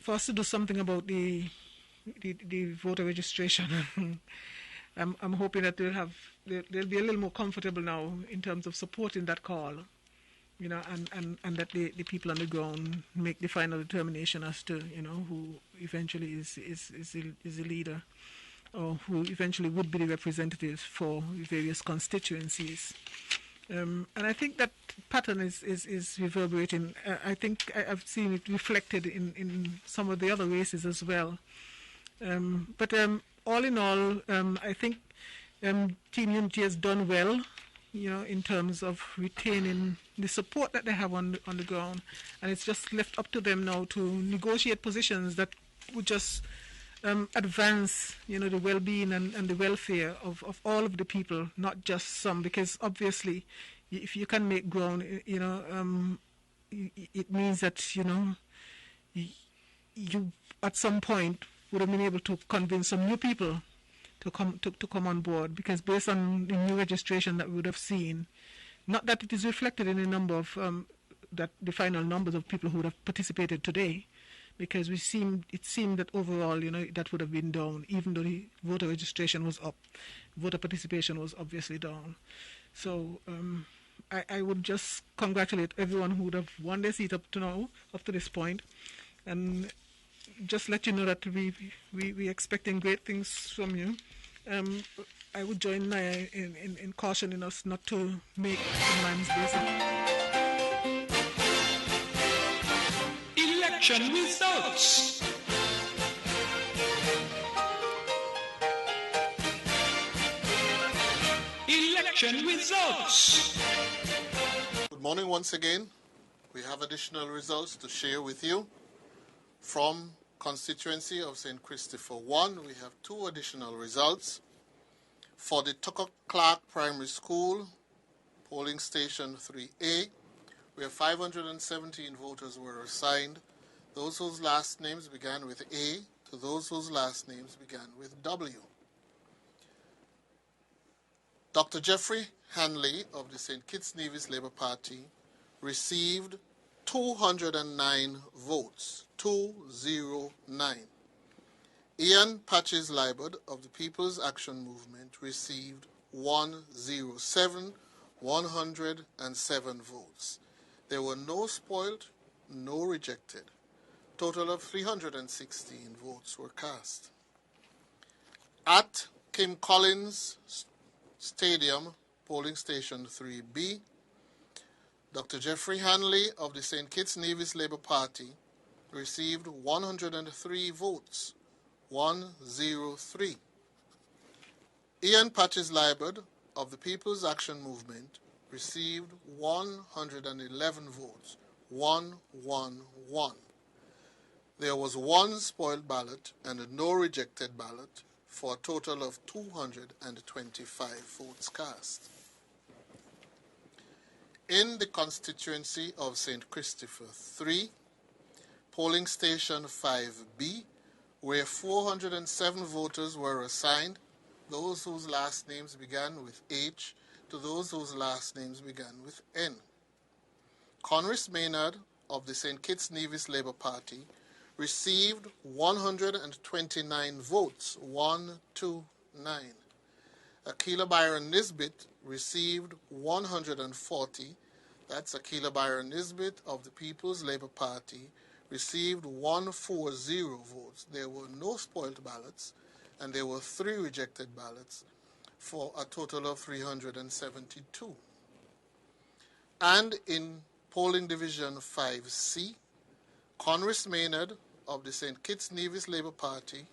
Speaker 1: for us to do something about the voter registration. I'm hoping that they'll be a little more comfortable now in terms of supporting that call, and that the people on the ground make the final determination as to who eventually is the leader, or who eventually would be the representatives for the various constituencies. And I think that pattern is reverberating. I think I've seen it reflected in some of the other races as well. But all in all, I think Team Unity has done well, in terms of retaining the support that they have on the ground. And it's just left up to them now to negotiate positions that would just advance, the well-being and the welfare of all of the people, not just some. Because obviously, if you can make ground, it means that, you at some point would have been able to convince some new people to come on board, because based on the new registration that we would have seen, not that it is reflected in the number of the final numbers of people who would have participated today, because it seemed that overall, that would have been down, even though the voter registration was up. Voter participation was obviously down. So I would just congratulate everyone who would have won their seat up to this point, and just let you know that we expecting great things from you. I would join Naya in cautioning us not to make some mistakes.
Speaker 5: Election results. Election results.
Speaker 4: Good morning once again. We have additional results to share with you. From constituency of St. Christopher 1, we have 2 additional results. For the Tucker Clark Primary School, polling station 3A, where 517 voters were assigned, those whose last names began with A to those whose last names began with W. Dr. Jeffrey Hanley of the St. Kitts Nevis Labour Party received 209 votes, 209. Ian Patches Liberd of the People's Action Movement received 107, 107 votes. There were no spoiled, no rejected. Total of 316 votes were cast. At Kim Collins Stadium, polling station 3B, Dr. Jeffrey Hanley of the St. Kitts Nevis Labour Party received 103 votes, 103. Ian Patches Liberd of the People's Action Movement received 111 votes, 111. There was 1 spoiled ballot and no rejected ballot, for a total of 225 votes cast. In the constituency of St. Christopher 3, polling station 5B, where 407 voters were assigned, those whose last names began with H to those whose last names began with N. Conris Maynard of the St. Kitts Nevis Labour Party received 129 votes, 129. Akila Byron Nisbet received 140. That's Akila Byron Nisbet of the People's Labour Party received 140 votes. There were no spoiled ballots, and there were 3 rejected ballots, for a total of 372. And in polling division 5C, Conris Maynard of the St. Kitts Nevis Labour Party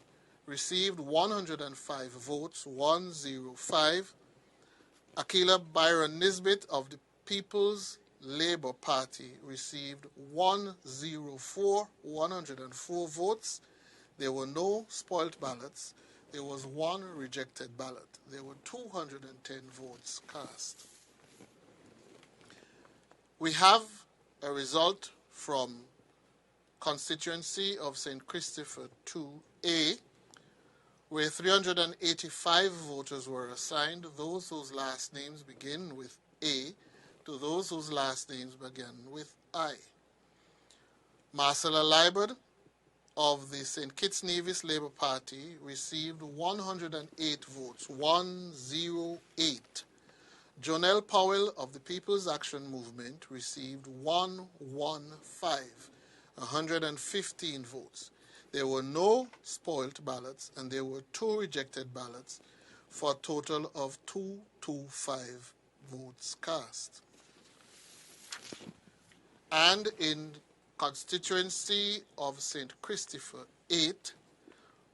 Speaker 4: received 105 votes, 105. Akila Byron Nisbet of the People's Labour Party received 104 votes. There were no spoiled ballots. There was 1 rejected ballot. There were 210 votes cast. We have a result from constituency of St. Christopher 2A, where 385 voters were assigned, those whose last names begin with A to those whose last names begin with I. Marcella Liberd of the St. Kitts Nevis Labour Party received 108 votes, 108. Jonelle Powell of the People's Action Movement received 115 votes. There were no spoiled ballots, and there were 2 rejected ballots, for a total of 225 votes cast. And in constituency of St. Christopher 8,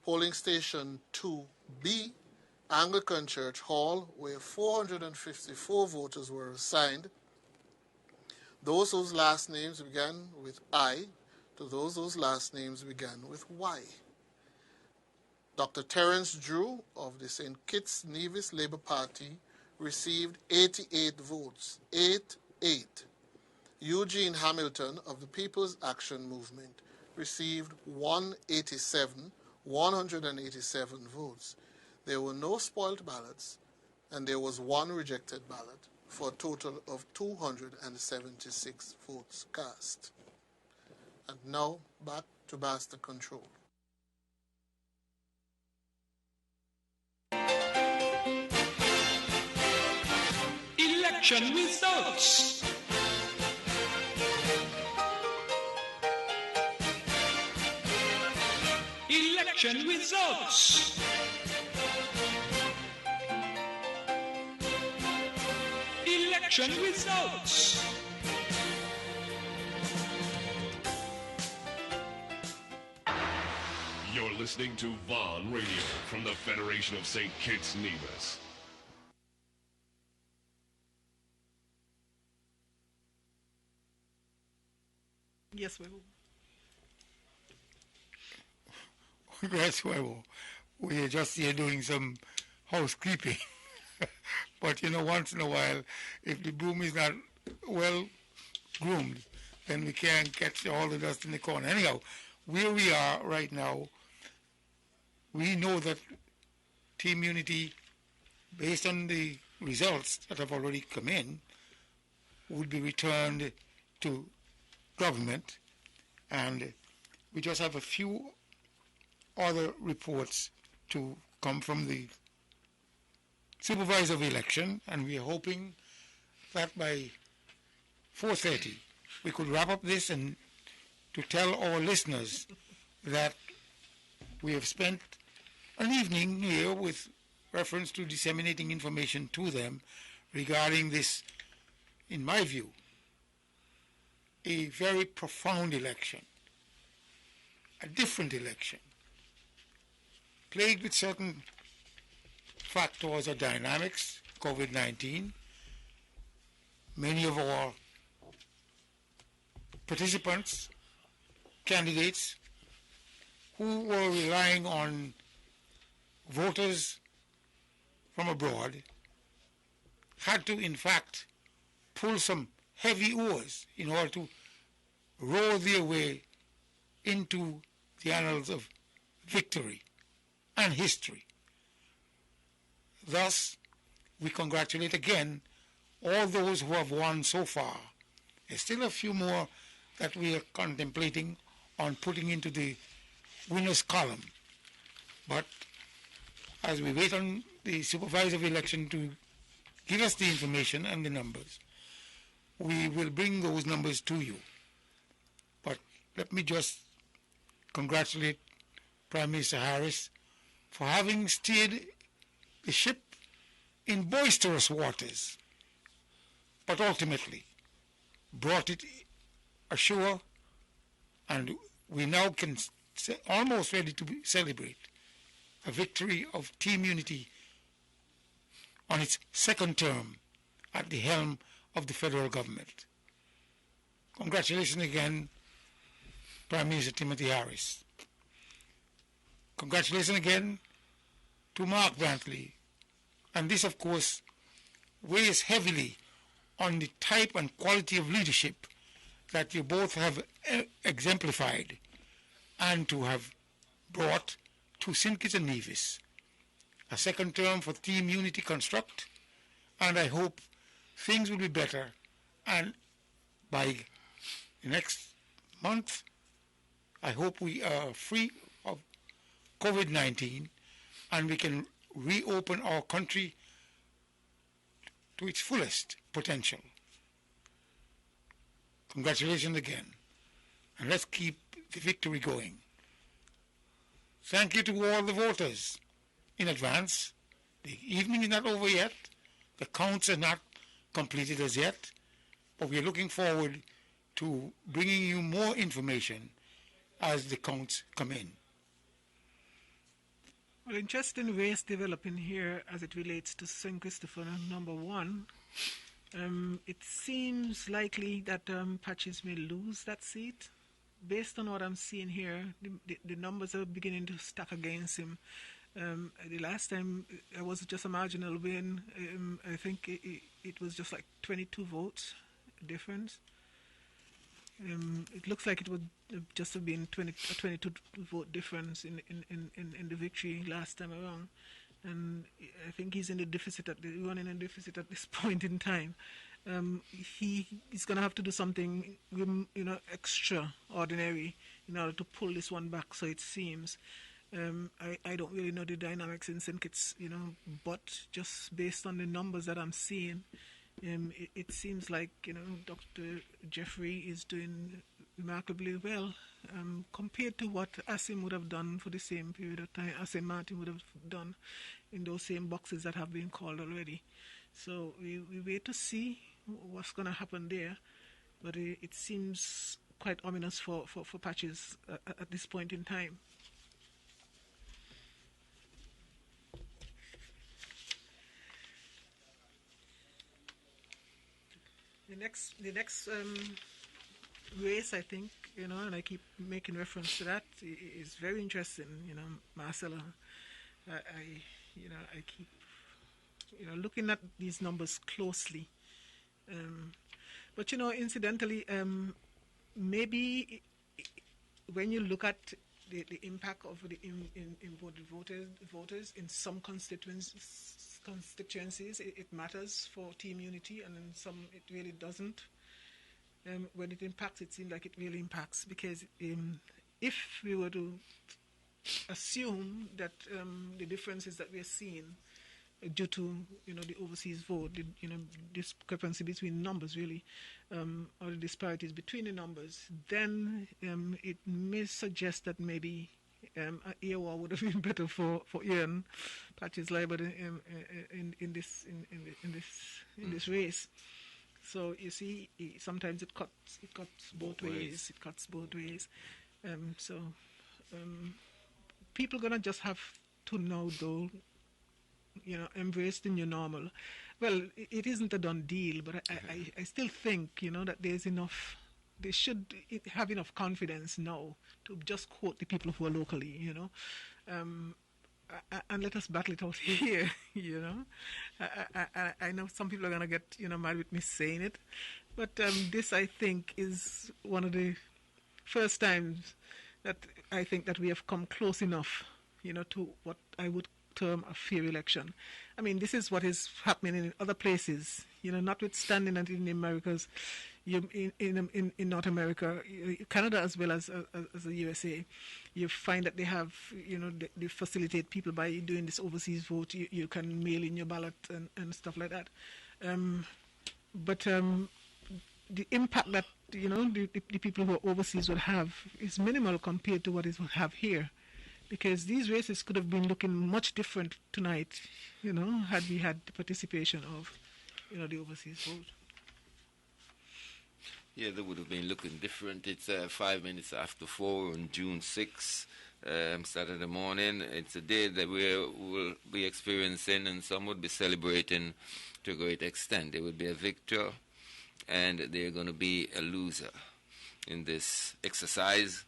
Speaker 4: polling station 2B, Anglican Church Hall, where 454 voters were assigned, those whose last names began with I to those whose last names began with Y. Dr. Terence Drew of the St. Kitts Nevis Labour Party received 88 votes, 88. Eugene Hamilton of the People's Action Movement received 187 votes. There were no spoiled ballots, and there was one rejected ballot, for a total of 276 votes cast. And now, back to Master Control.
Speaker 5: Election results. Election results. Election results.
Speaker 6: You're listening to Vaughn Radio from the Federation of St. Kitts Nevis.
Speaker 1: Yes, we will.
Speaker 2: Yes, well, we're just here doing some housekeeping. But, once in a while, if the broom is not well groomed, then we can't catch all the dust in the corner. Anyhow, where we are right now, we know that Team Unity, based on the results that have already come in, would be returned to government, and we just have a few other reports to come from the supervisor of election, and we are hoping that by 4:30 we could wrap up this and to tell our listeners that we have spent an evening here with reference to disseminating information to them regarding this, in my view, a very profound election, a different election, plagued with certain factors or dynamics, COVID-19. Many of our participants, candidates, who were relying on voters from abroad, had to, in fact, pull some heavy oars in order to row their way into the annals of victory and history. Thus, we congratulate again all those who have won so far. There's still a few more that we are contemplating on putting into the winners column. But as we wait on the supervisor of election to give us the information and the numbers, we will bring those numbers to you. But let me just congratulate Prime Minister Harris for having steered the ship in boisterous waters, but ultimately brought it ashore, and we now can almost ready to celebrate a victory of Team Unity on its second term at the helm of the federal government. Congratulations again, Prime Minister Timothy Harris. Congratulations again to Mark Brantley. And this, of course, weighs heavily on the type and quality of leadership that you both have exemplified and to have brought to St. Kitts and Nevis. A second term for Team Unity Construct, and I hope things will be better, and by the next month, I hope we are free of COVID-19 and we can reopen our country to its fullest potential. Congratulations again, and let's keep the victory going. Thank you to all the voters in advance. The evening is not over yet. The counts are not completed as yet, but we are looking forward to bringing you more information as the counts come in.
Speaker 1: Well, interesting ways developing here as it relates to St. Christopher number 1. It seems likely that Patches may lose that seat. Based on what I'm seeing here, the numbers are beginning to stack against him. The last time it was just a marginal win. I think it was just like 22 votes difference. It looks like it would just have been a 22 vote difference in the victory last time around. And I think he's in the deficit running in deficit at this point in time. He's going to have to do something, extraordinary in order to pull this one back. So it seems. I don't really know the dynamics in St. Kitts, but just based on the numbers that I'm seeing, it seems like Dr. Jeffrey is doing remarkably well compared to what Asim would have done for the same period of time. Asim Martin would have done in those same boxes that have been called already. So we wait to see what's going to happen there, but it seems quite ominous for Patches at this point in time. The next race, I think, and I keep making reference to that, is very interesting. Marcella, I keep, looking at these numbers closely. But incidentally, maybe when you look at the impact of the imported voters in some constituencies, it matters for team unity, and in some it really doesn't. When it impacts, it seems like it really impacts, because if we were to assume that the differences that we're seeing due to the overseas vote, the discrepancy between numbers really, or the disparities between the numbers, then it may suggest that maybe Iowa would have been better for Ian Patches Liebert in this race. So you see, sometimes it cuts both ways. It cuts both ways. So people gonna just have to know, though, embrace the new normal. Well, it isn't a done deal, but I still think that there's enough. They should have enough confidence now to just quote the people who are locally, and let us battle it out here, I know some people are going to get, mad with me saying it, but this, I think, is one of the first times that I think that we have come close enough, to what I would term a fair election. I mean, this is what is happening in other places, notwithstanding that in the Americas, in North America, Canada as well as the USA, you find that they have, they facilitate people by doing this overseas vote. You can mail in your ballot and stuff like that. But the impact that, the people who are overseas would have is minimal compared to what it would have here. Because these races could have been looking much different tonight, had we had the participation of, the overseas vote.
Speaker 3: Yeah, they would have been looking different. It's 5 minutes after 4 on June 6th, Saturday morning. It's a day that we will be experiencing, and some would be celebrating to a great extent. There would be a victor, and they're going to be a loser in this exercise,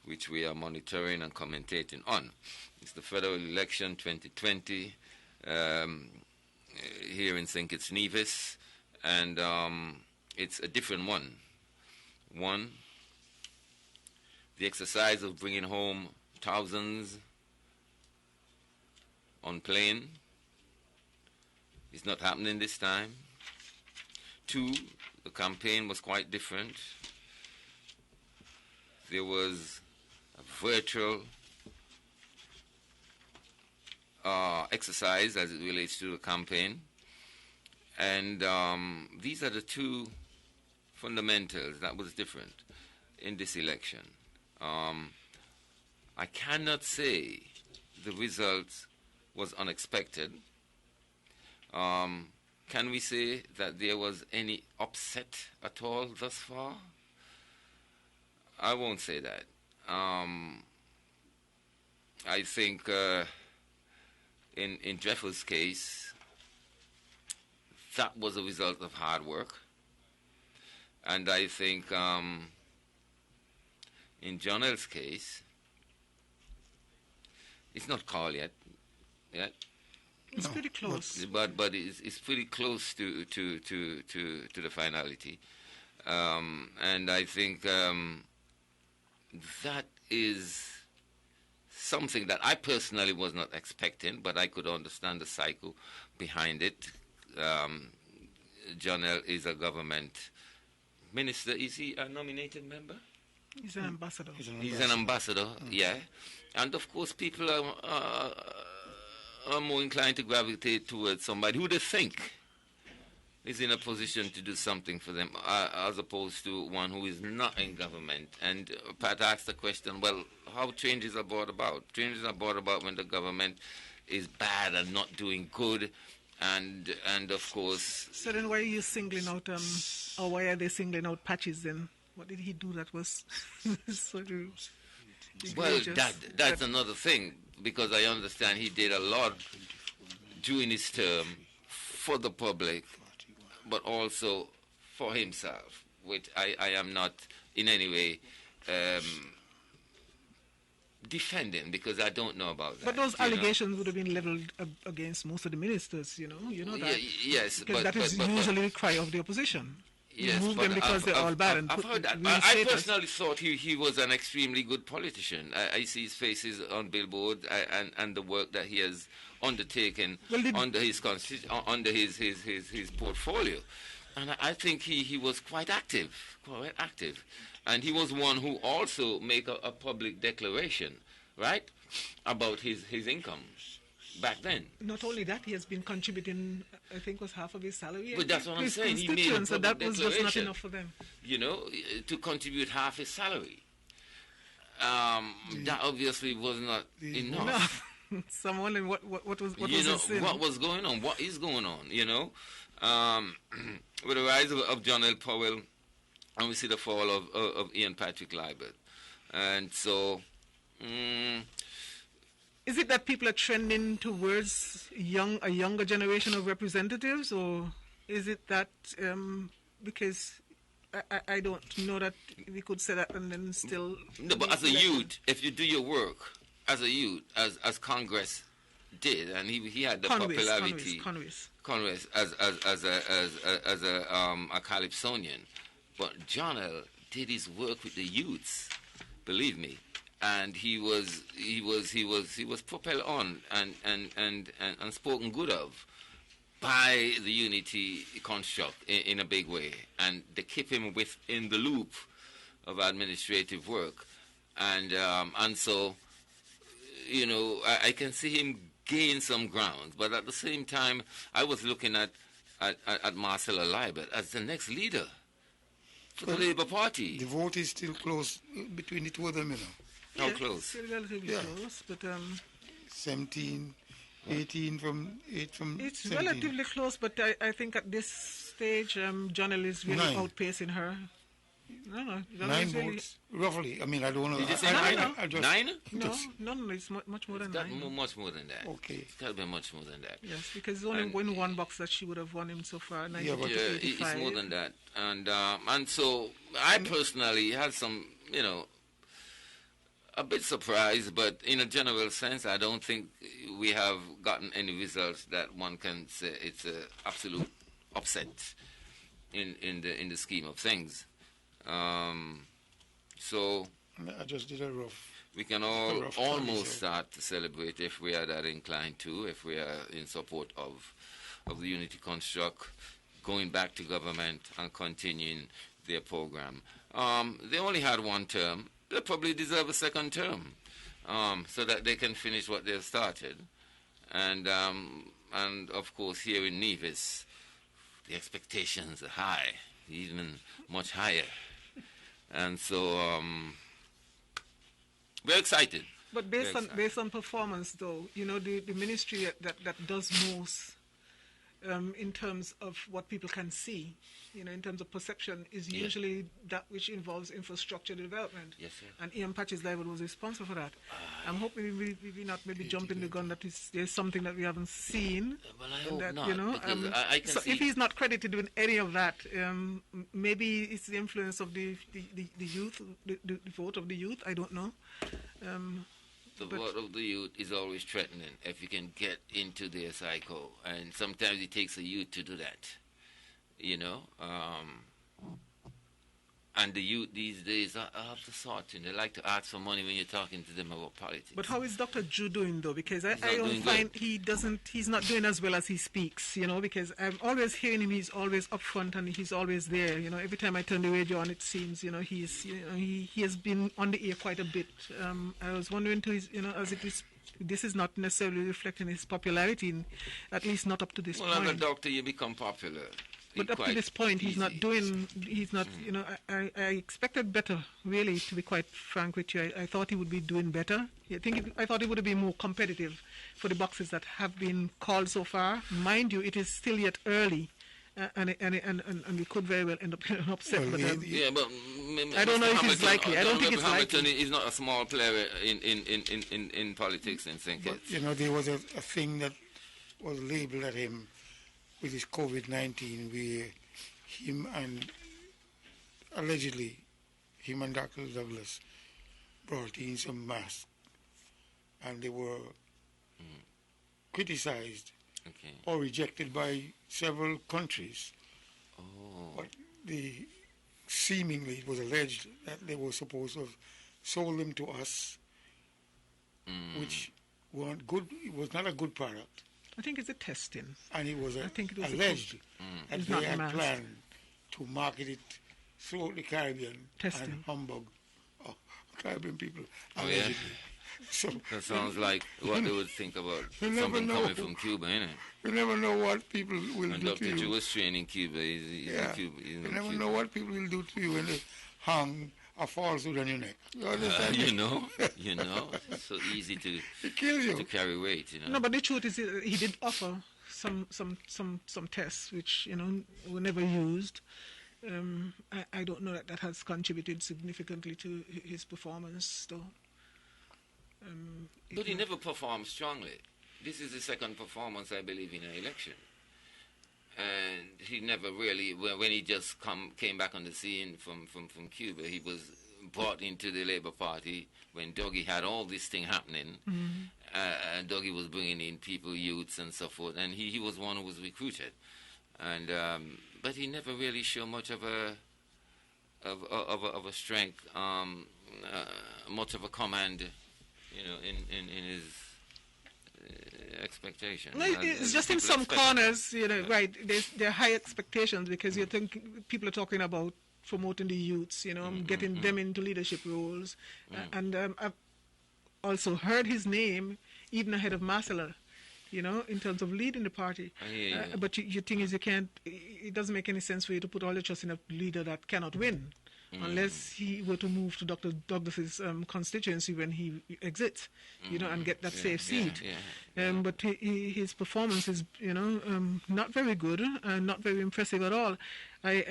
Speaker 3: which we are monitoring and commentating on. It's the federal election 2020 here in St. Kitts Nevis, and it's a different one. One, the exercise of bringing home thousands on plane is not happening this time. Two, the campaign was quite different. There was a virtual exercise as it relates to the campaign. And these are the two fundamentals that was different in this election. I cannot say the result was unexpected. Can we say that there was any upset at all thus far? I won't say that. I think in Jeffers' case, that was a result of hard work. And I think in Jonel's case, it's not called yet.
Speaker 1: It's pretty close.
Speaker 3: But it's pretty close to the finality. And I think that is something that I personally was not expecting, but I could understand the cycle behind it. Jonel is a government minister. Is he a nominated member?
Speaker 1: He's an ambassador.
Speaker 3: He's an ambassador, yeah. And of course, people are more inclined to gravitate towards somebody who they think is in a position to do something for them, as opposed to one who is not in government. And Pat asked the question, well, how changes are brought about? Changes are brought about when the government is bad and not doing good, and of course...
Speaker 1: So then why are you singling out, or why are they singling out Patches then? What did he do that was so
Speaker 3: well, that's another thing, because I understand he did a lot during his term for the public, but also for himself, which I am not in any way defending, because I don't know about that.
Speaker 1: But those allegations would have been leveled against most of the ministers, you know that.
Speaker 3: Yes,
Speaker 1: because that is usually the cry of the opposition.
Speaker 3: Yes,
Speaker 1: move them because they're all bad.
Speaker 3: I've heard that. I personally thought he was an extremely good politician. I see his faces on billboard and the work that he has undertaken under his portfolio, and I think he was quite active, and he was one who also made a public declaration, right, about his income back then.
Speaker 1: Not only that, he has been contributing, I think, was half of his salary.
Speaker 3: But that's what I'm saying. He made a public
Speaker 1: so that was just not
Speaker 3: declaration,
Speaker 1: enough for them.
Speaker 3: You know, to contribute half his salary. That obviously was not enough.
Speaker 1: Some wondering what was
Speaker 3: what was going on, what is going on, you know. With the rise of Jonel Powell, and we see the fall of Ian Patrick Liebert. And so...
Speaker 1: Is it that people are trending towards a younger generation of representatives, or is it that because I don't know that we could say that and then still...
Speaker 3: No, but as a youth, if you do your work as a youth, as Congress did, and he had the popularity... Congress as a Calypsonian, but Jonel did his work with the youths, believe me. And he was propelled on and spoken good of by the unity construct in a big way, and they keep him within the loop of administrative work, and so, you know, I can see him gain some ground, but at the same time, I was looking at Marcella Liebert as the next leader for the Labour Party.
Speaker 2: The vote is still close between the two of them, you know.
Speaker 3: How close?
Speaker 1: Still relatively close, but
Speaker 2: 17, 18 from 8 from.
Speaker 1: It's
Speaker 2: 17.
Speaker 1: relatively close, but I think at this stage, Jonel is really outpacing her. No,
Speaker 2: 9 votes, roughly. I mean, I don't know.
Speaker 3: Did you say 9?
Speaker 1: No, it's much more than 9.
Speaker 3: Much more than that.
Speaker 2: Okay.
Speaker 3: It's got to be much more than that.
Speaker 1: Yes, because it's only in one box that she would have won him so far.
Speaker 3: It's more than that. And so I personally had some, you know, a bit surprised, but in a general sense, I don't think we have gotten any results that one can say it's an absolute upset in the scheme of things. So
Speaker 2: I just did a rough.
Speaker 3: We can almost start to celebrate if we are that inclined to, if we are in support of the unity construct, going back to government and continuing their program. They only had one term. They probably deserve a second term, so that they can finish what they've started. And of course, here in Nevis, the expectations are high, even much higher. And so we're excited.
Speaker 1: But based on performance, though, you know, the ministry that does most in terms of what people can see, you know, in terms of perception, is usually that which involves infrastructure development.
Speaker 3: Yes, sir.
Speaker 1: And Ian Patches Liebert was responsible for that. I'm hoping we not maybe jumping the gun that there's something that we haven't seen.
Speaker 3: Well, I hope
Speaker 1: that,
Speaker 3: not,
Speaker 1: you know,
Speaker 3: I can see.
Speaker 1: If he's not credited with any of that, maybe it's the influence of the youth, the vote of the youth. I don't know.
Speaker 3: The vote of the youth is always threatening if you can get into their cycle, and sometimes it takes a youth to do that, you know. And the youth these days are of the sort, and they like to ask for money when you're talking to them about politics.
Speaker 1: But how is Dr. Ju doing, though? Because I don't find he's not doing as well as he speaks, because I'm always hearing him. He's always up front and he's always there. Every time I turn the radio on, it seems, he has been on the air quite a bit. I was wondering, too, as it is, this is not necessarily reflecting his popularity, at least not up to this point.
Speaker 3: Well, as a doctor, you become popular.
Speaker 1: But up to this point, he's not. I expected better, really, to be quite frank with you. I thought he would be doing better. I thought he would have been more competitive for the boxes that have been called so far. Mind you, it is still yet early. And we could very well end up getting upset. But, I don't know if it's likely. I don't think it's
Speaker 3: Hamilton likely. Is not a small player in politics in St. Kitts.
Speaker 2: There was a thing that was labeled at him with his COVID-19, where allegedly, him and Dr. Douglas brought in some masks, and they were criticized or rejected by several countries. But seemingly it was alleged that they were supposed to have sold them to us, which weren't good. It was not a good product.
Speaker 1: I think it's a testing.
Speaker 2: And it was alleged that they had planned to market it throughout the Caribbean and humbug Caribbean people. Allegedly. So,
Speaker 3: that sounds like what they would think about something coming from Cuba, innit?
Speaker 2: You never know what people will do to you.
Speaker 3: Dr. Ju was trained in Cuba. He's in Cuba.
Speaker 2: You never know what people will do to you when they hang a falsehood on your neck. You understand?
Speaker 3: You know, it's so easy to
Speaker 2: kill you.
Speaker 3: To carry weight.
Speaker 1: No, but the truth is, he did offer some tests which were never used. I don't know that has contributed significantly to his performance, though.
Speaker 3: But he never performed strongly. This is the second performance, I believe, in an election. And he never really, when he just came back on the scene from Cuba, he was brought into the Labour Party when Dougie had all this thing happening. And Dougie was bringing in people, youths and so forth, and he was one who was recruited. And but he never really showed much of a strength, much of a command, in his expectation.
Speaker 1: No, it's just in some corners, right? There are high expectations because you think people are talking about promoting the youths, getting them into leadership roles, and I've also heard his name even ahead of Marcella, in terms of leading the party. But your thing is, it doesn't make any sense for you to put all your trust in a leader that cannot win. Unless he were to move to Dr. Douglas's constituency when he exits, and get that safe seat. But his performance is, not very good and not very impressive at all. I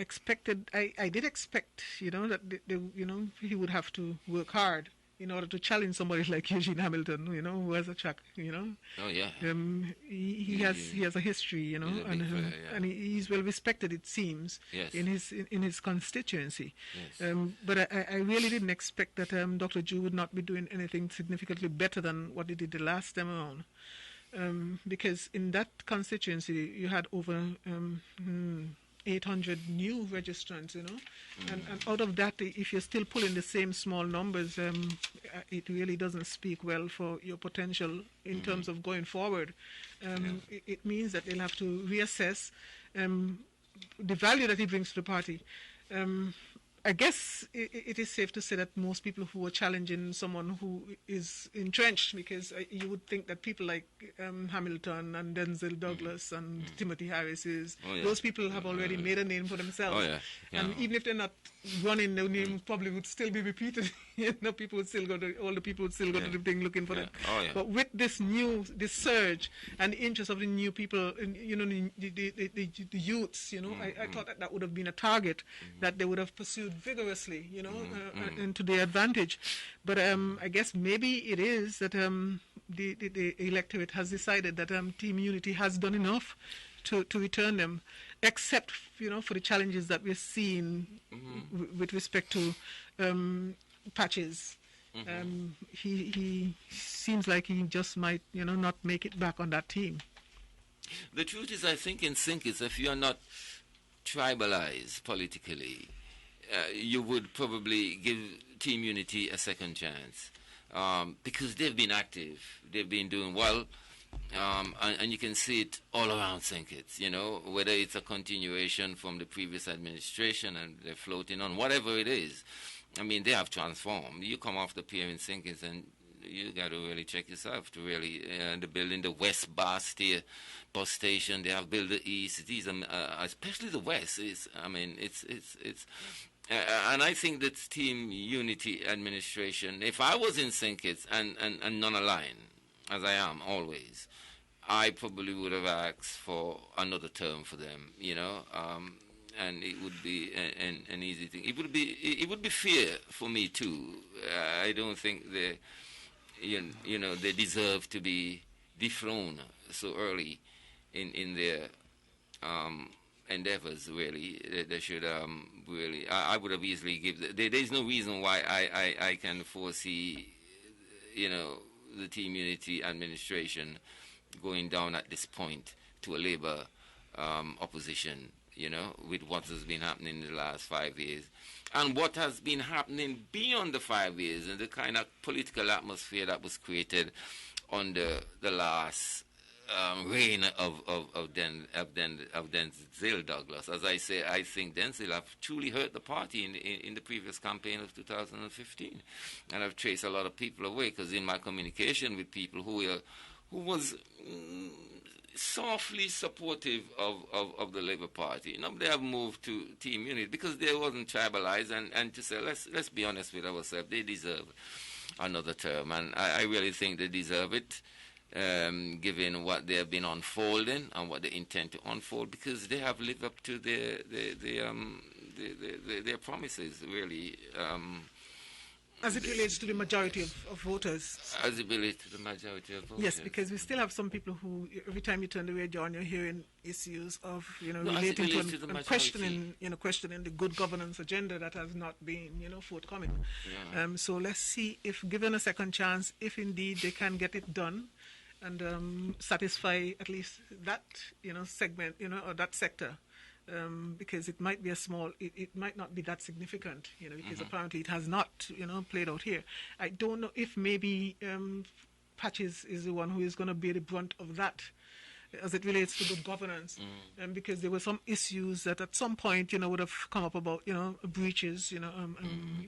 Speaker 1: did expect, that he would have to work hard in order to challenge somebody like Eugene Hamilton, who has a track,
Speaker 3: Oh, yeah.
Speaker 1: He has a history, and he's well respected, it seems, in his constituency.
Speaker 3: Yes.
Speaker 1: But I really didn't expect that Dr. Ju would not be doing anything significantly better than what he did the last time around. Because in that constituency, you had over 800 new registrants, and out of that, if you're still pulling the same small numbers, it really doesn't speak well for your potential in terms of going forward. It means that they'll have to reassess the value that he brings to the party. I guess it is safe to say that most people who are challenging someone who is entrenched, because you would think that people like Hamilton and Denzel Douglas and Timothy Harris, those people have already made a name for themselves. And even if they're not running, their name probably would still be repeated. People would still go to, all the people would still go to the thing looking for them. But with this surge and the interest of the new people, the youths, I thought that would have been a target that they would have pursued vigorously, and to their advantage. But I guess maybe it is that the electorate has decided that Team Unity has done enough to return them, except for the challenges that we're seeing with respect to Patches. He seems like he just might not make it back on that team.
Speaker 3: The truth is, I think in St. Kitts, if you are not tribalized politically, you would probably give Team Unity a second chance because they've been active, they've been doing well, and you can see it all around St. Kitts, whether it's a continuation from the previous administration and they're floating on, whatever it is. I mean, they have transformed. You come off the pier in St. Kitts and you got to really check yourself to really, the building, the West Bastia bus station, they have built the East. These are, especially the West, it's and I think that Team Unity administration, if I was in St. Kitts and non-aligned, as I am always, I probably would have asked for another term for them, and it would be an easy thing. It would be fair for me too. I don't think they deserve to be dethroned so early in their endeavors. Really, they should really. I would have easily given. There's no reason why I can foresee, the Team Unity administration going down at this point to a Labour opposition. With what has been happening in the last 5 years, and what has been happening beyond the 5 years, and the kind of political atmosphere that was created under the last reign of Denzil Douglas. As I say, I think Denzil have truly hurt the party in the previous campaign of 2015, and I've traced a lot of people away because in my communication with people who was softly supportive of the Labour Party. They have moved to Team Unity because they wasn't tribalized, and to say, let's be honest with ourselves, they deserve another term, and I really think they deserve it, given what they have been unfolding and what they intend to unfold, because they have lived up to their promises, really.
Speaker 1: As it relates to the majority of voters.
Speaker 3: As it relates to the majority of voters.
Speaker 1: Yes, because we still have some people who, every time you turn the radio on, you're hearing issues of, relating to and questioning the good governance agenda that has not been, forthcoming. Yeah. So let's see if, given a second chance, if indeed they can get it done and satisfy at least that, segment, or that sector. Because it might be it might not be that significant, because apparently it has not, played out here. I don't know if maybe Patches is the one who is going to bear the brunt of that as it relates to good governance, because there were some issues that at some point, would have come up about, breaches, you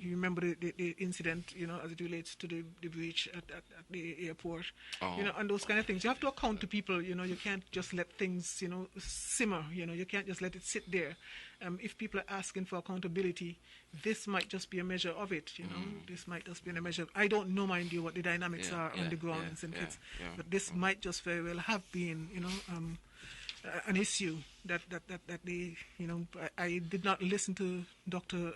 Speaker 1: remember the incident, as it relates to the breach at the airport, and those kind of things. You have to account to people, you can't just let things, simmer, you can't just let it sit there. If people are asking for accountability, this might just be a measure of it, this might just be a measure. I don't know, mind you, what the dynamics are on the ground in St. Kitts, but this might just very well have been, an issue that they, I did not listen to Dr.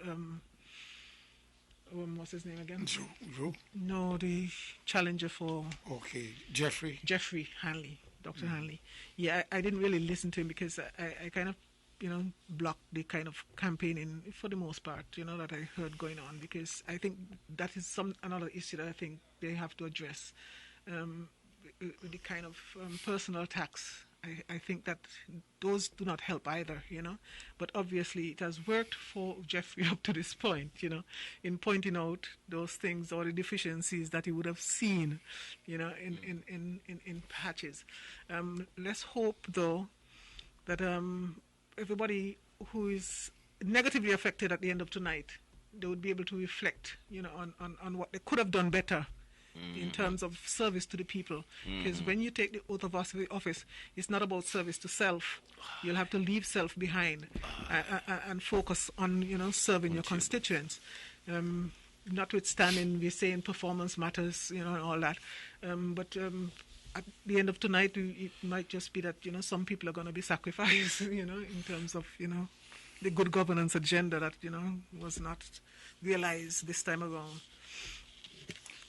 Speaker 1: What's his name again?
Speaker 2: Joe?
Speaker 1: No, the challenger for...
Speaker 2: Okay, Jeffrey
Speaker 1: Hanley, Dr. Hanley. Yeah, I didn't really listen to him because I kind of, blocked the kind of campaigning for the most part, that I heard going on, because I think that is another issue that I think they have to address. The kind of personal attacks, I think that those do not help either, But obviously it has worked for Jeffrey up to this point, in pointing out those things or the deficiencies that he would have seen, in Patches. Let's hope, though, that everybody who is negatively affected at the end of tonight, they would be able to reflect, on what they could have done better in terms of service to the people. Because when you take the oath of office, it's not about service to self. You'll have to leave self behind and focus on, serving your constituents. Notwithstanding, we're saying performance matters, and all that. But at the end of tonight, it might just be that, some people are going to be sacrificed, in terms of, the good governance agenda that, was not realized this time around.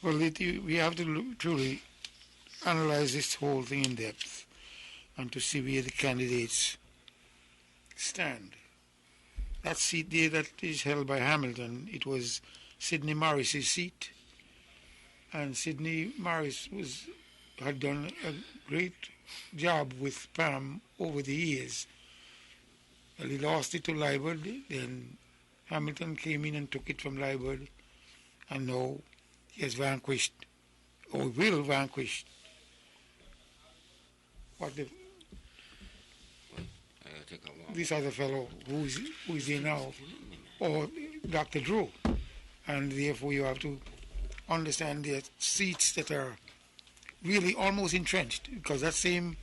Speaker 2: Well, we have to truly analyze this whole thing in depth and to see where the candidates stand. That seat there that is held by Hamilton, it was Sidney Morris's seat. And Sidney Morris had done a great job with Pam over the years. Well, he lost it to Liebert, then Hamilton came in and took it from Liburd, and now he has vanquished, or will vanquish, this other fellow who is here now, or Dr. Drew. And therefore you have to understand the seats that are really almost entrenched, because that same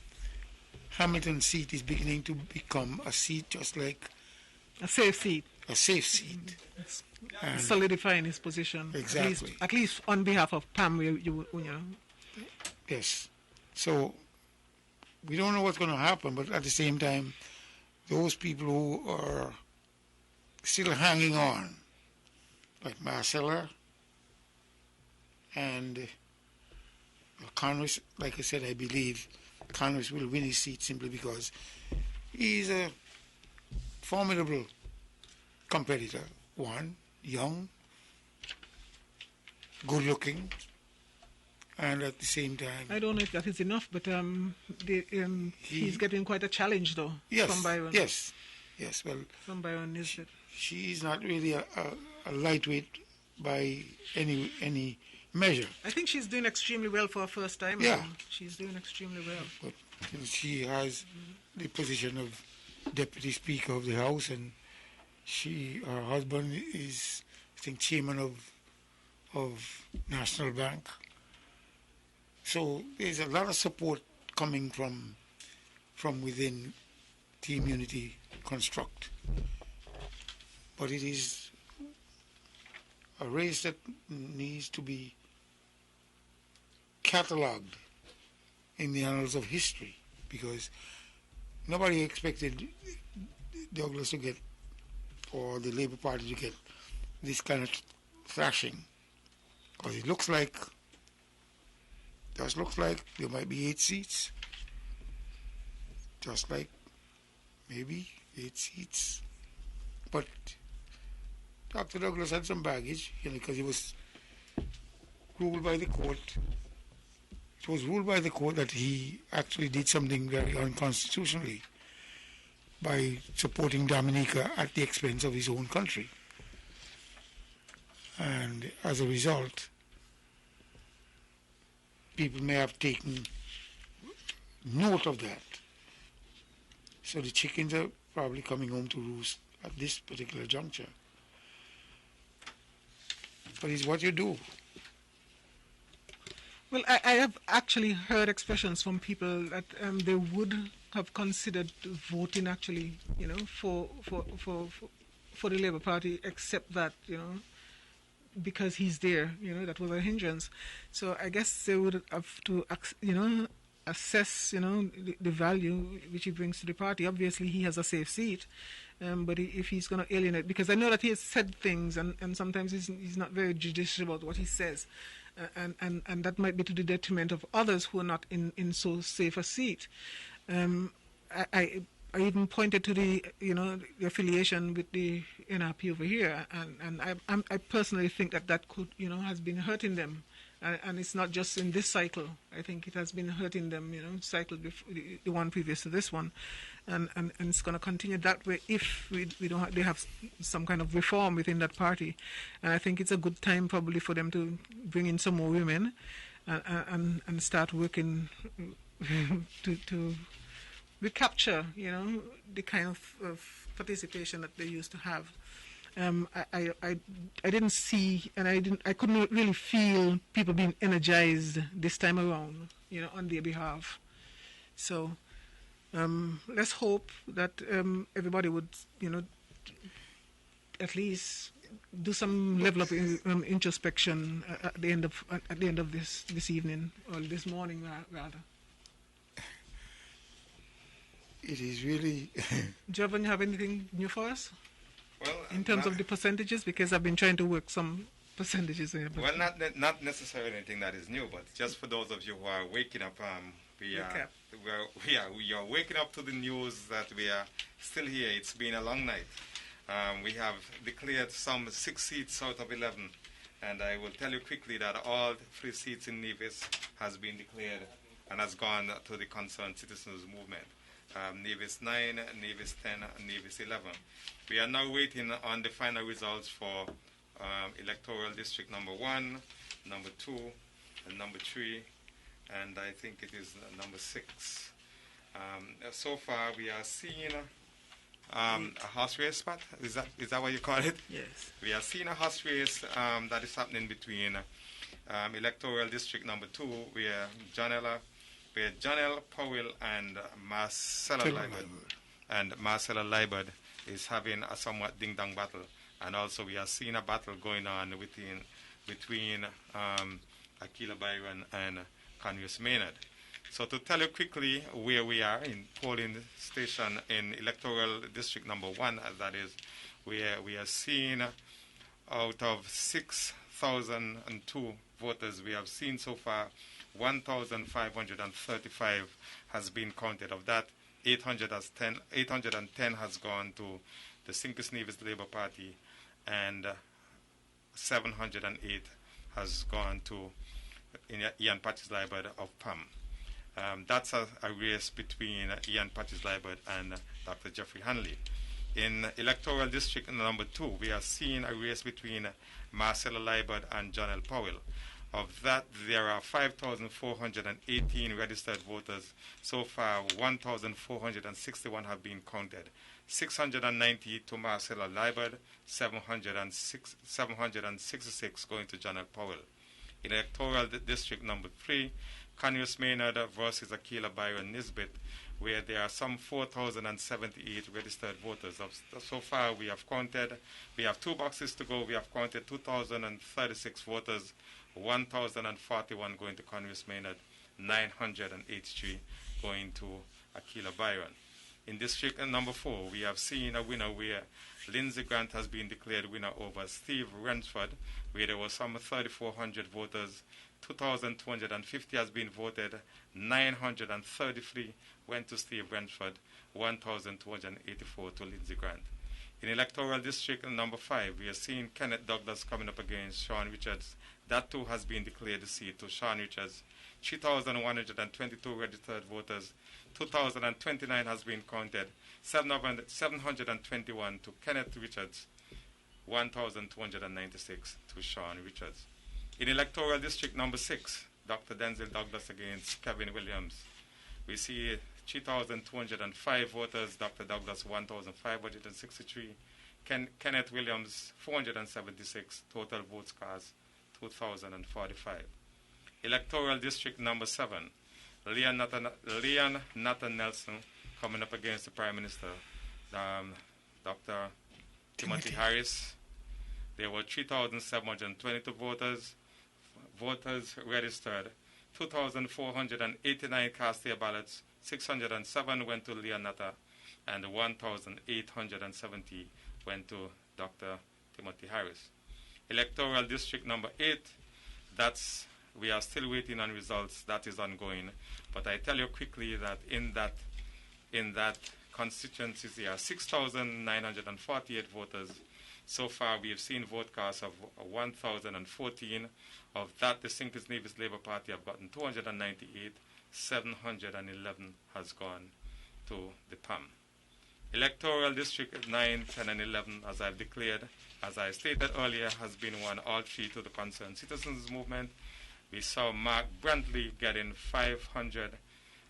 Speaker 2: Hamilton seat is beginning to become a seat just like
Speaker 1: a safe seat.
Speaker 2: A safe seat.
Speaker 1: And solidifying his position.
Speaker 2: Exactly.
Speaker 1: At least on behalf of Pam, you know.
Speaker 2: Yes. So we don't know what's going to happen, but at the same time, those people who are still hanging on, like Marcella and Congress, like I said, I believe Congress will win his seat simply because he's a formidable competitor. One, young, good looking, and at the same time...
Speaker 1: I don't know if that is enough, but he's getting quite a challenge, though, from Byron.
Speaker 2: Yes, well...
Speaker 1: From Byron, is it?
Speaker 2: She's not really a lightweight by any measure.
Speaker 1: I think she's doing extremely well for her first time.
Speaker 2: Yeah.
Speaker 1: She's doing extremely well.
Speaker 2: But she has the position of Deputy Speaker of the House, and her husband is, I think, Chairman of National Bank. So there's a lot of support coming from within Team Unity Construct. But it is a race that needs to be catalogued in the annals of history, because nobody expected Douglas to get, or the Labour Party to get, this kind of thrashing. Because it looks like there might be 8 seats. Just like maybe 8 seats. But Dr. Douglas had some baggage, because he was ruled by the court. It was ruled by the court that he actually did something very unconstitutionally by supporting Dominica at the expense of his own country. And as a result, people may have taken note of that. So the chickens are probably coming home to roost at this particular juncture. But it's what you do.
Speaker 1: Well, I have actually heard expressions from people that they would have considered voting actually, for the Labour Party, except that, because he's there, that was a hindrance. So I guess they would have to, assess, the value which he brings to the party. Obviously, he has a safe seat, but if he's going to alienate, because I know that he has said things, and sometimes he's not very judicious about what he says, and that might be to the detriment of others who are not in so safe a seat. I even pointed to the affiliation with the NRP over here, and I personally think that could has been hurting them, and it's not just in this cycle. I think it has been hurting them, cycle before, the one previous to this one, and it's going to continue that way if we don't they have some kind of reform within that party, and I think it's a good time probably for them to bring in some more women, and start working to recapture, the kind of participation that they used to have. I didn't see, and I couldn't really feel people being energized this time around, on their behalf. So let's hope that everybody would, at least do some level of introspection at the end of this evening, or this morning rather.
Speaker 2: It is really...
Speaker 1: Jovan, you have anything new for us?
Speaker 10: Well,
Speaker 1: in terms of the percentages, because I've been trying to work some percentages here.
Speaker 10: Well, not necessarily anything that is new, but just for those of you who are waking up, we are waking up to the news that we are still here. It's been a long night. We have declared some 6 seats out of 11, and I will tell you quickly that all 3 seats in Nevis has been declared and has gone to the Concerned Citizens Movement. Nevis 9, Nevis 10, and Nevis 11. We are now waiting on the final results for electoral district number 1, number 2, and number 3, and I think it is number 6. So far, we are seeing a horse race spot. Is that what you call it?
Speaker 1: Yes.
Speaker 10: We are seeing a horse race that is happening between electoral district number 2, where Janelle Powell and Marcella Liebert is having a somewhat ding-dong battle. And also we are seeing a battle going on between Akila Byron and Congress Maynard. So to tell you quickly where we are in polling station in electoral district number 1, that is, where we are seeing out of 6,002 voters, we have seen so far 1,535 has been counted. Of that, 810 has gone to the Sincus Nevis Labour Party, and 708 has gone to Ian Patches-Liebert of PAM. That's a race between Ian Patches-Liebert and Dr. Jeffrey Hanley. In electoral district number 2, we are seeing a race between Marcella Liebert and Janelle Powell. Of that, there are 5,418 registered voters. So far, 1,461 have been counted. 690 to Marcella Liebert, 766 going to Janelle Powell. In electoral district number 3, Congress Maynard versus Akila Byron Nisbet, where there are some 4,078 registered voters. So far, we have 2 boxes to go. We have counted 2,036 voters, 1,041 going to Congress Maynard, 983 going to Akila Byron. In district number 4, we have seen a winner where Lindsey Grant has been declared winner over Steve Rensford, where there were some 3,400 voters. 2,250 has been voted, 933 went to Steve Rensford, 1,284 to Lindsey Grant. In electoral district number 5, we are seeing Kenneth Douglas coming up against Sean Richards. That too has been declared the seat to Sean Richards. 3,122 registered voters, 2,029 has been counted, 721 to Kenneth Richards, 1,296 to Sean Richards. In electoral district number 6, Dr. Denzel Douglas against Kevin Williams. We see 3,205 voters, Dr. Douglas 1,563, Kenneth Williams 476, total votes cast 2,045. Electoral district number 7, Leon Nathan Nelson coming up against the Prime Minister, Dr. Timothy Harris. There were 3,722 voters registered, 2,489 cast their ballots, 607 went to Leon Natta, and 1,870 went to Dr. Timothy Harris. Electoral district number 8, we are still waiting on results. That is ongoing. But I tell you quickly that in that constituency, there are 6,948 voters. So far, we have seen vote cast of 1,014. Of that, the Sincus Nevis Labour Party have gotten 298. 711 has gone to the PAM. Electoral District 9, 10, and 11, as I've declared, as I stated earlier, has been won all 3 to the Concerned Citizens Movement. We saw Mark Brantley getting 500,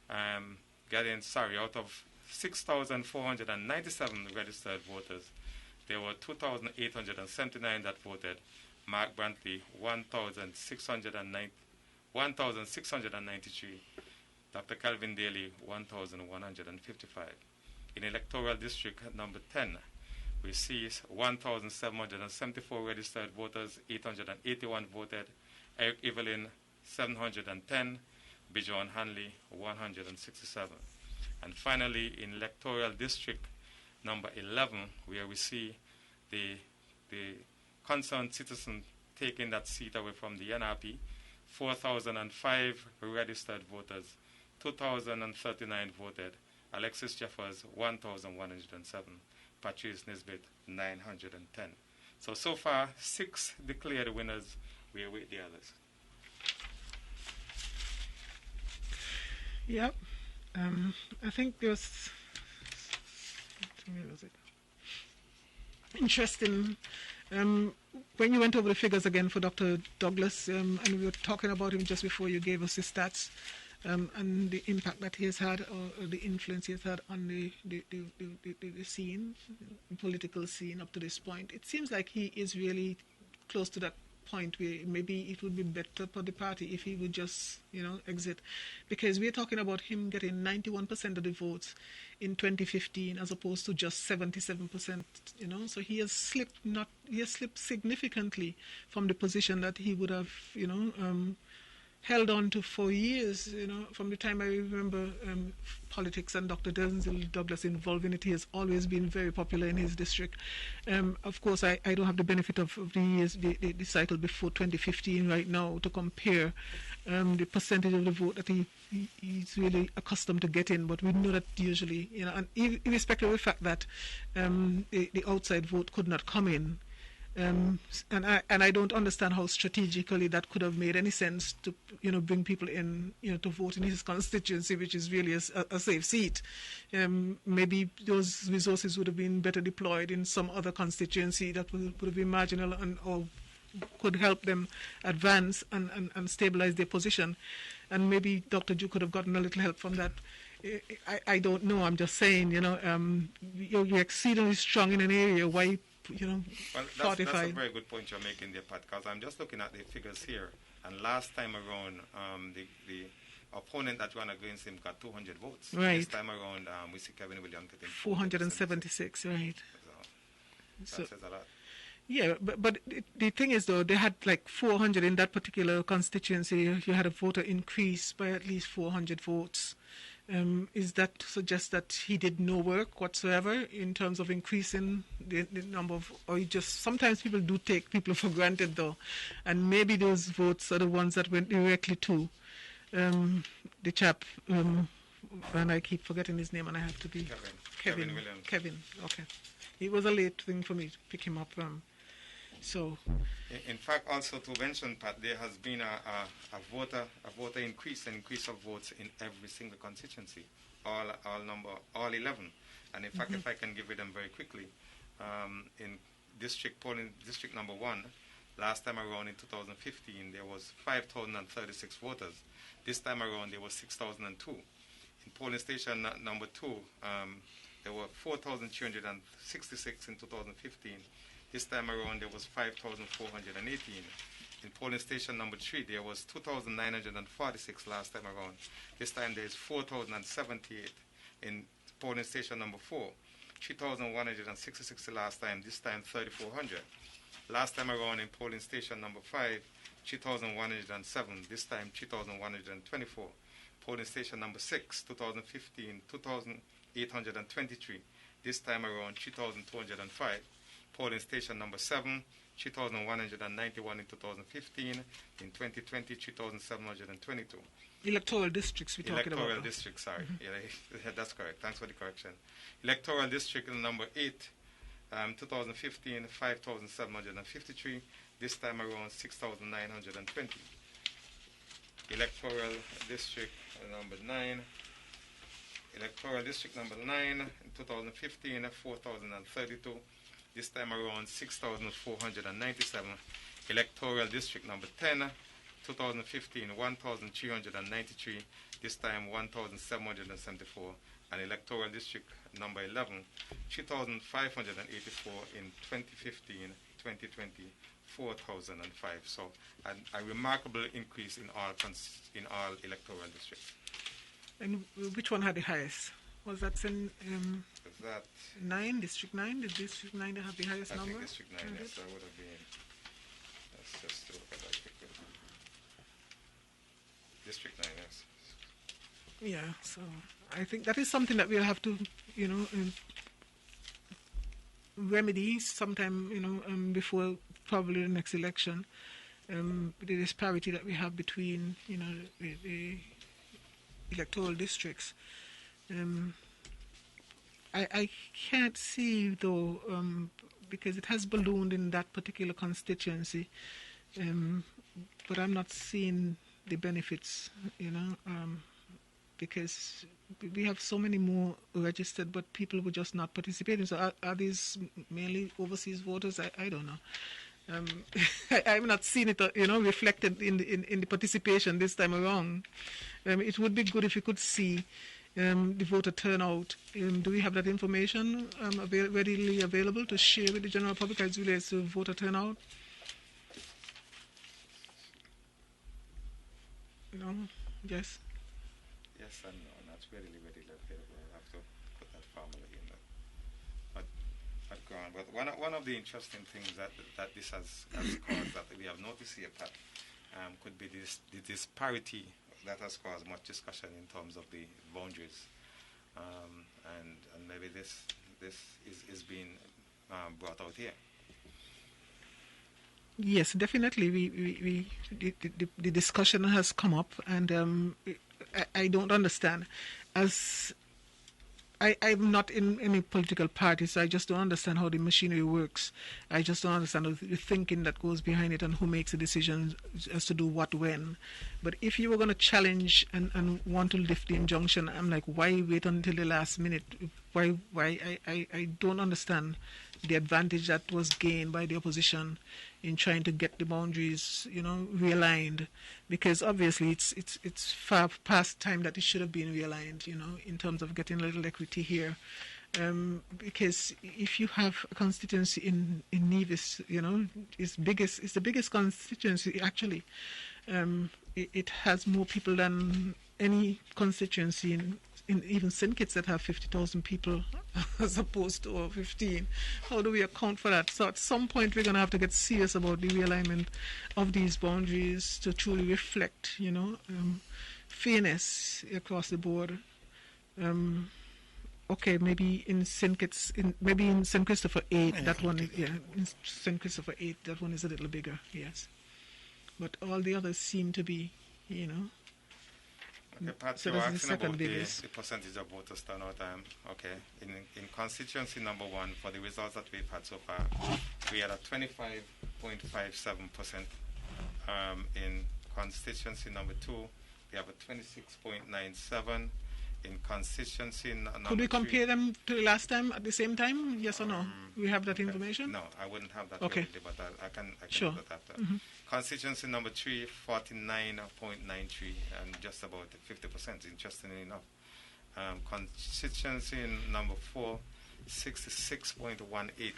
Speaker 10: out of 6,497 registered voters. There were 2,879 that voted. Mark Brantley, 1,693. Dr. Calvin Daly, 1,155. In electoral district number 10, we see 1,774 registered voters, 881 voted. Eric Evelyn, 710. Bijon Hanley, 167. And finally, in electoral district number 11, where we see the concerned citizen taking that seat away from the NRP, 4,005 registered voters, 2,039 voted. Alexis Jeffers, 1,107. Patrice Nisbet, 910. So far, 6 declared winners. We await the others.
Speaker 1: Yep. I think there was, where was it? Interesting. When you went over the figures again for Dr. Douglas, and we were talking about him just before you gave us the stats, and the impact that he has had, or the influence he has had on the scene, the political scene up to this point, it seems like he is really close to that point where maybe it would be better for the party if he would just, exit, because we're talking about him getting 91% of the votes in 2015 as opposed to just 77%, so he has slipped significantly from the position that he would have, held on to for years, from the time I remember politics and Dr. Denzel Douglas involved in it. He has always been very popular in his district. Of course, I don't have the benefit of the years, the cycle before 2015 right now to compare the percentage of the vote that he's really accustomed to getting, but we know that usually, and irrespective of the fact that the outside vote could not come in, and I don't understand how strategically that could have made any sense to bring people in to vote in his constituency, which is really a safe seat. Maybe those resources would have been better deployed in some other constituency that would have been marginal or could help them advance and stabilize their position. And maybe Dr. Duke could have gotten a little help from that. I don't know. I'm just saying, you're exceedingly strong in an area. Why?
Speaker 10: Well, that's a very good point you're making there, Pat, because I'm just looking at the figures here. And last time around, the opponent that ran against him got 200 votes.
Speaker 1: Right.
Speaker 10: This time around, we see Kevin Williams getting
Speaker 1: 476, right.
Speaker 10: So that says a lot.
Speaker 1: Yeah, but the thing is, though, they had like 400 in that particular constituency. You had a voter increase by at least 400 votes. Is that to suggest that he did no work whatsoever in terms of increasing the number of, or sometimes people do take people for granted, though, and maybe those votes are the ones that went directly to the chap, and I keep forgetting his name, and I have to be
Speaker 10: Kevin Williams.
Speaker 1: Kevin, okay. It was a late thing for me to pick him up. So,
Speaker 10: in fact, also to mention, Pat, there has been a voter increase, an increase of votes in every single constituency, all 11. And in fact, if I can give you them very quickly, in polling district number 1, last time around in 2015, there was 5,036 voters. This time around, there was 6,002. In polling station number 2, there were 4,366 in 2015. This time around, there was 5,418. In polling station number 3, there was 2,946 last time around. This time, there is 4,078. In polling station number 4, 3,166 last time. This time, 3,400. Last time around, in polling station number 5, 3,107. This time, 3,124. Polling station number 6, 2015, 2,823. This time around, 3,205. Polling station number 7, 3,191 in 2015. In 2020, 3,722.
Speaker 1: Electoral districts we're talking about.
Speaker 10: Electoral districts, sorry. Yeah, that's correct. Thanks for the correction. Electoral district number 8, 2015, 5,753. This time around, 6,920. Electoral district number 9. Electoral district number 9, in 2015, 4,032. This time around, 6,497. Electoral district number 10, 2015, 1,393. This time, 1,774. And electoral district number 11, 3,584 in 2015, 2020, 4,005. So, a remarkable increase in all electoral districts.
Speaker 1: And which one had the highest? Was that in
Speaker 10: that
Speaker 1: 9, District 9? Did District 9 have the highest number?
Speaker 10: I think District 9, yes, that would have been. Let's just look at that quickly. District 9, yes.
Speaker 1: Yeah, so I think that is something that we'll have to, remedy sometime, before probably the next election. The disparity that we have between, the electoral districts. I can't see, though, because it has ballooned in that particular constituency, but I'm not seeing the benefits, because we have so many more registered, but people were just not participating. So are these mainly overseas voters? I don't know. I've not seen it, reflected in the participation this time around. It would be good if you could see the voter turnout. Do we have that information readily available to share with the general public as it relates to voter turnout? No? Yes?
Speaker 10: Yes and no, not readily available. We'll have to put that formula in there. But go on. But one of the interesting things that this has caused, that we have noticed here, Pat, could be the disparity that has caused much discussion in terms of the boundaries, and maybe this is being brought out here.
Speaker 1: Yes, definitely. The discussion has come up, and I don't understand. As I'm not in any political party, so I just don't understand how the machinery works. I just don't understand the thinking that goes behind it and who makes the decisions as to do what when. But if you were going to challenge and want to lift the injunction, I'm like, why wait until the last minute? Why? I don't understand the advantage that was gained by the opposition in trying to get the boundaries, realigned, because obviously it's far past time that it should have been realigned, in terms of getting a little equity here. Because if you have a constituency in Nevis, it's the biggest constituency actually. It has more people than any constituency in even St. Kitts that have 50,000 people as opposed to 15. How do we account for that? So at some point we're going to have to get serious about the realignment of these boundaries to truly reflect, fairness across the board. Okay, maybe in St. Kitts, maybe in St. Christopher 8, that one, in St. Christopher 8, that one is a little bigger, yes. But all the others seem to be,
Speaker 10: Okay, Pat,
Speaker 1: so
Speaker 10: you were asking about the
Speaker 1: percentage
Speaker 10: of voters turnout. Okay, in constituency number 1, for the results that we've had so far, we had a 25.57%. In constituency number 2, we have a 26.97%. In constituency number 3...
Speaker 1: Could we compare them to the last time at the same time? Yes or no? We have that information?
Speaker 10: No, I wouldn't have that
Speaker 1: okay.
Speaker 10: Already, but I can
Speaker 1: sure.
Speaker 10: do that after. Constituency number 3, 49.93, and just about 50%, interestingly enough. Constituency number 4, 66.18.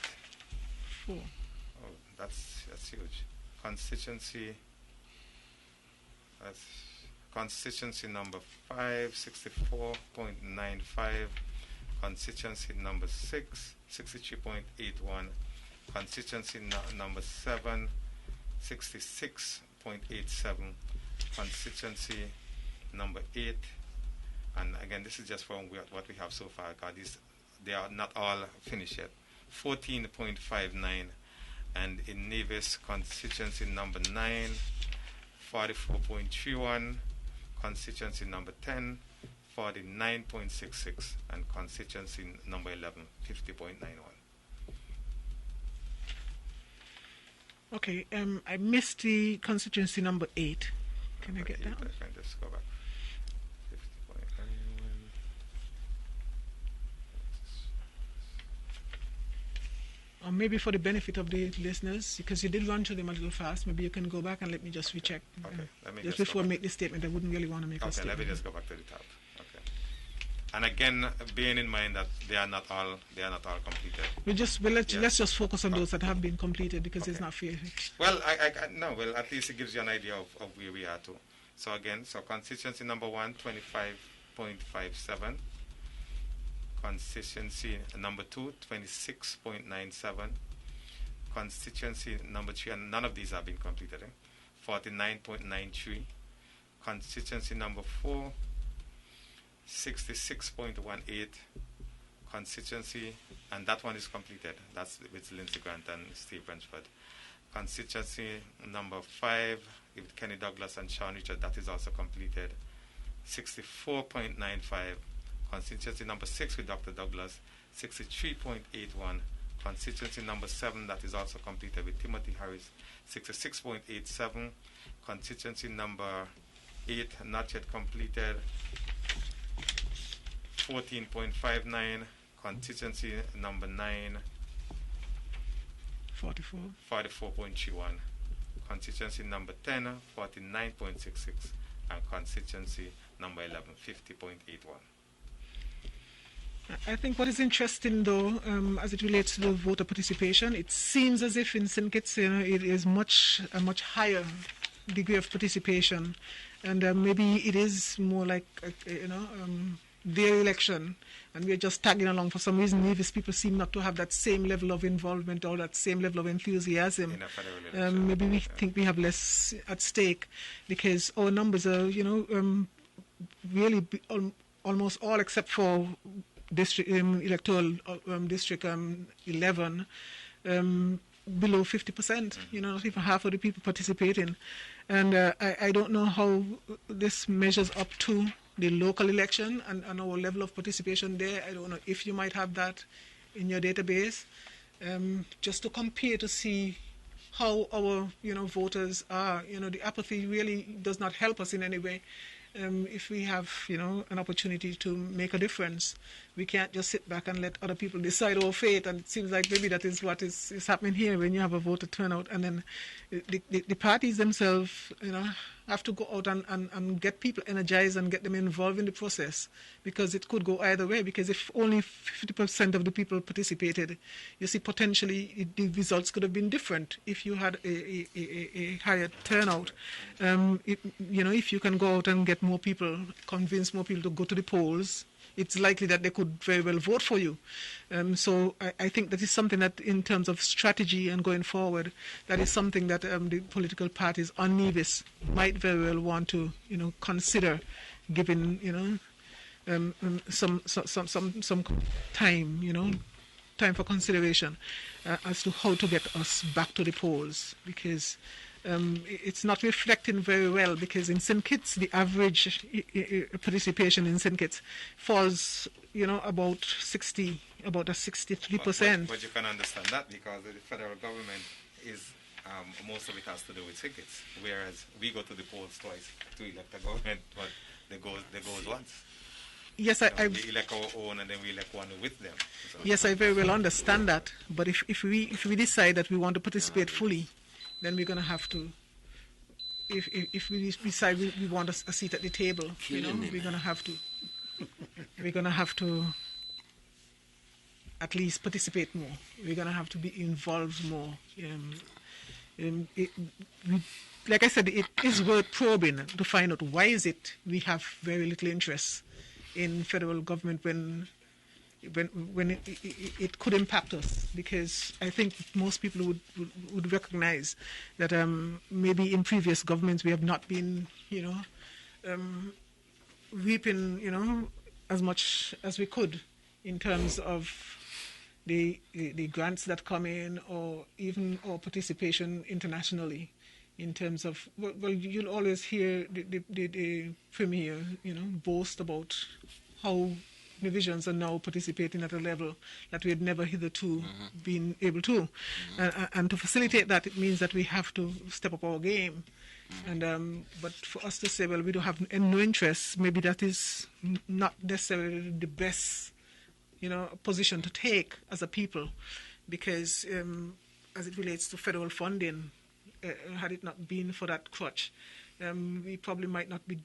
Speaker 1: 4.
Speaker 10: Oh, that's huge. Constituency number 5, 64.95. Constituency number 6, 63.81. Constituency number 7, 66.87. Constituency number 8, and again this is just from what we have so far, because they are not all finished yet, 14.59. And in Nevis, constituency number 9, 44.31. Constituency number 10, 49.66, and constituency number 11, 50.91.
Speaker 1: Okay, I missed the constituency number 8. Can I get that?
Speaker 10: I can just go back. 50.91.
Speaker 1: Or maybe for the benefit of the listeners, because you did run through them a little fast, maybe you can go back and let me just recheck.
Speaker 10: Okay, let me
Speaker 1: just before I make the statement, I wouldn't really want to make a statement.
Speaker 10: Okay, let me just go back to the top. Okay. And again, bearing in mind that they are not all completed.
Speaker 1: Let's just focus on those that have been completed, because it's not fair.
Speaker 10: Well, well, at least it gives you an idea of where we are too. So again, constituency number 1, 25.57. Constituency number 2, 26.97. Constituency number 3, and none of these have been completed, 49.93. Constituency number 4, 66.18. Constituency, and that one is completed. That's with Lindsey Grant and Steve Rensford. Constituency number 5, with Kenny Douglas and Sean Richard, that is also completed. 64.95. Constituency number 6 with Dr. Douglas, 63.81. Constituency number 7, that is also completed with Timothy Harris, 66.87. Constituency number 8, not yet completed, 14.59. Constituency number 9, 44.31. Constituency number 10, 49.66. And constituency number 11, 50.81.
Speaker 1: I think what is interesting, though, as it relates to the voter participation, it seems as if in St. Kitts, it is a much higher degree of participation, and maybe it is more like, their election, and we're just tagging along. For some reason, Nevis people seem not to have that same level of involvement or that same level of enthusiasm. Maybe we think we have less at stake because our numbers are, really almost all except for district electoral district 11 below 50%. Not even half of the people participating, and I don't know how this measures up to the local election and our level of participation there. I don't know if you might have that in your database, just to compare to see how our voters are. The apathy really does not help us in any way. If we have an opportunity to make a difference, we can't just sit back and let other people decide our fate. And it seems like maybe that is what is happening here when you have a voter turnout, and then the parties themselves have to go out and get people energized and get them involved in the process, because it could go either way. Because if only 50% of the people participated, you see, potentially the results could have been different if you had a higher turnout. If you can go out and get more people, convince more people to go to the polls, it's likely that they could very well vote for you. So I think that is something that, in terms of strategy and going forward, that is something that the political parties on Nevis might very well want to, consider, given, some time, time for consideration as to how to get us back to the polls, because it's not reflecting very well, because in St. Kitts, the average participation in St. Kitts falls, about 63%.
Speaker 10: But you can understand that because the federal government is, most of it has to do with St. Kitts, whereas we go to the polls twice to elect a government, but they go once.
Speaker 1: Yes,
Speaker 10: we elect our own, and then we elect one with them. So.
Speaker 1: Yes, I very well understand that. But if we decide that we want to participate fully, then we're going to have to. If we decide we want a seat at the table, we're going to have to. We're going to have to at least participate more. We're going to have to be involved more. Like I said, it is worth probing to find out why is it we have very little interest in federal government when it could impact us, because I think most people would recognize that maybe in previous governments we have not been, reaping, as much as we could in terms of the grants that come in, or even our participation internationally. In terms of, well, you'll always hear the Premier, boast about how Nevisians are now participating at a level that we had never hitherto been able to. And to facilitate that, it means that we have to step up our game. And but for us to say, well, we don't have no interest, maybe that is not necessarily the best, position to take as a people, because as it relates to federal funding, had it not been for that crutch, we probably might not be,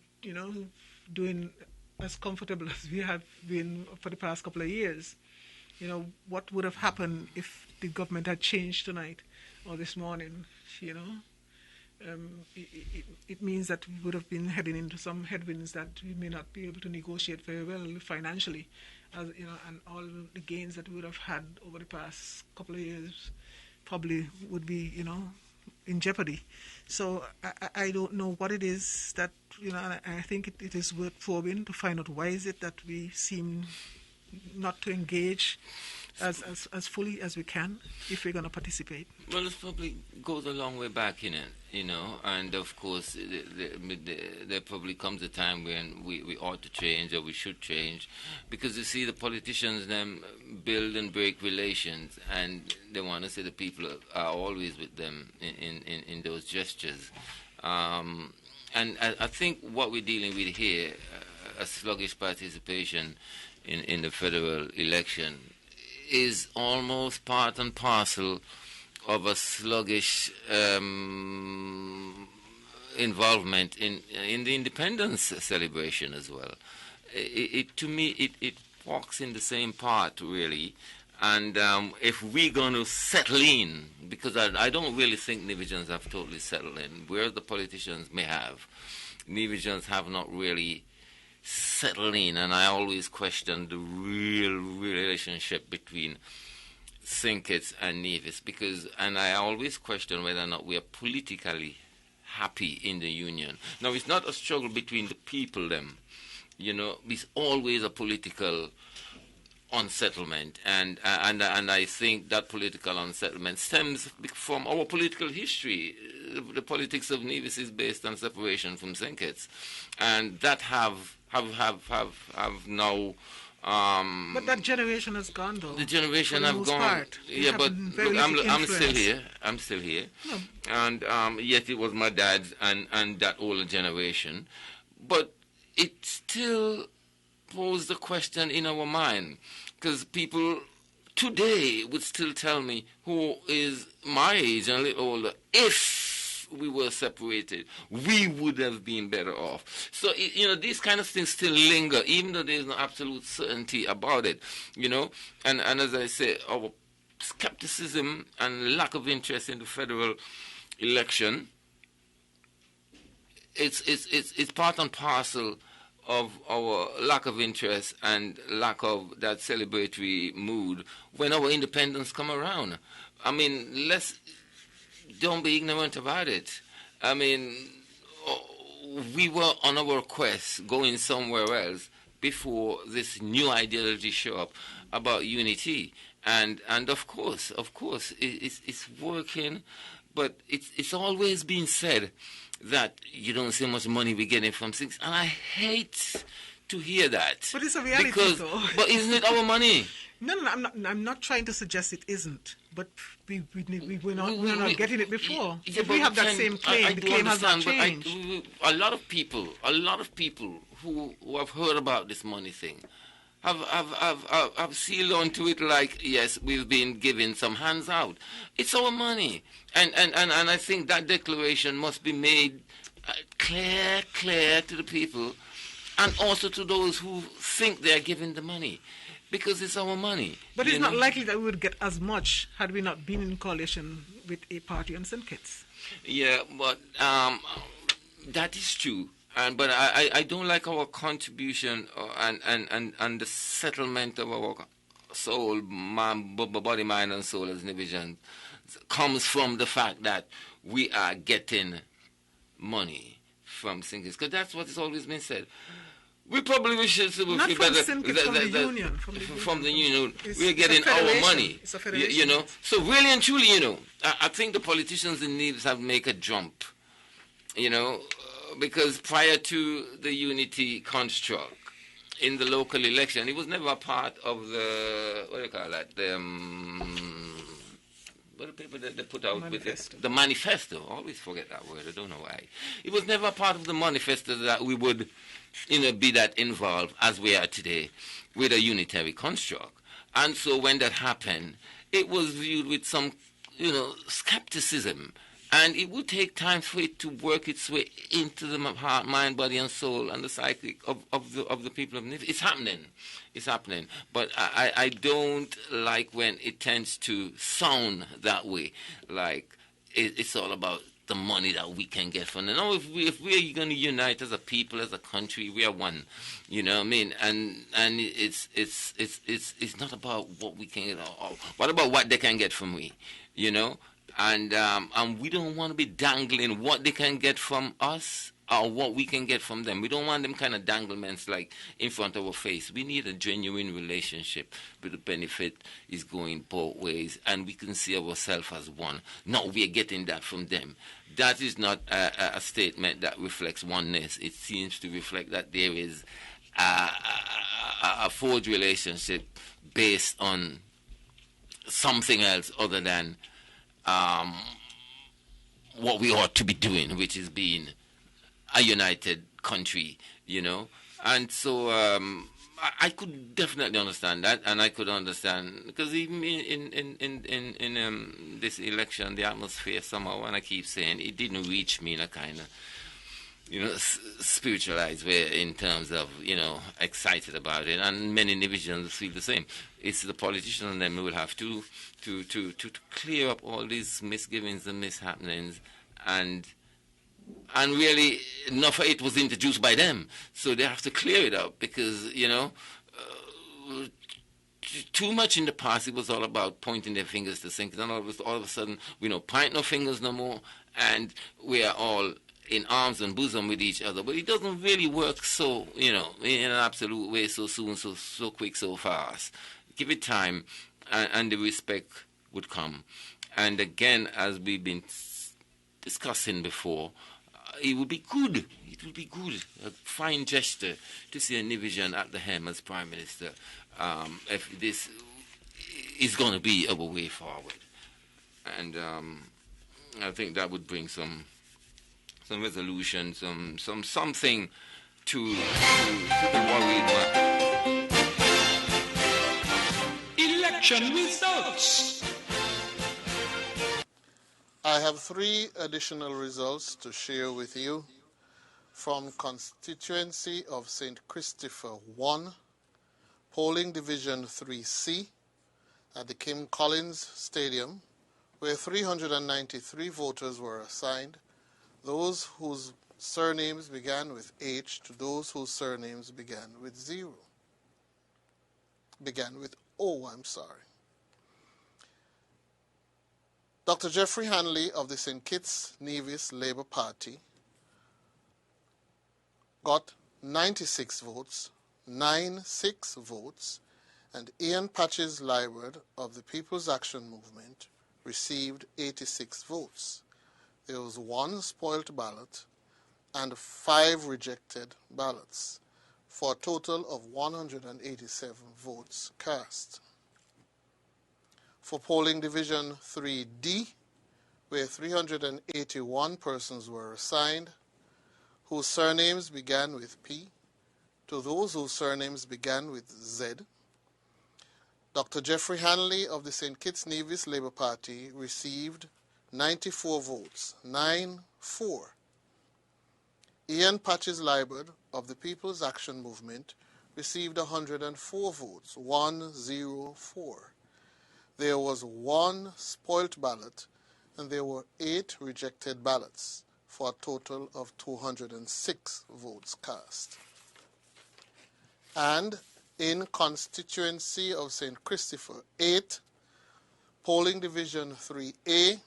Speaker 1: doing as comfortable as we have been for the past couple of years. What would have happened if the government had changed tonight or this morning? It means that we would have been heading into some headwinds that we may not be able to negotiate very well financially, and all the gains that we would have had over the past couple of years probably would be, in jeopardy. So I don't know what it is that, I think it is worth probing to find out why is it that we seem not to engage as fully as we can if we're going to participate.
Speaker 3: Well, it probably goes a long way back in it, and of course there probably comes a time when we ought to change, or we should change, because you see the politicians them build and break relations, and they want to say the people are always with them in those gestures. And I think what we're dealing with here, a sluggish participation in the federal election is almost part and parcel of a sluggish involvement in the independence celebration as well. To me, it walks in the same part, really. And if we're going to settle in, because I don't really think Nivijans have totally settled in, where the politicians may have, Nivijans have not really settled in, and I always question the real relationship between St. Kitts and Nevis, and I always question whether or not we are politically happy in the union. Now, it's not a struggle between the people, them. It's always a political unsettlement, and I think that political unsettlement stems from our political history. The politics of Nevis is based on separation from St. Kitts, and that have now.
Speaker 1: But that generation has gone, though.
Speaker 3: The generation have gone. Yeah, but look, I'm still here. No. And yet it was my dad's and that older generation, but it still poses the question in our mind, because people today would still tell me, who is my age and a little older, if we were separated, we would have been better off. So, these kind of things still linger, even though there's no absolute certainty about it, And as I say, our skepticism and lack of interest in the federal election, it's part and parcel of our lack of interest and lack of that celebratory mood when our independence come around. I mean, don't be ignorant about it. I mean, we were on our quest going somewhere else before this new ideology show up about unity. And of course, it's working, but it's always been said that you don't see how much money we're getting from things, and I hate to hear that.
Speaker 1: But it's a reality, though.
Speaker 3: But isn't it our money?
Speaker 1: No, I'm not trying to suggest it isn't, but we're not getting it before.
Speaker 3: Yeah,
Speaker 1: if we have that same claim, the claim has not changed.
Speaker 3: A lot of people who have heard about this money thing have sealed onto it like, yes, we've been giving some hands out. It's our money. And I think that declaration must be made clear to the people, and also to those who think they're giving the money, because it's our money.
Speaker 1: But it's not likely that we would get as much had we not been in coalition with a party on St. Kitts.
Speaker 3: Yeah, but that is true. But I don't like our contribution and the settlement of our soul, body, mind, and soul as Nivijans comes from the fact that we are getting money from St. Kitts, because that's what has always been said. We probably should feel better.
Speaker 1: From the union.
Speaker 3: We're getting our money. It's a federation. So really and truly, I think the politicians in Nevis have made a jump. Because prior to the unity construct in the local election, it was never a part of the, what do you call that, what the paper that they put out manifesto. With the manifesto. I always forget that word, I don't know why. It was never a part of the manifesto that we would, be that involved as we are today with a unitary construct. And so when that happened, it was viewed with some, skepticism. And it would take time for it to work its way into the heart, mind, body, and soul, and the psyche of the people of Nevis. It's happening. But I don't like when it tends to sound that way, like it's all about the money that we can get from it. No, if we're going to unite as a people, as a country, we are one. You know what I mean? And it's not about what we can get. What about what they can get from we? And we don't want to be dangling what they can get from us or what we can get from them. We don't want them kind of danglements like in front of our face. We need a genuine relationship where the benefit is going both ways and we can see ourselves as one. No, we are getting that from them. That is not a statement that reflects oneness. It seems to reflect that there is a forged relationship based on something else other than what we ought to be doing, which is being a united country, And so I could definitely understand that, and I could understand because even in this election, the atmosphere somehow, and I keep saying it didn't reach me in a kind of spiritualized way in terms of excited about it, and many individuals feel the same. It's the politicians and them who will have to clear up all these misgivings and mishappenings, and really enough of it was introduced by them, so they have to clear it up because too much in the past it was all about pointing their fingers to things, and all of a sudden we don't point no fingers no more, and we are all in arms and bosom with each other. But it doesn't really work so in an absolute way so soon, so quick, so fast. Give it time, and the respect would come. And again, as we've been discussing before, it would be good. It would be good, a fine gesture to see a Nivision at the helm as Prime Minister. If this is going to be our way forward, and I think that would bring some resolution, something to the worried one.
Speaker 5: Election results.
Speaker 4: I have 3 additional results to share with you from constituency of St. Christopher 1, polling division 3C at the Kim Collins Stadium, where 393 voters were assigned, those whose surnames began with H to those whose surnames began with O, I'm sorry. Dr. Jeffrey Hanley of the St. Kitts Nevis Labour Party got 96 votes, 96 votes, and Ian Patches Lyward of the People's Action Movement received 86 votes. There was 1 spoilt ballot and 5 rejected ballots, for a total of 187 votes cast. For polling division 3D, where 381 persons were assigned, whose surnames began with P, to those whose surnames began with Z, Dr. Jeffrey Hanley of the St. Kitts Nevis Labour Party received 94 votes, 9-4. Ian Patches Lyward of the People's Action Movement received 104 votes, 1-0-4. There was 1 spoilt ballot, and there were 8 rejected ballots, for a total of 206 votes cast. And in constituency of St. Christopher 8, polling division 3A,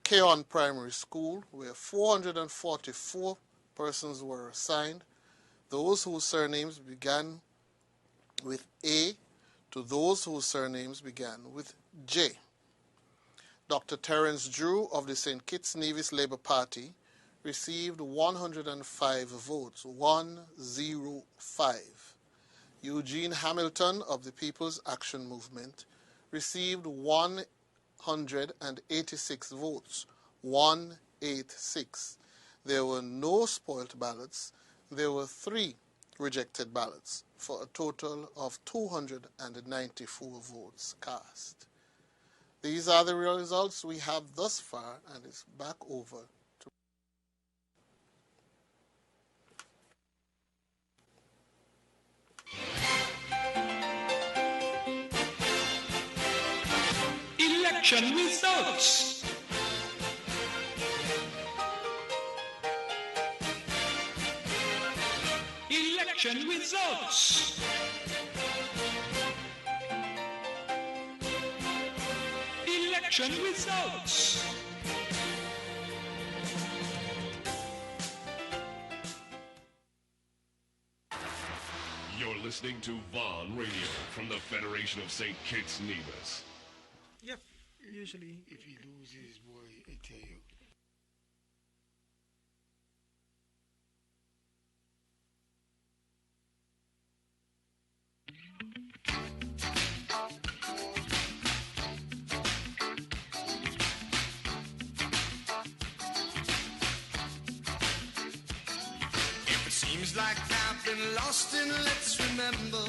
Speaker 4: Keon Primary School, where 444 persons were assigned, those whose surnames began with A to those whose surnames began with J. Dr. Terence Drew of the St. Kitts Nevis Labour Party received 105 votes, 1-0-5. Eugene Hamilton of the People's Action Movement received 186 votes, 186. There were no spoilt ballots. There were 3 rejected ballots, for a total of 294 votes cast. These are the results we have thus far, and it's back over to...
Speaker 5: Election results. Election results. Election results.
Speaker 6: You're listening to Vaughn Radio from the Federation of St. Kitts Nevis.
Speaker 1: Yep, usually.
Speaker 2: If he loses, boy, I tell you.
Speaker 9: Seems like I've been lost Austin, let's remember.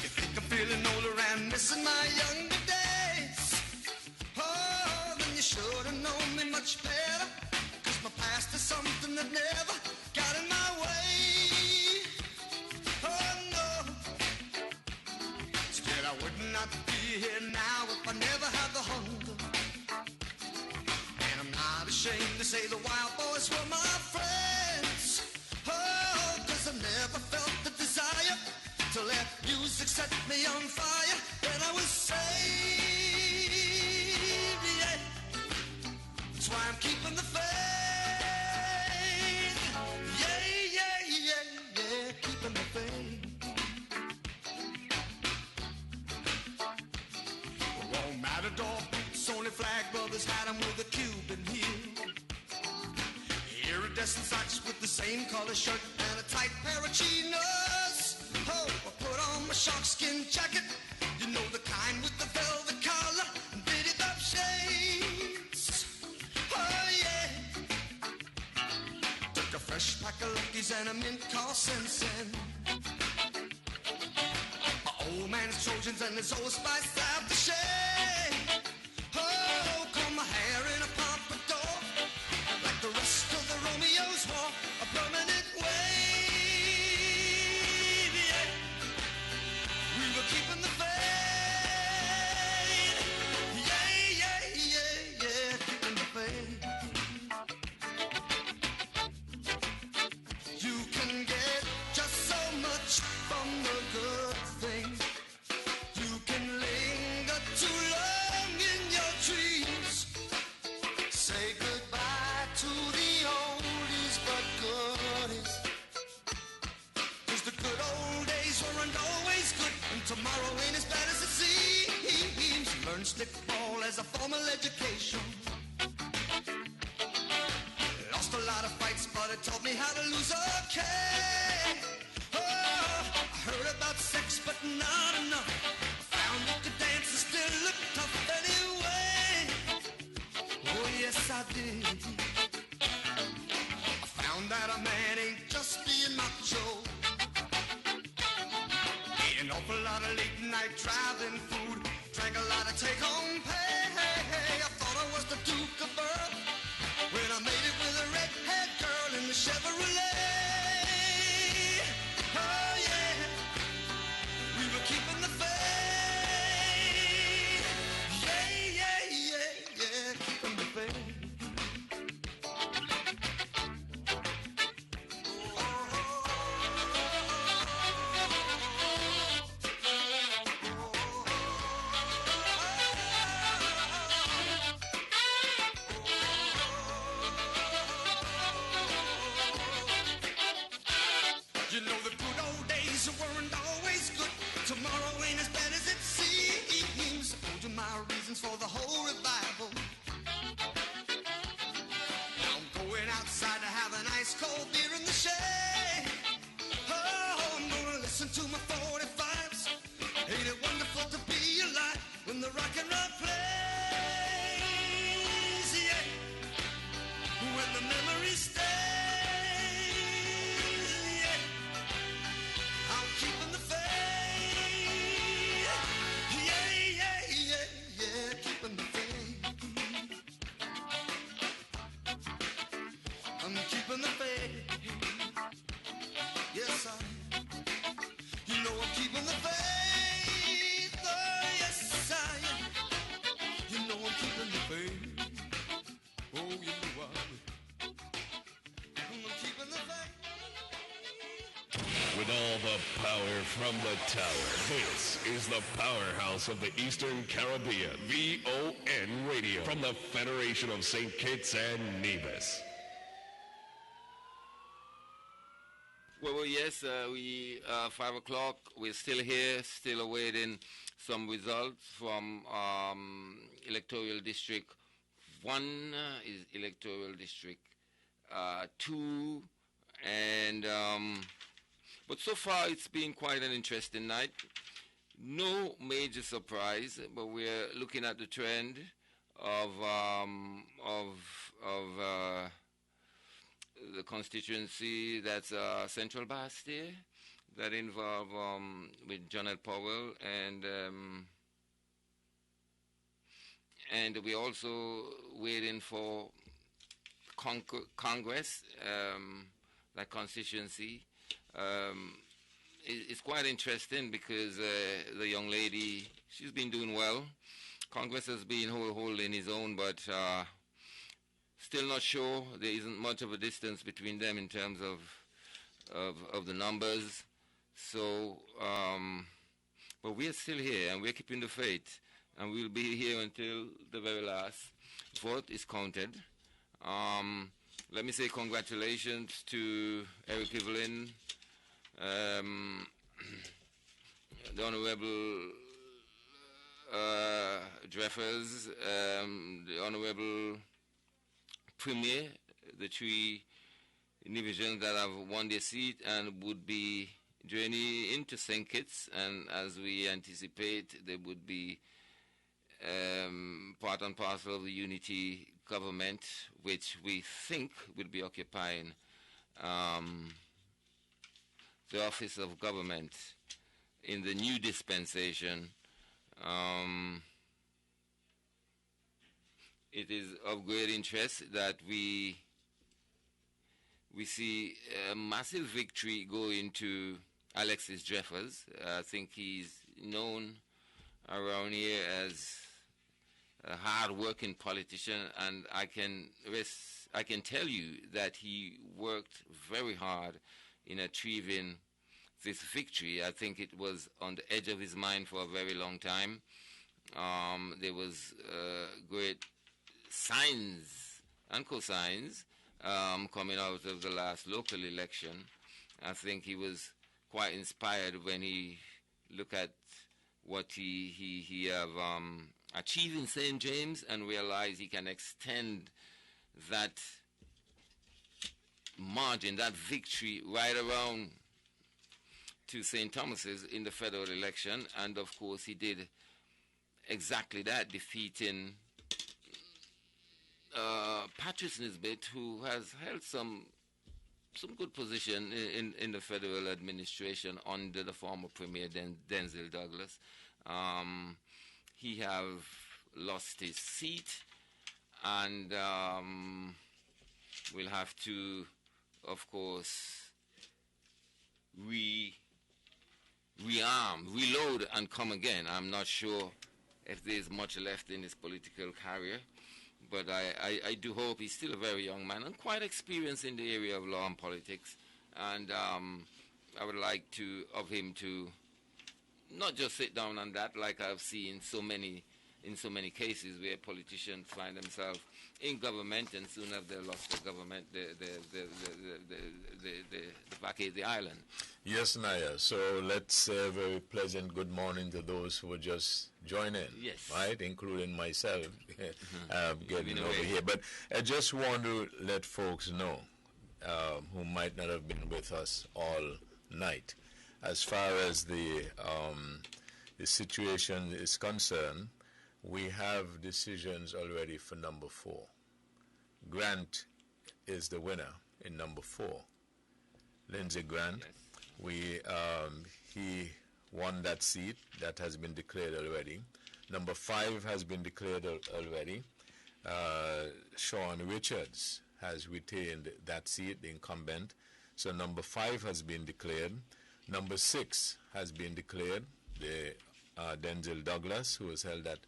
Speaker 9: You think I'm feeling older and missing my younger days? Oh, then you should have known me much better. Cause my past is something that never got in my way. Oh no. Still I would not be here now if I never had the hunger. And I'm not ashamed to say the Wild Boys were my friends. Oh, cause I never felt the desire to let music set me on fire. Then I was saved, yeah. That's why I'm keeping the faith. Yeah, yeah, yeah, yeah, keeping the faith. Well, Matador boots, only Flag Brothers had them with a Cuban heel. Iridescent socks with the same color shirt and a tight pair of chinos. Oh, I put on my sharkskin jacket, you know the kind with the velvet collar and beaded up shades. Oh yeah. Took a fresh pack of Luckies and a mint called Sensen. My old man's Trojans and his old spice aftershave. Oh, comb my hair in a pompadour, like the rest of the Romeos wore a permanent wave, yeah. We were keeping the faith. Yeah, yeah, yeah, yeah, keeping the faith. You can get just so much from the good things. You can linger too long in your dreams. Say goodbye to the oldies but goodies. Cause the good old days weren't always good, and tomorrow ain't as bad as it seems. Learn stickball as a formal education. Lost a lot of fights, but it taught me how to lose okay. Oh, I heard about sex, but not enough. I found you could dance and still look tough anyway. Oh yes I did. I found that a man ain't just being macho. Ate an awful lot of late night driving food, drank a lot of take home pay. I thought I was the Duke of Earl when I made it with a red-haired girl in the Chevrolet. Oh yeah, we were keeping the faith. Yeah, yeah, yeah, yeah, keeping the faith. You know the good old days weren't always good. Tomorrow ain't as bad as it seems. I told you my reasons for the whole revival. Now I'm going outside to have an ice cold beer in the shade. Oh, I'm gonna listen to my 45s. Ain't it wonderful to be alive when the rock and roll plays? Yeah, when the memories stay. I'm keeping the faith. Yeah, yeah, yeah, yeah, keeping the faith. I'm keeping the faith. Yes, I. You know I'm keeping the faith. Oh, yes, I am. You know I'm keeping the faith. Oh, you know I am. I'm keeping the faith.
Speaker 6: With all the power from the tower, this is the powerhouse of the Eastern Caribbean, VON Radio, from the Federation of St. Kitts and Nevis.
Speaker 3: Well, yes, we 5 o'clock. We're still here, still awaiting some results from electoral district 1 is electoral district 2, and but so far it's been quite an interesting night. No major surprise, but we're looking at the trend of the constituency that's Central Bastille that involve with Jonel Powell, and we're also waiting for Congress, that constituency. It's quite interesting because the young lady, she's been doing well. Congress has been holding his own, but still not sure. There isn't much of a distance between them in terms of the numbers. So, but we're still here and we're keeping the faith, and we'll be here until the very last vote is counted. Let me say congratulations to Eric Evelyn, the Honorable Dreyfus, the Honorable Premier, the three individuals that have won their seat and would be journeying into St. Kitts, and as we anticipate, they would be part and parcel of the unity government, which we think will be occupying the office of government in the new dispensation. It is of great interest that we see a massive victory go into Alexis Dreyfus. I think he's known around here as a hard-working politician, and I can tell you that he worked very hard in achieving this victory. I think it was on the edge of his mind for a very long time. There was great signs and cosigns coming out of the last local election. I think he was quite inspired when he looked at what he have achieved in St. James and realized he can extend that margin, that victory, right around to St. Thomas's in the federal election. And of course he did exactly that, defeating Patrice Nisbet, who has held some good position in the federal administration under the former Premier Denzil Douglas. He have lost his seat, and we'll have to, of course, rearm, reload, and come again. I'm not sure if there's much left in his political career, but I do hope. He's still a very young man and quite experienced in the area of law and politics, and I would like of him to not just sit down on that, like I've seen in so many cases where politicians find themselves in government and soon after they lost the government, they vacate the island.
Speaker 11: Yes, Naya. So let's say a very pleasant good morning to those who were just joining.
Speaker 3: Yes.
Speaker 11: Right, including myself, getting over here. But I just want to let folks know who might not have been with us all night, as far as the situation is concerned. We have decisions already for number 4. Grant is the winner in number 4. Lindsey Grant. Yes. He won that seat. That has been declared already. Number 5 has been declared already. Sean Richards has retained that seat, the incumbent. So number 5 has been declared. Number 6 has been declared. The Denzil Douglas, who has held that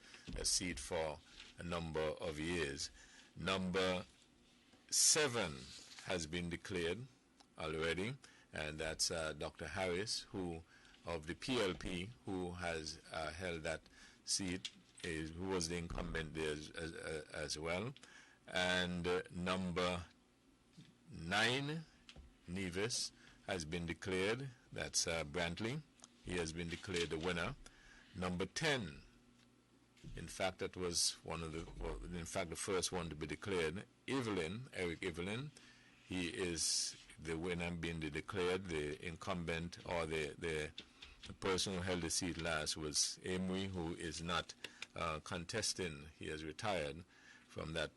Speaker 11: seat for a number of years. Number 7 has been declared already, and that's Dr. Harris, who of the PLP, who has held that seat, who was the incumbent there as well. And number 9, Nevis, has been declared. That's Brantley. He has been declared the winner. Number 10, in fact, that was the first one to be declared. Eric Evelyn, he is the winner being declared. The incumbent, or the person who held the seat last, was Amory, who is not contesting. He has retired from that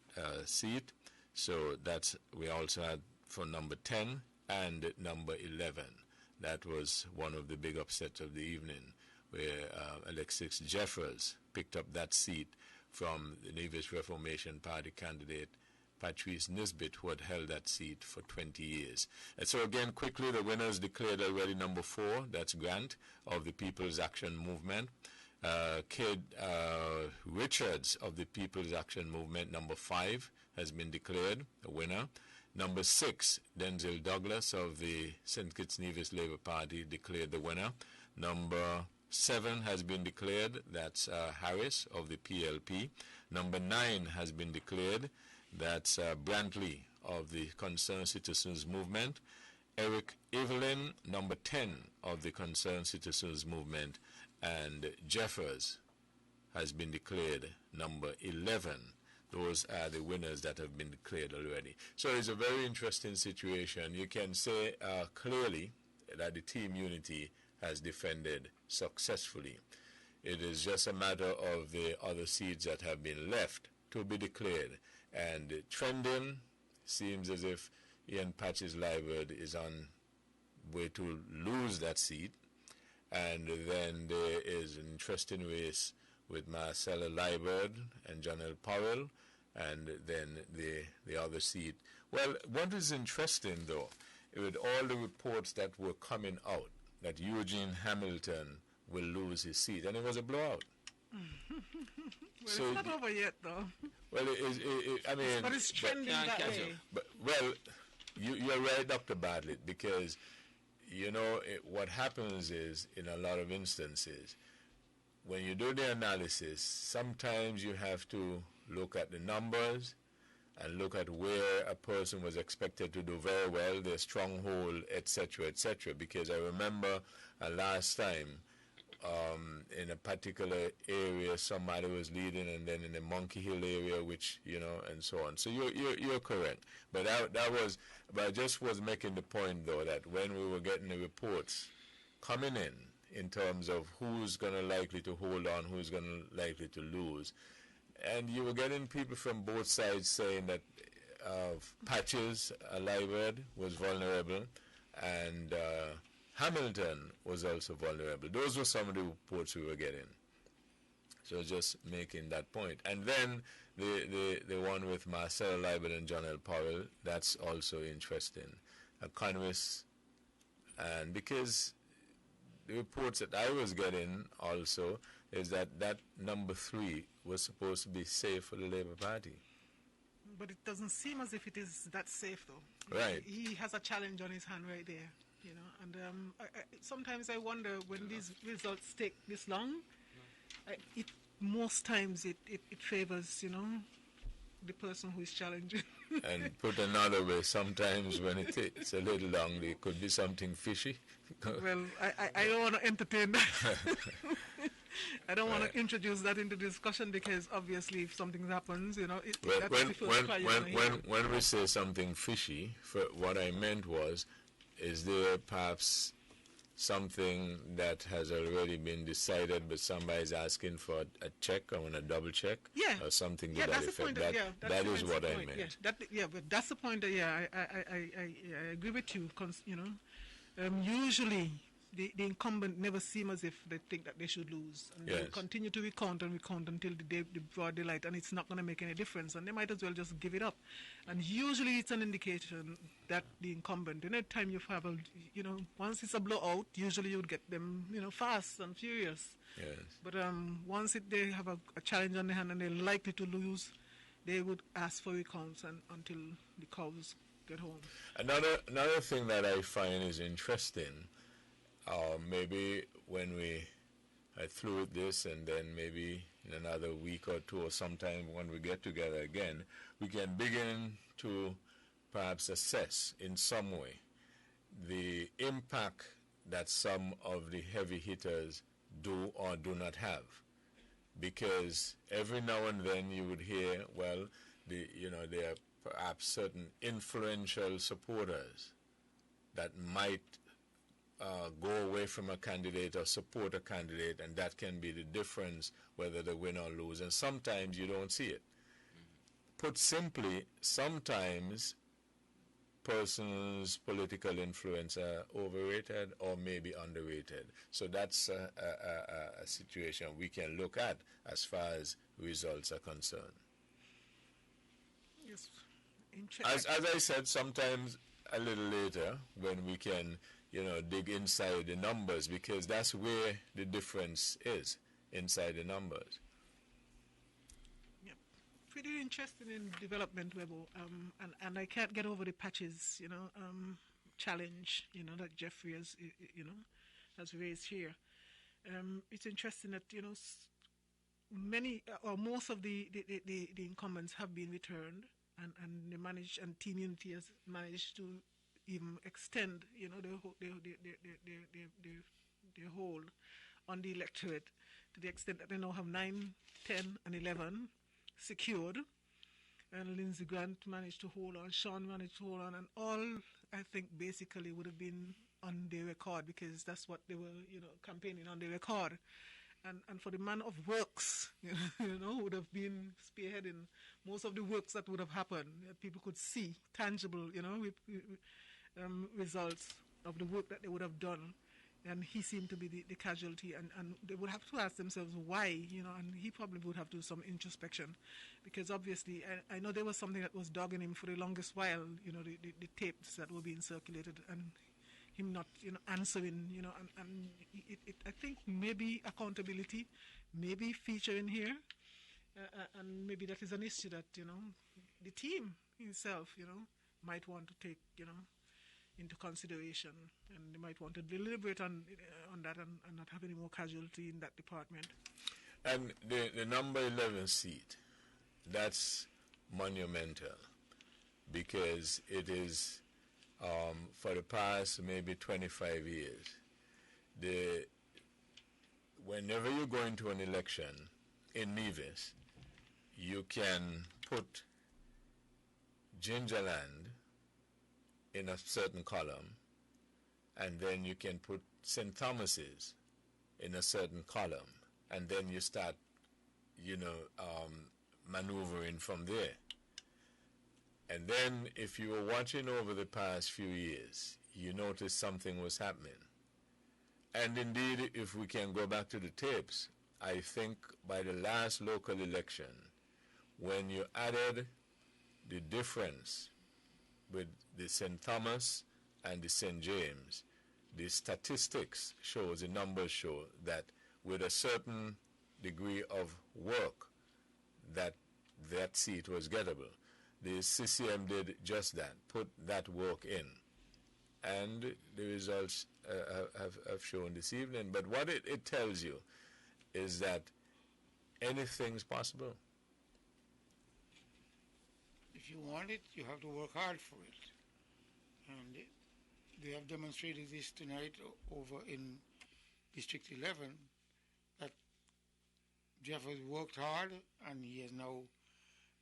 Speaker 11: seat. So we also had for number 10 and number 11. That was one of the big upsets of the evening, where Alexis Jeffers picked up that seat from the Nevis Reformation Party candidate Patrice Nisbet, who had held that seat for 20 years. And so again, quickly, the winners declared already. Number 4, that's Grant of the People's Action Movement. Kid Richards of the People's Action Movement, number 5, has been declared a winner. Number 6, Denzel Douglas of the St. Kitts Nevis Labour Party declared the winner. Number 7 has been declared, that's Harris of the PLP. Number 9 has been declared, that's Brantley of the Concerned Citizens Movement. Eric Evelyn, number 10 of the Concerned Citizens Movement. And Jeffers has been declared number 11. Those are the winners that have been declared already. So it's a very interesting situation. You can say clearly that the Team Unity has defended successfully. It is just a matter of the other seats that have been left to be declared. And trending seems as if Ian Patches Liveard is on way to lose that seat. And then there is an interesting race with Marcella Liveard and John L. Powell, and then the other seat. Well, what is interesting, though, with all the reports that were coming out, that Eugene Hamilton will lose his seat, and it was a blowout.
Speaker 1: Well, so it's not over yet, though.
Speaker 11: Well, I mean...
Speaker 1: But it's trending that way.
Speaker 11: But, well, you're right, Dr. Bartlett, because, you know, what happens is, in a lot of instances, when you do the analysis, sometimes you have to look at the numbers and look at where a person was expected to do very well, their stronghold, etc., etc. Because I remember last time, in a particular area, somebody was leading, and then in the Monkey Hill area, which, you know, and so on. So you're correct. But but I just was making the point, though, that when we were getting the reports coming in terms of who's going to likely to hold on, who's going to likely to lose, and you were getting people from both sides saying that Patches Liveard was vulnerable, and Hamilton was also vulnerable. Those were some of the reports we were getting. So just making that point. And then the one with Marcella Liveard and John L. Powell, that's also interesting. Economists, and because the reports that I was getting also is that number 3 was supposed to be safe for the Labour Party.
Speaker 1: But it doesn't seem as if it is that safe, though.
Speaker 11: Right.
Speaker 1: He has a challenge on his hand right there. You know, and sometimes I wonder when these results take this long. Most times it favors, you know, the person who is challenging.
Speaker 11: And put another way, sometimes when it takes a little long, there could be something fishy.
Speaker 1: Well, I don't want to entertain that. I don't want to introduce that into discussion, because obviously if something happens, you know,
Speaker 11: when we say something fishy, what I meant was, is there perhaps something that has already been decided, but somebody's asking for a check, or a double check, or something to that effect? That is what I meant.
Speaker 1: But that's the point. I agree with you. You know, usually the incumbent never seem as if they think that they should lose, and they continue to recount until the broad daylight, and it's not going to make any difference, and they might as well just give it up. And usually it's an indication that the incumbent, any time you have once it's a blowout, usually you would get them, you know, fast and furious.
Speaker 11: Yes.
Speaker 1: But once they have a challenge on their hand and they're likely to lose, they would ask for recounts until the cows get home.
Speaker 11: Another thing that I find is interesting. Maybe when I through this, and then maybe in another week or two, or sometime when we get together again, we can begin to perhaps assess in some way the impact that some of the heavy hitters do or do not have. Because every now and then you would hear, well, there are perhaps certain influential supporters that might go away from a candidate or support a candidate, and that can be the difference whether they win or lose. And sometimes you don't see it. Put simply, sometimes person's political influence are overrated or maybe underrated. So that's a situation we can look at as far as results are concerned.
Speaker 1: Yes.
Speaker 11: As I said, sometimes a little later when we can, dig inside the numbers, because that's where the difference is, inside the numbers.
Speaker 1: Yep. Pretty interesting in development, Webo. And I can't get over the patches, challenge, that Jeffrey has raised here. It's interesting that, many or most of the incumbents have been returned, and they managed, and Team Unity has managed to even extend, their hold on the electorate to the extent that they now have 9, 10, and 11 secured. And Lindsey Grant managed to hold on, Sean managed to hold on, and all, I think, basically would have been on their record, because that's what they were, campaigning on their record. And for the man of works, would have been spearheading most of the works that would have happened, that people could see tangible, results of the work that they would have done. And he seemed to be the casualty, and they would have to ask themselves why, and he probably would have to do some introspection, because obviously I know there was something that was dogging him for the longest while, the tapes that were being circulated, and him not, answering, and I think maybe accountability, maybe featuring here, and maybe that is an issue that, the team itself, might want to take, into consideration, and they might want to deliberate on that and not have any more casualty in that department.
Speaker 11: And the number 11 seat, that's monumental, because it is, for the past maybe 25 years, whenever you go into an election in Nevis, you can put Gingerland in a certain column, and then you can put St. Thomas's in a certain column, and then you start, maneuvering from there. And then if you were watching over the past few years, you noticed something was happening. And indeed, if we can go back to the tapes, I think by the last local election, when you added the difference with the St. Thomas and the St. James, the statistics shows, the numbers show that with a certain degree of work, that seat was gettable. The CCM did just that, put that work in. And the results have shown this evening. But what it tells you is that anything's possible.
Speaker 2: If you want it, you have to work hard for it. And they have demonstrated this tonight over in District 11, that Jeff has worked hard and he has now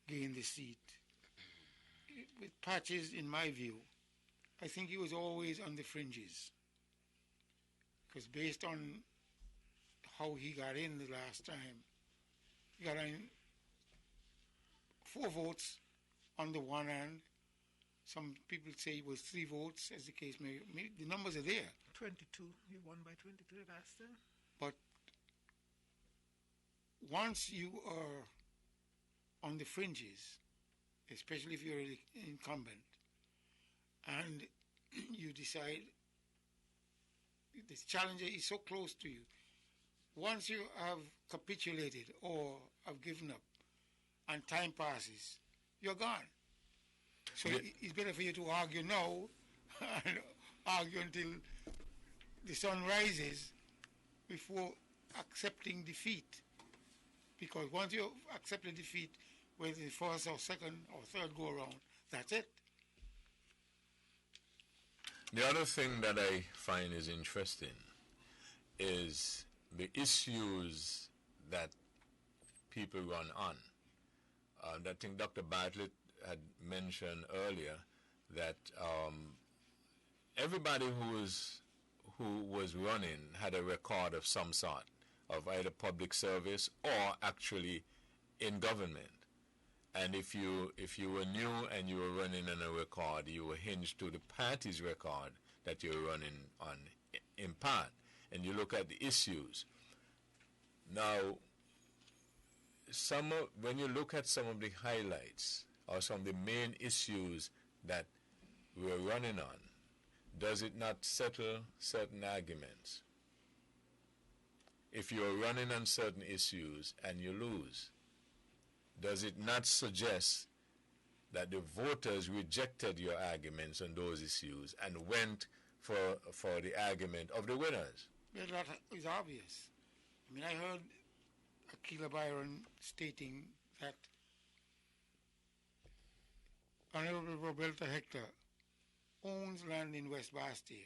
Speaker 2: gained the seat. With Patches, in my view, I think he was always on the fringes. Because based on how he got in the last time, he got in 4 votes on the one hand. Some people say it was 3 votes, as the case may be. The numbers are there.
Speaker 1: 22. He won by 22 last time.
Speaker 2: But once you are on the fringes, especially if you're an incumbent, and you decide the challenger is so close to you, once you have capitulated or have given up and time passes, you're gone. So it's better for you to argue now and argue until the sun rises before accepting defeat. Because once you accept the defeat, whether the first or second or third go around, that's it.
Speaker 11: The other thing that I find is interesting is the issues that people run on. I think Dr. Bartlett had mentioned earlier that everybody who was running had a record of some sort, of either public service or actually in government. And if you were new and you were running on a record, you were hinged to the party's record that you're running on in part. And you look at the issues. Now, when you look at some of the highlights or some of the main issues that we're running on, does it not settle certain arguments? If you're running on certain issues and you lose, does it not suggest that the voters rejected your arguments on those issues and went for the argument of the winners?
Speaker 2: Well, that is obvious. I mean, I heard Akila Byron stating that Honorable Roberta Hector owns land in West Bastille,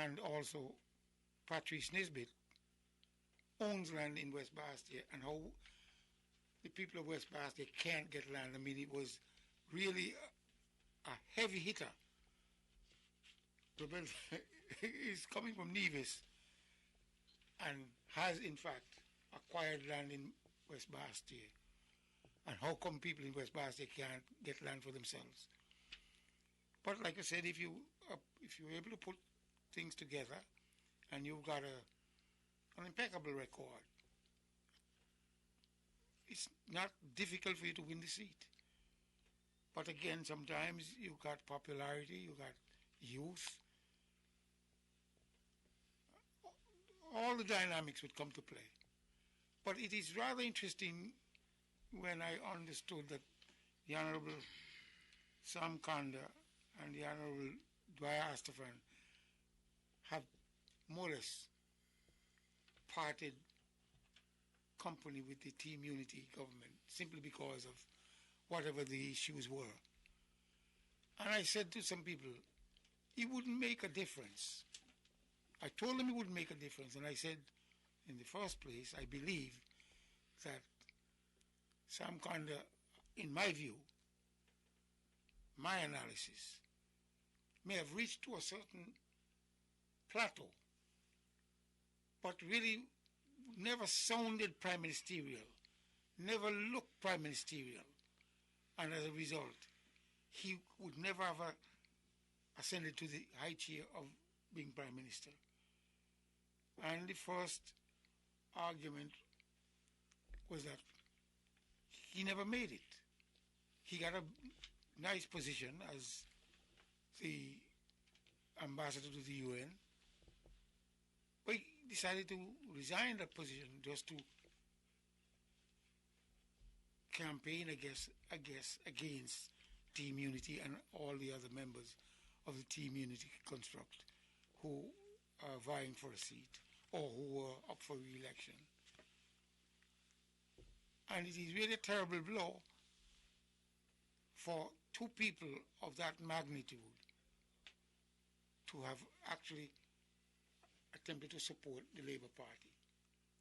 Speaker 2: and also Patrice Nisbet owns land in West Bastille, and how the people of West Bastille can't get land. I mean, it was really a heavy hitter. Roberta is coming from Nevis and has, in fact, acquired land in West Bastille. And how come people in West Bastille can't get land for themselves? But like I said, if you're able to put things together and you've got an impeccable record, it's not difficult for you to win the seat. But again, sometimes you've got popularity, you've got youth. All the dynamics would come to play. But it is rather interesting when I understood that the Honorable Sam Kanda and the Honorable Dwyer Astafan have more or less parted company with the Team Unity government simply because of whatever the issues were. And I said to some people, it wouldn't make a difference. I told them it wouldn't make a difference, and I said, in the first place, I believe that Sam Kanda, in my view, my analysis, may have reached to a certain plateau, but really never sounded prime ministerial, never looked prime ministerial, and as a result, he would never have ascended to the high chair of being prime minister. And the first argument was that he never made it. He got a nice position as the ambassador to the UN, but he decided to resign that position just to campaign against Team Unity and all the other members of the Team Unity construct who are vying for a seat or who were up for re-election. And it is really a terrible blow for two people of that magnitude to have actually attempted to support the Labour Party.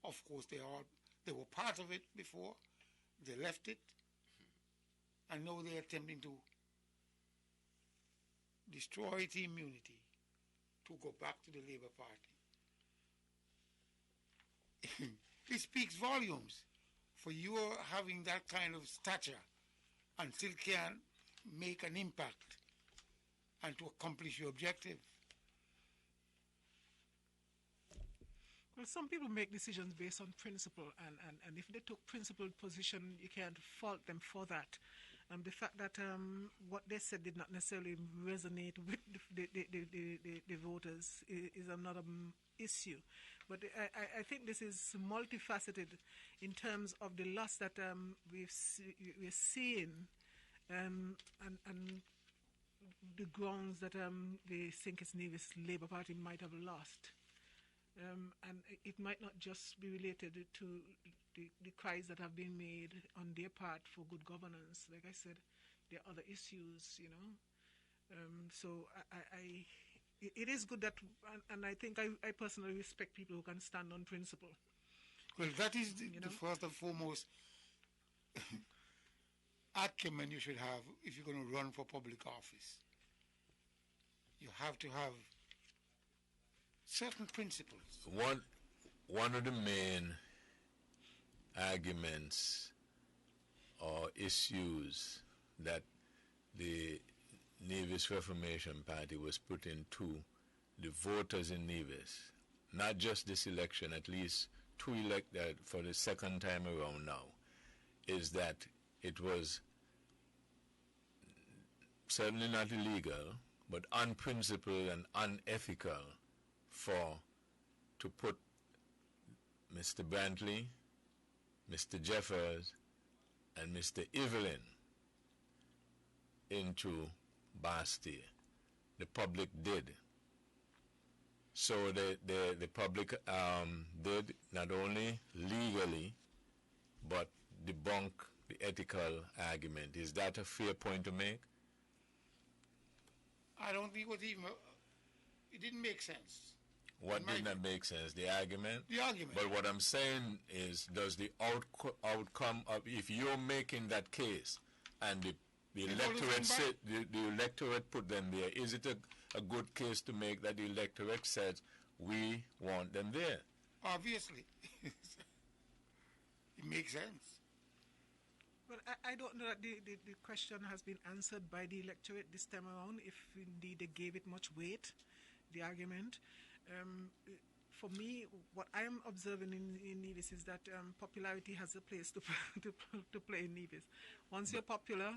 Speaker 2: Of course, they were part of it before, they left it, and now they're attempting to destroy Team Unity to go back to the Labour Party. It speaks volumes for you having that kind of stature and still can make an impact and to accomplish your objective.
Speaker 1: Well, some people make decisions based on principle, and if they took principled position, you can't fault them for that. The fact that what they said did not necessarily resonate with the voters is another issue. But I think this is multifaceted in terms of the loss that we're seeing and the grounds that the St. Kitts Nevis Labour Party might have lost. And it might not just be related to the cries that have been made on their part for good governance. Like I said, there are other issues, you know. So it is good that, and I think I personally respect people who can stand on principle.
Speaker 2: Well, that is the first and foremost acumen you should have if you're going to run for public office. You have to have certain principles.
Speaker 11: One of the main arguments or issues that the Nevis Reformation Party was putting to the voters in Nevis, not just this election, at least two elected for the second time around now, is that it was certainly not illegal, but unprincipled and unethical to put Mr. Brantley, Mr. Jeffers, and Mr. Evelyn into Bastille. The public did. So the public did not only legally, but debunk the ethical argument. Is that a fair point to make?
Speaker 2: I don't think it didn't make sense.
Speaker 11: What did not make sense? The argument?
Speaker 2: The argument.
Speaker 11: But what I'm saying is, does the outcome of, if you're making that case and the electorate put them there, is it a good case to make that the electorate says, we want them there?
Speaker 2: Obviously. It makes sense.
Speaker 1: Well, I don't know that the question has been answered by the electorate this time around, if indeed they gave it much weight, the argument. For me, what I am observing in Nevis is that popularity has a place to play in Nevis. Once you're popular,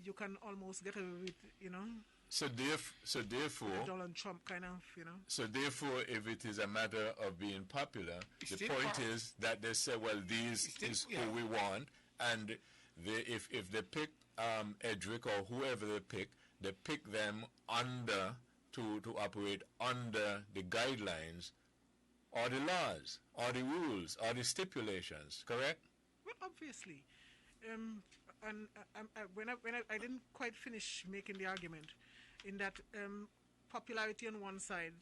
Speaker 1: you can almost get away with,
Speaker 11: So therefore,
Speaker 1: Donald Trump kind of,
Speaker 11: So therefore, if it is a matter of being popular, the point is that they say, well, these is who we want, and if they pick Edric or whoever they pick them under to operate under the guidelines or the laws or the rules or the stipulations, correct?
Speaker 1: Well, obviously. And when I didn't quite finish making the argument, in that popularity on one side,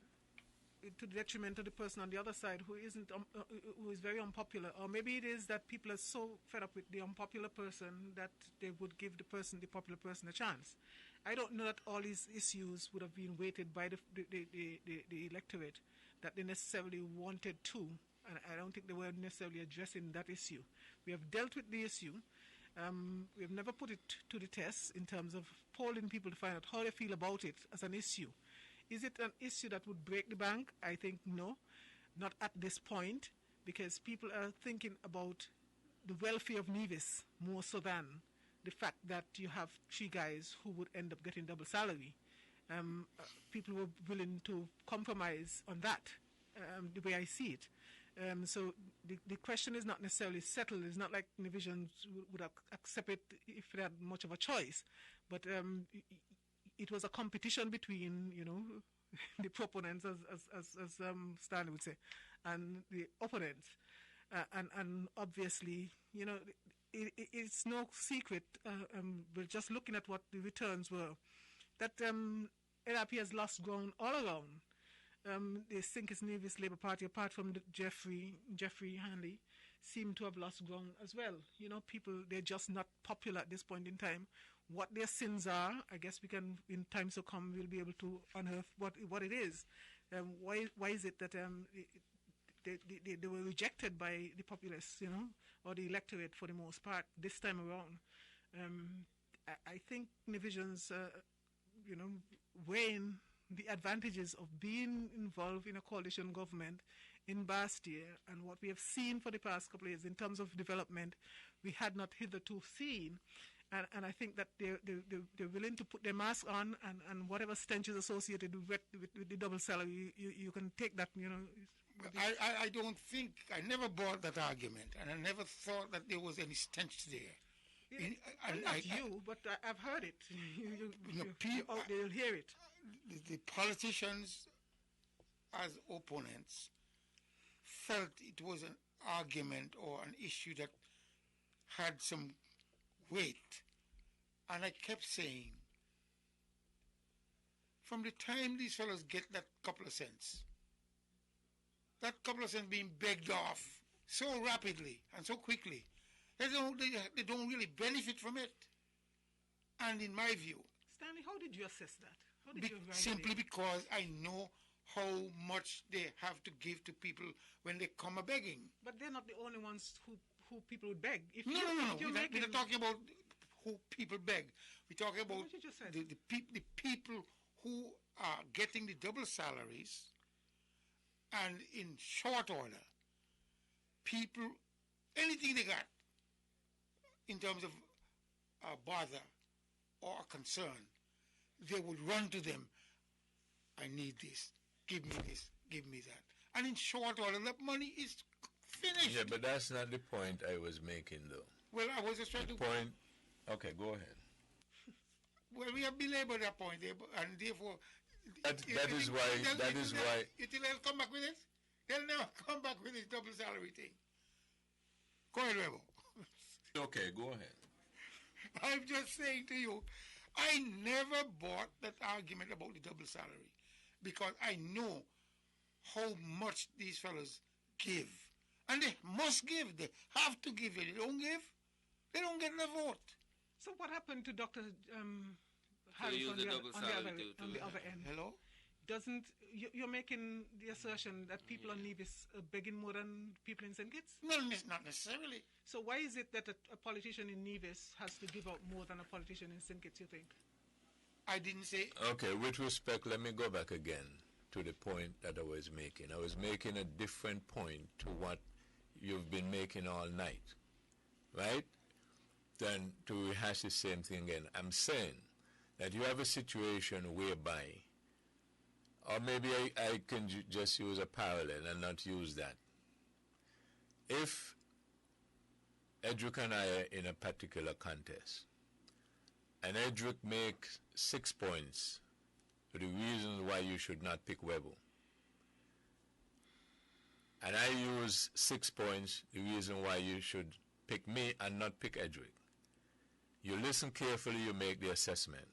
Speaker 1: to the detriment of the person on the other side who is very unpopular, or maybe it is that people are so fed up with the unpopular person that they would give the popular person a chance. I don't know that all these issues would have been weighted by the electorate that they necessarily wanted to, and I don't think they were necessarily addressing that issue. We have dealt with the issue. We have never put it to the test in terms of polling people to find out how they feel about it as an issue. Is it an issue that would break the bank? I think no, not at this point, because people are thinking about the welfare of Nevis more so than the fact that you have three guys who would end up getting double salary. People were willing to compromise on that, the way I see it. So the question is not necessarily settled. It's not like Nevisians would accept it if they had much of a choice. But it was a competition between, the proponents, as Stanley would say, and the opponents. And obviously, it's no secret, we're just looking at what the returns were, that LRP has lost ground all around. The St. Kitts Nevis Labour Party, apart from Jeffrey Hanley, seem to have lost ground as well. People, they're just not popular at this point in time. What their sins are, I guess we can, in times to come, we'll be able to unearth what it is. Why is it that they were rejected by the populace, or the electorate for the most part this time around? I think Nevisians, weighing the advantages of being involved in a coalition government in Bastille and what we have seen for the past couple of years in terms of development, we had not hitherto seen. And I think that they're willing to put their mask on, and whatever stench is associated with the double salary, you can take that,
Speaker 2: I don't think, I never bought that argument, and I never thought that there was any stench there.
Speaker 1: Yeah, but I've heard it. People out there, you'll hear it.
Speaker 2: The politicians, as opponents, felt it was an argument or an issue that had some weight. And I kept saying, from the time these fellows get that couple of cents being begged off so rapidly and so quickly, they don't really benefit from it. And in my view,
Speaker 1: Stanley, how did you assess that?
Speaker 2: simply because I know how much they have to give to people when they come a begging.
Speaker 1: But they're not the only ones who people would beg.
Speaker 2: If no. We're not talking about who people beg. We're talking about the people who are getting the double salaries, and in short order, people, anything they got in terms of a bother or a concern, they would run to them. I need this. Give me this. Give me that. And in short order, that money is finished.
Speaker 11: Yeah, but that's not the point I was making, though.
Speaker 2: Well, I was just trying to...
Speaker 11: point... Okay, go ahead.
Speaker 2: Well, we have belabored that point, and therefore...
Speaker 11: That is why...
Speaker 2: You think they'll come back with it? They'll never come back with this double salary thing. Go ahead, Rebel.
Speaker 11: Okay, go ahead.
Speaker 2: I'm just saying to you, I never bought that argument about the double salary because I know how much these fellas give. And they must give. They have to give. If they don't give, they don't get the vote.
Speaker 1: So what happened to Dr. Harris on the other end?
Speaker 2: Hello?
Speaker 1: You're making the assertion that people on Nevis are begging more than people in St. Kitts?
Speaker 2: No, not necessarily.
Speaker 1: So why is it that a politician in Nevis has to give out more than a politician in St. Kitts, you think?
Speaker 2: I didn't say...
Speaker 11: Okay, with respect, let me go back again to the point that I was making. I was making a different point to what you've been making all night, right? Then to rehash the same thing again. I'm saying that you have a situation whereby, or maybe I can just use a parallel and not use that. If Edric and I are in a particular contest, and Edric makes 6 points for the reasons why you should not pick Webber, and I use 6 points, the reason why you should pick me and not pick Edric. You listen carefully, you make the assessment,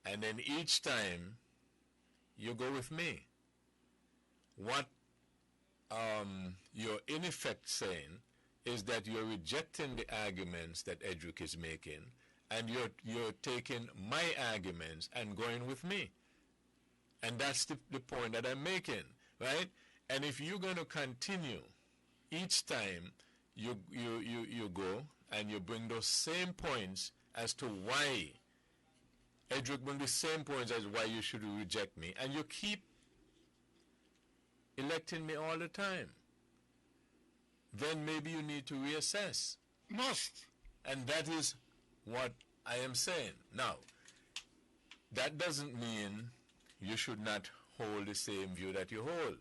Speaker 11: and then each time you go with me. What you're in effect saying is that you're rejecting the arguments that Edric is making, and you're taking my arguments and going with me. And that's the point that I'm making, right? And if you're going to continue each time you go and you bring those same points as to why Edric bring the same points as why you should reject me, and you keep electing me all the time, then maybe you need to reassess.
Speaker 2: Must.
Speaker 11: And that is what I am saying. Now, that doesn't mean you should not hold the same view that you hold.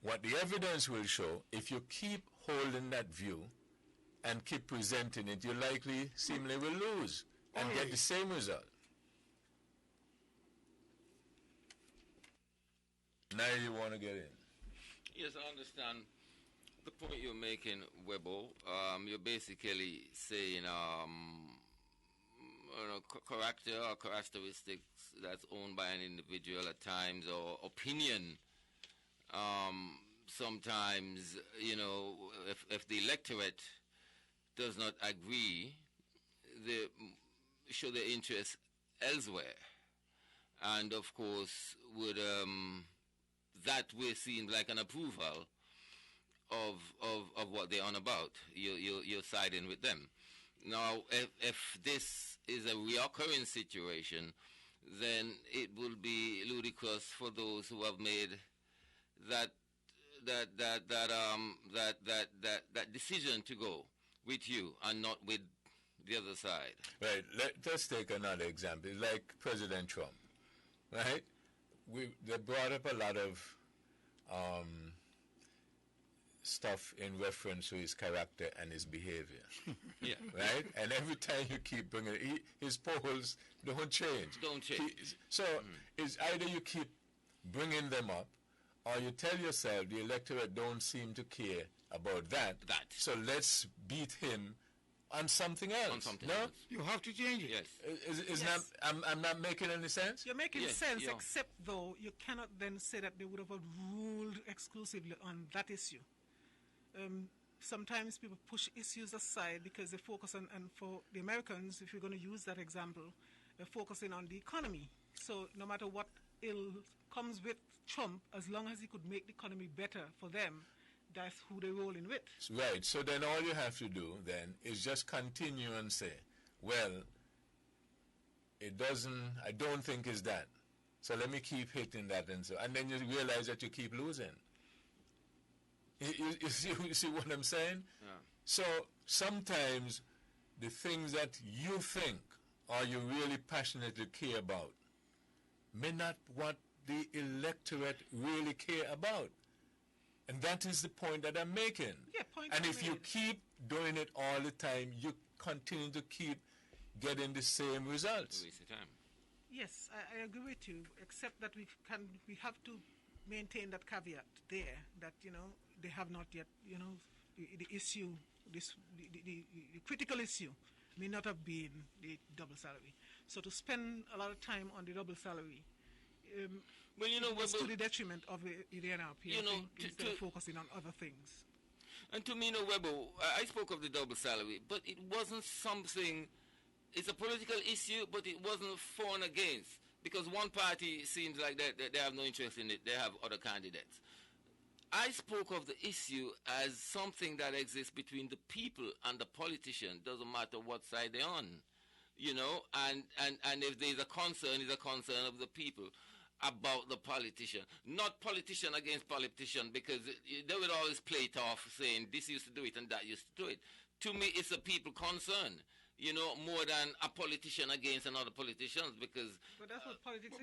Speaker 11: What the evidence will show, if you keep holding that view and keep presenting it, you likely seemingly will lose and get the same result. Now you want to get in.
Speaker 3: Yes, I understand the point you're making, Webbo. You're basically saying character or characteristics that's owned by an individual at times, or opinion. Sometimes, if the electorate does not agree, they show their interest elsewhere. And of course, would that way seem like an approval of what they're on about. You're siding with them. Now, if this is a reoccurring situation, then it will be ludicrous for those who have made that decision to go with you and not with the other side.
Speaker 11: Right. Let's take another example, like President Trump, right? They brought up a lot of stuff in reference to his character and his behavior.
Speaker 3: Yeah.
Speaker 11: Right? And every time you keep bringing it, his polls don't change. It's either you keep bringing them up, or you tell yourself the electorate don't seem to care about that. So let's beat him on something else.
Speaker 3: On something
Speaker 11: no?
Speaker 3: else.
Speaker 2: You have to change it.
Speaker 3: Yes.
Speaker 11: Yes. I'm not making any sense?
Speaker 1: You're making sense, except though you cannot then say that they would have ruled exclusively on that issue. Sometimes people push issues aside because they focus on, and for the Americans, if you're going to use that example, they're focusing on the economy. So no matter what comes with Trump, as long as he could make the economy better for them, that's who they're rolling with.
Speaker 11: Right. So then all you have to do then is just continue and say, well, I don't think it's that. So let me keep hitting that, and then you realize that you keep losing. You see what I'm saying?
Speaker 3: Yeah.
Speaker 11: So sometimes the things that you think or you really passionately care about may not what the electorate really care about. And that is the point that I'm making.
Speaker 1: Yeah, point
Speaker 11: and
Speaker 1: I
Speaker 11: if you
Speaker 1: made.
Speaker 11: keep doing it all the time, you continue to keep getting the same results.
Speaker 3: Waste of time.
Speaker 1: Yes, I agree with you, except that we have to maintain that caveat there, that, they have not yet, the issue, the critical issue may not have been the double salary. So to spend a lot of time on the double salary, was to the detriment of the NRP, instead of focusing on other things.
Speaker 3: And to me, Webo, I spoke of the double salary, but it wasn't something. It's a political issue, but it wasn't for and against, because one party seems like they have no interest in it. They have other candidates. I spoke of the issue as something that exists between the people and the politician. Doesn't matter what side they're on, and if there's a concern, it's a concern of the people about the politician. Not politician against politician, because they would always play it off saying this used to do it and that used to do it. To me, it's a people concern, more than a politician against another politician, because...
Speaker 1: But that's what politics is,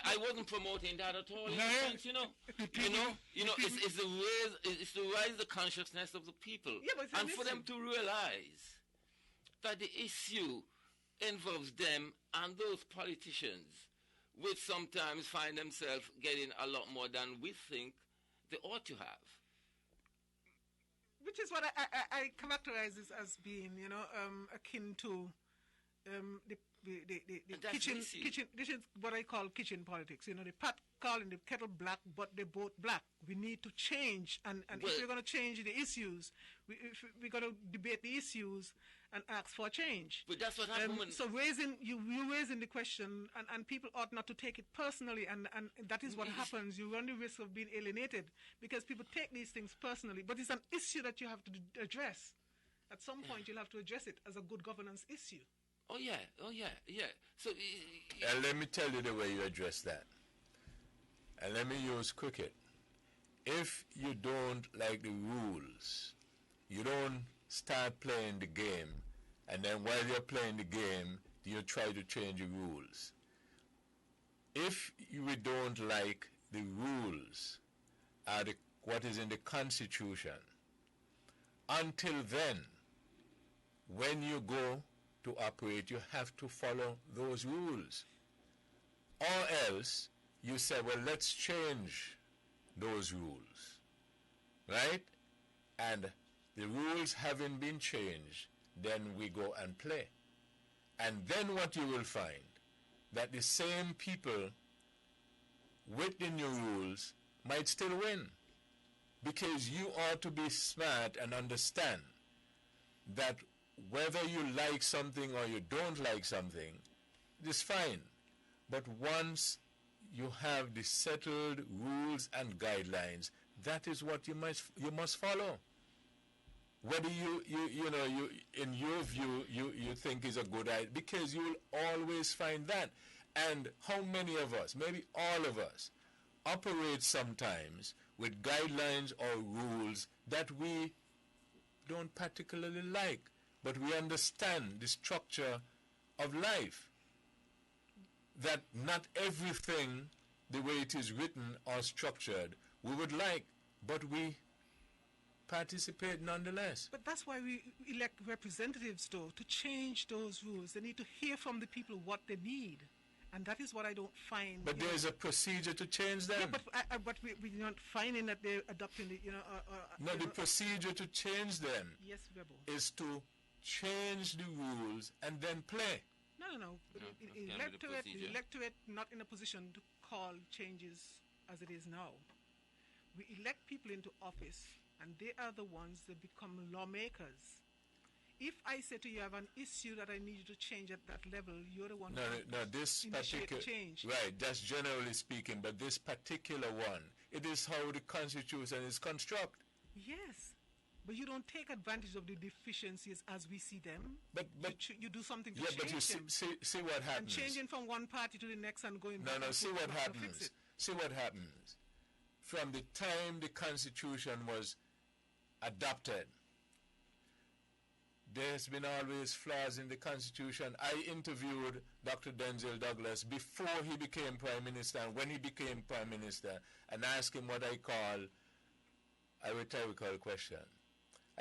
Speaker 3: I wasn't promoting that at all. It's to raise the consciousness of the people, and for them to realize that the issue involves them and those politicians, which sometimes find themselves getting a lot more than we think they ought to have.
Speaker 1: Which is what I characterize this as being, akin to the kitchen. This is what I call kitchen politics. The pot calling the kettle black, but they're both black. We need to change, and if we're going to change the issues, we're going to debate the issues and ask for change.
Speaker 3: But that's what happened.
Speaker 1: So you raising the question, and people ought not to take it personally, and that is what happens. You run the risk of being alienated because people take these things personally. But it's an issue that you have to address. At some point, you'll have to address it as a good governance issue.
Speaker 3: Oh yeah. So
Speaker 11: let me tell you the way you address that. And let me use cricket. If you don't like the rules, you don't start playing the game, and then while you're playing the game, you try to change the rules. If you don't like the rules, what is in the Constitution, until then, when you go to operate, you have to follow those rules. Or else, you say, well, let's change those rules, right? And the rules having been changed, then we go and play. And then what you will find, that the same people with the new rules might still win. Because you ought to be smart and understand that whether you like something or you don't like something, it is fine. But once you have the settled rules and guidelines, that is what you must follow. Whether you in your view you think is a good idea, because you will always find that. And how many of us, maybe all of us, operate sometimes with guidelines or rules that we don't particularly like, but we understand the structure of life. That not everything, the way it is written or structured, we would like, but we participate nonetheless.
Speaker 1: But that's why we elect representatives, though, to change those rules. They need to hear from the people what they need. And that is what I don't find.
Speaker 11: But there is a procedure to change them.
Speaker 1: Yeah, but we're not finding that they're adopting the,
Speaker 11: No, the procedure to change them is to change the rules and then play.
Speaker 1: No. The electorate not in a position to call changes as it is now. We elect people into office, and they are the ones that become lawmakers. if I say to you, I have an issue that I need you to change at that level, you're the one
Speaker 11: No, this particular
Speaker 1: change.
Speaker 11: Right, that's generally speaking, but this particular one, it is how the Constitution is constructed.
Speaker 1: Yes, but you don't take advantage of the deficiencies as we see them.
Speaker 11: But
Speaker 1: you do something to
Speaker 11: change
Speaker 1: them.
Speaker 11: Yeah, but you see what happens.
Speaker 1: And changing from one party to the next and going back.
Speaker 11: No, see what happens. See what happens. From the time the Constitution was adopted, there's been always flaws in the Constitution. I interviewed Dr. Denzil Douglas before he became Prime Minister and when he became Prime Minister, and asked him what I call a rhetorical question.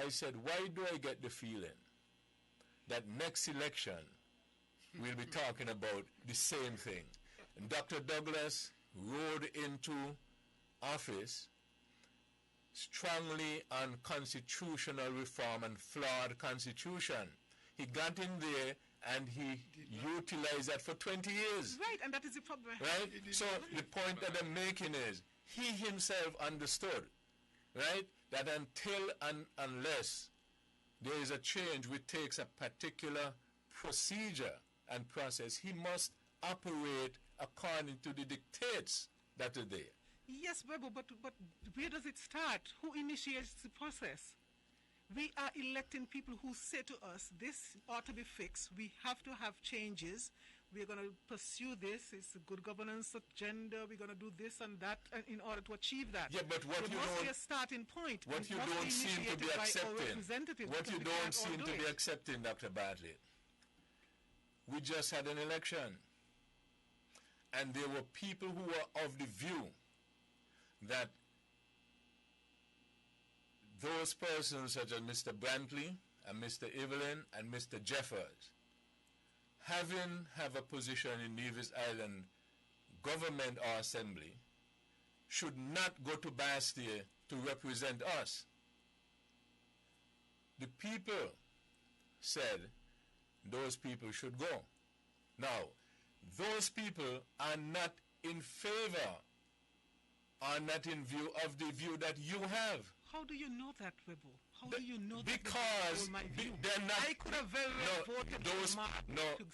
Speaker 11: I said, why do I get the feeling that next election we'll be talking about the same thing? And Dr. Douglas rode into office strongly on constitutional reform and flawed constitution. He got in there and he utilized that for 20 years.
Speaker 1: Right, and that is the problem.
Speaker 11: Right? So the point that I'm making is, he himself understood, right, that until and unless there is a change which takes a particular procedure and process, he must operate according to the dictates that are there.
Speaker 1: Yes, Bebo, but where does it start? Who initiates the process? We are electing people who say to us, this ought to be fixed. We have to have changes. We're going to pursue this. It's a good governance agenda. We're going to do this and that in order to achieve that.
Speaker 11: Yeah, but what
Speaker 1: there must be a starting point.
Speaker 11: What you don't seem to be accepting. What you don't seem to be accepting, Dr. Bartlett. We just had an election. And there were people who were of the view that those persons such as Mr. Brantley and Mr. Evelyn and Mr. Jeffers have a position in Nevis Island government or assembly should not go to Bastille to represent us. The people said those people should go. Now, those people are not in favor, are not in view of the view that you have.
Speaker 1: How do you know that, Webo? How do you know
Speaker 11: that? Because they're not.
Speaker 1: I could have very well voted to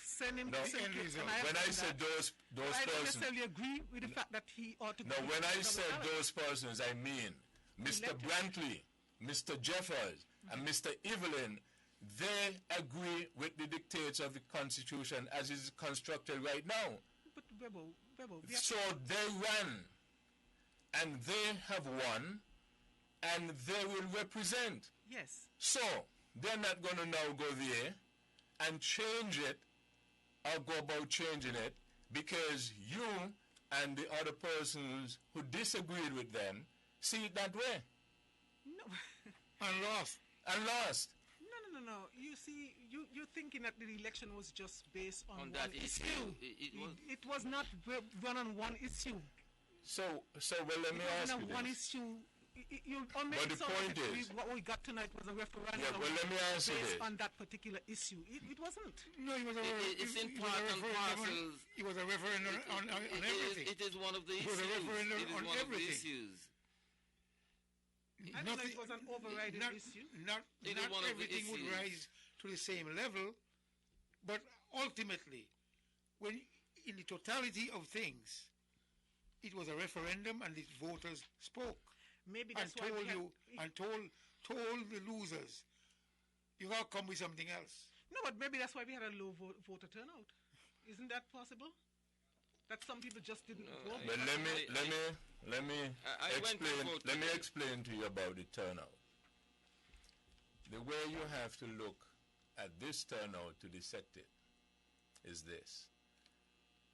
Speaker 1: send him to St.
Speaker 11: When I said those persons,
Speaker 1: I don't necessarily agree with the fact that he ought to.
Speaker 11: No, when I said those persons, I mean Mr. Brantley, Mr. Jeffers, and Mr. Evelyn. They agree with the dictates of the Constitution as it is constructed right now.
Speaker 1: But Webo,
Speaker 11: so they ran, and they have won, and they will represent.
Speaker 1: Yes.
Speaker 11: So they're not going to now go there and change it or go about changing it because you and the other persons who disagreed with them see it that way.
Speaker 1: No.
Speaker 11: And lost.
Speaker 1: No. You see, you're thinking that the election was just based on
Speaker 3: that issue.
Speaker 1: It was not run on one issue.
Speaker 11: So well, let me ask you
Speaker 1: one
Speaker 11: this.
Speaker 1: issue.
Speaker 11: But the point is,
Speaker 1: what we got tonight was a referendum.
Speaker 11: Yeah, well, let me ask you
Speaker 1: based on that particular issue. It wasn't.
Speaker 2: No, it was a referendum on everything.
Speaker 3: It is one of the issues.
Speaker 2: It was a referendum on everything.
Speaker 1: I don't know it was an overriding issue.
Speaker 2: Not everything would rise to the same level, but ultimately, when in the totality of things, it was a referendum and the voters spoke.
Speaker 1: Maybe that's
Speaker 2: and told the losers, you gotta come with something else.
Speaker 1: No, but maybe that's why we had a low voter turnout. Isn't that possible? That some people just didn't vote.
Speaker 11: But let me explain to you about the turnout. The way you have to look at this turnout to dissect it is this.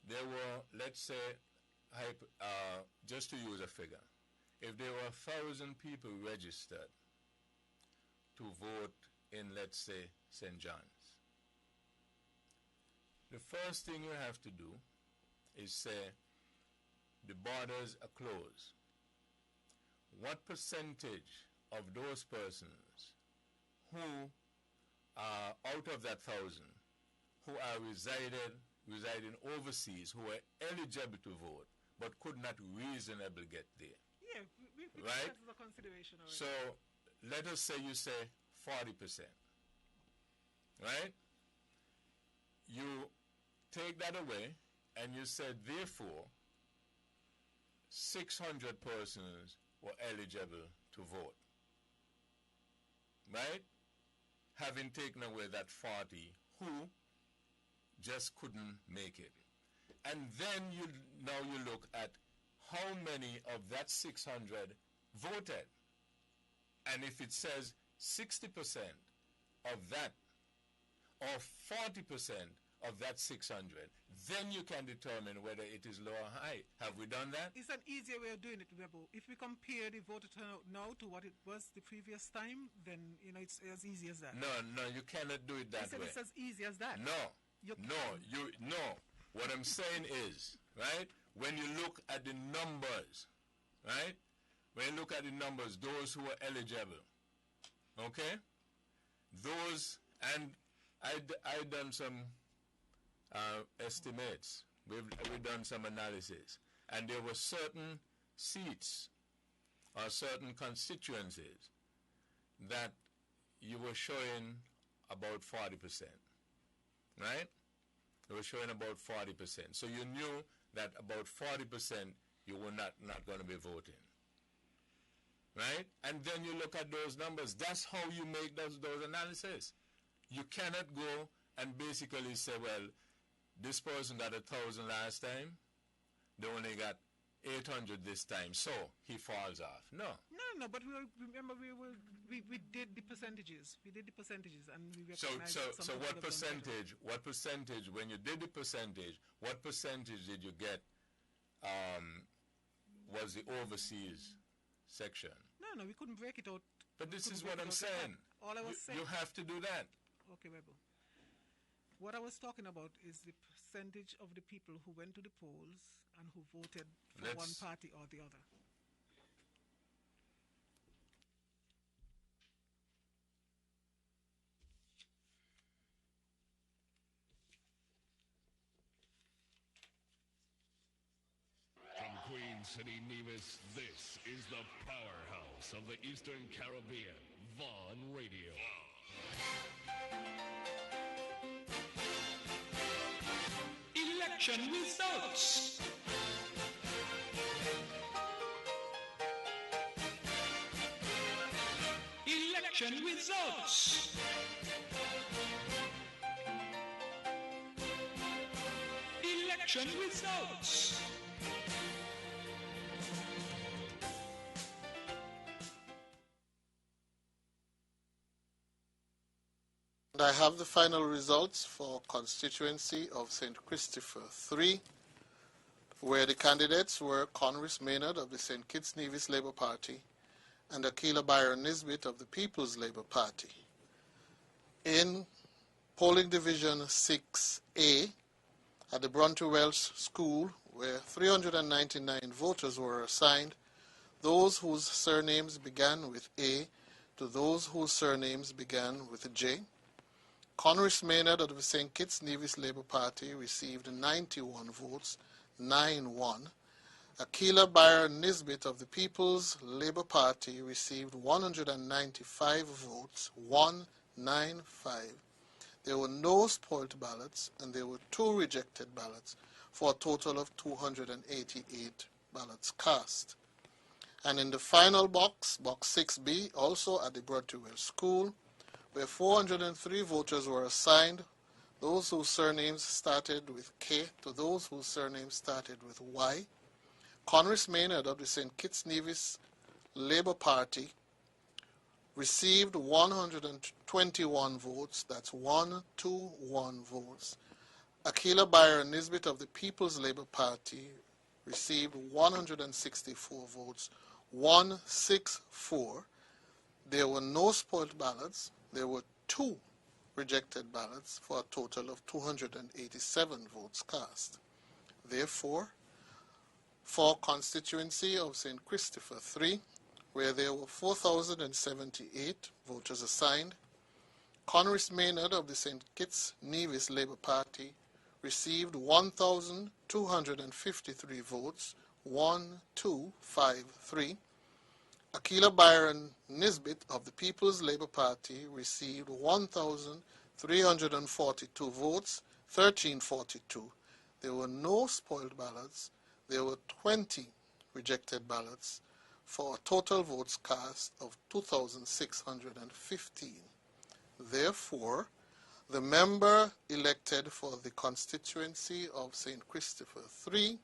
Speaker 11: There were, let's say, just to use a figure, if there were 1,000 people registered to vote in, let's say, St. John's, the first thing you have to do is say the borders are closed. What percentage of those persons who are out of that 1,000 who are residing overseas, who are eligible to vote but could not reasonably get there?
Speaker 1: Yeah, we
Speaker 11: right?
Speaker 1: That's a consideration already.
Speaker 11: So let us say you say 40%. right? You take that away and you said, therefore, 600 persons were eligible to vote, right? Having taken away that 40 who just couldn't make it. And then now you look at how many of that 600 voted. And if it says 60% of that or 40% of that 600, then you can determine whether it is low or high. Have we done that?
Speaker 1: It's an easier way of doing it, Rebel. If we compare the voter turnout now to what it was the previous time, then it's as easy as that.
Speaker 11: No, you cannot do it that way.
Speaker 1: It's as easy as that.
Speaker 11: No. What I'm saying is, right, when you look at the numbers, right, when you look at the numbers, those who are eligible, okay, those, and I done some estimates. We've done some analysis, and there were certain seats or certain constituencies that you were showing about 40%, right? You were showing about 40%. So you knew that about 40% you were not going to be voting, right? And then you look at those numbers. That's how you make those analyses. You cannot go and basically say, well, this person got 1,000 last time, they only got 800 this time, so he falls off. No,
Speaker 1: but we did the percentages. We did the percentages, and we recognized
Speaker 11: so what percentage? What percentage? When you did the percentage, what percentage did you get? Was the overseas section?
Speaker 1: No, we couldn't break it out.
Speaker 11: But this is what I'm saying.
Speaker 1: All I was saying.
Speaker 11: You have to do that.
Speaker 1: Okay, Rebel. What I was talking about is the percentage of the people who went to the polls and who voted for one party or the other.
Speaker 6: From Queen City, Nevis, this is the powerhouse of the Eastern Caribbean, Vaughn Radio.
Speaker 5: Election results. Election results. Election results.
Speaker 4: I have the final results for constituency of St. Christopher 3, where the candidates were Conris Maynard of the St. Kitts Nevis Labour Party and Akila Byron Nisbet of the People's Labour Party. In polling division 6A at the Brunty Welsh School, where 399 voters were assigned, those whose surnames began with A to those whose surnames began with J. Conris Maynard of the St. Kitts Nevis Labour Party received 91 votes, 9-1. Akila Byron Nisbet of the People's Labour Party received 195 votes, 195. There were no spoiled ballots, and there were 2 rejected ballots, for a total of 288 ballots cast. And in the final box, box 6B, also at the Brunty Welsh School, where 403 voters were assigned, those whose surnames started with K to those whose surnames started with Y. Conris Maynard of the St. Kitts Nevis Labour Party received 121 votes, that's 121 votes. Akila Byron Nisbet of the People's Labour Party received 164 votes, 164. There were no spoiled ballots. There were 2 rejected ballots for a total of 287 votes cast. Therefore, for constituency of St. Christopher 3, where there were 4,078 voters assigned, Conris Maynard of the St. Kitts Nevis Labour Party received 1,253 votes, 1,253. Akila Byron Nisbet of the People's Labour Party received 1,3 342 votes, 1342. There were no spoiled ballots. There were 20 rejected ballots for a total votes cast of 2,615. Therefore, the member elected for the constituency of St. Christopher III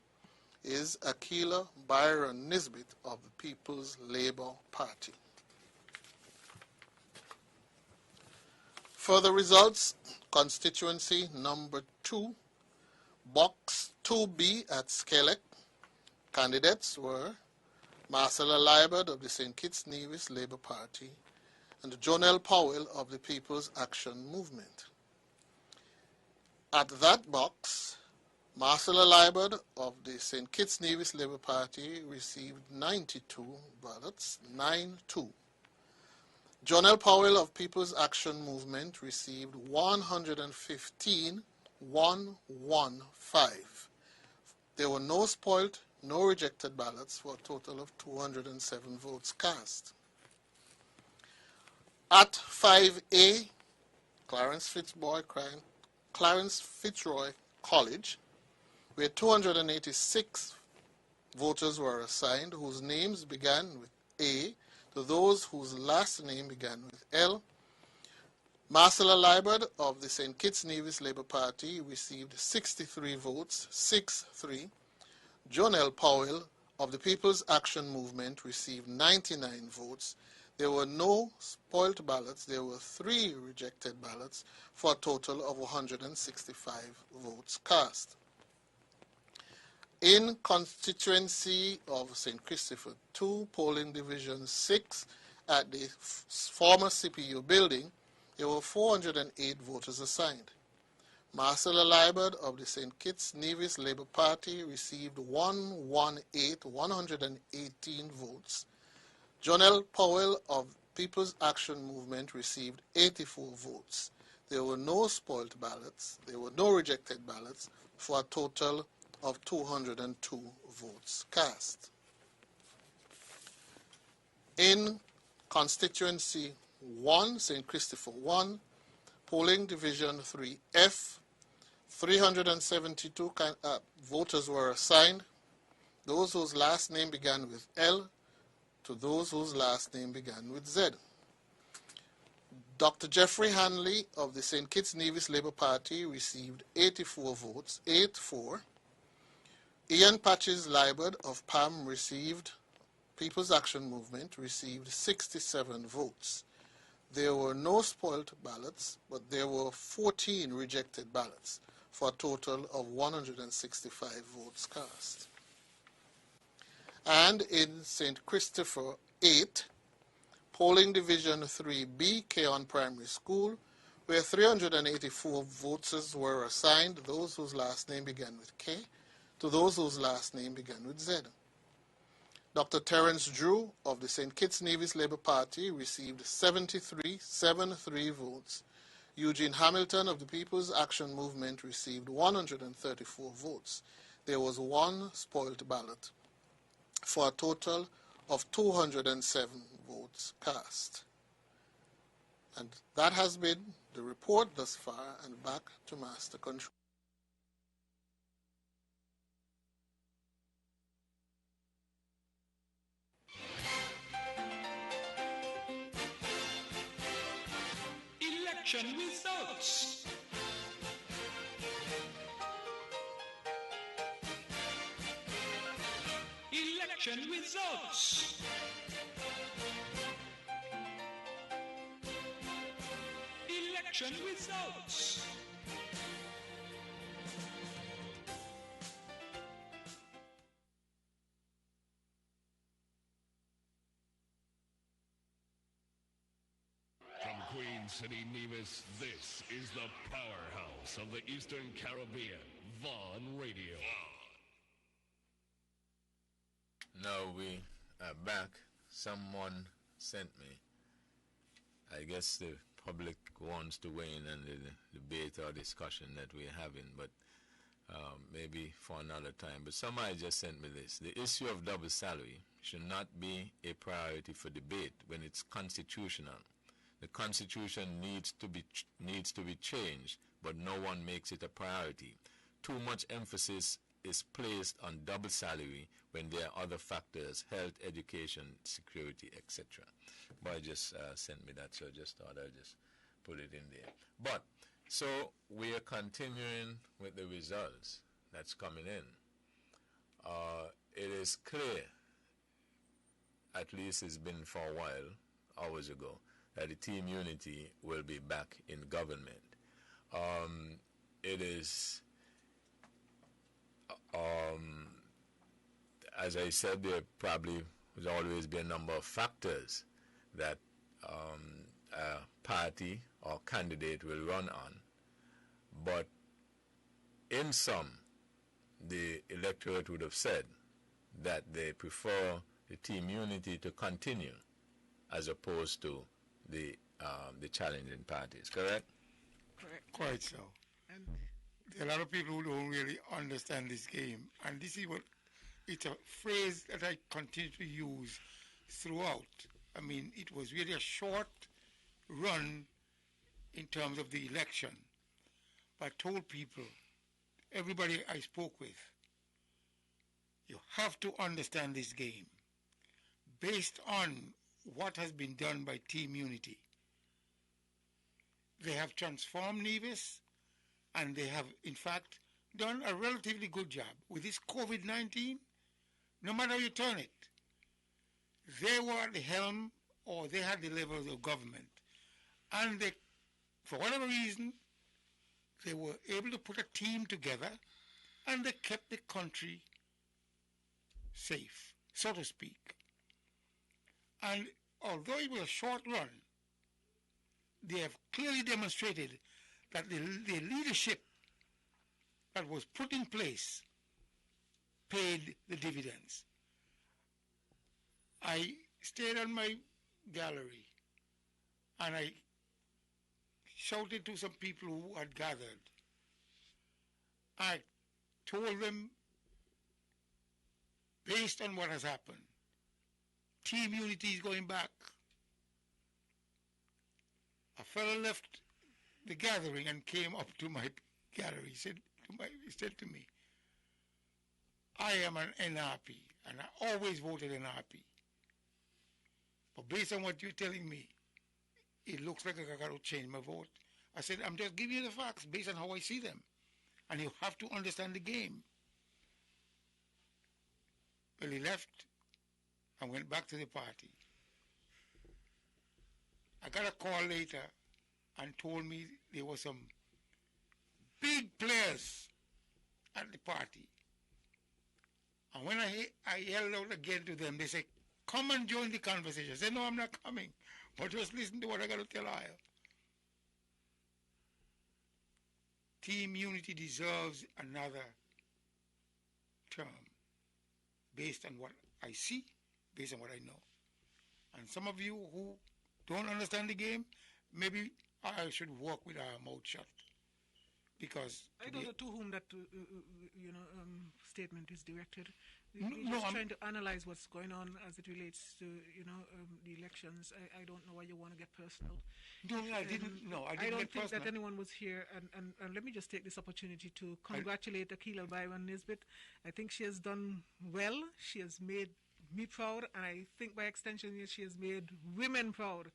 Speaker 4: is Akila Byron Nisbet of the People's Labour Party. Further results, constituency number 2, box 2B at Skelec. Candidates were Marcella Liebert of the St. Kitts Nevis Labour Party and Jonelle Powell of the People's Action Movement. At that box, Marcella Liebert of the St. Kitts Nevis Labour Party received 92 ballots, 9-2. Jonelle Powell of People's Action Movement received 115, 115. There were no spoiled, no rejected ballots for a total of 207 votes cast. At 5A, Clarence Fitzroy College, where 286 voters were assigned whose names began with A, to those whose last name began with L. Marcella Liebert of the St. Kitts Nevis Labour Party received 63 votes, 6-3. Jonelle Powell of the People's Action Movement received 99 votes. There were no spoiled ballots. There were 3 rejected ballots for a total of 165 votes cast. In constituency of St. Christopher II, polling division 6 at the former CPU building, there were 408 voters assigned. Marcella Liebert of the St. Kitts Nevis Labour Party received 118 votes. Jonelle Powell of People's Action Movement received 84 votes. There were no spoiled ballots. There were no rejected ballots for a total of 202 votes cast. In constituency 1, St. Christopher 1, polling division 3F, 372 voters were assigned, those whose last name began with L to those whose last name began with Z. Dr. Jeffrey Hanley of the St. Kitts Nevis Labour Party received 84 votes, 8-4. Ian Patches Liebert of PAM received, People's Action Movement received 67 votes. There were no spoiled ballots, but there were 14 rejected ballots for a total of 165 votes cast. And in St. Christopher 8, polling division 3B, Keon Primary School, where 384 voters were assigned, those whose last name began with K, to those whose last name began with Z. Dr. Terence Drew of the St. Kitts Nevis Labour Party received 73 votes. Eugene Hamilton of the People's Action Movement received 134 votes. There was 1 spoiled ballot for a total of 207 votes cast. And that has been the report thus far, and back to Master Control.
Speaker 5: Election results. Election results. Election results.
Speaker 6: From Queen City, Nevis, this is the powerhouse of the Eastern Caribbean, Vaughn Radio.
Speaker 11: Now we are back. Someone sent me. I guess the public wants to weigh in on the debate or discussion that we're having, but maybe for another time. But somebody just sent me this. The issue of double salary should not be a priority for debate when it's constitutional. the Constitution needs to be changed, but no one makes it a priority. Too much emphasis is placed on double salary when there are other factors, health, education, security, etc. Boy just sent me that, so I just thought I'd just put it in there. But, so we are continuing with the results that's coming in. It is clear, at least it's been for a while, hours ago, that the Team Unity will be back in government. It is, as I said, there probably will always be a number of factors that a party or candidate will run on. But in sum, the electorate would have said that they prefer the Team Unity to continue as opposed to the challenging parties, correct?
Speaker 1: Correct.
Speaker 2: Quite so.
Speaker 1: And
Speaker 2: there are a lot of people who don't really understand this game, and this is what, it's a phrase that I continue to use throughout. I mean, it was really a short run in terms of the election. But I told people, everybody I spoke with, you have to understand this game based on what has been done by Team Unity. They have transformed Nevis, and they have, in fact, done a relatively good job. With this COVID-19, no matter how you turn it, they were at the helm, or they had the levels of government. And they, for whatever reason, they were able to put a team together, and they kept the country safe, so to speak. And although it was a short run, they have clearly demonstrated that the leadership that was put in place paid the dividends. I stayed on my gallery and I shouted to some people who had gathered. I told them, based on what has happened, Team Unity is going back. A fellow left the gathering and came up to my gallery. He said to me, I am an NRP, and I always voted NRP. But based on what you're telling me, it looks like I got to change my vote. I said, I'm just giving you the facts based on how I see them. And you have to understand the game. Well, he left and went back to the party. I got a call later and told me there were some big players at the party. And when I yelled out again to them, they said, come and join the conversation. I said, no, I'm not coming, but just listen to what I got to tell Aya. Team Unity deserves another term based on what I see, based on what I know. And some of you who don't understand the game, maybe I should walk with our mouth shut. Because
Speaker 1: I don't know to whom that statement is directed.
Speaker 2: No,
Speaker 1: We're just
Speaker 2: I'm
Speaker 1: trying to analyze what's going on as it relates to the elections. I don't know why you want to get personal.
Speaker 2: No, I didn't. No, I didn't.
Speaker 1: I don't
Speaker 2: get
Speaker 1: think
Speaker 2: personal.
Speaker 1: that anyone was here, and let me just take this opportunity to congratulate Akila Byron Nisbet. I think she has done well. She has made me proud, and I think by extension she has made women proud.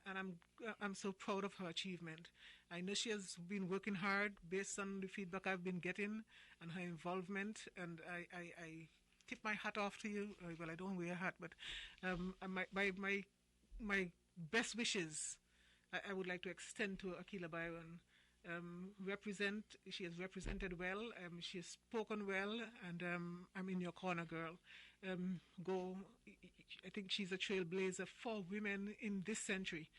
Speaker 1: And I'm so proud of her achievement. I know she has been working hard based on the feedback I've been getting and her involvement, and I tip my hat off to you. Well, I don't wear a hat, but my best wishes I would like to extend to Akila Byron. She has represented well, she has spoken well, and I'm in your corner, girl. I think she's a trailblazer for women in this century.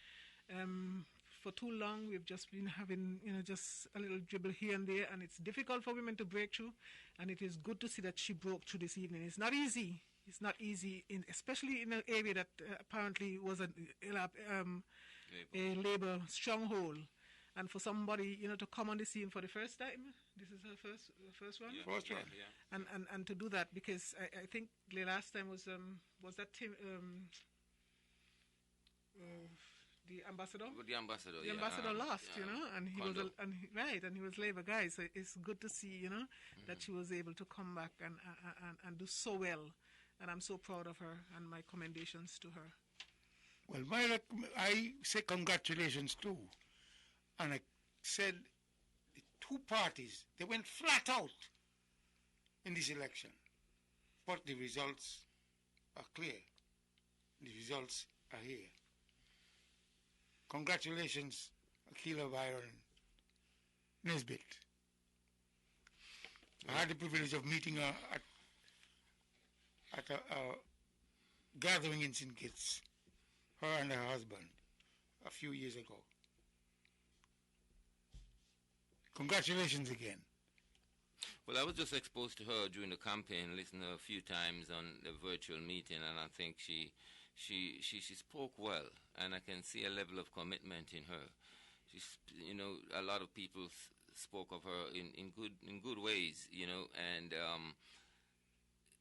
Speaker 1: For too long, we've just been having, just a little dribble here and there, and it's difficult for women to break through, and it is good to see that she broke through this evening. It's not easy. It's not easy, especially in an area that apparently was a labor stronghold. And for somebody, to come on the scene for the first time, this is her first one?
Speaker 2: Yeah, first one.
Speaker 3: Yeah.
Speaker 1: And to do that, because I think the last time was that Tim, the ambassador.
Speaker 3: The ambassador.
Speaker 1: The ambassador lost, and he was and he was Labour guy. So it's good to see, that she was able to come back and do so well. And I'm so proud of her, and my commendations to her.
Speaker 2: Well, I say congratulations too. And I said the two parties, they went flat out in this election. But the results are clear. The results are here. Congratulations, Akila Byron Nesbitt. I had the privilege of meeting her at a gathering in St. Kitts, her and her husband, a few years ago. Congratulations again.
Speaker 3: Well, I was just exposed to her during the campaign, listened to her a few times on the virtual meeting, and I think she spoke well, and I can see a level of commitment in her. She's, a lot of people spoke of her in good ways, and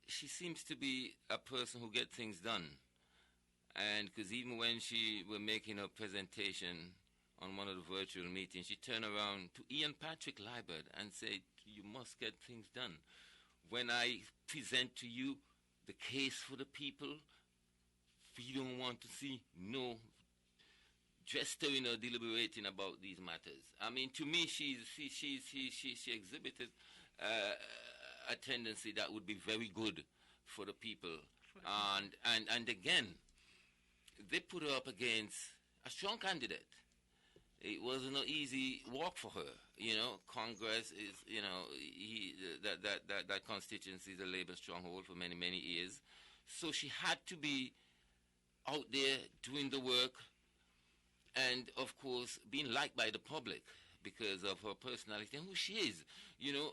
Speaker 3: she seems to be a person who gets things done. And because even when she was making her presentation on one of the virtual meetings, she turned around to Ian Patrick Liebert and said, "You must get things done. When I present to you the case for the people, we don't want to see no gesturing or deliberating about these matters." I mean, to me, she exhibited a tendency that would be very good for the people. And again, they put her up against a strong candidate. It wasn't an easy walk for her. Congress is, that constituency is a Labour stronghold for many, many years. So she had to be out there doing the work and, of course, being liked by the public because of her personality and who she is,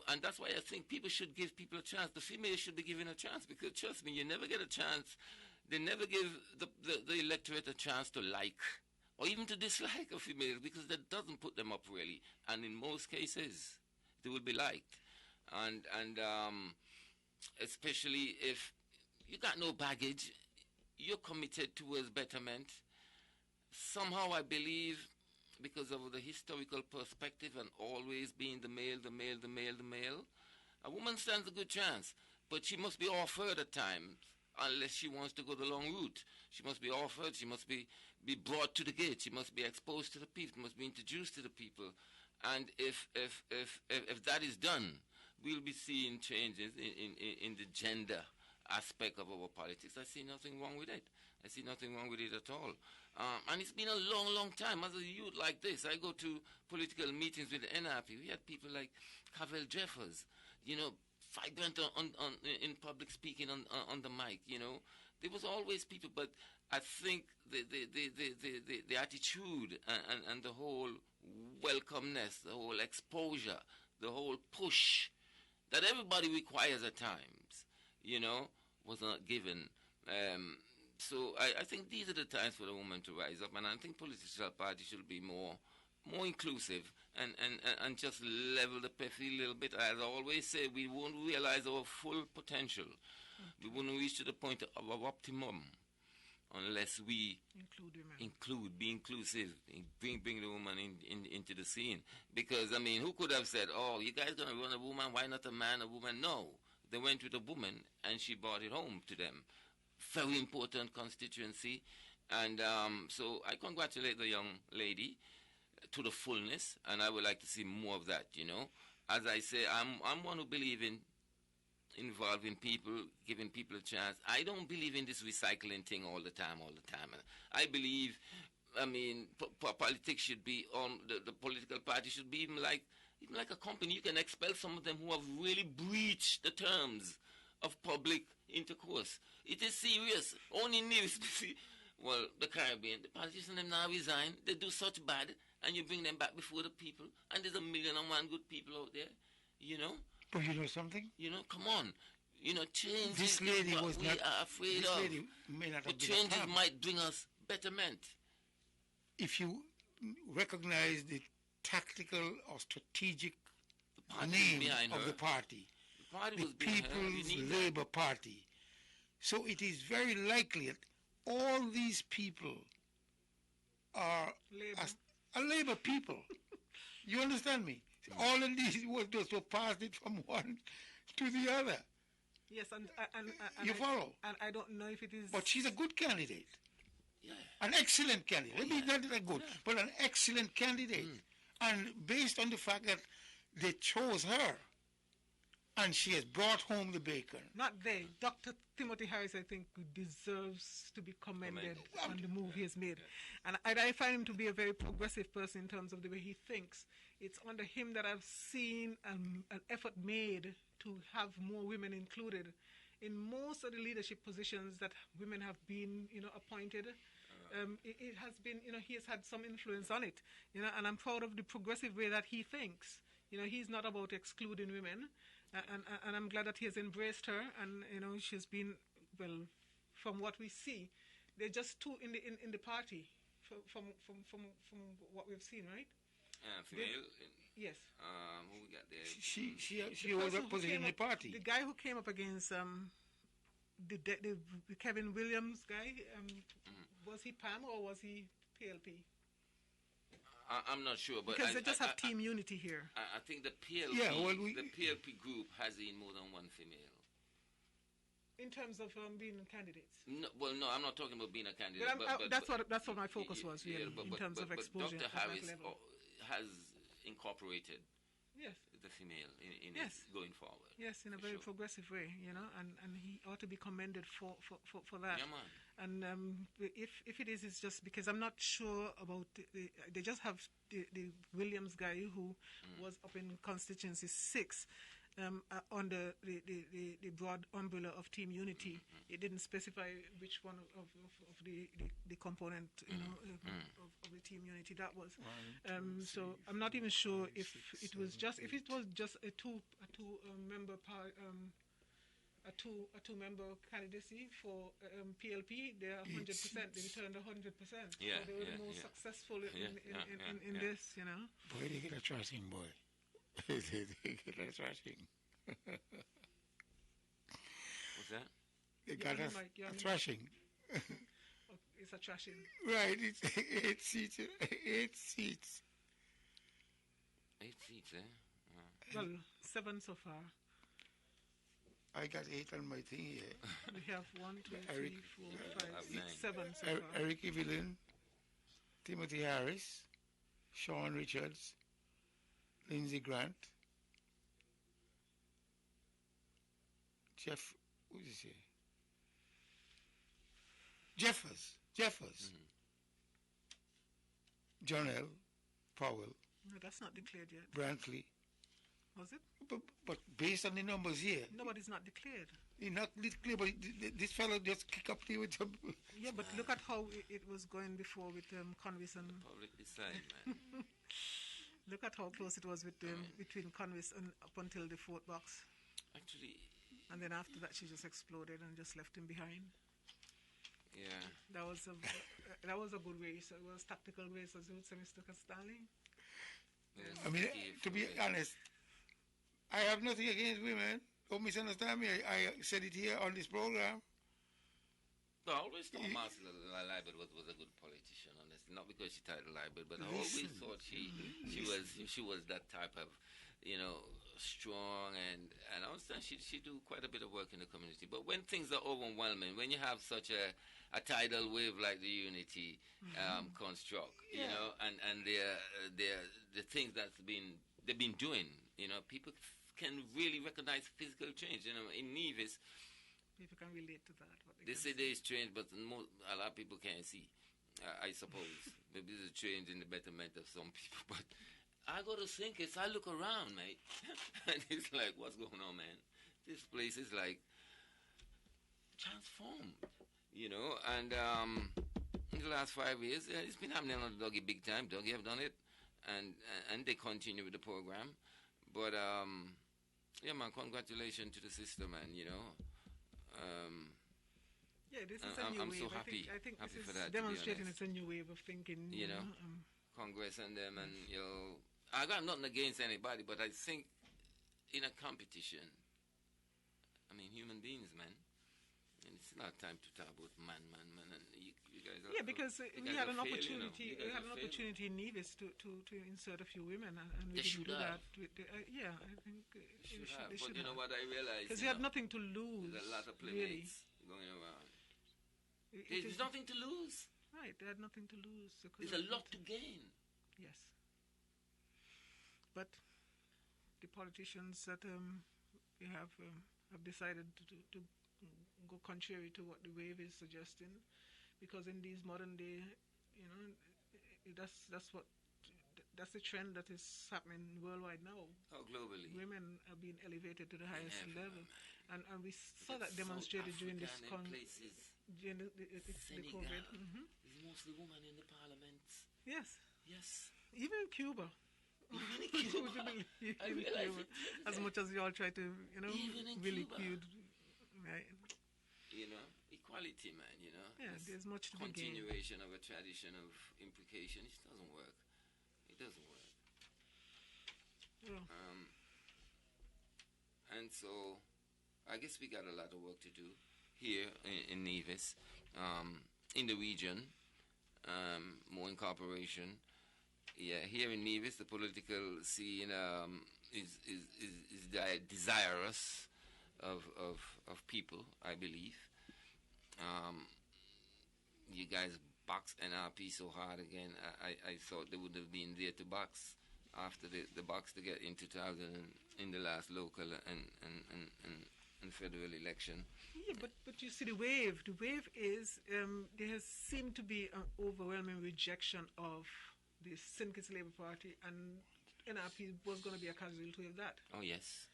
Speaker 3: and that's why I think people should give people a chance. The females should be given a chance because, trust me, you never get a chance. They never give the electorate a chance to like or even to dislike a female because that doesn't put them up really. And in most cases, they will be liked. And especially if you got no baggage, you're committed towards betterment. Somehow I believe, because of the historical perspective and always being the male, a woman stands a good chance. But she must be offered at times, unless she wants to go the long route. She must be offered, she must be brought to the gate, she must be exposed to the people, must be introduced to the people. And if that is done, we'll be seeing changes in the gender aspect of our politics. I see nothing wrong with it. I see nothing wrong with it at all. And it's been a long, long time. As a youth like this, I go to political meetings with the NRP. We had people like Cavell Jeffers, vibrant in public speaking on the mic. There was always people, but I think the attitude and the whole welcomeness, the whole exposure, the whole push that everybody requires at times, was not given. So I think these are the times for the woman to rise up, and I think political parties should be more inclusive and just level the playing field a little bit. As I always say, we won't realize our full potential. We won't reach to the point of our optimum unless we be inclusive, bring the woman into the scene. Because, who could have said, "Oh, you guys going to run a woman, why not a man, a woman?" No. They went with a woman, and she brought it home to them. Very important constituency. And so I congratulate the young lady to the fullness, and I would like to see more of that, As I say, I'm one who believe in involving people, giving people a chance. I don't believe in this recycling thing all the time. I believe, politics should be on, the political party should be even like a company. You can expel some of them who have really breached the terms of public intercourse. It is serious. Only news. The Caribbean, the politicians them now resign. They do such bad, and you bring them back before the people. And there's 1,000,001 good people out there,
Speaker 2: But you know something?
Speaker 3: Come on. Change.
Speaker 2: This lady was
Speaker 3: we
Speaker 2: not.
Speaker 3: are afraid
Speaker 2: this
Speaker 3: of.
Speaker 2: Lady may not have
Speaker 3: but
Speaker 2: been
Speaker 3: changes might bring us betterment.
Speaker 2: If you recognize the tactical or strategic
Speaker 3: the
Speaker 2: name of the party,
Speaker 3: the
Speaker 2: People's Labour Party. So it is very likely that all these people are
Speaker 1: Labour.
Speaker 2: a Labour people. You understand me? All of these was just to pass it from one to the other.
Speaker 1: Yes, and
Speaker 2: you follow?
Speaker 1: And I don't know if it is.
Speaker 2: But she's a good candidate.
Speaker 3: Yeah.
Speaker 2: An excellent candidate. Let me not that good, but an excellent candidate. And based on the fact that they chose her, and she has brought home the bacon.
Speaker 1: Not they. Dr. Timothy Harris, I think, deserves to be commended on the move he has made. And I find him to be a very progressive person in terms of the way he thinks. It's under him that I've seen an effort made to have more women included in most of the leadership positions that women have been, appointed. It has been, he has had some influence on it, and I'm proud of the progressive way that he thinks. He's not about excluding women, and I'm glad that he has embraced her, and she's been, well, from what we see, they're just two in the party, from what we've seen, right?
Speaker 3: Female.
Speaker 1: Yes.
Speaker 3: Who we got there?
Speaker 2: She was representing the party.
Speaker 1: The guy who came up against the Kevin Williams guy, was he PAM or was he PLP?
Speaker 3: I'm not sure, but
Speaker 1: because they just have team unity here.
Speaker 3: I think the PLP, the PLP group has in more than one female.
Speaker 1: In terms of being candidates.
Speaker 3: No, I'm not talking about being a candidate.
Speaker 1: But that's what my focus was really, in terms of exposure.
Speaker 3: Dr. Harris has incorporated.
Speaker 1: Yes.
Speaker 3: The female in
Speaker 1: yes.
Speaker 3: it going forward.
Speaker 1: Yes, in a very progressive way, and he ought to be commended for that.
Speaker 3: Yeah, man.
Speaker 1: And if it is, it's just because I'm not sure about they just have the Williams guy who was up in constituency 6. Under the broad umbrella of Team Unity, it didn't specify which one of the component, of the Team Unity that was. So I'm not even sure if it was just a two member candidacy for PLP. They are 100%. They returned 100%.
Speaker 3: Yeah,
Speaker 1: so they were the most successful in this.
Speaker 2: Boy, they get a trashing, boy. They get a thrashing.
Speaker 3: What's that?
Speaker 2: They got a thrashing.
Speaker 1: It's a trashing.
Speaker 2: Right, it's 8 seats. 8 seats.
Speaker 3: 8 seats, eh?
Speaker 1: Well, 7 so far.
Speaker 2: I got 8 on my thing here.
Speaker 1: We have 1, 2, 3, 4, 5, 6, 7 so far.
Speaker 2: Eric Evelyn, Timothy Harris, Sean Richards, Lindsey Grant, who is he? Jeffers, John L. Powell.
Speaker 1: No, that's not declared yet.
Speaker 2: Brantley.
Speaker 1: Was it?
Speaker 2: But based on the numbers here.
Speaker 1: No, but it's not declared.
Speaker 2: It's not declared, but this fellow just kick up there with some.
Speaker 1: Yeah, but look at how it was going before with Convis and.
Speaker 3: Public decide, man.
Speaker 1: Look at how close it was with between Convis and up until the 4th box.
Speaker 3: Actually.
Speaker 1: And then after that, she just exploded and just left him behind.
Speaker 3: Yeah.
Speaker 1: That was a good race. It was tactical race, as you would say, Mr. Castelli.
Speaker 3: Yes,
Speaker 2: I mean, to be honest, I have nothing against women. Don't misunderstand me. I said it here on this program.
Speaker 3: No, I always thought Marcia Liebert was a good politician, honestly. Not because she titled Liebert, but I always thought she was that type of, strong and I understand she do quite a bit of work in the community. But when things are overwhelming, when you have such a tidal wave like the Unity construct, and the things they've been doing, people can really recognize physical change. In Nevis,
Speaker 1: people can relate to that.
Speaker 3: They say there is change, but a lot of people can't see. I suppose maybe there's a change in the betterment of some people, but I go to St. Kitts, I look around, mate, and it's like, what's going on, man? This place is like transformed, and in the last 5 years, it's been happening on Dougie big time. Dougie have done it, and they continue with the program. But, yeah, man, congratulations to the sister, man,
Speaker 1: yeah, this is a new wave.
Speaker 3: So happy.
Speaker 1: I think
Speaker 3: happy
Speaker 1: this
Speaker 3: for
Speaker 1: is
Speaker 3: that,
Speaker 1: demonstrating it's a new wave of thinking.
Speaker 3: Congress and them, and I got nothing against anybody, but I think in a competition, I mean, human beings, man, and it's not time to talk about man, and you guys are,
Speaker 1: yeah, because we had an opportunity.
Speaker 3: You know?
Speaker 1: We had an opportunity in Nevis to insert a few women, and we
Speaker 3: They
Speaker 1: didn't do
Speaker 3: have.
Speaker 1: that. Yeah, I think
Speaker 3: They should have.
Speaker 1: They
Speaker 3: But
Speaker 1: should
Speaker 3: you know
Speaker 1: have.
Speaker 3: what I realized?
Speaker 1: Because they had nothing to lose.
Speaker 3: There's a lot of
Speaker 1: really.
Speaker 3: playmates going around. There's nothing to lose.
Speaker 1: Right, they had nothing to lose.
Speaker 3: There's a lot to gain.
Speaker 1: Yes. But the politicians that we have decided to go contrary to what the wave is suggesting, because in these modern day, that's the trend that is happening worldwide now.
Speaker 3: Oh, globally.
Speaker 1: Women are being elevated to the highest level, and we saw that
Speaker 3: South
Speaker 1: demonstrated during this
Speaker 3: places.
Speaker 1: during the
Speaker 3: Senegal.
Speaker 1: COVID.
Speaker 3: There's mostly women in the parliaments.
Speaker 1: Yes.
Speaker 3: Yes.
Speaker 1: Even in Cuba.
Speaker 3: Even in Cuba. I realize it.
Speaker 1: As much as you all try to,
Speaker 3: Even in
Speaker 1: really
Speaker 3: Cuba.
Speaker 1: right?
Speaker 3: Equality, man,
Speaker 1: Yeah, there's much to be gained.
Speaker 3: Continuation of a tradition of implication. It doesn't work. It doesn't work.
Speaker 1: Yeah.
Speaker 3: And so, I guess we got a lot of work to do here in Nevis, in the region, more incorporation. Yeah, here in Nevis, the political scene is desirous of people, I believe. You guys box NRP so hard again. I thought they would have been there to box after the box to get in 2000 in the last local and federal election.
Speaker 1: Yeah, but you see the wave. The wave is there has seemed to be an overwhelming rejection of the Syndicates Labour Party, and NRP was going to be a casualty of that.
Speaker 3: Oh yes.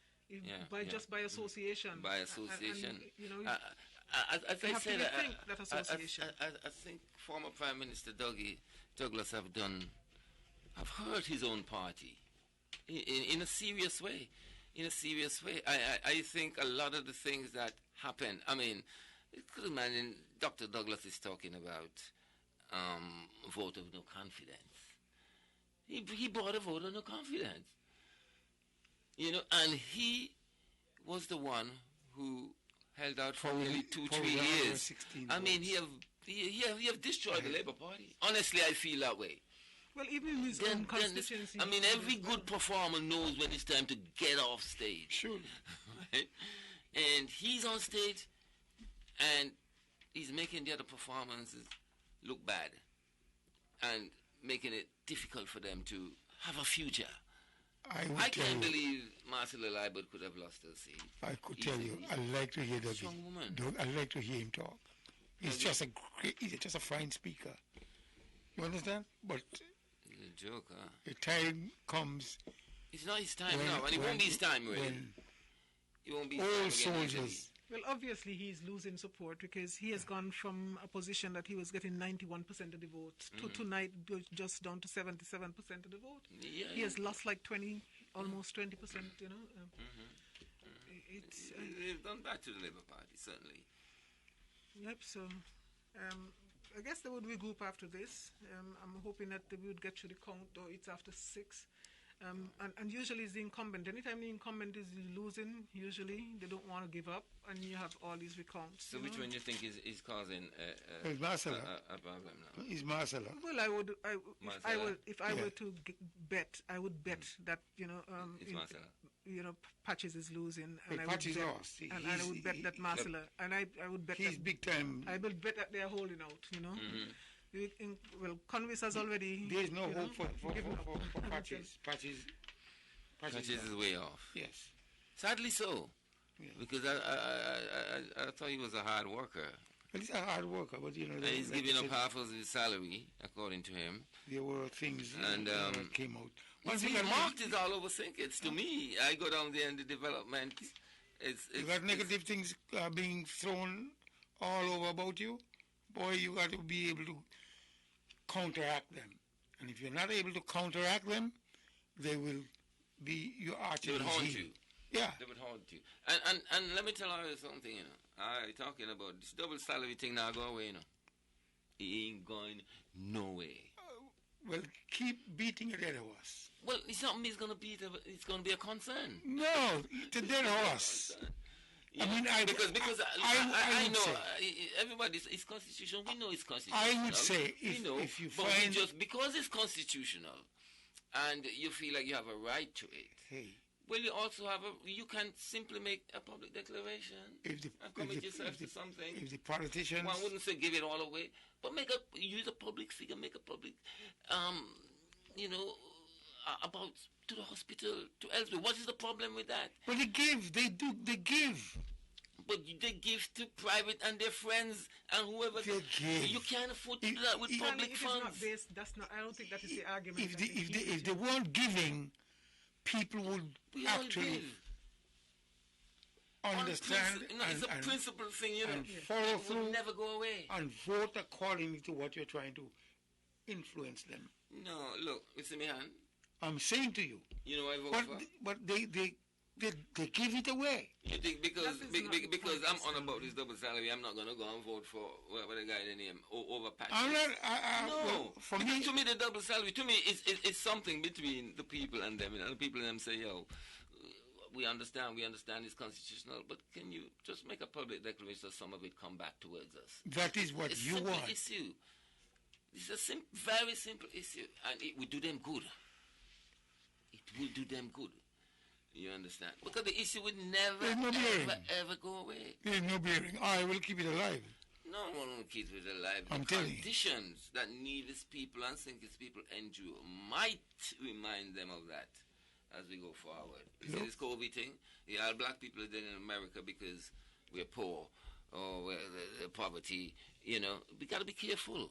Speaker 1: Just by association.
Speaker 3: By association.
Speaker 1: And,
Speaker 3: as I said,
Speaker 1: that association.
Speaker 3: I think former Prime Minister Douglas have hurt his own party in a serious way. In a serious way. I think a lot of the things that happened, I mean, you could imagine Dr. Douglas is talking about vote of no confidence. He brought a vote of no confidence. And he was the one who held out for nearly 2-3 years. I mean, he have destroyed the Labour Party. Honestly, I feel that way.
Speaker 1: Well, even in his own constituency.
Speaker 3: I mean, every good performer knows when it's time to get off stage.
Speaker 2: Sure.
Speaker 3: Right? And he's on stage, and he's making the other performances look bad, and making it difficult for them to have a future. I can't believe Marcella Liebert could have lost her seat.
Speaker 2: I could tell you, I like to hear that.
Speaker 3: Strong woman.
Speaker 2: I like to hear him talk. He's just a fine speaker. You understand? But
Speaker 3: he's a joke, huh?
Speaker 2: The time comes.
Speaker 3: It's not his time now, and it won't be his time, really. It won't be his
Speaker 2: all
Speaker 3: time
Speaker 2: soldiers.
Speaker 1: Well, obviously he's losing support because he has gone from a position that he was getting 91% of the vote to tonight just down to 77% of the vote.
Speaker 3: Yeah,
Speaker 1: he has lost like almost 20%,
Speaker 3: They've done bad to the Labour Party, certainly.
Speaker 1: Yep, so I guess there would be a group after this. I'm hoping that we would get to the count, or it's after 6. And usually it's the incumbent. Anytime the incumbent is losing, usually they don't want to give up, and you have all these recounts.
Speaker 3: So which one do you think is causing
Speaker 2: a
Speaker 3: problem now?
Speaker 2: It's Marcella.
Speaker 1: Well, if I were to bet, I would bet that Patches is losing, and I would bet that Marcella, and I would bet
Speaker 2: he's big time.
Speaker 1: I would bet that they are holding out. Well, Convis has already.
Speaker 2: There is no hope for Patches. Patches
Speaker 3: is way off.
Speaker 2: Yes.
Speaker 3: Sadly so. Yeah. Because I thought he was a hard worker.
Speaker 2: Well, he's a hard worker, but
Speaker 3: he's giving up half of his salary, according to him.
Speaker 2: There were things that came out.
Speaker 3: He marked it all over Syndicates. To me, I go down there in the development.
Speaker 2: You got negative things being thrown all over about you. Boy, you got to be able to counteract them. And if you're not able to counteract them, they will be your archers.
Speaker 3: They would haunt you.
Speaker 2: Yeah.
Speaker 3: They would haunt you. And let me tell you something, I talking about this double salary thing now go away, It ain't going nowhere.
Speaker 2: Well, keep beating a dead horse.
Speaker 3: Well, it's not me it's going to beat, it's going to be a concern.
Speaker 2: No, it's a dead horse.
Speaker 3: Because I know everybody's it's constitutional. We know it's constitutional.
Speaker 2: I would say if you find
Speaker 3: just because it's constitutional, and you feel like you have a right to it.
Speaker 2: Hey.
Speaker 3: Well, you also have you can simply make a public declaration and commit yourself to something.
Speaker 2: If the politicians...
Speaker 3: One wouldn't say give it all away, but use a public figure, make a public, about to the hospital, to elsewhere. What is the problem with that?
Speaker 2: But they give.
Speaker 3: But they give to private and their friends and whoever.
Speaker 2: They give.
Speaker 3: You can't afford to do that with public funds.
Speaker 1: I don't think that is the argument.
Speaker 2: If they weren't giving... people would actually understand
Speaker 3: it's a principle thing,
Speaker 2: and follow through.
Speaker 3: It would never go away.
Speaker 2: And vote according to what you're trying to influence them.
Speaker 3: No, look, Mr. Meehan.
Speaker 2: I'm saying to you.
Speaker 3: You know I vote for?
Speaker 2: But they give it away.
Speaker 3: You think because I'm on about this double salary, I'm not going to go and vote for whatever the guy name over Patrick?
Speaker 2: No.
Speaker 3: For me, to me, the double salary, to me, it's something between the people and them. The people and them say, yo, we understand it's constitutional, but can you just make a public declaration so some of it come back towards us?
Speaker 2: That is what you want.
Speaker 3: Issue. It's a very simple issue, and it will do them good. It will do them good. You understand? Because the issue would never, ever go away.
Speaker 2: There's no bearing. I will keep it alive.
Speaker 3: No one will keep it alive.
Speaker 2: I'm telling you.
Speaker 3: The conditions that Nevis people and St. Kitts people endure might remind them of that as we go forward. You see this COVID thing? Yeah, all black people are dead in America because we're poor or we're poverty. We got to be careful.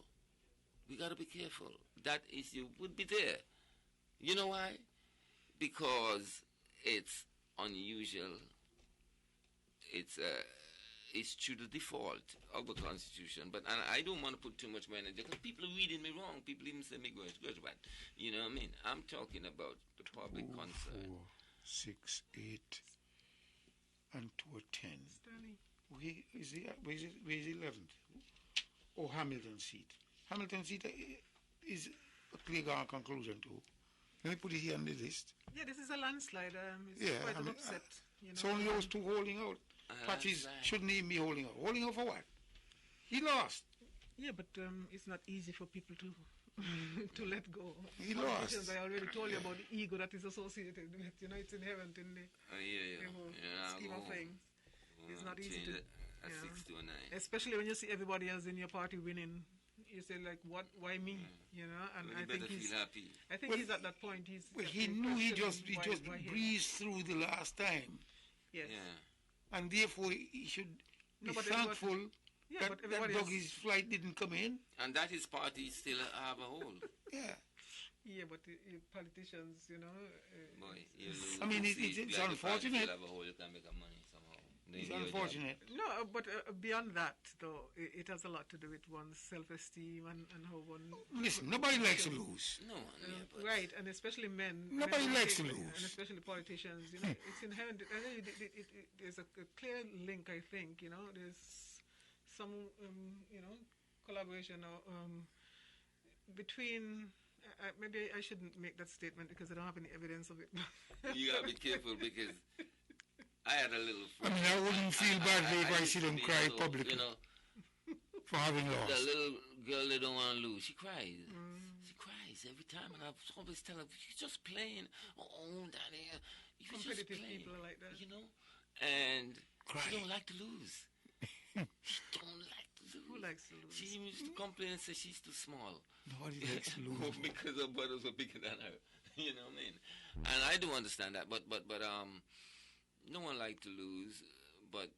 Speaker 3: We got to be careful. That issue would be there. You know why? Because it's unusual. It's to the default of the Constitution. But I don't want to put too much more energy because people are reading me wrong. People even say me graduate. You know what I mean? I'm talking about the public concern.
Speaker 2: 4, 6, 8, and 2 are 10. Where is the 11th? Oh, Hamilton seat. Hamilton seat is a clear conclusion too. Let me put it here on the list.
Speaker 1: Yeah, this is a landslide. It's quite an upset.
Speaker 2: It's only those two holding out. Patches shouldn't even be holding out. Holding out for what? He lost.
Speaker 1: Yeah, but it's not easy for people to to let go.
Speaker 2: He lost.
Speaker 1: I already told you about the ego that is associated with it. It's inherent in the whole scheme of things. It's not easy to...
Speaker 3: 6 to a 9.
Speaker 1: Especially when you see everybody else in your party winning. You say like, what? Why me? And I think he's happy. I think he's at that point.
Speaker 2: He knew he just breezed through the last time.
Speaker 1: Yes. Yeah.
Speaker 2: And therefore he should be thankful that Dougie's flight didn't come in.
Speaker 3: And that his party still have a hold.
Speaker 2: Yeah.
Speaker 1: Yeah, but politicians,
Speaker 3: boy,
Speaker 2: it's unfortunate.
Speaker 3: Still have a hold, you can make money somehow.
Speaker 2: It's unfortunate.
Speaker 1: No, but beyond that, though, it has a lot to do with one's self-esteem and how one...
Speaker 2: Listen, nobody likes to lose.
Speaker 3: No one,
Speaker 1: right, and especially men.
Speaker 2: Nobody likes to lose.
Speaker 1: And especially politicians, it's inherent. There's a clear link, I think, there's some, collaboration between... maybe I shouldn't make that statement because I don't have any evidence of it.
Speaker 3: You gotta be careful because... I had a little friend.
Speaker 2: I wouldn't feel badly if I see them cry publicly for having lost.
Speaker 3: The little girl that don't want to lose, she cries. She cries every time, and I always tell her, "You're just playing. Oh, Daddy, you're just playing."
Speaker 1: People are like that,
Speaker 3: And she don't like to lose. She don't like to lose.
Speaker 1: Who likes to lose?
Speaker 3: She used to complain and say she's too small.
Speaker 2: Nobody likes to lose
Speaker 3: because her brothers were bigger than her. You know what I mean? And I do understand that, but no one likes to lose, but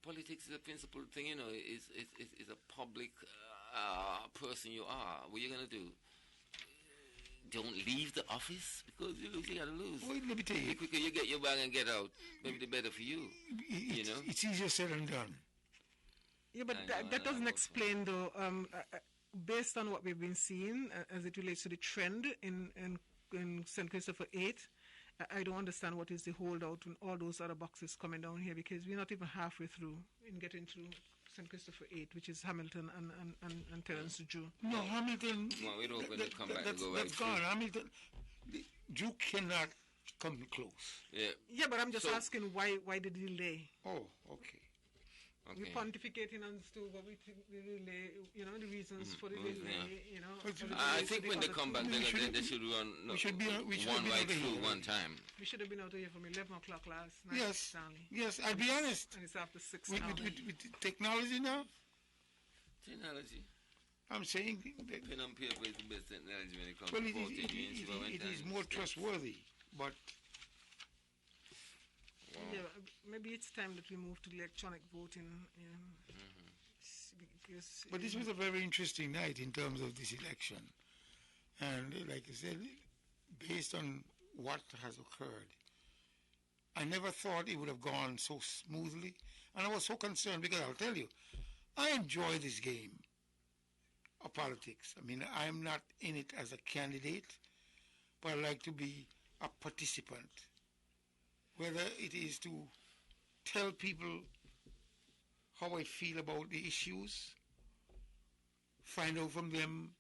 Speaker 3: politics is a principled thing. Is a public person you are. What are you gonna do? Don't leave the office because you lose. You gotta lose.
Speaker 2: Well, let me tell you.
Speaker 3: The quicker you get your bag and get out, maybe the better for you.
Speaker 2: It's easier said than done.
Speaker 1: Yeah, but that doesn't explain though. Based on what we've been seeing as it relates to the trend in St. Christopher 8. I don't understand what is the holdout in all those other boxes coming down here because we're not even halfway through in getting through St. Christopher 8, which is Hamilton and Terence Drew.
Speaker 2: No, Hamilton...
Speaker 3: Well, we don't come back
Speaker 2: that's gone. Hamilton... Drew cannot come close.
Speaker 3: Yeah.
Speaker 1: Yeah, but I'm just asking why the delay?
Speaker 2: Oh, okay.
Speaker 1: We're pontificating on to what we think the delay, the reasons for the delay,
Speaker 3: I think when they come back, they should run one right through one time.
Speaker 1: We should have been out here from 11 o'clock last night.
Speaker 2: Yes,
Speaker 1: Stanley.
Speaker 2: Yes, I'll be honest.
Speaker 1: And it's after 6 now.
Speaker 2: With technology now?
Speaker 3: Technology?
Speaker 2: I'm saying...
Speaker 3: Pen and paper is the best technology when it comes
Speaker 2: to
Speaker 3: voting.
Speaker 2: It is more trustworthy, but...
Speaker 1: Wow. Yeah, maybe it's time that we move to electronic voting.
Speaker 2: But this was a very interesting night in terms of this election. And like I said, based on what has occurred, I never thought it would have gone so smoothly. And I was so concerned because I'll tell you, I enjoy this game of politics. I mean, I'm not in it as a candidate, but I like to be a participant. Whether it is to tell people how I feel about the issues, find out from them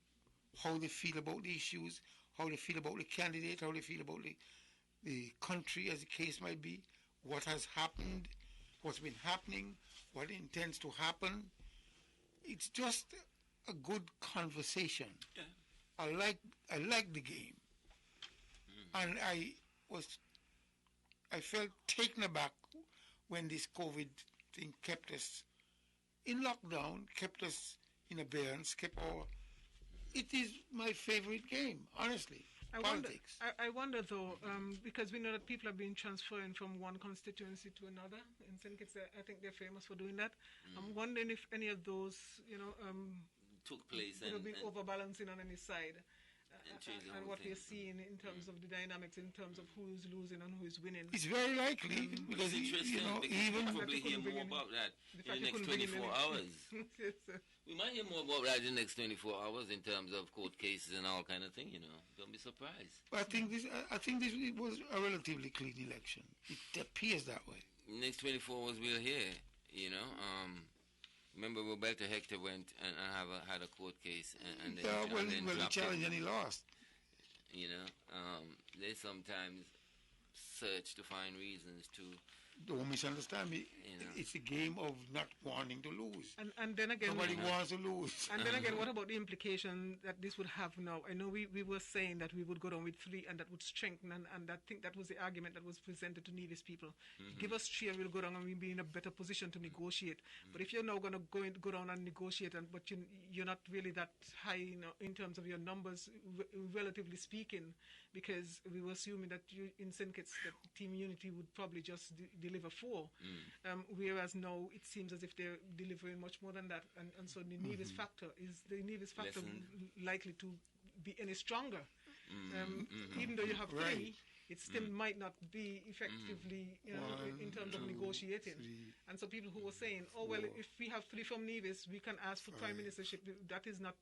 Speaker 2: how they feel about the issues, how they feel about the candidate, how they feel about the country, as the case might be, what has happened, what's been happening, what intends to happen. It's just a good conversation. Yeah. I like the game. And I felt taken aback when this COVID thing kept us in lockdown, kept us in abeyance, it is my favorite game, honestly. Politics.
Speaker 1: I wonder though, because we know that people are being transferring from one constituency to another. In St. Kitts, I think they're famous for doing that. I'm wondering if any of those,
Speaker 3: took place
Speaker 1: and been overbalancing on any side. And what we're seeing in terms of the dynamics, in terms of who is losing and who is winning.
Speaker 2: It's very likely because
Speaker 3: even probably hear more about that in the next 24 hours.
Speaker 1: Yes,
Speaker 3: we might hear more about that in the next 24 hours in terms of court cases and all kind of thing. Don't be surprised.
Speaker 2: But I think this was a relatively clean election. It appears that way.
Speaker 3: Next 24 hours we'll hear. Remember, Roberto Hector went and had a court case, and then
Speaker 2: he challenged and he lost.
Speaker 3: They sometimes search to find reasons to.
Speaker 2: Don't misunderstand me. It's a game of not wanting to lose.
Speaker 1: And then again,
Speaker 2: nobody wants to lose.
Speaker 1: And then again, what about the implication that this would have now? I know we were saying that we would go down with 3 and that would strengthen, and I think that was the argument that was presented to Nevis people. Give us 3 and we'll go down and we'll be in a better position to negotiate. But if you're now going to go down and negotiate, but you're not really that high in terms of your numbers, relatively speaking, because we were assuming that in St. Kitts, that Team Unity would probably just deliver 4, whereas now it seems as if they're delivering much more than that, and so the Nevis factor likely to be any stronger? Even though you have 3, it still might not be effectively, in terms of negotiating. And so people who were saying, if we have 3 from Nevis, we can ask for prime ministership. That is not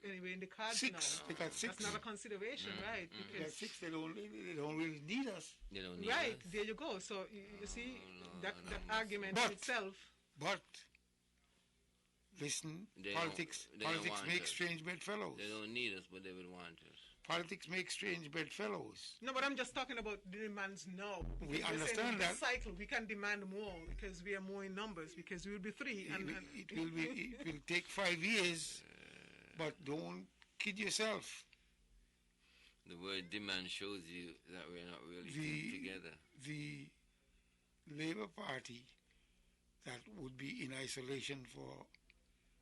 Speaker 1: anyway in the cards
Speaker 2: 6.
Speaker 1: now.
Speaker 2: They got 6.
Speaker 1: That's not a consideration, right?
Speaker 2: They got 6. They don't really need us.
Speaker 3: They don't need
Speaker 1: right,
Speaker 3: us.
Speaker 1: There you go. So you see that argument in itself.
Speaker 2: But listen, politics make strange bedfellows.
Speaker 3: They don't need us, but they would want us.
Speaker 2: Politics make strange bedfellows.
Speaker 1: No, but I'm just talking about the demands now.
Speaker 2: We understand that.
Speaker 1: Cycle, we can demand more because we are more in numbers, because we will be 3.
Speaker 2: It will take 5 years, but don't kid yourself.
Speaker 3: The word demand shows you that we're not really together.
Speaker 2: The Labour Party that would be in isolation for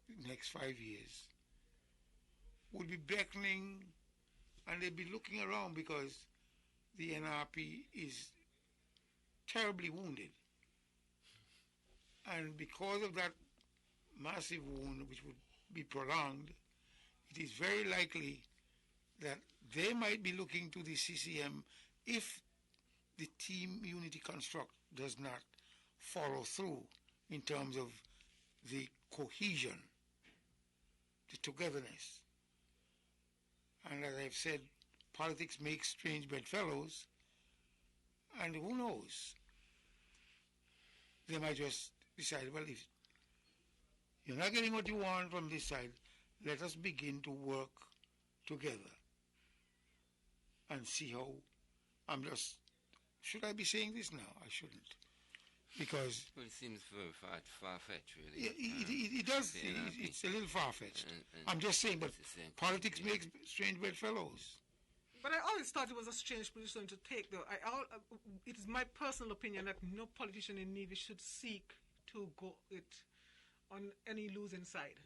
Speaker 2: the next 5 years would be beckoning, and they'd be looking around because the NRP is terribly wounded. And because of that massive wound, which would be prolonged, it is very likely that they might be looking to the CCM if the Team Unity construct does not follow through in terms of the cohesion, the togetherness. And as I've said, politics makes strange bedfellows, and who knows? They might just decide, well, if you're not getting what you want from this side, let us begin to work together and see how. I'm just should I be saying this now? I shouldn't. Because...
Speaker 3: Well, it seems very far-fetched, really.
Speaker 2: Yeah, it does. It's a little far-fetched. I'm just saying, but politics makes strange bedfellows.
Speaker 1: But I always thought it was a strange position to take, though. It is my personal opinion that no politician in Nevis should seek to go it on any losing side.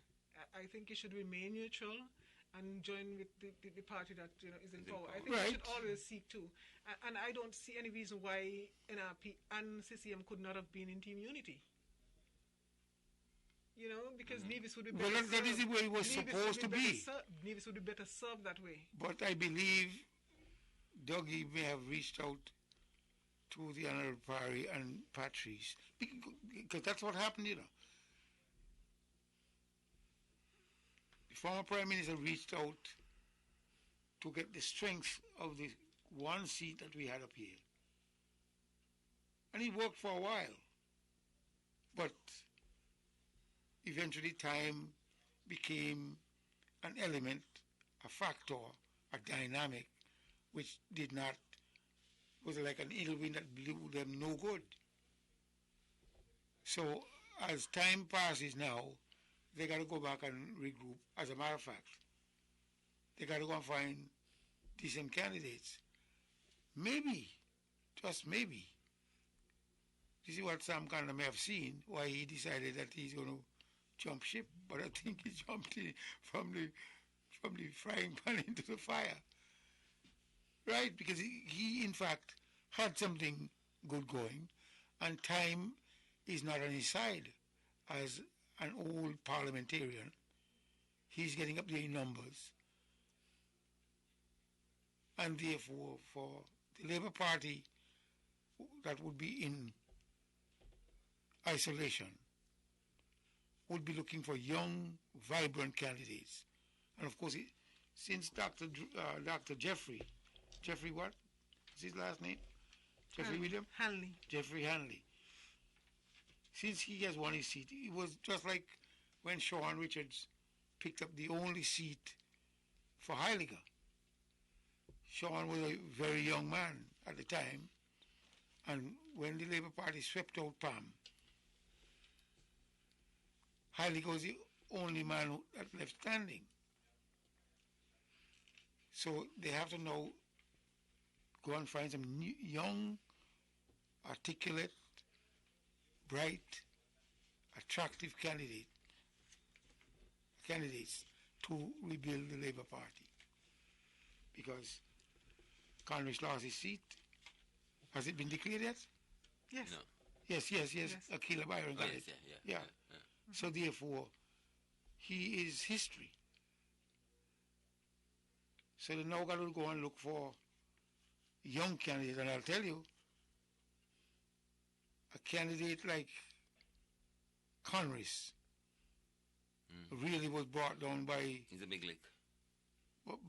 Speaker 1: I think he should remain neutral and join with the party that is in power. I think we should always seek to. And I don't see any reason why NRP and CCM could not have been in team unity. Because Nevis would be better served.
Speaker 2: That is the way it was supposed to be.
Speaker 1: Nevis would be better served that way.
Speaker 2: But I believe Dougie may have reached out to the Honorable Parry and Patrice. Because that's what happened, The former Prime Minister reached out to get the strength of the one seat that we had up here. And it worked for a while. But eventually time became an element, a factor, a dynamic, which was like an ill wind that blew them no good. So as time passes now, they got to go back and regroup. As a matter of fact, they got to go and find decent candidates. Maybe, just maybe, this is what Sam Connor may have seen, why he decided that he's going to jump ship. But I think he jumped in from the frying pan into the fire. Right, because he in fact had something good going, and time is not on his side. As an old parliamentarian, he's getting up there in numbers. And therefore, for the Labour Party that would be in isolation, would be looking for young, vibrant candidates. And of course, since Dr. Jeffrey what? What's his last name? Jeffrey William?
Speaker 1: Hanley.
Speaker 2: Jeffrey Hanley. Since he has won his seat, it was just like when Sean Richards picked up the only seat for Heiliger. Sean was a very young man at the time, and when the Labour Party swept out Pam, Heiliger was the only man that left standing. So they have to now go and find some young, articulate, bright, attractive candidates to rebuild the Labour Party. Because Conrich lost his seat. Has it been declared yet?
Speaker 1: Yes.
Speaker 3: No.
Speaker 2: Yes. Akila Byron got it. Yeah. So therefore, he is history. So they now got to go and look for young candidates. And I'll tell you, a candidate like Conris really was brought down by...
Speaker 3: He's a big lick.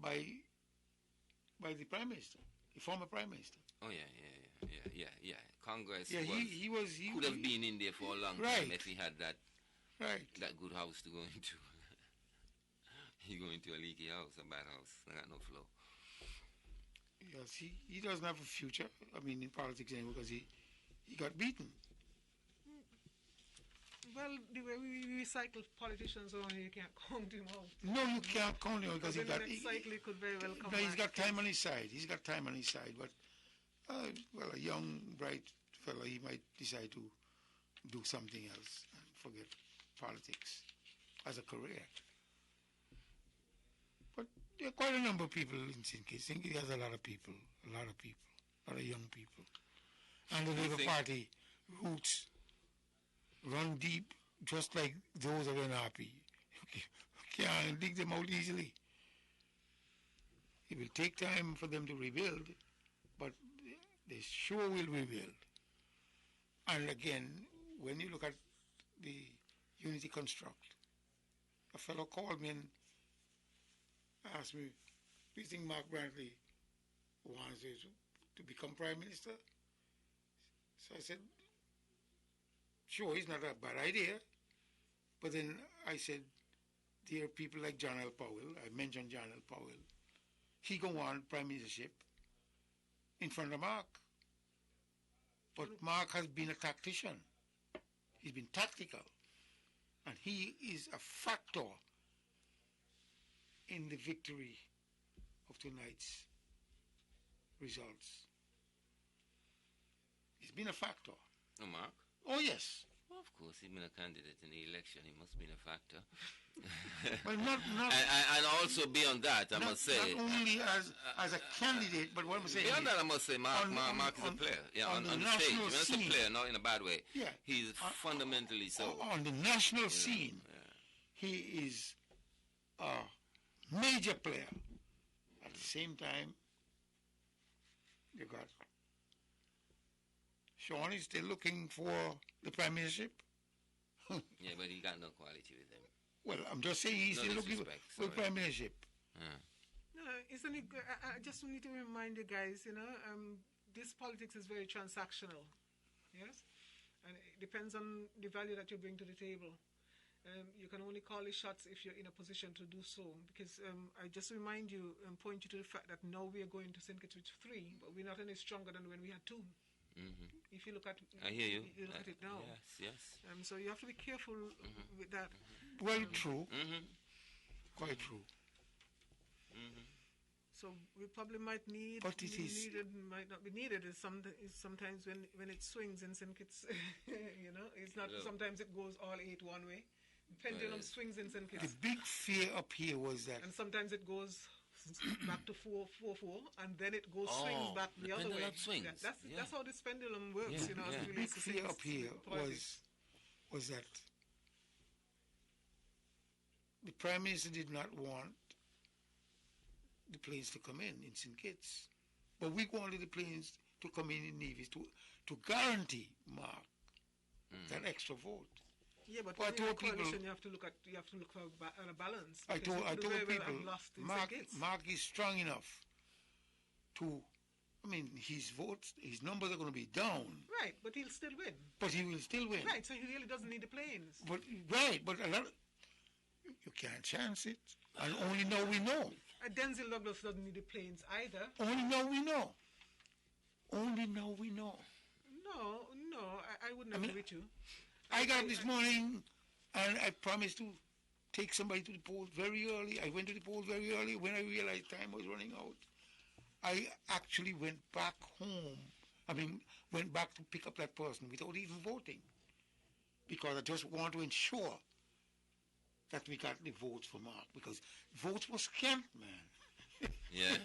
Speaker 2: By the Prime Minister, the former Prime Minister.
Speaker 3: Oh, yeah. Congress
Speaker 2: he
Speaker 3: could have been in there for a long time if he had that good house to go into. He go into a leaky house, a bad house. I got no flow.
Speaker 2: Yes, he doesn't have a future, in politics anymore, because he got beaten.
Speaker 1: Well, the way we recycle politicians around here, you can't count him out.
Speaker 2: No, you can't count him out because
Speaker 1: the next cycle he could very well come back.
Speaker 2: He's got time on his side. But, a young, bright fellow, he might decide to do something else and forget politics as a career. But there are quite a number of people in St. Kitts. St. Kitts has a lot of young people. And the Labour Party roots run deep, just like those of NRP. You can't dig them out easily. It will take time for them to rebuild, but they sure will rebuild. And again, when you look at the unity construct, a fellow called me and asked me, do you think Mark Brantley wants to become Prime Minister? So I said, sure, it's not a bad idea. But then I said, there are people like John L. Powell. I mentioned John L. Powell. He go on prime ministership in front of Mark. But Mark has been a tactician. He's been tactical. And he is a factor in the victory of tonight's results. He's been a factor.
Speaker 3: Oh, Mark?
Speaker 2: Oh, yes.
Speaker 3: Well, of course, he's been a candidate in the election. He must have been a factor.
Speaker 2: Well, not
Speaker 3: and also beyond that, I must say.
Speaker 2: Not only as a candidate, but what I'm saying.
Speaker 3: Beyond that, I must say, Mark is a player. Yeah, on the stage. When it's a player, not in a bad way.
Speaker 2: Yeah.
Speaker 3: He's fundamentally so.
Speaker 2: On the national scene, he is a major player. At the same time, you got Sean is still looking for the premiership.
Speaker 3: Yeah, but he got no quality with him.
Speaker 2: Well, I'm just saying he's still looking for the premiership.
Speaker 1: No, isn't it? I just need to remind you guys, this politics is very transactional. Yes? And it depends on the value that you bring to the table. You can only call the shots if you're in a position to do so. Because I just remind you and point you to the fact that now we are going to St. Kitts with 3, but we're not any stronger than when we had 2. Mm-hmm. If you look at,
Speaker 3: I hear you.
Speaker 1: You look at it now.
Speaker 3: Yes.
Speaker 1: So you have to be careful with that.
Speaker 2: Well, true. Quite true.
Speaker 1: So we probably might need,
Speaker 2: but it is
Speaker 1: needed, might not be needed. Is sometimes when it swings in St. Kitts, it's not. Sometimes it goes all 8 one way. The pendulum swings in St. Kitts.
Speaker 2: The big fear up here was that,
Speaker 1: and sometimes it goes back to 4-4-4, and then it goes swings back the other way.
Speaker 3: Swings.
Speaker 1: Yeah, that's how this pendulum works.
Speaker 2: The big fear up here was that the Prime Minister did not want the planes to come in St. Kitts, but we wanted the planes to come in Nevis to guarantee Mark that extra vote.
Speaker 1: Yeah, but when you're in a coalition, you have to look for a balance.
Speaker 2: I told people, Mark is strong enough to. I mean, his votes, his numbers are going to be down.
Speaker 1: Right, but he'll still win.
Speaker 2: But he will still win.
Speaker 1: Right, so he really doesn't need the planes.
Speaker 2: But a lot. You can't chance it. And only now we know.
Speaker 1: Denzil Douglas doesn't need the planes either.
Speaker 2: Only now we know. Only now we know.
Speaker 1: No, I wouldn't agree with you.
Speaker 2: I got up this morning, and I promised to take somebody to the polls very early. I went to the polls very early. When I realized time was running out, I actually went back home. Went back to pick up that person without even voting, because I just want to ensure that we got the votes for Mark, because votes were scant, man.
Speaker 3: Yeah.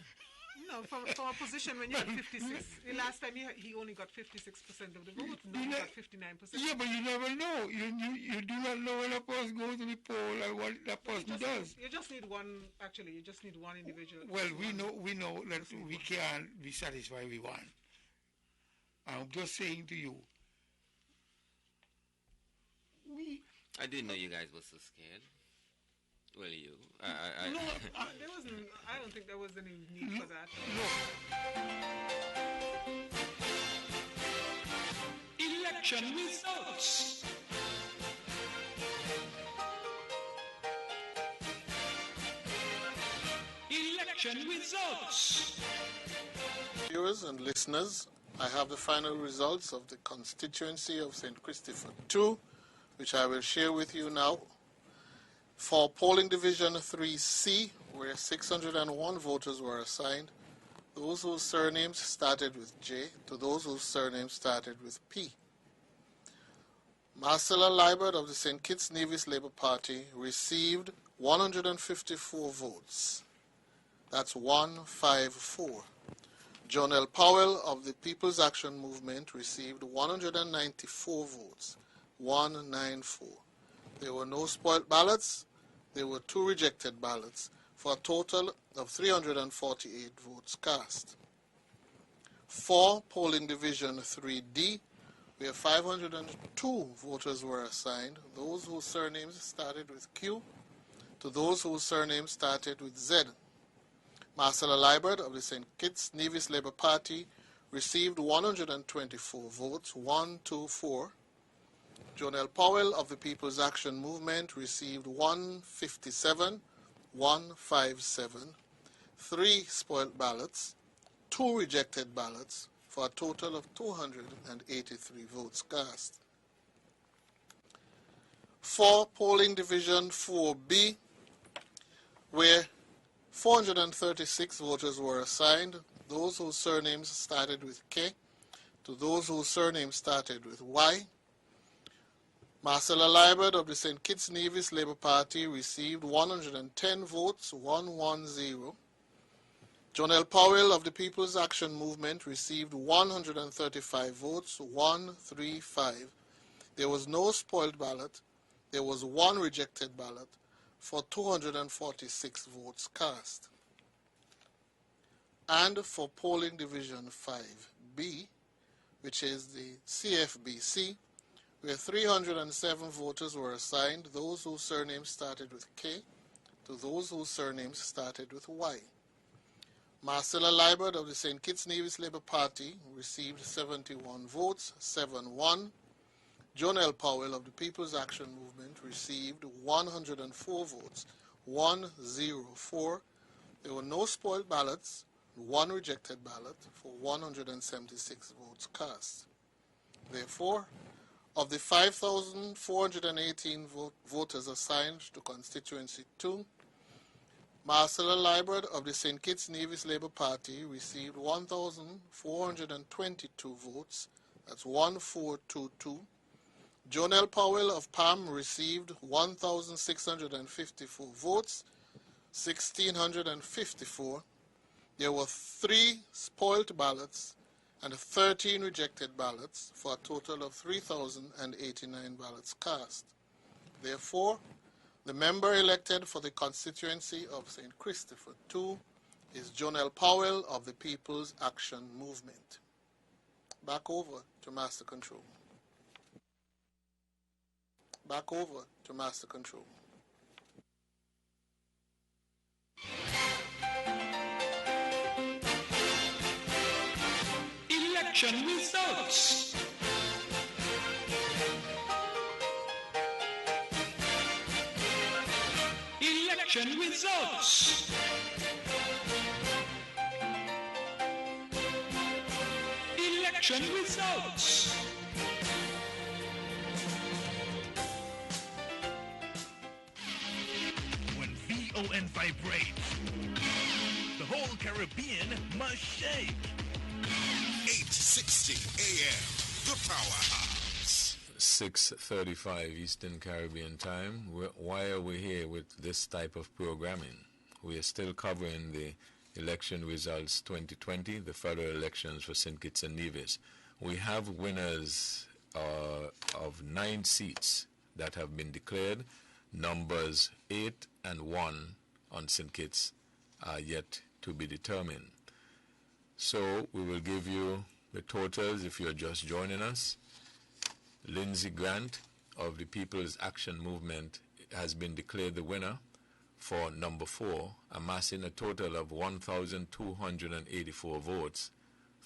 Speaker 1: No, from a position when you had 56. The last time he only got 56% of the vote. Now he got 59%.
Speaker 2: Yeah, but you never know. You do not know when a person goes to the poll and what that person does.
Speaker 1: You just need one. Actually, you just need one individual.
Speaker 2: Well, we know that we can't be satisfied with one. I'm just saying to you,
Speaker 3: I didn't know you guys were so scared. Well, you.
Speaker 1: No, there wasn't. I don't think there was any need for that.
Speaker 5: No. Election results. Election results.
Speaker 4: Viewers and listeners, I have the final results of the constituency of St. Christopher II, which I will share with you now. For polling division 3C, where 601 voters were assigned, those whose surnames started with J to those whose surnames started with P. Marcella Liebert of the St. Kitts Nevis Labour Party received 154 votes. That's 154. Jonelle Powell of the People's Action Movement received 194 votes. 194. There were no spoiled ballots. There were 2 rejected ballots for a total of 348 votes cast. For polling division 3D, where 502 voters were assigned, those whose surnames started with Q to those whose surnames started with Z. Marcella Liebert of the St. Kitts Nevis Labour Party received 124 votes, 124. Jonelle Powell of the People's Action Movement received 157, 157, 3 spoiled ballots, 2 rejected ballots for a total of 283 votes cast. For polling division 4B, where 436 voters were assigned, those whose surnames started with K to those whose surnames started with Y. Marcella Liebert of the St. Kitts Nevis Labour Party received 110 votes, 110. Jonelle Powell of the People's Action Movement received 135 votes, 135. There was no spoiled ballot. There was one rejected ballot for 246 votes cast. And for polling division 5B, which is the CFBC, where 307 voters were assigned, those whose surnames started with K to those whose surnames started with Y. Marcella Liebert of the St. Kitts Nevis Labour Party received 71 votes, 7-1. Jonelle Powell of the People's Action Movement received 104 votes, 104. There were no spoiled ballots, one rejected ballot for 176 votes cast. Therefore, of the 5,418 voters assigned to constituency 2, Marcella Liebert of the St. Kitts Nevis Labour Party received 1,422 votes, that's 1,422. Jonelle Powell of PAM received 1,654 votes, 1,654. There were 3 spoiled ballots and 13 rejected ballots for a total of 3,089 ballots cast. Therefore, the member elected for the constituency of St. Christopher II is Jonelle Powell of the People's Action Movement. Back over to Master Control. Back over to Master Control.
Speaker 5: Election results. Election results. Election results.
Speaker 12: When VON vibrates, the whole Caribbean must shake.
Speaker 13: 860 AM, the powerhouse.
Speaker 11: 6:35 Eastern Caribbean time. Why are we here with this type of programming? We are still covering the election results 2020, the federal elections for St. Kitts and Nevis. We have winners of 9 seats that have been declared. Numbers 8 and 1 on St. Kitts are yet to be determined. So we will give you the totals if you're just joining us. Lindsey Grant of the People's Action Movement has been declared the winner for number 4, amassing a total of 1,284 votes.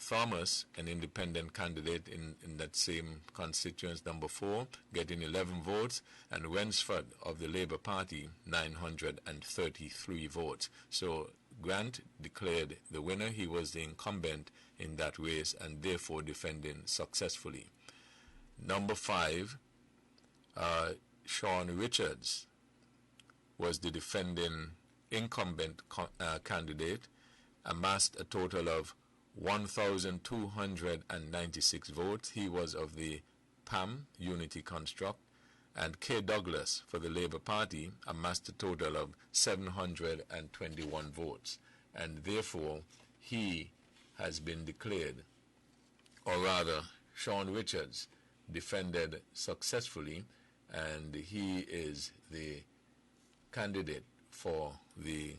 Speaker 11: Thomas, an independent candidate in that same constituency, number 4, getting 11 votes, and Wensford of the Labour Party, 933 votes. So Grant declared the winner. He was the incumbent in that race and therefore defending successfully. Number 5, Sean Richards was the defending incumbent candidate, amassed a total of 1,296 votes. He was of the PAM Unity Construct, and K. Douglas for the Labour Party amassed a total of 721 votes, and therefore he has been declared, or rather Sean Richards defended successfully, and he is the candidate for the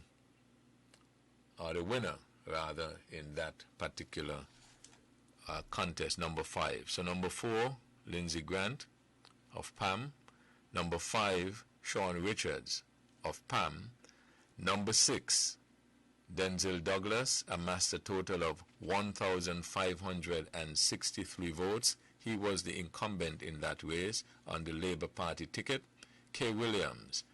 Speaker 11: winner rather in that particular contest, number 5. So number 4, Lindsey Grant of PAM. Number 5, Sean Richards of PAM. Number 6, Denzel Douglas amassed a total of 1,563 votes. He was the incumbent in that race on the Labour Party ticket. Kay Williams,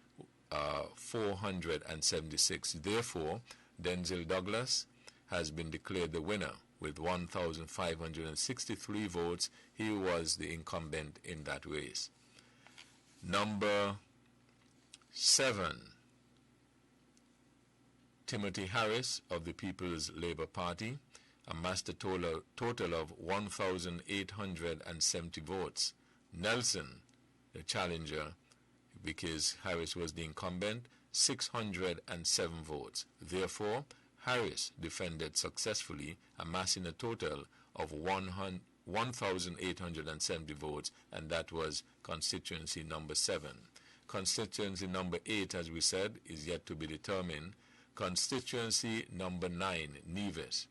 Speaker 11: 476. Therefore, Denzel Douglas has been declared the winner with 1,563 votes. He was the incumbent in that race. Number 7, Timothy Harris of the People's Labour Party amassed a total of 1,870 votes. Nelson, the challenger, because Harris was the incumbent, 607 votes. Therefore, Harris defended successfully, amassing a total of 1,870 votes, and that was constituency number 7. Constituency number 8, as we said, is yet to be determined. Constituency number 9, Nevis.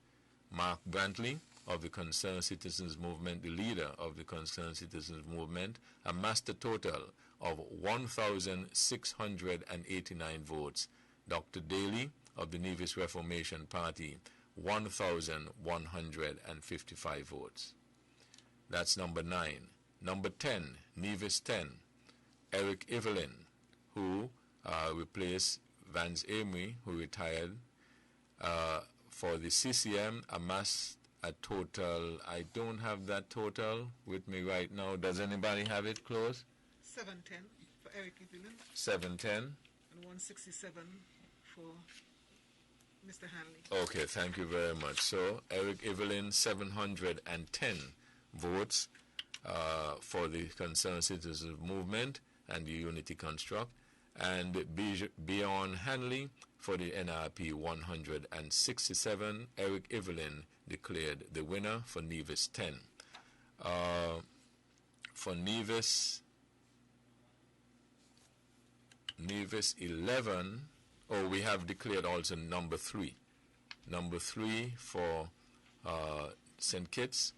Speaker 11: Mark Brantley of the Concerned Citizens Movement, the leader of the Concerned Citizens Movement, amassed a total of 1,689 votes. Dr. Daly of the Nevis Reformation Party, 1,155 votes. That's number 9. Number 10, Nevis 10, Eric Evelyn, who replaced Vance Amory, who retired for the CCM, amassed a total, I don't have that total with me right now. Does anybody have it close?
Speaker 1: 710 for Eric Evelyn.
Speaker 11: 710.
Speaker 1: And 167 for Mr. Hanley.
Speaker 11: Okay, thank you very much. So, Eric Evelyn, 710 votes for the Concerned Citizens Movement and the Unity Construct, and Bjorn Hanley for the NRP, 167. Eric Evelyn declared the winner for Nevis 10. For Nevis 11, we have declared also number 3. Number 3 for St. Kitts,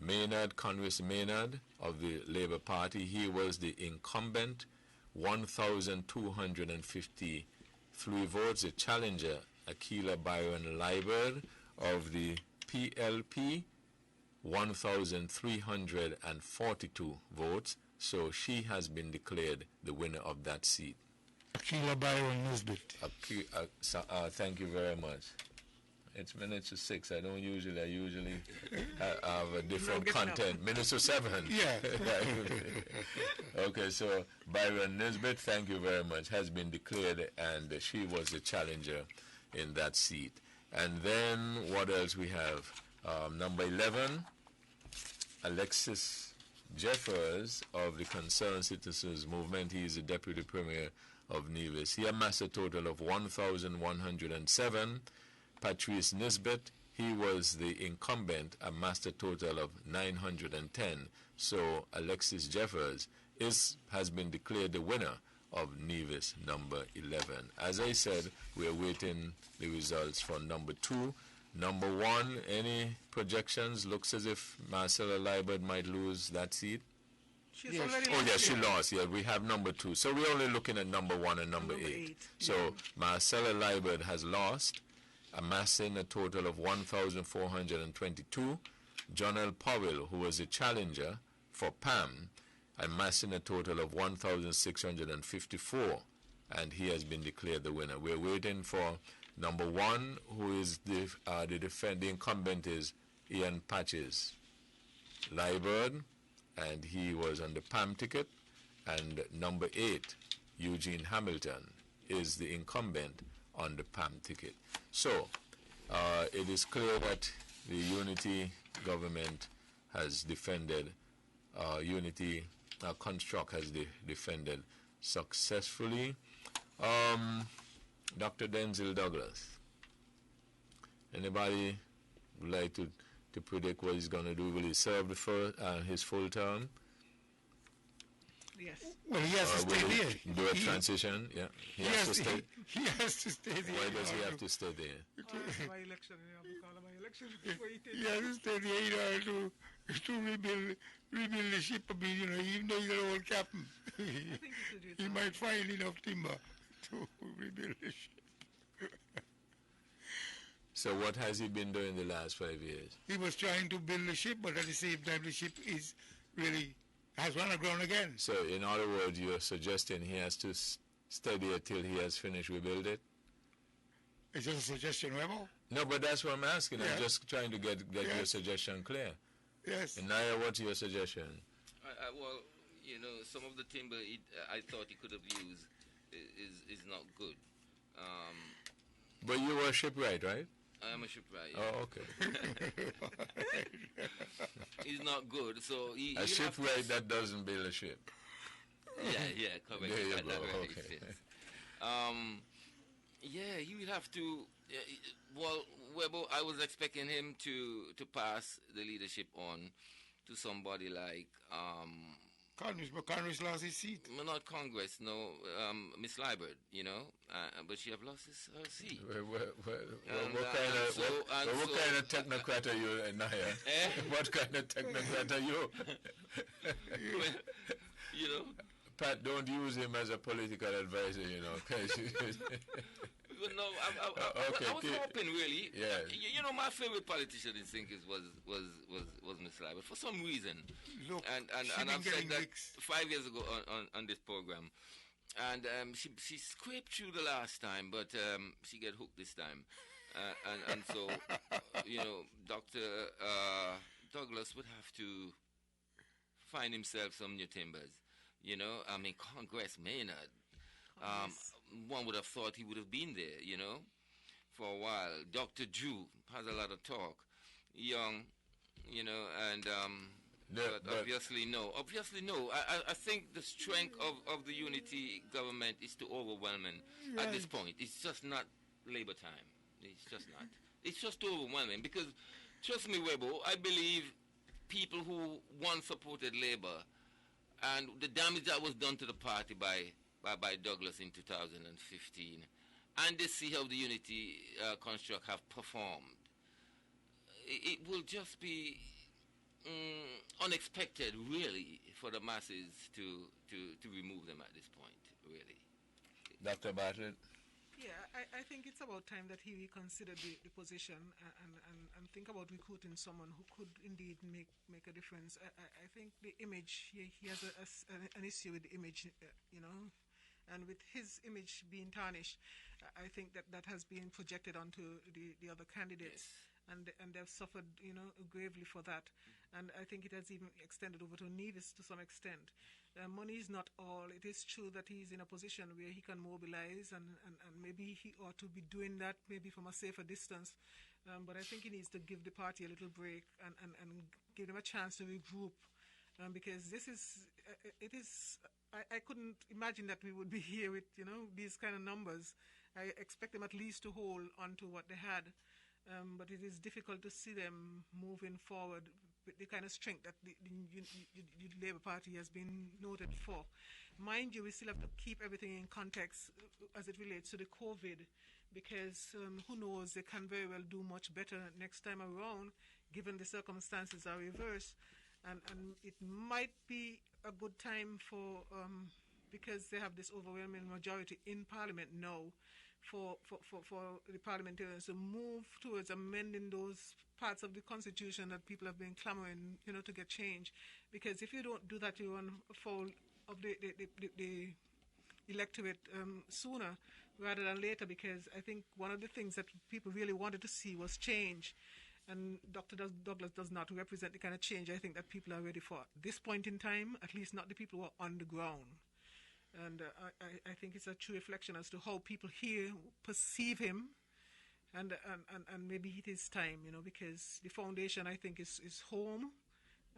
Speaker 11: Maynard, Conway Maynard of the Labour Party. He was the incumbent, 1,253 votes. The challenger, Akila Byron Liebert of the PLP, 1,342 votes. So she has been declared the winner of that seat.
Speaker 2: Akila Byron Nisbet.
Speaker 11: Thank you very much. It's minutes to 6. I usually have a different content. Minutes to 7.
Speaker 2: Yeah.
Speaker 11: Okay, so Byron Nisbet, thank you very much, has been declared, and she was the challenger in that seat. And then what else we have? Number 11, Alexis Jeffers of the Concerned Citizens Movement. He is the Deputy Premier of Nevis. He amassed a total of 1,107. Patrice Nisbet, he was the incumbent, amassed a total of 910. So Alexis Jeffers has been declared the winner of Nevis number 11. As I said, we are waiting the results for number 2. Number 1, any projections? Looks as if Marcella Liebert might lose that seat. She lost. Yeah, we have number 2. So we're only looking at number 1 and number 8. So Marcella Liebert has lost, amassing a total of 1,422. John L. Powell, who was a challenger for PAM, amassing a total of 1,654, and he has been declared the winner. We're waiting for number 1, who is the incumbent is Ian Patches Liebert, and he was on the PAM ticket. And number 8, Eugene Hamilton, is the incumbent on the PAM ticket. So it is clear that the Unity government has defended, Unity construct has defended successfully. Dr. Denzil Douglas, anybody would like to predict what he's going to do? Will he serve his full term?
Speaker 1: Yes.
Speaker 2: Well, he has to stay there.
Speaker 11: Do a transition, yeah. He has to stay.
Speaker 2: He has to stay there.
Speaker 11: Why does he have to stay there?
Speaker 1: By election,
Speaker 2: He has to stay there in order to rebuild the ship. I mean, even though he's an old captain, he might find enough timber to rebuild the ship.
Speaker 11: So what has he been doing the last 5 years?
Speaker 2: He was trying to build the ship, but at the same time the ship has run aground again.
Speaker 11: So in other words, you're suggesting he has to stay there till he has finished rebuild it?
Speaker 2: It's just a suggestion, Remo.
Speaker 11: No, but that's what I'm asking. I'm just trying to get your suggestion clear.
Speaker 2: Yes.
Speaker 11: And Naya, what's your suggestion?
Speaker 3: Well, some of the timber I thought he could have used is not good.
Speaker 11: But you were a shipwright, right?
Speaker 3: I am a shipwright.
Speaker 11: Yeah. Oh, okay.
Speaker 3: He's not good, so
Speaker 11: a shipwright that doesn't build a ship.
Speaker 3: Yeah, correct.
Speaker 11: There you go. Okay.
Speaker 3: He will have to. Well, Webo, I was expecting him to pass the leadership on to somebody like
Speaker 2: Congress lost his seat.
Speaker 3: Not Congress, no. Miss Liebert, but she have lost her seat.
Speaker 11: What kind of technocrat are you, Naya? What kind of technocrat are you? Pat, don't use him as a political advisor,
Speaker 3: No, I was hoping really.
Speaker 11: Yeah.
Speaker 3: My favorite politician in Sinkers was Miss Liebert for some reason.
Speaker 2: Look,
Speaker 3: and I've said that 5 years ago on this program, and she scraped through the last time, but she get hooked this time, and so Dr. Douglas would have to find himself some new timbers. Congress Maynard. One would have thought he would have been there, for a while. Dr. Drew has a lot of talk. Young, and but obviously no. Obviously no. I think the strength of the unity government is too overwhelming at this point. It's just not Labour time. It's just not. It's just too overwhelming because, trust me, Webo, I believe people who once supported Labour and the damage that was done to the party by Douglas in 2015, and they see how the unity construct have performed. It will just be unexpected, really, for the masses to remove them at this point, really.
Speaker 11: Dr. Bartlett?
Speaker 1: Yeah, I think it's about time that he reconsidered the position and think about recruiting someone who could indeed make a difference. I think the image, he has an issue with the image, and with his image being tarnished, I think that has been projected onto the other candidates.
Speaker 3: Yes.
Speaker 1: And they've suffered, gravely for that. And I think it has even extended over to Nevis to some extent. Money is not all. It is true that he's in a position where he can mobilize, and maybe he ought to be doing that maybe from a safer distance. But I think he needs to give the party a little break and give them a chance to regroup. Because this is, I couldn't imagine that we would be here with, these kind of numbers. I expect them at least to hold on to what they had. But it is difficult to see them moving forward with the kind of strength that the Labour Party has been noted for. Mind you, we still have to keep everything in context as it relates to the COVID, because who knows, they can very well do much better next time around, given the circumstances are reversed. And it might be a good time for, because they have this overwhelming majority in Parliament now, for the parliamentarians to move towards amending those parts of the Constitution that people have been clamoring, to get change. Because if you don't do that, you run afoul of the electorate sooner rather than later, because I think one of the things that people really wanted to see was change. And Dr. Douglas does not represent the kind of change I think that people are ready for. At this point in time, at least not the people who are on the ground. And I think it's a true reflection as to how people here perceive him, and maybe it is time, because the foundation, I think, is home,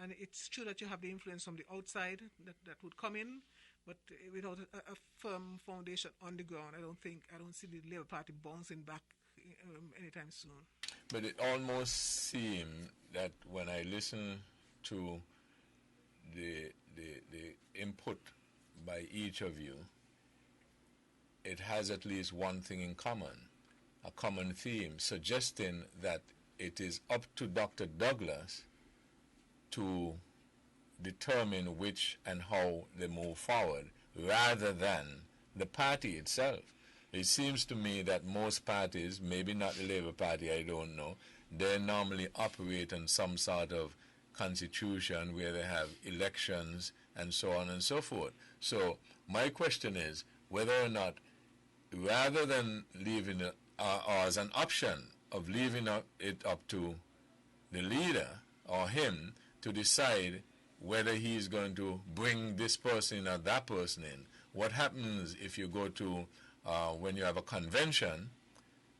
Speaker 1: and it's true that you have the influence from the outside that would come in, but without a firm foundation on the ground, I don't see the Labour Party bouncing back anytime soon.
Speaker 11: But it almost seemed that when I listen to the input by each of you, it has at least one thing in common, a common theme, suggesting that it is up to Dr. Douglas to determine which and how they move forward, rather than the party itself. It seems to me that most parties, maybe not the Labour Party, I don't know, they normally operate on some sort of constitution where they have elections and so on and so forth. So my question is whether or not, rather than leaving it as an option of leaving it up to the leader or him to decide whether he is going to bring this person or that person in. What happens if you go to, when you have a convention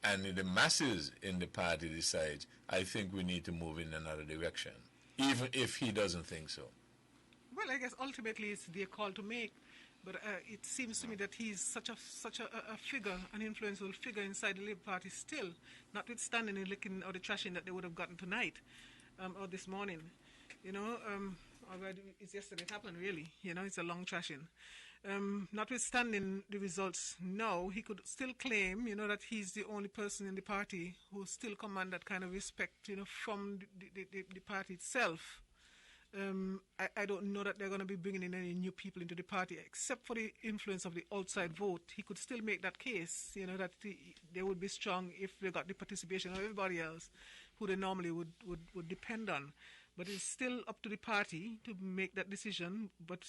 Speaker 11: and the masses in the party decide, I think we need to move in another direction, even if he doesn't think so?
Speaker 1: Well, I guess ultimately it's their call to make, but it seems to me that he's such a figure, an influential figure inside the Labour Party still, notwithstanding the licking or the trashing that they would have gotten tonight or this morning. You know, it's yesterday it happened, really. You know, it's a long trashing. Notwithstanding the results now, he could still claim, you know, that he's the only person in the party who still command that kind of respect, you know, from the party itself. I don't know that they're going to be bringing in any new people into the party, except for the influence of the outside vote. He could still make that case, you know, that they would be strong if they got the participation of everybody else who they normally would depend on. But it's still up to the party to make that decision. But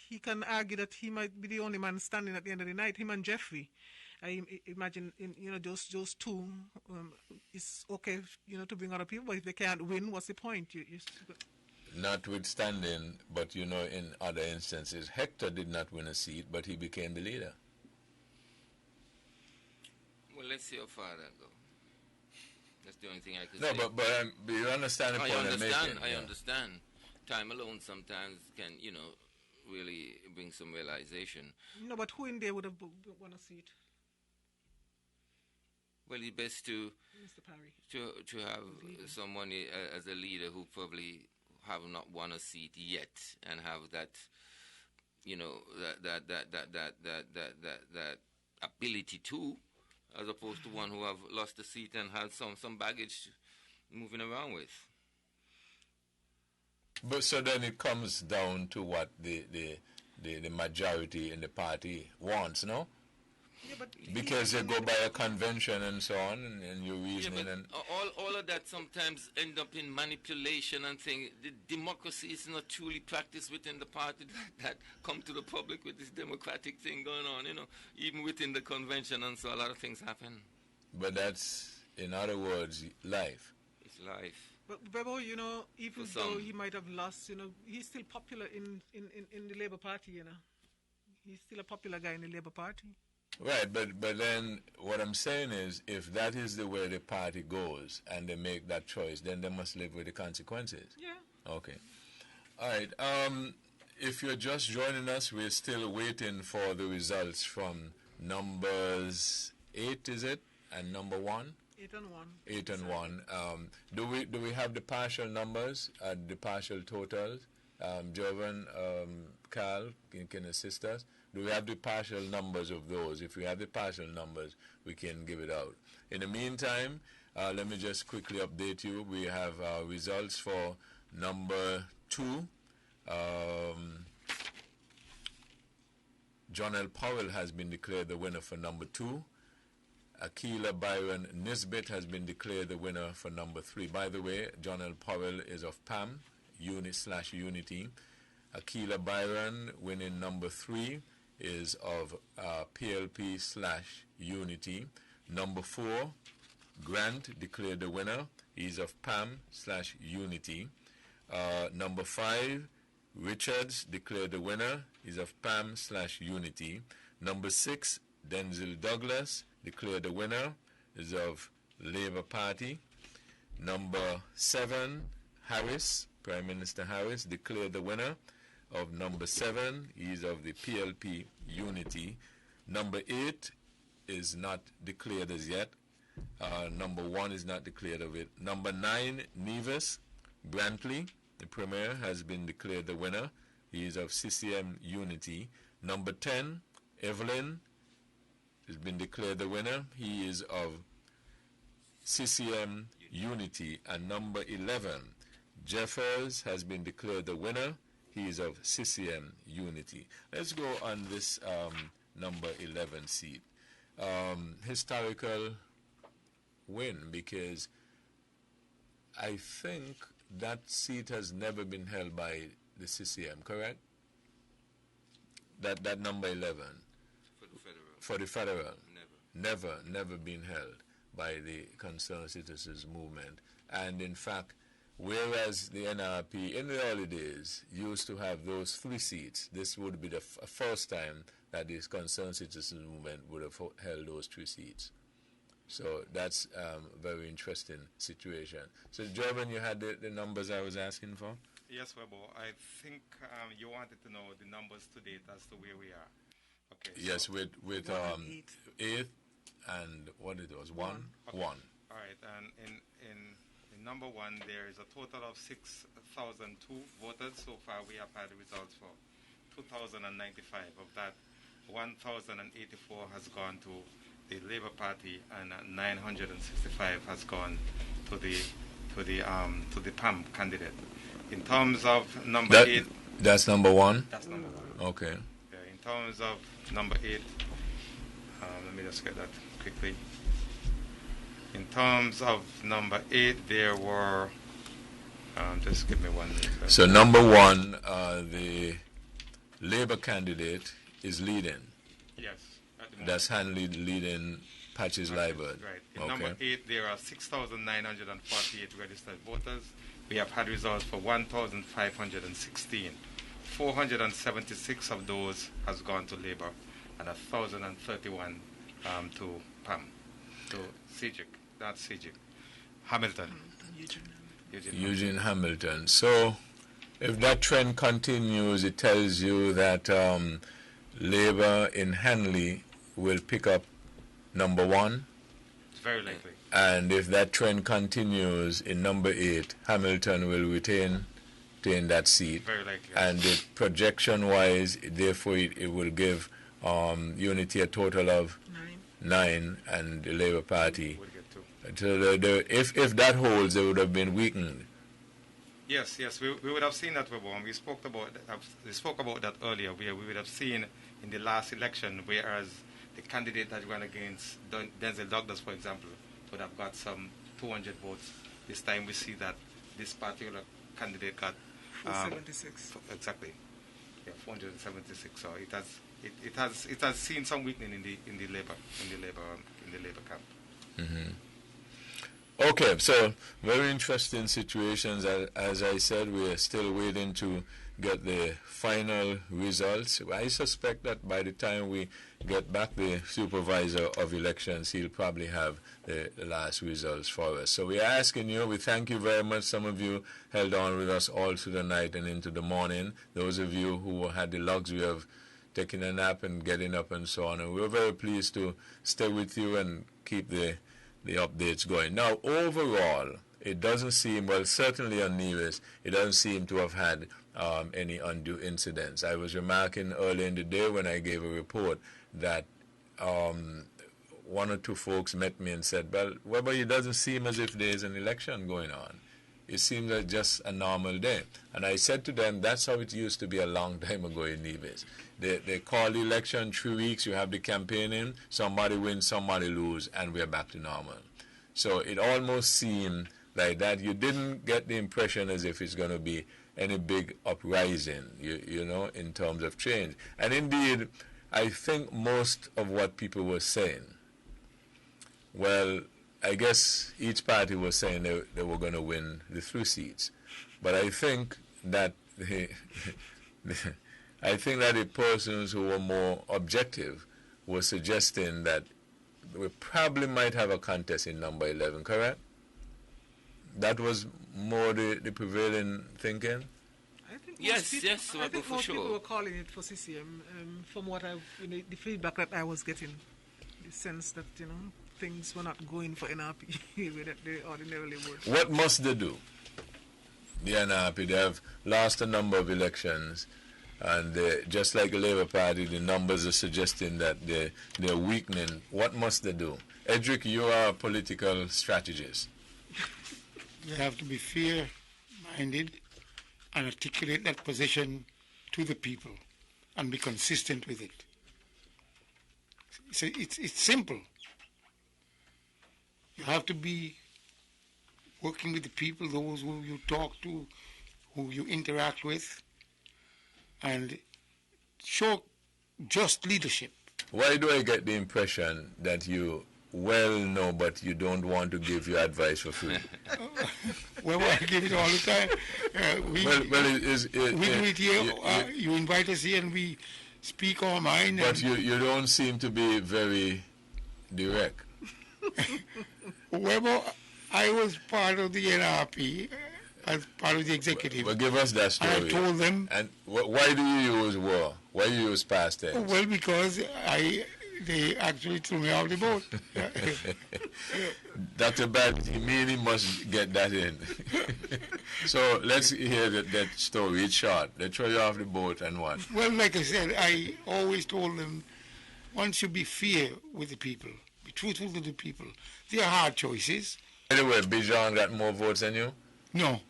Speaker 1: he can argue that he might be the only man standing at the end of the night, him and Jeffrey. I imagine, you know, those two, it's okay, you know, to bring other people, but if they can't win, what's the point?
Speaker 11: Notwithstanding, but you know, in other instances, Hector did not win a seat, but he became the leader.
Speaker 3: Well, let's see how far that goes. That's the only thing I can
Speaker 11: say.
Speaker 3: No,
Speaker 11: but you understand the point I'm making.
Speaker 3: I understand. Time alone sometimes can, you know, really bring some realization.
Speaker 1: No, but who in there would have won a seat?
Speaker 3: Well, it's best to
Speaker 1: Mr. Parry.
Speaker 3: to have someone as a leader who probably have not won a seat yet and have that, you know, that ability to, as opposed to one who have lost a seat and had some baggage moving around with.
Speaker 11: But so then it comes down to what the majority in the party wants, no?
Speaker 1: Yeah, but
Speaker 11: because they go by a convention and so on, and your reasoning.
Speaker 3: Yeah, but all of that sometimes end up in manipulation and things. The democracy is not truly practiced within the party that come to the public with this democratic thing going on, you know, even within the convention, and so a lot of things happen.
Speaker 11: But that's, in other words, life.
Speaker 3: It's life.
Speaker 1: But Bebo, you know, even though he might have lost, you know, he's still popular in the Labour Party, you know. He's still a popular guy in the Labour Party.
Speaker 11: Right, but then what I'm saying is, if that is the way the party goes and they make that choice, then they must live with the consequences.
Speaker 1: Yeah.
Speaker 11: Okay. All right. If you're just joining us, we're still waiting for the results from numbers 8, is it, and number 1?
Speaker 1: 8 and 1.
Speaker 11: 8 and 1. Do we have the partial numbers, the partial totals? Jovan, Carl, can assist us. Do we have the partial numbers of those? If we have the partial numbers, we can give it out. In the meantime, let me just quickly update you. We have results for number 2. John L. Powell has been declared the winner for number 2. Akila Byron Nisbet has been declared the winner for number 3. By the way, John L. Powell is of PAM, Unity. Akila Byron, winning number 3, is of PLP/Unity. Number 4, Grant declared the winner. He's of PAM/Unity. Number 5, Richards declared the winner. He's of PAM/Unity. Number 6, Denzel Douglas declared the winner. Is of Labour Party. Number 7, Harris, Prime Minister Harris, declared the winner of number 7. He's of the PLP Unity. Number 8 is not declared as yet. Number 1 is not declared of it. Number 9, Nevis Brantley, the Premier, has been declared the winner. He is of CCM Unity. Number 10, Evelyn, has been declared the winner. He is of CCM Unity. And number 11, Jeffers, has been declared the winner. He is of CCM Unity. Let's go on this number 11 seat. Historical win, because I think that seat has never been held by the CCM, correct? That number 11.
Speaker 3: For the federal.
Speaker 11: Never been held. by the Concerned Citizens Movement. And in fact, whereas the NRP in the early days used to have those 3 seats, this would be the first time that the Concerned Citizens Movement would have held those 3 seats. So that's a very interesting situation. So, Jervin, you had the numbers I was asking for?
Speaker 10: Yes, Webo. I think you wanted to know the numbers to date as to where we are. Okay.
Speaker 11: Yes, so with 8 and what it was, 1?
Speaker 10: Okay.
Speaker 11: 1.
Speaker 10: All right, and in number 1, there is a total of 6,002 voters. So far, we have had results for 2,095. Of that, 1,084 has gone to the Labour Party, and 965 has gone to the PAM candidate. In terms of number 8,
Speaker 11: that's number 1.
Speaker 10: That's number 1.
Speaker 11: Okay.
Speaker 10: Yeah, in terms of number 8, let me just get that quickly. In terms of number 8, there were. Just give me 1 minute.
Speaker 11: So number 1, the Labour candidate is leading.
Speaker 10: Yes.
Speaker 11: That's Hanley leading Patches Liburd.
Speaker 10: Right. In number 8, there are 6,948 registered voters. We have had results for 1,516. 476 of those has gone to Labour, and 1,031 to PAM, to CIGIC. That's CIGIC. Hamilton.
Speaker 11: Eugene Hamilton. So, if that trend continues, it tells you that Labour in Hanley will pick up number 1.
Speaker 10: It's very likely.
Speaker 11: And if that trend continues in number 8, Hamilton will retain that seat.
Speaker 10: Very likely.
Speaker 11: And projection-wise, therefore, it will give Unity a total of 9, and the Labour Party. So if that holds, they would have been weakened.
Speaker 10: Yes, we would have seen that, Webon. We spoke about that earlier, where we would have seen in the last election, whereas the candidate that ran against Denzel Douglas, for example, would have got some 200 votes. This time we see that this particular candidate got
Speaker 1: 476.
Speaker 10: Exactly. Yeah, 476. So it has seen some weakening in the labor camp.
Speaker 11: Mm-hmm. Okay, so very interesting situations. As I said, we are still waiting to get the final results. I suspect that by the time we get back the supervisor of elections, he'll probably have the last results for us. So we are asking you, we thank you very much. Some of you held on with us all through the night and into the morning. Those of you who had the luxury of taking a nap and getting up and so on. And we're very pleased to stay with you and keep the updates going. Now, overall, it doesn't seem, well, certainly on Nevis, it doesn't seem to have had any undue incidents. I was remarking earlier in the day when I gave a report that 1 or 2 folks met me and said, well, Weber, it doesn't seem as if there's an election going on. It seems like just a normal day. And I said to them, that's how it used to be a long time ago in Nevis. They call the election 3 weeks, you have the campaigning, somebody wins, somebody lose, and we're back to normal. So it almost seemed like that. You didn't get the impression as if it's going to be any big uprising, you know, in terms of change. And indeed, I think most of what people were saying, well, I guess each party was saying they were going to win the 3 seats. But I think that the persons who were more objective were suggesting that we probably might have a contest in number 11, correct? That was more the prevailing thinking?
Speaker 1: I think
Speaker 3: yes,
Speaker 1: I think
Speaker 3: for
Speaker 1: most
Speaker 3: sure.
Speaker 1: people were calling it for CCM. From what the feedback that I was getting, the sense that, you know, things were not going for NRP the way that they ordinarily would.
Speaker 11: What must they do? The NRP, they have lost a number of elections, and just like the Labour Party, the numbers are suggesting that they're weakening. What must they do? Edric, you are a political strategist.
Speaker 2: They have to be fair-minded and articulate that position to the people and be consistent with it. It's simple. You have to be working with the people, those who you talk to, who you interact with, and show just leadership.
Speaker 11: Why do I get the impression that you well know, but you don't want to give your advice for free.
Speaker 2: Well, I give it all the time. We do it here. You invite us here and we speak our mind.
Speaker 11: But you don't seem to be very direct.
Speaker 2: Well, I was part of the NRP as part of the executive.
Speaker 11: Well, give us that story.
Speaker 2: And I told them.
Speaker 11: And why do you use war? Why do you use past tense?
Speaker 2: Well, because they actually threw me off the boat.
Speaker 11: Dr. Bad, he really must get that in. So let's hear that story. It's short. They throw you off the boat and what?
Speaker 2: Well, like I said, I always told them, one should be fair with the people, be truthful to the people. They are hard choices.
Speaker 11: Anyway, Bijan got more votes than you?
Speaker 2: No.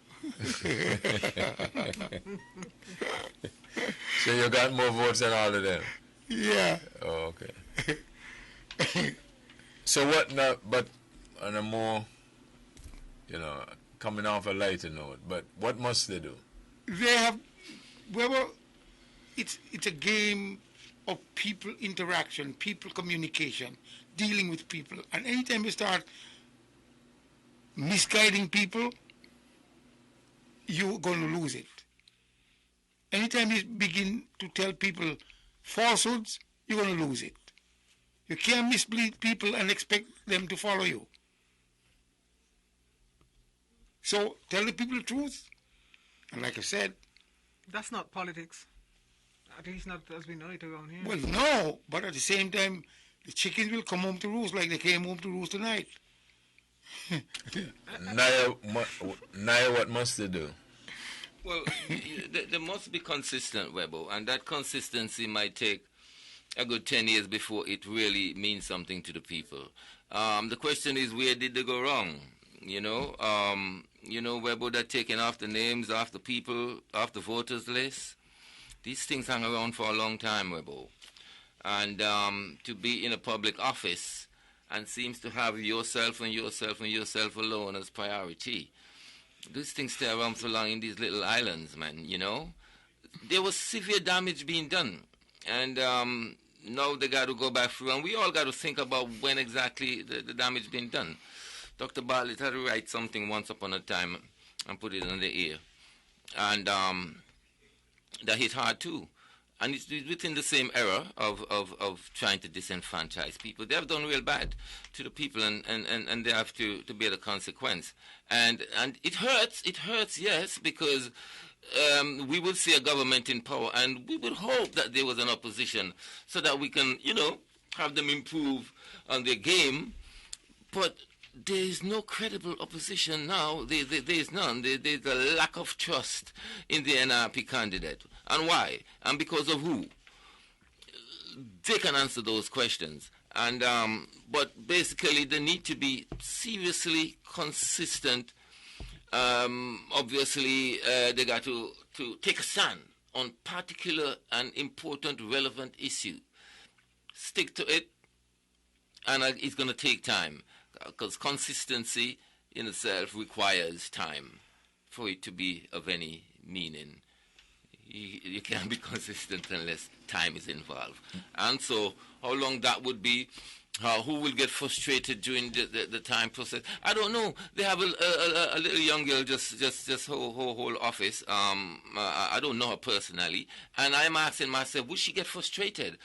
Speaker 11: So you got more votes than all of them?
Speaker 2: Yeah.
Speaker 11: Oh, okay. So what now, but on a more, coming off a lighter note, but what must they do?
Speaker 2: They have, well, it's a game of people interaction, people communication, dealing with people. And anytime you start misguiding people, you're going to lose it. Anytime you begin to tell people falsehoods, you're going to lose it. You can't mislead people and expect them to follow you. So tell the people the truth. And like I said...
Speaker 1: That's not politics. At least not as we know it around here.
Speaker 2: Well, no, but at the same time, the chickens will come home to roost like they came home to roost tonight.
Speaker 11: Naya, what must they do?
Speaker 3: Well, they must be consistent, Webo, and that consistency might take a good 10 years before it really means something to the people. The question is, where did they go wrong? Webo, they're taking off the names, off the people, off the voters list. These things hang around for a long time, Webo. And to be in a public office and seems to have yourself and yourself and yourself alone as priority. These things stay around so long in these little islands, man, There was severe damage being done. And now they got to go back through, and we all got to think about when exactly the damage being done. Dr. Bartlett had to write something once upon a time and put it in the air. And that hit hard too. And it's within the same era of trying to disenfranchise people. They have done real bad to the people, and they have to bear the consequence. And it hurts, yes, because we will see a government in power, and we would hope that there was an opposition so that we can, have them improve on their game. But there is no credible opposition now. There is none. There's a lack of trust in the NRP candidate. And why? And because of who? They can answer those questions. And but basically, they need to be seriously consistent. Obviously, they got to take a stand on particular and important, relevant issue. Stick to it, and it's going to take time. Because consistency in itself requires time for it to be of any meaning. You can't be consistent unless time is involved. And so how long that would be, who will get frustrated during the time process, I don't know. They have a little young girl just whole office. I don't know her personally. And I'm asking myself, will she get frustrated?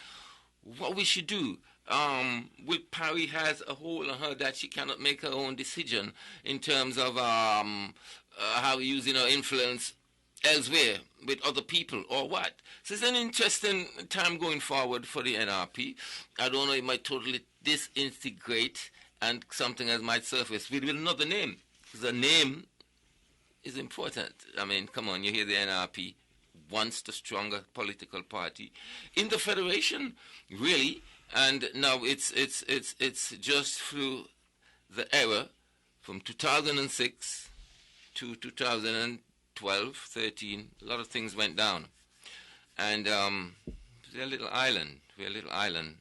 Speaker 3: What will she do? Will Parry has a hold on her that she cannot make her own decision in terms of how using her influence elsewhere with other people or what? So it's an interesting time going forward for the NRP. I don't know, it might totally disintegrate and something else might surface with another name. The name is important. I mean, come on, you hear the NRP wants the stronger political party in the federation, really. And now it's just through the era from 2006 to 2012, 13. A lot of things went down, and we're a little island.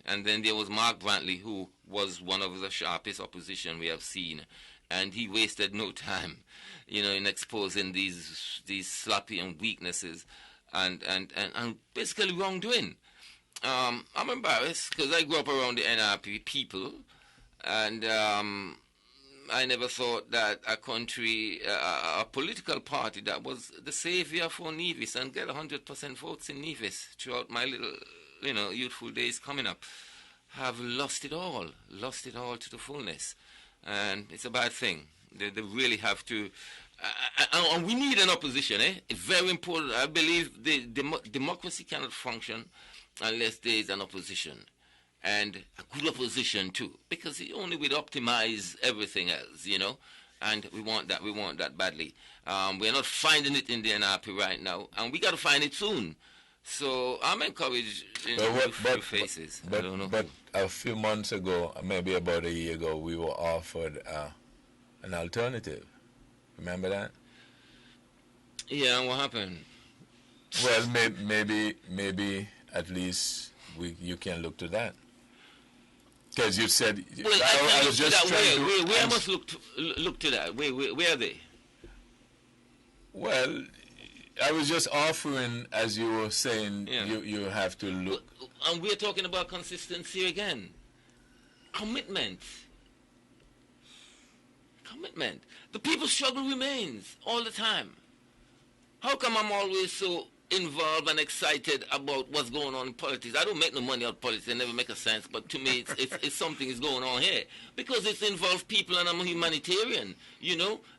Speaker 3: And then there was Mark Brantley, who was one of the sharpest opposition we have seen, and he wasted no time, in exposing these sloppy and weaknesses, and basically wrongdoing. I'm embarrassed because I grew up around the NRP people, And I never thought that a country, a political party that was the savior for Nevis and get 100% votes in Nevis throughout my little, youthful days coming up, have lost it all to the fullness. And it's a bad thing. They really have to, and we need an opposition, It's very important. I believe democracy cannot function unless there is an opposition. And a good opposition too, because it only will optimize everything else, and we want that badly. We're not finding it in the NRP right now, and we got to find it soon. So I'm encouraged in few faces.
Speaker 11: But a few months ago, maybe about a year ago, we were offered an alternative. Remember that?
Speaker 3: Yeah, and what happened?
Speaker 11: Well, maybe at least you can look to that. Because you said,
Speaker 3: well, I was just trying to... Where must look to that? Where are they?
Speaker 11: Well, I was just offering, as you were saying, you have to look...
Speaker 3: And we're talking about consistency again. Commitment. The people's struggle remains all the time. How come I'm always so involved and excited about what's going on in politics? I don't make no money out of politics. It never make a sense. But to me, it's something is going on here. Because it involves people, and I'm a humanitarian,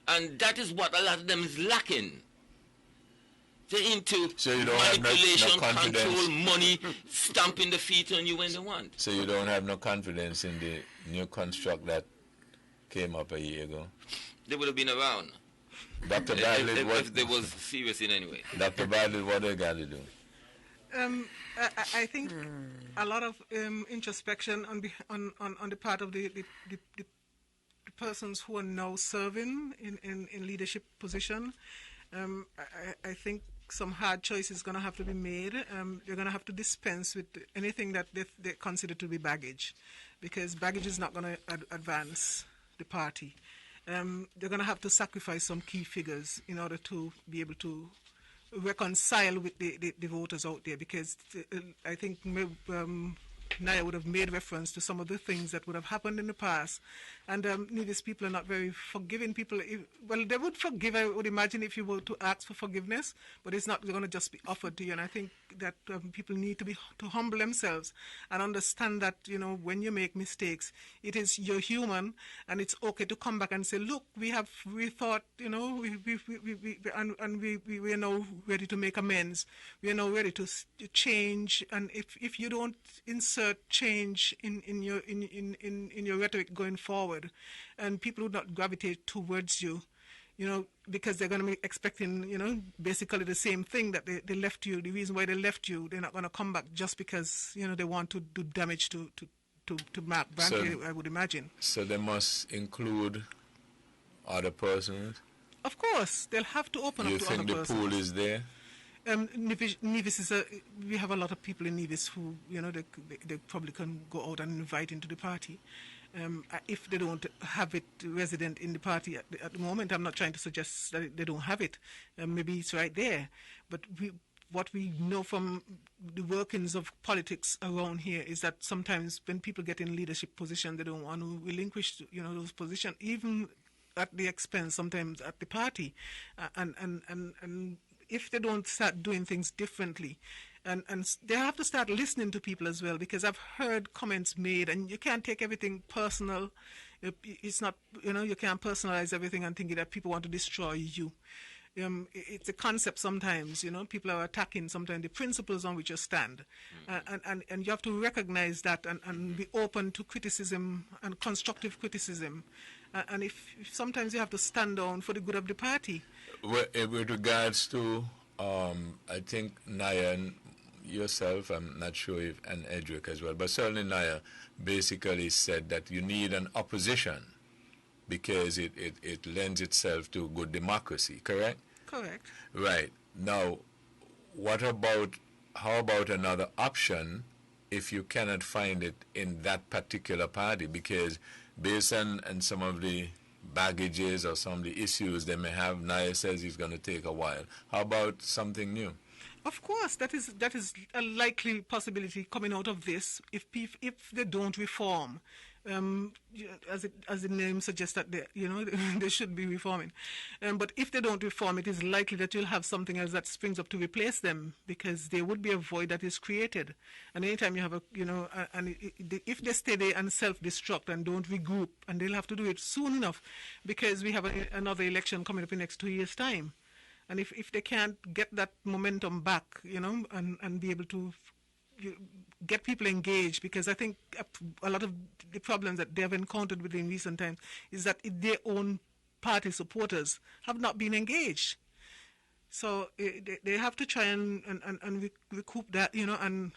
Speaker 3: And that is what a lot of them is lacking. They're into manipulation, control, money, stamping the feet on you when they want.
Speaker 11: So you don't have no confidence in the new construct that came up a year ago?
Speaker 3: They would have been around.
Speaker 11: Dr. Bradley,
Speaker 3: if they was serious in any way.
Speaker 11: Dr. Bradley, what they got to do?
Speaker 1: I think a lot of introspection on the part of the persons who are now serving in leadership position. I think some hard choices going to have to be made. They're going to have to dispense with anything that they consider to be baggage, because baggage is not going to advance the party. They're going to have to sacrifice some key figures in order to be able to reconcile with the voters out there, because I think Naya would have made reference to some of the things that would have happened in the past. And Nevis people are not very forgiving people. Well, they would forgive, I would imagine, if you were to ask for forgiveness, but it's not going to just be offered to you. And I think that people need to humble themselves and understand that, when you make mistakes, you're human, and it's okay to come back and say, look, we thought, we are now ready to make amends. We are now ready to change. And if you don't insert change in your rhetoric going forward, and people would not gravitate towards you, because they're going to be expecting, basically the same thing that they left you. The reason why they left you, they're not going to come back just because, they want to do damage to Mark Brantley, I would imagine.
Speaker 11: So they must include other persons?
Speaker 1: Of course, they'll have to open up to other persons. You think the pool
Speaker 11: is there?
Speaker 1: Nevis is we have a lot of people in Nevis who, they probably can go out and invite into the party. If they don't have it resident in the party at the moment, I'm not trying to suggest that they don't have it. Maybe it's right there. But what we know from the workings of politics around here is that sometimes when people get in leadership position, they don't want to relinquish, those positions, even at the expense sometimes at the party. And if they don't start doing things differently, and they have to start listening to people as well, because I've heard comments made, and you can't take everything personal. It's not, you can't personalize everything and think that people want to destroy you. It's a concept sometimes, people are attacking sometimes the principles on which you stand. And you have to recognize that and be open to criticism and constructive criticism. And if sometimes you have to stand down for the good of the party.
Speaker 11: With regards to, I think Naya and yourself, I'm not sure if, and Edric as well, but certainly Naya basically said that you need an opposition because it lends itself to good democracy, correct?
Speaker 1: Correct.
Speaker 11: Right. Now, how about another option if you cannot find it in that particular party? Because based on some of the baggages or some of the issues they may have, Naya says it's going to take a while. How about something new?
Speaker 1: Of course, that is a likely possibility coming out of this if they don't reform. As the name suggests that they should be reforming. But if they don't reform, it is likely that you'll have something else that springs up to replace them, because there would be a void that is created. And anytime you have if they stay there and self-destruct and don't regroup, and they'll have to do it soon enough, because we have another election coming up in the next 2 years' time. And if they can't get that momentum back, and be able to get people engaged, because I think a lot of the problems that they have encountered within recent times is that their own party supporters have not been engaged. So they have to try and recoup that, and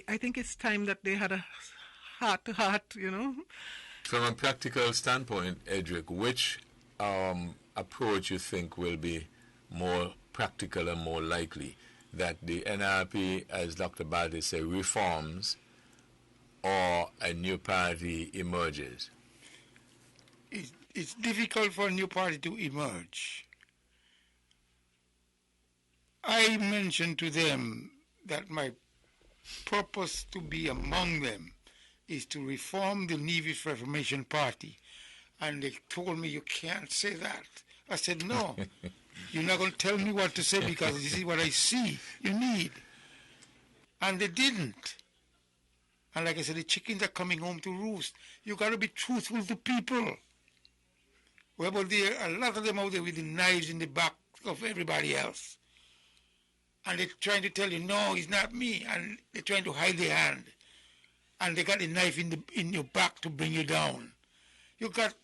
Speaker 1: I think it's time that they had a heart-to-heart,
Speaker 11: From a practical standpoint, Edric, which approach you think will be more practical and more likely? That the NRP, as Dr. Balde said, reforms, or a new party emerges?
Speaker 2: It's difficult for a new party to emerge. I mentioned to them that my purpose to be among them is to reform the Nevis Reformation Party. And they told me, you can't say that. I said, no. You're not going to tell me what to say, because this is what I see you need. And they didn't. And like I said, the chickens are coming home to roost. You got to be truthful to people. Well, but there are a lot of them out there with the knives in the back of everybody else. And they're trying to tell you, no, it's not me. And they're trying to hide their hand. And they got the knife in your back to bring you down. You got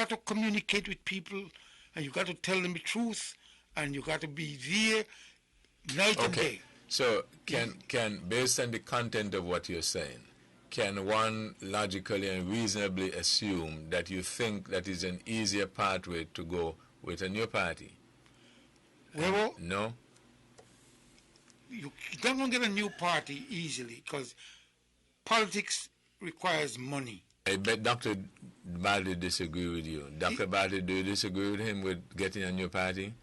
Speaker 2: to communicate with people, and you got to tell them the truth. And you got to be there night and day.
Speaker 11: So can based on the content of what you're saying, can one logically and reasonably assume that you think that is an easier pathway to go with a new party?
Speaker 2: Well,
Speaker 11: no?
Speaker 2: You don't get a new party easily, because politics requires money.
Speaker 11: I bet Dr. Balde disagree with you. Dr. Balde, do you disagree with him with getting a new party?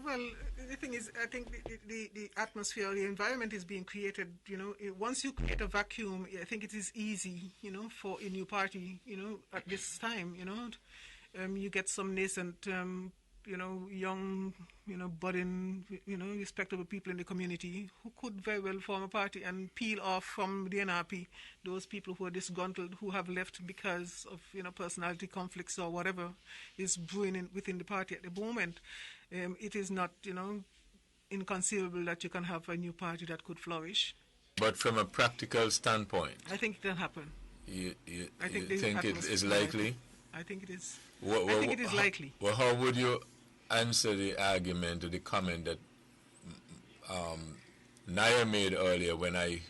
Speaker 1: Well, the thing is, I think the atmosphere, the environment is being created, once you create a vacuum, I think it is easy, for a new party, at this time, you get some nascent, young, budding, respectable people in the community who could very well form a party and peel off from the NRP those people who are disgruntled, who have left because of, personality conflicts or whatever is brewing within the party at the moment. It is not, inconceivable that you can have a new party that could flourish.
Speaker 11: But from a practical standpoint,
Speaker 1: I think it can happen.
Speaker 11: You think it is likely?
Speaker 1: I think it is. I think it is likely.
Speaker 11: Well, how would you answer the argument or the comment that Naya made earlier when I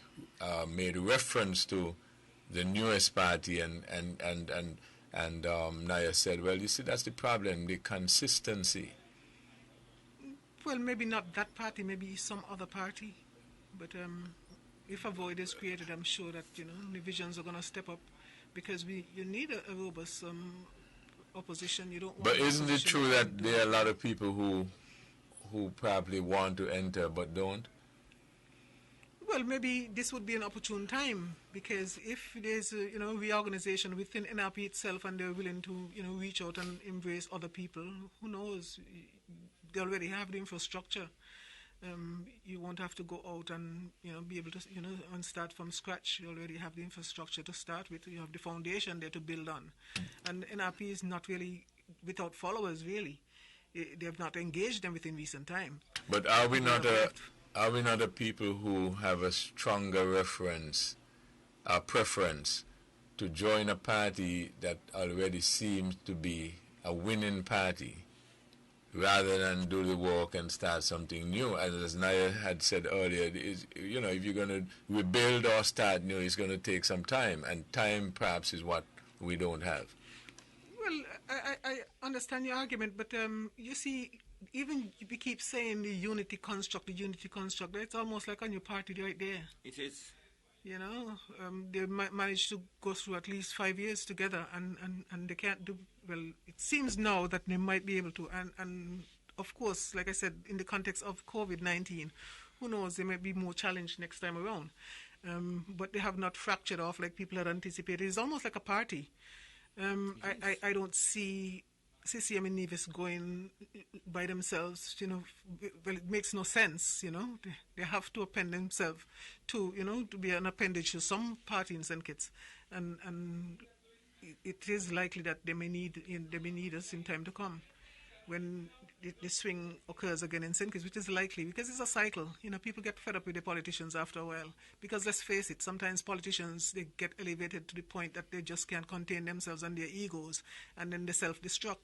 Speaker 11: made reference to the newest party, and Naya said, well, you see, that's the problem, the consistency.
Speaker 1: Well, maybe not that party, maybe some other party. But if a void is created, I'm sure that, the visions are going to step up, because you need a robust opposition. You don't want.
Speaker 11: But isn't it true that there are a lot of people who probably want to enter but don't?
Speaker 1: Well, maybe this would be an opportune time, because if there's a reorganization within NRP itself and they're willing to reach out and embrace other people, who knows? They already have the infrastructure. You won't have to go out and be able to and start from scratch. You already have the infrastructure to start with. You have the foundation there to build on, and NRP is not really without followers. Really, they have not engaged them within recent time.
Speaker 11: But are we not a people who have a stronger preference to join a party that already seems to be a winning party, rather than do the work and start something new? As Naya had said earlier, if you're going to rebuild or start new, it's going to take some time, and time perhaps is what we don't have.
Speaker 1: Well, I understand your argument, but you see, even we keep saying the unity construct, it's almost like a new party right there.
Speaker 3: It is.
Speaker 1: They managed to go through at least 5 years together, and they can't do, well, it seems now that they might be able to, and of course, like I said, in the context of COVID-19, who knows, they might be more challenged next time around. but they have not fractured off like people had anticipated. It's almost like a party. I don't see CCM and Nevis going by themselves, well, it makes no sense, They have to append themselves to, to be an appendage to some party in St. Kitts. And it is likely that they may need us in time to come when the swing occurs again in St. Kitts, which is likely because it's a cycle. People get fed up with the politicians after a while. Because let's face it, sometimes politicians, they get elevated to the point that they just can't contain themselves and their egos, and then they self-destruct.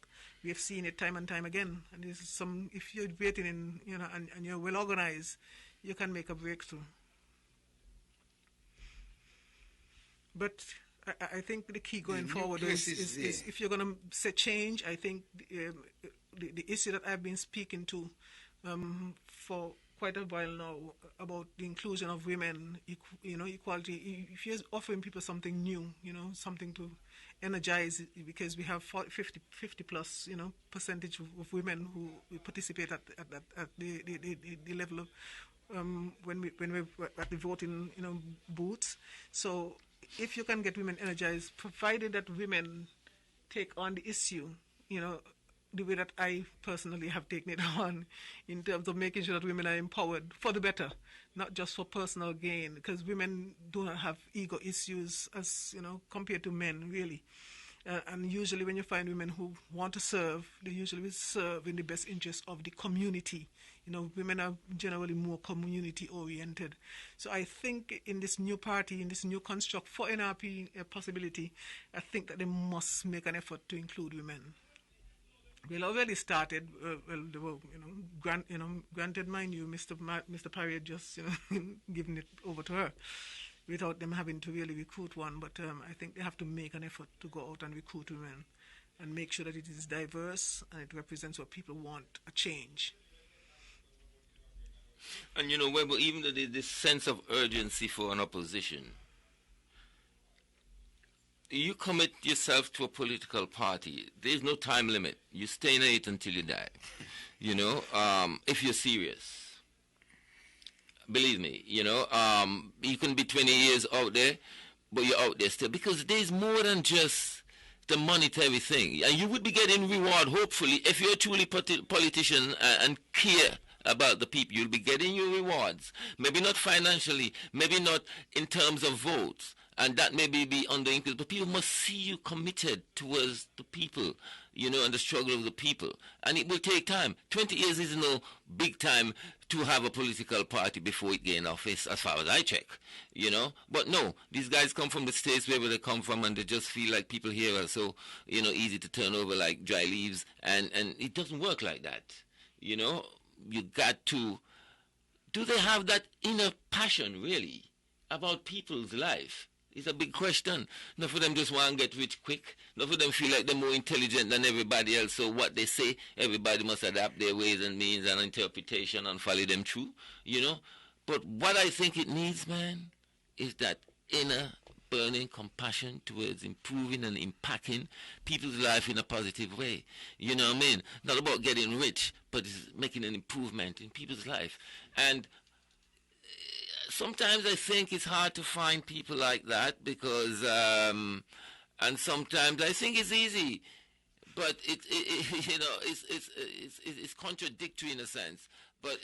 Speaker 1: We have seen it time and time again. And if you're waiting in, and you're well organized, you can make a breakthrough. But I think the key going forward is if you're going to say change, I think the issue that I've been speaking to for quite a while now about the inclusion of women, equality. If you're offering people something new, something to energize, because we have 50 plus, percentage of women who participate at the level of when we're at the voting, booths. So if you can get women energized, provided that women take on the issue, the way that I personally have taken it on, in terms of making sure that women are empowered for the better, not just for personal gain, because women do not have ego issues as, compared to men, really. And usually when you find women who want to serve, they usually will serve in the best interest of the community. Women are generally more community-oriented. So I think in this new party, in this new construct for NRP possibility, I think that they must make an effort to include women. Well, already started. They were, granted, mind you, Mr. Parry had just, given it over to her, without them having to really recruit one. But I think they have to make an effort to go out and recruit women, and make sure that it is diverse and it represents what people want, a change.
Speaker 3: And Webber, even this sense of urgency for an opposition, you commit yourself to a political party. There's no time limit. You stay in it until you die. If you're serious. Believe me, you can be 20 years out there, but you're out there still. Because there's more than just the monetary thing. And you would be getting reward, hopefully, if you're a truly politician and care about the people. You'll be getting your rewards. Maybe not financially, maybe not in terms of votes. And that may be on the increase, but people must see you committed towards the people, and the struggle of the people. And it will take time. 20 years is no big time to have a political party before it gain office, as far as I check, But no, these guys come from the states wherever they come from, and they just feel like people here are so, easy to turn over like dry leaves. And it doesn't work like that, You got to, do they have that inner passion, really, about people's life? It's a big question. Enough of them just want to get rich quick. Enough of them feel like they're more intelligent than everybody else. So what they say, everybody must adapt their ways and means and interpretation and follow them through, But what I think it needs, man, is that inner burning compassion towards improving and impacting people's life in a positive way. You know what I mean? Not about getting rich, but it's making an improvement in people's life. And sometimes I think it's hard to find people like that because, and sometimes I think it's easy, but it's contradictory in a sense. But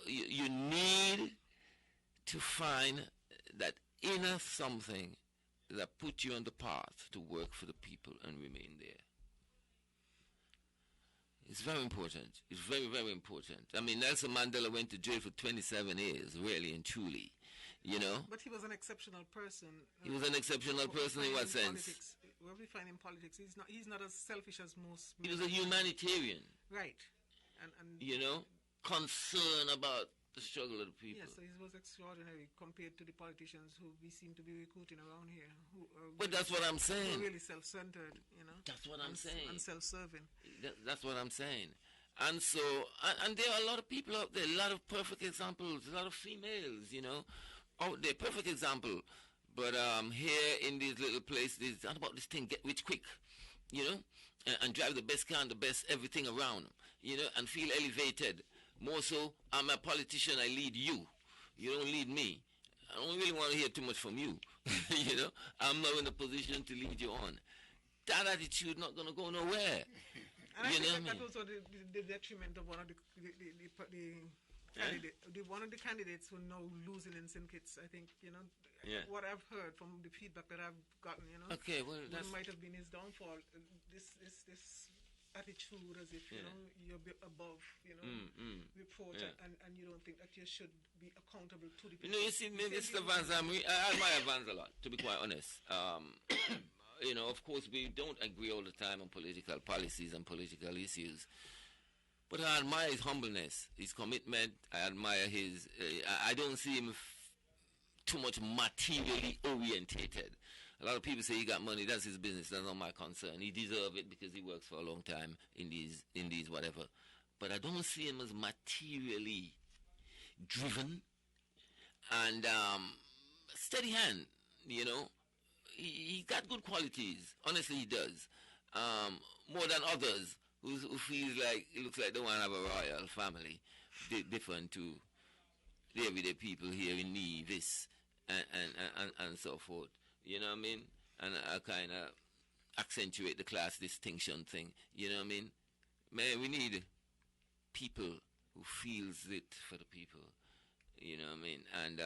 Speaker 3: you need to find that inner something that puts you on the path to work for the people and remain there. It's very important. It's very, very important. I mean, Nelson Mandela went to jail for 27 years, really and truly,
Speaker 1: But he was an exceptional person.
Speaker 3: He was an exceptional person in what sense?
Speaker 1: Politics, where we find in politics, he's not as selfish as most.
Speaker 3: He was a humanitarian.
Speaker 1: Right.
Speaker 3: And concern about the struggle of the people.
Speaker 1: Yes, so he was extraordinary compared to the politicians who we seem to be recruiting around here.
Speaker 3: But that's what I'm saying.
Speaker 1: Really self-centered,
Speaker 3: That's what I'm saying.
Speaker 1: And self-serving.
Speaker 3: That's what I'm saying. And so, and there are a lot of people out there, a lot of perfect examples, a lot of females, out there, perfect example. But here in these little places, it's not about this thing, get rich quick, and drive the best car and the best everything around, and feel elevated. More so, I'm a politician, I lead you. You don't lead me. I don't really want to hear too much from you. You know, I'm not in a position to lead you on. That attitude not going to go nowhere.
Speaker 1: And I think that also the detriment of one of the one of the candidates who are now losing in St. Kitts. I think, you know, what I've heard from the feedback that I've gotten, you know, that might have been his downfall. This attitude as if, you know, you're above, you know, report and you don't think that you should be accountable to the people.
Speaker 3: You know, you see, Mr. Vance, I admire Vance a lot, to be quite honest. You know, of course, we don't agree all the time on political policies and political issues. But I admire his humbleness, his commitment. I admire his... I don't see him too much materially orientated. A lot of people say he got money, that's his business, that's not my concern. He deserves it because he works for a long time in these whatever. But I don't see him as materially driven and steady hand, you know. He got good qualities. Honestly, he does. More than others who feels like it looks like they want to have a royal family, different to the everyday people here in Nevis and so forth. You know what I mean? And I kind of accentuate the class distinction thing. You know what I mean? Man, we need people who feels it for the people. You know what I mean? And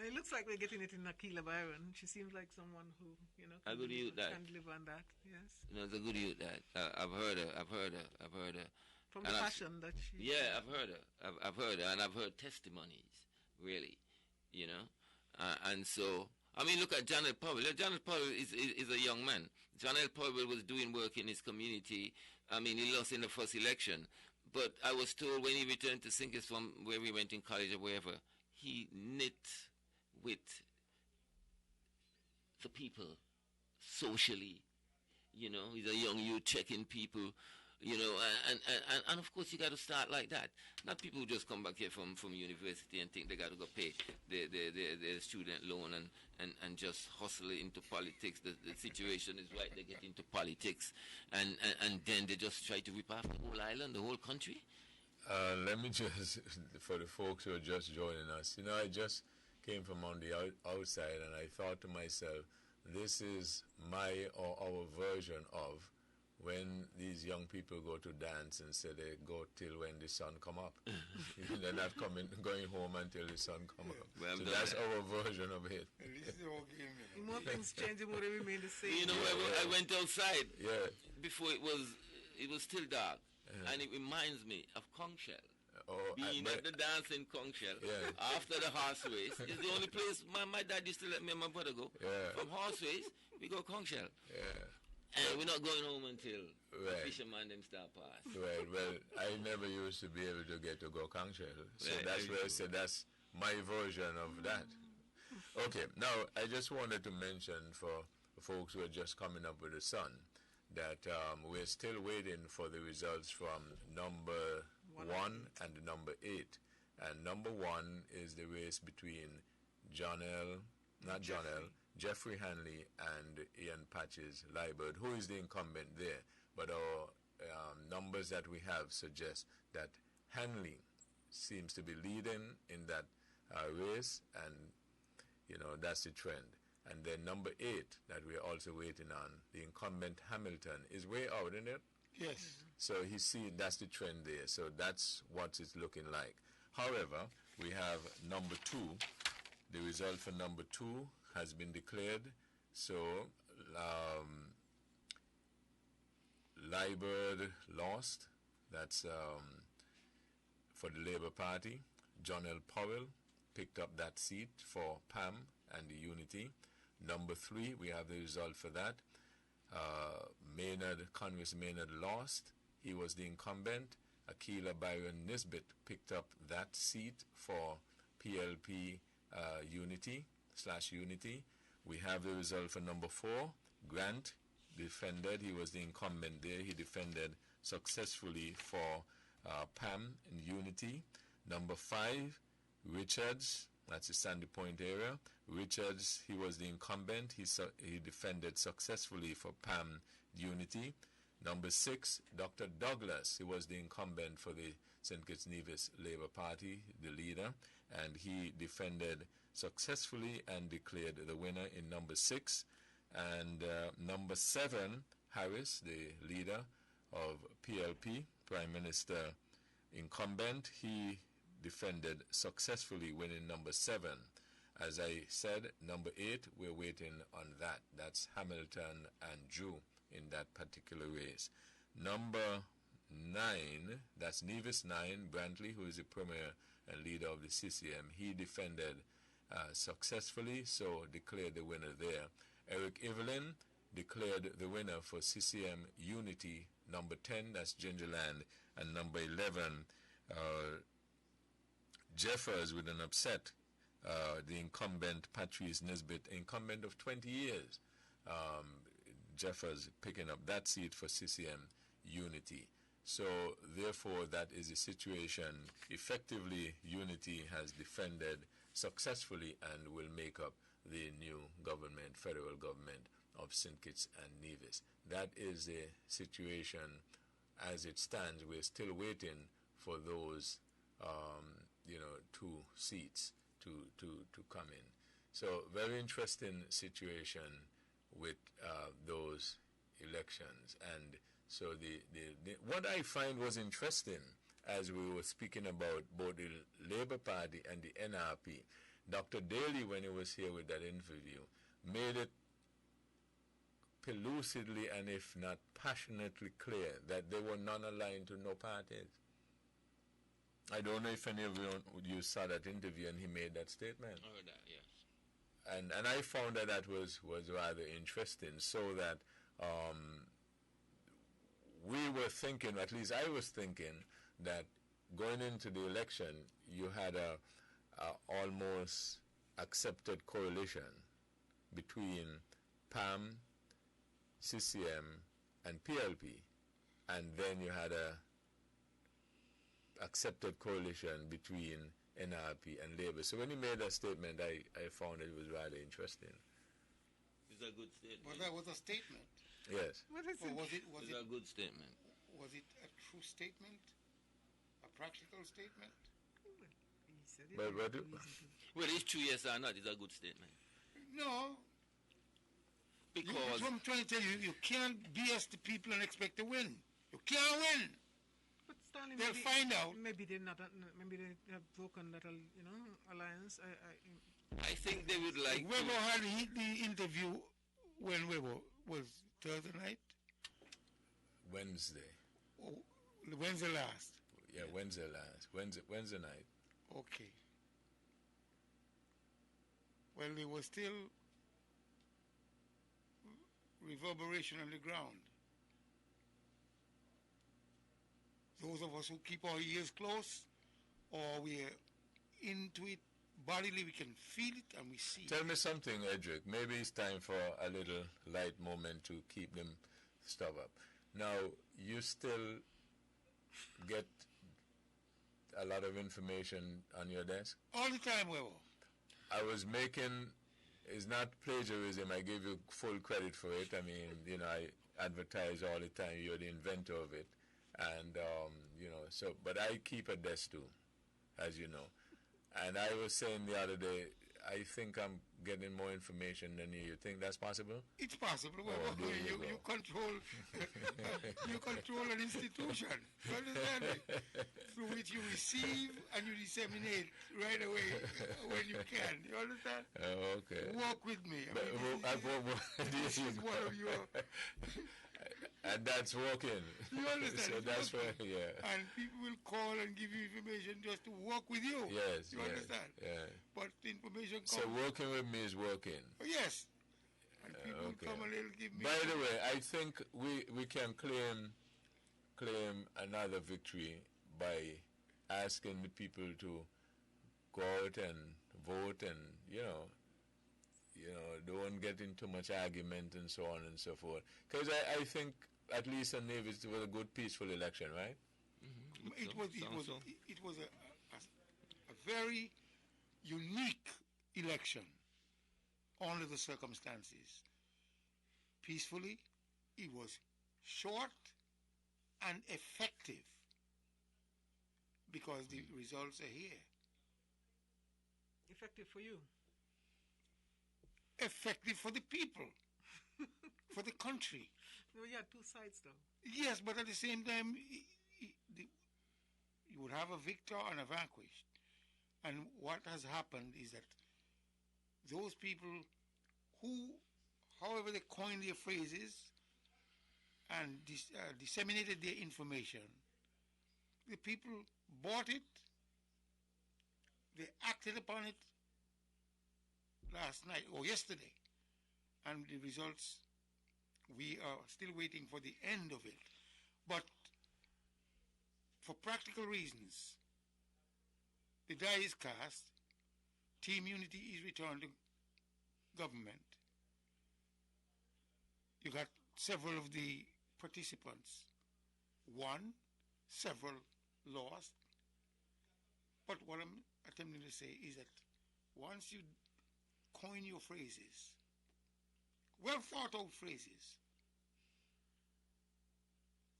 Speaker 1: it looks like we're getting it in Akila Byron. She seems like someone who, you know,
Speaker 3: can
Speaker 1: live on that. Yes.
Speaker 3: You know, it's a good youth that. I've heard her.
Speaker 1: From the passion that she...
Speaker 3: Yeah, I've heard her, and I've heard testimonies, really, you know. And so, I mean, look at Janet Powell. Janet Powell is a young man. Janet Powell was doing work in his community. I mean, he lost in the first election. But I was told when he returned to St. Kitts from where we went in college or wherever, he knit with the people socially. You know, he's a young youth checking people, you know, and of course you got to start like that. Not people who just come back here from university and think they got to go pay their student loan and just hustle into politics. The situation is right, they get into politics and then they just try to rip off the whole island, the whole country.
Speaker 11: Let me just, for the folks who are just joining us, you know, I just came from on the outside and I thought to myself, this is my or our version of when these young people go to dance and say they go till when the sun come up. They're not going home until the sun come up. Well, so that's our version of it.
Speaker 1: More things change, more they remain the same.
Speaker 3: You know, I went outside before it was still dark, and it reminds me of Conch Shell. Being at the dance in Conch Shell after the horse race is the only place my dad used to let me and my brother go. From horse race, we go Conch Shell. And we're not going home until the fisherman them start pass.
Speaker 11: Right, well, I never used to be able to get to go Conch Shell. So that's where I said that's my version of that. Okay, now I just wanted to mention for folks who are just coming up with the sun that we're still waiting for the results from number 1 and number 8. And number 1 is the race between Jeffrey Hanley and Ian Patches Liebert, who is the incumbent there. But our numbers that we have suggest that Hanley seems to be leading in that race, and, you know, that's the trend. And then number 8 that we're also waiting on, the incumbent Hamilton, is way out, isn't it?
Speaker 2: Yes.
Speaker 11: So that's the trend there. So that's what it's looking like. However, we have number 2. The result for number 2 has been declared. So Liebert lost. That's for the Labour Party. John L. Powell picked up that seat for PAM and the Unity. Number 3, we have the result for that. Congress Maynard lost. He was the incumbent. Akila Byron Nisbet picked up that seat for PLP Unity. We have the result for number 4. Grant defended. He was the incumbent there. He defended successfully for PAM in Unity. Number 5, Richards. That's the Sandy Point area. Richards, he was the incumbent. He defended successfully for PAM Unity. Number 6, Dr. Douglas. He was the incumbent for the St. Kitts Nevis Labour Party, the leader, and he defended successfully and declared the winner in number 6. And number 7, Harris, the leader of PLP, Prime Minister incumbent, he defended successfully, winning number 7. As I said, number 8, we're waiting on that. That's Hamilton and Drew in that particular race. Number 9, that's Nevis 9, Brantley, who is the premier and leader of the CCM. He defended successfully, so declared the winner there. Eric Evelyn declared the winner for CCM Unity. Number 10, that's Gingerland, and number 11, Jeffers with an upset. The incumbent, Patrice Nisbet, incumbent of 20 years. Jeffers picking up that seat for CCM Unity. So, therefore, that is the situation. Effectively, Unity has defended successfully and will make up the new government, federal government of St. Kitts and Nevis. That is the situation as it stands. We're still waiting for those, 2 seats to come in. So, very interesting situation with those elections. And so what I find was interesting as we were speaking about both the Labour Party and the NRP, Dr. Daly, when he was here with that interview, made it pellucidly and if not passionately clear that they were non-aligned to no parties. I don't know if any of you saw that interview and he made that statement.
Speaker 3: Oh, that, yes.
Speaker 11: And I found that was rather interesting, so that we were thinking, at least I was thinking, that going into the election, you had a almost accepted coalition between PAM, CCM, and PLP, and then you had a accepted coalition between NRP and Labour. So when he made that statement, I found it was rather interesting.
Speaker 3: It's a good statement.
Speaker 2: Well, that was a statement.
Speaker 11: Yes.
Speaker 2: What is it? Was
Speaker 3: it a good statement?
Speaker 2: Was it a true statement? A practical statement?
Speaker 11: But
Speaker 3: well, it's true, yes or not. It's a good statement.
Speaker 2: No.
Speaker 3: Because
Speaker 2: that's what I'm trying to tell you. You can't BS the people and expect to win. You can't win.
Speaker 1: But Stanley,
Speaker 2: they'll find out.
Speaker 1: Maybe they're not. Maybe they have broken that, alliance.
Speaker 3: I think they would like.
Speaker 2: Weber had the interview when Weber was Thursday night.
Speaker 11: Wednesday.
Speaker 2: Oh, Wednesday last.
Speaker 11: Yeah, Wednesday last. Wednesday night.
Speaker 2: Okay. Well, there was still reverberation on the ground. Those of us who keep our ears close, or we're into it bodily, we can feel it and we see it.
Speaker 11: Tell me something, Edric. Maybe it's time for a little light moment to keep them stuff up. Now, you still get a lot of information on your desk?
Speaker 2: All the time, Weber.
Speaker 11: I was making, it's not plagiarism, I give you full credit for it. I mean, I advertise all the time, you're the inventor of it. And, but I keep a desk too, as you know. And I was saying the other day, I think I'm getting more information than you. You think that's possible?
Speaker 2: It's possible. Well, you control you control an institution. You understand me? Through which you receive and you disseminate right away when you can. You understand?
Speaker 11: Oh, okay.
Speaker 2: Walk with me. This is one of your...
Speaker 11: And that's working.
Speaker 2: You understand?
Speaker 11: So that's why, yeah.
Speaker 2: And people will call and give you information just to work with you.
Speaker 11: Yes.
Speaker 2: You understand?
Speaker 11: Yeah.
Speaker 2: But the information comes.
Speaker 11: So working with me is working.
Speaker 2: Oh, yes. And people will come and they'll give me.
Speaker 11: By the way, I think we can claim another victory by asking the people to go out and vote and, don't get into much argument and so on and so forth. Because I think, at least in Nevis, it was a good, peaceful election, right?
Speaker 2: Mm-hmm. It was a very unique election under the circumstances. Peacefully, it was short and effective. because the results are here.
Speaker 1: Effective for you?
Speaker 2: Effective for the people, for the country.
Speaker 1: No, you had two sides, though.
Speaker 2: Yes, but at the same time, you would have a victor and a vanquished. And what has happened is that those people who, however they coined their phrases and disseminated their information, the people bought it, they acted upon it last night or yesterday, and the results, we are still waiting for the end of it. But for practical reasons, the die is cast, Team Unity is returned to government. You got several of the participants won, several lost. But what I'm attempting to say is that once you coin your phrases, well thought out phrases,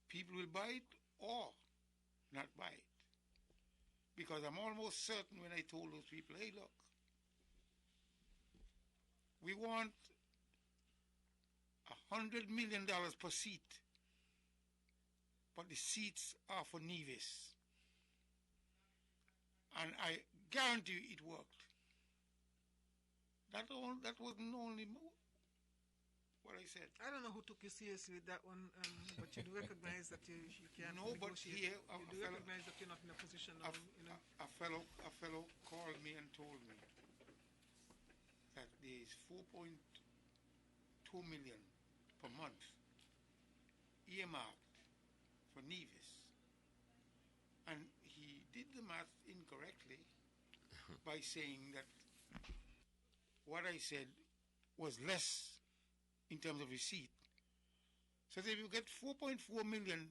Speaker 2: people will buy it or not buy it. Because I'm almost certain when I told those people, hey, look, we want $100 million per seat, but the seats are for Nevis. And I guarantee you it worked. That wasn't only what I said.
Speaker 1: I don't know who took you seriously with that one, but you do recognize that you can't negotiate.
Speaker 2: But here,
Speaker 1: you do recognize that you're not in a position now,
Speaker 2: A fellow called me and told me that there is 4.2 million per month earmarked for Nevis. And he did the math incorrectly by saying that what I said was less in terms of receipt. So that if you get 4.4 million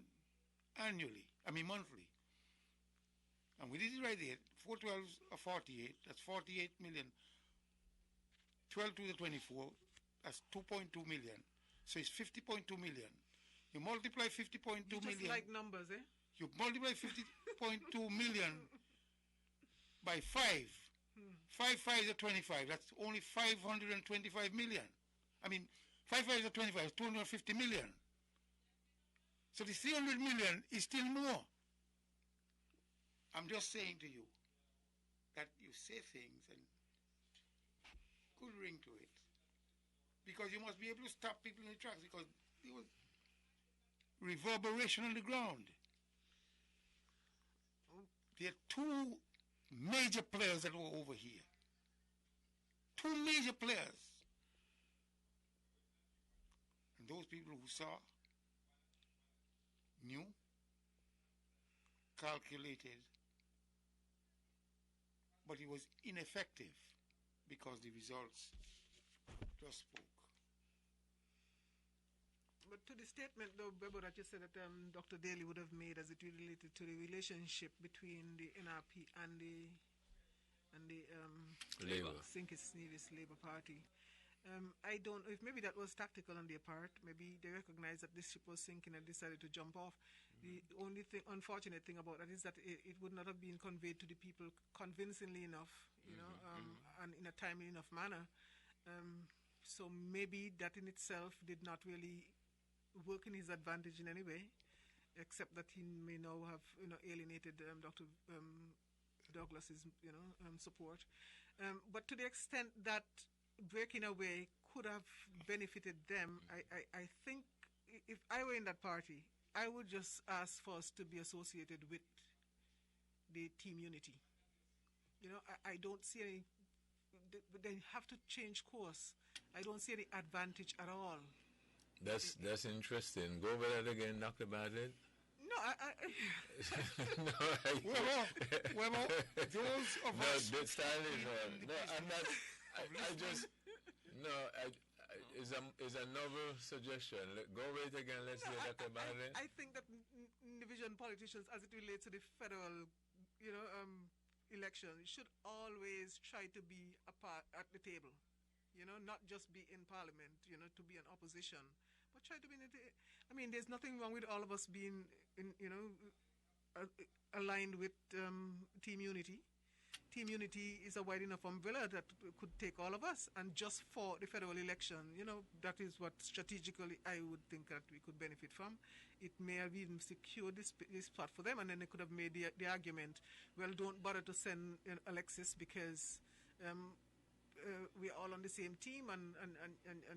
Speaker 2: monthly, and we did it right there, 4 12s are 48, that's 48 million. 12 to the 24, that's 2.2 million. So it's 50.2 million. You multiply 50.2 million.
Speaker 1: You just like numbers, eh?
Speaker 2: You multiply 50.2 million by 5. 5 5s are 25. That's only 525 million. 5 5s are 25. 250 million. So the 300 million is still more. I'm just saying to you that you say things and good ring to it. Because you must be able to stop people in the tracks, because there was reverberation on the ground. There are two major players that were over here. Two major players. And those people who saw, knew, calculated, but it was ineffective because the results just spoke.
Speaker 1: But to the statement, though, Bebo, that you said that Dr. Daly would have made as it related to the relationship between the NRP and the St. Nevis Labour Party, I don't know if maybe that was tactical on their part. Maybe they recognized that this ship was sinking and decided to jump off. The only unfortunate thing about that is that it would not have been conveyed to the people convincingly enough, and in a timely enough manner. So maybe that in itself did not really work in his advantage in any way, except that he may now have alienated Dr. Douglas's support. But to the extent that breaking away could have benefited them, I think if I were in that party, I would just ask for us to be associated with the Team Unity. I don't see any. They have to change course. I don't see any advantage at all.
Speaker 11: That's interesting. Go over that again, Dr. Badley.
Speaker 1: No,
Speaker 2: well, those of us.
Speaker 11: No, Stanley, no, I'm not. Is a novel suggestion. Go over it again. Let's hear Dr. Badley.
Speaker 1: I think that division politicians, as it relates to the federal, election, should always try to be apart at the table. Not just be in parliament, to be in opposition, but try to be in it. There's nothing wrong with all of us being aligned with Team Unity. Team Unity is a wide enough umbrella that could take all of us, and just for the federal election, that is what strategically I would think that we could benefit from. It may have even secured this spot for them, and then they could have made the argument, well, don't bother to send Alexis because we're all on the same team, and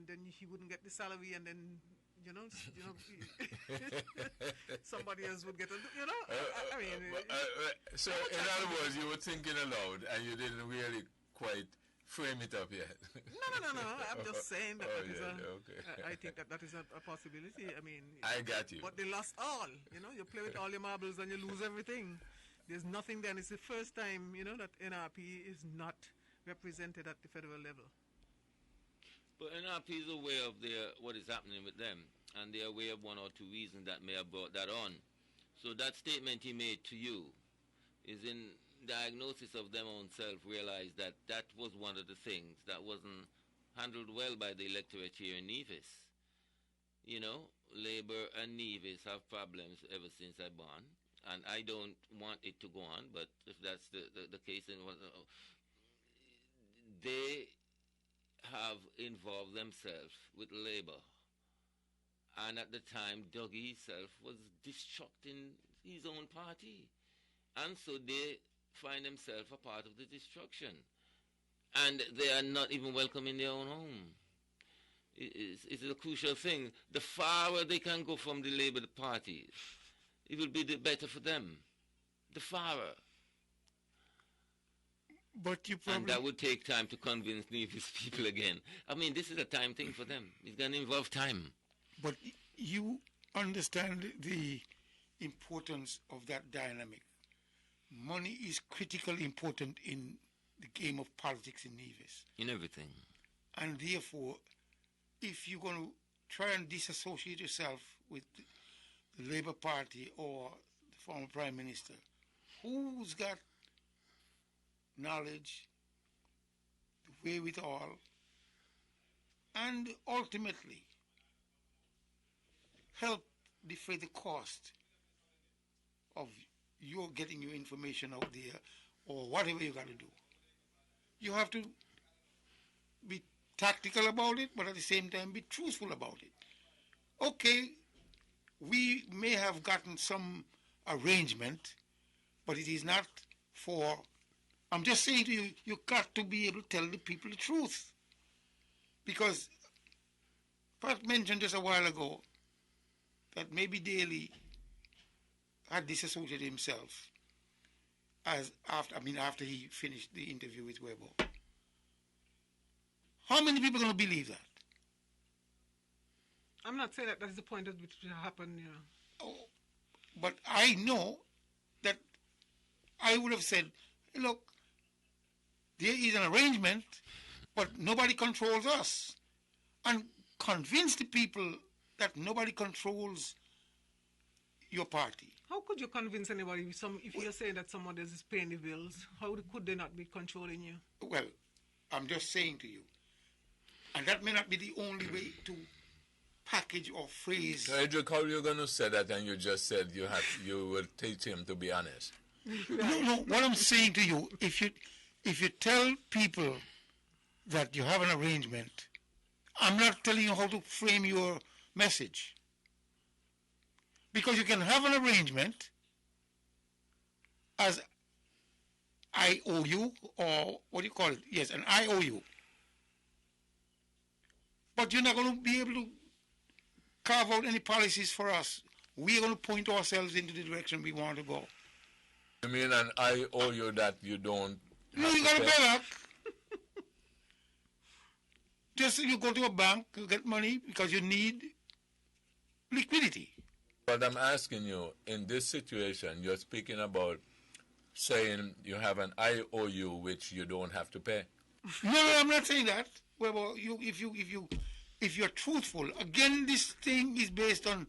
Speaker 1: then he wouldn't get the salary, and then somebody else would get
Speaker 11: so in other words, you were thinking aloud and you didn't really quite frame it up yet.
Speaker 1: No. I'm just saying that I think that is a possibility. I mean,
Speaker 11: I got you.
Speaker 1: But they lost all. You play with all your marbles and you lose everything. There's nothing there. And it's the first time, that NRP is not represented at the federal level.
Speaker 3: But NRP is aware of what is happening with them, and they're aware of one or two reasons that may have brought that on. So that statement he made to you is in diagnosis of them own self, realized that that was one of the things that wasn't handled well by the electorate here in Nevis. Labour and Nevis have problems ever since I born, and I don't want it to go on, but if that's the case, then they have involved themselves with Labour. And at the time, Dougie himself was destructing his own party. And so they find themselves a part of the destruction. And they are not even welcome in their own home. It's a crucial thing. The farther they can go from the Labour Party, it will be the better for them. The farther. And that would take time to convince Nevis people again. I mean, this is a time thing for them. It's going to involve time.
Speaker 2: But you understand the importance of that dynamic. Money is critically important in the game of politics in Nevis.
Speaker 3: In everything.
Speaker 2: And therefore, if you're going to try and disassociate yourself with the Labour Party or the former Prime Minister, who's got knowledge, the wherewithal, and ultimately help defray the cost of your getting your information out there or whatever you got to do. You have to be tactical about it, but at the same time be truthful about it. Okay, we may have gotten some arrangement, but it is not for... I'm just saying to you, you got to be able to tell the people the truth. Because Pat mentioned just a while ago that maybe Daley had disassociated himself after he finished the interview with Weibo. How many people are going to believe that?
Speaker 1: I'm not saying that that's the point at which it happened,
Speaker 2: Oh, but I know that I would have said, hey, look, there is an arrangement, but nobody controls us. And convince the people that nobody controls your party.
Speaker 1: How could you convince anybody if you're saying that someone else is paying the bills? How could they not be controlling you?
Speaker 2: Well, I'm just saying to you, and that may not be the only way to package or phrase.
Speaker 11: Edric, how are you going to say that? And you just said you will teach him to be honest.
Speaker 2: No. What I'm saying to you, if you tell people that you have an arrangement, I'm not telling you how to frame your message. Because you can have an arrangement as I owe you, or what do you call it? Yes, an IOU. But you're not going to be able to carve out any policies for us. We're going to point ourselves into the direction we want to go.
Speaker 11: You mean an IOU that you don't...
Speaker 2: No, you got to pay back. Just you go to a bank, you get money because you need liquidity.
Speaker 11: But I'm asking you, in this situation, you're speaking about saying you have an IOU which you don't have to pay.
Speaker 2: No, I'm not saying that. Well, if you're truthful, again, this thing is based on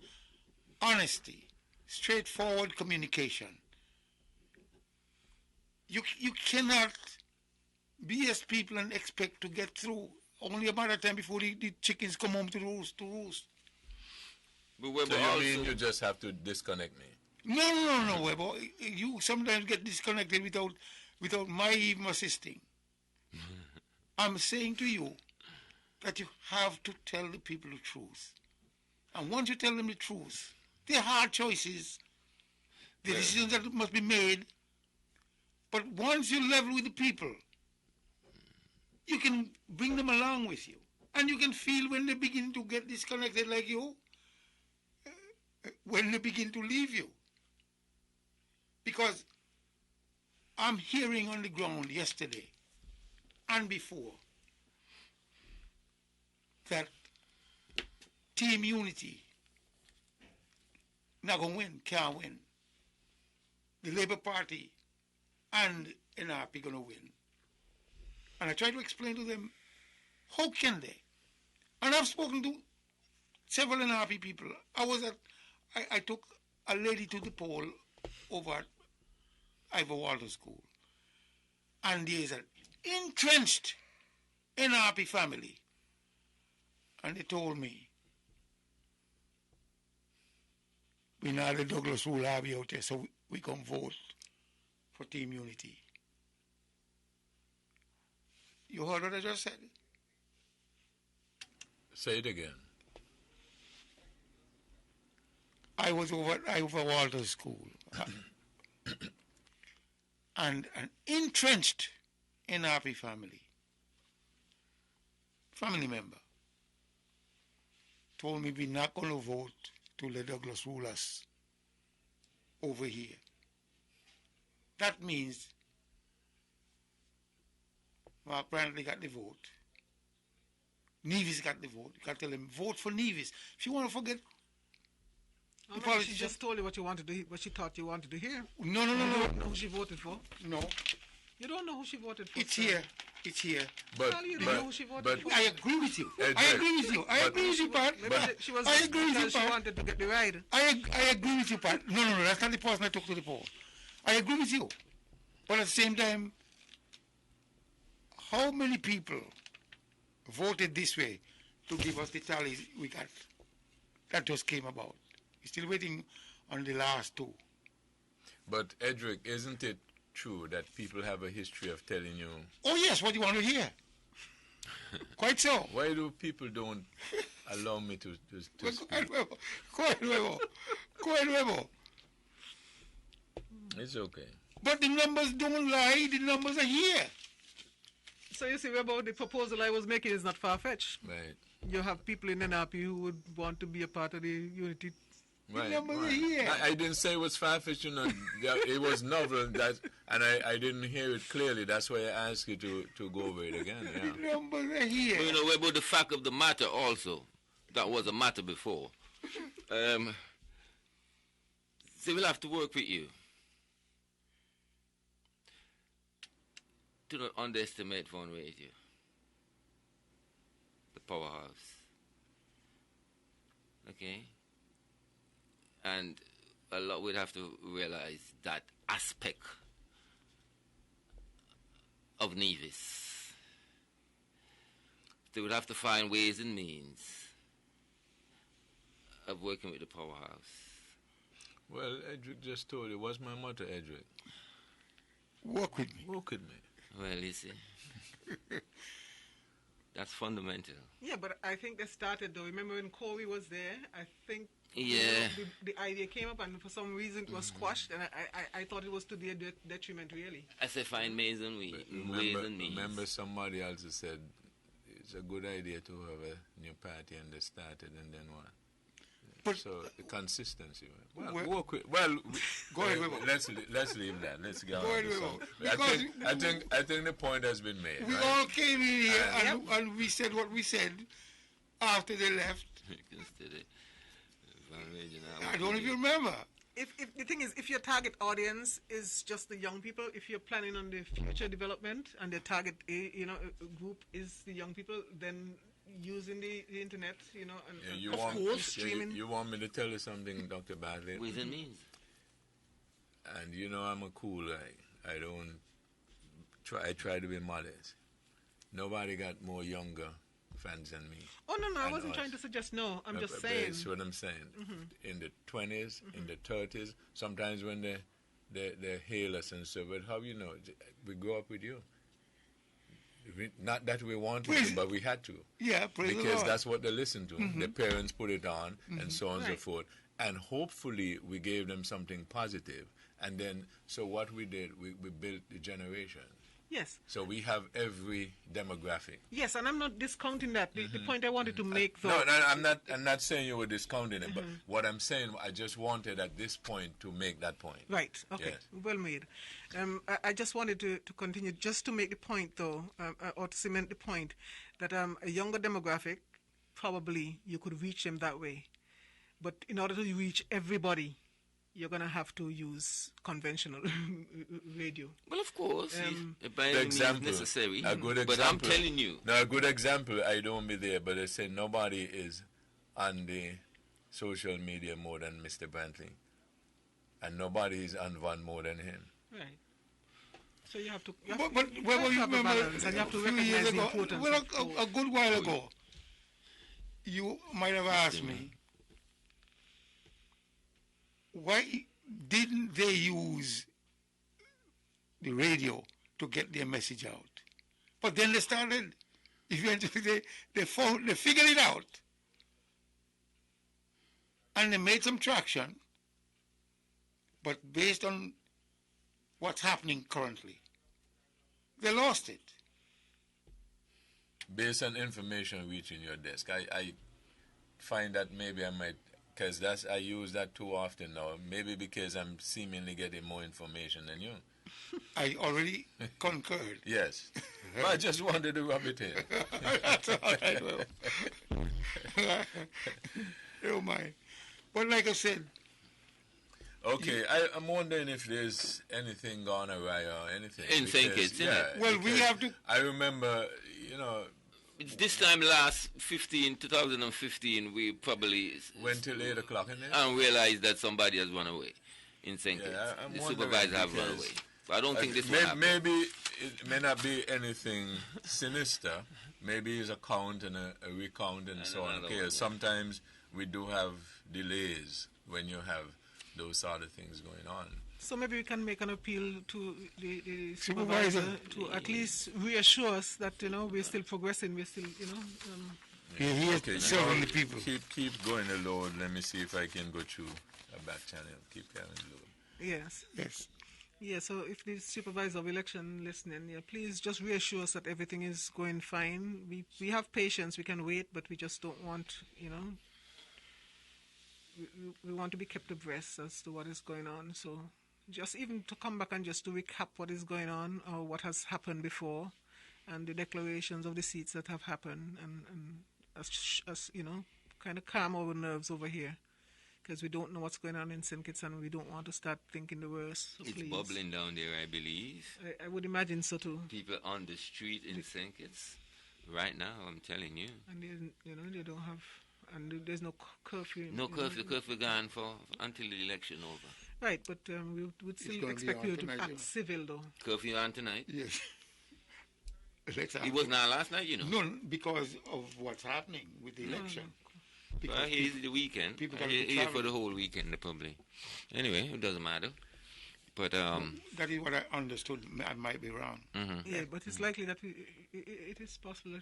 Speaker 2: honesty, straightforward communication. You cannot BS people and expect to get through. Only a matter of time before the chickens come home to roost.
Speaker 11: But so you mean you just have to disconnect me?
Speaker 2: No, Webber. You sometimes get disconnected without my even assisting. I'm saying to you that you have to tell the people the truth. And once you tell them the truth, they're hard choices, the decisions that must be made. But once you level with the people, you can bring them along with you. And you can feel when they begin to get disconnected like you, when they begin to leave you. Because I'm hearing on the ground yesterday and before that Team Unity not going to win, can't win. The Labour Party and NRP going to win. And I try to explain to them, how can they? And I've spoken to several NRP people. I took a lady to the poll over at Ivor Walter School. And there's an entrenched NRP family. And they told me, we know the Douglas Rule out there, so we can vote for Team Unity. You heard what I just said?
Speaker 11: Say it again.
Speaker 2: I was over at Ivor Walter School. And an entrenched NRP family member told me we're not going to vote to let Douglas rule us over here. That means Mark Brantley got the vote. Nevis got the vote. You got to tell him, vote for Nevis. If you want to forget...
Speaker 1: She just told you what you wanted to hear, what she thought you wanted to hear.
Speaker 2: No.
Speaker 1: You don't know who she voted for?
Speaker 2: No.
Speaker 1: You don't know who she voted for?
Speaker 2: It's here.
Speaker 11: But
Speaker 1: you don't know who she voted for?
Speaker 2: I agree with you. I agree with you, Pat.
Speaker 1: She was
Speaker 2: I agree with you,
Speaker 1: Pat. She wanted to get the ride.
Speaker 2: I agree with you, Pat. No, that's not the person I took to the poll. I agree with you. But at the same time, how many people voted this way to give us the tallies we got? That just came about. We're still waiting on the last two.
Speaker 11: But, Edric, isn't it true that people have a history of telling you...
Speaker 2: Oh, yes, what you want to hear. Quite so.
Speaker 11: Why do people don't allow me to speak?
Speaker 2: Go ahead, Webo.
Speaker 11: It's okay.
Speaker 2: But the numbers don't lie. The numbers are here.
Speaker 1: So you see, Webo, the proposal I was making is not far-fetched.
Speaker 11: Right.
Speaker 1: You have people in NRP who would want to be a part of the Unity.
Speaker 11: Right.
Speaker 2: The numbers are here.
Speaker 11: I didn't say it was far-fetched, it was novel, and I didn't hear it clearly. That's why I asked you to go over it again. Yeah.
Speaker 2: The numbers are here.
Speaker 3: Well, what about the fact of the matter also? That was a matter before. So we'll have to work with you. Do not underestimate Von Radio. The powerhouse. Okay? And a lot would have to realize that aspect of Nevis. They would have to find ways and means of working with the powerhouse.
Speaker 11: Well, Edric just told you, what's my motto, Edric?
Speaker 2: Work with me.
Speaker 11: Work with me.
Speaker 3: Well, you see. That's fundamental.
Speaker 1: Yeah, but I think they started though. Remember when Corey was there? I think the idea came up and for some reason it was squashed, and I thought it was to their detriment really.
Speaker 3: I say find ways and means.
Speaker 11: Remember somebody else said it's a good idea to have a new party and they started and then what? But so the consistency. Well,
Speaker 2: go ahead.
Speaker 11: Let's leave that. Let's go on. I think the point has been made.
Speaker 2: We all came in here and we said what we said after they left. I don't even remember.
Speaker 1: If the thing is, if your target audience is just the young people, if you're planning on the future development and the target group is the young people, then using the internet, and of course streaming.
Speaker 11: You want me to tell you something, Dr. Badley?
Speaker 3: Ways and means.
Speaker 11: And I'm a cool guy. I try to be modest. Nobody got more younger fans and me.
Speaker 1: Oh, no, I wasn't trying to suggest no. I'm just saying.
Speaker 11: That's what I'm saying. In the 20s, in the 30s, sometimes when they hail us and say, but how you know? We grew up with you. Not that we wanted to, but we had to.
Speaker 2: Yeah,
Speaker 11: because that's what they listened to. The parents put it on, and so on and so forth. And hopefully we gave them something positive. And then, so what we did, we built the generation.
Speaker 1: Yes.
Speaker 11: So we have every demographic.
Speaker 1: Yes, and I'm not discounting that. The point I wanted to make, though.
Speaker 11: No, I'm not saying you were discounting it, but what I'm saying, I just wanted at this point to make that point.
Speaker 1: Right. Okay. Yes. Well made. I just wanted to continue just to make the point, though, or to cement the point that a younger demographic, probably you could reach them that way, but in order to reach everybody, you're going to have to use conventional radio.
Speaker 3: Well, of course, by any means necessary.
Speaker 11: A good example.
Speaker 3: But I'm telling you.
Speaker 11: No, a good example, I don't be there, but they say nobody is on the social media more than Mr. Brantley. And nobody is on Van more than him.
Speaker 1: Right. So you have to...
Speaker 2: But you remember
Speaker 1: and you have to recognize the importance.
Speaker 2: Well, a good while ago, you might have asked me, why didn't they use the radio to get their message out? But then they started. Eventually, they figured it out, and they made some traction. But based on what's happening currently, they lost it.
Speaker 11: Based on information reaching your desk, I find that maybe I might. Because I use that too often now. Maybe because I'm seemingly getting more information than you.
Speaker 2: I already concurred.
Speaker 11: Yes. But I just wanted to rub it in.
Speaker 2: That's all right, well. Don't mind. But like I said...
Speaker 11: Okay, I'm wondering if there's anything gone awry or anything.
Speaker 3: In St. Kitts,
Speaker 11: yeah.
Speaker 2: Well, we have to...
Speaker 11: I remember,
Speaker 3: this time 2015, we probably
Speaker 11: went till 8 o'clock in there
Speaker 3: and realized that somebody has run away in St. Kitts. The supervisor have run away. But I don't think this will happen.
Speaker 11: Maybe it may not be anything sinister. Maybe it's a count and a recount and so on. Okay, sometimes we do have delays when you have those sort of things going on.
Speaker 1: So maybe we can make an appeal to the supervisor to at least reassure us that we're still progressing. We're still
Speaker 2: okay, serving the people.
Speaker 11: Keep going the load. Let me see if I can go through a back channel. Keep carrying the load.
Speaker 1: Yes.
Speaker 2: Yes.
Speaker 1: Yeah. So if the supervisor of election listening, please just reassure us that everything is going fine. We have patience. We can wait, but we just don't want we want to be kept abreast as to what is going on. So. Just even to come back and just to recap what is going on or what has happened before and the declarations of the seats that have happened and as kind of calm our nerves over here because we don't know what's going on in St. Kitts and we don't want to start thinking the worst. So
Speaker 3: it's
Speaker 1: please.
Speaker 3: Bubbling down there, I believe.
Speaker 1: I would imagine so too.
Speaker 3: People on the street in St. Kitts right now, I'm telling you.
Speaker 1: And they don't have, and there's no curfew.
Speaker 3: No curfew. Curfew gone until the election over.
Speaker 1: Right, but we would still expect you to act civil, though.
Speaker 3: Curfew on tonight?
Speaker 2: Yes.
Speaker 3: It was not last night,
Speaker 2: No, because of what's happening with the election.
Speaker 3: Well, here's the weekend. People here for the whole weekend, probably. Anyway, it doesn't matter. But
Speaker 2: that is what I understood. I might be wrong.
Speaker 1: Yeah, but it's likely that it is possible.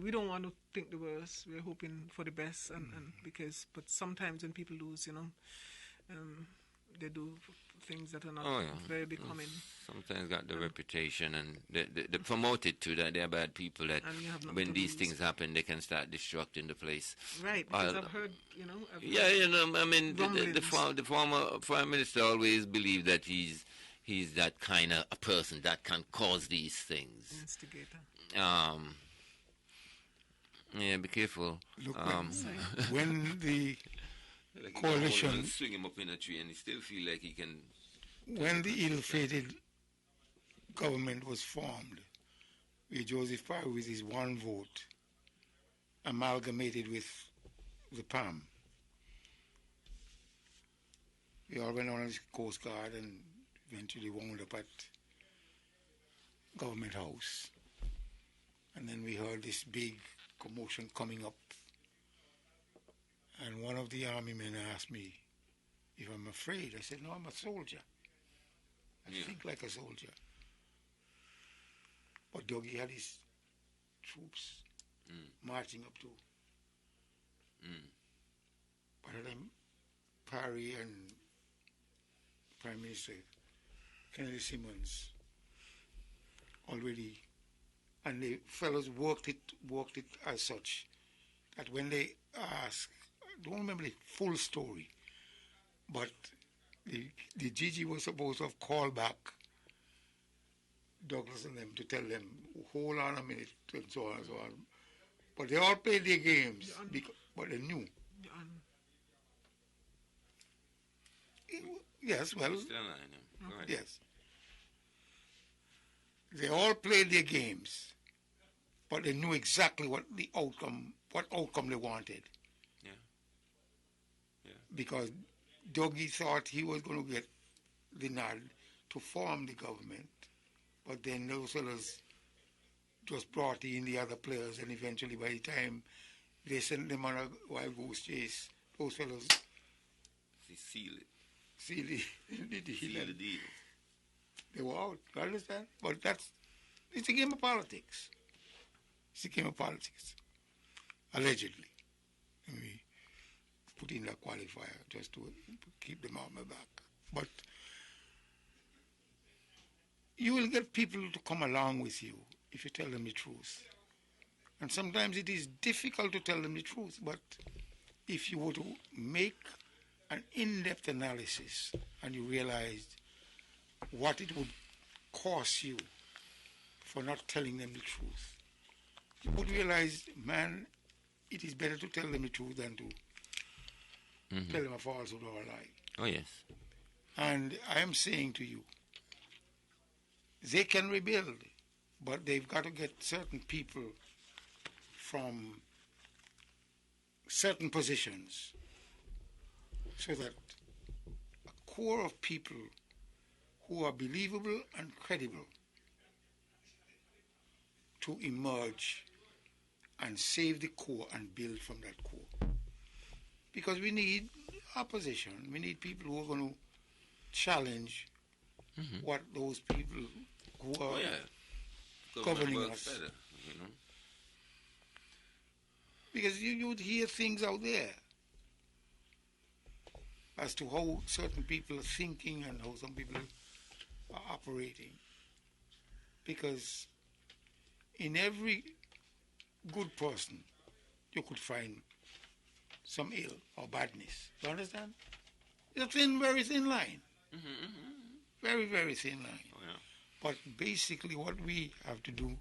Speaker 1: We don't want to think the worst. We're hoping for the best, but sometimes when people lose, they do things that are not very becoming.
Speaker 3: Sometimes got the reputation and they promote it too that they're bad people that when these things happen they can start destructing the place.
Speaker 1: Right, because I've heard,
Speaker 3: the former Prime Minister always believed that he's that kind of a person that can cause these things.
Speaker 1: Instigator.
Speaker 3: Yeah, be careful.
Speaker 2: Look, when the coalition
Speaker 3: swing him up in a tree and he still feel like he can.
Speaker 2: When the ill-fated government was formed, with Joseph Parry with his one vote amalgamated with the PAM, we all went on the Coast Guard and eventually wound up at Government House. And then we heard this big commotion coming up. And one of the army men asked me if I'm afraid. I said, no, I'm a soldier. I think like a soldier. But Dougie had his troops marching up to. By the time Parry and Prime Minister Kennedy Simmons already, and the fellows worked it as such that when they asked, I don't remember the full story, but the GG was supposed to have called back Douglas and them to tell them, hold on a minute, and so on and so on. But they all played their games, but they knew. Yes, well, yes. They all played their games, but they knew exactly what outcome they wanted. Because Dougie thought he was going to get the nod to form the government, but then those fellows just brought in the other players, and eventually by the time they sent them on a wild goose chase, those fellows
Speaker 3: sealed
Speaker 2: the deal. They were out, you understand? But it's a game of politics. It's a game of politics, allegedly. We put in that qualifier just to keep them on my back. But you will get people to come along with you if you tell them the truth. And sometimes it is difficult to tell them the truth, but if you were to make an in-depth analysis and you realized what it would cost you for not telling them the truth, you would realize, man, it is better to tell them the truth than to tell them a falsehood or a lie.
Speaker 3: Oh, yes.
Speaker 2: And I am saying to you, they can rebuild, but they've got to get certain people from certain positions so that a core of people who are believable and credible to emerge and save the core and build from that core. Because we need opposition. We need people who are going to challenge what those people who are governing us.
Speaker 3: Better,
Speaker 2: Because you would hear things out there as to how certain people are thinking and how some people are operating. Because in every good person, you could find some ill or badness. You understand? It's a very thin line. Very, very thin line.
Speaker 3: Oh, yeah.
Speaker 2: But basically what we have to do,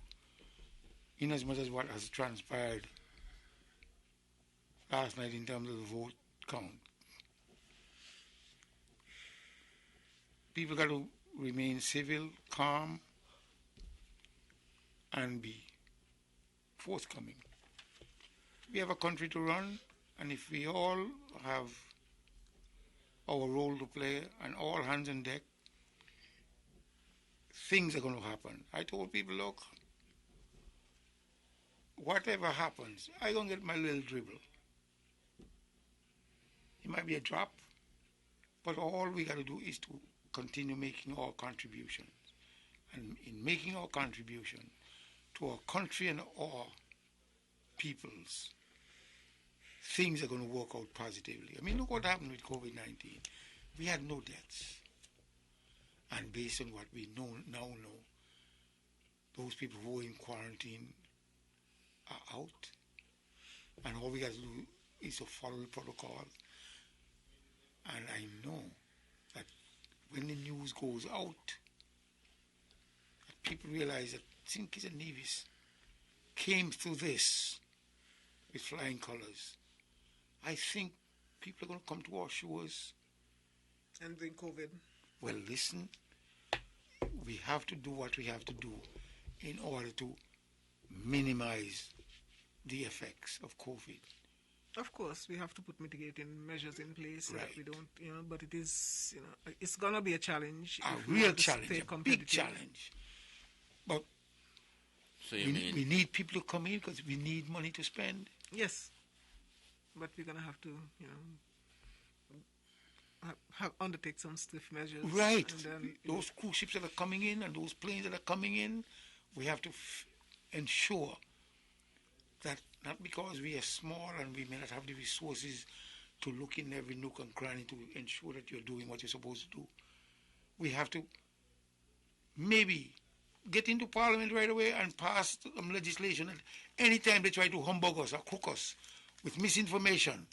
Speaker 2: in as much as what has transpired last night in terms of the vote count, people got to remain civil, calm, and be forthcoming. We have a country to run, and if we all have our role to play and all hands on deck, things are going to happen. I told people, look, whatever happens, I'm going to get my little dribble. It might be a drop, but all we got to do is to continue making our contributions. And in making our contribution to our country and our peoples, things are going to work out positively. I mean, look what happened with COVID-19. We had no deaths. And based on what we now know, those people who were in quarantine are out. And all we got to do is to follow the protocol. And I know that when the news goes out, that people realize that St. Kitts and Nevis came through this with flying colors. I think people are going to come to our shores.
Speaker 1: And bring COVID.
Speaker 2: Well, listen, we have to do what we have to do in order to minimize the effects of COVID.
Speaker 1: Of course, we have to put mitigating measures in place so
Speaker 2: Right.
Speaker 1: that we don't, but it is, it's going to be a challenge.
Speaker 2: A
Speaker 1: if we
Speaker 2: real
Speaker 1: want to
Speaker 2: challenge,
Speaker 1: stay
Speaker 2: a big
Speaker 1: competitive.
Speaker 2: challenge. But
Speaker 3: So you mean
Speaker 2: we need people to come in because we need money to spend.
Speaker 1: Yes, but we're going to have to, undertake some stiff measures.
Speaker 2: Right.
Speaker 1: And then,
Speaker 2: those cruise ships that are coming in and those planes that are coming in, we have to ensure that not because we are small and we may not have the resources to look in every nook and cranny to ensure that you're doing what you're supposed to do. We have to maybe get into Parliament right away and pass legislation that any time they try to humbug us or crook us with misinformation,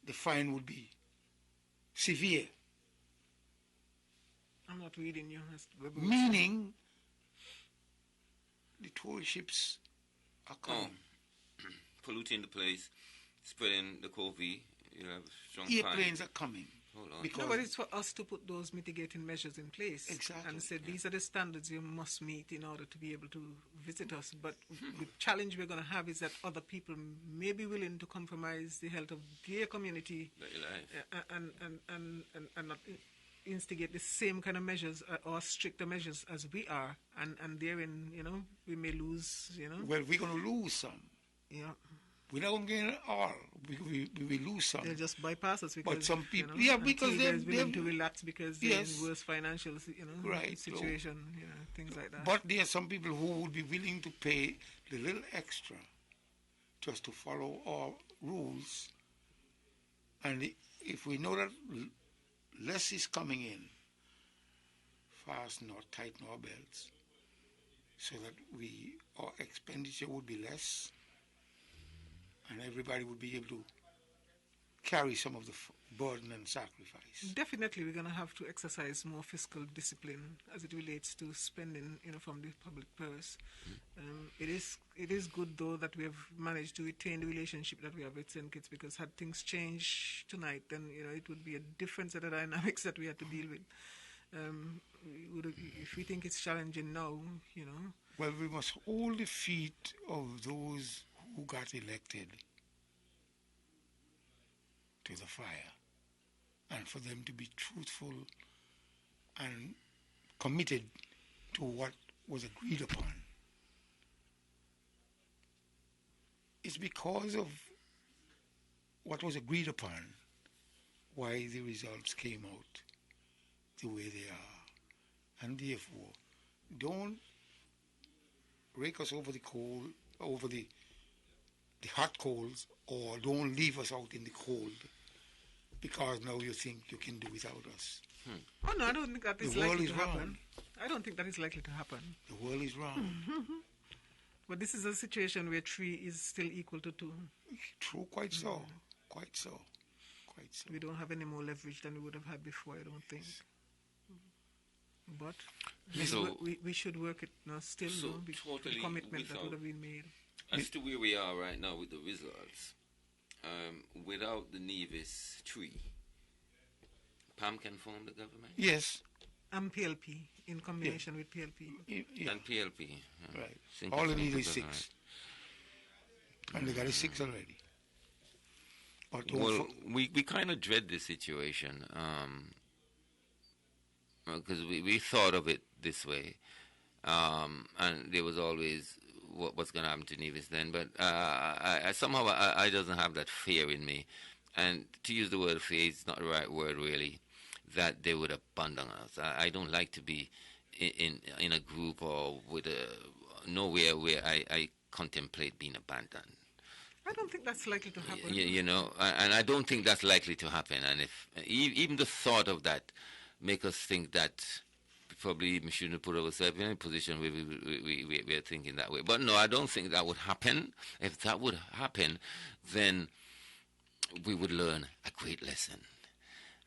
Speaker 2: the fine would be severe.
Speaker 1: I'm not reading you.
Speaker 2: Meaning, the tourist ships are coming.
Speaker 3: Polluting the place, spreading the COVID. You have strong
Speaker 2: airplanes are coming.
Speaker 1: No, but it's for us to put those mitigating measures in place.
Speaker 2: Exactly.
Speaker 1: And say these are the standards you must meet in order to be able to visit us. But the challenge we're going to have is that other people may be willing to compromise the health of their community and not instigate the same kind of measures or stricter measures as we are. And therein, we may lose,
Speaker 2: Well, we're going to lose some.
Speaker 1: Yeah.
Speaker 2: We're not going to gain all. We will lose some.
Speaker 1: They'll just bypass us because,
Speaker 2: but some people,
Speaker 1: because they're willing to relax because they're in worse financial, situation, things like that.
Speaker 2: But there are some people who would be willing to pay the little extra just to follow our rules. And if we know that less is coming in, fasten or tighten our belts so that our expenditure would be less. And everybody would be able to carry some of the burden and sacrifice.
Speaker 1: Definitely, we're going to have to exercise more fiscal discipline as it relates to spending, from the public purse. It is good, though, that we have managed to retain the relationship that we have with St. Kitts, because had things changed tonight, then it would be a different set of dynamics that we had to deal with. If we think it's challenging now,
Speaker 2: Well, we must hold the feet of those who got elected to the fire, and for them to be truthful and committed to what was agreed upon. It's because of what was agreed upon why the results came out the way they are. And therefore, don't rake us over the coal, over the hot coals, or don't leave us out in the cold because now you think you can do without us.
Speaker 1: Oh no, I don't think that is likely to happen. I don't think that is likely to happen.
Speaker 2: The world is wrong.
Speaker 1: But this is a situation where 3 is still equal to 2.
Speaker 2: True, quite so. Quite so.
Speaker 1: We don't have any more leverage than we would have had before, I don't think. But we should work it still for the commitment that would have been made.
Speaker 3: As to where we are right now with the results, without the Nevis tree, PAM can form the government?
Speaker 2: Yes.
Speaker 1: And PLP, in combination with PLP.
Speaker 3: And PLP.
Speaker 2: Right. All they need is 6. And they got a 6 already.
Speaker 3: Well, we kind of dread this situation because we thought of it this way. And there was always what's going to happen to Nevis then. But I somehow doesn't have that fear in me. And to use the word fear is not the right word, really, that they would abandon us. I don't like to be in a group or with nowhere where I contemplate being abandoned.
Speaker 1: I don't think that's likely to happen.
Speaker 3: And I don't think that's likely to happen. And if even the thought of that make us think that probably we shouldn't put ourselves in a position where we're thinking that way. But no, I don't think that would happen. If that would happen, then we would learn a great lesson.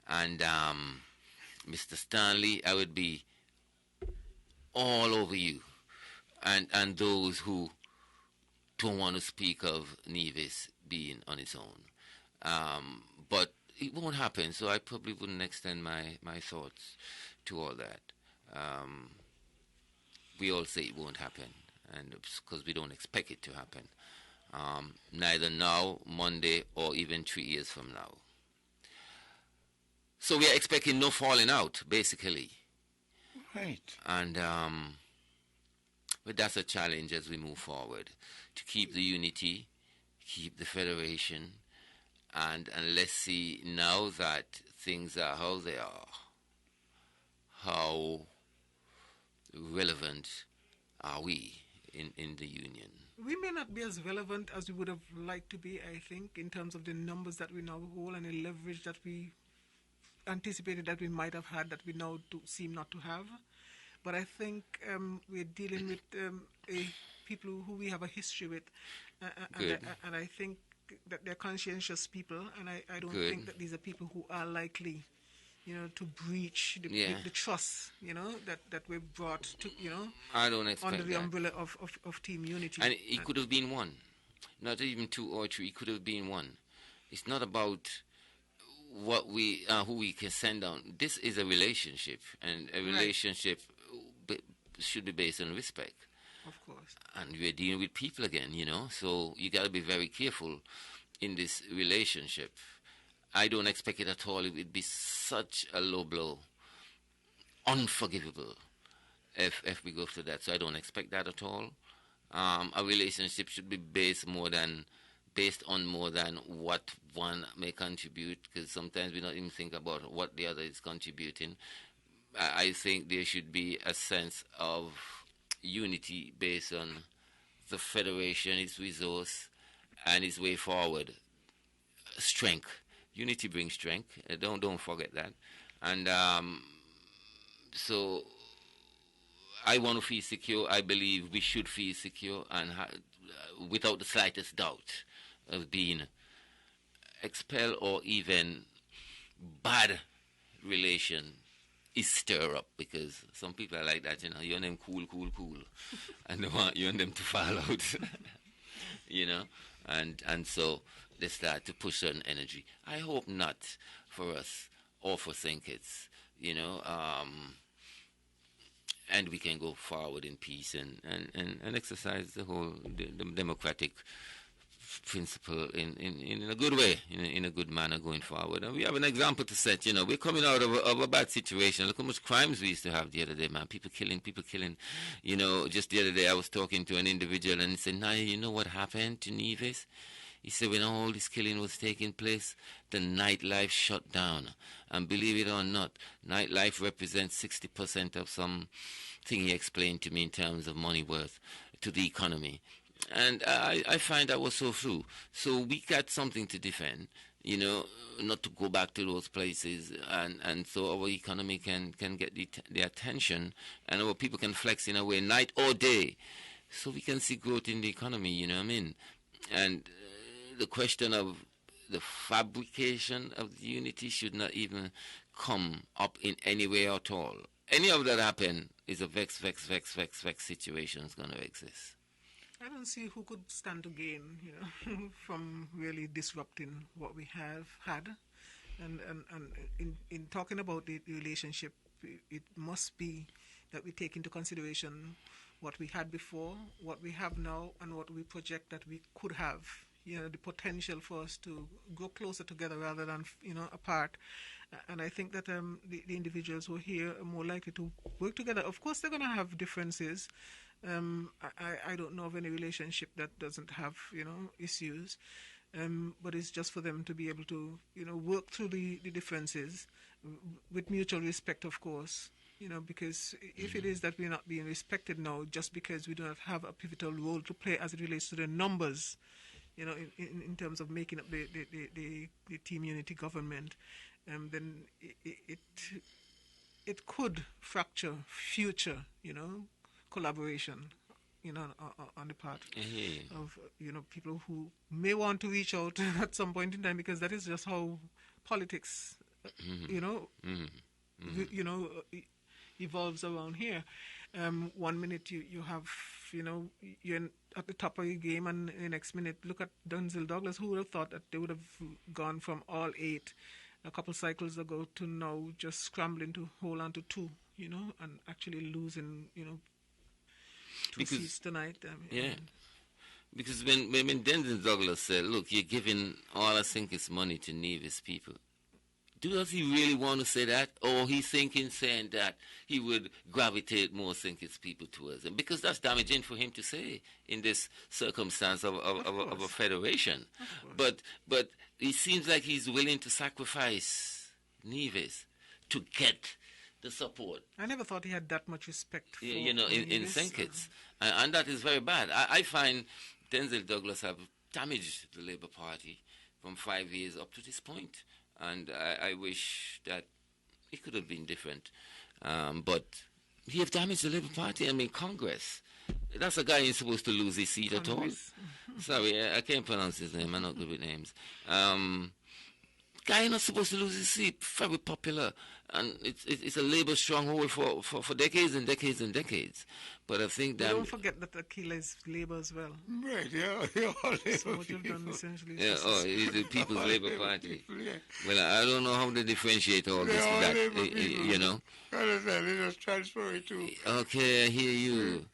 Speaker 3: And Mr. Stanley, I would be all over you and those who don't want to speak of Nevis being on its own. But it won't happen, so I probably wouldn't extend my thoughts to all that. We all say it won't happen, and because we don't expect it to happen. Neither now, Monday, or even 3 years from now. So we are expecting no falling out, basically.
Speaker 2: Right.
Speaker 3: And but that's a challenge as we move forward, to keep the unity, keep the federation, and let's see now that things are how they are, how relevant are we in the union?
Speaker 1: We may not be as relevant as we would have liked to be, I think, in terms of the numbers that we now hold and the leverage that we anticipated that we might have had that we now seem not to have. But I think we're dealing with people who we have a history with, and I think that they're conscientious people, and I don't think that these are people who are likely, to breach the trust, that we've brought to,
Speaker 3: I don't expect
Speaker 1: under the
Speaker 3: that.
Speaker 1: umbrella of Team Unity.
Speaker 3: And it could have been one, not even two or three. It could have been one. It's not about what we who we can send down. This is a relationship, and a relationship should be based on respect.
Speaker 1: Of course.
Speaker 3: And we're dealing with people again, so you got to be very careful in this relationship. I don't expect it at all. It would be such a low blow, unforgivable, if we go through that. So I don't expect that at all. A relationship should be based on more than what one may contribute, because sometimes we don't even think about what the other is contributing. I think there should be a sense of unity based on the federation, its resource, and its way forward. Strength. Unity brings strength. Don't forget that. And so I want to feel secure. I believe we should feel secure, and without the slightest doubt of being expelled or even bad relation is stir up, because some people are like that, you want them cool, and they want you and them to fall out, and so they start to push certain energy. I hope not for us or for St. Kitts, and we can go forward in peace and exercise the whole the democratic principle in a good way, in a good manner going forward. And we have an example to set. We're coming out of a bad situation. Look how much crimes we used to have the other day, man. People killing. Just the other day I was talking to an individual, and he said, "Naya, you know what happened to Nevis?" He said, when all this killing was taking place, the nightlife shut down. And believe it or not, nightlife represents 60% of something he explained to me in terms of money worth to the economy. And I find that was so true. So we got something to defend, not to go back to those places. And so our economy can get the attention, and our people can flex in a way, night or day. So we can see growth in the economy, you know what I mean? And the question of the fabrication of the unity should not even come up in any way at all. Any of that happen is a vex situation is going to exist.
Speaker 1: I don't see who could stand to gain, from really disrupting what we have had. And in talking about the relationship, it must be that we take into consideration what we had before, what we have now, and what we project that we could have. The potential for us to go closer together rather than, apart. And I think that the individuals who are here are more likely to work together. Of course, they're going to have differences. I don't know of any relationship that doesn't have, issues. But it's just for them to be able to, work through the differences with mutual respect, of course. Because if it is that we're not being respected now just because we do not have a pivotal role to play as it relates to the numbers, in terms of making up the Team Unity government, then it could fracture future, collaboration, on the part of, people who may want to reach out at some point in time, because that is just how politics, evolves around here. 1 minute you have, you're at the top of your game, and the next minute, look at Denzel Douglas. Who would have thought that they would have gone from all 8 a couple cycles ago to now just scrambling to hold on to 2, and actually losing, 2 seats tonight.
Speaker 3: Because when Denzel Douglas said, look, you're giving all I think is money to Nevis people, does he really want to say that? Or he's thinking, saying that he would gravitate more St. people towards him? Because that's damaging for him to say in this circumstance of a federation. But it seems like he's willing to sacrifice Nevis to get the support.
Speaker 1: I never thought he had that much respect for
Speaker 3: in St. Kitts. And that is very bad. I find Denzel Douglas have damaged the Labour Party from 5 years up to this point. And I wish that it could have been different. But he have damaged the Labour Party. I mean, Congress. That's a guy who's supposed to lose his seat at all. Mm-hmm. Sorry, I can't pronounce his name. I'm not good with names. Guy not supposed to lose his seat. Very popular. And it's a Labour stronghold for decades and decades and decades. But I think that...
Speaker 1: Don't forget that Aquila is Labour as well.
Speaker 2: Right, yeah, all Labour.
Speaker 1: So what you've done essentially...
Speaker 3: Yeah, it's the People's Labour Party. People, yeah. Well, I don't know how they differentiate all this. You know?
Speaker 2: Understand, they just transfer it to...
Speaker 3: Okay, I hear you.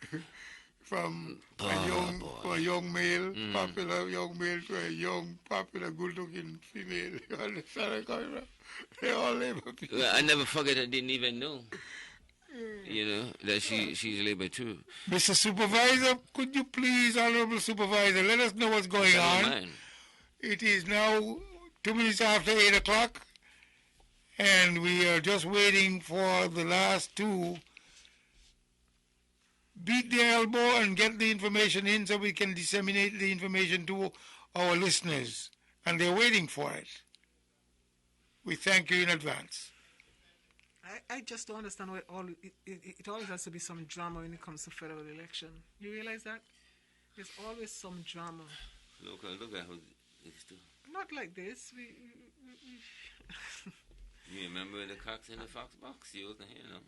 Speaker 2: From a young male, popular young male, to a young, popular, good-looking female. You understand? They're all Labour people.
Speaker 3: Well, I never forget. I didn't even know. That she's Labour too.
Speaker 2: Mr. Supervisor, could you please, Honorable Supervisor, let us know what's going on.
Speaker 3: Mind.
Speaker 2: It is now 2 minutes after 8 o'clock, and we are just waiting for the last two. Beat the elbow and get the information in so we can disseminate the information to our listeners. And they're waiting for it. We thank you in advance.
Speaker 1: I just don't understand why it always has to be some drama when it comes to federal election. You realize that? There's always some drama.
Speaker 3: Look at how it's too.
Speaker 1: Not like this.
Speaker 3: You remember the cocks in the fox box? You wasn't here, no?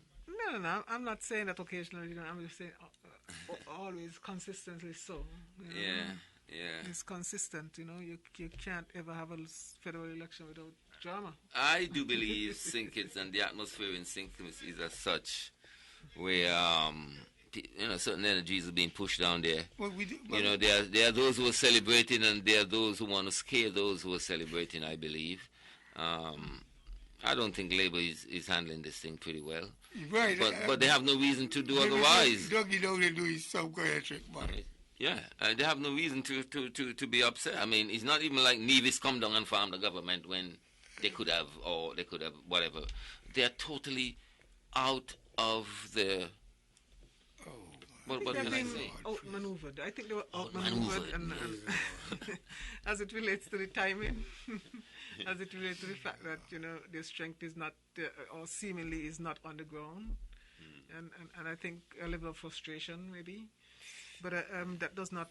Speaker 1: No. I'm not saying that occasionally. I'm just saying always consistently so.
Speaker 3: Yeah.
Speaker 1: It's consistent. You can't ever have a federal election without drama.
Speaker 3: I do believe St. Kitts and the atmosphere in St. Kitts is as such, where certain energies are being pushed down there. There are those who are celebrating, and there are those who want to scare those who are celebrating. I believe. I don't think Labour is handling this thing pretty well.
Speaker 2: Right.
Speaker 3: But they have no reason to do otherwise.
Speaker 2: Dougie know they do is some kind of trick, man.
Speaker 3: Yeah, they have no reason to be upset. I mean, it's not even like Nevis come down and farm the government when they could have whatever. They are totally out of the... What did I say?
Speaker 1: Outmaneuvered. I think they were outmaneuvered. And as it relates to the timing... As it relates to the fact that their strength is not, or seemingly is not on the ground, and I think a level of frustration maybe, but that does not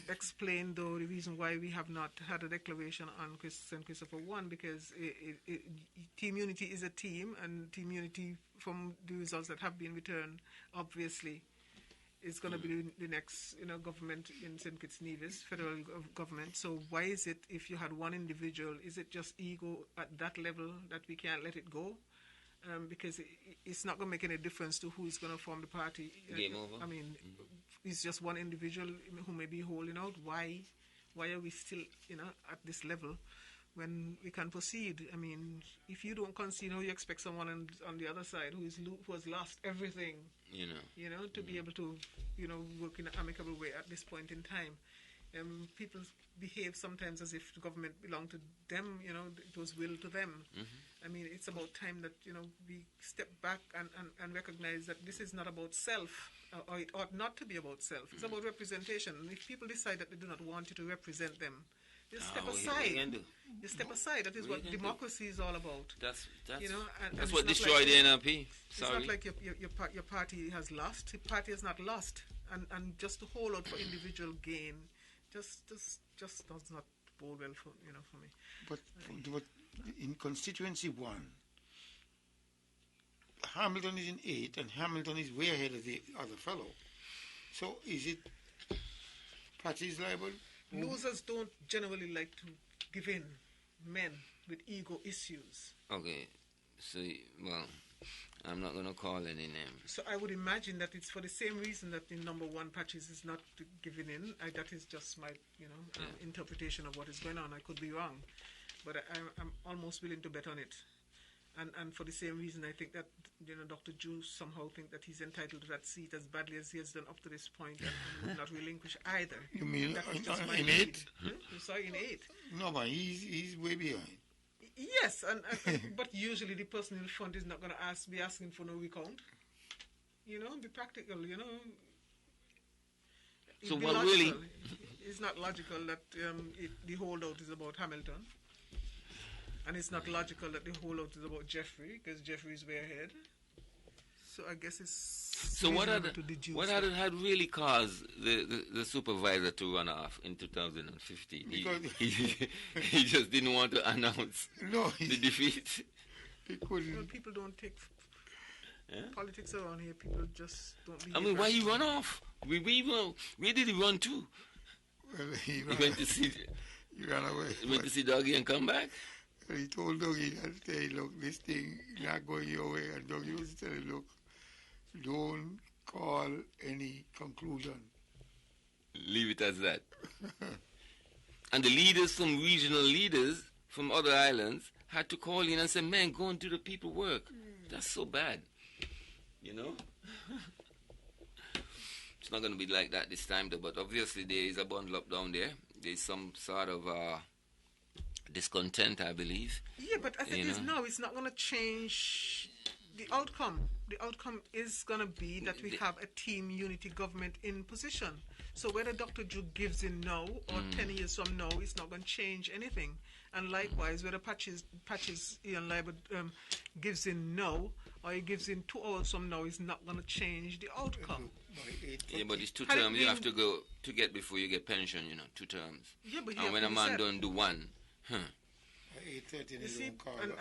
Speaker 1: explain though the reason why we have not had a declaration on St. Christopher I, because Team Unity is a team, and Team Unity, from the results that have been returned, obviously is going to be the next government in St. Kitts Nevis, federal government. So why is it, if you had one individual, is it just ego at that level that we can't let it go? Because it's not going to make any difference to who is going to form the party.
Speaker 3: Game over.
Speaker 1: I mean, it's just one individual who may be holding out. Why are we still at this level when we can proceed? I mean, if you don't concede, how you expect someone on the other side who has lost everything, to be able to, work in an amicable way at this point in time? People behave sometimes as if the government belonged to them, it was will to them. I mean, it's about time that, we step back and recognize that this is not about self, or it ought not to be about self. It's about representation. And if people decide that they do not want you to represent them, you step aside. You step aside. That is what democracy is all about.
Speaker 3: That's
Speaker 1: and
Speaker 3: what destroyed the NRP.
Speaker 1: Sorry. It's not like your party has lost. Your party has not lost. And just to hold out for individual gain just does not bode well for me.
Speaker 2: But in constituency 1, Hamilton is in 8, and Hamilton is way ahead of the other fellow. So is it parties liable?
Speaker 1: Losers don't generally like to give in. Men with ego issues.
Speaker 3: Okay, so I'm not going to call any name.
Speaker 1: So I would imagine that it's for the same reason that in number 1 Patches is not giving in. That is just my interpretation of what is going on. I could be wrong, but I'm almost willing to bet on it. And for the same reason, I think that Dr. Jew somehow think that he's entitled to that seat as badly as he has done up to this point, and will not relinquish either.
Speaker 2: You mean in 8?
Speaker 1: I'm sorry, in 8.
Speaker 2: No, but he's way behind.
Speaker 1: Yes, but usually the person in the front is not going to be asking for no recount. Be practical.
Speaker 3: So what really?
Speaker 1: It's not logical that the holdout is about Hamilton. And it's not logical that the holdout is about Jeffrey, because Jeffrey is way ahead. So I guess it's...
Speaker 3: So what had really caused the supervisor to run off in 2015? He just didn't want to announce the defeat.
Speaker 2: He couldn't.
Speaker 1: Well, people don't take politics around here. People just don't...
Speaker 3: I mean, why he run off? Where did he run to?
Speaker 2: Well, he
Speaker 3: went to see...
Speaker 2: He ran away.
Speaker 3: He went to see Dougie and come back?
Speaker 2: He told Dougie that, hey, look, this thing not going your way. And Dougie was telling him, look, don't call any conclusion.
Speaker 3: Leave it as that. And the leaders, some regional leaders from other islands, had to call in and say, man, go and do the people work. That's so bad. It's not going to be like that this time, though, but obviously there is a bundle up down there. There's some sort of discontent, I believe.
Speaker 1: Yeah, but as it is now, it's not going to change the outcome. The outcome is going to be that we have a team unity government in position. So whether Dr. Drew gives in now or 10 years from now, it's not going to change anything. And likewise, whether Patches Ian Liber gives in now or he gives in 2 hours from now, is not going to change the outcome.
Speaker 3: Yeah, but it's 2 terms you have to go to get before you get pension, 2 terms.
Speaker 1: Yeah, but
Speaker 3: and when a man don't do one,
Speaker 1: You see,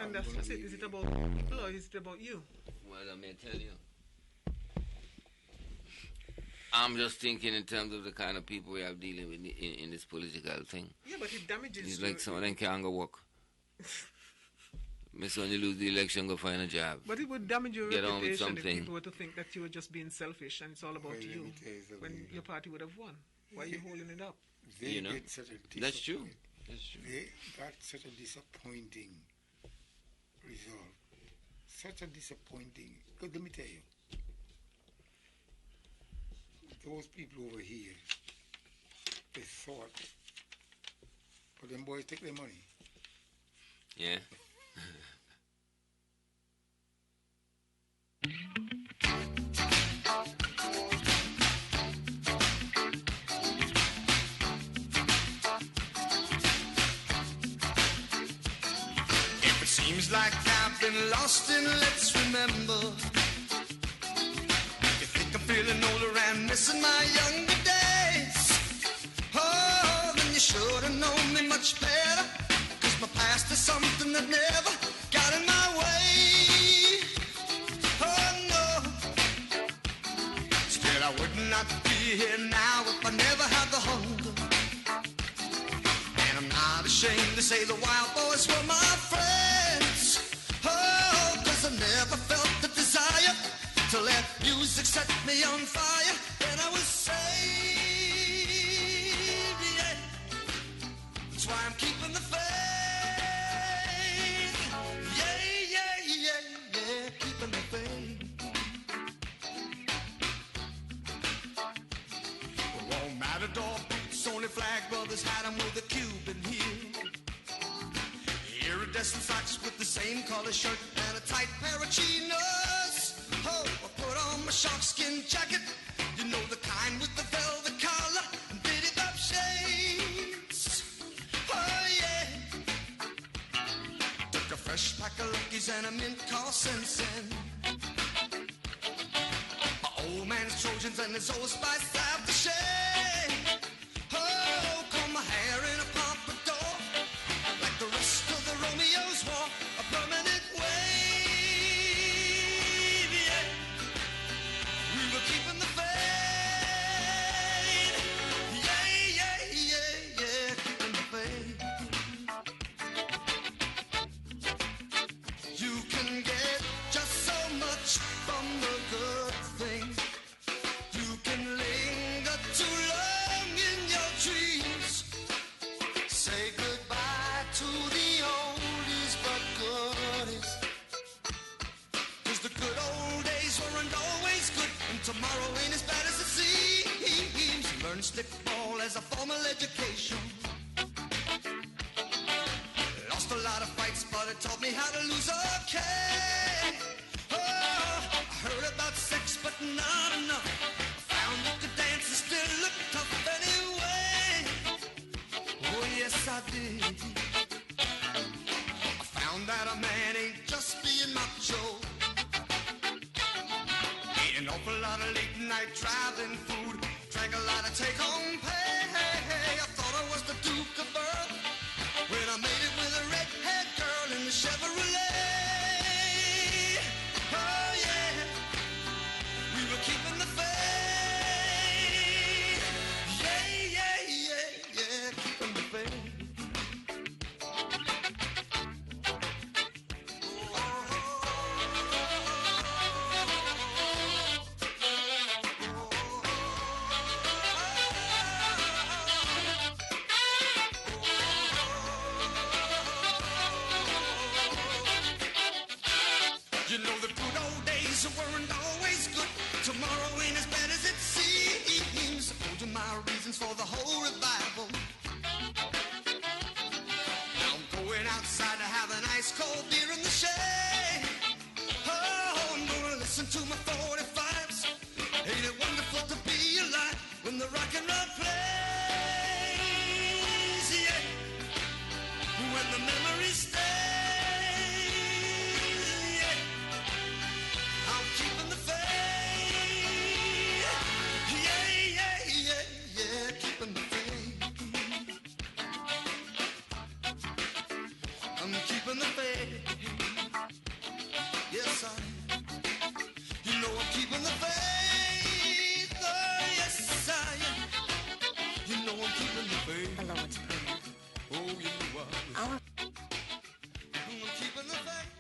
Speaker 1: and that's it. Is it about people or is it about you?
Speaker 3: Well, I may tell you. I'm just thinking in terms of the kind of people we have dealing with in this political thing.
Speaker 1: Yeah, but it damages...
Speaker 3: It's like some of them can't go work. Miss, when you lose the election, go find a job.
Speaker 1: But it would damage your
Speaker 3: reputation
Speaker 1: on with something.
Speaker 3: If
Speaker 1: people were to think that you were just being selfish and it's all about you when your party would have won. Why are you holding it up?
Speaker 3: That's true.
Speaker 2: They got such a disappointing result. Such a disappointing... Because let me tell you, those people over here, they thought, but them boys take their money.
Speaker 3: Yeah.
Speaker 9: If it seems like I've been lost in Let's Remember, you think I'm feeling older and missing my younger days. Oh, then you should have known me much better, 'cause my past is something that never got in my way. Oh no, still I would not be here now if I never had the hunger. And I'm not ashamed to say the Wild Boys were my friends. Oh, 'cause I never felt the desire to let music set me on fire. And I was saved, yeah. That's why I'm keeping the faith. Yeah, yeah, yeah, yeah, keeping the faith. Well, all Matador boots, only Flag Brothers had them with a Cuban heel. Iridescent socks with the same color shirt and a tight pair of chinos. Oh, I put on my sharkskin jacket, you know, the kind with the velvet collar and beaded up shades. Oh yeah. Took a fresh pack of Luckies and a mint called Sensen. My old man's Trojans and his old Spice aftershave. Oh, comb my hair in a pompadour, like the rest of the Romeos wore a permanent wave, yeah. We were keeping the faith, yeah, yeah, yeah, yeah, keeping the faith. You can get just so much from the good things. You can linger too stickball as a formal education. Lost a lot of fights, but it taught me how to lose okay. Oh, I heard about sex, but not enough. I found you could dance and still look tough anyway. Oh, yes, I did. I found that a man ain't just being macho. Ate an awful lot of late night driving food. Drank a lot of take-home pay. I thought I was the Duke of Earl when I made it with a red-haired girl in the Chevrolet. Oh yeah, we were keeping the faith. Yeah, yeah, yeah, yeah, keeping the faith. You know the good old days weren't always good. Tomorrow ain't as bad as it seems. I told you my reasons for the whole revival. Now I'm going outside to have an ice cold beer in the shade. Oh, I'm gonna listen to my 45s. Ain't it wonderful to be alive when the rock and roll plays? Yeah, when the memories stay. I'm keeping the faith. Yeah, yeah, yeah, yeah, keeping the faith. I'm keeping the faith. Yes, you know I'm keeping the faith. Oh, yes, I am. You know I'm keeping the faith. Hello, it's Pearl. Oh, you know I'm keeping the faith.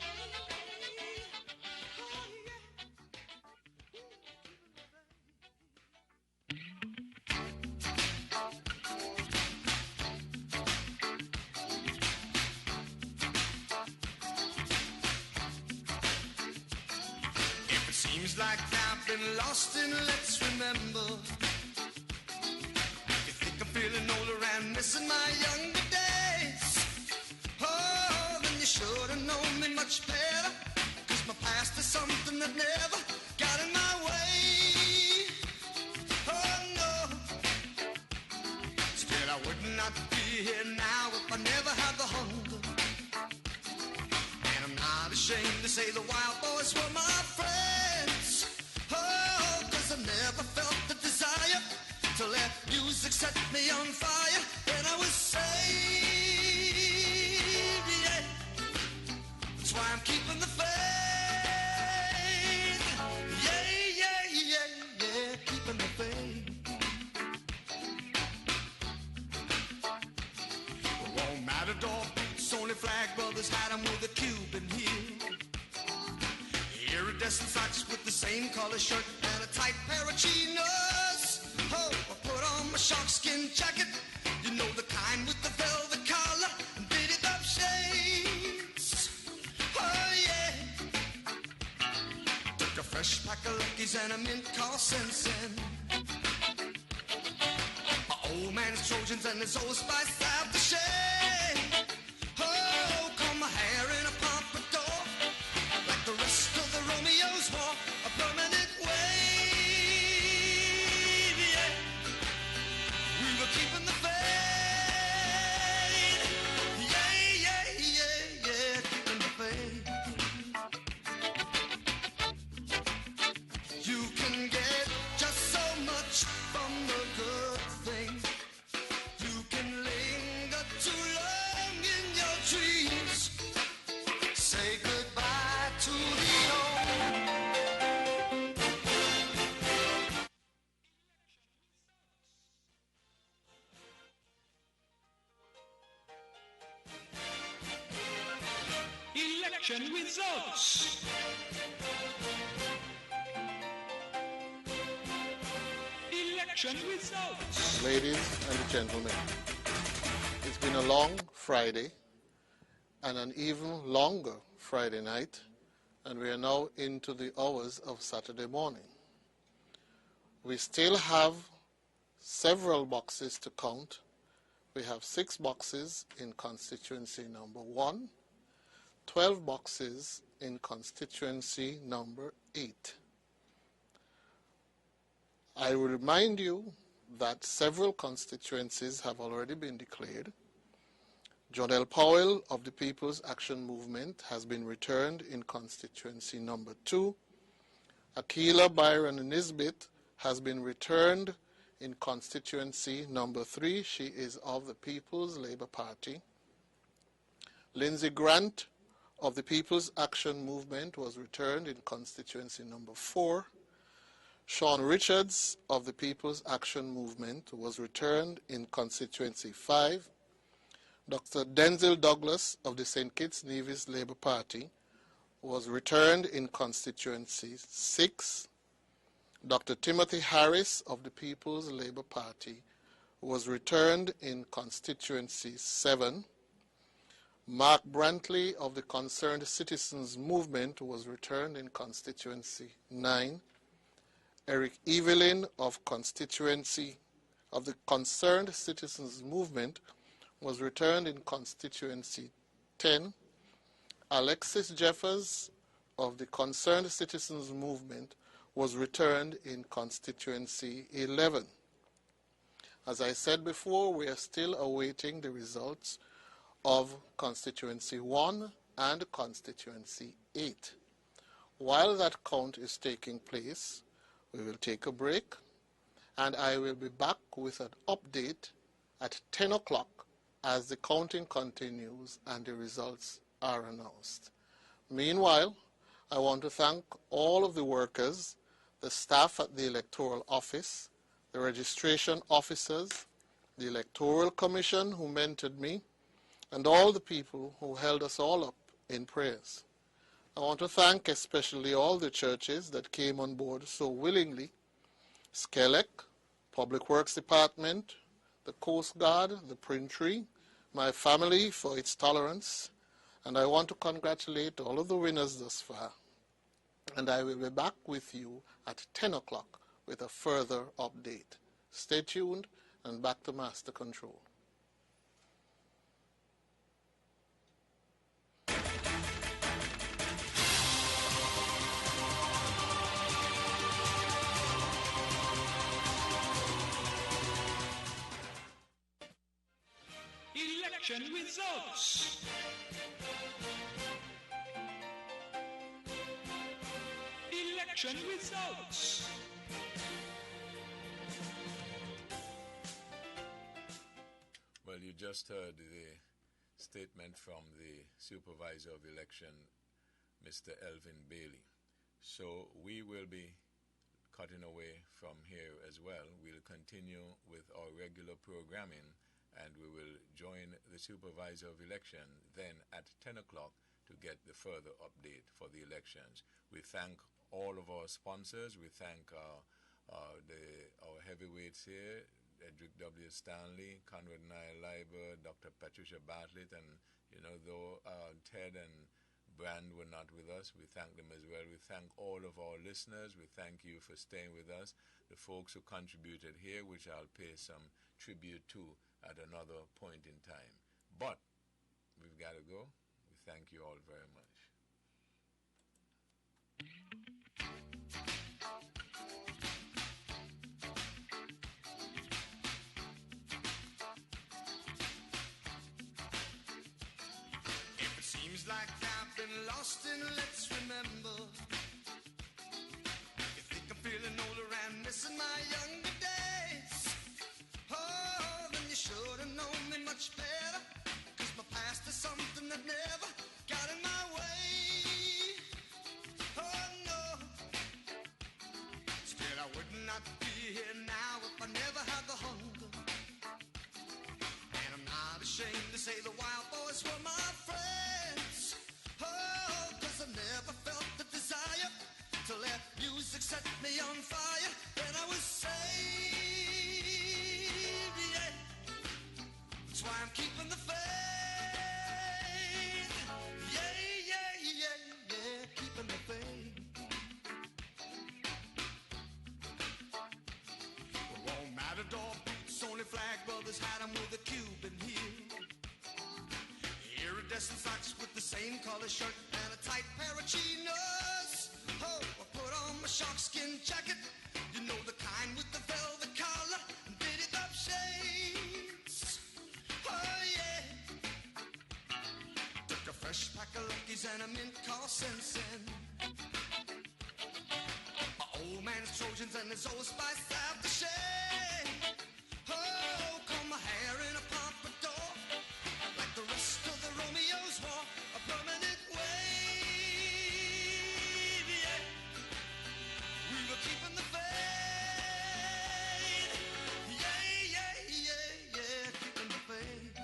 Speaker 9: If it seems like I've been lost in let's remember. You think I'm feeling older and missing my younger days. Oh, then you should have known me much better. 'Cause my past is something that never got in my way. Oh no, still I would not be here now if I never had the hunger. And I'm not ashamed to say the wild boys were my friends. Oh, 'cause I never felt the desire to let music set me on fire. And I was saved, yeah. That's why I'm keeping the faith. Yeah, yeah, yeah, yeah, keeping the faith. All Matador boots, only Flag Brothers had them with a Cuban heel. Iridescent socks with the same color shirt and a tight pair of chinos. Oh, I put on my sharkskin jacket, you know the kind with the velvet collar and beaded up shades. Oh yeah, took a fresh pack of Luckies and a mint called Sensen. My old man's Trojans and his old Spice aftershave. Oh, comb my hair in a pompadour, like the rest of the Romeos wore a permanent wave. Yeah, we were keeping the faith. Yeah, yeah, yeah, yeah, keeping the faith. You can get just so much from the good thing. You can linger too long in your dreams. Say goodbye to the old.
Speaker 5: Election results. Election results.
Speaker 4: Ladies and gentlemen, it's been a long Friday and an even longer Friday night, and we are now into the hours of Saturday morning. We still have several boxes to count. We have 6 boxes in constituency number 1, 12 boxes in constituency number 8. I will remind you that several constituencies have already been declared. John L. Powell of the People's Action Movement has been returned in constituency number 2. Akila Byron Nisbet has been returned in constituency number 3. She is of the People's Labour Party. Lindsey Grant of the People's Action Movement was returned in constituency number 4. Sean Richards of the People's Action Movement was returned in constituency 5. Dr. Denzel Douglas of the St. Kitts Nevis Labour Party was returned in constituency 6. Dr. Timothy Harris of the People's Labour Party was returned in constituency 7. Mark Brantley of the Concerned Citizens Movement was returned in constituency 9. Eric Evelyn of the Concerned Citizens Movement was returned in constituency 10. Alexis Jeffers of the Concerned Citizens Movement was returned in constituency 11. As I said before, we are still awaiting the results of constituency 1 and constituency 8. While that count is taking place, we will take a break, and I will be back with an update at 10 o'clock as the counting continues and the results are announced. Meanwhile, I want to thank all of the workers, the staff at the Electoral Office, the registration officers, the Electoral Commission who mentored me, and all the people who held us all up in prayers. I want to thank especially all the churches that came on board so willingly, Skelec, Public Works Department, the Coast Guard, the Printry, my family for its tolerance, and I want to congratulate all of the winners thus far. And I will be back with you at 10 o'clock with a further update. Stay tuned, and back to Master Control.
Speaker 5: Election results. Election results.
Speaker 11: Well, you just heard the statement from the Supervisor of Election, Mr. Elvin Bailey. So we will be cutting away from here as well. We'll continue with our regular programming, and we will join the Supervisor of Election then at 10 o'clock to get the further update for the elections. We thank all of our sponsors. We thank our heavyweights here, Edric W. Stanley, Conrad Nye Leiber, Dr. Patricia Bartlett, and though Ted and Brand were not with us, we thank them as well. We thank all of our listeners. We thank you for staying with us. The folks who contributed here, which I'll pay some tribute to at another point in time. But we've got to go. We thank you all very much.
Speaker 9: If it seems like I've been lost, and let's remember, you think I'm feeling older and missing my younger days. Oh, then you should have known me much better, 'cause my past is something that never got in my way. Oh no, still I would not be here now if I never had the hunger. And I'm not ashamed to say the Wild Boys were my friends. Oh, 'cause I never felt the desire to let music set me on fire. Then I was saved, yeah. That's why I'm keeping the faith. Yeah, yeah, yeah, yeah, keeping the faith. It won't matter Matador boots, only flag brothers had them with a Cuban heel. Iridescent socks with the same color shirt and a tight pair of chinos. Oh, I put on my sharkskin jacket, you know the kind with the velvet collar and bitty up shades. Oh yeah. Took a fresh pack of Luckies and a mint called Sensen. Old man's Trojans and his old spice aftershave. Oh, comb my hair in a pompadour, like the rest of the Romeos wore a permanent wave. Yeah, we were keeping the faith. Yeah, yeah, yeah, yeah, keeping the faith.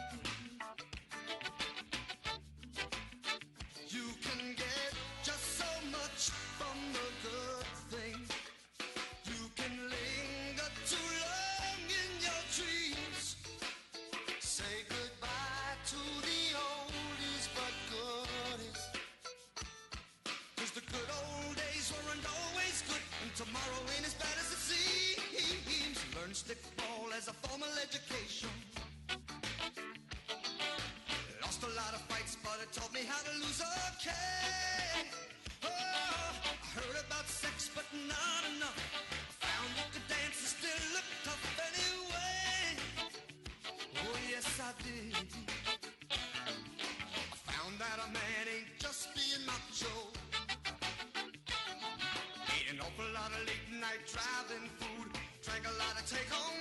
Speaker 9: You can get just so much from the good thing. You can linger too long in your dreams. Say goodbye to the oldies but goodies. 'Cause the good old days weren't always good, and tomorrow ain't as bad as it seems. Learn stickball as a formal education. Lost a lot of fights, but it taught me how to lose okay. Oh, I heard about sex, but not enough. I found you could dance and still look tough anyway. Oh, yes, I did. I found that a man ain't just being macho. Ate an awful lot of late night driving food. Drank a lot of take-home